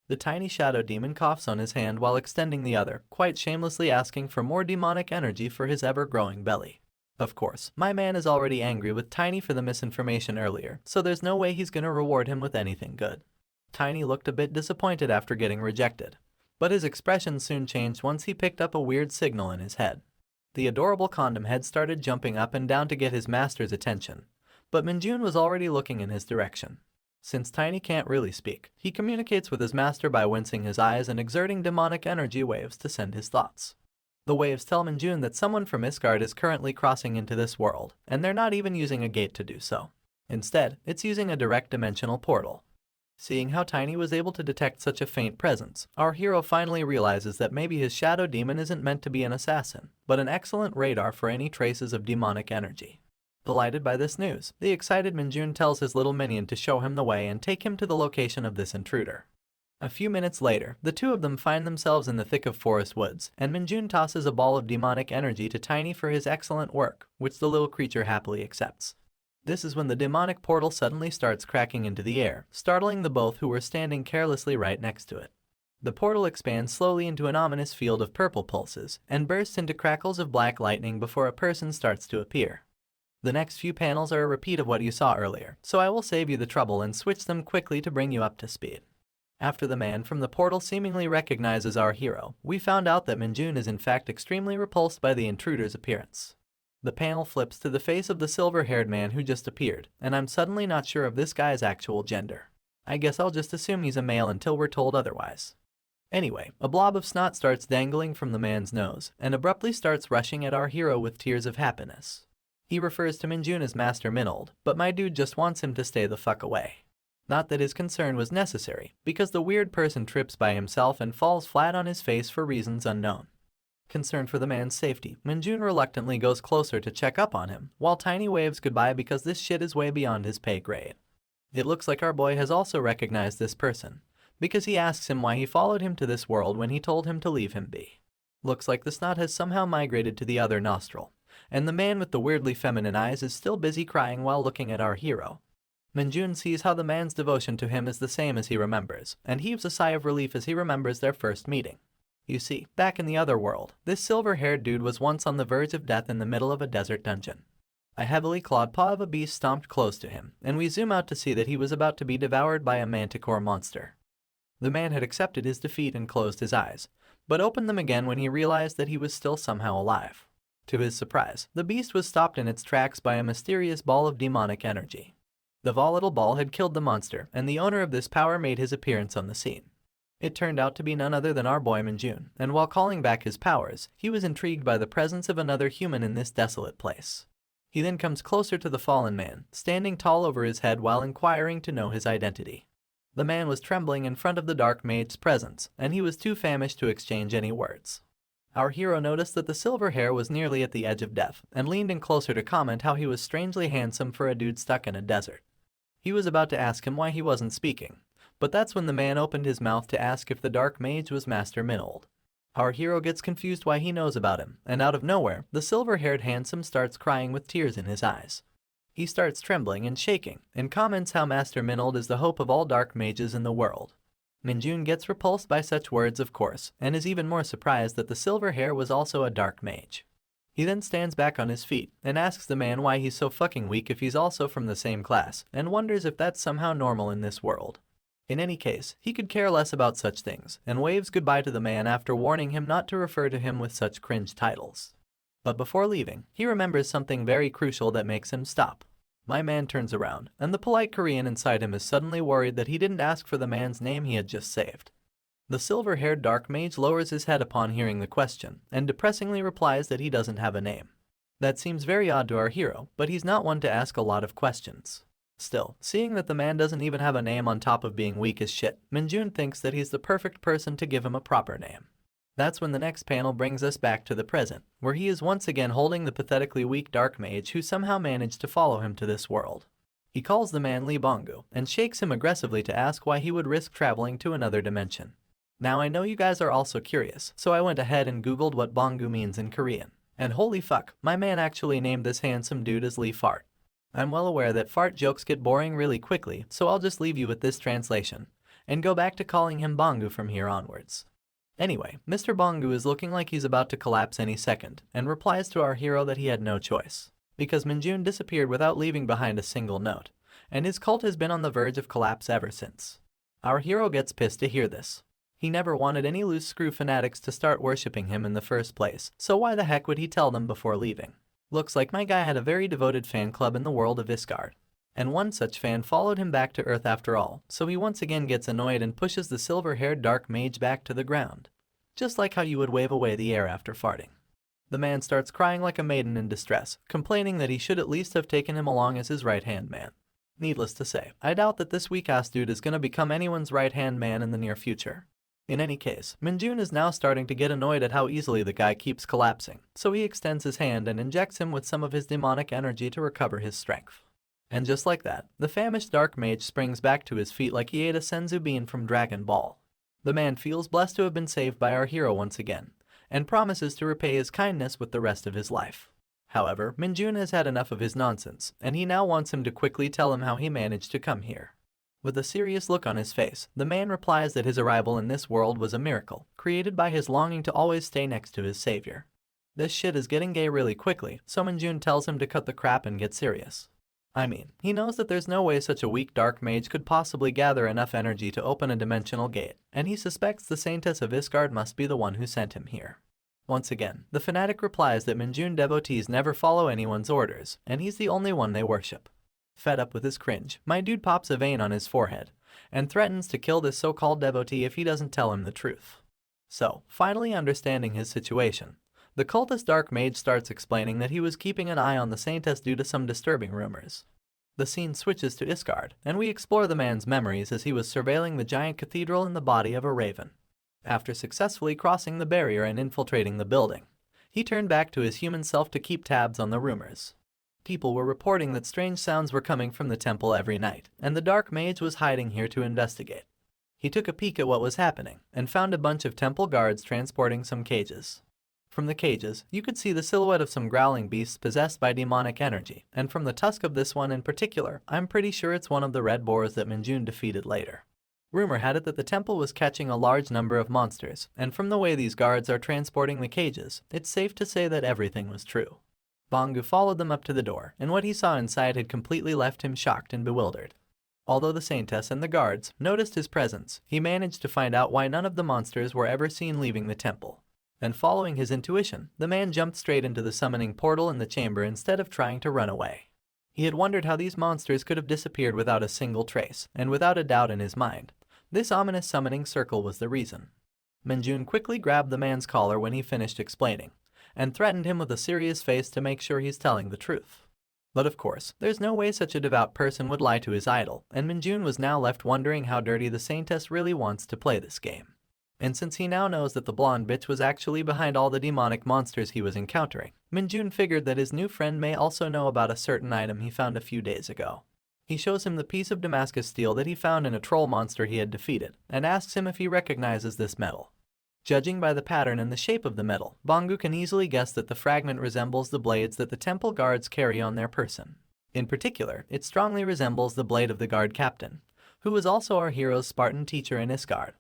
The tiny shadow demon coughs on his hand while extending the other, quite shamelessly asking for more demonic energy for his ever-growing belly. Of course, my man is already angry with Tiny for the misinformation earlier, so there's no way he's gonna reward him with anything good. Tiny looked a bit disappointed after getting rejected, but his expression soon changed once he picked up a weird signal in his head. The adorable condom head started jumping up and down to get his master's attention, but Minjun was already looking in his direction. Since Tiny can't really speak, he communicates with his master by wincing his eyes and exerting demonic energy waves to send his thoughts. The waves tell Minjun that someone from Isgard is currently crossing into this world, and they're not even using a gate to do so. Instead, it's using a direct dimensional portal. Seeing how Tiny was able to detect such a faint presence, our hero finally realizes that maybe his shadow demon isn't meant to be an assassin, but an excellent radar for any traces of demonic energy. Delighted by this news, the excited Minjun tells his little minion to show him the way and take him to the location of this intruder. A few minutes later, the two of them find themselves in the thick of forest woods, and Minjun tosses a ball of demonic energy to Tiny for his excellent work, which the little creature happily accepts. This is when the demonic portal suddenly starts cracking into the air, startling the both who were standing carelessly right next to it. The portal expands slowly into an ominous field of purple pulses, and bursts into crackles of black lightning before a person starts to appear. The next few panels are a repeat of what you saw earlier, so I will save you the trouble and switch them quickly to bring you up to speed. After the man from the portal seemingly recognizes our hero, we found out that Minjun is in fact extremely repulsed by the intruder's appearance. The panel flips to the face of the silver-haired man who just appeared, and I'm suddenly not sure of this guy's actual gender. I guess I'll just assume he's a male until we're told otherwise. Anyway, a blob of snot starts dangling from the man's nose, and abruptly starts rushing at our hero with tears of happiness. He refers to Minjun as Master Minold, but my dude just wants him to stay the fuck away. Not that his concern was necessary, because the weird person trips by himself and falls flat on his face for reasons unknown. Concerned for the man's safety, Minjun reluctantly goes closer to check up on him, while Tiny waves goodbye because this shit is way beyond his pay grade. It looks like our boy has also recognized this person, because he asks him why he followed him to this world when he told him to leave him be. Looks like the snot has somehow migrated to the other nostril, and the man with the weirdly feminine eyes is still busy crying while looking at our hero. Minjun sees how the man's devotion to him is the same as he remembers, and heaves a sigh of relief as he remembers their first meeting. You see, back in the other world, this silver-haired dude was once on the verge of death in the middle of a desert dungeon. A heavily clawed paw of a beast stomped close to him, and we zoom out to see that he was about to be devoured by a manticore monster. The man had accepted his defeat and closed his eyes, but opened them again when he realized that he was still somehow alive. To his surprise, the beast was stopped in its tracks by a mysterious ball of demonic energy. The volatile ball had killed the monster, and the owner of this power made his appearance on the scene. It turned out to be none other than our boy Minjun, and while calling back his powers, he was intrigued by the presence of another human in this desolate place. He then comes closer to the fallen man, standing tall over his head while inquiring to know his identity. The man was trembling in front of the dark mage's presence, and he was too famished to exchange any words. Our hero noticed that the silver hair was nearly at the edge of death, and leaned in closer to comment how he was strangely handsome for a dude stuck in a desert. He was about to ask him why he wasn't speaking, but that's when the man opened his mouth to ask if the dark mage was Master Minold. Our hero gets confused why he knows about him, and out of nowhere, the silver-haired handsome starts crying with tears in his eyes. He starts trembling and shaking, and comments how Master Minold is the hope of all dark mages in the world. Minjun gets repulsed by such words, of course, and is even more surprised that the silver hair was also a dark mage. He then stands back on his feet and asks the man why he's so fucking weak if he's also from the same class, and wonders if that's somehow normal in this world. In any case, he could care less about such things, and waves goodbye to the man after warning him not to refer to him with such cringe titles. But before leaving, he remembers something very crucial that makes him stop. My man turns around, and the polite Korean inside him is suddenly worried that he didn't ask for the man's name he had just saved. The silver-haired dark mage lowers his head upon hearing the question, and depressingly replies that he doesn't have a name. That seems very odd to our hero, but he's not one to ask a lot of questions. Still, seeing that the man doesn't even have a name on top of being weak as shit, Minjun thinks that he's the perfect person to give him a proper name. That's when the next panel brings us back to the present, where he is once again holding the pathetically weak dark mage who somehow managed to follow him to this world. He calls the man Lee Bongu, and shakes him aggressively to ask why he would risk traveling to another dimension. Now I know you guys are also curious, so I went ahead and googled what Bongu means in Korean. And holy fuck, my man actually named this handsome dude as Lee Fart. I'm well aware that fart jokes get boring really quickly, so I'll just leave you with this translation, and go back to calling him Bongu from here onwards. Anyway, Mr. Bongu is looking like he's about to collapse any second, and replies to our hero that he had no choice, because Minjun disappeared without leaving behind a single note, and his cult has been on the verge of collapse ever since. Our hero gets pissed to hear this. He never wanted any loose screw fanatics to start worshipping him in the first place, so why the heck would he tell them before leaving? Looks like my guy had a very devoted fan club in the world of Isgard. And one such fan followed him back to Earth after all, so he once again gets annoyed and pushes the silver-haired dark mage back to the ground. Just like how you would wave away the air after farting. The man starts crying like a maiden in distress, complaining that he should at least have taken him along as his right-hand man. Needless to say, I doubt that this weak-ass dude is gonna become anyone's right-hand man in the near future. In any case, Minjun is now starting to get annoyed at how easily the guy keeps collapsing, so he extends his hand and injects him with some of his demonic energy to recover his strength. And just like that, the famished dark mage springs back to his feet like he ate a senzu bean from Dragon Ball. The man feels blessed to have been saved by our hero once again, and promises to repay his kindness with the rest of his life. However, Minjun has had enough of his nonsense, and he now wants him to quickly tell him how he managed to come here. With a serious look on his face, the man replies that his arrival in this world was a miracle, created by his longing to always stay next to his savior. This shit is getting gay really quickly, so Minjun tells him to cut the crap and get serious. I mean, he knows that there's no way such a weak dark mage could possibly gather enough energy to open a dimensional gate, and he suspects the Saintess of Isgard must be the one who sent him here. Once again, the fanatic replies that Minjun devotees never follow anyone's orders, and he's the only one they worship. Fed up with his cringe, my dude pops a vein on his forehead, and threatens to kill this so-called devotee if he doesn't tell him the truth. So, finally understanding his situation, the cultist dark mage starts explaining that he was keeping an eye on the Saintess due to some disturbing rumors. The scene switches to Isgard, and we explore the man's memories as he was surveilling the giant cathedral in the body of a raven. After successfully crossing the barrier and infiltrating the building, he turned back to his human self to keep tabs on the rumors. People were reporting that strange sounds were coming from the temple every night, and the dark mage was hiding here to investigate. He took a peek at what was happening, and found a bunch of temple guards transporting some cages. From the cages, you could see the silhouette of some growling beasts possessed by demonic energy, and from the tusk of this one in particular, I'm pretty sure it's one of the red boars that Minjun defeated later. Rumor had it that the temple was catching a large number of monsters, and from the way these guards are transporting the cages, it's safe to say that everything was true. Bongu followed them up to the door, and what he saw inside had completely left him shocked and bewildered. Although the Saintess and the guards noticed his presence, he managed to find out why none of the monsters were ever seen leaving the temple. And following his intuition, the man jumped straight into the summoning portal in the chamber instead of trying to run away. He had wondered how these monsters could have disappeared without a single trace, and without a doubt in his mind, this ominous summoning circle was the reason. Minjun quickly grabbed the man's collar when he finished explaining, and threatened him with a serious face to make sure he's telling the truth. But of course, there's no way such a devout person would lie to his idol, and Minjun was now left wondering how dirty the saintess really wants to play this game. And since he now knows that the blonde bitch was actually behind all the demonic monsters he was encountering, Minjun figured that his new friend may also know about a certain item he found a few days ago. He shows him the piece of Damascus steel that he found in a troll monster he had defeated, and asks him if he recognizes this metal. Judging by the pattern and the shape of the metal, Bangu can easily guess that the fragment resembles the blades that the temple guards carry on their person. In particular, it strongly resembles the blade of the guard captain, who was also our hero's Spartan teacher in Isgard.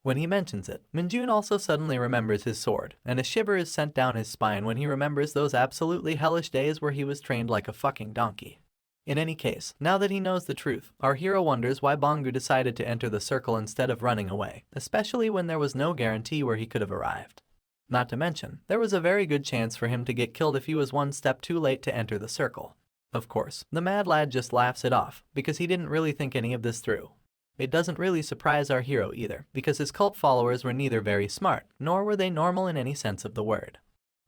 When he mentions it, Minjun also suddenly remembers his sword, and a shiver is sent down his spine when he remembers those absolutely hellish days where he was trained like a fucking donkey. In any case, now that he knows the truth, our hero wonders why Bangu decided to enter the circle instead of running away, especially when there was no guarantee where he could have arrived. Not to mention, there was a very good chance for him to get killed if he was one step too late to enter the circle. Of course, the mad lad just laughs it off, because he didn't really think any of this through. It doesn't really surprise our hero either, because his cult followers were neither very smart, nor were they normal in any sense of the word.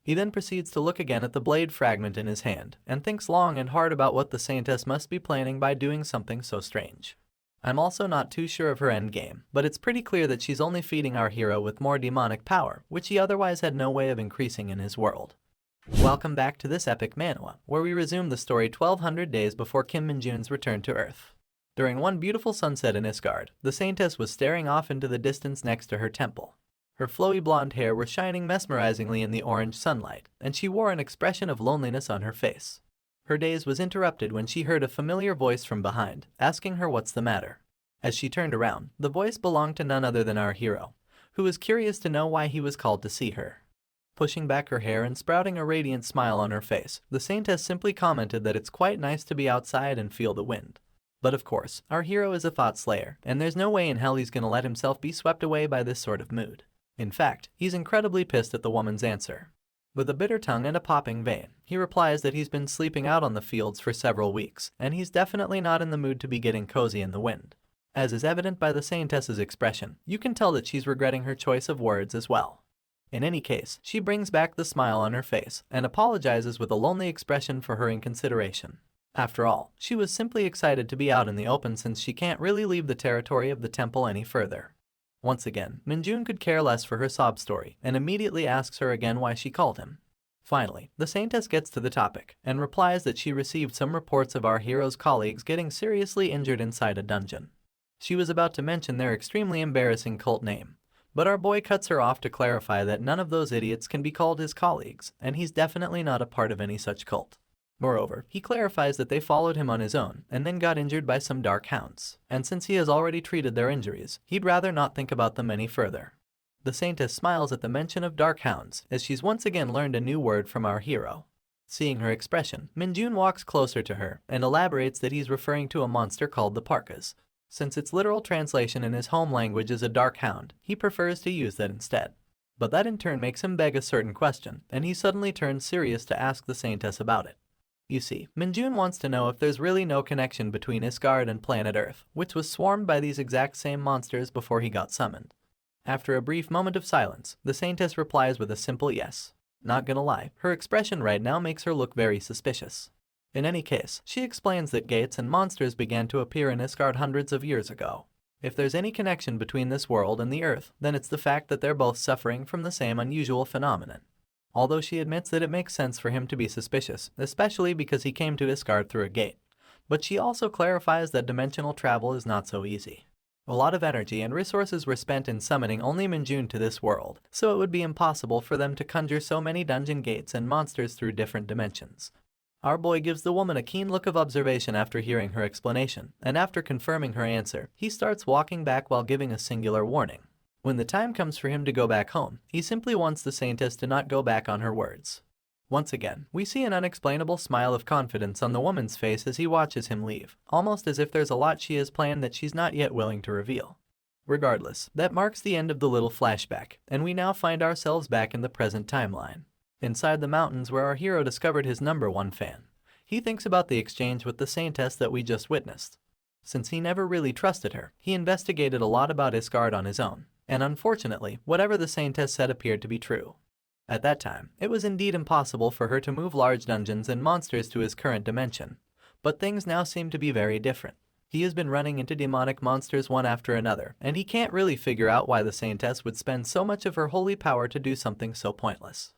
He then proceeds to look again at the blade fragment in his hand, and thinks long and hard about what the saintess must be planning by doing something so strange. I'm also not too sure of her endgame, but it's pretty clear that she's only feeding our hero with more demonic power, which he otherwise had no way of increasing in his world. Welcome back to this epic manhwa, where we resume the story 1200 days before Kim Minjun's return to Earth. During one beautiful sunset in Isgard, the saintess was staring off into the distance next to her temple. Her flowy blonde hair was shining mesmerizingly in the orange sunlight, and she wore an expression of loneliness on her face. Her daze was interrupted when she heard a familiar voice from behind, asking her what's the matter. As she turned around, the voice belonged to none other than our hero, who was curious to know why he was called to see her. Pushing back her hair and sprouting a radiant smile on her face, the saintess simply commented that it's quite nice to be outside and feel the wind. But of course, our hero is a thought slayer, and there's no way in hell he's gonna let himself be swept away by this sort of mood. In fact, he's incredibly pissed at the woman's answer. With a bitter tongue and a popping vein, he replies that he's been sleeping out on the fields for several weeks, and he's definitely not in the mood to be getting cozy in the wind. As is evident by the saintess's expression, you can tell that she's regretting her choice of words as well. In any case, she brings back the smile on her face, and apologizes with a lonely expression for her inconsideration. After all, she was simply excited to be out in the open since she can't really leave the territory of the temple any further. Once again, Minjun could care less for her sob story, and immediately asks her again why she called him. Finally, the saintess gets to the topic, and replies that she received some reports of our hero's colleagues getting seriously injured inside a dungeon. She was about to mention their extremely embarrassing cult name, but our boy cuts her off to clarify that none of those idiots can be called his colleagues, and he's definitely not a part of any such cult. Moreover, he clarifies that they followed him on his own and then got injured by some dark hounds, and since he has already treated their injuries, he'd rather not think about them any further. The saintess smiles at the mention of dark hounds, as she's once again learned a new word from our hero. Seeing her expression, Minjun walks closer to her and elaborates that he's referring to a monster called the parkas. Since its literal translation in his home language is a dark hound, he prefers to use that instead. But that in turn makes him beg a certain question, and he suddenly turns serious to ask the saintess about it. You see, Minjun wants to know if there's really no connection between Isgard and planet Earth, which was swarmed by these exact same monsters before he got summoned. After a brief moment of silence, the saintess replies with a simple yes. Not gonna lie, her expression right now makes her look very suspicious. In any case, she explains that gates and monsters began to appear in Isgard hundreds of years ago. If there's any connection between this world and the Earth, then it's the fact that they're both suffering from the same unusual phenomenon. Although she admits that it makes sense for him to be suspicious, especially because he came to Isgard through a gate. But she also clarifies that dimensional travel is not so easy. A lot of energy and resources were spent in summoning only Minjun to this world, so it would be impossible for them to conjure so many dungeon gates and monsters through different dimensions. Our boy gives the woman a keen look of observation after hearing her explanation, and after confirming her answer, he starts walking back while giving a singular warning. When the time comes for him to go back home, he simply wants the saintess to not go back on her words. Once again, we see an unexplainable smile of confidence on the woman's face as he watches him leave, almost as if there's a lot she has planned that she's not yet willing to reveal. Regardless, that marks the end of the little flashback, and we now find ourselves back in the present timeline. Inside the mountains where our hero discovered his #1 fan. He thinks about the exchange with the saintess that we just witnessed. Since he never really trusted her, he investigated a lot about Isgard on his own, and unfortunately, whatever the saintess said appeared to be true. At that time, it was indeed impossible for her to move large dungeons and monsters to his current dimension, but things now seem to be very different. He has been running into demonic monsters one after another, and he can't really figure out why the saintess would spend so much of her holy power to do something so pointless.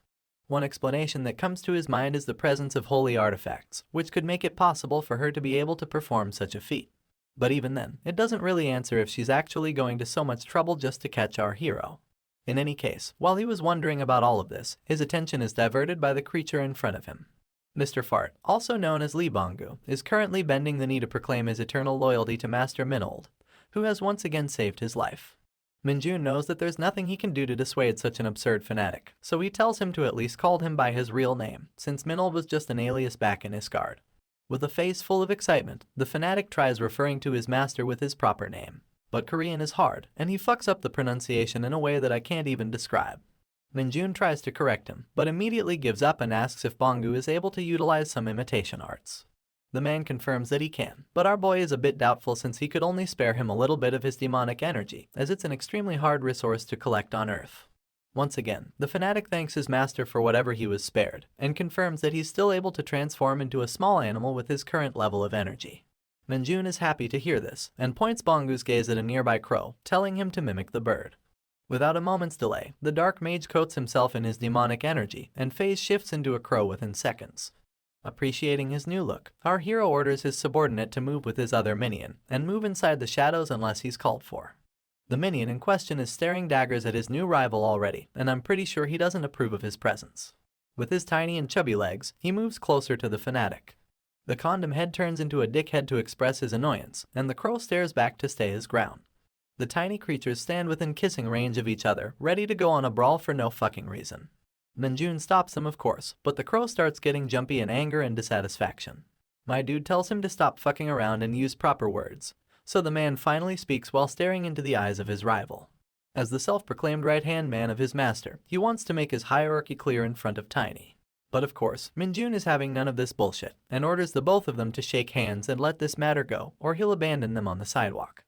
One explanation that comes to his mind is the presence of holy artifacts, which could make it possible for her to be able to perform such a feat. But even then, it doesn't really answer if she's actually going to so much trouble just to catch our hero. In any case, while he was wondering about all of this, his attention is diverted by the creature in front of him. Mr. Fart, also known as Lee Bongu, is currently bending the knee to proclaim his eternal loyalty to Master Minold, who has once again saved his life. Minjun knows that there's nothing he can do to dissuade such an absurd fanatic, so he tells him to at least call him by his real name, since Minold was just an alias back in Isgard. With a face full of excitement, the fanatic tries referring to his master with his proper name. But Korean is hard, and he fucks up the pronunciation in a way that I can't even describe. Minjun tries to correct him, but immediately gives up and asks if Bongu is able to utilize some imitation arts. The man confirms that he can, but our boy is a bit doubtful since he could only spare him a little bit of his demonic energy, as it's an extremely hard resource to collect on Earth. Once again, the fanatic thanks his master for whatever he was spared, and confirms that he's still able to transform into a small animal with his current level of energy. Minjun is happy to hear this, and points Bongu's gaze at a nearby crow, telling him to mimic the bird. Without a moment's delay, the dark mage coats himself in his demonic energy, and phase shifts into a crow within seconds. Appreciating his new look, our hero orders his subordinate to move with his other minion, and move inside the shadows unless he's called for. The minion in question is staring daggers at his new rival already, and I'm pretty sure he doesn't approve of his presence. With his tiny and chubby legs, he moves closer to the fanatic. The condom head turns into a dickhead to express his annoyance, and the crow stares back to stay his ground. The tiny creatures stand within kissing range of each other, ready to go on a brawl for no fucking reason. Minjun stops them of course, but the crow starts getting jumpy in anger and dissatisfaction. My dude tells him to stop fucking around and use proper words, so the man finally speaks while staring into the eyes of his rival. As the self-proclaimed right-hand man of his master, he wants to make his hierarchy clear in front of Tiny. But of course, Minjun is having none of this bullshit, and orders the both of them to shake hands and let this matter go, or he'll abandon them on the sidewalk.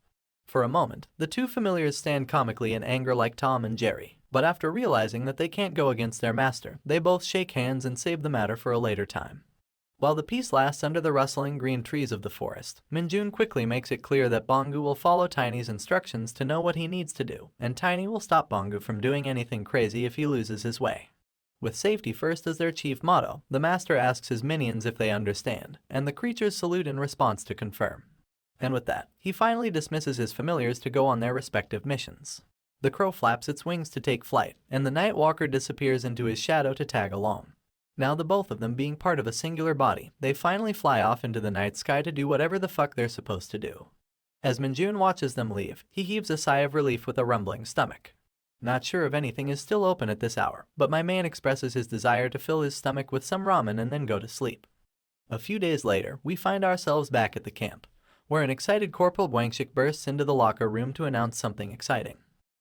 For a moment, the two familiars stand comically in anger like Tom and Jerry, but after realizing that they can't go against their master, they both shake hands and save the matter for a later time. While the peace lasts under the rustling green trees of the forest, Minjun quickly makes it clear that Bongu will follow Tiny's instructions to know what he needs to do, and Tiny will stop Bongu from doing anything crazy if he loses his way. With safety first as their chief motto, the master asks his minions if they understand, and the creatures salute in response to confirm. And with that, he finally dismisses his familiars to go on their respective missions. The crow flaps its wings to take flight, and the night walker disappears into his shadow to tag along. Now the both of them being part of a singular body, they finally fly off into the night sky to do whatever the fuck they're supposed to do. As Minjun watches them leave, he heaves a sigh of relief with a rumbling stomach. Not sure if anything is still open at this hour, but my man expresses his desire to fill his stomach with some ramen and then go to sleep. A few days later, we find ourselves back at the camp, where an excited Corporal Guangxik bursts into the locker room to announce something exciting.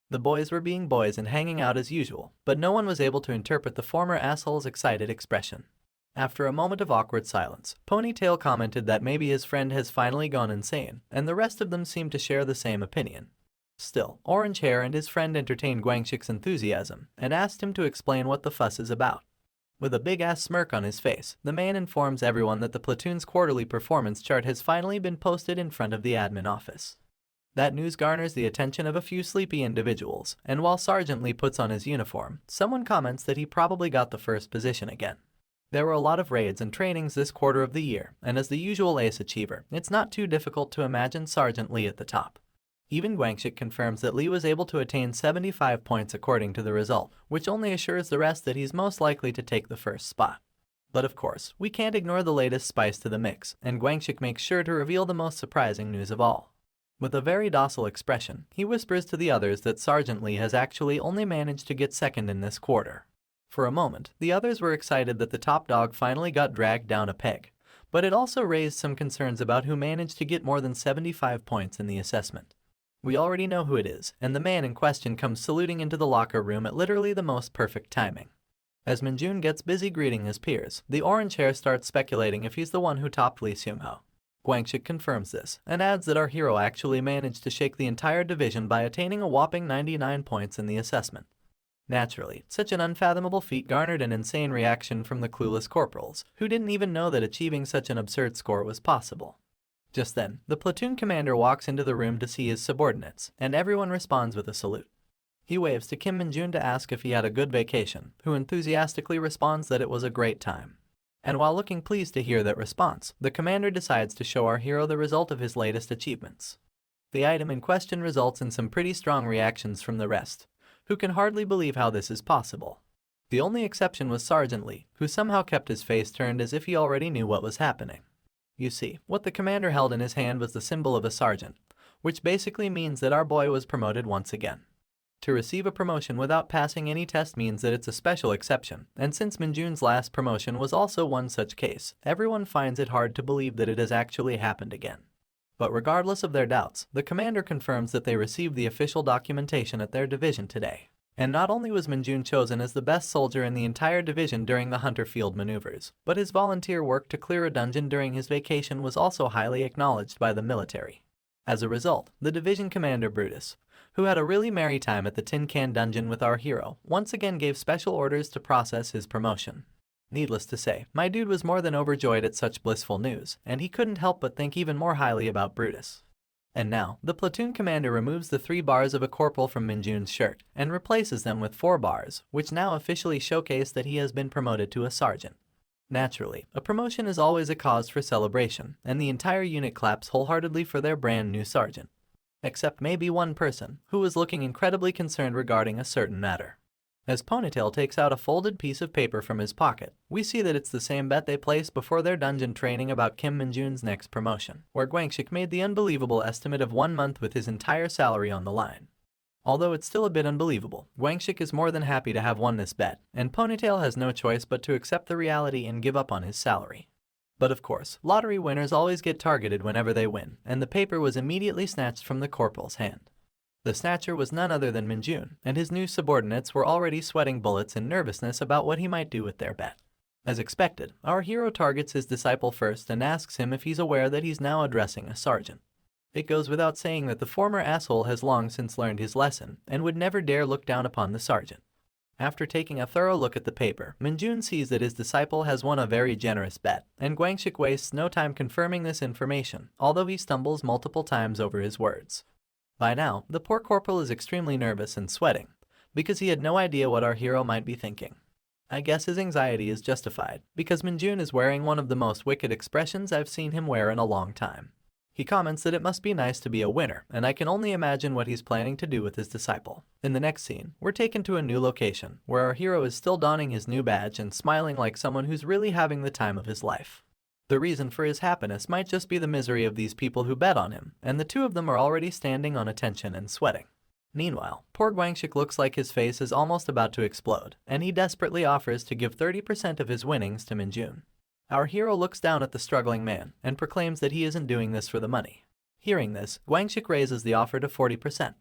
The boys were being boys and hanging out as usual, but no one was able to interpret the former asshole's excited expression. After a moment of awkward silence, Ponytail commented that maybe his friend has finally gone insane, and the rest of them seemed to share the same opinion. Still, Orange Hair and his friend entertained Guangxik's enthusiasm, and asked him to explain what the fuss is about. With a big-ass smirk on his face, the man informs everyone that the platoon's quarterly performance chart has finally been posted in front of the admin office. That news garners the attention of a few sleepy individuals, and while Sergeant Lee puts on his uniform, someone comments that he probably got the first position again. There were a lot of raids and trainings this quarter of the year, and as the usual ace achiever, it's not too difficult to imagine Sergeant Lee at the top. Even Guangxik confirms that Lee was able to attain 75 points according to the result, which only assures the rest that he's most likely to take the first spot. But of course, we can't ignore the latest spice to the mix, and Guangxik makes sure to reveal the most surprising news of all. With a very docile expression, he whispers to the others that Sergeant Lee has actually only managed to get second in this quarter. For a moment, the others were excited that the top dog finally got dragged down a peg, but it also raised some concerns about who managed to get more than 75 points in the assessment. We already know who it is, and the man in question comes saluting into the locker room at literally the most perfect timing. As Minjun gets busy greeting his peers, the orange hair starts speculating if he's the one who topped Lee Seung-ho. Gwangshik confirms this, and adds that our hero actually managed to shake the entire division by attaining a whopping 99 points in the assessment. Naturally, such an unfathomable feat garnered an insane reaction from the clueless corporals, who didn't even know that achieving such an absurd score was possible. Just then, the platoon commander walks into the room to see his subordinates, and everyone responds with a salute. He waves to Kim Minjun to ask if he had a good vacation, who enthusiastically responds that it was a great time. And while looking pleased to hear that response, the commander decides to show our hero the result of his latest achievements. The item in question results in some pretty strong reactions from the rest, who can hardly believe how this is possible. The only exception was Sergeant Lee, who somehow kept his face turned as if he already knew what was happening. You see, what the commander held in his hand was the symbol of a sergeant, which basically means that our boy was promoted once again. To receive a promotion without passing any test means that it's a special exception, and since Minjun's last promotion was also one such case, everyone finds it hard to believe that it has actually happened again. But regardless of their doubts, the commander confirms that they received the official documentation at their division today. And not only was Minjun chosen as the best soldier in the entire division during the hunter field maneuvers, but his volunteer work to clear a dungeon during his vacation was also highly acknowledged by the military. As a result, the division commander Brutus, who had a really merry time at the Tin Can dungeon with our hero, once again gave special orders to process his promotion. Needless to say, my dude was more than overjoyed at such blissful news, and he couldn't help but think even more highly about Brutus. And now, the platoon commander removes the 3 bars of a corporal from Minjun's shirt, and replaces them with 4 bars, which now officially showcase that he has been promoted to a sergeant. Naturally, a promotion is always a cause for celebration, and the entire unit claps wholeheartedly for their brand new sergeant. Except maybe one person, who was looking incredibly concerned regarding a certain matter. As Ponytail takes out a folded piece of paper from his pocket, we see that it's the same bet they placed before their dungeon training about Kim Minjun's next promotion, where Gwangshik made the unbelievable estimate of 1 month with his entire salary on the line. Although it's still a bit unbelievable, Gwangshik is more than happy to have won this bet, and Ponytail has no choice but to accept the reality and give up on his salary. But of course, lottery winners always get targeted whenever they win, and the paper was immediately snatched from the corporal's hand. The snatcher was none other than Minjun, and his new subordinates were already sweating bullets in nervousness about what he might do with their bet. As expected, our hero targets his disciple first and asks him if he's aware that he's now addressing a sergeant. It goes without saying that the former asshole has long since learned his lesson, and would never dare look down upon the sergeant. After taking a thorough look at the paper, Minjun sees that his disciple has won a very generous bet, and Gwangshik wastes no time confirming this information, although he stumbles multiple times over his words. By now, the poor corporal is extremely nervous and sweating, because he had no idea what our hero might be thinking. I guess his anxiety is justified, because Minjun is wearing one of the most wicked expressions I've seen him wear in a long time. He comments that it must be nice to be a winner, and I can only imagine what he's planning to do with his disciple. In the next scene, we're taken to a new location, where our hero is still donning his new badge and smiling like someone who's really having the time of his life. The reason for his happiness might just be the misery of these people who bet on him, and the two of them are already standing on attention and sweating. Meanwhile, poor Gwangshik looks like his face is almost about to explode, and he desperately offers to give 30% of his winnings to Minjun. Our hero looks down at the struggling man and proclaims that he isn't doing this for the money. Hearing this, Gwangshik raises the offer to 40%.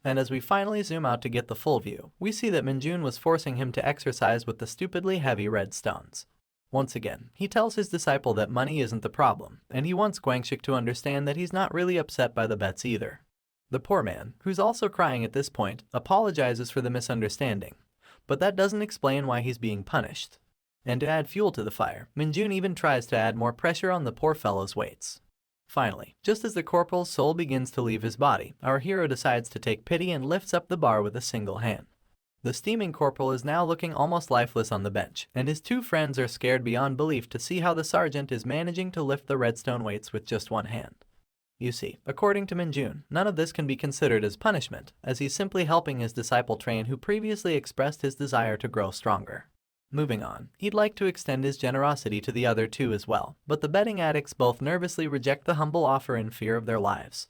And as we finally zoom out to get the full view, we see that Minjun was forcing him to exercise with the stupidly heavy red stones. Once again, he tells his disciple that money isn't the problem, and he wants Gwangshik to understand that he's not really upset by the bets either. The poor man, who's also crying at this point, apologizes for the misunderstanding, but that doesn't explain why he's being punished. And to add fuel to the fire, Minjun even tries to add more pressure on the poor fellow's weights. Finally, just as the corporal's soul begins to leave his body, our hero decides to take pity and lifts up the bar with a single hand. The steaming corporal is now looking almost lifeless on the bench, and his 2 friends are scared beyond belief to see how the sergeant is managing to lift the redstone weights with just one hand. You see, according to Minjun, none of this can be considered as punishment, as he's simply helping his disciple train who previously expressed his desire to grow stronger. Moving on, he'd like to extend his generosity to the other 2 as well, but the betting addicts both nervously reject the humble offer in fear of their lives.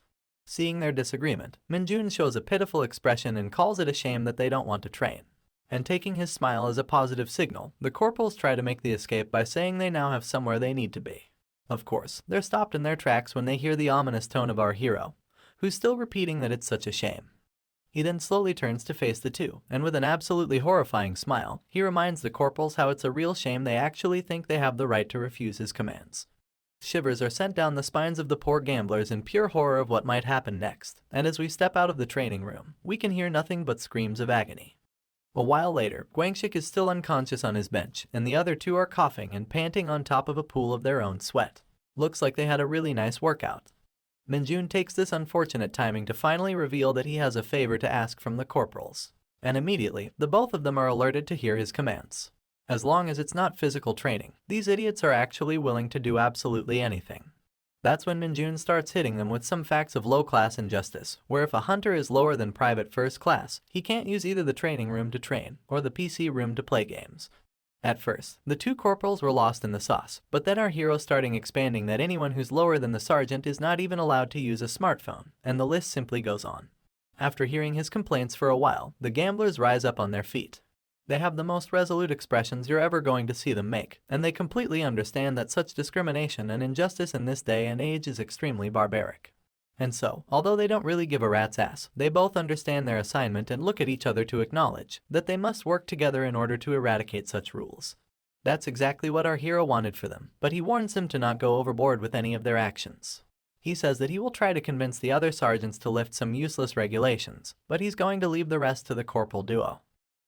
Seeing their disagreement, Minjun shows a pitiful expression and calls it a shame that they don't want to train. And taking his smile as a positive signal, the corporals try to make the escape by saying they now have somewhere they need to be. Of course, they're stopped in their tracks when they hear the ominous tone of our hero, who's still repeating that it's such a shame. He then slowly turns to face the two, and with an absolutely horrifying smile, he reminds the corporals how it's a real shame they actually think they have the right to refuse his commands. Shivers are sent down the spines of the poor gamblers in pure horror of what might happen next, and as we step out of the training room, we can hear nothing but screams of agony. A while later, Guangxik is still unconscious on his bench, and the other two are coughing and panting on top of a pool of their own sweat. Looks like they had a really nice workout. Minjun takes this unfortunate timing to finally reveal that he has a favor to ask from the corporals. And immediately, the both of them are alerted to hear his commands. As long as it's not physical training, these idiots are actually willing to do absolutely anything. That's when Minjun starts hitting them with some facts of low-class injustice, where if a hunter is lower than private first class, he can't use either the training room to train, or the PC room to play games. At first, the two corporals were lost in the sauce, but then our hero starting expanding that anyone who's lower than the sergeant is not even allowed to use a smartphone, and the list simply goes on. After hearing his complaints for a while, the gamblers rise up on their feet. They have the most resolute expressions you're ever going to see them make, and they completely understand that such discrimination and injustice in this day and age is extremely barbaric. And so, although they don't really give a rat's ass, they both understand their assignment and look at each other to acknowledge that they must work together in order to eradicate such rules. That's exactly what our hero wanted for them, but he warns them to not go overboard with any of their actions. He says that he will try to convince the other sergeants to lift some useless regulations, but he's going to leave the rest to the corporal duo.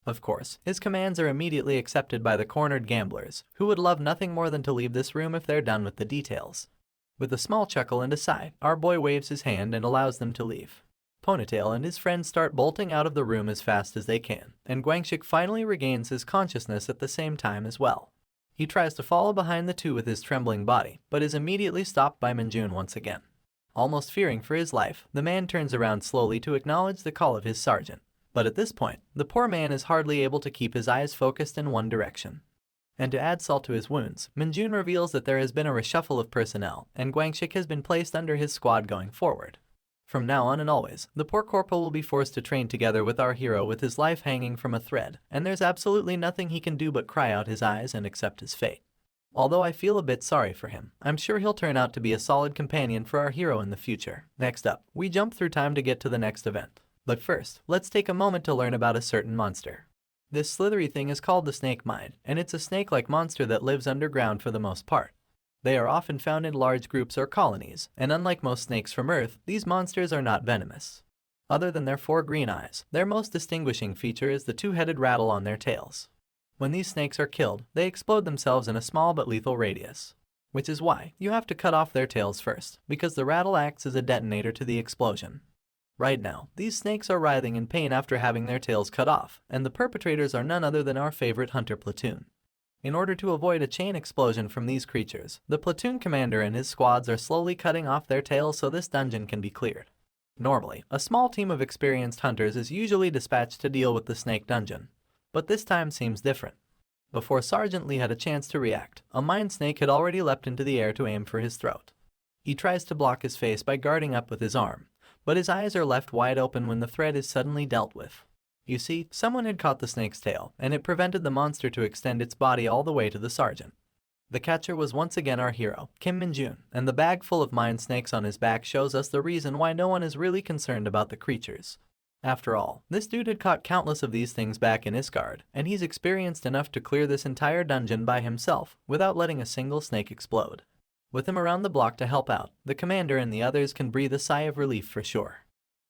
Of course, his commands are immediately accepted by the cornered gamblers, who would love nothing more than to leave this room if they're done with the details. With a small chuckle and a sigh, our boy waves his hand and allows them to leave. Ponytail and his friends start bolting out of the room as fast as they can, and Guangxik finally regains his consciousness at the same time as well. He tries to follow behind the two with his trembling body, but is immediately stopped by Minjun once again. Almost fearing for his life, the man turns around slowly to acknowledge the call of his sergeant. But at this point, the poor man is hardly able to keep his eyes focused in one direction. And to add salt to his wounds, Minjun reveals that there has been a reshuffle of personnel, and Guangxik has been placed under his squad going forward. From now on and always, the poor corporal will be forced to train together with our hero with his life hanging from a thread, and there's absolutely nothing he can do but cry out his eyes and accept his fate. Although I feel a bit sorry for him, I'm sure he'll turn out to be a solid companion for our hero in the future. Next up, we jump through time to get to the next event. But first, let's take a moment to learn about a certain monster. This slithery thing is called the snake mide, and it's a snake-like monster that lives underground for the most part. They are often found in large groups or colonies, and unlike most snakes from Earth, these monsters are not venomous. Other than their 4 green eyes, their most distinguishing feature is the 2-headed rattle on their tails. When these snakes are killed, they explode themselves in a small but lethal radius. Which is why you have to cut off their tails first, because the rattle acts as a detonator to the explosion. Right now, these snakes are writhing in pain after having their tails cut off, and the perpetrators are none other than our favorite hunter platoon. In order to avoid a chain explosion from these creatures, the platoon commander and his squads are slowly cutting off their tails so this dungeon can be cleared. Normally, a small team of experienced hunters is usually dispatched to deal with the snake dungeon, but this time seems different. Before Sergeant Lee had a chance to react, a mine snake had already leapt into the air to aim for his throat. He tries to block his face by guarding up with his arm, but his eyes are left wide open when the threat is suddenly dealt with. You see, someone had caught the snake's tail, and it prevented the monster to extend its body all the way to the sergeant. The catcher was once again our hero, Kim Minjun, and the bag full of mine snakes on his back shows us the reason why no one is really concerned about the creatures. After all, this dude had caught countless of these things back in Isgard, and he's experienced enough to clear this entire dungeon by himself without letting a single snake explode. With him around the block to help out, the commander and the others can breathe a sigh of relief for sure.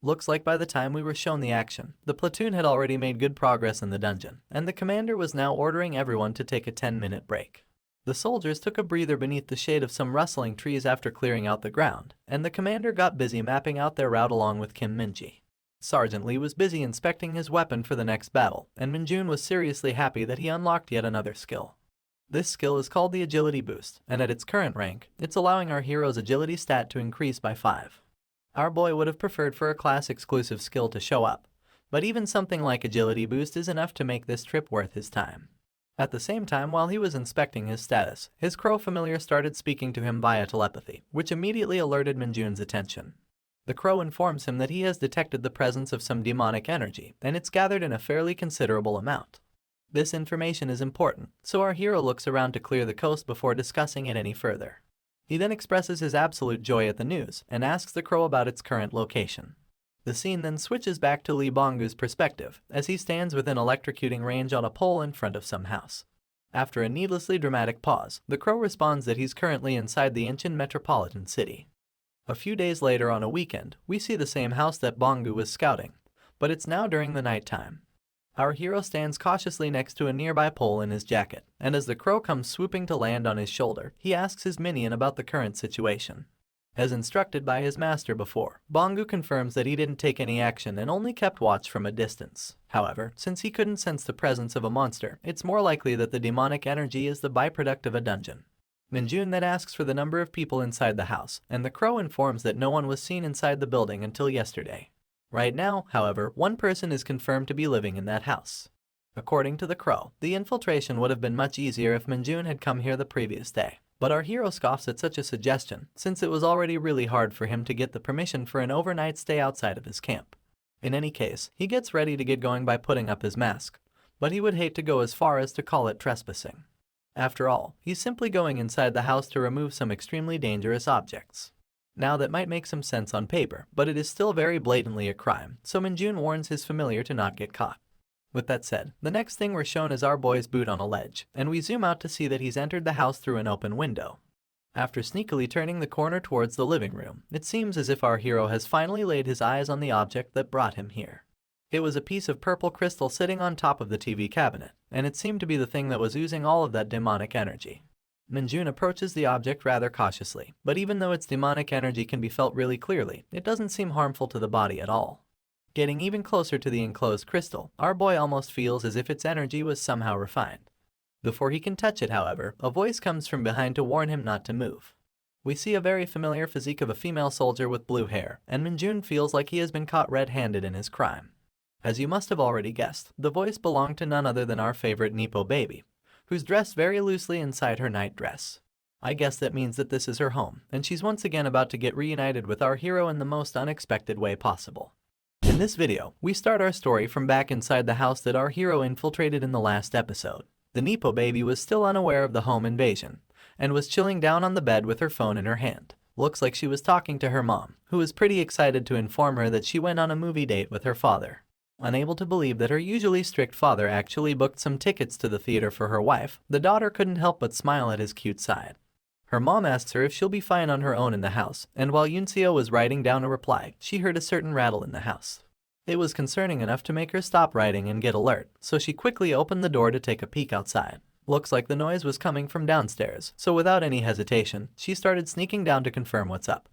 Looks like by the time we were shown the action, the platoon had already made good progress in the dungeon, and the commander was now ordering everyone to take a 10-minute break. The soldiers took a breather beneath the shade of some rustling trees after clearing out the ground, and the commander got busy mapping out their route along with Kim Minji. Sergeant Lee was busy inspecting his weapon for the next battle, and Minjun was seriously happy that he unlocked yet another skill. This skill is called the Agility Boost, and at its current rank, it's allowing our hero's agility stat to increase by 5. Our boy would have preferred for a class-exclusive skill to show up, but even something like Agility Boost is enough to make this trip worth his time. At the same time, while he was inspecting his status, his crow familiar started speaking to him via telepathy, which immediately alerted Minjun's attention. The crow informs him that he has detected the presence of some demonic energy, and it's gathered in a fairly considerable amount. This information is important, so our hero looks around to clear the coast before discussing it any further. He then expresses his absolute joy at the news and asks the crow about its current location. The scene then switches back to Lee Bong-goo's perspective, as he stands within electrocuting range on a pole in front of some house. After a needlessly dramatic pause, the crow responds that he's currently inside the Incheon metropolitan city. A few days later on a weekend, we see the same house that Bong-goo was scouting, but it's now during the nighttime. Our hero stands cautiously next to a nearby pole in his jacket, and as the crow comes swooping to land on his shoulder, he asks his minion about the current situation. As instructed by his master before, Bong-goo confirms that he didn't take any action and only kept watch from a distance. However, since he couldn't sense the presence of a monster, it's more likely that the demonic energy is the byproduct of a dungeon. Minjun then asks for the number of people inside the house, and the crow informs that no one was seen inside the building until yesterday. Right now, however, one person is confirmed to be living in that house. According to the crow, the infiltration would have been much easier if Minjun had come here the previous day. But our hero scoffs at such a suggestion, since it was already really hard for him to get the permission for an overnight stay outside of his camp. In any case, he gets ready to get going by putting up his mask, but he would hate to go as far as to call it trespassing. After all, he's simply going inside the house to remove some extremely dangerous objects. Now that might make some sense on paper, but it is still very blatantly a crime, so Minjun warns his familiar to not get caught. With that said, the next thing we're shown is our boy's boot on a ledge, and we zoom out to see that he's entered the house through an open window. After sneakily turning the corner towards the living room, it seems as if our hero has finally laid his eyes on the object that brought him here. It was a piece of purple crystal sitting on top of the TV cabinet, and it seemed to be the thing that was oozing all of that demonic energy. Minjun approaches the object rather cautiously, but even though its demonic energy can be felt really clearly, it doesn't seem harmful to the body at all. Getting even closer to the enclosed crystal, our boy almost feels as if its energy was somehow refined. Before he can touch it, however, a voice comes from behind to warn him not to move. We see a very familiar physique of a female soldier with blue hair, and Minjun feels like he has been caught red-handed in his crime. As you must have already guessed, the voice belonged to none other than our favorite Nepo baby, who's dressed very loosely inside her nightdress. I guess that means that this is her home, and she's once again about to get reunited with our hero in the most unexpected way possible. In this video, we start our story from back inside the house that our hero infiltrated in the last episode. The Nepo baby was still unaware of the home invasion, and was chilling down on the bed with her phone in her hand. Looks like she was talking to her mom, who was pretty excited to inform her that she went on a movie date with her father. Unable to believe that her usually strict father actually booked some tickets to the theater for her wife, the daughter couldn't help but smile at his cute side. Her mom asks her if she'll be fine on her own in the house, and while Yunseo was writing down a reply, she heard a certain rattle in the house. It was concerning enough to make her stop writing and get alert, so she quickly opened the door to take a peek outside. Looks like the noise was coming from downstairs, so without any hesitation, she started sneaking down to confirm what's up.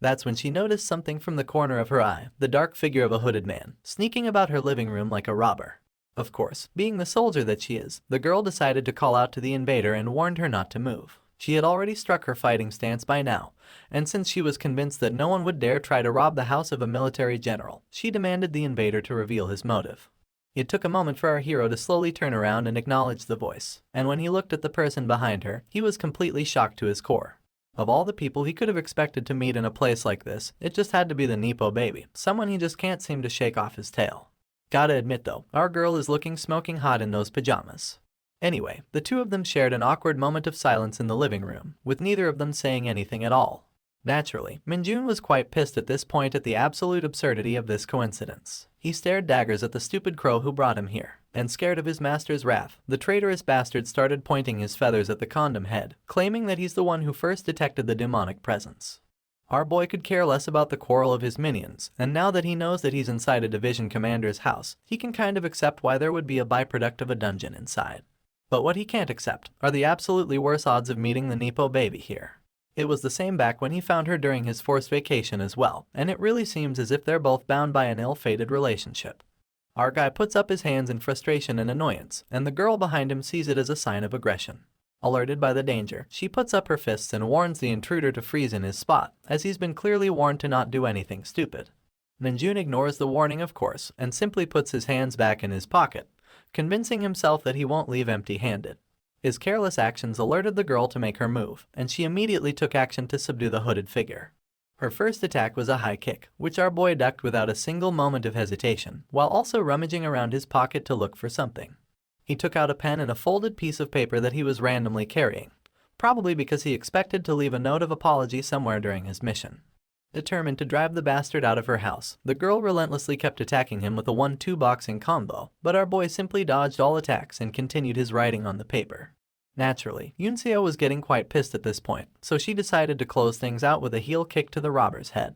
That's when she noticed something from the corner of her eye, the dark figure of a hooded man, sneaking about her living room like a robber. Of course, being the soldier that she is, the girl decided to call out to the invader and warned her not to move. She had already struck her fighting stance by now, and since she was convinced that no one would dare try to rob the house of a military general, she demanded the invader to reveal his motive. It took a moment for our hero to slowly turn around and acknowledge the voice, and when he looked at the person behind her, he was completely shocked to his core. Of all the people he could have expected to meet in a place like this, it just had to be the Nepo baby, someone he just can't seem to shake off his tail. Gotta admit though, our girl is looking smoking hot in those pajamas. Anyway, the two of them shared an awkward moment of silence in the living room, with neither of them saying anything at all. Naturally, Minjun was quite pissed at this point at the absolute absurdity of this coincidence. He stared daggers at the stupid crow who brought him here, and scared of his master's wrath, the traitorous bastard started pointing his feathers at the condom head, claiming that he's the one who first detected the demonic presence. Our boy could care less about the quarrel of his minions, and now that he knows that he's inside a division commander's house, he can kind of accept why there would be a byproduct of a dungeon inside. But what he can't accept are the absolutely worse odds of meeting the Nepo baby here. It was the same back when he found her during his forced vacation as well, and it really seems as if they're both bound by an ill-fated relationship. Our guy puts up his hands in frustration and annoyance, and the girl behind him sees it as a sign of aggression. Alerted by the danger, she puts up her fists and warns the intruder to freeze in his spot, as he's been clearly warned to not do anything stupid. Minjun ignores the warning of course, and simply puts his hands back in his pocket, convincing himself that he won't leave empty-handed. His careless actions alerted the girl to make her move, and she immediately took action to subdue the hooded figure. Her first attack was a high kick, which our boy ducked without a single moment of hesitation, while also rummaging around his pocket to look for something. He took out a pen and a folded piece of paper that he was randomly carrying, probably because he expected to leave a note of apology somewhere during his mission. Determined to drive the bastard out of her house, the girl relentlessly kept attacking him with a 1-2 boxing combo, but our boy simply dodged all attacks and continued his writing on the paper. Naturally, Yunseo was getting quite pissed at this point, so she decided to close things out with a heel kick to the robber's head.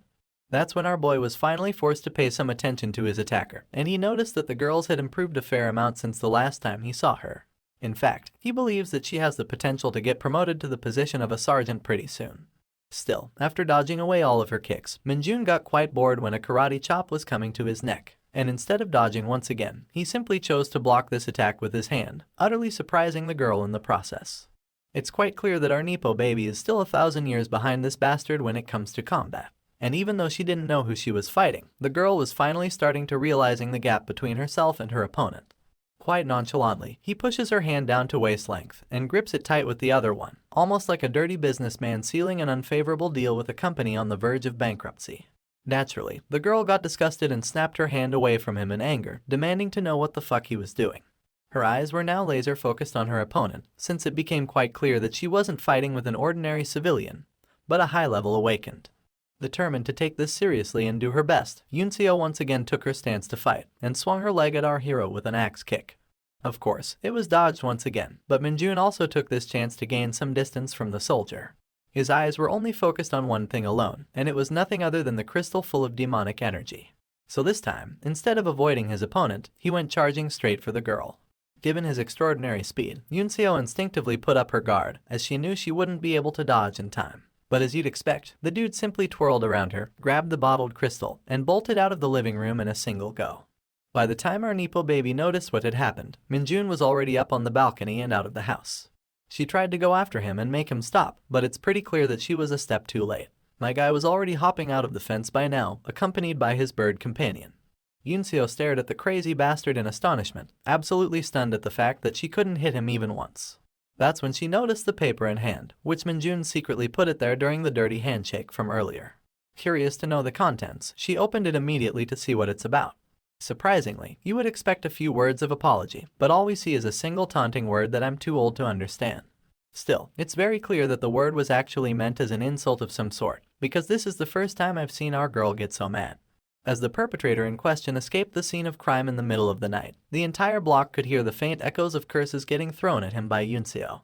That's when our boy was finally forced to pay some attention to his attacker, and he noticed that the girls had improved a fair amount since the last time he saw her. In fact, he believes that she has the potential to get promoted to the position of a sergeant pretty soon. Still, after dodging away all of her kicks, Minjun got quite bored when a karate chop was coming to his neck, and instead of dodging once again, he simply chose to block this attack with his hand, utterly surprising the girl in the process. It's quite clear that our Nepo baby is still 1,000 years behind this bastard when it comes to combat. And even though she didn't know who she was fighting, the girl was finally starting to realizing the gap between herself and her opponent. Quite nonchalantly, he pushes her hand down to waist length and grips it tight with the other one, almost like a dirty businessman sealing an unfavorable deal with a company on the verge of bankruptcy. Naturally, the girl got disgusted and snapped her hand away from him in anger, demanding to know what the fuck he was doing. Her eyes were now laser focused on her opponent, since it became quite clear that she wasn't fighting with an ordinary civilian, but a high-level awakened. Determined to take this seriously and do her best, Yunseo once again took her stance to fight, and swung her leg at our hero with an axe kick. Of course, it was dodged once again, but Minjun also took this chance to gain some distance from the soldier. His eyes were only focused on one thing alone, and it was nothing other than the crystal full of demonic energy. So this time, instead of avoiding his opponent, he went charging straight for the girl. Given his extraordinary speed, Yunseo instinctively put up her guard, as she knew she wouldn't be able to dodge in time. But as you'd expect, the dude simply twirled around her, grabbed the bottled crystal, and bolted out of the living room in a single go. By the time our Nepo baby noticed what had happened, Minjun was already up on the balcony and out of the house. She tried to go after him and make him stop, but it's pretty clear that she was a step too late. My guy was already hopping out of the fence by now, accompanied by his bird companion. Yunseo stared at the crazy bastard in astonishment, absolutely stunned at the fact that she couldn't hit him even once. That's when she noticed the paper in hand, which Minjun secretly put it there during the dirty handshake from earlier. Curious to know the contents, she opened it immediately to see what it's about. Surprisingly, you would expect a few words of apology, but all we see is a single taunting word that I'm too old to understand. Still, it's very clear that the word was actually meant as an insult of some sort, because this is the first time I've seen our girl get so mad. As the perpetrator in question escaped the scene of crime in the middle of the night, the entire block could hear the faint echoes of curses getting thrown at him by Yunseo.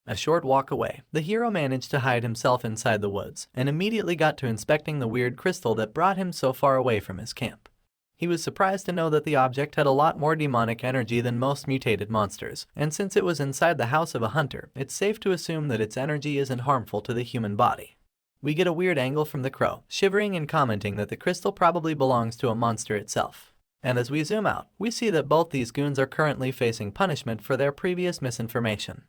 A short walk away, the hero managed to hide himself inside the woods, and immediately got to inspecting the weird crystal that brought him so far away from his camp. He was surprised to know that the object had a lot more demonic energy than most mutated monsters, and since it was inside the house of a hunter, it's safe to assume that its energy isn't harmful to the human body. We get a weird angle from the crow, shivering and commenting that the crystal probably belongs to a monster itself. And as we zoom out, we see that both these goons are currently facing punishment for their previous misinformation.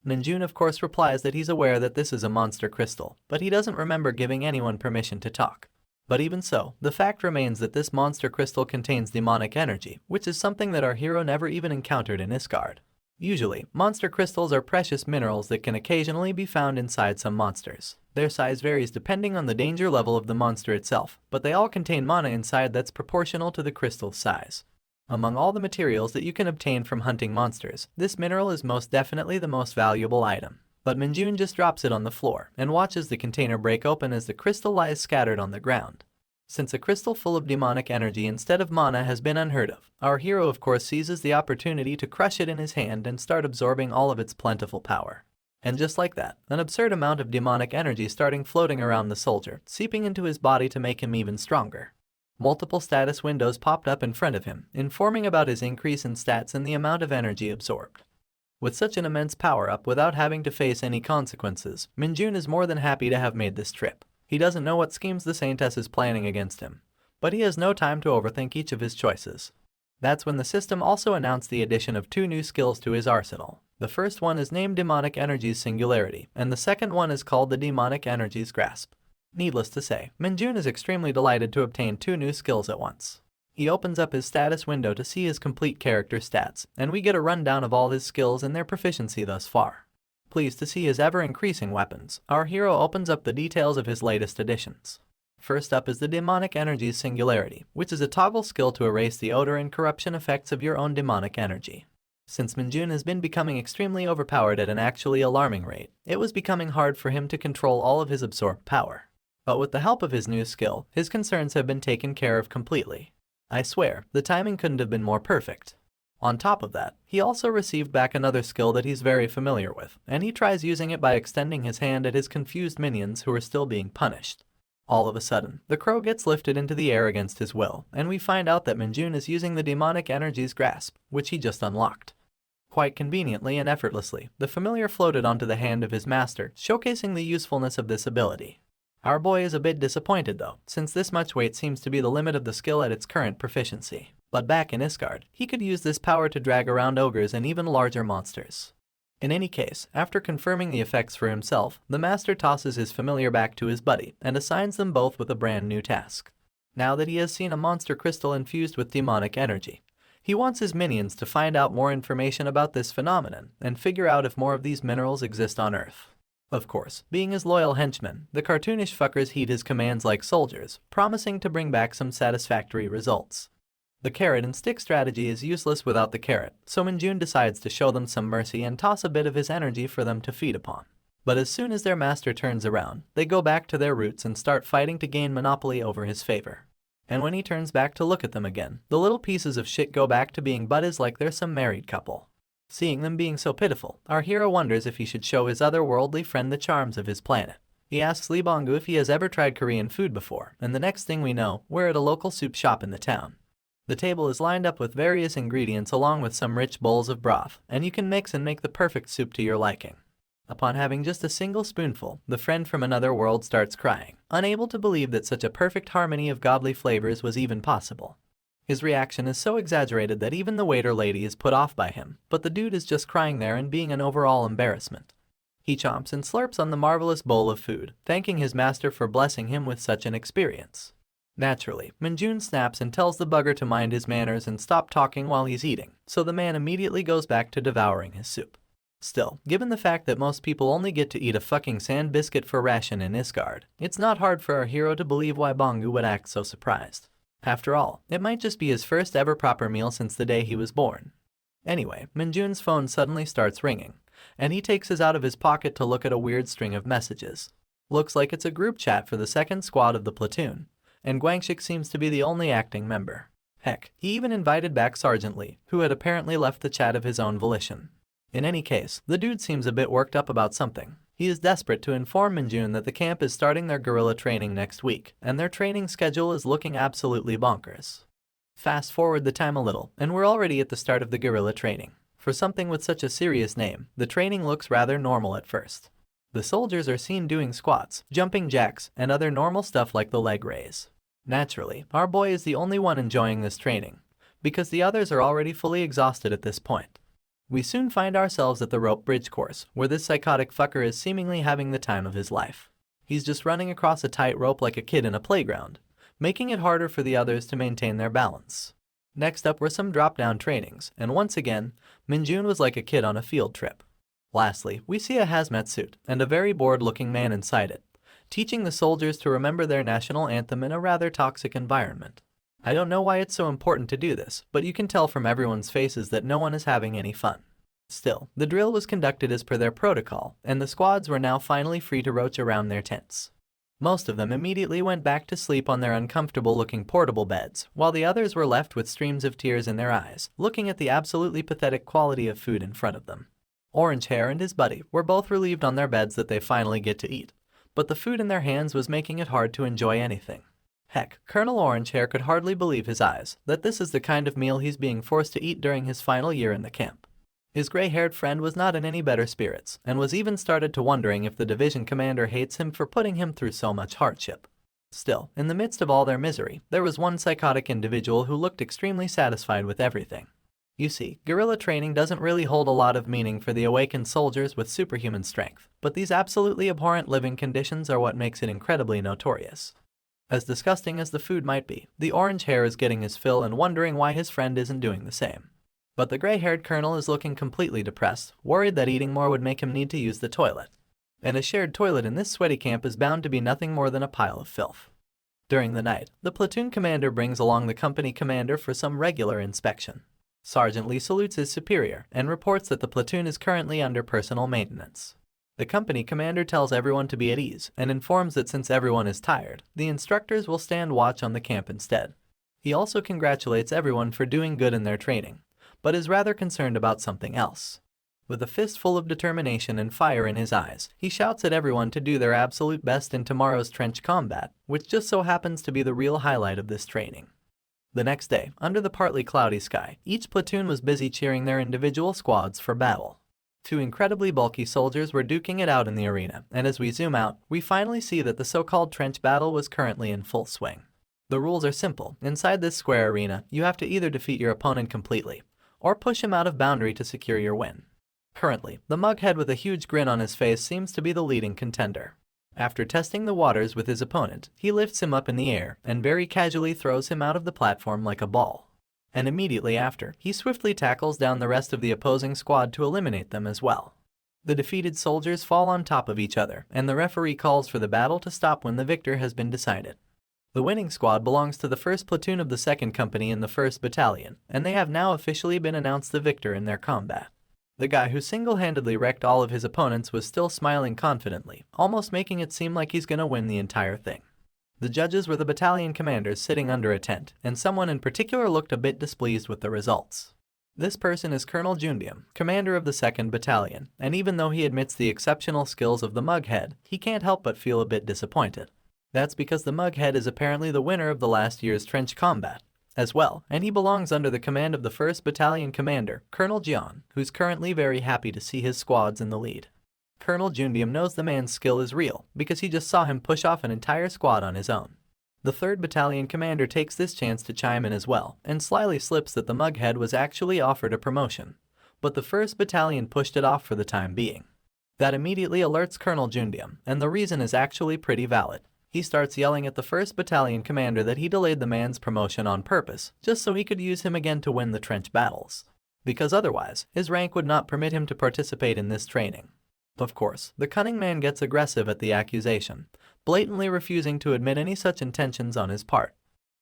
Minjun of course replies that he's aware that this is a monster crystal, but he doesn't remember giving anyone permission to talk. But even so, the fact remains that this monster crystal contains demonic energy, which is something that our hero never even encountered in Isgard. Usually, monster crystals are precious minerals that can occasionally be found inside some monsters. Their size varies depending on the danger level of the monster itself, but they all contain mana inside that's proportional to the crystal's size. Among all the materials that you can obtain from hunting monsters, this mineral is most definitely the most valuable item. But Minjun just drops it on the floor and watches the container break open as the crystal lies scattered on the ground. Since a crystal full of demonic energy instead of mana has been unheard of, our hero of course seizes the opportunity to crush it in his hand and start absorbing all of its plentiful power. And just like that, an absurd amount of demonic energy starting floating around the soldier, seeping into his body to make him even stronger. Multiple status windows popped up in front of him, informing about his increase in stats and the amount of energy absorbed. With such an immense power-up without having to face any consequences, Minjun is more than happy to have made this trip. He doesn't know what schemes the Saintess is planning against him, but he has no time to overthink each of his choices. That's when the system also announced the addition of 2 new skills to his arsenal. The first one is named Demonic Energy's Singularity, and the second one is called the Demonic Energy's Grasp. Needless to say, Minjun is extremely delighted to obtain 2 new skills at once. He opens up his status window to see his complete character stats, and we get a rundown of all his skills and their proficiency thus far. Pleased to see his ever-increasing weapons, our hero opens up the details of his latest additions. First up is the Demonic Energy's Singularity, which is a toggle skill to erase the odor and corruption effects of your own demonic energy. Since Minjun has been becoming extremely overpowered at an actually alarming rate, it was becoming hard for him to control all of his absorbed power. But with the help of his new skill, his concerns have been taken care of completely. I swear, the timing couldn't have been more perfect. On top of that, he also received back another skill that he's very familiar with, and he tries using it by extending his hand at his confused minions who are still being punished. All of a sudden, the crow gets lifted into the air against his will, and we find out that Minjun is using the demonic energy's grasp, which he just unlocked. Quite conveniently and effortlessly, the familiar floated onto the hand of his master, showcasing the usefulness of this ability. Our boy is a bit disappointed though, since this much weight seems to be the limit of the skill at its current proficiency. But back in Isgard, he could use this power to drag around ogres and even larger monsters. In any case, after confirming the effects for himself, the master tosses his familiar back to his buddy and assigns them both with a brand new task. Now that he has seen a monster crystal infused with demonic energy, he wants his minions to find out more information about this phenomenon and figure out if more of these minerals exist on Earth. Of course, being his loyal henchmen, the cartoonish fuckers heed his commands like soldiers, promising to bring back some satisfactory results. The carrot and stick strategy is useless without the carrot, so Minjun decides to show them some mercy and toss a bit of his energy for them to feed upon. But as soon as their master turns around, they go back to their roots and start fighting to gain monopoly over his favor. And when he turns back to look at them again, the little pieces of shit go back to being buddies like they're some married couple. Seeing them being so pitiful, our hero wonders if he should show his otherworldly friend the charms of his planet. He asks Lee Bong-gu if he has ever tried Korean food before, and the next thing we know, we're at a local soup shop in the town. The table is lined up with various ingredients along with some rich bowls of broth, and you can mix and make the perfect soup to your liking. Upon having just a single spoonful, the friend from another world starts crying, unable to believe that such a perfect harmony of godly flavors was even possible. His reaction is so exaggerated that even the waiter lady is put off by him, but the dude is just crying there and being an overall embarrassment. He chomps and slurps on the marvelous bowl of food, thanking his master for blessing him with such an experience. Naturally, Minjun snaps and tells the bugger to mind his manners and stop talking while he's eating, so the man immediately goes back to devouring his soup. Still, given the fact that most people only get to eat a fucking sand biscuit for ration in Isgard, it's not hard for our hero to believe why Bong-gu would act so surprised. After all, it might just be his first ever proper meal since the day he was born. Anyway, Minjun's phone suddenly starts ringing, and he takes his out of his pocket to look at a weird string of messages. Looks like it's a group chat for the second squad of the platoon, and Guangxik seems to be the only acting member. Heck, he even invited back Sergeant Lee, who had apparently left the chat of his own volition. In any case, the dude seems a bit worked up about something. He is desperate to inform Minjun that the camp is starting their guerrilla training next week, and their training schedule is looking absolutely bonkers. Fast forward the time a little, and we're already at the start of the guerrilla training. For something with such a serious name, the training looks rather normal at first. The soldiers are seen doing squats, jumping jacks, and other normal stuff like the leg raise. Naturally, our boy is the only one enjoying this training, because the others are already fully exhausted at this point. We soon find ourselves at the rope bridge course, where this psychotic fucker is seemingly having the time of his life. He's just running across a tight rope like a kid in a playground, making it harder for the others to maintain their balance. Next up were some drop-down trainings, and once again, Minjun was like a kid on a field trip. Lastly, we see a hazmat suit, and a very bored-looking man inside it, teaching the soldiers to remember their national anthem in a rather toxic environment. I don't know why it's so important to do this, but you can tell from everyone's faces that no one is having any fun. Still, the drill was conducted as per their protocol, and the squads were now finally free to roach around their tents. Most of them immediately went back to sleep on their uncomfortable-looking portable beds, while the others were left with streams of tears in their eyes, looking at the absolutely pathetic quality of food in front of them. Orange Hair and his buddy were both relieved on their beds that they finally get to eat, but the food in their hands was making it hard to enjoy anything. Heck, Colonel Orange Hair could hardly believe his eyes that this is the kind of meal he's being forced to eat during his final year in the camp. His gray-haired friend was not in any better spirits, and was even started to wondering if the division commander hates him for putting him through so much hardship. Still, in the midst of all their misery, there was one psychotic individual who looked extremely satisfied with everything. You see, guerrilla training doesn't really hold a lot of meaning for the awakened soldiers with superhuman strength, but these absolutely abhorrent living conditions are what makes it incredibly notorious. As disgusting as the food might be, the Orange Hair is getting his fill and wondering why his friend isn't doing the same. But the gray-haired colonel is looking completely depressed, worried that eating more would make him need to use the toilet. And a shared toilet in this sweaty camp is bound to be nothing more than a pile of filth. During the night, the platoon commander brings along the company commander for some regular inspection. Sergeant Lee salutes his superior and reports that the platoon is currently under personal maintenance. The company commander tells everyone to be at ease and informs that since everyone is tired, the instructors will stand watch on the camp instead. He also congratulates everyone for doing good in their training, but is rather concerned about something else. With a fist full of determination and fire in his eyes, he shouts at everyone to do their absolute best in tomorrow's trench combat, which just so happens to be the real highlight of this training. The next day, under the partly cloudy sky, each platoon was busy cheering their individual squads for battle. Two incredibly bulky soldiers were duking it out in the arena, and as we zoom out, we finally see that the so-called trench battle was currently in full swing. The rules are simple. Inside this square arena, you have to either defeat your opponent completely, or push him out of boundary to secure your win. Currently, the mughead with a huge grin on his face seems to be the leading contender. After testing the waters with his opponent, he lifts him up in the air and very casually throws him out of the platform like a ball. And immediately after, he swiftly tackles down the rest of the opposing squad to eliminate them as well. The defeated soldiers fall on top of each other, and the referee calls for the battle to stop when the victor has been decided. The winning squad belongs to the 1st platoon of the 2nd company in the 1st battalion, and they have now officially been announced the victor in their combat. The guy who single-handedly wrecked all of his opponents was still smiling confidently, almost making it seem like he's gonna win the entire thing. The judges were the battalion commanders sitting under a tent, and someone in particular looked a bit displeased with the results. This person is Colonel Minjun Kim, commander of the 2nd Battalion, and even though he admits the exceptional skills of the mughead, he can't help but feel a bit disappointed. That's because the mughead is apparently the winner of the last year's trench combat as well, and he belongs under the command of the 1st Battalion commander, Colonel Jian, who's currently very happy to see his squads in the lead. Colonel Jundium knows the man's skill is real, because he just saw him push off an entire squad on his own. The 3rd Battalion commander takes this chance to chime in as well, and slyly slips that the mughead was actually offered a promotion, but the 1st Battalion pushed it off for the time being. That immediately alerts Colonel Jundium, and the reason is actually pretty valid. He starts yelling at the 1st Battalion commander that he delayed the man's promotion on purpose, just so he could use him again to win the trench battles. Because otherwise, his rank would not permit him to participate in this training. Of course, the cunning man gets aggressive at the accusation, blatantly refusing to admit any such intentions on his part.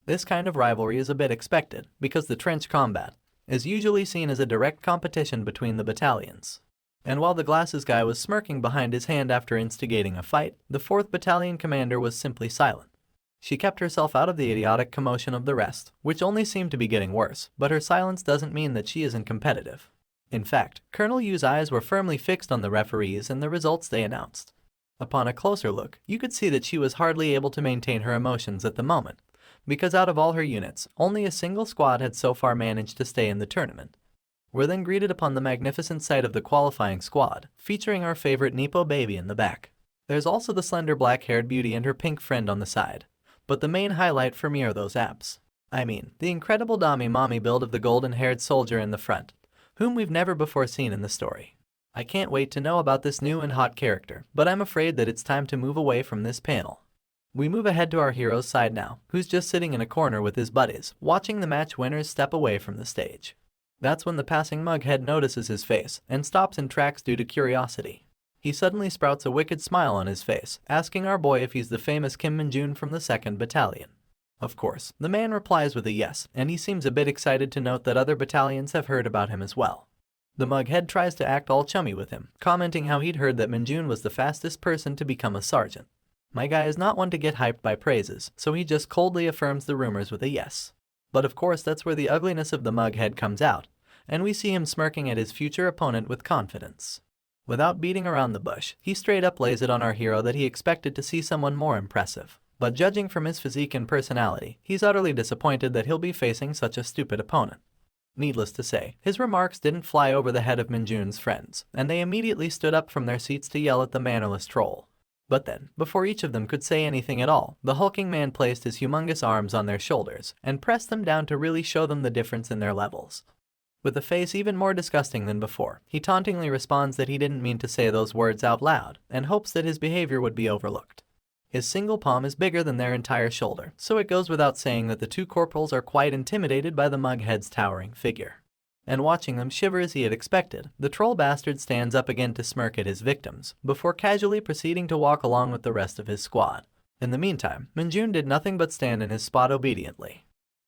This kind of rivalry is a bit expected, because the trench combat is usually seen as a direct competition between the battalions. And while the glasses guy was smirking behind his hand after instigating a fight, the 4th Battalion commander was simply silent. She kept herself out of the idiotic commotion of the rest, which only seemed to be getting worse, but her silence doesn't mean that she isn't competitive. In fact, Colonel Yu's eyes were firmly fixed on the referees and the results they announced. Upon a closer look, you could see that she was hardly able to maintain her emotions at the moment, because out of all her units, only a single squad had so far managed to stay in the tournament. We're then greeted upon the magnificent sight of the qualifying squad, featuring our favorite Nepo baby in the back. There's also the slender black-haired beauty and her pink friend on the side. But the main highlight for me are those abs. I mean, the incredible Dami Mommy build of the golden-haired soldier in the front, whom we've never before seen in the story. I can't wait to know about this new and hot character, but I'm afraid that it's time to move away from this panel. We move ahead to our hero's side now, who's just sitting in a corner with his buddies, watching the match winners step away from the stage. That's when the passing mughead notices his face and stops in tracks due to curiosity. He suddenly sprouts a wicked smile on his face, asking our boy if he's the famous Kim Minjun from the 2nd Battalion. Of course, the man replies with a yes, and he seems a bit excited to note that other battalions have heard about him as well. The mughead tries to act all chummy with him, commenting how he'd heard that Minjun was the fastest person to become a sergeant. My guy is not one to get hyped by praises, so he just coldly affirms the rumors with a yes. But of course that's where the ugliness of the mughead comes out, and we see him smirking at his future opponent with confidence. Without beating around the bush, he straight up lays it on our hero that he expected to see someone more impressive. But judging from his physique and personality, he's utterly disappointed that he'll be facing such a stupid opponent. Needless to say, his remarks didn't fly over the head of Minjun's friends, and they immediately stood up from their seats to yell at the mannerless troll. But then, before each of them could say anything at all, the hulking man placed his humongous arms on their shoulders and pressed them down to really show them the difference in their levels. With a face even more disgusting than before, he tauntingly responds that he didn't mean to say those words out loud and hopes that his behavior would be overlooked. His single palm is bigger than their entire shoulder, so it goes without saying that the two corporals are quite intimidated by the mughead's towering figure. And watching them shiver as he had expected, the troll bastard stands up again to smirk at his victims, before casually proceeding to walk along with the rest of his squad. In the meantime, Minjun did nothing but stand in his spot obediently.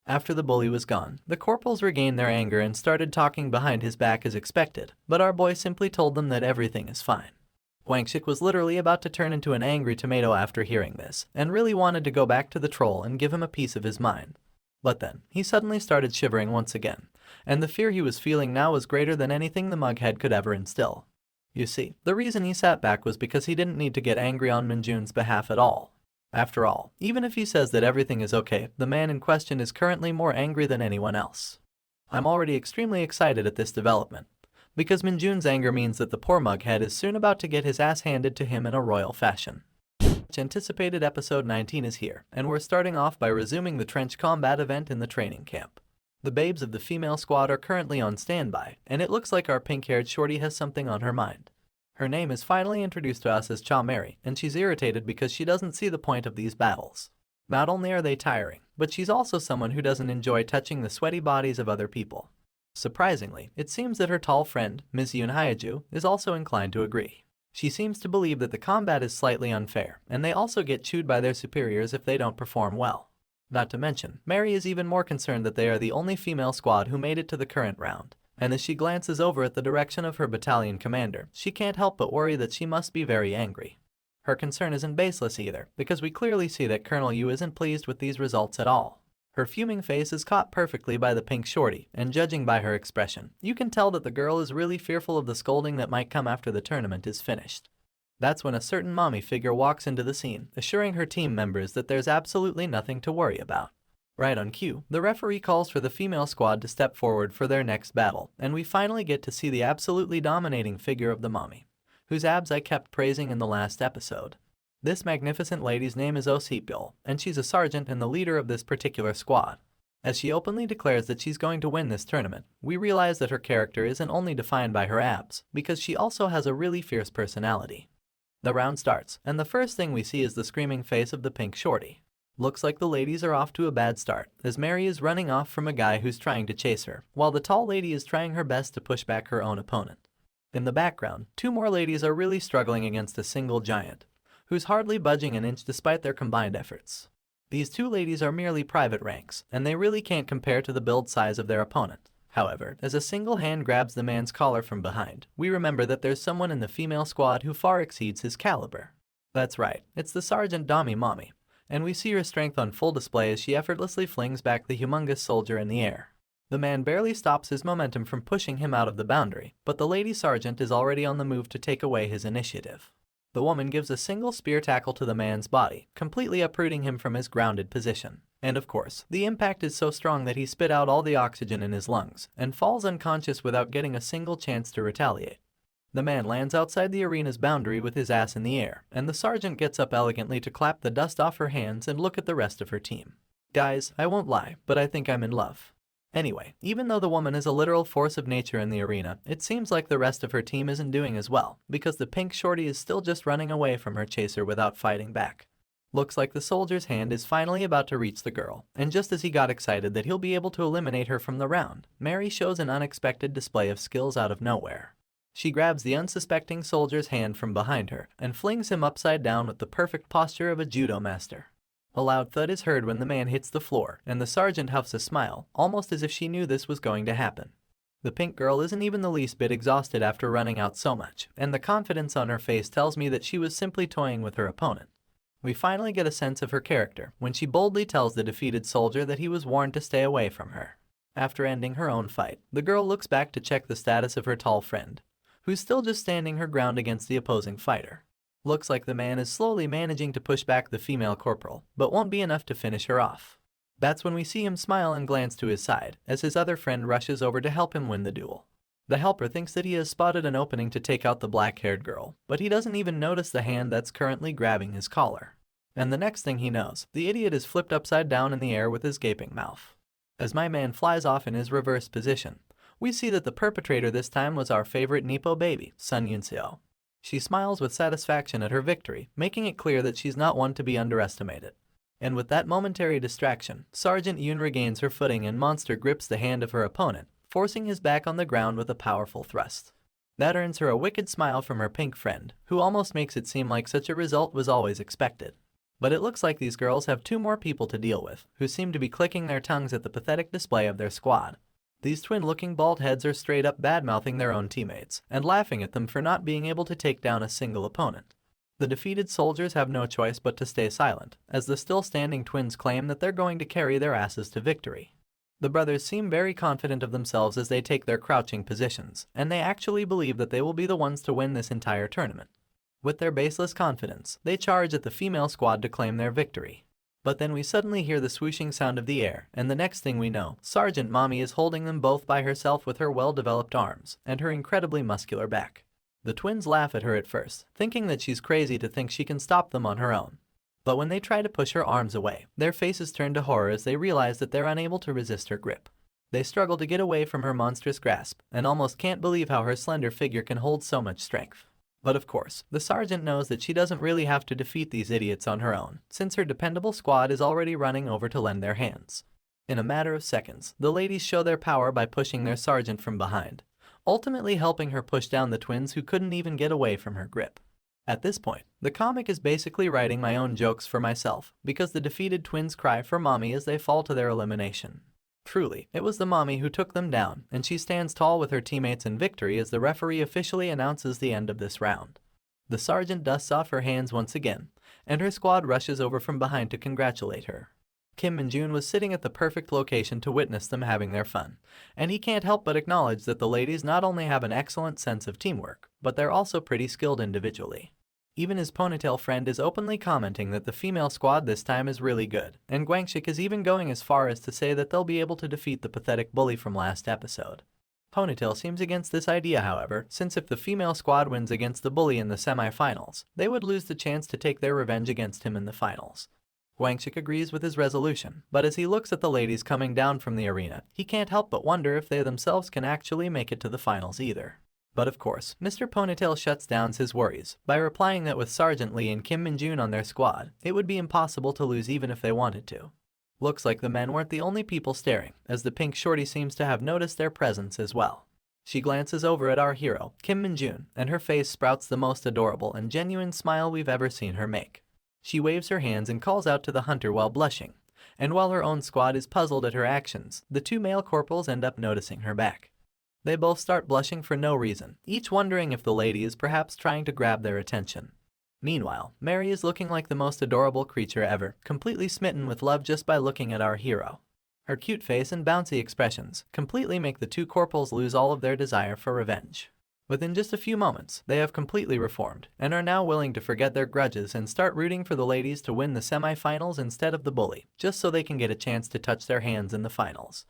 After the bully was gone, the corporals regained their anger and started talking behind his back as expected, but our boy simply told them that everything is fine. Guangxik was literally about to turn into an angry tomato after hearing this, and really wanted to go back to the troll and give him a piece of his mind. But then, he suddenly started shivering once again, and the fear he was feeling now was greater than anything the mughead could ever instill. You see, the reason he sat back was because he didn't need to get angry on Minjun's behalf at all. After all, even if he says that everything is okay, the man in question is currently more angry than anyone else. I'm already extremely excited at this development, because Minjun's anger means that the poor mughead is soon about to get his ass handed to him in a royal fashion. Anticipated episode 19 is here, and we're starting off by resuming the trench combat event in the training camp. The babes of the female squad are currently on standby, and it looks like our pink-haired shorty has something on her mind. Her name is finally introduced to us as Cha Mary, and she's irritated because she doesn't see the point of these battles. Not only are they tiring, but she's also someone who doesn't enjoy touching the sweaty bodies of other people. Surprisingly, it seems that her tall friend, Ms. Yunhyaju, is also inclined to agree. She seems to believe that the combat is slightly unfair, and they also get chewed by their superiors if they don't perform well. Not to mention, Mary is even more concerned that they are the only female squad who made it to the current round, and as she glances over at the direction of her battalion commander, she can't help but worry that she must be very angry. Her concern isn't baseless either, because we clearly see that Colonel Yu isn't pleased with these results at all. Her fuming face is caught perfectly by the pink shorty, and judging by her expression, you can tell that the girl is really fearful of the scolding that might come after the tournament is finished. That's when a certain mommy figure walks into the scene, assuring her team members that there's absolutely nothing to worry about. Right on cue, the referee calls for the female squad to step forward for their next battle, and we finally get to see the absolutely dominating figure of the mommy, whose abs I kept praising in the last episode. This magnificent lady's name is Osipil, and she's a sergeant and the leader of this particular squad. As she openly declares that she's going to win this tournament, we realize that her character isn't only defined by her abs, because she also has a really fierce personality. The round starts, and the first thing we see is the screaming face of the pink shorty. Looks like the ladies are off to a bad start, as Mary is running off from a guy who's trying to chase her, while the tall lady is trying her best to push back her own opponent. In the background, two more ladies are really struggling against a single giant, who's hardly budging an inch despite their combined efforts. These two ladies are merely private ranks, and they really can't compare to the build size of their opponent. However, as a single hand grabs the man's collar from behind, we remember that there's someone in the female squad who far exceeds his caliber. That's right, it's the Sergeant Dami Mommy, and we see her strength on full display as she effortlessly flings back the humongous soldier in the air. The man barely stops his momentum from pushing him out of the boundary, but the lady sergeant is already on the move to take away his initiative. The woman gives a single spear tackle to the man's body, completely uprooting him from his grounded position. And of course, the impact is so strong that he spit out all the oxygen in his lungs, and falls unconscious without getting a single chance to retaliate. The man lands outside the arena's boundary with his ass in the air, and the sergeant gets up elegantly to clap the dust off her hands and look at the rest of her team. Guys, I won't lie, but I think I'm in love. Anyway, even though the woman is a literal force of nature in the arena, it seems like the rest of her team isn't doing as well, because the pink shorty is still just running away from her chaser without fighting back. Looks like the soldier's hand is finally about to reach the girl, and just as he got excited that he'll be able to eliminate her from the round, Mary shows an unexpected display of skills out of nowhere. She grabs the unsuspecting soldier's hand from behind her, and flings him upside down with the perfect posture of a judo master. A loud thud is heard when the man hits the floor, and the sergeant huffs a smile, almost as if she knew this was going to happen. The pink girl isn't even the least bit exhausted after running out so much, and the confidence on her face tells me that she was simply toying with her opponent. We finally get a sense of her character when she boldly tells the defeated soldier that he was warned to stay away from her. After ending her own fight, the girl looks back to check the status of her tall friend, who's still just standing her ground against the opposing fighter. Looks like the man is slowly managing to push back the female corporal, but won't be enough to finish her off. That's when we see him smile and glance to his side, as his other friend rushes over to help him win the duel. The helper thinks that he has spotted an opening to take out the black-haired girl, but he doesn't even notice the hand that's currently grabbing his collar. And the next thing he knows, the idiot is flipped upside down in the air with his gaping mouth. As my man flies off in his reverse position, we see that the perpetrator this time was our favorite Nipo baby, Sun Yunseo. She smiles with satisfaction at her victory, making it clear that she's not one to be underestimated. And with that momentary distraction, Sergeant Yoon regains her footing and Monster grips the hand of her opponent, forcing his back on the ground with a powerful thrust. That earns her a wicked smile from her pink friend, who almost makes it seem like such a result was always expected. But it looks like these girls have two more people to deal with, who seem to be clicking their tongues at the pathetic display of their squad. These twin-looking bald heads are straight up bad-mouthing their own teammates and laughing at them for not being able to take down a single opponent. The defeated soldiers have no choice but to stay silent, as the still-standing twins claim that they're going to carry their asses to victory. The brothers seem very confident of themselves as they take their crouching positions, and they actually believe that they will be the ones to win this entire tournament. With their baseless confidence, they charge at the female squad to claim their victory. But then we suddenly hear the swooshing sound of the air, and the next thing we know, Sergeant Mommy is holding them both by herself with her well-developed arms and her incredibly muscular back. The twins laugh at her at first, thinking that she's crazy to think she can stop them on her own. But when they try to push her arms away, their faces turn to horror as they realize that they're unable to resist her grip. They struggle to get away from her monstrous grasp, and almost can't believe how her slender figure can hold so much strength. But of course, the sergeant knows that she doesn't really have to defeat these idiots on her own, since her dependable squad is already running over to lend their hands. In a matter of seconds, the ladies show their power by pushing their sergeant from behind, ultimately helping her push down the twins who couldn't even get away from her grip. At this point, the comic is basically writing my own jokes for myself, because the defeated twins cry for mommy as they fall to their elimination. Truly, it was the mommy who took them down, and she stands tall with her teammates in victory as the referee officially announces the end of this round. The sergeant dusts off her hands once again, and her squad rushes over from behind to congratulate her. Kim Minjun was sitting at the perfect location to witness them having their fun, and he can't help but acknowledge that the ladies not only have an excellent sense of teamwork, but they're also pretty skilled individually. Even his ponytail friend is openly commenting that the female squad this time is really good, and Guangxik is even going as far as to say that they'll be able to defeat the pathetic bully from last episode. Ponytail seems against this idea, however, since if the female squad wins against the bully in the semi-finals, they would lose the chance to take their revenge against him in the finals. Guangxik agrees with his resolution, but as he looks at the ladies coming down from the arena, he can't help but wonder if they themselves can actually make it to the finals either. But of course, Mr. Ponytail shuts down his worries by replying that with Sergeant Lee and Kim Minjun on their squad, it would be impossible to lose even if they wanted to. Looks like the men weren't the only people staring, as the pink shorty seems to have noticed their presence as well. She glances over at our hero, Kim Minjun, and her face sprouts the most adorable and genuine smile we've ever seen her make. She waves her hands and calls out to the hunter while blushing, and while her own squad is puzzled at her actions, the two male corporals end up noticing her back. They both start blushing for no reason, each wondering if the lady is perhaps trying to grab their attention. Meanwhile, Mary is looking like the most adorable creature ever, completely smitten with love just by looking at our hero. Her cute face and bouncy expressions completely make the two corporals lose all of their desire for revenge. Within just a few moments, they have completely reformed, and are now willing to forget their grudges and start rooting for the ladies to win the semi-finals instead of the bully, just so they can get a chance to touch their hands in the finals.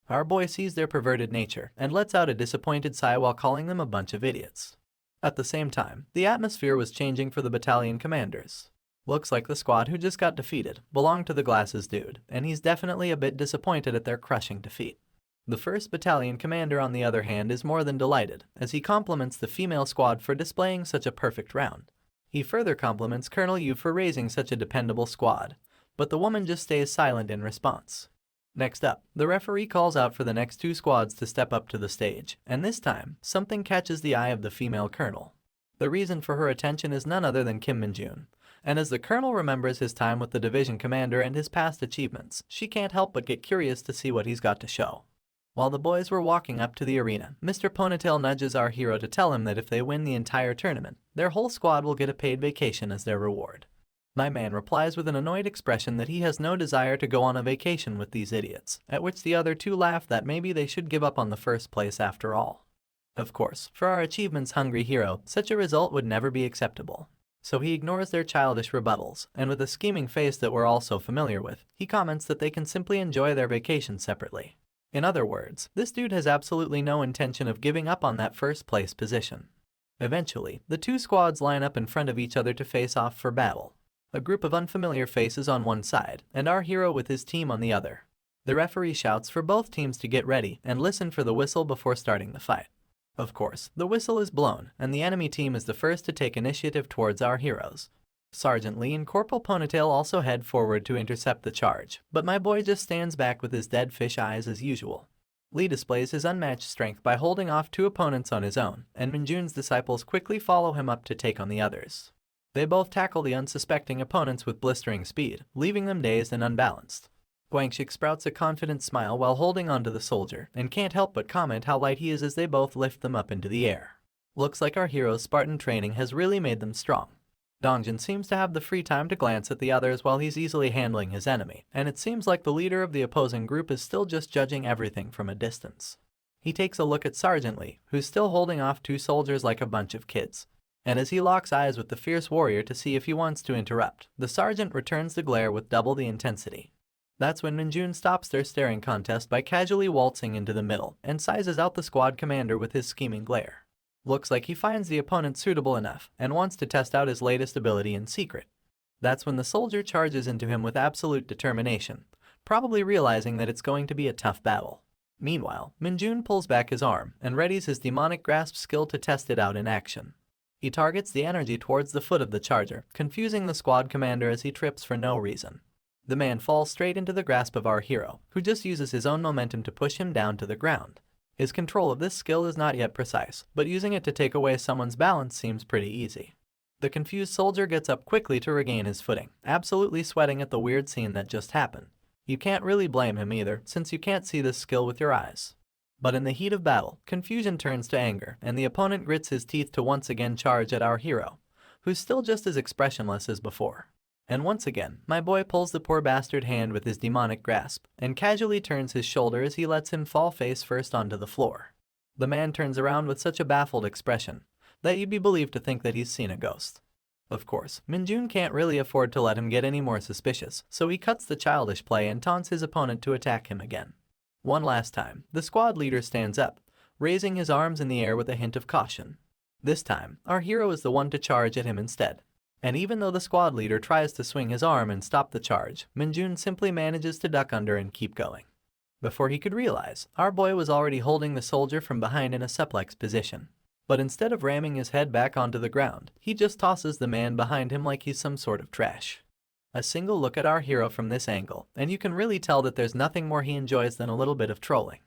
Our boy sees their perverted nature and lets out a disappointed sigh while calling them a bunch of idiots. At the same time, the atmosphere was changing for the battalion commanders. Looks like the squad who just got defeated belonged to the glasses dude, and he's definitely a bit disappointed at their crushing defeat. The 1st Battalion commander, on the other hand, is more than delighted, as he compliments the female squad for displaying such a perfect round. He further compliments Colonel Yu for raising such a dependable squad, but the woman just stays silent in response. Next up, the referee calls out for the next two squads to step up to the stage, and this time, something catches the eye of the female colonel. The reason for her attention is none other than Kim Minjun, and as the colonel remembers his time with the division commander and his past achievements, she can't help but get curious to see what he's got to show. While the boys were walking up to the arena, Mr. Ponytail nudges our hero to tell him that if they win the entire tournament, their whole squad will get a paid vacation as their reward. My man replies with an annoyed expression that he has no desire to go on a vacation with these idiots, at which the other two laugh that maybe they should give up on the first place after all. Of course, for our achievements-hungry hero, such a result would never be acceptable. So he ignores their childish rebuttals, and with a scheming face that we're all so familiar with, he comments that they can simply enjoy their vacation separately. In other words, this dude has absolutely no intention of giving up on that first-place position. Eventually, the two squads line up in front of each other to face off for battle. A group of unfamiliar faces on one side, and our hero with his team on the other. The referee shouts for both teams to get ready and listen for the whistle before starting the fight. Of course, the whistle is blown, and the enemy team is the first to take initiative towards our heroes. Sergeant Lee and Corporal Ponytail also head forward to intercept the charge, but my boy just stands back with his dead fish eyes as usual. Lee displays his unmatched strength by holding off two opponents on his own, and Minjun's disciples quickly follow him up to take on the others. They both tackle the unsuspecting opponents with blistering speed, leaving them dazed and unbalanced. Guangxi sprouts a confident smile while holding onto the soldier and can't help but comment how light he is as they both lift them up into the air. Looks like our hero's Spartan training has really made them strong. Dongjin seems to have the free time to glance at the others while he's easily handling his enemy, and it seems like the leader of the opposing group is still just judging everything from a distance. He takes a look at Sergeant Lee, who's still holding off two soldiers like a bunch of kids. And as he locks eyes with the fierce warrior to see if he wants to interrupt, the sergeant returns the glare with double the intensity. That's when Minjun stops their staring contest by casually waltzing into the middle and sizes out the squad commander with his scheming glare. Looks like he finds the opponent suitable enough and wants to test out his latest ability in secret. That's when the soldier charges into him with absolute determination, probably realizing that it's going to be a tough battle. Meanwhile, Minjun pulls back his arm and readies his demonic grasp skill to test it out in action. He targets the energy towards the foot of the charger, confusing the squad commander as he trips for no reason. The man falls straight into the grasp of our hero, who just uses his own momentum to push him down to the ground. His control of this skill is not yet precise, but using it to take away someone's balance seems pretty easy. The confused soldier gets up quickly to regain his footing, absolutely sweating at the weird scene that just happened. You can't really blame him either, since you can't see this skill with your eyes. But in the heat of battle, confusion turns to anger, and the opponent grits his teeth to once again charge at our hero, who's still just as expressionless as before. And once again, my boy pulls the poor bastard hand with his demonic grasp, and casually turns his shoulder as he lets him fall face first onto the floor. The man turns around with such a baffled expression that you'd be believed to think that he's seen a ghost. Of course, Minjun can't really afford to let him get any more suspicious, so he cuts the childish play and taunts his opponent to attack him again. One last time, the squad leader stands up, raising his arms in the air with a hint of caution. This time, our hero is the one to charge at him instead. And even though the squad leader tries to swing his arm and stop the charge, Minjun simply manages to duck under and keep going. Before he could realize, our boy was already holding the soldier from behind in a suplex position. But instead of ramming his head back onto the ground, he just tosses the man behind him like he's some sort of trash. A single look at our hero from this angle, and you can really tell that there's nothing more he enjoys than a little bit of trolling.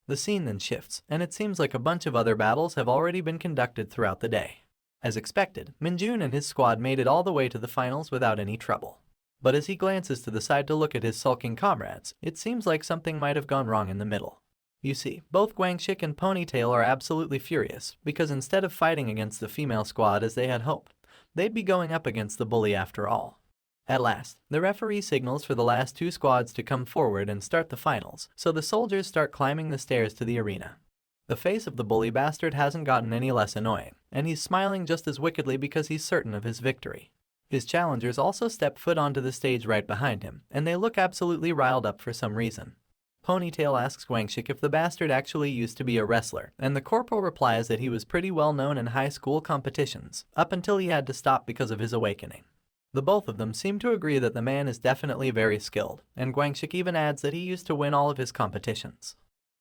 The scene then shifts, and it seems like a bunch of other battles have already been conducted throughout the day. As expected, Minjun and his squad made it all the way to the finals without any trouble. But as he glances to the side to look at his sulking comrades, it seems like something might have gone wrong in the middle. You see, both Guangxi and Ponytail are absolutely furious, because instead of fighting against the female squad as they had hoped, they'd be going up against the bully after all. At last, the referee signals for the last two squads to come forward and start the finals, so the soldiers start climbing the stairs to the arena. The face of the bully bastard hasn't gotten any less annoying, and he's smiling just as wickedly because he's certain of his victory. His challengers also step foot onto the stage right behind him, and they look absolutely riled up for some reason. Ponytail asks Guangxi if the bastard actually used to be a wrestler, and the corporal replies that he was pretty well known in high school competitions, up until he had to stop because of his awakening. The both of them seem to agree that the man is definitely very skilled, and Guangxi even adds that he used to win all of his competitions.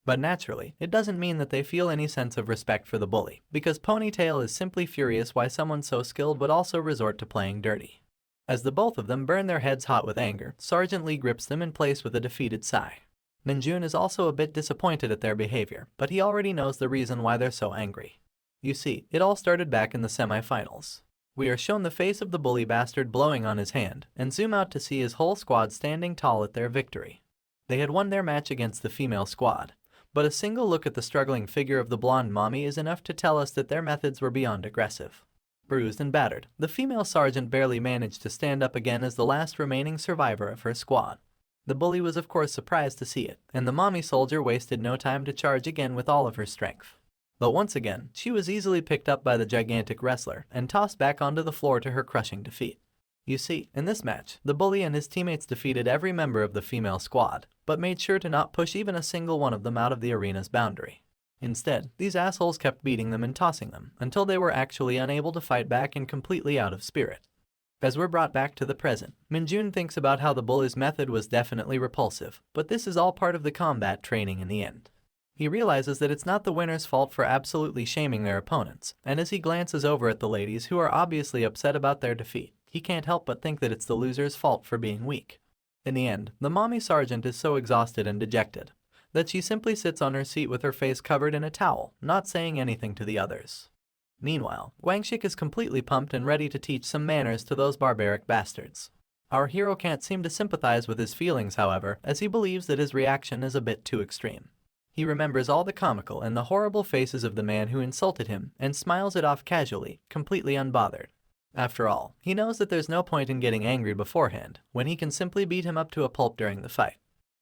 But naturally, it doesn't mean that they feel any sense of respect for the bully, because Ponytail is simply furious why someone so skilled would also resort to playing dirty. As the both of them burn their heads hot with anger, Sergeant Lee grips them in place with a defeated sigh. Minjun is also a bit disappointed at their behavior, but he already knows the reason why they're so angry. You see, it all started back in the semi-finals. We are shown the face of the bully bastard blowing on his hand, and zoom out to see his whole squad standing tall at their victory. They had won their match against the female squad. But a single look at the struggling figure of the blonde mommy is enough to tell us that their methods were beyond aggressive. Bruised and battered, the female sergeant barely managed to stand up again as the last remaining survivor of her squad. The bully was of course surprised to see it, and the mommy soldier wasted no time to charge again with all of her strength. But once again, she was easily picked up by the gigantic wrestler and tossed back onto the floor to her crushing defeat. You see, in this match, the bully and his teammates defeated every member of the female squad, but made sure to not push even a single one of them out of the arena's boundary. Instead, these assholes kept beating them and tossing them, until they were actually unable to fight back and completely out of spirit. As we're brought back to the present, Minjun thinks about how the bully's method was definitely repulsive, but this is all part of the combat training in the end. He realizes that it's not the winner's fault for absolutely shaming their opponents, and as he glances over at the ladies who are obviously upset about their defeat, he can't help but think that it's the loser's fault for being weak. In the end, the mommy sergeant is so exhausted and dejected that she simply sits on her seat with her face covered in a towel, not saying anything to the others. Meanwhile, Guangxi is completely pumped and ready to teach some manners to those barbaric bastards. Our hero can't seem to sympathize with his feelings, however, as he believes that his reaction is a bit too extreme. He remembers all the comical and the horrible faces of the man who insulted him and smiles it off casually, completely unbothered. After all, he knows that there's no point in getting angry beforehand, when he can simply beat him up to a pulp during the fight.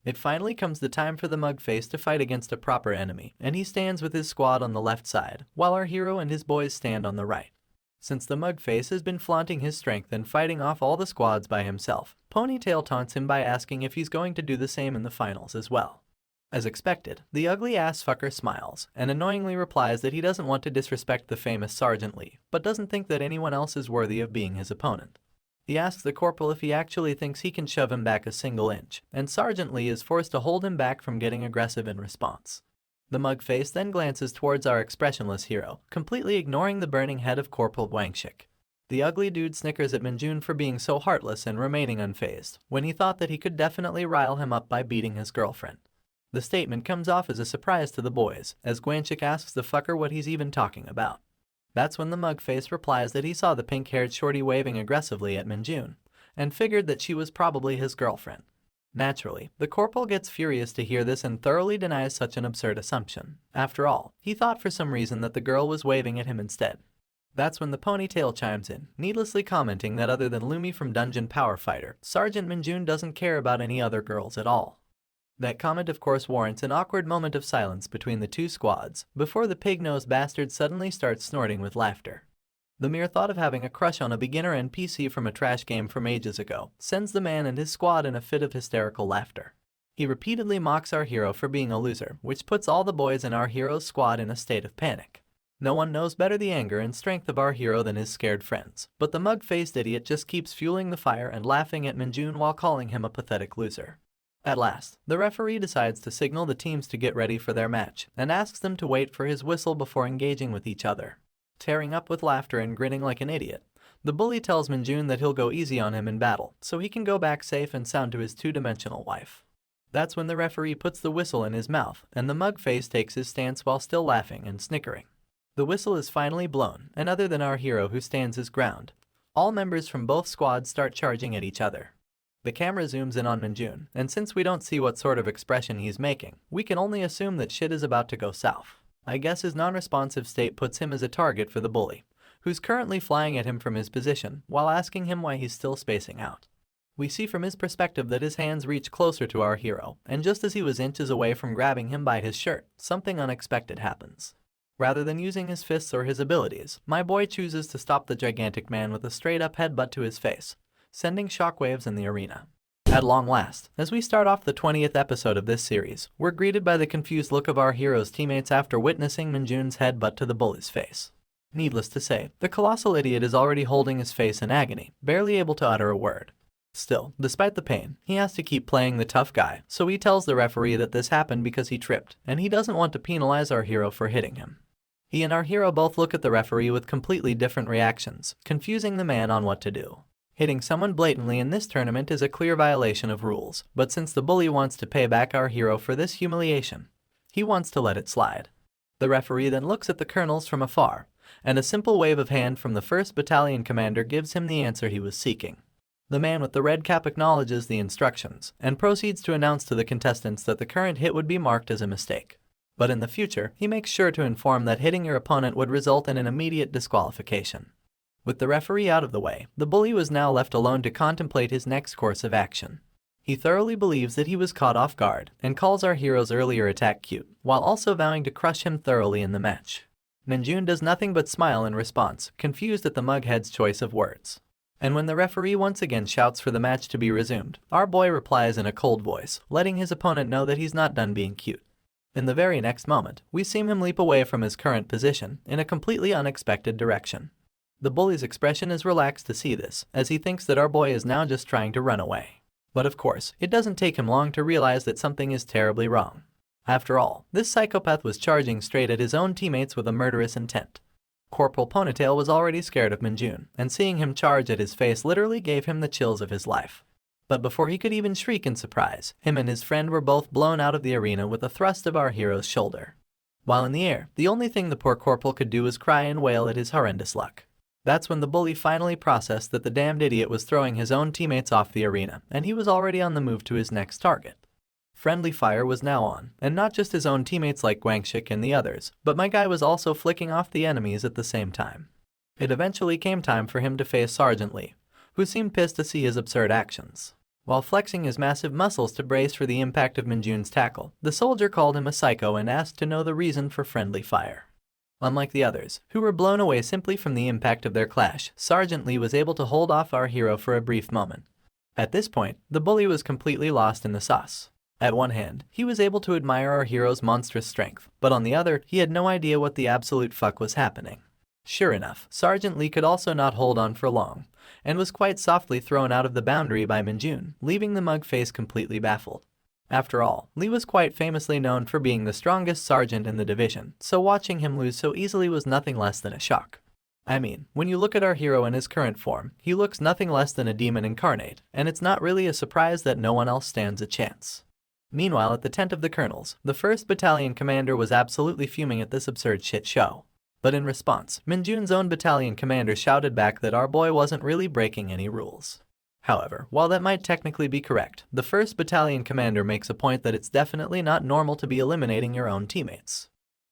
It finally comes the time for the mug face to fight against a proper enemy, and he stands with his squad on the left side, while our hero and his boys stand on the right. Since the mug face has been flaunting his strength and fighting off all the squads by himself, Ponytail taunts him by asking if he's going to do the same in the finals as well. As expected, the ugly-ass fucker smiles, and annoyingly replies that he doesn't want to disrespect the famous Sergeant Lee, but doesn't think that anyone else is worthy of being his opponent. He asks the corporal if he actually thinks he can shove him back a single inch, and Sergeant Lee is forced to hold him back from getting aggressive in response. The mug face then glances towards our expressionless hero, completely ignoring the burning head of Corporal Wangshik. The ugly dude snickers at Minjun for being so heartless and remaining unfazed, when he thought that he could definitely rile him up by beating his girlfriend. The statement comes off as a surprise to the boys, as Gwanchik asks the fucker what he's even talking about. That's when the mug face replies that he saw the pink-haired shorty waving aggressively at Minjun, and figured that she was probably his girlfriend. Naturally, the corporal gets furious to hear this and thoroughly denies such an absurd assumption. After all, he thought for some reason that the girl was waving at him instead. That's when the Ponytail chimes in, needlessly commenting that other than Lumi from Dungeon Power Fighter, Sergeant Minjun doesn't care about any other girls at all. That comment of course warrants an awkward moment of silence between the two squads, before the pig-nosed bastard suddenly starts snorting with laughter. The mere thought of having a crush on a beginner NPC from a trash game from ages ago sends the man and his squad in a fit of hysterical laughter. He repeatedly mocks our hero for being a loser, which puts all the boys in our hero's squad in a state of panic. No one knows better the anger and strength of our hero than his scared friends, but the mug-faced idiot just keeps fueling the fire and laughing at Minjun while calling him a pathetic loser. At last, the referee decides to signal the teams to get ready for their match, and asks them to wait for his whistle before engaging with each other. Tearing up with laughter and grinning like an idiot, the bully tells Minjun that he'll go easy on him in battle, so he can go back safe and sound to his two-dimensional wife. That's when the referee puts the whistle in his mouth, and the mug face takes his stance while still laughing and snickering. The whistle is finally blown, and other than our hero who stands his ground, all members from both squads start charging at each other. The camera zooms in on Minjun, and since we don't see what sort of expression he's making, we can only assume that shit is about to go south. I guess his non-responsive state puts him as a target for the bully, who's currently flying at him from his position while asking him why he's still spacing out. We see from his perspective that his hands reach closer to our hero, and just as he was inches away from grabbing him by his shirt, something unexpected happens. Rather than using his fists or his abilities, my boy chooses to stop the gigantic man with a straight-up headbutt to his face, sending shockwaves in the arena. At long last, as we start off the 20th episode of this series, we're greeted by the confused look of our hero's teammates after witnessing Minjun's headbutt to the bully's face. Needless to say, the colossal idiot is already holding his face in agony, barely able to utter a word. Still, despite the pain, he has to keep playing the tough guy, so he tells the referee that this happened because he tripped, and he doesn't want to penalize our hero for hitting him. He and our hero both look at the referee with completely different reactions, confusing the man on what to do. Hitting someone blatantly in this tournament is a clear violation of rules, but since the bully wants to pay back our hero for this humiliation, he wants to let it slide. The referee then looks at the colonels from afar, and a simple wave of hand from the 1st Battalion commander gives him the answer he was seeking. The man with the red cap acknowledges the instructions, and proceeds to announce to the contestants that the current hit would be marked as a mistake. But in the future, he makes sure to inform that hitting your opponent would result in an immediate disqualification. With the referee out of the way, the bully was now left alone to contemplate his next course of action. He thoroughly believes that he was caught off guard, and calls our hero's earlier attack cute, while also vowing to crush him thoroughly in the match. Minjun does nothing but smile in response, confused at the mughead's choice of words. And when the referee once again shouts for the match to be resumed, our boy replies in a cold voice, letting his opponent know that he's not done being cute. In the very next moment, we see him leap away from his current position in a completely unexpected direction. The bully's expression is relaxed to see this, as he thinks that our boy is now just trying to run away. But of course, it doesn't take him long to realize that something is terribly wrong. After all, this psychopath was charging straight at his own teammates with a murderous intent. Corporal Ponytail was already scared of Minjun, and seeing him charge at his face literally gave him the chills of his life. But before he could even shriek in surprise, him and his friend were both blown out of the arena with a thrust of our hero's shoulder. While in the air, the only thing the poor corporal could do was cry and wail at his horrendous luck. That's when the bully finally processed that the damned idiot was throwing his own teammates off the arena, and he was already on the move to his next target. Friendly fire was now on, and not just his own teammates like Guangxik and the others, but my guy was also flicking off the enemies at the same time. It eventually came time for him to face Sergeant Lee, who seemed pissed to see his absurd actions. While flexing his massive muscles to brace for the impact of Minjun's tackle, the soldier called him a psycho and asked to know the reason for friendly fire. Unlike the others, who were blown away simply from the impact of their clash, Sergeant Lee was able to hold off our hero for a brief moment. At this point, the bully was completely lost in the sauce. At one hand, he was able to admire our hero's monstrous strength, but on the other, he had no idea what the absolute fuck was happening. Sure enough, Sergeant Lee could also not hold on for long, and was quite softly thrown out of the boundary by Minjun, leaving the mug face completely baffled. After all, Lee was quite famously known for being the strongest sergeant in the division, so watching him lose so easily was nothing less than a shock. I mean, when you look at our hero in his current form, he looks nothing less than a demon incarnate, and it's not really a surprise that no one else stands a chance. Meanwhile, at the tent of the colonels, the 1st Battalion commander was absolutely fuming at this absurd shit show. But in response, Minjun's own battalion commander shouted back that our boy wasn't really breaking any rules. However, while that might technically be correct, the 1st Battalion commander makes a point that it's definitely not normal to be eliminating your own teammates.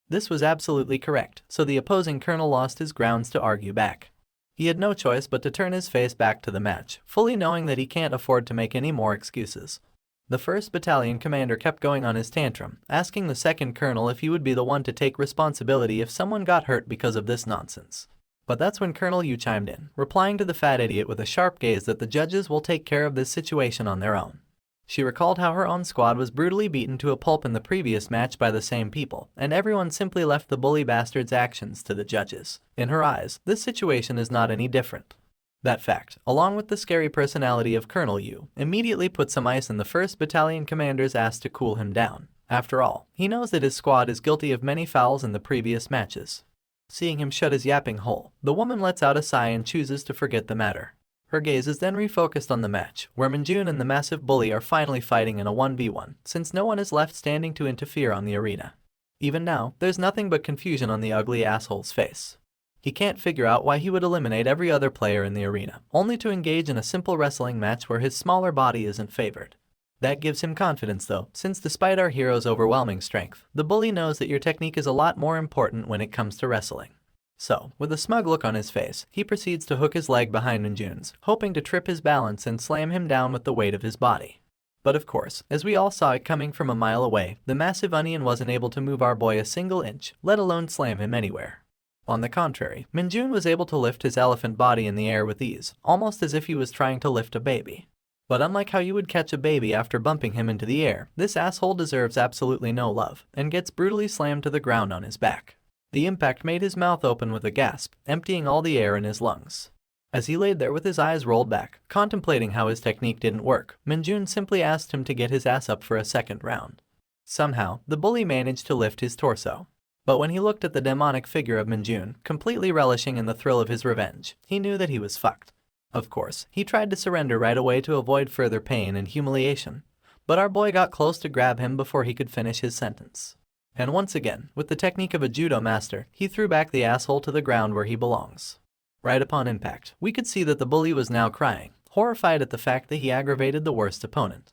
This was absolutely correct, so the opposing colonel lost his grounds to argue back. He had no choice but to turn his face back to the match, fully knowing that he can't afford to make any more excuses. The 1st Battalion commander kept going on his tantrum, asking the 2nd colonel if he would be the one to take responsibility if someone got hurt because of this nonsense. But that's when Colonel Yu chimed in, replying to the fat idiot with a sharp gaze that the judges will take care of this situation on their own. She recalled how her own squad was brutally beaten to a pulp in the previous match by the same people, and everyone simply left the bully bastard's actions to the judges. In her eyes, this situation is not any different. That fact, along with the scary personality of Colonel Yu, immediately put some ice in the 1st Battalion commander's ass to cool him down. After all, he knows that his squad is guilty of many fouls in the previous matches. Seeing him shut his yapping hole, the woman lets out a sigh and chooses to forget the matter. Her gaze is then refocused on the match, where Minjun and the massive bully are finally fighting in a 1v1, since no one is left standing to interfere on the arena. Even now, there's nothing but confusion on the ugly asshole's face. He can't figure out why he would eliminate every other player in the arena, only to engage in a simple wrestling match where his smaller body isn't favored. That gives him confidence though, since despite our hero's overwhelming strength, the bully knows that your technique is a lot more important when it comes to wrestling. So, with a smug look on his face, he proceeds to hook his leg behind Minjun's, hoping to trip his balance and slam him down with the weight of his body. But of course, as we all saw it coming from a mile away, the massive onion wasn't able to move our boy a single inch, let alone slam him anywhere. On the contrary, Minjun was able to lift his elephant body in the air with ease, almost as if he was trying to lift a baby. But unlike how you would catch a baby after bumping him into the air, this asshole deserves absolutely no love, and gets brutally slammed to the ground on his back. The impact made his mouth open with a gasp, emptying all the air in his lungs. As he laid there with his eyes rolled back, contemplating how his technique didn't work, Minjun simply asked him to get his ass up for a second round. Somehow, the bully managed to lift his torso. But when he looked at the demonic figure of Minjun, completely relishing in the thrill of his revenge, he knew that he was fucked. Of course, he tried to surrender right away to avoid further pain and humiliation, but our boy got close to grab him before he could finish his sentence. And once again, with the technique of a judo master, he threw back the asshole to the ground where he belongs. Right upon impact, we could see that the bully was now crying, horrified at the fact that he aggravated the worst opponent.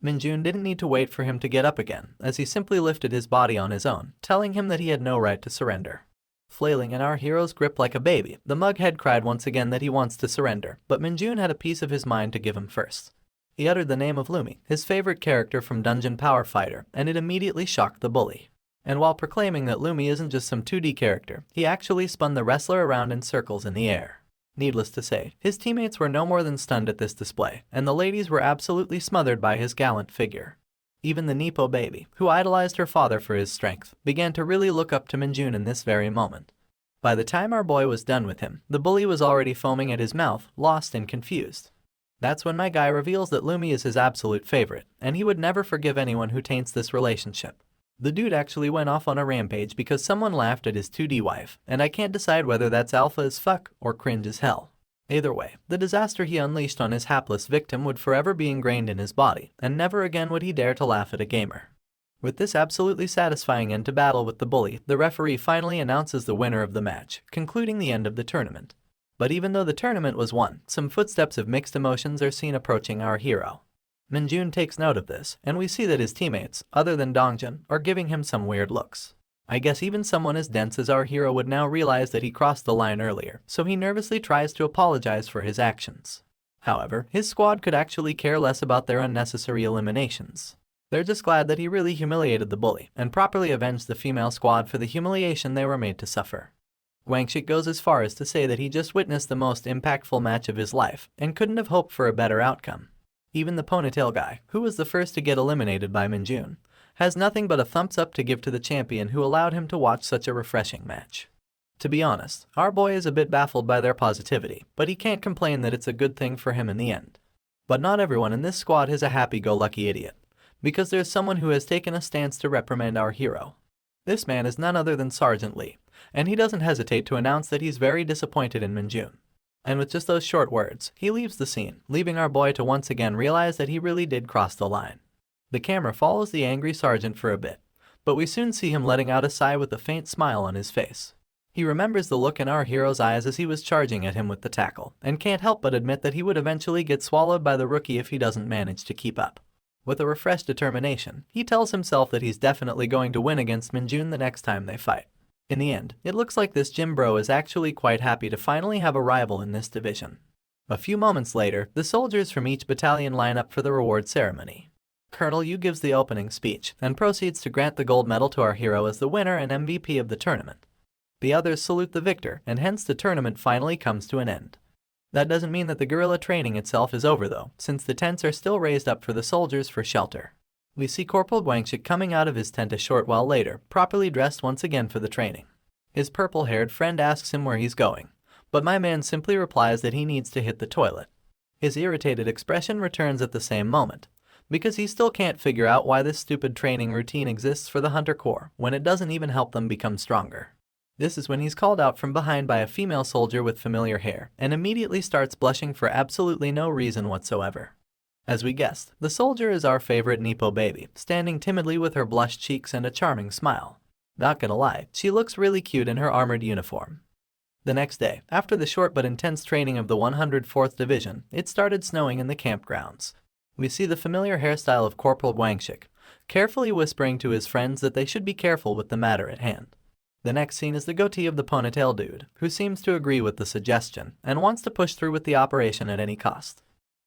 Minjun didn't need to wait for him to get up again, as he simply lifted his body on his own, telling him that he had no right to surrender. Flailing in our hero's grip like a baby, the mughead cried once again that he wants to surrender, but Minjun had a piece of his mind to give him first. He uttered the name of Lumi, his favorite character from Dungeon Power Fighter, and it immediately shocked the bully. And while proclaiming that Lumi isn't just some 2D character, he actually spun the wrestler around in circles in the air. Needless to say, his teammates were no more than stunned at this display, and the ladies were absolutely smothered by his gallant figure. Even the Nepo baby, who idolized her father for his strength, began to really look up to Minjun in this very moment. By the time our boy was done with him, the bully was already foaming at his mouth, lost and confused. That's when my guy reveals that Lumi is his absolute favorite, and he would never forgive anyone who taints this relationship. The dude actually went off on a rampage because someone laughed at his 2D wife, and I can't decide whether that's alpha as fuck or cringe as hell. Either way, the disaster he unleashed on his hapless victim would forever be ingrained in his body, and never again would he dare to laugh at a gamer. With this absolutely satisfying end to battle with the bully, the referee finally announces the winner of the match, concluding the end of the tournament. But even though the tournament was won, some footsteps of mixed emotions are seen approaching our hero. Minjun takes note of this, and we see that his teammates, other than Dongjun, are giving him some weird looks. I guess even someone as dense as our hero would now realize that he crossed the line earlier, so he nervously tries to apologize for his actions. However, his squad could actually care less about their unnecessary eliminations. They're just glad that he really humiliated the bully and properly avenged the female squad for the humiliation they were made to suffer. Wangshik goes as far as to say that he just witnessed the most impactful match of his life and couldn't have hoped for a better outcome. Even the ponytail guy, who was the first to get eliminated by Minjun, has nothing but a thumbs up to give to the champion who allowed him to watch such a refreshing match. To be honest, our boy is a bit baffled by their positivity, but he can't complain that it's a good thing for him in the end. But not everyone in this squad is a happy-go-lucky idiot, because there's someone who has taken a stance to reprimand our hero. This man is none other than Sergeant Lee, and he doesn't hesitate to announce that he's very disappointed in Minjun. And with just those short words, he leaves the scene, leaving our boy to once again realize that he really did cross the line. The camera follows the angry sergeant for a bit, but we soon see him letting out a sigh with a faint smile on his face. He remembers the look in our hero's eyes as he was charging at him with the tackle, and can't help but admit that he would eventually get swallowed by the rookie if he doesn't manage to keep up. With a refreshed determination, he tells himself that he's definitely going to win against Minjun the next time they fight. In the end, it looks like this gym bro is actually quite happy to finally have a rival in this division. A few moments later, the soldiers from each battalion line up for the reward ceremony. Colonel Yu gives the opening speech and proceeds to grant the gold medal to our hero as the winner and MVP of the tournament. The others salute the victor, and hence the tournament finally comes to an end. That doesn't mean that the guerrilla training itself is over though, since the tents are still raised up for the soldiers for shelter. We see Corporal Guangshik coming out of his tent a short while later, properly dressed once again for the training. His purple-haired friend asks him where he's going, but my man simply replies that he needs to hit the toilet. His irritated expression returns at the same moment, because he still can't figure out why this stupid training routine exists for the Hunter Corps when it doesn't even help them become stronger. This is when he's called out from behind by a female soldier with familiar hair and immediately starts blushing for absolutely no reason whatsoever. As we guessed, the soldier is our favorite Nepo baby, standing timidly with her blushed cheeks and a charming smile. Not gonna lie, she looks really cute in her armored uniform. The next day, after the short but intense training of the 104th Division, it started snowing in the campgrounds. We see the familiar hairstyle of Corporal Guangshik, carefully whispering to his friends that they should be careful with the matter at hand. The next scene is the goatee of the ponytail dude, who seems to agree with the suggestion and wants to push through with the operation at any cost.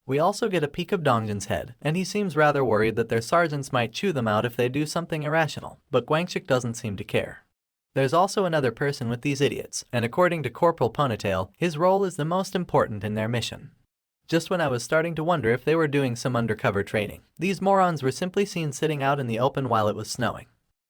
We also get a peek of Dongjun's head, and he seems rather worried that their sergeants might chew them out if they do something irrational, but Guangshik doesn't seem to care. There's also another person with these idiots, and according to Corporal Ponytail, his role is the most important in their mission. Just when I was starting to wonder if they were doing some undercover training, these morons were simply seen sitting out in the open while it was snowing.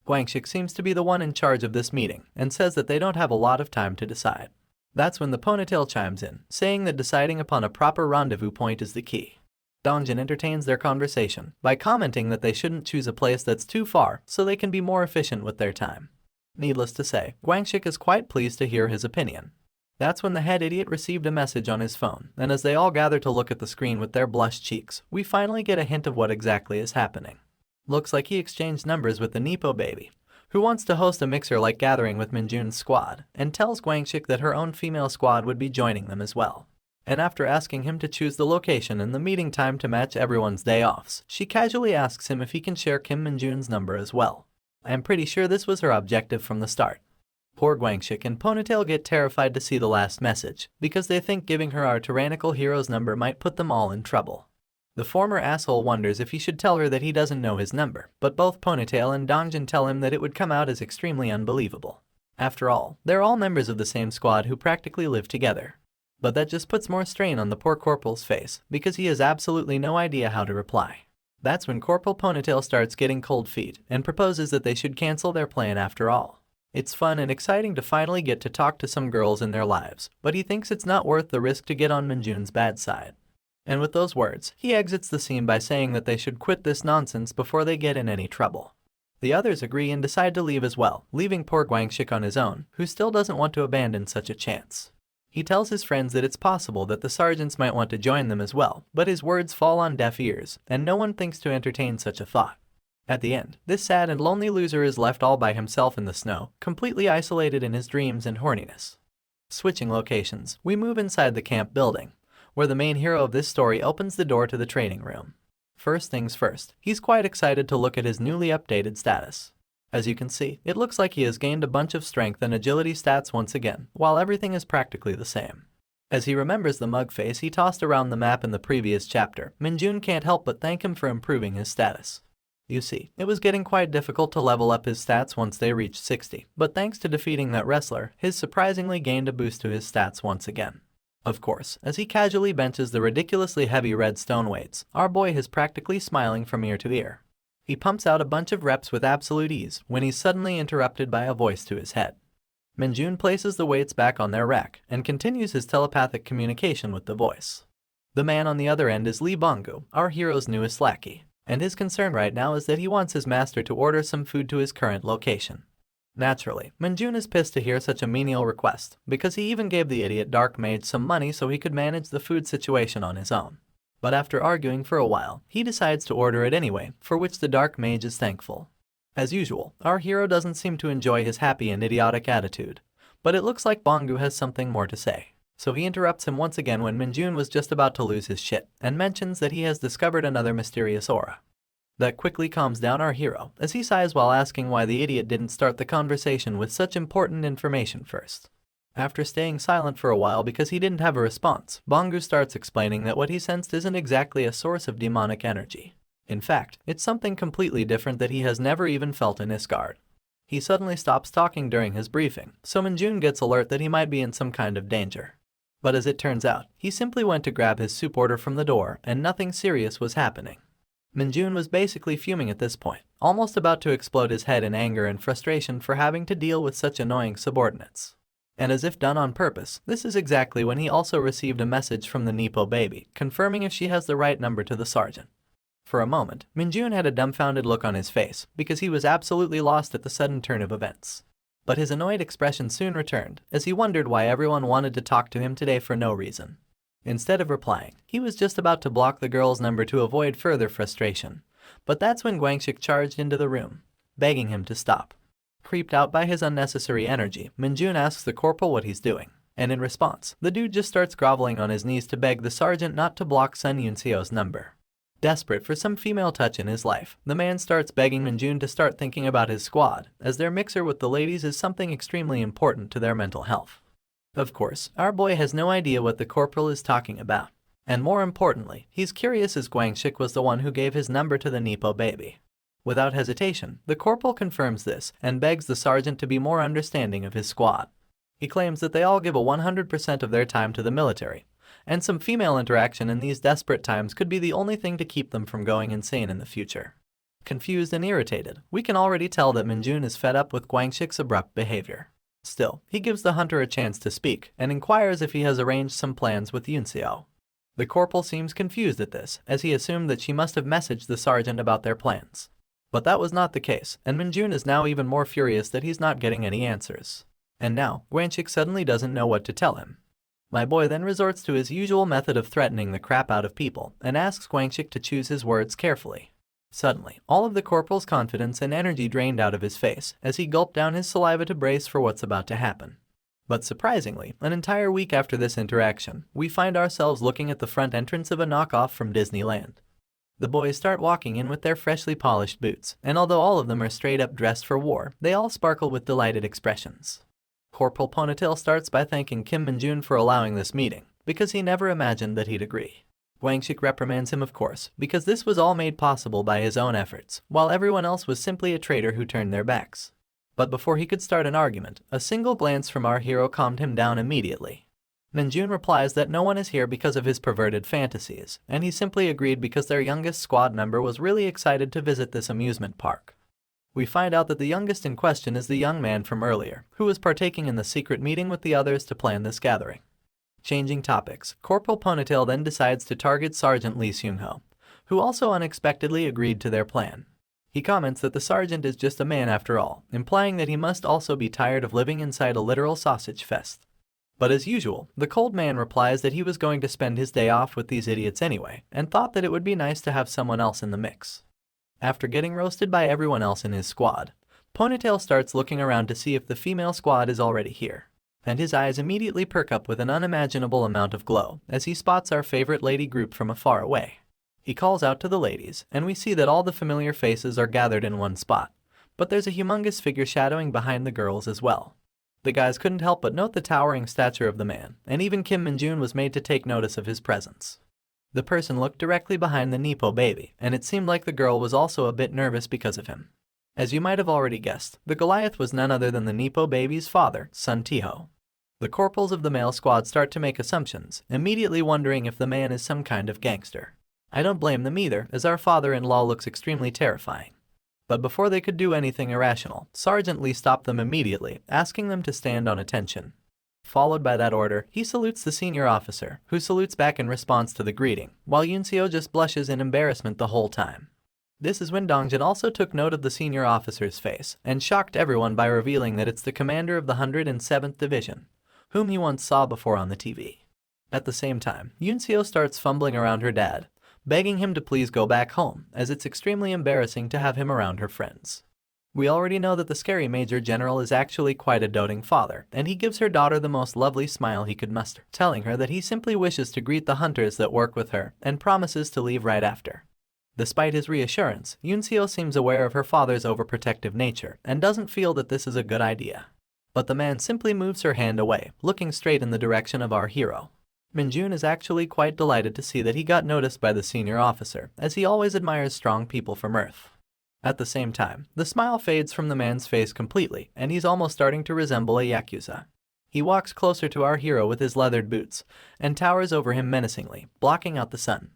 Guangshik seems to be the one in charge of this meeting, and says that they don't have a lot of time to decide. That's when the ponytail chimes in, saying that deciding upon a proper rendezvous point is the key. Dongjun entertains their conversation by commenting that they shouldn't choose a place that's too far so they can be more efficient with their time. Needless to say, Guangshik is quite pleased to hear his opinion. That's when the head idiot received a message on his phone, and as they all gather to look at the screen with their blushed cheeks, we finally get a hint of what exactly is happening. Looks like he exchanged numbers with the Nepo baby, who wants to host a mixer-like gathering with Minjun's squad, and tells Guangshik that her own female squad would be joining them as well. And after asking him to choose the location and the meeting time to match everyone's day offs, she casually asks him if he can share Kim Minjun's number as well. I'm pretty sure this was her objective from the start. Poor Guangshik and Ponytail get terrified to see the last message, because they think giving her our tyrannical hero's number might put them all in trouble. The former asshole wonders if he should tell her that he doesn't know his number, but both Ponytail and Dongjun tell him that it would come out as extremely unbelievable. After all, they're all members of the same squad who practically live together. But that just puts more strain on the poor Corporal's face, because he has absolutely no idea how to reply. That's when Corporal Ponytail starts getting cold feet, and proposes that they should cancel their plan after all. It's fun and exciting to finally get to talk to some girls in their lives, but he thinks it's not worth the risk to get on Minjun's bad side. And with those words, he exits the scene by saying that they should quit this nonsense before they get in any trouble. The others agree and decide to leave as well, leaving poor Guangshik on his own, who still doesn't want to abandon such a chance. He tells his friends that it's possible that the sergeants might want to join them as well, but his words fall on deaf ears, and no one thinks to entertain such a thought. At the end, this sad and lonely loser is left all by himself in the snow, completely isolated in his dreams and horniness. Switching locations, we move inside the camp building, where the main hero of this story opens the door to the training room. First things first, he's quite excited to look at his newly updated status. As you can see, it looks like he has gained a bunch of strength and agility stats once again, while everything is practically the same. As he remembers the mug face he tossed around the map in the previous chapter, Minjun can't help but thank him for improving his status. You see, it was getting quite difficult to level up his stats once they reached 60, but thanks to defeating that wrestler, his surprisingly gained a boost to his stats once again. Of course, as he casually benches the ridiculously heavy red stone weights, our boy is practically smiling from ear to ear. He pumps out a bunch of reps with absolute ease when he's suddenly interrupted by a voice to his head. Minjun places the weights back on their rack and continues his telepathic communication with the voice. The man on the other end is Lee Bongu, our hero's newest lackey, and his concern right now is that he wants his master to order some food to his current location. Naturally, Minjun is pissed to hear such a menial request, because he even gave the idiot dark mage some money so he could manage the food situation on his own. But after arguing for a while, he decides to order it anyway, for which the dark mage is thankful. As usual, our hero doesn't seem to enjoy his happy and idiotic attitude, but it looks like Bongu has something more to say. So he interrupts him once again when Minjun was just about to lose his shit, and mentions that he has discovered another mysterious aura. That quickly calms down our hero, as he sighs while asking why the idiot didn't start the conversation with such important information first. After staying silent for a while because he didn't have a response, Bongu starts explaining that what he sensed isn't exactly a source of demonic energy. In fact, it's something completely different that he has never even felt in Isgard. He suddenly stops talking during his briefing, so Minjun gets alert that he might be in some kind of danger. But as it turns out, he simply went to grab his soup order from the door and nothing serious was happening. Minjun was basically fuming at this point, almost about to explode his head in anger and frustration for having to deal with such annoying subordinates. And as if done on purpose, this is exactly when he also received a message from the Nepo baby, confirming if she has the right number to the sergeant. For a moment, Minjun had a dumbfounded look on his face, because he was absolutely lost at the sudden turn of events. But his annoyed expression soon returned, as he wondered why everyone wanted to talk to him today for no reason. Instead of replying, he was just about to block the girl's number to avoid further frustration. But that's when Guangxik charged into the room, begging him to stop. Creeped out by his unnecessary energy, Minjun asks the corporal what he's doing, and in response, the dude just starts groveling on his knees to beg the sergeant not to block Sun Yunseo's number. Desperate for some female touch in his life, the man starts begging Minjun to start thinking about his squad, as their mixer with the ladies is something extremely important to their mental health. Of course, our boy has no idea what the corporal is talking about. And more importantly, he's curious as Guangxik was the one who gave his number to the Nepo baby. Without hesitation, the corporal confirms this and begs the sergeant to be more understanding of his squad. He claims that they all give a 100% of their time to the military, and some female interaction in these desperate times could be the only thing to keep them from going insane in the future. Confused and irritated, we can already tell that Minjun is fed up with Guangxik's abrupt behavior. Still, he gives the hunter a chance to speak and inquires if he has arranged some plans with Yunseo. The corporal seems confused at this, as he assumed that she must have messaged the sergeant about their plans. But that was not the case, and Minjun is now even more furious that he's not getting any answers. And now, Guangxik suddenly doesn't know what to tell him. My boy then resorts to his usual method of threatening the crap out of people and asks Guangxik to choose his words carefully. Suddenly, all of the corporal's confidence and energy drained out of his face as he gulped down his saliva to brace for what's about to happen. But surprisingly, an entire week after this interaction, we find ourselves looking at the front entrance of a knockoff from Disneyland. The boys start walking in with their freshly polished boots, and although all of them are straight up dressed for war, they all sparkle with delighted expressions. Corporal Ponytail starts by thanking Kim Minjun for allowing this meeting, because he never imagined that he'd agree. Guangxik reprimands him of course, because this was all made possible by his own efforts, while everyone else was simply a traitor who turned their backs. But before he could start an argument, a single glance from our hero calmed him down immediately. Minjun replies that no one is here because of his perverted fantasies, and he simply agreed because their youngest squad member was really excited to visit this amusement park. We find out that the youngest in question is the young man from earlier, who was partaking in the secret meeting with the others to plan this gathering. Changing topics, Corporal Ponytail then decides to target Sergeant Lee Seung-ho, who also unexpectedly agreed to their plan. He comments that the sergeant is just a man after all, implying that he must also be tired of living inside a literal sausage fest. But as usual, the cold man replies that he was going to spend his day off with these idiots anyway, and thought that it would be nice to have someone else in the mix. After getting roasted by everyone else in his squad, Ponytail starts looking around to see if the female squad is already here. and his eyes immediately perk up with an unimaginable amount of glow as he spots our favorite lady group from afar away. He calls out to the ladies, and we see that all the familiar faces are gathered in one spot, but there's a humongous figure shadowing behind the girls as well. The guys couldn't help but note the towering stature of the man, and even Kim Minjun was made to take notice of his presence. The person looked directly behind the Nepo baby, and it seemed like the girl was also a bit nervous because of him. As you might have already guessed, the Goliath was none other than the Nepo baby's father, Sun Tiho. The corporals of the male squad start to make assumptions, immediately wondering if the man is some kind of gangster. I don't blame them either, as our father-in-law looks extremely terrifying. But before they could do anything irrational, Sergeant Lee stopped them immediately, asking them to stand on attention. Followed by that order, he salutes the senior officer, who salutes back in response to the greeting, while Yunseo just blushes in embarrassment the whole time. This is when Dongjin also took note of the senior officer's face, and shocked everyone by revealing that it's the commander of the 107th Division, whom he once saw before on the TV. At the same time, Yunseo starts fumbling around her dad, begging him to please go back home, as it's extremely embarrassing to have him around her friends. We already know that the scary Major General is actually quite a doting father, and he gives her daughter the most lovely smile he could muster, telling her that he simply wishes to greet the hunters that work with her, and promises to leave right after. Despite his reassurance, Yunseo seems aware of her father's overprotective nature, and doesn't feel that this is a good idea. But the man simply moves her hand away, looking straight in the direction of our hero. Minjun is actually quite delighted to see that he got noticed by the senior officer, as he always admires strong people from Earth. At the same time, the smile fades from the man's face completely, and he's almost starting to resemble a Yakuza. He walks closer to our hero with his leathered boots, and towers over him menacingly, blocking out the sun.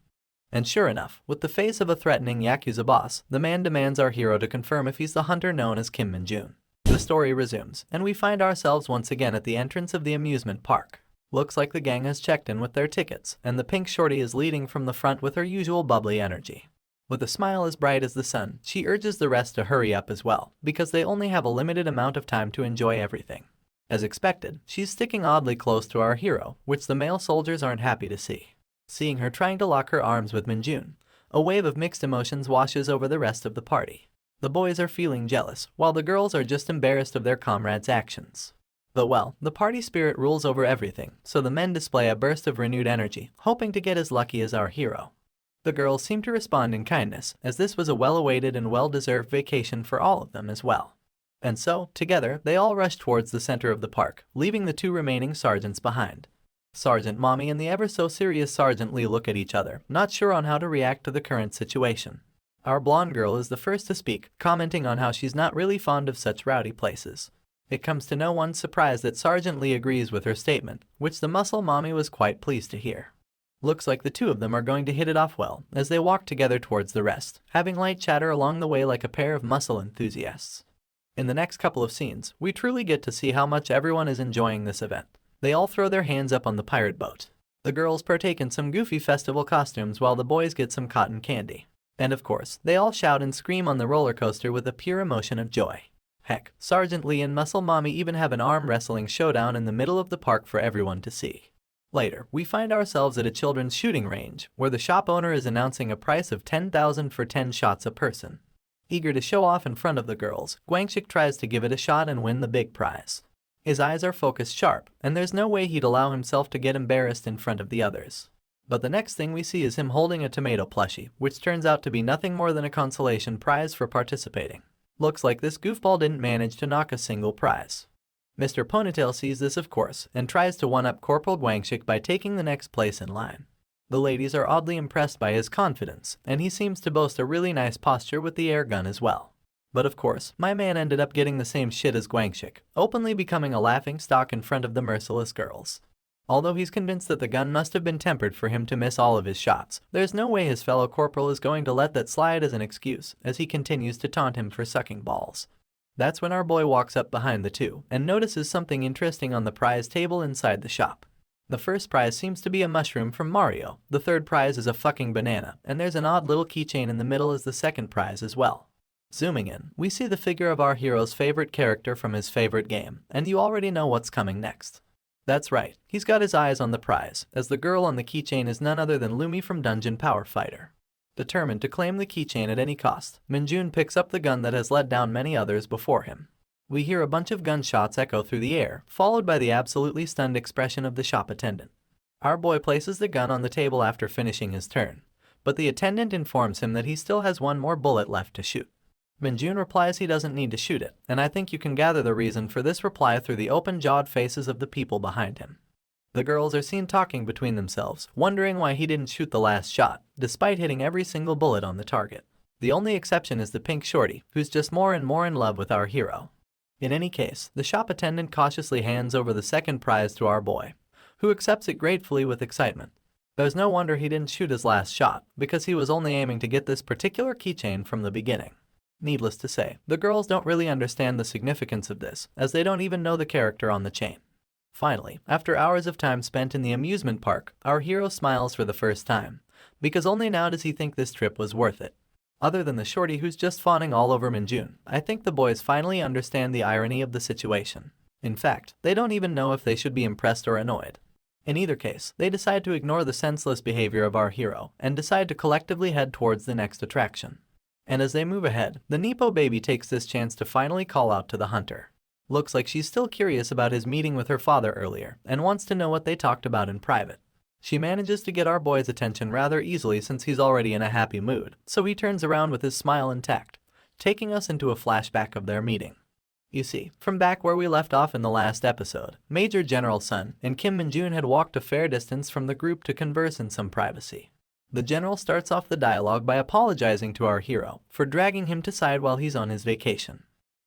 And sure enough, with the face of a threatening Yakuza boss, the man demands our hero to confirm if he's the hunter known as Kim Minjun. The story resumes, and we find ourselves once again at the entrance of the amusement park. Looks like the gang has checked in with their tickets, and the pink shorty is leading from the front with her usual bubbly energy. With a smile as bright as the sun, she urges the rest to hurry up as well, because they only have a limited amount of time to enjoy everything. As expected, she's sticking oddly close to our hero, which the male soldiers aren't happy to see. Seeing her trying to lock her arms with Minjun, a wave of mixed emotions washes over the rest of the party. The boys are feeling jealous, while the girls are just embarrassed of their comrades' actions. But well, the party spirit rules over everything, so the men display a burst of renewed energy, hoping to get as lucky as our hero. The girls seem to respond in kindness, as this was a well-awaited and well-deserved vacation for all of them as well. And so, together, they all rush towards the center of the park, leaving the two remaining sergeants behind. Sergeant Mommy and the ever-so-serious Sergeant Lee look at each other, not sure on how to react to the current situation. Our blonde girl is the first to speak, commenting on how she's not really fond of such rowdy places. It comes to no one's surprise that Sergeant Lee agrees with her statement, which the muscle mommy was quite pleased to hear. Looks like the two of them are going to hit it off well, as they walk together towards the rest, having light chatter along the way like a pair of muscle enthusiasts. In the next couple of scenes, we truly get to see how much everyone is enjoying this event. They all throw their hands up on the pirate boat. The girls partake in some goofy festival costumes while the boys get some cotton candy. And of course, they all shout and scream on the roller coaster with a pure emotion of joy. Heck, Sergeant Lee and Muscle Mommy even have an arm wrestling showdown in the middle of the park for everyone to see. Later, we find ourselves at a children's shooting range, where the shop owner is announcing a price of 10,000 for 10 shots a person. Eager to show off in front of the girls, Guangxik tries to give it a shot and win the big prize. His eyes are focused sharp, and there's no way he'd allow himself to get embarrassed in front of the others. But the next thing we see is him holding a tomato plushie, which turns out to be nothing more than a consolation prize for participating. Looks like this goofball didn't manage to knock a single prize. Mr. Ponytail sees this of course, and tries to one-up Corporal Guangxik by taking the next place in line. The ladies are oddly impressed by his confidence, and he seems to boast a really nice posture with the air gun as well. But of course, my man ended up getting the same shit as Guangxik, openly becoming a laughingstock in front of the merciless girls. Although he's convinced that the gun must have been tempered for him to miss all of his shots, there's no way his fellow corporal is going to let that slide as an excuse, as he continues to taunt him for sucking balls. That's when our boy walks up behind the two, and notices something interesting on the prize table inside the shop. The first prize seems to be a mushroom from Mario, the third prize is a fucking banana, and there's an odd little keychain in the middle as the second prize as well. Zooming in, we see the figure of our hero's favorite character from his favorite game, and you already know what's coming next. That's right, he's got his eyes on the prize, as the girl on the keychain is none other than Lumi from Dungeon Power Fighter. Determined to claim the keychain at any cost, Minjun picks up the gun that has led down many others before him. We hear a bunch of gunshots echo through the air, followed by the absolutely stunned expression of the shop attendant. Our boy places the gun on the table after finishing his turn, but the attendant informs him that he still has one more bullet left to shoot. Minjun replies he doesn't need to shoot it, and I think you can gather the reason for this reply through the open-jawed faces of the people behind him. The girls are seen talking between themselves, wondering why he didn't shoot the last shot, despite hitting every single bullet on the target. The only exception is the pink shorty, who's just more and more in love with our hero. In any case, the shop attendant cautiously hands over the second prize to our boy, who accepts it gratefully with excitement. There's no wonder he didn't shoot his last shot, because he was only aiming to get this particular keychain from the beginning. Needless to say, the girls don't really understand the significance of this, as they don't even know the character on the chain. Finally, after hours of time spent in the amusement park, our hero smiles for the first time, because only now does he think this trip was worth it. Other than the shorty who's just fawning all over Minjun, I think the boys finally understand the irony of the situation. In fact, they don't even know if they should be impressed or annoyed. In either case, they decide to ignore the senseless behavior of our hero and decide to collectively head towards the next attraction. And as they move ahead, the Nepo baby takes this chance to finally call out to the hunter. Looks like she's still curious about his meeting with her father earlier and wants to know what they talked about in private. She manages to get our boy's attention rather easily since he's already in a happy mood, so he turns around with his smile intact, taking us into a flashback of their meeting. You see, from back where we left off in the last episode, Major General Sun and Kim Minjun had walked a fair distance from the group to converse in some privacy. The general starts off the dialogue by apologizing to our hero for dragging him to side while he's on his vacation.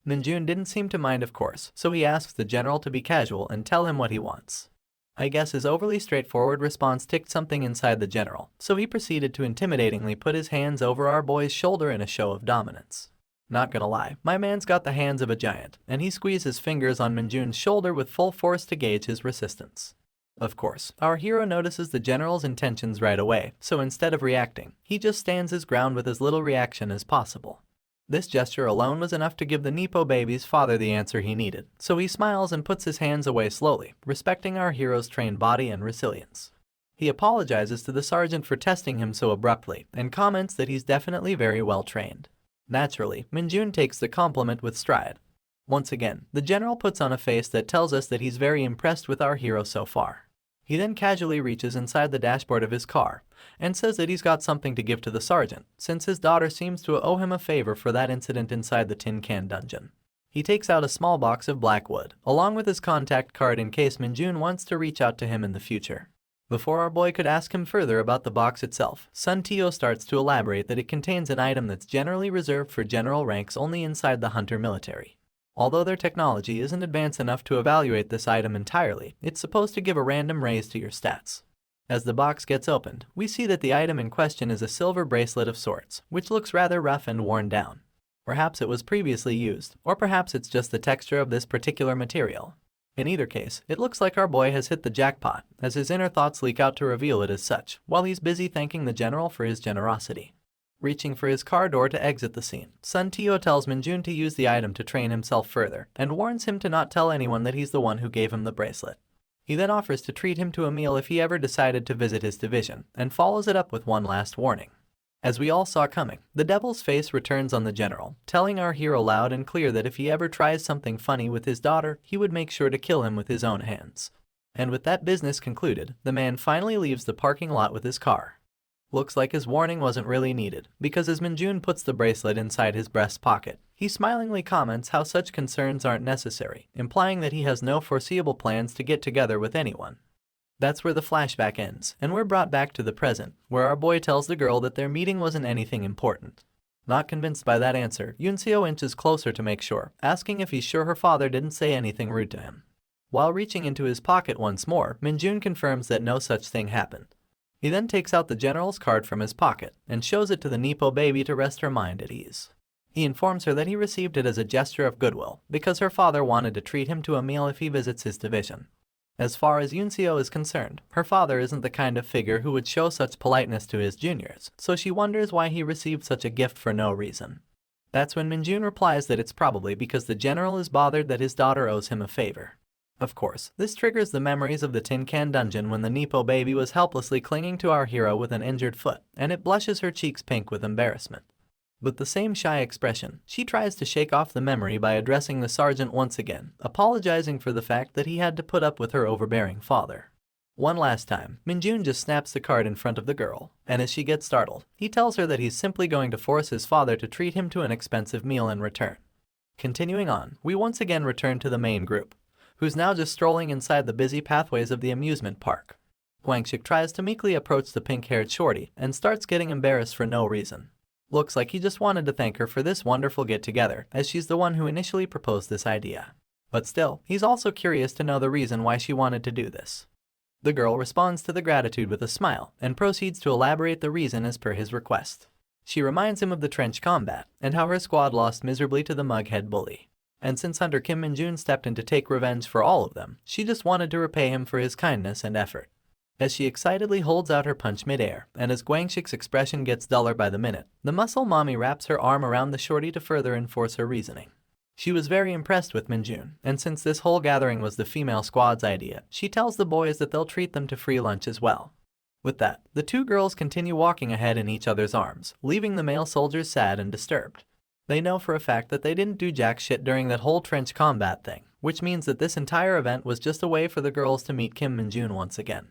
Minjun didn't seem to mind, of course, so he asks the general to be casual and tell him what he wants. I guess his overly straightforward response ticked something inside the general, so he proceeded to intimidatingly put his hands over our boy's shoulder in a show of dominance. Not gonna lie, my man's got the hands of a giant, and he squeezed his fingers on Minjun's shoulder with full force to gauge his resistance. Of course, our hero notices the general's intentions right away, so instead of reacting, he just stands his ground with as little reaction as possible. This gesture alone was enough to give the Nepo baby's father the answer he needed, so he smiles and puts his hands away slowly, respecting our hero's trained body and resilience. He apologizes to the sergeant for testing him so abruptly, and comments that he's definitely very well trained. Naturally, Minjun takes the compliment with stride. Once again, the general puts on a face that tells us that he's very impressed with our hero so far. He then casually reaches inside the dashboard of his car and says that he's got something to give to the sergeant, since his daughter seems to owe him a favor for that incident inside the tin can dungeon. He takes out a small box of black wood, along with his contact card in case Minjun wants to reach out to him in the future. Before our boy could ask him further about the box itself, Sun Tio starts to elaborate that it contains an item that's generally reserved for general ranks only inside the hunter military. Although their technology isn't advanced enough to evaluate this item entirely, it's supposed to give a random raise to your stats. As the box gets opened, we see that the item in question is a silver bracelet of sorts, which looks rather rough and worn down. Perhaps it was previously used, or perhaps it's just the texture of this particular material. In either case, it looks like our boy has hit the jackpot, as his inner thoughts leak out to reveal it as such, while he's busy thanking the general for his generosity. Reaching for his car door to exit the scene, Sun Tio tells Minjun to use the item to train himself further, and warns him to not tell anyone that he's the one who gave him the bracelet. He then offers to treat him to a meal if he ever decided to visit his division, and follows it up with one last warning. As we all saw coming, the devil's face returns on the general, telling our hero loud and clear that if he ever tries something funny with his daughter, he would make sure to kill him with his own hands. And with that business concluded, the man finally leaves the parking lot with his car. Looks like his warning wasn't really needed, because as Minjun puts the bracelet inside his breast pocket, he smilingly comments how such concerns aren't necessary, implying that he has no foreseeable plans to get together with anyone. That's where the flashback ends, and we're brought back to the present, where our boy tells the girl that their meeting wasn't anything important. Not convinced by that answer, Yunseo inches closer to make sure, asking if he's sure her father didn't say anything rude to him. While reaching into his pocket once more, Minjun confirms that no such thing happened. He then takes out the general's card from his pocket and shows it to the Nepo baby to rest her mind at ease. He informs her that he received it as a gesture of goodwill because her father wanted to treat him to a meal if he visits his division. As far as Yunseo is concerned, her father isn't the kind of figure who would show such politeness to his juniors, so she wonders why he received such a gift for no reason. That's when Minjun replies that it's probably because the general is bothered that his daughter owes him a favor. Of course, this triggers the memories of the tin can dungeon when the Nepo baby was helplessly clinging to our hero with an injured foot, and it blushes her cheeks pink with embarrassment. With the same shy expression, she tries to shake off the memory by addressing the sergeant once again, apologizing for the fact that he had to put up with her overbearing father. One last time, Minjun just snaps the card in front of the girl, and as she gets startled, he tells her that he's simply going to force his father to treat him to an expensive meal in return. Continuing on, we once again return to the main group, who's now just strolling inside the busy pathways of the amusement park. Guangxik tries to meekly approach the pink-haired shorty and starts getting embarrassed for no reason. Looks like he just wanted to thank her for this wonderful get-together, as she's the one who initially proposed this idea. But still, he's also curious to know the reason why she wanted to do this. The girl responds to the gratitude with a smile and proceeds to elaborate the reason as per his request. She reminds him of the trench combat and how her squad lost miserably to the mughead bully. And since Hunter Kim Minjun stepped in to take revenge for all of them, she just wanted to repay him for his kindness and effort. As she excitedly holds out her punch midair, and as Guangxik's expression gets duller by the minute, the muscle mommy wraps her arm around the shorty to further enforce her reasoning. She was very impressed with Minjun, and since this whole gathering was the female squad's idea, she tells the boys that they'll treat them to free lunch as well. With that, the two girls continue walking ahead in each other's arms, leaving the male soldiers sad and disturbed. They know for a fact that they didn't do jack shit during that whole trench combat thing, which means that this entire event was just a way for the girls to meet Kim Minjun once again.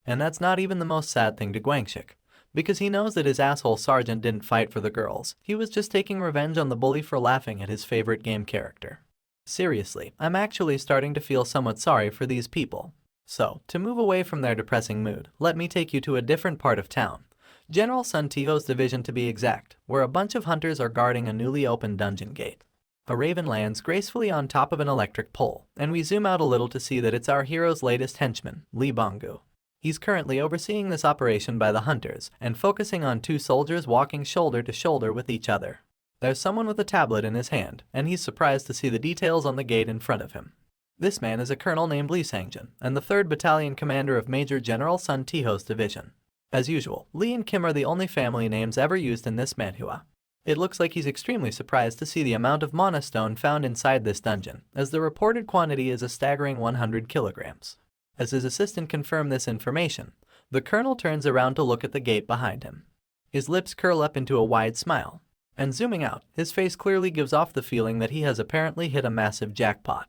And that's not even the most sad thing to Guangxik, because he knows that his asshole sergeant didn't fight for the girls. He was just taking revenge on the bully for laughing at his favorite game character. Seriously, I'm actually starting to feel somewhat sorry for these people. So, to move away from their depressing mood, let me take you to a different part of town. General Sun Tiho's division to be exact, where a bunch of hunters are guarding a newly opened dungeon gate. A raven lands gracefully on top of an electric pole, and we zoom out a little to see that it's our hero's latest henchman, Lee Bonggu. He's currently overseeing this operation by the hunters and focusing on two soldiers walking shoulder to shoulder with each other. There's someone with a tablet in his hand, and he's surprised to see the details on the gate in front of him. This man is a colonel named Lee Sangjin, and the 3rd Battalion commander of Major General Sun Tiho's division. As usual, Lee and Kim are the only family names ever used in this manhua. It looks like he's extremely surprised to see the amount of mana stone found inside this dungeon, as the reported quantity is a staggering 100 kilograms. As his assistant confirmed this information, the colonel turns around to look at the gate behind him. His lips curl up into a wide smile, and zooming out, his face clearly gives off the feeling that he has apparently hit a massive jackpot.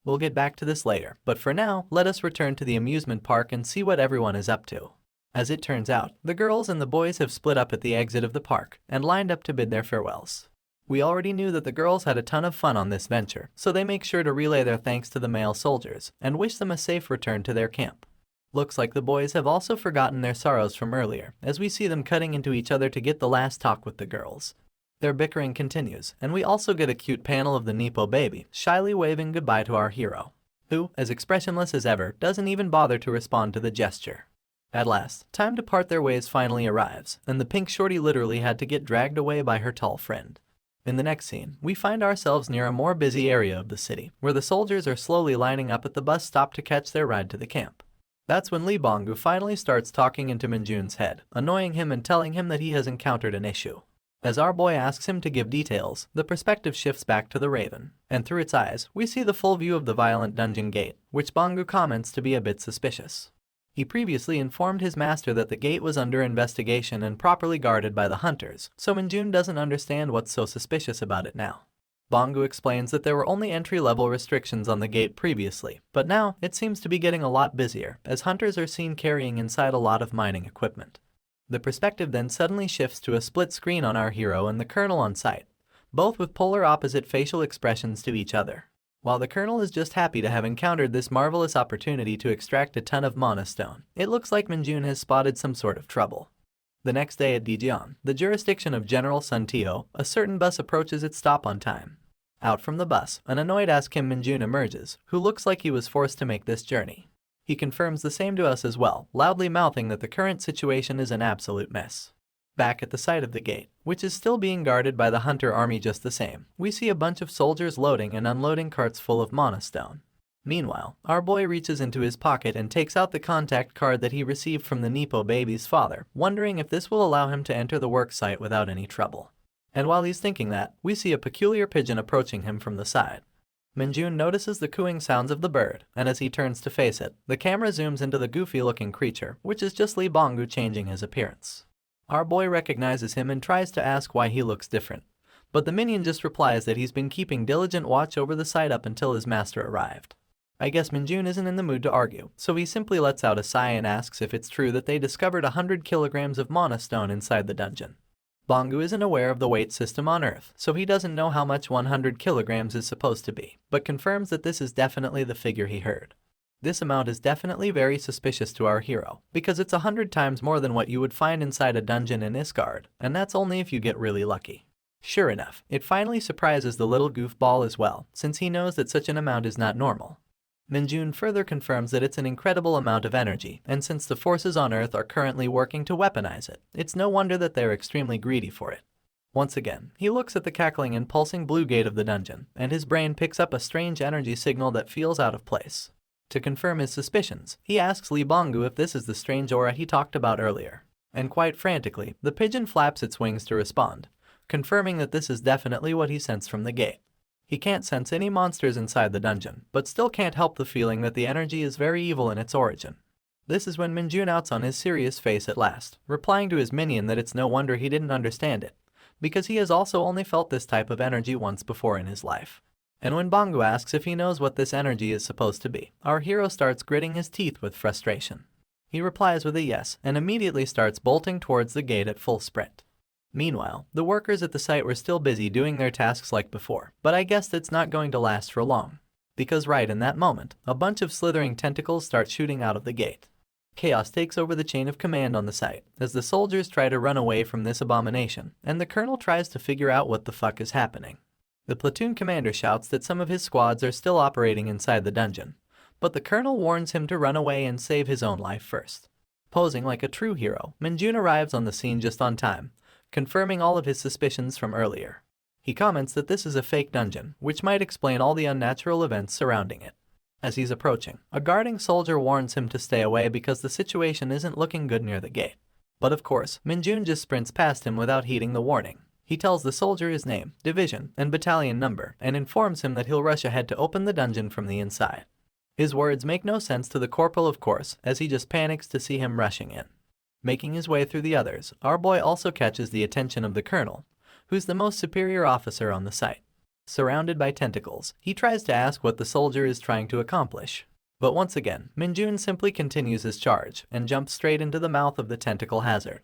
We'll get back to this later, but for now, let us return to the amusement park and see what everyone is up to. As it turns out, the girls and the boys have split up at the exit of the park and lined up to bid their farewells. We already knew that the girls had a ton of fun on this venture, so they make sure to relay their thanks to the male soldiers and wish them a safe return to their camp. Looks like the boys have also forgotten their sorrows from earlier, as we see them cutting into each other to get the last talk with the girls. Their bickering continues, and we also get a cute panel of the Nepo baby shyly waving goodbye to our hero, who, as expressionless as ever, doesn't even bother to respond to the gesture. At last, time to part their ways finally arrives, and the pink shorty literally had to get dragged away by her tall friend. In the next scene, we find ourselves near a more busy area of the city, where the soldiers are slowly lining up at the bus stop to catch their ride to the camp. That's when Lee Bonggu finally starts talking into Minjun's head, annoying him and telling him that he has encountered an issue. As our boy asks him to give details, the perspective shifts back to the raven, and through its eyes, we see the full view of the violent dungeon gate, which Bonggu comments to be a bit suspicious. He previously informed his master that the gate was under investigation and properly guarded by the hunters, so Minjun doesn't understand what's so suspicious about it now. Bonggu explains that there were only entry-level restrictions on the gate previously, but now it seems to be getting a lot busier, as hunters are seen carrying inside a lot of mining equipment. The perspective then suddenly shifts to a split screen on our hero and the colonel on site, both with polar opposite facial expressions to each other. While the colonel is just happy to have encountered this marvelous opportunity to extract a ton of mana stone, it looks like Minjun has spotted some sort of trouble. The next day at Daejeon, the jurisdiction of General Sun Tiho, a certain bus approaches its stop on time. Out from the bus, an annoyed-ass Kim Minjun emerges, who looks like he was forced to make this journey. He confirms the same to us as well, loudly mouthing that the current situation is an absolute mess. Back at the site of the gate, which is still being guarded by the hunter army just the same, we see a bunch of soldiers loading and unloading carts full of mana stone. Meanwhile, our boy reaches into his pocket and takes out the contact card that he received from the Nepo baby's father, wondering if this will allow him to enter the work site without any trouble. And while he's thinking that, we see a peculiar pigeon approaching him from the side. Minjun notices the cooing sounds of the bird, and as he turns to face it, the camera zooms into the goofy-looking creature, which is just Lee Bonggu changing his appearance. Our boy recognizes him and tries to ask why he looks different, but the minion just replies that he's been keeping diligent watch over the site up until his master arrived. I guess Minjun isn't in the mood to argue, so he simply lets out a sigh and asks if it's true that they discovered 100 kilograms of mana stone inside the dungeon. Bangu isn't aware of the weight system on Earth, so he doesn't know how much 100 kilograms is supposed to be, but confirms that this is definitely the figure he heard. This amount is definitely very suspicious to our hero, because it's 100 times more than what you would find inside a dungeon in Isgard, and that's only if you get really lucky. Sure enough, it finally surprises the little goofball as well, since he knows that such an amount is not normal. Minjun further confirms that it's an incredible amount of energy, and since the forces on Earth are currently working to weaponize it, it's no wonder that they're extremely greedy for it. Once again, he looks at the cackling and pulsing blue gate of the dungeon, and his brain picks up a strange energy signal that feels out of place. To confirm his suspicions, he asks Li Bangu if this is the strange aura he talked about earlier. And quite frantically, the pigeon flaps its wings to respond, confirming that this is definitely what he sensed from the gate. He can't sense any monsters inside the dungeon, but still can't help the feeling that the energy is very evil in its origin. This is when Minjun outs on his serious face at last, replying to his minion that it's no wonder he didn't understand it, because he has also only felt this type of energy once before in his life. And when Bangu asks if he knows what this energy is supposed to be, our hero starts gritting his teeth with frustration. He replies with a yes, and immediately starts bolting towards the gate at full sprint. Meanwhile, the workers at the site were still busy doing their tasks like before, but I guess that's not going to last for long. Because right in that moment, a bunch of slithering tentacles start shooting out of the gate. Chaos takes over the chain of command on the site, as the soldiers try to run away from this abomination, and the colonel tries to figure out what the fuck is happening. The platoon commander shouts that some of his squads are still operating inside the dungeon, but the colonel warns him to run away and save his own life first. Posing like a true hero, Minjun arrives on the scene just on time, confirming all of his suspicions from earlier. He comments that this is a fake dungeon, which might explain all the unnatural events surrounding it. As he's approaching, a guarding soldier warns him to stay away because the situation isn't looking good near the gate. But of course, Minjun just sprints past him without heeding the warning. He tells the soldier his name, division, and battalion number, and informs him that he'll rush ahead to open the dungeon from the inside. His words make no sense to the corporal, of course, as he just panics to see him rushing in. Making his way through the others, our boy also catches the attention of the colonel, who's the most superior officer on the site. Surrounded by tentacles, he tries to ask what the soldier is trying to accomplish. But once again, Minjun simply continues his charge and jumps straight into the mouth of the tentacle hazard.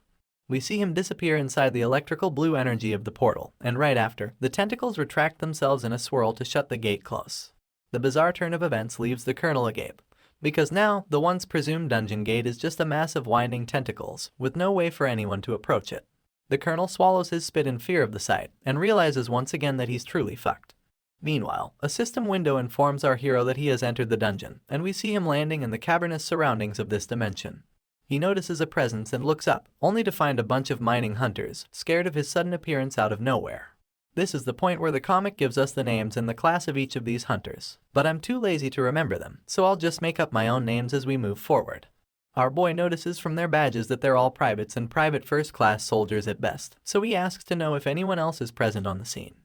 We see him disappear inside the electrical blue energy of the portal, and right after, the tentacles retract themselves in a swirl to shut the gate close. The bizarre turn of events leaves the colonel agape, because now the once presumed dungeon gate is just a mass of winding tentacles, with no way for anyone to approach it. The colonel swallows his spit in fear of the sight, and realizes once again that he's truly fucked. Meanwhile, a system window informs our hero that he has entered the dungeon, and we see him landing in the cavernous surroundings of this dimension. He notices a presence and looks up, only to find a bunch of mining hunters, scared of his sudden appearance out of nowhere. This is the point where the comic gives us the names and the class of each of these hunters, but I'm too lazy to remember them, so I'll just make up my own names as we move forward. Our boy notices from their badges that they're all privates and private first-class soldiers at best, so he asks to know if anyone else is present on the scene.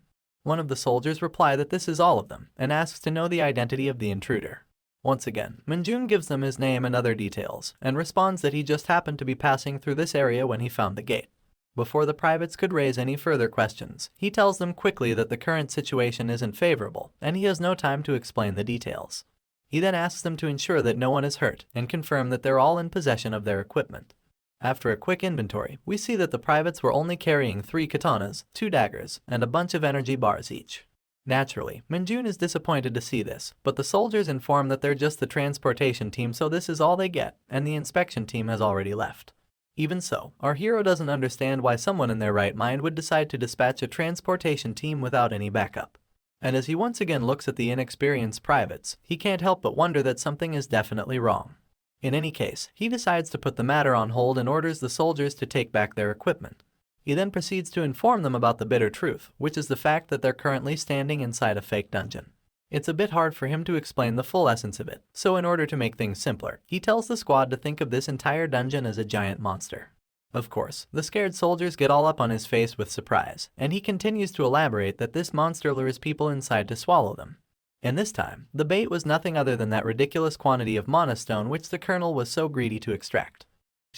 One of the soldiers replies that this is all of them, and asks to know the identity of the intruder. Once again, Minjun gives them his name and other details, and responds that he just happened to be passing through this area when he found the gate. Before the privates could raise any further questions, he tells them quickly that the current situation isn't favorable, and he has no time to explain the details. He then asks them to ensure that no one is hurt, and confirm that they're all in possession of their equipment. After a quick inventory, we see that the privates were only carrying 3 katanas, 2 daggers, and a bunch of energy bars each. Naturally, Minjun is disappointed to see this, but the soldiers inform that they're just the transportation team, so this is all they get, and the inspection team has already left. Even so, our hero doesn't understand why someone in their right mind would decide to dispatch a transportation team without any backup. And as he once again looks at the inexperienced privates, he can't help but wonder that something is definitely wrong. In any case, he decides to put the matter on hold and orders the soldiers to take back their equipment. He then proceeds to inform them about the bitter truth, which is the fact that they're currently standing inside a fake dungeon. It's a bit hard for him to explain the full essence of it, so in order to make things simpler, he tells the squad to think of this entire dungeon as a giant monster. Of course, the scared soldiers get all up on his face with surprise, and he continues to elaborate that this monster lures people inside to swallow them. And this time, the bait was nothing other than that ridiculous quantity of mana stone which the colonel was so greedy to extract.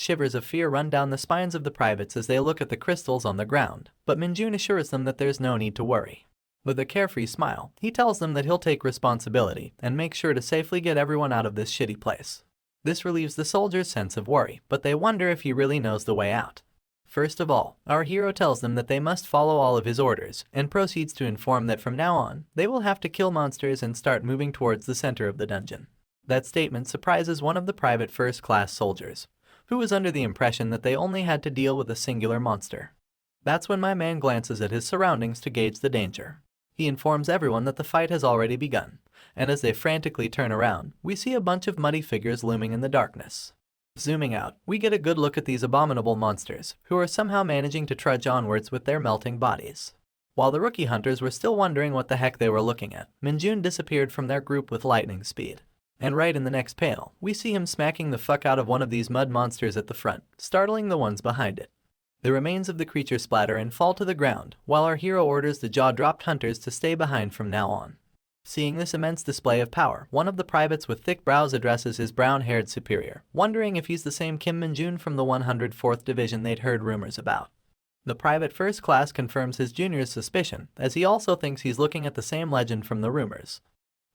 Shivers of fear run down the spines of the privates as they look at the crystals on the ground, but Minjun assures them that there's no need to worry. With a carefree smile, he tells them that he'll take responsibility and make sure to safely get everyone out of this shitty place. This relieves the soldiers' sense of worry, but they wonder if he really knows the way out. First of all, our hero tells them that they must follow all of his orders, and proceeds to inform that from now on, they will have to kill monsters and start moving towards the center of the dungeon. That statement surprises one of the private first-class soldiers, who was under the impression that they only had to deal with a singular monster. That's when my man glances at his surroundings to gauge the danger. He informs everyone that the fight has already begun, and as they frantically turn around, we see a bunch of muddy figures looming in the darkness. Zooming out, we get a good look at these abominable monsters, who are somehow managing to trudge onwards with their melting bodies. While the rookie hunters were still wondering what the heck they were looking at, Minjun disappeared from their group with lightning speed. And right in the next panel, we see him smacking the fuck out of one of these mud monsters at the front, startling the ones behind it. The remains of the creature splatter and fall to the ground, while our hero orders the jaw-dropped hunters to stay behind from now on. Seeing this immense display of power, one of the privates with thick brows addresses his brown-haired superior, wondering if he's the same Kim Minjun from the 104th Division they'd heard rumors about. The private first class confirms his junior's suspicion, as he also thinks he's looking at the same legend from the rumors.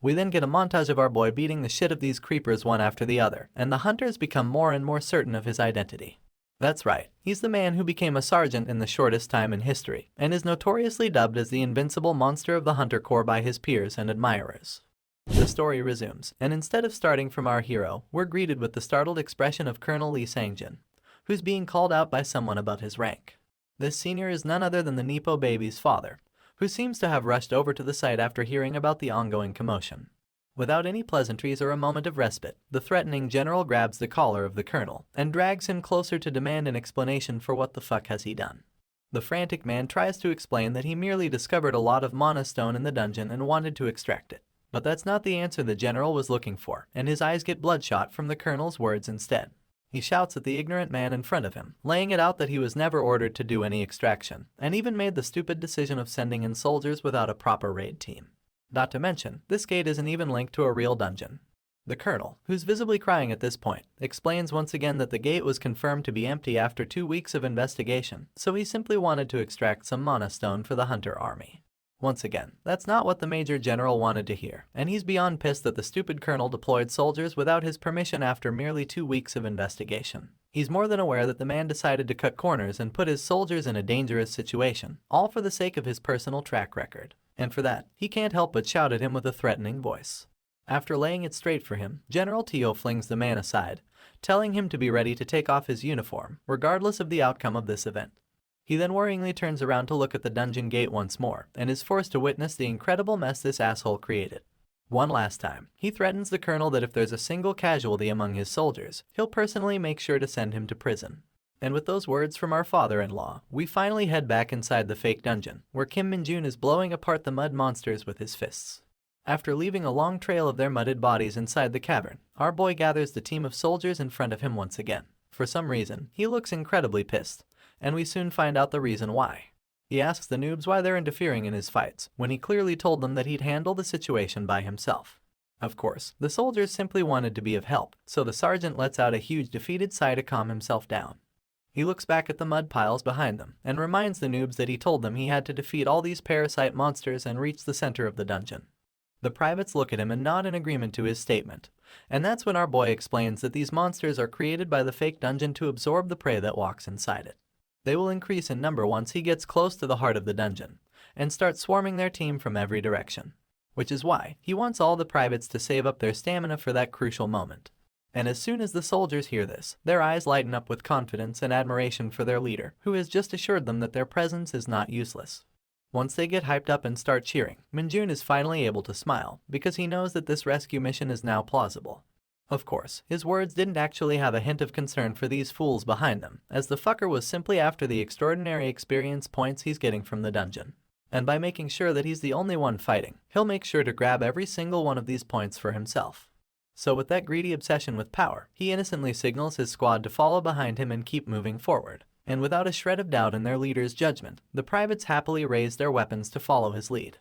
We then get a montage of our boy beating the shit of these creepers one after the other, and the hunters become more and more certain of his identity. That's right, he's the man who became a sergeant in the shortest time in history, and is notoriously dubbed as the invincible monster of the Hunter Corps by his peers and admirers. The story resumes, and instead of starting from our hero, we're greeted with the startled expression of Colonel Lee Sangjin, who's being called out by someone above his rank. This senior is none other than the Nepo baby's father, who seems to have rushed over to the site after hearing about the ongoing commotion. Without any pleasantries or a moment of respite, the threatening general grabs the collar of the colonel and drags him closer to demand an explanation for what the fuck has he done. The frantic man tries to explain that he merely discovered a lot of mana stone in the dungeon and wanted to extract it. But that's not the answer the general was looking for, and his eyes get bloodshot from the colonel's words instead. He shouts at the ignorant man in front of him, laying it out that he was never ordered to do any extraction, and even made the stupid decision of sending in soldiers without a proper raid team. Not to mention, this gate isn't even linked to a real dungeon. The colonel, who's visibly crying at this point, explains once again that the gate was confirmed to be empty after 2 weeks of investigation, so he simply wanted to extract some mana stone for the hunter army. Once again, that's not what the Major General wanted to hear, and he's beyond pissed that the stupid colonel deployed soldiers without his permission after merely 2 weeks of investigation. He's more than aware that the man decided to cut corners and put his soldiers in a dangerous situation, all for the sake of his personal track record. And for that, he can't help but shout at him with a threatening voice. After laying it straight for him, General Tio flings the man aside, telling him to be ready to take off his uniform, regardless of the outcome of this event. He then worryingly turns around to look at the dungeon gate once more, and is forced to witness the incredible mess this asshole created. One last time, he threatens the colonel that if there's a single casualty among his soldiers, he'll personally make sure to send him to prison. And with those words from our father-in-law, we finally head back inside the fake dungeon, where Kim Minjun is blowing apart the mud monsters with his fists. After leaving a long trail of their mudded bodies inside the cavern, our boy gathers the team of soldiers in front of him once again. For some reason, he looks incredibly pissed, and we soon find out the reason why. He asks the noobs why they're interfering in his fights, when he clearly told them that he'd handle the situation by himself. Of course, the soldiers simply wanted to be of help, so the sergeant lets out a huge defeated sigh to calm himself down. He looks back at the mud piles behind them, and reminds the noobs that he told them he had to defeat all these parasite monsters and reach the center of the dungeon. The privates look at him and nod in agreement to his statement, and that's when our boy explains that these monsters are created by the fake dungeon to absorb the prey that walks inside it. They will increase in number once he gets close to the heart of the dungeon, and start swarming their team from every direction. Which is why he wants all the privates to save up their stamina for that crucial moment. And as soon as the soldiers hear this, their eyes lighten up with confidence and admiration for their leader, who has just assured them that their presence is not useless. Once they get hyped up and start cheering, Minjun is finally able to smile, because he knows that this rescue mission is now plausible. Of course, his words didn't actually have a hint of concern for these fools behind them, as the fucker was simply after the extraordinary experience points he's getting from the dungeon. And by making sure that he's the only one fighting, he'll make sure to grab every single one of these points for himself. So with that greedy obsession with power, he innocently signals his squad to follow behind him and keep moving forward. And without a shred of doubt in their leader's judgment, the privates happily raised their weapons to follow his lead.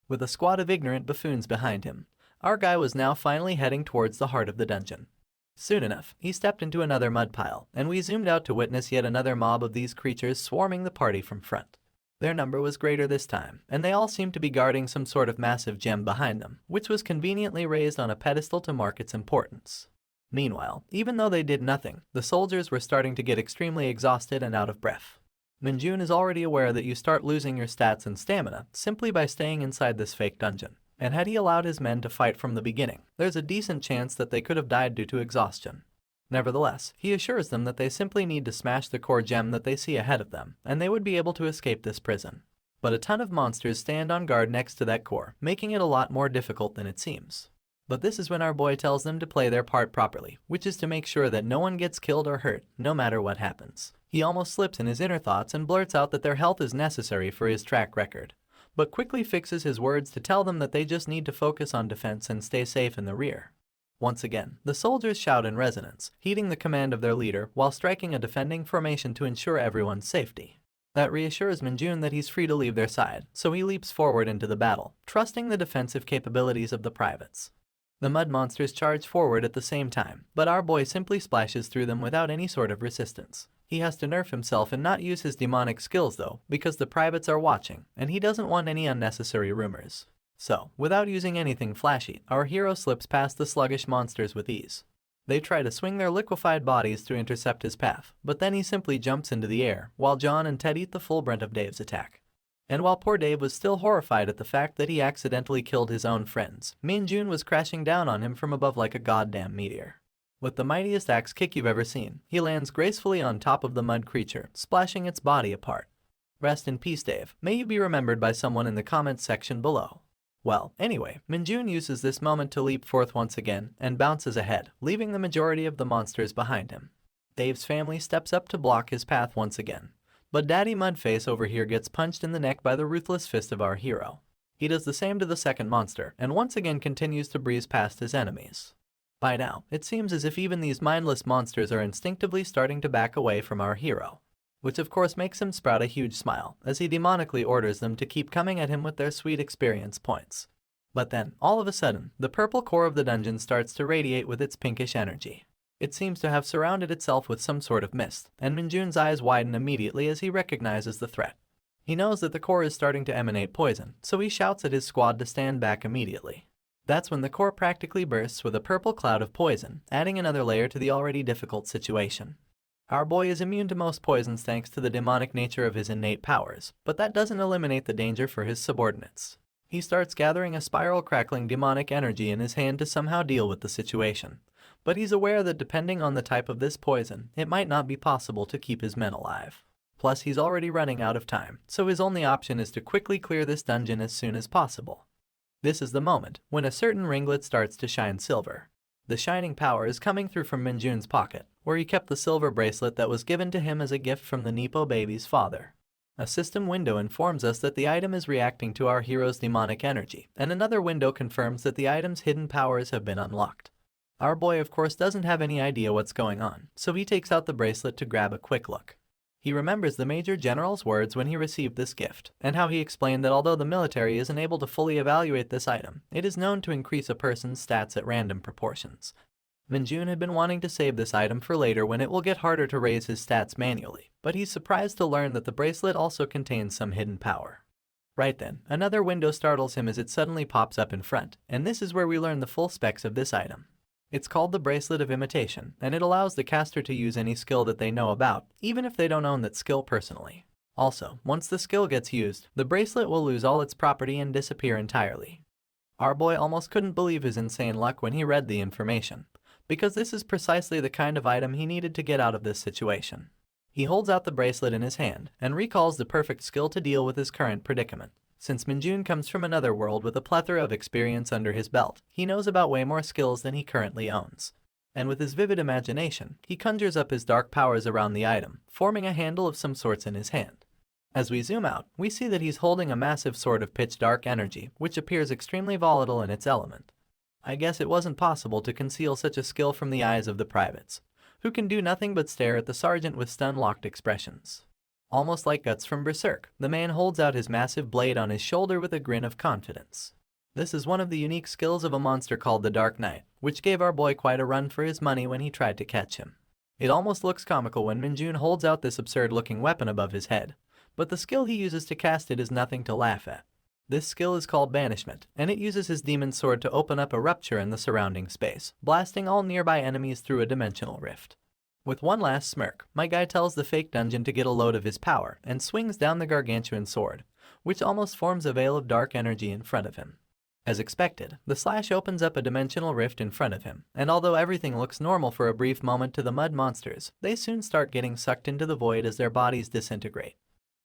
With a squad of ignorant buffoons behind him, our guy was now finally heading towards the heart of the dungeon. Soon enough, he stepped into another mud pile, and we zoomed out to witness yet another mob of these creatures swarming the party from front. Their number was greater this time, and they all seemed to be guarding some sort of massive gem behind them, which was conveniently raised on a pedestal to mark its importance. Meanwhile, even though they did nothing, the soldiers were starting to get extremely exhausted and out of breath. Minjun is already aware that you start losing your stats and stamina simply by staying inside this fake dungeon, and had he allowed his men to fight from the beginning, there's a decent chance that they could have died due to exhaustion. Nevertheless, he assures them that they simply need to smash the core gem that they see ahead of them, and they would be able to escape this prison. But a ton of monsters stand on guard next to that core, making it a lot more difficult than it seems. But this is when our boy tells them to play their part properly, which is to make sure that no one gets killed or hurt, no matter what happens. He almost slips in his inner thoughts and blurts out that their health is necessary for his track record, but quickly fixes his words to tell them that they just need to focus on defense and stay safe in the rear. Once again, the soldiers shout in resonance, heeding the command of their leader while striking a defending formation to ensure everyone's safety. That reassures Minjun that he's free to leave their side, so he leaps forward into the battle, trusting the defensive capabilities of the privates. The mud monsters charge forward at the same time, but our boy simply splashes through them without any sort of resistance. He has to nerf himself and not use his demonic skills though, because the privates are watching, and he doesn't want any unnecessary rumors. So, without using anything flashy, our hero slips past the sluggish monsters with ease. They try to swing their liquefied bodies to intercept his path, but then he simply jumps into the air, while John and Ted eat the full brunt of Dave's attack. And while poor Dave was still horrified at the fact that he accidentally killed his own friends, Minjun was crashing down on him from above like a goddamn meteor. With the mightiest axe kick you've ever seen, he lands gracefully on top of the mud creature, splashing its body apart. Rest in peace, Dave. May you be remembered by someone in the comments section below. Well, anyway, Minjun uses this moment to leap forth once again and bounces ahead, leaving the majority of the monsters behind him. Dave's family steps up to block his path once again, but Daddy Mudface over here gets punched in the neck by the ruthless fist of our hero. He does the same to the second monster, and once again continues to breeze past his enemies. By now, it seems as if even these mindless monsters are instinctively starting to back away from our hero, which of course makes him sprout a huge smile as he demonically orders them to keep coming at him with their sweet experience points. But then, all of a sudden, the purple core of the dungeon starts to radiate with its pinkish energy. It seems to have surrounded itself with some sort of mist, and Minjun's eyes widen immediately as he recognizes the threat. He knows that the core is starting to emanate poison, so he shouts at his squad to stand back immediately. That's when the core practically bursts with a purple cloud of poison, adding another layer to the already difficult situation. Our boy is immune to most poisons thanks to the demonic nature of his innate powers, but that doesn't eliminate the danger for his subordinates. He starts gathering a spiral crackling demonic energy in his hand to somehow deal with the situation, but he's aware that depending on the type of this poison, it might not be possible to keep his men alive. Plus, he's already running out of time, so his only option is to quickly clear this dungeon as soon as possible. This is the moment when a certain ringlet starts to shine silver. The shining power is coming through from Minjun's pocket, where he kept the silver bracelet that was given to him as a gift from the Nepo baby's father. A system window informs us that the item is reacting to our hero's demonic energy, and another window confirms that the item's hidden powers have been unlocked. Our boy of course doesn't have any idea what's going on, so he takes out the bracelet to grab a quick look. He remembers the Major General's words when he received this gift, and how he explained that although the military isn't able to fully evaluate this item, it is known to increase a person's stats at random proportions. Minjun had been wanting to save this item for later when it will get harder to raise his stats manually, but he's surprised to learn that the bracelet also contains some hidden power. Right then, another window startles him as it suddenly pops up in front, and this is where we learn the full specs of this item. It's called the Bracelet of Imitation, and it allows the caster to use any skill that they know about, even if they don't own that skill personally. Also, once the skill gets used, the bracelet will lose all its property and disappear entirely. Our boy almost couldn't believe his insane luck when he read the information, because this is precisely the kind of item he needed to get out of this situation. He holds out the bracelet in his hand, and recalls the perfect skill to deal with his current predicament. Since Minjun comes from another world with a plethora of experience under his belt, he knows about way more skills than he currently owns. And with his vivid imagination, he conjures up his dark powers around the item, forming a handle of some sorts in his hand. As we zoom out, we see that he's holding a massive sword of pitch dark energy, which appears extremely volatile in its element. I guess it wasn't possible to conceal such a skill from the eyes of the privates, who can do nothing but stare at the sergeant with stun-locked expressions. Almost like Guts from Berserk, the man holds out his massive blade on his shoulder with a grin of confidence. This is one of the unique skills of a monster called the Dark Knight, which gave our boy quite a run for his money when he tried to catch him. It almost looks comical when Minjun holds out this absurd-looking weapon above his head, but the skill he uses to cast it is nothing to laugh at. This skill is called Banishment, and it uses his demon sword to open up a rupture in the surrounding space, blasting all nearby enemies through a dimensional rift. With one last smirk, my guy tells the fake dungeon to get a load of his power and swings down the gargantuan sword, which almost forms a veil of dark energy in front of him. As expected, the slash opens up a dimensional rift in front of him, and although everything looks normal for a brief moment to the mud monsters, they soon start getting sucked into the void as their bodies disintegrate.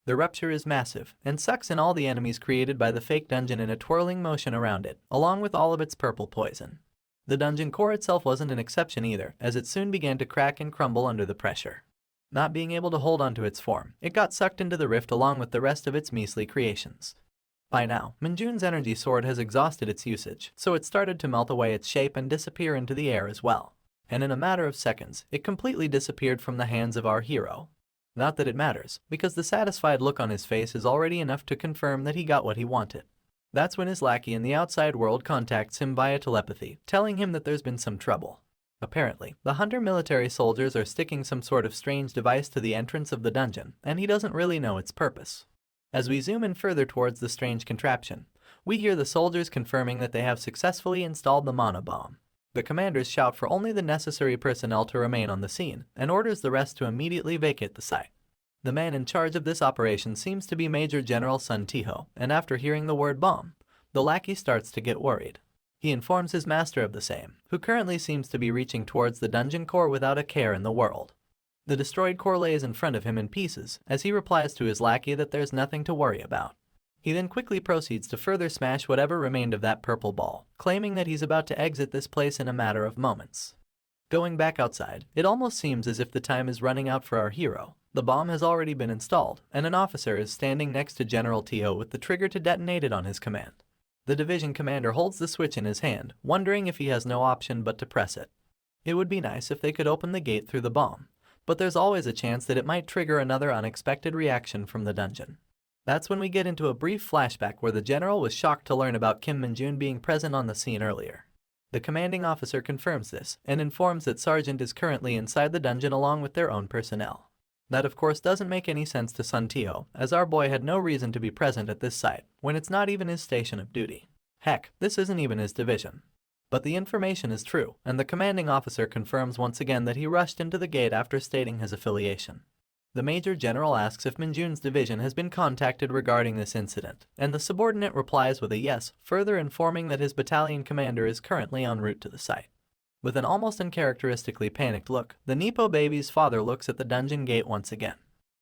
The rupture is massive, and sucks in all the enemies created by the fake dungeon in a twirling motion around it, along with all of its purple poison. The dungeon core itself wasn't an exception either, as it soon began to crack and crumble under the pressure. Not being able to hold onto its form, it got sucked into the rift along with the rest of its measly creations. By now, Minjun's energy sword has exhausted its usage, so it started to melt away its shape and disappear into the air as well. And in a matter of seconds, it completely disappeared from the hands of our hero. Not that it matters, because the satisfied look on his face is already enough to confirm that he got what he wanted. That's when his lackey in the outside world contacts him via telepathy, telling him that there's been some trouble. Apparently, the Hunter military soldiers are sticking some sort of strange device to the entrance of the dungeon, and he doesn't really know its purpose. As we zoom in further towards the strange contraption, we hear the soldiers confirming that they have successfully installed the mana bomb. The commanders shout for only the necessary personnel to remain on the scene, and orders the rest to immediately vacate the site. The man in charge of this operation seems to be Major General Sun Tiho, and after hearing the word bomb, the lackey starts to get worried. He informs his master of the same, who currently seems to be reaching towards the dungeon core without a care in the world. The destroyed core lays in front of him in pieces, as he replies to his lackey that there's nothing to worry about. He then quickly proceeds to further smash whatever remained of that purple ball, claiming that he's about to exit this place in a matter of moments. Going back outside, it almost seems as if the time is running out for our hero. The bomb has already been installed, and an officer is standing next to General Tio with the trigger to detonate it on his command. The division commander holds the switch in his hand, wondering if he has no option but to press it. It would be nice if they could open the gate through the bomb, but there's always a chance that it might trigger another unexpected reaction from the dungeon. That's when we get into a brief flashback where the general was shocked to learn about Kim Minjun being present on the scene earlier. The commanding officer confirms this and informs that Sergeant is currently inside the dungeon along with their own personnel. That of course doesn't make any sense to Sun Tio, as our boy had no reason to be present at this site, when it's not even his station of duty. Heck, this isn't even his division. But the information is true, and the commanding officer confirms once again that he rushed into the gate after stating his affiliation. The Major General asks if Minjun's division has been contacted regarding this incident, and the subordinate replies with a yes, further informing that his battalion commander is currently en route to the site. With an almost uncharacteristically panicked look, the Nepo baby's father looks at the dungeon gate once again.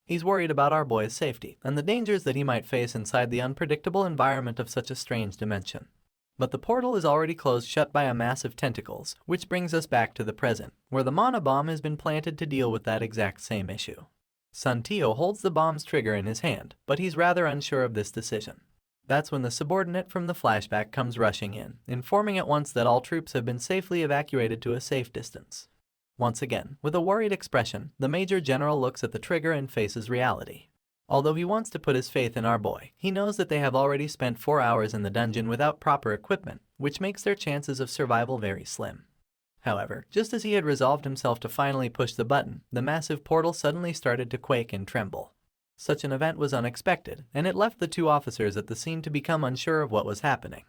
He's worried about our boy's safety, and the dangers that he might face inside the unpredictable environment of such a strange dimension. But the portal is already closed shut by a mass of tentacles, which brings us back to the present, where the mana bomb has been planted to deal with that exact same issue. Sun Tio holds the bomb's trigger in his hand, but he's rather unsure of this decision. That's when the subordinate from the flashback comes rushing in, informing at once that all troops have been safely evacuated to a safe distance. Once again, with a worried expression, the Major General looks at the trigger and faces reality. Although he wants to put his faith in our boy, he knows that they have already spent 4 hours in the dungeon without proper equipment, which makes their chances of survival very slim. However, just as he had resolved himself to finally push the button, the massive portal suddenly started to quake and tremble. Such an event was unexpected, and it left the two officers at the scene to become unsure of what was happening.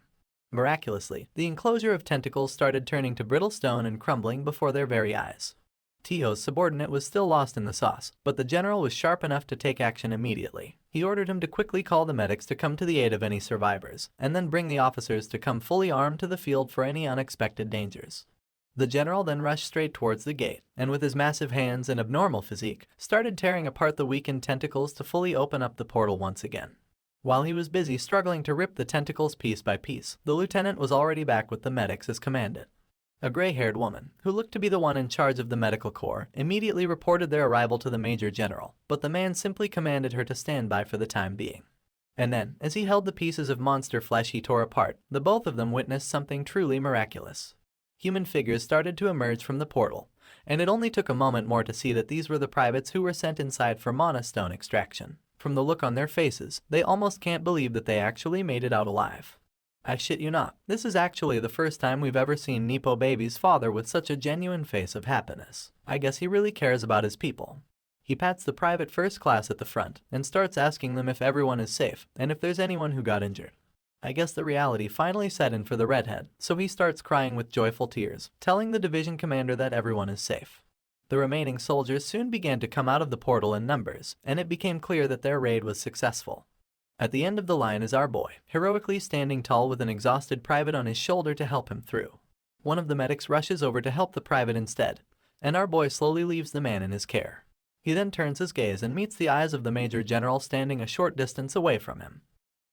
Miraculously, the enclosure of tentacles started turning to brittle stone and crumbling before their very eyes. Tio's subordinate was still lost in the sauce, but the general was sharp enough to take action immediately. He ordered him to quickly call the medics to come to the aid of any survivors, and then bring the officers to come fully armed to the field for any unexpected dangers. The general then rushed straight towards the gate, and with his massive hands and abnormal physique, started tearing apart the weakened tentacles to fully open up the portal once again. While he was busy struggling to rip the tentacles piece by piece, the lieutenant was already back with the medics as commanded. A gray-haired woman, who looked to be the one in charge of the medical corps, immediately reported their arrival to the Major General, but the man simply commanded her to stand by for the time being. And then, as he held the pieces of monster flesh he tore apart, the both of them witnessed something truly miraculous. Human figures started to emerge from the portal, and it only took a moment more to see that these were the privates who were sent inside for mana stone extraction. From the look on their faces, they almost can't believe that they actually made it out alive. I shit you not, this is actually the first time we've ever seen Nepo Baby's father with such a genuine face of happiness. I guess he really cares about his people. He pats the private first class at the front and starts asking them if everyone is safe and if there's anyone who got injured. I guess the reality finally set in for the redhead, so he starts crying with joyful tears, telling the division commander that everyone is safe. The remaining soldiers soon began to come out of the portal in numbers, and it became clear that their raid was successful. At the end of the line is our boy, heroically standing tall with an exhausted private on his shoulder to help him through. One of the medics rushes over to help the private instead, and our boy slowly leaves the man in his care. He then turns his gaze and meets the eyes of the Major General standing a short distance away from him.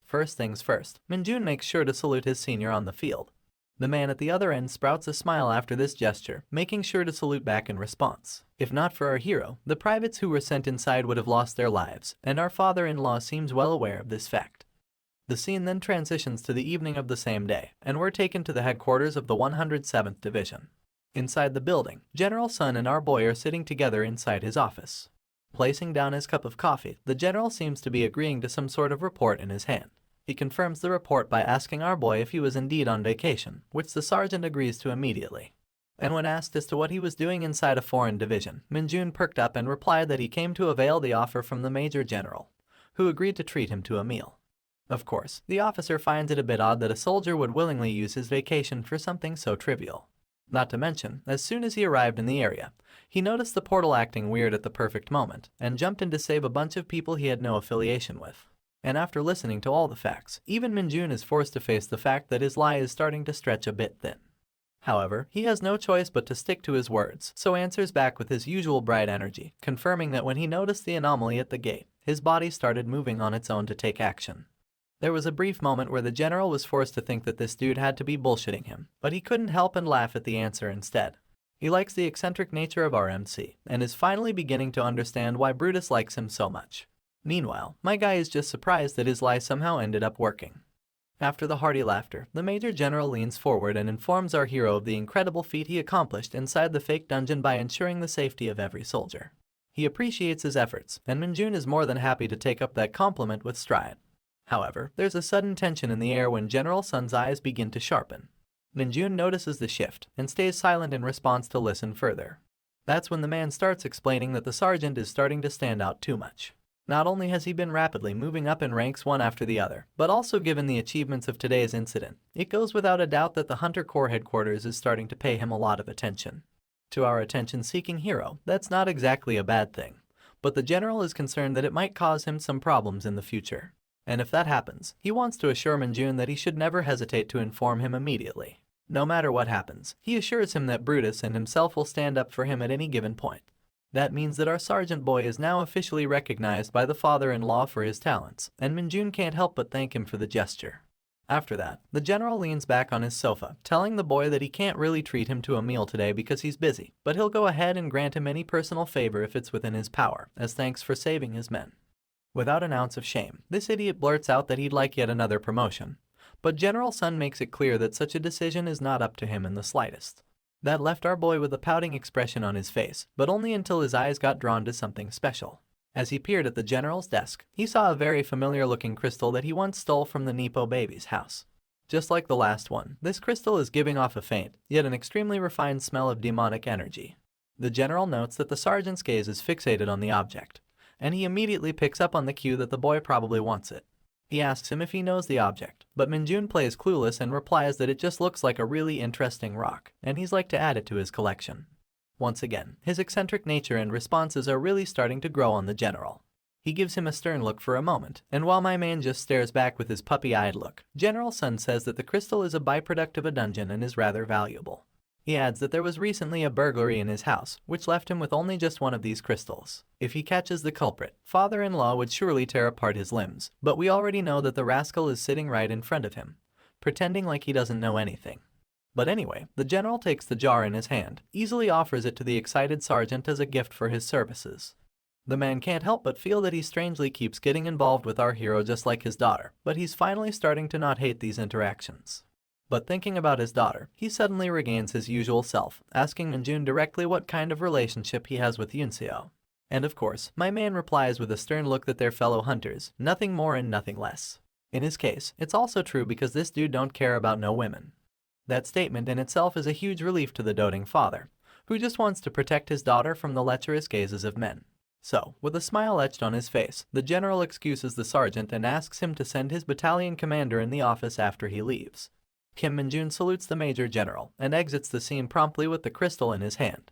First things first, Minjun makes sure to salute his senior on the field. The man at the other end sprouts a smile after this gesture, making sure to salute back in response. If not for our hero, the privates who were sent inside would have lost their lives, and our father-in-law seems well aware of this fact. The scene then transitions to the evening of the same day, and we're taken to the headquarters of the 107th Division. Inside the building, General Sun and our boy are sitting together inside his office. Placing down his cup of coffee, the general seems to be agreeing to some sort of report in his hand. He confirms the report by asking our boy if he was indeed on vacation, which the sergeant agrees to immediately. And when asked as to what he was doing inside a foreign division, Minjun perked up and replied that he came to avail the offer from the Major General, who agreed to treat him to a meal. Of course, the officer finds it a bit odd that a soldier would willingly use his vacation for something so trivial. Not to mention, as soon as he arrived in the area, he noticed the portal acting weird at the perfect moment, and jumped in to save a bunch of people he had no affiliation with. And after listening to all the facts, even Minjun is forced to face the fact that his lie is starting to stretch a bit thin. However, he has no choice but to stick to his words, so answers back with his usual bright energy, confirming that when he noticed the anomaly at the gate, his body started moving on its own to take action. There was a brief moment where the general was forced to think that this dude had to be bullshitting him, but he couldn't help and laugh at the answer instead. He likes the eccentric nature of our MC, and is finally beginning to understand why Brutus likes him so much. Meanwhile, my guy is just surprised that his lie somehow ended up working. After the hearty laughter, the Major General leans forward and informs our hero of the incredible feat he accomplished inside the fake dungeon by ensuring the safety of every soldier. He appreciates his efforts, and Minjun is more than happy to take up that compliment with stride. However, there's a sudden tension in the air when General Sun's eyes begin to sharpen. Minjun notices the shift and stays silent in response to listen further. That's when the man starts explaining that the sergeant is starting to stand out too much. Not only has he been rapidly moving up in ranks one after the other, but also given the achievements of today's incident, it goes without a doubt that the Hunter Corps headquarters is starting to pay him a lot of attention. To our attention-seeking hero, that's not exactly a bad thing, but the general is concerned that it might cause him some problems in the future. And if that happens, he wants to assure Minjun that he should never hesitate to inform him immediately. No matter what happens, he assures him that Brutus and himself will stand up for him at any given point. That means that our sergeant boy is now officially recognized by the father-in-law for his talents, and Minjun can't help but thank him for the gesture. After that, the general leans back on his sofa, telling the boy that he can't really treat him to a meal today because he's busy, but he'll go ahead and grant him any personal favor if it's within his power, as thanks for saving his men. Without an ounce of shame, this idiot blurts out that he'd like yet another promotion. But General Sun makes it clear that such a decision is not up to him in the slightest. That left our boy with a pouting expression on his face, but only until his eyes got drawn to something special. As he peered at the general's desk, he saw a very familiar-looking crystal that he once stole from the Nepo baby's house. Just like the last one, this crystal is giving off a faint, yet an extremely refined smell of demonic energy. The general notes that the sergeant's gaze is fixated on the object, and he immediately picks up on the cue that the boy probably wants it. He asks him if he knows the object, but Minjun plays clueless and replies that it just looks like a really interesting rock, and he's like to add it to his collection. Once again, his eccentric nature and responses are really starting to grow on the general. He gives him a stern look for a moment, and while my man just stares back with his puppy-eyed look, General Sun says that the crystal is a byproduct of a dungeon and is rather valuable. He adds that there was recently a burglary in his house, which left him with only just one of these crystals. If he catches the culprit, father-in-law would surely tear apart his limbs, but we already know that the rascal is sitting right in front of him, pretending like he doesn't know anything. But anyway, the general takes the jar in his hand, easily offers it to the excited sergeant as a gift for his services. The man can't help but feel that he strangely keeps getting involved with our hero just like his daughter, but he's finally starting to not hate these interactions. But thinking about his daughter, he suddenly regains his usual self, asking Minjun directly what kind of relationship he has with Yunseo. And of course, my man replies with a stern look that they're fellow hunters, nothing more and nothing less. In his case, it's also true because this dude don't care about no women. That statement in itself is a huge relief to the doting father, who just wants to protect his daughter from the lecherous gazes of men. So, with a smile etched on his face, the general excuses the sergeant and asks him to send his battalion commander in the office after he leaves. Kim Minjun salutes the major general and exits the scene promptly with the crystal in his hand.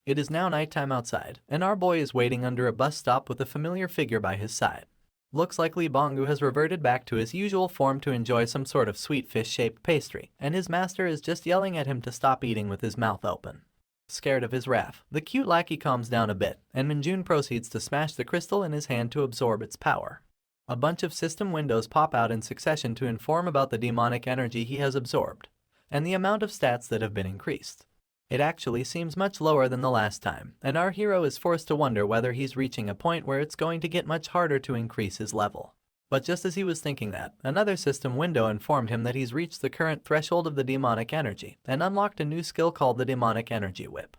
It is now nighttime outside, and our boy is waiting under a bus stop with a familiar figure by his side. Looks like Lee Bongu has reverted back to his usual form to enjoy some sort of sweet fish-shaped pastry, and his master is just yelling at him to stop eating with his mouth open. Scared of his wrath, the cute lackey calms down a bit, and Minjun proceeds to smash the crystal in his hand to absorb its power. A bunch of system windows pop out in succession to inform about the demonic energy he has absorbed, and the amount of stats that have been increased. It actually seems much lower than the last time, and our hero is forced to wonder whether he's reaching a point where it's going to get much harder to increase his level. But just as he was thinking that, another system window informed him that he's reached the current threshold of the demonic energy and unlocked a new skill called the demonic energy whip.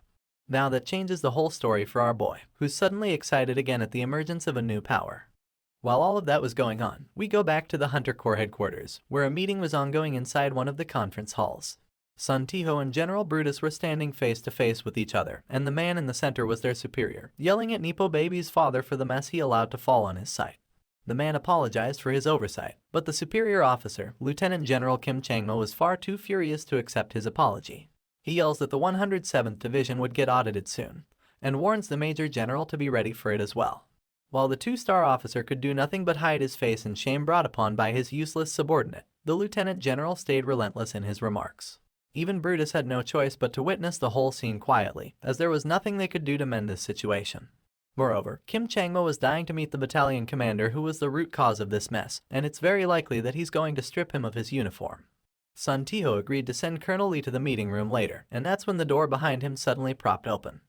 Now that changes the whole story for our boy, who's suddenly excited again at the emergence of a new power. While all of that was going on, we go back to the Hunter Corps headquarters, where a meeting was ongoing inside one of the conference halls. Sun Tiho and General Brutus were standing face to face with each other, and the man in the center was their superior, yelling at Nepo Baby's father for the mess he allowed to fall on his site. The man apologized for his oversight, but the superior officer, Lieutenant General Kim Changmo, was far too furious to accept his apology. He yells that the 107th Division would get audited soon, and warns the Major General to be ready for it as well. While the two-star officer could do nothing but hide his face in shame brought upon by his useless subordinate, the Lieutenant General stayed relentless in his remarks. Even Brutus had no choice but to witness the whole scene quietly, as there was nothing they could do to mend this situation. Moreover, Kim Changmo was dying to meet the battalion commander who was the root cause of this mess, and it's very likely that he's going to strip him of his uniform. Sun Tiho agreed to send Colonel Lee to the meeting room later, and that's when the door behind him suddenly propped open.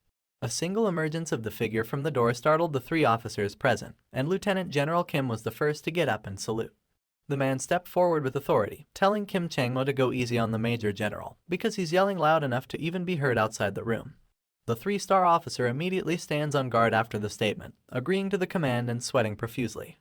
A single emergence of the figure from the door startled the three officers present, and Lieutenant General Kim was the first to get up and salute. The man stepped forward with authority, telling Kim Changmo to go easy on the Major General, because he's yelling loud enough to even be heard outside the room. The three-star officer immediately stands on guard after the statement, agreeing to the command and sweating profusely.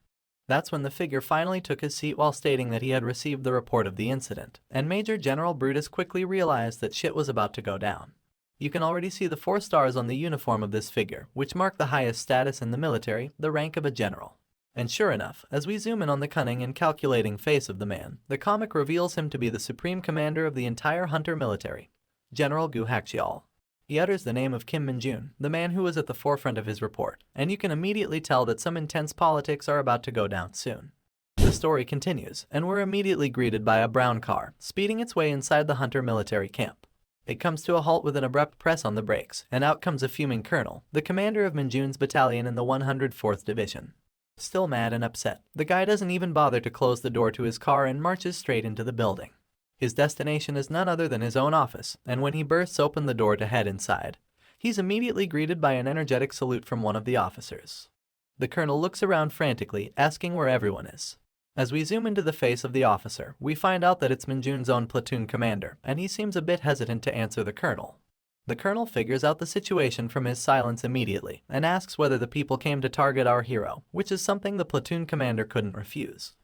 That's when the figure finally took his seat while stating that he had received the report of the incident, and Major General Brutus quickly realized that shit was about to go down. You can already see the 4 stars on the uniform of this figure, which mark the highest status in the military, the rank of a general. And sure enough, as we zoom in on the cunning and calculating face of the man, the comic reveals him to be the supreme commander of the entire Hunter military, General Gu Haxial. He utters the name of Kim Minjun, the man who was at the forefront of his report, and you can immediately tell that some intense politics are about to go down soon. The story continues, and we're immediately greeted by a brown car, speeding its way inside the Hunter military camp. It comes to a halt with an abrupt press on the brakes, and out comes a fuming colonel, the commander of Minjun's battalion in the 104th Division. Still mad and upset, the guy doesn't even bother to close the door to his car and marches straight into the building. His destination is none other than his own office, and when he bursts open the door to head inside, he's immediately greeted by an energetic salute from one of the officers. The colonel looks around frantically, asking where everyone is. As we zoom into the face of the officer, we find out that it's Minjun's own platoon commander, and he seems a bit hesitant to answer the colonel. The colonel figures out the situation from his silence immediately, and asks whether the people came to target our hero, which is something the platoon commander couldn't refuse.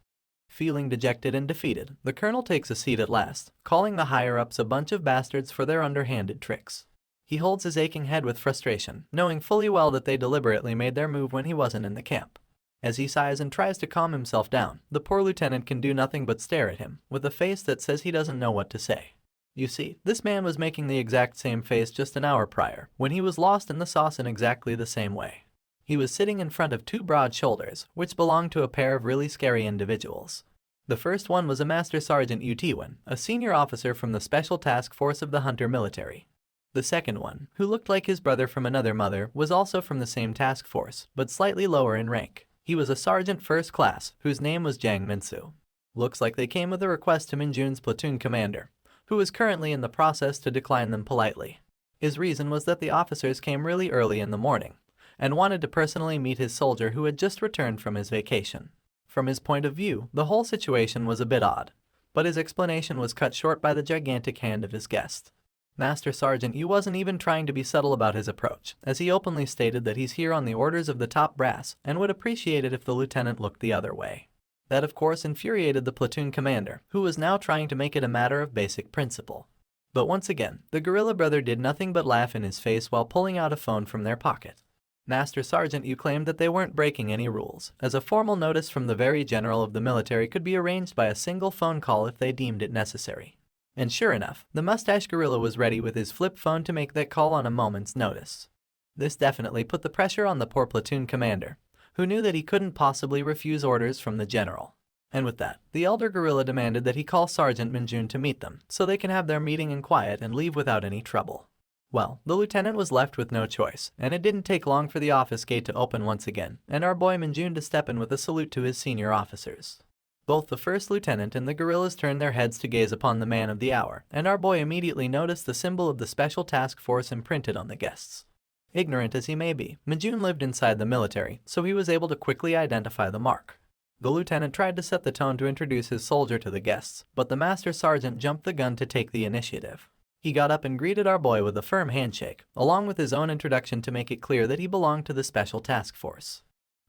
Feeling dejected and defeated, the colonel takes a seat at last, calling the higher-ups a bunch of bastards for their underhanded tricks. He holds his aching head with frustration, knowing fully well that they deliberately made their move when he wasn't in the camp. As he sighs and tries to calm himself down, the poor lieutenant can do nothing but stare at him, with a face that says he doesn't know what to say. You see, this man was making the exact same face just an hour prior, when he was lost in the sauce in exactly the same way. He was sitting in front of 2 broad shoulders, which belonged to a pair of really scary individuals. The first one was a Master Sergeant Utiwan, a senior officer from the Special Task Force of the Hunter military. The second one, who looked like his brother from another mother, was also from the same task force, but slightly lower in rank. He was a Sergeant First Class, whose name was Jang Minsu. Looks like they came with a request to Minjun's platoon commander, who is currently in the process to decline them politely. His reason was that the officers came really early in the morning, and wanted to personally meet his soldier who had just returned from his vacation. From his point of view, the whole situation was a bit odd, but his explanation was cut short by the gigantic hand of his guest. Master Sergeant Yu wasn't even trying to be subtle about his approach, as he openly stated that he's here on the orders of the top brass and would appreciate it if the lieutenant looked the other way. That of course infuriated the platoon commander, who was now trying to make it a matter of basic principle. But once again, the guerrilla brother did nothing but laugh in his face while pulling out a phone from their pocket. Master Sergeant, you claimed that they weren't breaking any rules, as a formal notice from the very general of the military could be arranged by a single phone call if they deemed it necessary. And sure enough, the mustache gorilla was ready with his flip phone to make that call on a moment's notice. This definitely put the pressure on the poor platoon commander, who knew that he couldn't possibly refuse orders from the general. And with that, the elder gorilla demanded that he call Sergeant Minjun to meet them, so they can have their meeting in quiet and leave without any trouble. Well, the lieutenant was left with no choice, and it didn't take long for the office gate to open once again, and our boy Minjun to step in with a salute to his senior officers. Both the first lieutenant and the guerrillas turned their heads to gaze upon the man of the hour, and our boy immediately noticed the symbol of the Special Task Force imprinted on the guests. Ignorant as he may be, Minjun lived inside the military, so he was able to quickly identify the mark. The lieutenant tried to set the tone to introduce his soldier to the guests, but the master sergeant jumped the gun to take the initiative. He got up and greeted our boy with a firm handshake, along with his own introduction to make it clear that he belonged to the Special Task Force.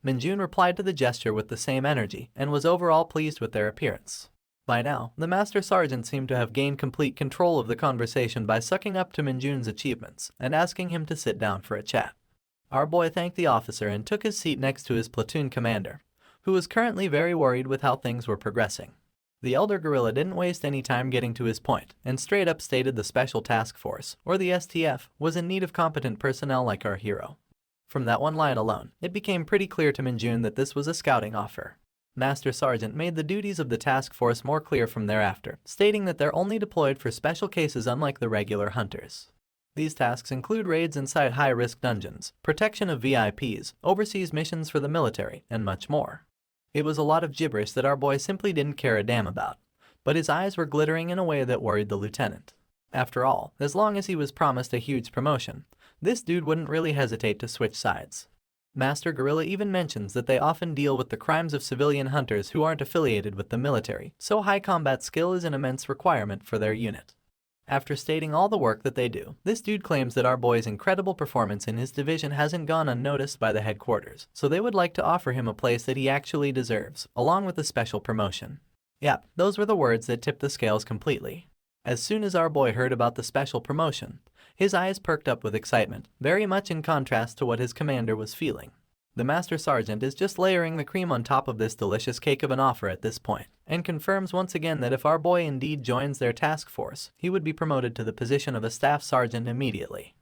Minjun replied to the gesture with the same energy and was overall pleased with their appearance. By now, the master sergeant seemed to have gained complete control of the conversation by sucking up to Minjun's achievements and asking him to sit down for a chat. Our boy thanked the officer and took his seat next to his platoon commander, who was currently very worried with how things were progressing. The elder gorilla didn't waste any time getting to his point, and straight up stated the Special Task Force, or the STF, was in need of competent personnel like our hero. From that one line alone, it became pretty clear to Minjun that this was a scouting offer. Master Sergeant made the duties of the task force more clear from thereafter, stating that they're only deployed for special cases unlike the regular hunters. These tasks include raids inside high-risk dungeons, protection of VIPs, overseas missions for the military, and much more. It was a lot of gibberish that our boy simply didn't care a damn about, but his eyes were glittering in a way that worried the lieutenant. After all, as long as he was promised a huge promotion, this dude wouldn't really hesitate to switch sides. Master Gorilla even mentions that they often deal with the crimes of civilian hunters who aren't affiliated with the military, so high combat skill is an immense requirement for their unit. After stating all the work that they do, this dude claims that our boy's incredible performance in his division hasn't gone unnoticed by the headquarters, so they would like to offer him a place that he actually deserves, along with a special promotion. Yep, those were the words that tipped the scales completely. As soon as our boy heard about the special promotion, his eyes perked up with excitement, very much in contrast to what his commander was feeling. The Master Sergeant is just layering the cream on top of this delicious cake of an offer at this point, and confirms once again that if our boy indeed joins their task force, he would be promoted to the position of a staff sergeant immediately.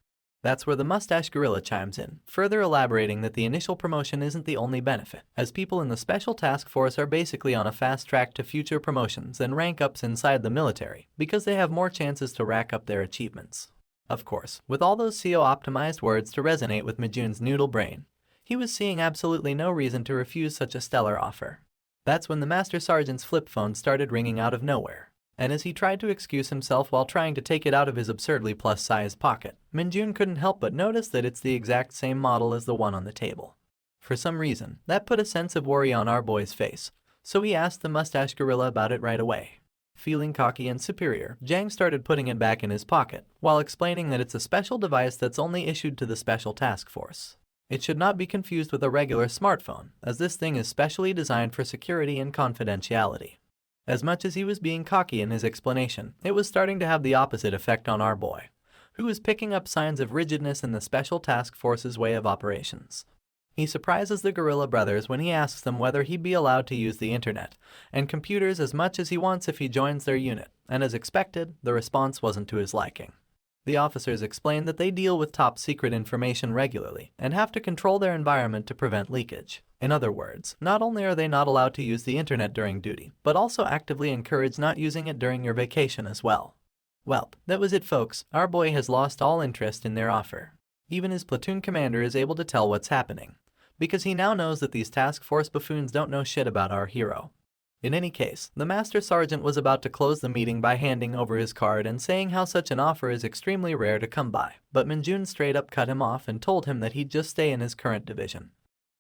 That's where the mustache gorilla chimes in, further elaborating that the initial promotion isn't the only benefit, as people in the special task force are basically on a fast track to future promotions and rank ups inside the military, because they have more chances to rack up their achievements. Of course, with all those SEO-optimized words to resonate with Minjun's noodle brain, he was seeing absolutely no reason to refuse such a stellar offer. That's when the Master Sergeant's flip phone started ringing out of nowhere, and as he tried to excuse himself while trying to take it out of his absurdly plus-sized pocket, Minjun couldn't help but notice that it's the exact same model as the one on the table. For some reason, that put a sense of worry on our boy's face, so he asked the mustache gorilla about it right away. Feeling cocky and superior, Jang started putting it back in his pocket, while explaining that it's a special device that's only issued to the Special Task Force. It should not be confused with a regular smartphone, as this thing is specially designed for security and confidentiality. As much as he was being cocky in his explanation, it was starting to have the opposite effect on our boy, who was picking up signs of rigidness in the Special Task Force's way of operations. He surprises the Gorilla Brothers when he asks them whether he'd be allowed to use the internet and computers as much as he wants if he joins their unit, and as expected, the response wasn't to his liking. The officers explained that they deal with top-secret information regularly and have to control their environment to prevent leakage. In other words, not only are they not allowed to use the internet during duty, but also actively encourage not using it during your vacation as well. Well, that was it folks, our boy has lost all interest in their offer. Even his platoon commander is able to tell what's happening, because he now knows that these task force buffoons don't know shit about our hero. In any case, the Master Sergeant was about to close the meeting by handing over his card and saying how such an offer is extremely rare to come by, but Minjun straight up cut him off and told him that he'd just stay in his current division.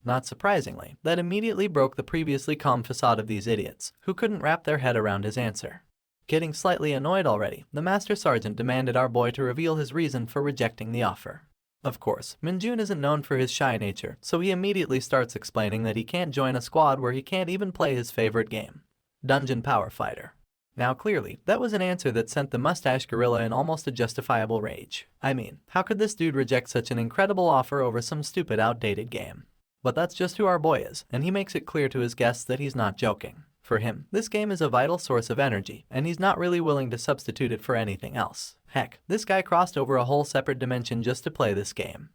Not surprisingly, that immediately broke the previously calm facade of these idiots, who couldn't wrap their head around his answer. Getting slightly annoyed already, the Master Sergeant demanded our boy to reveal his reason for rejecting the offer. Of course, Minjun isn't known for his shy nature, so he immediately starts explaining that he can't join a squad where he can't even play his favorite game, Dungeon Power Fighter. Now clearly, that was an answer that sent the mustache gorilla in almost a justifiable rage. I mean, how could this dude reject such an incredible offer over some stupid outdated game? But that's just who our boy is, and he makes it clear to his guests that he's not joking. For him, this game is a vital source of energy, and he's not really willing to substitute it for anything else. Heck, this guy crossed over a whole separate dimension just to play this game.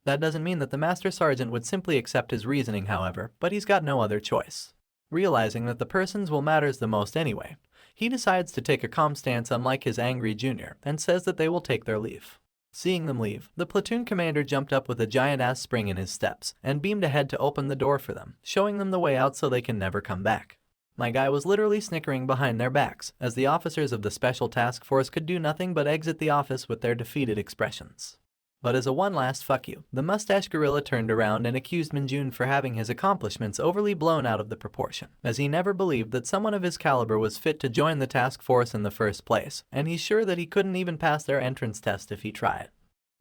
That doesn't mean that the Master Sergeant would simply accept his reasoning, however, but he's got no other choice. Realizing that the person's will matters the most anyway, he decides to take a calm stance unlike his angry junior and says that they will take their leave. Seeing them leave, the platoon commander jumped up with a giant-ass spring in his steps and beamed ahead to open the door for them, showing them the way out so they can never come back. My guy was literally snickering behind their backs, as the officers of the Special Task Force could do nothing but exit the office with their defeated expressions. But as a one last fuck you, the mustache gorilla turned around and accused Minjun for having his accomplishments overly blown out of the proportion, as he never believed that someone of his caliber was fit to join the task force in the first place, and he's sure that he couldn't even pass their entrance test if he tried.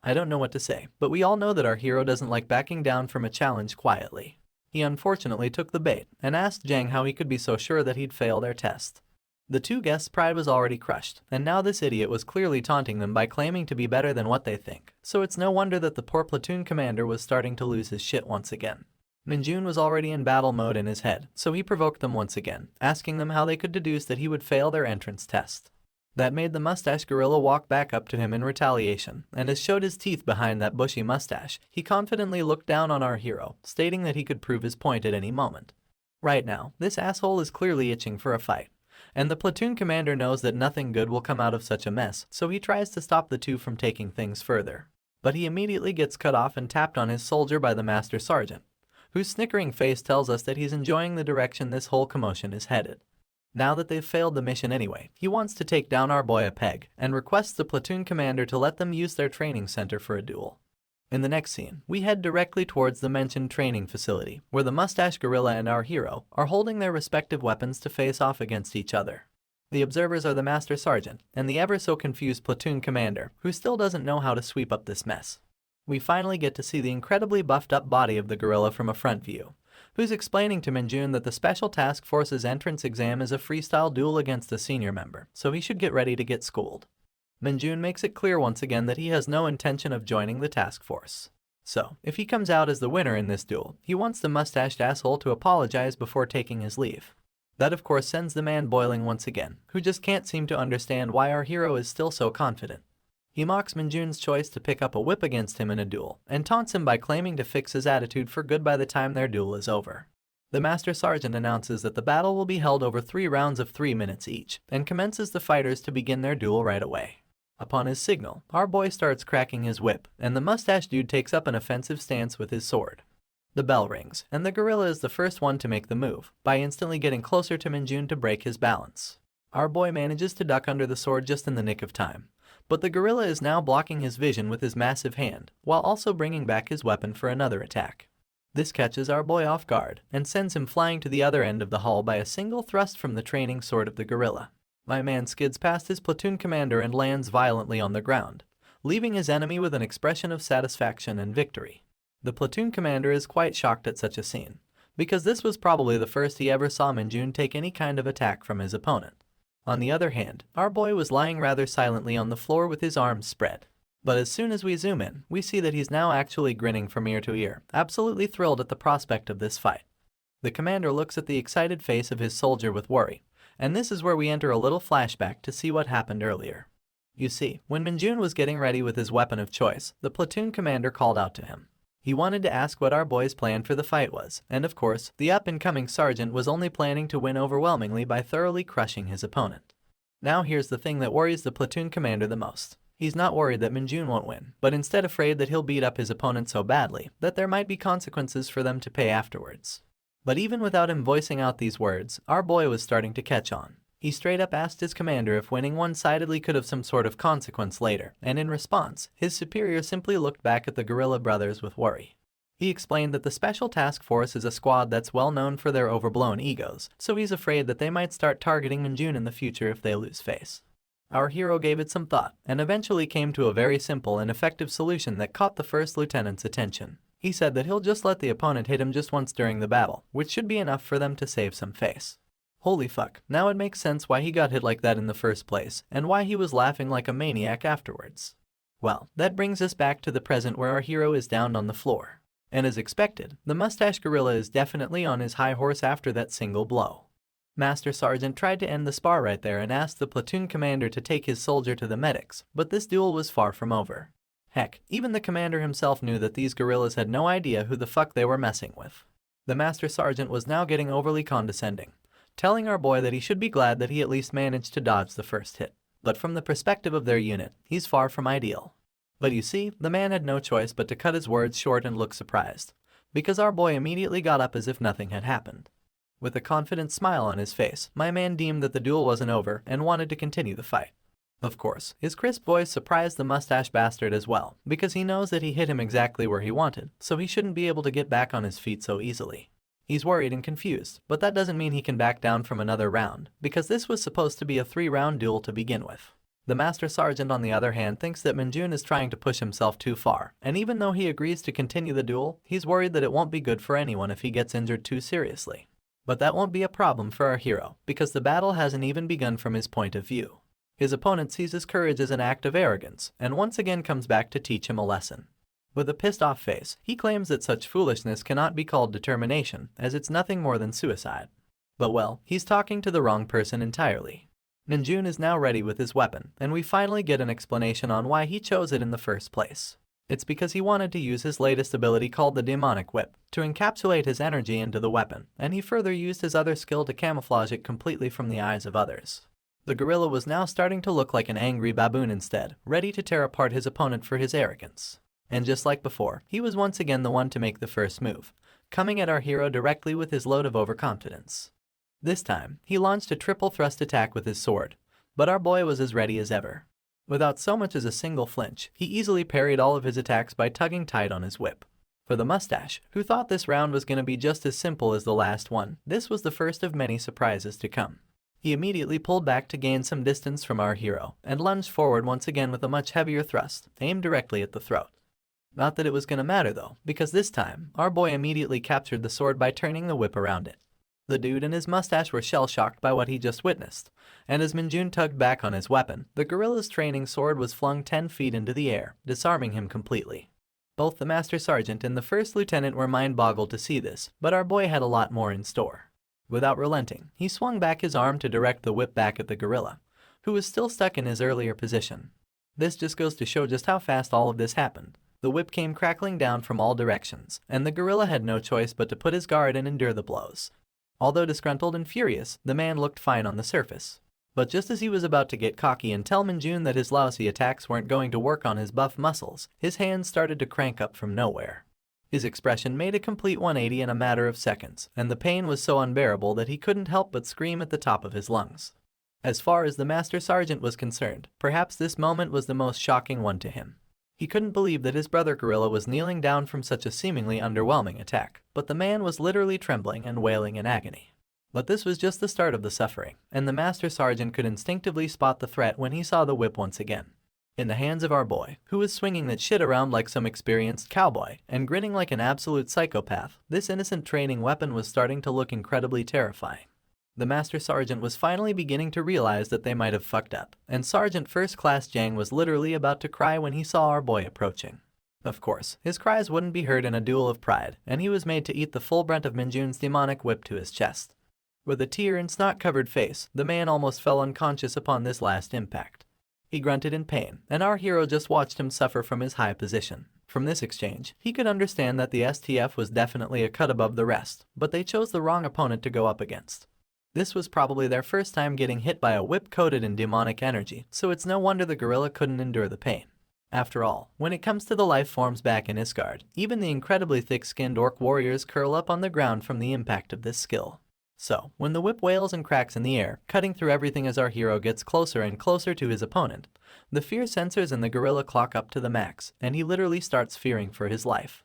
I don't know what to say, but we all know that our hero doesn't like backing down from a challenge quietly. He unfortunately took the bait and asked Jang how he could be so sure that he'd fail their test. The two guests' pride was already crushed, and now this idiot was clearly taunting them by claiming to be better than what they think, so it's no wonder that the poor platoon commander was starting to lose his shit once again. Minjun was already in battle mode in his head, so he provoked them once again, asking them how they could deduce that he would fail their entrance test. That made the mustache gorilla walk back up to him in retaliation, and as showed his teeth behind that bushy mustache, he confidently looked down on our hero, stating that he could prove his point at any moment. Right now, this asshole is clearly itching for a fight, and the platoon commander knows that nothing good will come out of such a mess, so he tries to stop the two from taking things further. But he immediately gets cut off and tapped on his soldier by the Master Sergeant, whose snickering face tells us that he's enjoying the direction this whole commotion is headed. Now that they've failed the mission anyway, he wants to take down our boy a peg, and requests the platoon commander to let them use their training center for a duel. In the next scene, we head directly towards the mentioned training facility, where the mustache gorilla and our hero are holding their respective weapons to face off against each other. The observers are the Master Sergeant and the ever-so-confused platoon commander, who still doesn't know how to sweep up this mess. We finally get to see the incredibly buffed-up body of the gorilla from a front view, who's explaining to Minjun that the Special Task Force's entrance exam is a freestyle duel against a senior member, so he should get ready to get schooled. Minjun makes it clear once again that he has no intention of joining the task force. So, if he comes out as the winner in this duel, he wants the mustached asshole to apologize before taking his leave. That of course sends the man boiling once again, who just can't seem to understand why our hero is still so confident. He mocks Minjun's choice to pick up a whip against him in a duel, and taunts him by claiming to fix his attitude for good by the time their duel is over. The Master Sergeant announces that the battle will be held over 3 rounds of 3 minutes each, and commences the fighters to begin their duel right away. Upon his signal, our boy starts cracking his whip, and the mustache dude takes up an offensive stance with his sword. The bell rings, and the gorilla is the first one to make the move, by instantly getting closer to Minjun to break his balance. Our boy manages to duck under the sword just in the nick of time, but the gorilla is now blocking his vision with his massive hand, while also bringing back his weapon for another attack. This catches our boy off guard, and sends him flying to the other end of the hall by a single thrust from the training sword of the gorilla. My man skids past his platoon commander and lands violently on the ground, leaving his enemy with an expression of satisfaction and victory. The platoon commander is quite shocked at such a scene, because this was probably the first he ever saw Minjun take any kind of attack from his opponent. On the other hand, our boy was lying rather silently on the floor with his arms spread. But as soon as we zoom in, we see that he's now actually grinning from ear to ear, absolutely thrilled at the prospect of this fight. The commander looks at the excited face of his soldier with worry, and this is where we enter a little flashback to see what happened earlier. You see, when Minjun was getting ready with his weapon of choice, the platoon commander called out to him. He wanted to ask what our boy's plan for the fight was, and of course, the up-and-coming sergeant was only planning to win overwhelmingly by thoroughly crushing his opponent. Now here's the thing that worries the platoon commander the most. He's not worried that Minjun won't win, but instead afraid that he'll beat up his opponent so badly that there might be consequences for them to pay afterwards. But even without him voicing out these words, our boy was starting to catch on. He straight up asked his commander if winning one-sidedly could have some sort of consequence later, and in response, his superior simply looked back at the gorilla brothers with worry. He explained that the Special Task Force is a squad that's well known for their overblown egos, so he's afraid that they might start targeting Minjun in the future if they lose face. Our hero gave it some thought, and eventually came to a very simple and effective solution that caught the first lieutenant's attention. He said that he'll just let the opponent hit him just once during the battle, which should be enough for them to save some face. Holy fuck, now it makes sense why he got hit like that in the first place, and why he was laughing like a maniac afterwards. Well, that brings us back to the present where our hero is down on the floor. And as expected, the mustache gorilla is definitely on his high horse after that single blow. Master Sergeant tried to end the spar right there and asked the platoon commander to take his soldier to the medics, but this duel was far from over. Heck, even the commander himself knew that these gorillas had no idea who the fuck they were messing with. The Master Sergeant was now getting overly condescending, telling our boy that he should be glad that he at least managed to dodge the first hit. But from the perspective of their unit, he's far from ideal. But you see, the man had no choice but to cut his words short and look surprised, because our boy immediately got up as if nothing had happened. With a confident smile on his face, my man deemed that the duel wasn't over and wanted to continue the fight. Of course, his crisp voice surprised the mustache bastard as well, because he knows that he hit him exactly where he wanted, so he shouldn't be able to get back on his feet so easily. He's worried and confused, but that doesn't mean he can back down from another round, because this was supposed to be a 3-round duel to begin with. The Master Sergeant, on the other hand, thinks that Minjun is trying to push himself too far, and even though he agrees to continue the duel, he's worried that it won't be good for anyone if he gets injured too seriously. But that won't be a problem for our hero, because the battle hasn't even begun from his point of view. His opponent sees his courage as an act of arrogance, and once again comes back to teach him a lesson. With a pissed-off face, he claims that such foolishness cannot be called determination, as it's nothing more than suicide. But well, he's talking to the wrong person entirely. Minjun is now ready with his weapon, and we finally get an explanation on why he chose it in the first place. It's because he wanted to use his latest ability called the demonic whip to encapsulate his energy into the weapon, and he further used his other skill to camouflage it completely from the eyes of others. The gorilla was now starting to look like an angry baboon instead, ready to tear apart his opponent for his arrogance. And just like before, he was once again the one to make the first move, coming at our hero directly with his load of overconfidence. This time, he launched a triple thrust attack with his sword, but our boy was as ready as ever. Without so much as a single flinch, he easily parried all of his attacks by tugging tight on his whip. For the mustache, who thought this round was going to be just as simple as the last one, this was the first of many surprises to come. He immediately pulled back to gain some distance from our hero, and lunged forward once again with a much heavier thrust, aimed directly at the throat. Not that it was going to matter though, because this time, our boy immediately captured the sword by turning the whip around it. The dude and his mustache were shell-shocked by what he just witnessed, and as Minjun tugged back on his weapon, the gorilla's training sword was flung 10 feet into the air, disarming him completely. Both the Master Sergeant and the First Lieutenant were mind-boggled to see this, but our boy had a lot more in store. Without relenting, he swung back his arm to direct the whip back at the gorilla, who was still stuck in his earlier position. This just goes to show just how fast all of this happened. The whip came crackling down from all directions, and the gorilla had no choice but to put his guard and endure the blows. Although disgruntled and furious, the man looked fine on the surface. But just as he was about to get cocky and tell Minjun that his lousy attacks weren't going to work on his buff muscles, his hands started to crank up from nowhere. His expression made a complete 180 in a matter of seconds, and the pain was so unbearable that he couldn't help but scream at the top of his lungs. As far as the Master Sergeant was concerned, perhaps this moment was the most shocking one to him. He couldn't believe that his brother gorilla was kneeling down from such a seemingly underwhelming attack, but the man was literally trembling and wailing in agony. But this was just the start of the suffering, and the Master Sergeant could instinctively spot the threat when he saw the whip once again. In the hands of our boy, who was swinging that shit around like some experienced cowboy and grinning like an absolute psychopath, this innocent training weapon was starting to look incredibly terrifying. The Master Sergeant was finally beginning to realize that they might have fucked up, and Sergeant First Class Jang was literally about to cry when he saw our boy approaching. Of course, his cries wouldn't be heard in a duel of pride, and he was made to eat the full brunt of Minjun's demonic whip to his chest. With a tear and snot-covered face, the man almost fell unconscious upon this last impact. He grunted in pain, and our hero just watched him suffer from his high position. From this exchange, he could understand that the STF was definitely a cut above the rest, but they chose the wrong opponent to go up against. This was probably their first time getting hit by a whip coated in demonic energy, so it's no wonder the gorilla couldn't endure the pain. After all, when it comes to the life forms back in Isgard, even the incredibly thick-skinned orc warriors curl up on the ground from the impact of this skill. So, when the whip wails and cracks in the air, cutting through everything as our hero gets closer and closer to his opponent, the fear sensors in the gorilla clock up to the max, and he literally starts fearing for his life.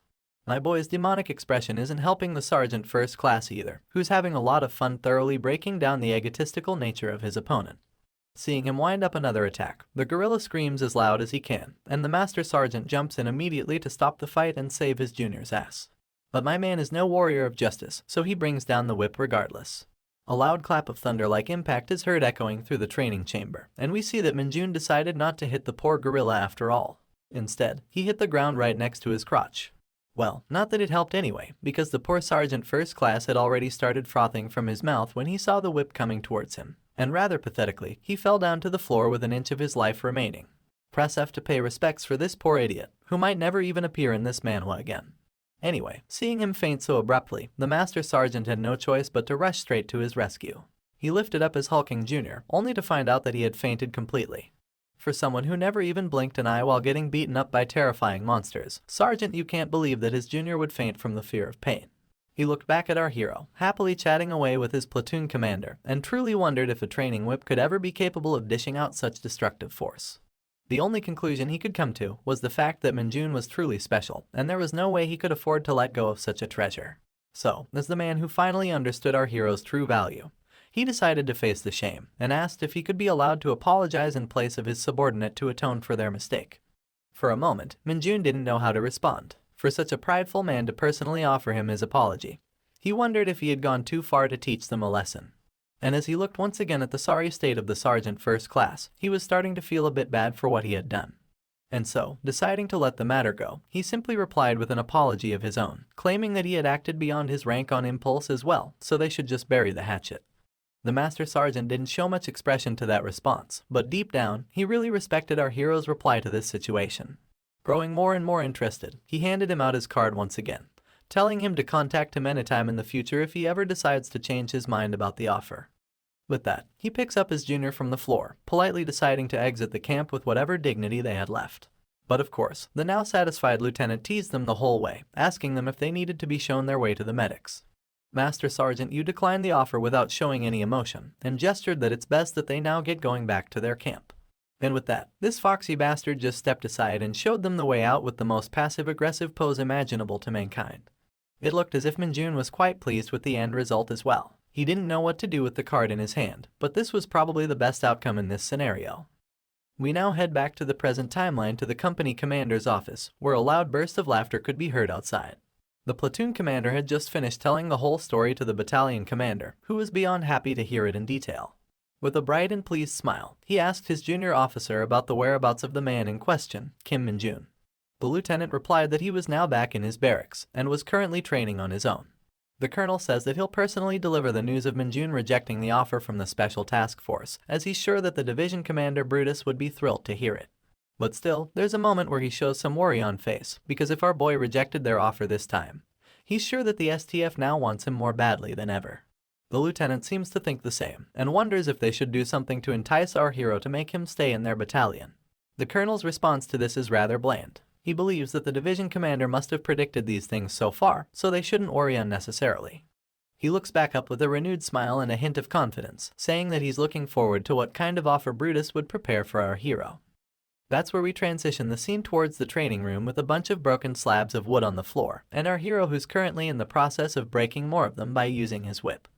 My boy's demonic expression isn't helping the Sergeant First Class either, who's having a lot of fun thoroughly breaking down the egotistical nature of his opponent. Seeing him wind up another attack, the guerrilla screams as loud as he can, and the master sergeant jumps in immediately to stop the fight and save his junior's ass. But my man is no warrior of justice, so he brings down the whip regardless. A loud clap of thunder-like impact is heard echoing through the training chamber, and we see that Minjun decided not to hit the poor gorilla after all. Instead, he hit the ground right next to his crotch. Well, not that it helped anyway, because the poor Sergeant First Class had already started frothing from his mouth when he saw the whip coming towards him, and rather pathetically, he fell down to the floor with an inch of his life remaining. Press F to pay respects for this poor idiot, who might never even appear in this manhwa again. Anyway, seeing him faint so abruptly, the Master Sergeant had no choice but to rush straight to his rescue. He lifted up his hulking junior, only to find out that he had fainted completely. For someone who never even blinked an eye while getting beaten up by terrifying monsters, Sergeant, you can't believe that his junior would faint from the fear of pain. He looked back at our hero, happily chatting away with his platoon commander, and truly wondered if a training whip could ever be capable of dishing out such destructive force. The only conclusion he could come to was the fact that Minjun was truly special, and there was no way he could afford to let go of such a treasure. So, as the man who finally understood our hero's true value, he decided to face the shame, and asked if he could be allowed to apologize in place of his subordinate to atone for their mistake. For a moment, Minjun didn't know how to respond, for such a prideful man to personally offer him his apology. He wondered if he had gone too far to teach them a lesson. And as he looked once again at the sorry state of the Sergeant First Class, he was starting to feel a bit bad for what he had done. And so, deciding to let the matter go, he simply replied with an apology of his own, claiming that he had acted beyond his rank on impulse as well, so they should just bury the hatchet. The Master Sergeant didn't show much expression to that response, but deep down, he really respected our hero's reply to this situation. Growing more and more interested, he handed him out his card once again, telling him to contact him anytime in the future if he ever decides to change his mind about the offer. With that, he picks up his junior from the floor, politely deciding to exit the camp with whatever dignity they had left. But of course, the now satisfied lieutenant teased them the whole way, asking them if they needed to be shown their way to the medics. Master Sergeant Yu declined the offer without showing any emotion, and gestured that it's best that they now get going back to their camp. And with that, this foxy bastard just stepped aside and showed them the way out with the most passive-aggressive pose imaginable to mankind. It looked as if Minjun was quite pleased with the end result as well. He didn't know what to do with the card in his hand, but this was probably the best outcome in this scenario. We now head back to the present timeline to the company commander's office, where a loud burst of laughter could be heard outside. The platoon commander had just finished telling the whole story to the battalion commander, who was beyond happy to hear it in detail. With a bright and pleased smile, he asked his junior officer about the whereabouts of the man in question, Kim Minjun. The lieutenant replied that he was now back in his barracks, and was currently training on his own. The colonel says that he'll personally deliver the news of Minjun rejecting the offer from the special task force, as he's sure that the division commander Brutus would be thrilled to hear it. But still, there's a moment where he shows some worry on face, because if our boy rejected their offer this time, he's sure that the STF now wants him more badly than ever. The lieutenant seems to think the same, and wonders if they should do something to entice our hero to make him stay in their battalion. The colonel's response to this is rather bland. He believes that the division commander must have predicted these things so far, so they shouldn't worry unnecessarily. He looks back up with a renewed smile and a hint of confidence, saying that he's looking forward to what kind of offer Brutus would prepare for our hero. That's where we transition the scene towards the training room with a bunch of broken slabs of wood on the floor, and our hero who's currently in the process of breaking more of them by using his whip.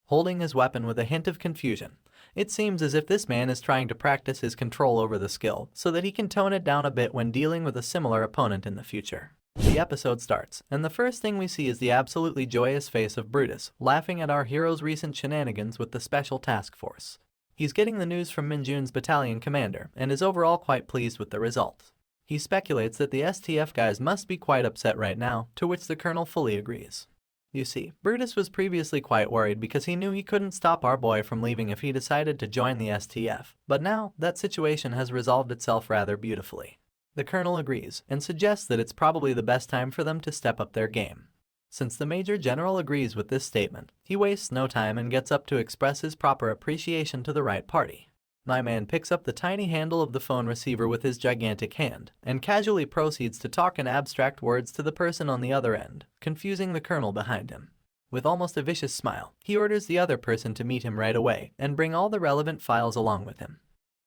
Holding his weapon with a hint of confusion, it seems as if this man is trying to practice his control over the skill so that he can tone it down a bit when dealing with a similar opponent in the future. The episode starts, and the first thing we see is the absolutely joyous face of Brutus, laughing at our hero's recent shenanigans with the special task force. He's getting the news from Minjun's battalion commander, and is overall quite pleased with the result. He speculates that the STF guys must be quite upset right now, to which the colonel fully agrees. You see, Brutus was previously quite worried because he knew he couldn't stop our boy from leaving if he decided to join the STF, but now that situation has resolved itself rather beautifully. The colonel agrees, and suggests that it's probably the best time for them to step up their game. Since the Major General agrees with this statement, he wastes no time and gets up to express his proper appreciation to the right party. My man picks up the tiny handle of the phone receiver with his gigantic hand, and casually proceeds to talk in abstract words to the person on the other end, confusing the colonel behind him. With almost a vicious smile, he orders the other person to meet him right away, and bring all the relevant files along with him.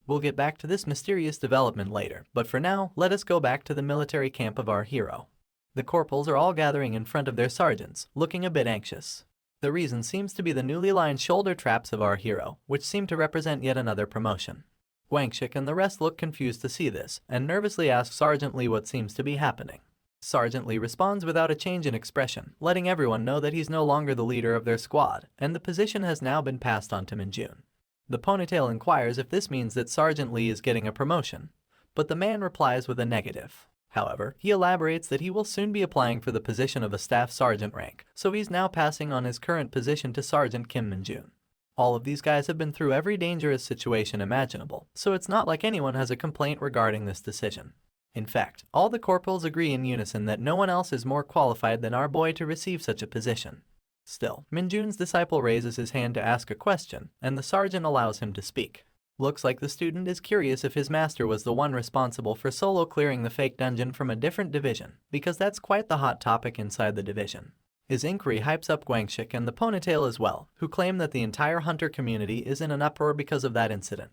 We'll get back to this mysterious development later, but for now, let us go back to the military camp of our hero. The corporals are all gathering in front of their sergeants, looking a bit anxious. The reason seems to be the newly lined shoulder traps of our hero, which seem to represent yet another promotion. Guangxik and the rest look confused to see this, and nervously ask Sergeant Lee what seems to be happening. Sergeant Lee responds without a change in expression, letting everyone know that he's no longer the leader of their squad, and the position has now been passed on to Minjun. The ponytail inquires if this means that Sergeant Lee is getting a promotion, but the man replies with a negative. However, he elaborates that he will soon be applying for the position of a staff sergeant rank, so he's now passing on his current position to Sergeant Kim Minjun. All of these guys have been through every dangerous situation imaginable, so it's not like anyone has a complaint regarding this decision. In fact, all the corporals agree in unison that no one else is more qualified than our boy to receive such a position. Still, Minjun's disciple raises his hand to ask a question, and the sergeant allows him to speak. Looks like the student is curious if his master was the one responsible for solo clearing the fake dungeon from a different division, because that's quite the hot topic inside the division. His inquiry hypes up Guangxik and the ponytail as well, who claim that the entire hunter community is in an uproar because of that incident.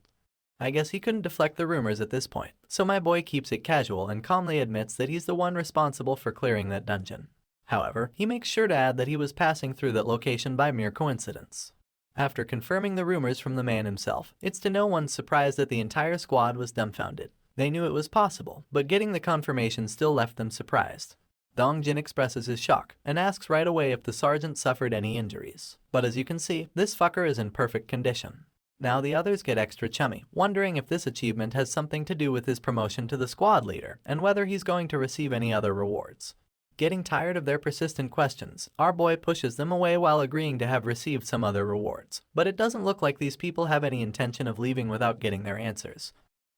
I guess he couldn't deflect the rumors at this point, so my boy keeps it casual and calmly admits that he's the one responsible for clearing that dungeon. However, he makes sure to add that he was passing through that location by mere coincidence. After confirming the rumors from the man himself, it's to no one's surprise that the entire squad was dumbfounded. They knew it was possible, but getting the confirmation still left them surprised. Dong Jin expresses his shock and asks right away if the sergeant suffered any injuries. But as you can see, this fucker is in perfect condition. Now the others get extra chummy, wondering if this achievement has something to do with his promotion to the squad leader and whether he's going to receive any other rewards. Getting tired of their persistent questions, our boy pushes them away while agreeing to have received some other rewards, but it doesn't look like these people have any intention of leaving without getting their answers.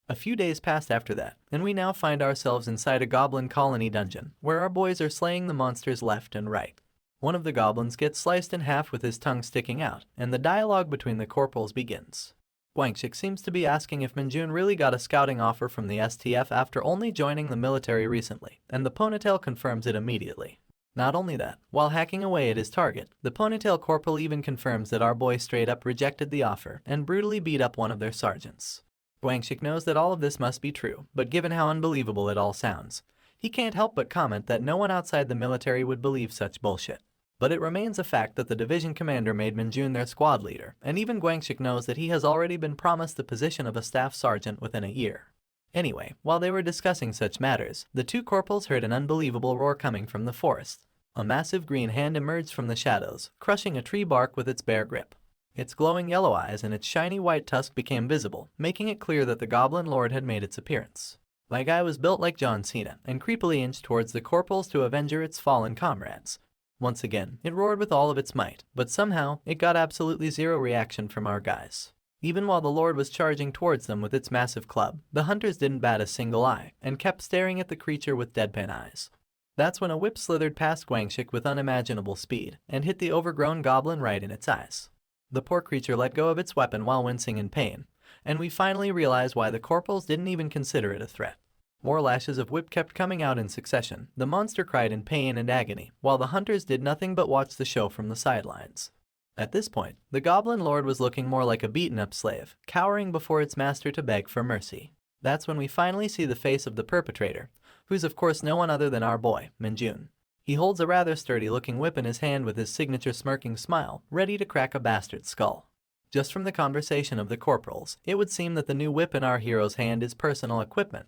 A few days passed after that, and we now find ourselves inside a goblin colony dungeon, where our boys are slaying the monsters left and right. One of the goblins gets sliced in half with his tongue sticking out, and the dialogue between the corporals begins. Guangxik seems to be asking if Minjun really got a scouting offer from the STF after only joining the military recently, and the ponytail confirms it immediately. Not only that, while hacking away at his target, the ponytail corporal even confirms that our boy straight up rejected the offer and brutally beat up one of their sergeants. Guangxik knows that all of this must be true, but given how unbelievable it all sounds, he can't help but comment that no one outside the military would believe such bullshit. But it remains a fact that the division commander made Minjun their squad leader, and even Guangxik knows that he has already been promised the position of a staff sergeant within a year. Anyway, while they were discussing such matters, the two corporals heard an unbelievable roar coming from the forest. A massive green hand emerged from the shadows, crushing a tree bark with its bare grip. Its glowing yellow eyes and its shiny white tusk became visible, making it clear that the Goblin Lord had made its appearance. My guy was built like John Cena, and creepily inched towards the corporals to avenge its fallen comrades. Once again, it roared with all of its might, but somehow, it got absolutely zero reaction from our guys. Even while the Lord was charging towards them with its massive club, the hunters didn't bat a single eye, and kept staring at the creature with deadpan eyes. That's when a whip slithered past Guangxik with unimaginable speed, and hit the overgrown goblin right in its eyes. The poor creature let go of its weapon while wincing in pain, and we finally realize why the corporals didn't even consider it a threat. More lashes of whip kept coming out in succession. The monster cried in pain and agony, while the hunters did nothing but watch the show from the sidelines. At this point, the Goblin Lord was looking more like a beaten-up slave, cowering before its master to beg for mercy. That's when we finally see the face of the perpetrator, who's of course no one other than our boy, Minjun. He holds a rather sturdy-looking whip in his hand with his signature smirking smile, ready to crack a bastard's skull. Just from the conversation of the corporals, it would seem that the new whip in our hero's hand is personal equipment.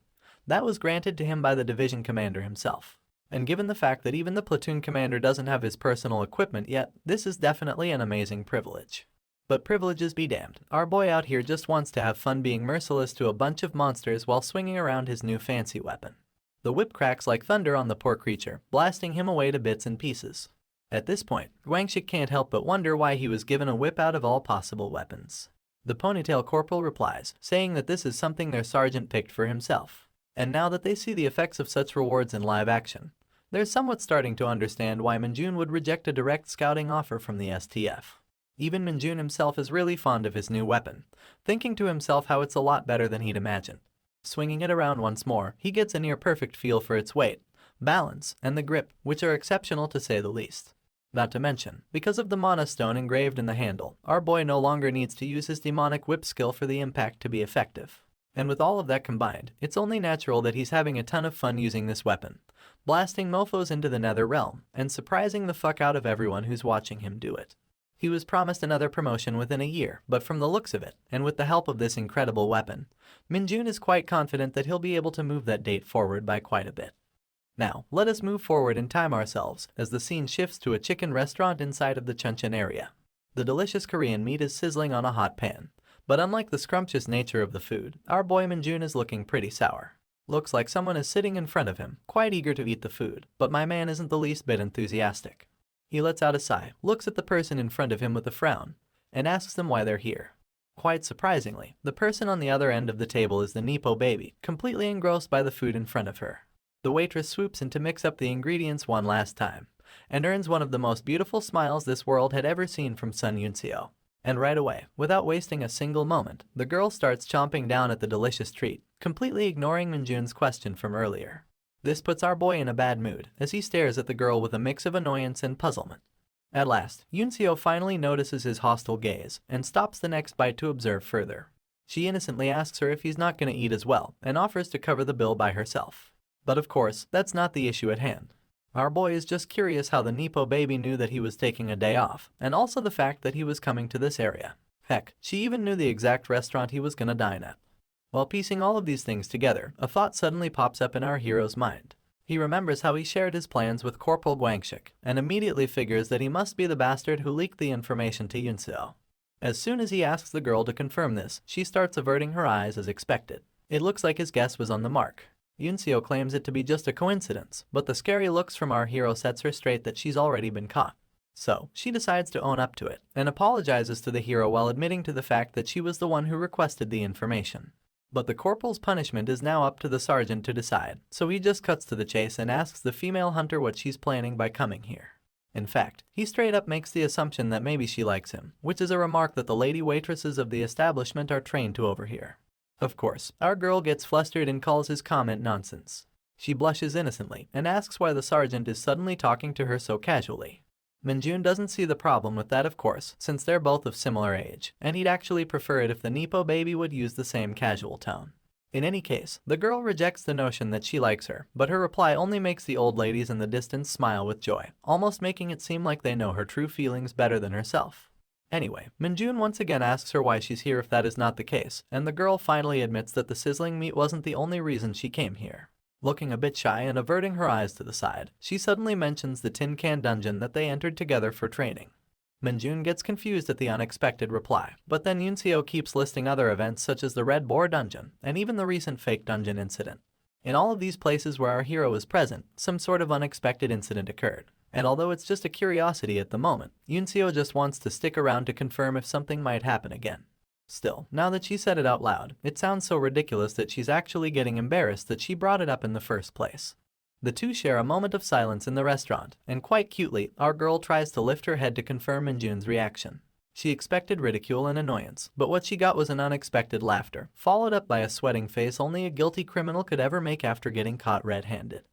That was granted to him by the division commander himself. And given the fact that even the platoon commander doesn't have his personal equipment yet, this is definitely an amazing privilege. But privileges be damned, our boy out here just wants to have fun being merciless to a bunch of monsters while swinging around his new fancy weapon. The whip cracks like thunder on the poor creature, blasting him away to bits and pieces. At this point, Guangxik can't help but wonder why he was given a whip out of all possible weapons. The ponytail corporal replies, saying that this is something their sergeant picked for himself. And now that they see the effects of such rewards in live action, they're somewhat starting to understand why Minjun would reject a direct scouting offer from the STF. Even Minjun himself is really fond of his new weapon, thinking to himself how it's a lot better than he'd imagined. Swinging it around once more, he gets a near-perfect feel for its weight, balance, and the grip, which are exceptional to say the least. Not to mention, because of the mana stone engraved in the handle, our boy no longer needs to use his demonic whip skill for the impact to be effective. And with all of that combined, it's only natural that he's having a ton of fun using this weapon, blasting mofos into the nether realm, and surprising the fuck out of everyone who's watching him do it. He was promised another promotion within a year, but from the looks of it, and with the help of this incredible weapon, Minjun is quite confident that he'll be able to move that date forward by quite a bit. Now, let us move forward and time ourselves as the scene shifts to a chicken restaurant inside of the Chuncheon area. The delicious Korean meat is sizzling on a hot pan, but unlike the scrumptious nature of the food, our boy Minjun is looking pretty sour. Looks like someone is sitting in front of him, quite eager to eat the food, but my man isn't the least bit enthusiastic. He lets out a sigh, looks at the person in front of him with a frown, and asks them why they're here. Quite surprisingly, the person on the other end of the table is the Nepo baby, completely engrossed by the food in front of her. The waitress swoops in to mix up the ingredients one last time, and earns one of the most beautiful smiles this world had ever seen from Sun Yunseo. And right away, without wasting a single moment, the girl starts chomping down at the delicious treat, completely ignoring Minjun's question from earlier. This puts our boy in a bad mood, as he stares at the girl with a mix of annoyance and puzzlement. At last, Yunseo finally notices his hostile gaze, and stops the next bite to observe further. She innocently asks her if he's not going to eat as well, and offers to cover the bill by herself. But of course, that's not the issue at hand. Our boy is just curious how the Nepo baby knew that he was taking a day off, and also the fact that he was coming to this area. Heck, she even knew the exact restaurant he was gonna dine at. While piecing all of these things together, a thought suddenly pops up in our hero's mind. He remembers how he shared his plans with Corporal Guangshik, and immediately figures that he must be the bastard who leaked the information to Yunseo. As soon as he asks the girl to confirm this, she starts averting her eyes as expected. It looks like his guess was on the mark. Yunseo claims it to be just a coincidence, but the scary looks from our hero sets her straight that she's already been caught. So, she decides to own up to it, and apologizes to the hero while admitting to the fact that she was the one who requested the information. But the corporal's punishment is now up to the sergeant to decide, so he just cuts to the chase and asks the female hunter what she's planning by coming here. In fact, he straight up makes the assumption that maybe she likes him, which is a remark that the lady waitresses of the establishment are trained to overhear. Of course, our girl gets flustered and calls his comment nonsense. She blushes innocently and asks why the sergeant is suddenly talking to her so casually. Minjun doesn't see the problem with that, of course, since they're both of similar age, and he'd actually prefer it if the Nepo baby would use the same casual tone. In any case, the girl rejects the notion that she likes her, but her reply only makes the old ladies in the distance smile with joy, almost making it seem like they know her true feelings better than herself. Anyway, Minjun once again asks her why she's here if that is not the case, and the girl finally admits that the sizzling meat wasn't the only reason she came here. Looking a bit shy and averting her eyes to the side, she suddenly mentions the tin can dungeon that they entered together for training. Minjun gets confused at the unexpected reply, but then Yunseo keeps listing other events such as the Red Boar dungeon, and even the recent fake dungeon incident. In all of these places where our hero is present, some sort of unexpected incident occurred. And although it's just a curiosity at the moment, Yunseo just wants to stick around to confirm if something might happen again. Still, now that she said it out loud, it sounds so ridiculous that she's actually getting embarrassed that she brought it up in the first place. The two share a moment of silence in the restaurant, and quite cutely, our girl tries to lift her head to confirm Minjun's reaction. She expected ridicule and annoyance, but what she got was an unexpected laughter, followed up by a sweating face only a guilty criminal could ever make after getting caught red-handed.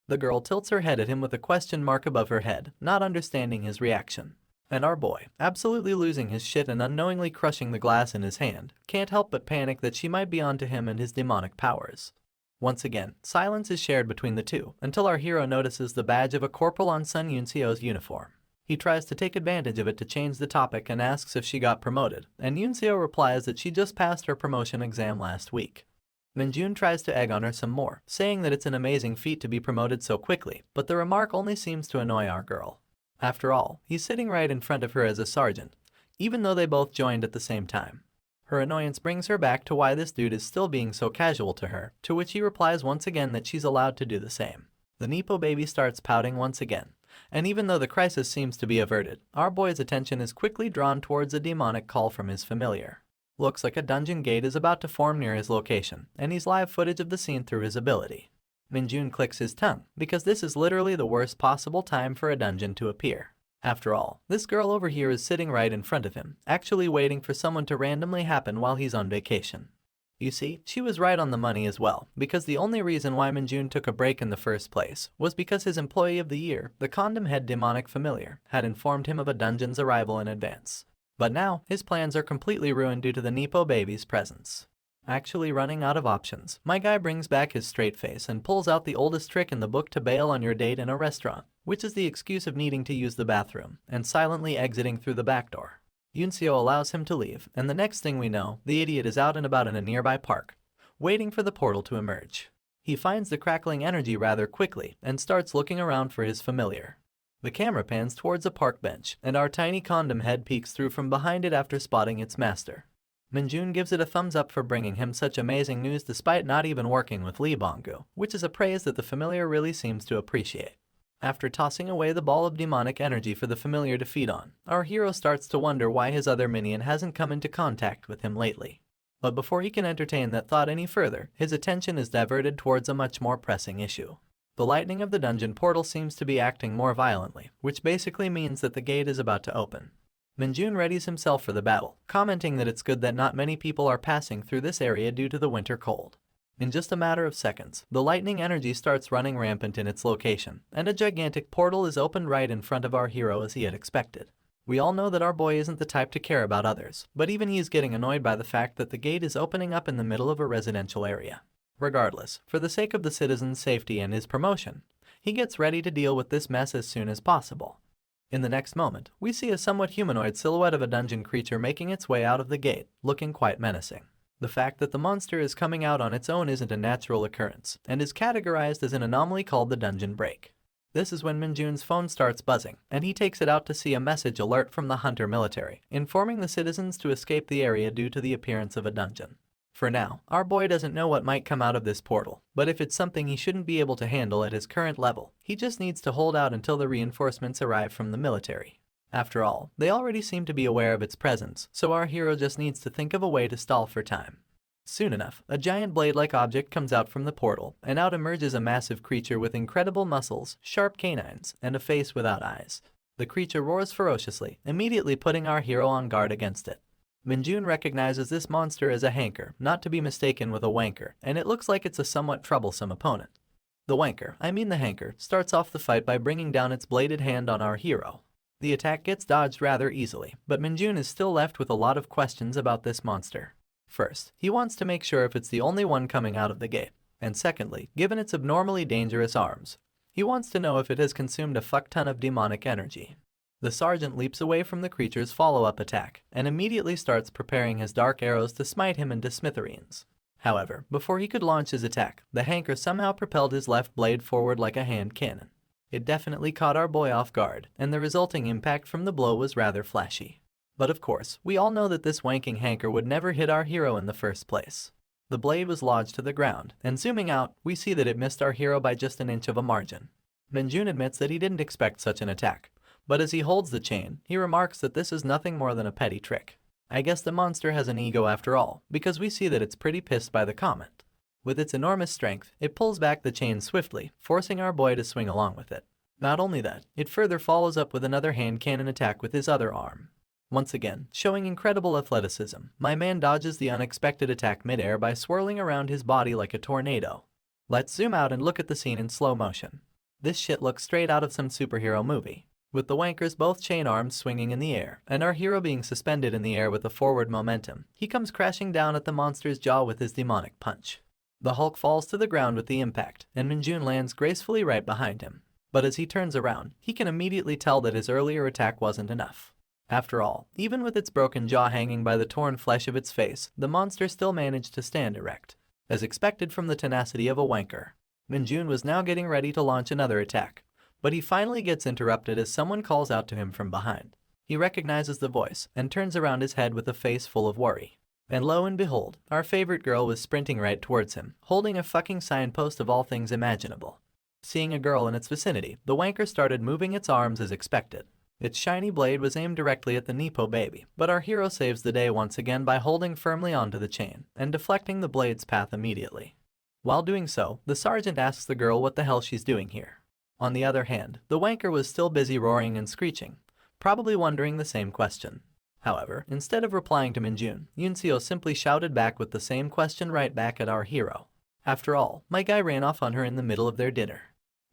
The girl tilts her head at him with a question mark above her head, not understanding his reaction. And our boy, absolutely losing his shit and unknowingly crushing the glass in his hand, can't help but panic that she might be onto him and his demonic powers. Once again, silence is shared between the two, until our hero notices the badge of a corporal on Sun Yunseo's uniform. He tries to take advantage of it to change the topic and asks if she got promoted, and Yunseo replies that she just passed her promotion exam last week. Minjun tries to egg on her some more, saying that it's an amazing feat to be promoted so quickly, but the remark only seems to annoy our girl. After all, he's sitting right in front of her as a sergeant, even though they both joined at the same time. Her annoyance brings her back to why this dude is still being so casual to her, to which he replies once again that she's allowed to do the same. The Nepo baby starts pouting once again, and even though the crisis seems to be averted, our boy's attention is quickly drawn towards a demonic call from his familiar. Looks like a dungeon gate is about to form near his location, and he's live footage of the scene through his ability. Minjun clicks his tongue, because this is literally the worst possible time for a dungeon to appear. After all, this girl over here is sitting right in front of him, actually waiting for someone to randomly happen while he's on vacation. You see, she was right on the money as well, because the only reason why Minjun took a break in the first place was because his employee of the year, the condom head demonic familiar, had informed him of a dungeon's arrival in advance. But now, his plans are completely ruined due to the Nepo baby's presence. Actually running out of options, my guy brings back his straight face and pulls out the oldest trick in the book to bail on your date in a restaurant, which is the excuse of needing to use the bathroom and silently exiting through the back door. Yunseo allows him to leave, and the next thing we know, the idiot is out and about in a nearby park, waiting for the portal to emerge. He finds the crackling energy rather quickly and starts looking around for his familiar. The camera pans towards a park bench, and our tiny condom head peeks through from behind it after spotting its master. Minjun gives it a thumbs up for bringing him such amazing news despite not even working with Lee Bonggu, which is a praise that the familiar really seems to appreciate. After tossing away the ball of demonic energy for the familiar to feed on, our hero starts to wonder why his other minion hasn't come into contact with him lately. But before he can entertain that thought any further, his attention is diverted towards a much more pressing issue. The lightning of the dungeon portal seems to be acting more violently, which basically means that the gate is about to open. Minjun readies himself for the battle, commenting that it's good that not many people are passing through this area due to the winter cold. In just a matter of seconds, the lightning energy starts running rampant in its location, and a gigantic portal is opened right in front of our hero as he had expected. We all know that our boy isn't the type to care about others, but even he is getting annoyed by the fact that the gate is opening up in the middle of a residential area. Regardless, for the sake of the citizens' safety and his promotion, he gets ready to deal with this mess as soon as possible. In the next moment, we see a somewhat humanoid silhouette of a dungeon creature making its way out of the gate, looking quite menacing. The fact that the monster is coming out on its own isn't a natural occurrence, and is categorized as an anomaly called the dungeon break. This is when Minjun's phone starts buzzing, and he takes it out to see a message alert from the Hunter military, informing the citizens to escape the area due to the appearance of a dungeon. For now, our boy doesn't know what might come out of this portal, but if it's something he shouldn't be able to handle at his current level, he just needs to hold out until the reinforcements arrive from the military. After all, they already seem to be aware of its presence, so our hero just needs to think of a way to stall for time. Soon enough, a giant blade-like object comes out from the portal, and out emerges a massive creature with incredible muscles, sharp canines, and a face without eyes. The creature roars ferociously, immediately putting our hero on guard against it. Minjun recognizes this monster as a hanker, not to be mistaken with a wanker, and it looks like it's a somewhat troublesome opponent. The hanker, starts off the fight by bringing down its bladed hand on our hero. The attack gets dodged rather easily, but Minjun is still left with a lot of questions about this monster. First, he wants to make sure if it's the only one coming out of the gate, and secondly, given its abnormally dangerous arms, he wants to know if it has consumed a fuck ton of demonic energy. The sergeant leaps away from the creature's follow-up attack, and immediately starts preparing his dark arrows to smite him into smithereens. However, before he could launch his attack, the hanker somehow propelled his left blade forward like a hand cannon. It definitely caught our boy off guard, and the resulting impact from the blow was rather flashy. But of course, we all know that this wanking hanker would never hit our hero in the first place. The blade was lodged to the ground, and zooming out, we see that it missed our hero by just an inch of a margin. Minjun admits that he didn't expect such an attack, but as he holds the chain, he remarks that this is nothing more than a petty trick. I guess the monster has an ego after all, because we see that it's pretty pissed by the comment. With its enormous strength, it pulls back the chain swiftly, forcing our boy to swing along with it. Not only that, it further follows up with another hand cannon attack with his other arm. Once again, showing incredible athleticism, my man dodges the unexpected attack midair by swirling around his body like a tornado. Let's zoom out and look at the scene in slow motion. This shit looks straight out of some superhero movie, with the wankers both chain arms swinging in the air, and our hero being suspended in the air with a forward momentum. He comes crashing down at the monster's jaw with his demonic punch. The Hulk falls to the ground with the impact, and Minjun lands gracefully right behind him. But as he turns around, he can immediately tell that his earlier attack wasn't enough. After all, even with its broken jaw hanging by the torn flesh of its face, the monster still managed to stand erect. As expected from the tenacity of a wanker, Minjun was now getting ready to launch another attack, but he finally gets interrupted as someone calls out to him from behind. He recognizes the voice and turns around his head with a face full of worry. And lo and behold, our favorite girl was sprinting right towards him, holding a fucking signpost of all things imaginable. Seeing a girl in its vicinity, the wanker started moving its arms as expected. Its shiny blade was aimed directly at the Nepo baby, but our hero saves the day once again by holding firmly onto the chain and deflecting the blade's path immediately. While doing so, the sergeant asks the girl what the hell she's doing here. On the other hand, the wanker was still busy roaring and screeching, probably wondering the same question. However, instead of replying to Minjun, Yunseo simply shouted back with the same question right back at our hero. After all, my guy ran off on her in the middle of their dinner.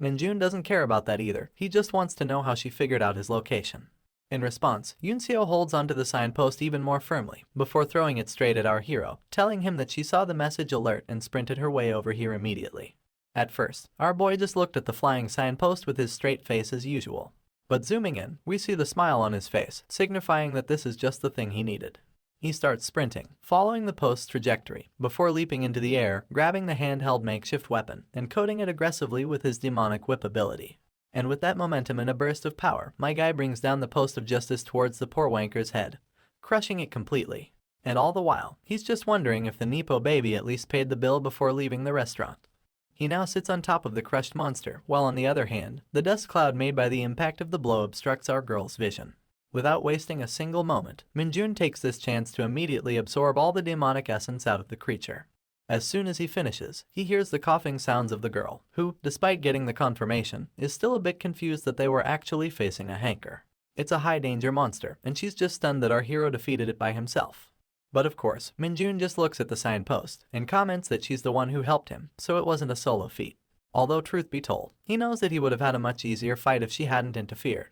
Minjun doesn't care about that either, he just wants to know how she figured out his location. In response, Yunseo holds onto the signpost even more firmly, before throwing it straight at our hero, telling him that she saw the message alert and sprinted her way over here immediately. At first, our boy just looked at the flying signpost with his straight face as usual. But zooming in, we see the smile on his face, signifying that this is just the thing he needed. He starts sprinting, following the post's trajectory, before leaping into the air, grabbing the handheld makeshift weapon, and coating it aggressively with his demonic whip ability. And with that momentum and a burst of power, my guy brings down the post of justice towards the poor wanker's head, crushing it completely. And all the while, he's just wondering if the Nepo baby at least paid the bill before leaving the restaurant. He now sits on top of the crushed monster, while on the other hand, the dust cloud made by the impact of the blow obstructs our girl's vision. Without wasting a single moment, Minjun takes this chance to immediately absorb all the demonic essence out of the creature. As soon as he finishes, he hears the coughing sounds of the girl, who, despite getting the confirmation, is still a bit confused that they were actually facing a hanker. It's a high-danger monster, and she's just stunned that our hero defeated it by himself. But of course, Minjun just looks at the signpost, and comments that she's the one who helped him, so it wasn't a solo feat. Although truth be told, he knows that he would have had a much easier fight if she hadn't interfered.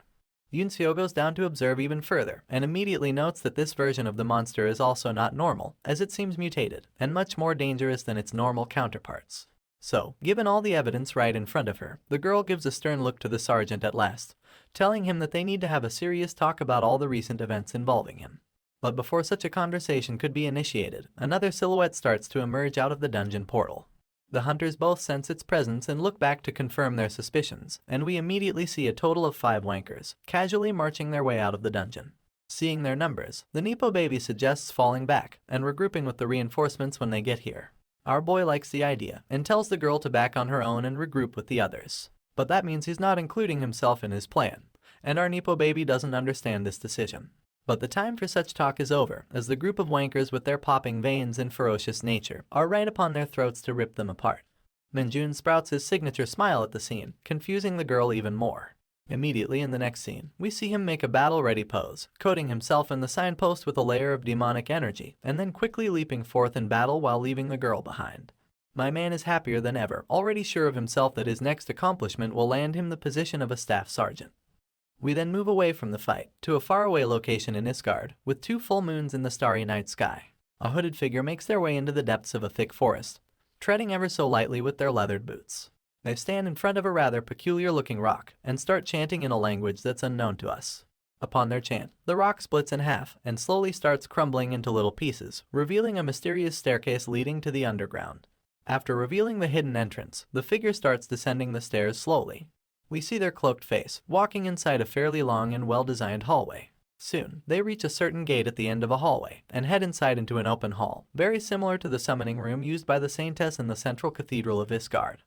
Yunseo goes down to observe even further, and immediately notes that this version of the monster is also not normal, as it seems mutated, and much more dangerous than its normal counterparts. So, given all the evidence right in front of her, the girl gives a stern look to the sergeant at last, telling him that they need to have a serious talk about all the recent events involving him. But before such a conversation could be initiated, another silhouette starts to emerge out of the dungeon portal. The hunters both sense its presence and look back to confirm their suspicions, and we immediately see a total of 5 wankers, casually marching their way out of the dungeon. Seeing their numbers, the Nepo baby suggests falling back and regrouping with the reinforcements when they get here. Our boy likes the idea and tells the girl to back on her own and regroup with the others. But that means he's not including himself in his plan, and our Nepo baby doesn't understand this decision. But the time for such talk is over, as the group of wankers with their popping veins and ferocious nature are right upon their throats to rip them apart. Minjun sprouts his signature smile at the scene, confusing the girl even more. Immediately in the next scene, we see him make a battle-ready pose, coating himself in the signpost with a layer of demonic energy, and then quickly leaping forth in battle while leaving the girl behind. My man is happier than ever, already sure of himself that his next accomplishment will land him the position of a staff sergeant. We then move away from the fight, to a faraway location in Isgard, with 2 full moons in the starry night sky. A hooded figure makes their way into the depths of a thick forest, treading ever so lightly with their leathered boots. They stand in front of a rather peculiar-looking rock, and start chanting in a language that's unknown to us. Upon their chant, the rock splits in half, and slowly starts crumbling into little pieces, revealing a mysterious staircase leading to the underground. After revealing the hidden entrance, the figure starts descending the stairs slowly. We see their cloaked face, walking inside a fairly long and well-designed hallway. Soon, they reach a certain gate at the end of a hallway, and head inside into an open hall, very similar to the summoning room used by the saintess in the central cathedral of Isgard.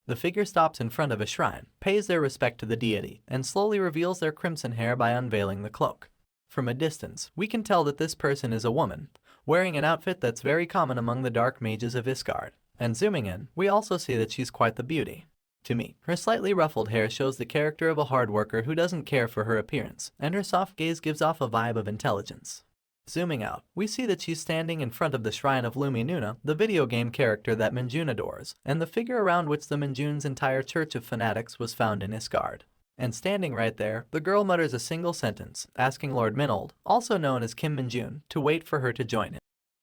The figure stops in front of a shrine, pays their respect to the deity, and slowly reveals their crimson hair by unveiling the cloak. From a distance, we can tell that this person is a woman, wearing an outfit that's very common among the dark mages of Isgard. And zooming in, we also see that she's quite the beauty. To me, her slightly ruffled hair shows the character of a hard worker who doesn't care for her appearance, and her soft gaze gives off a vibe of intelligence. Zooming out, we see that she's standing in front of the shrine of Luminuna, the video game character that Minjun adores, and the figure around which the Minjun's entire church of fanatics was found in Isgard. And standing right there, the girl mutters a single sentence, asking Lord Minold, also known as Kim Minjun, to wait for her to join him.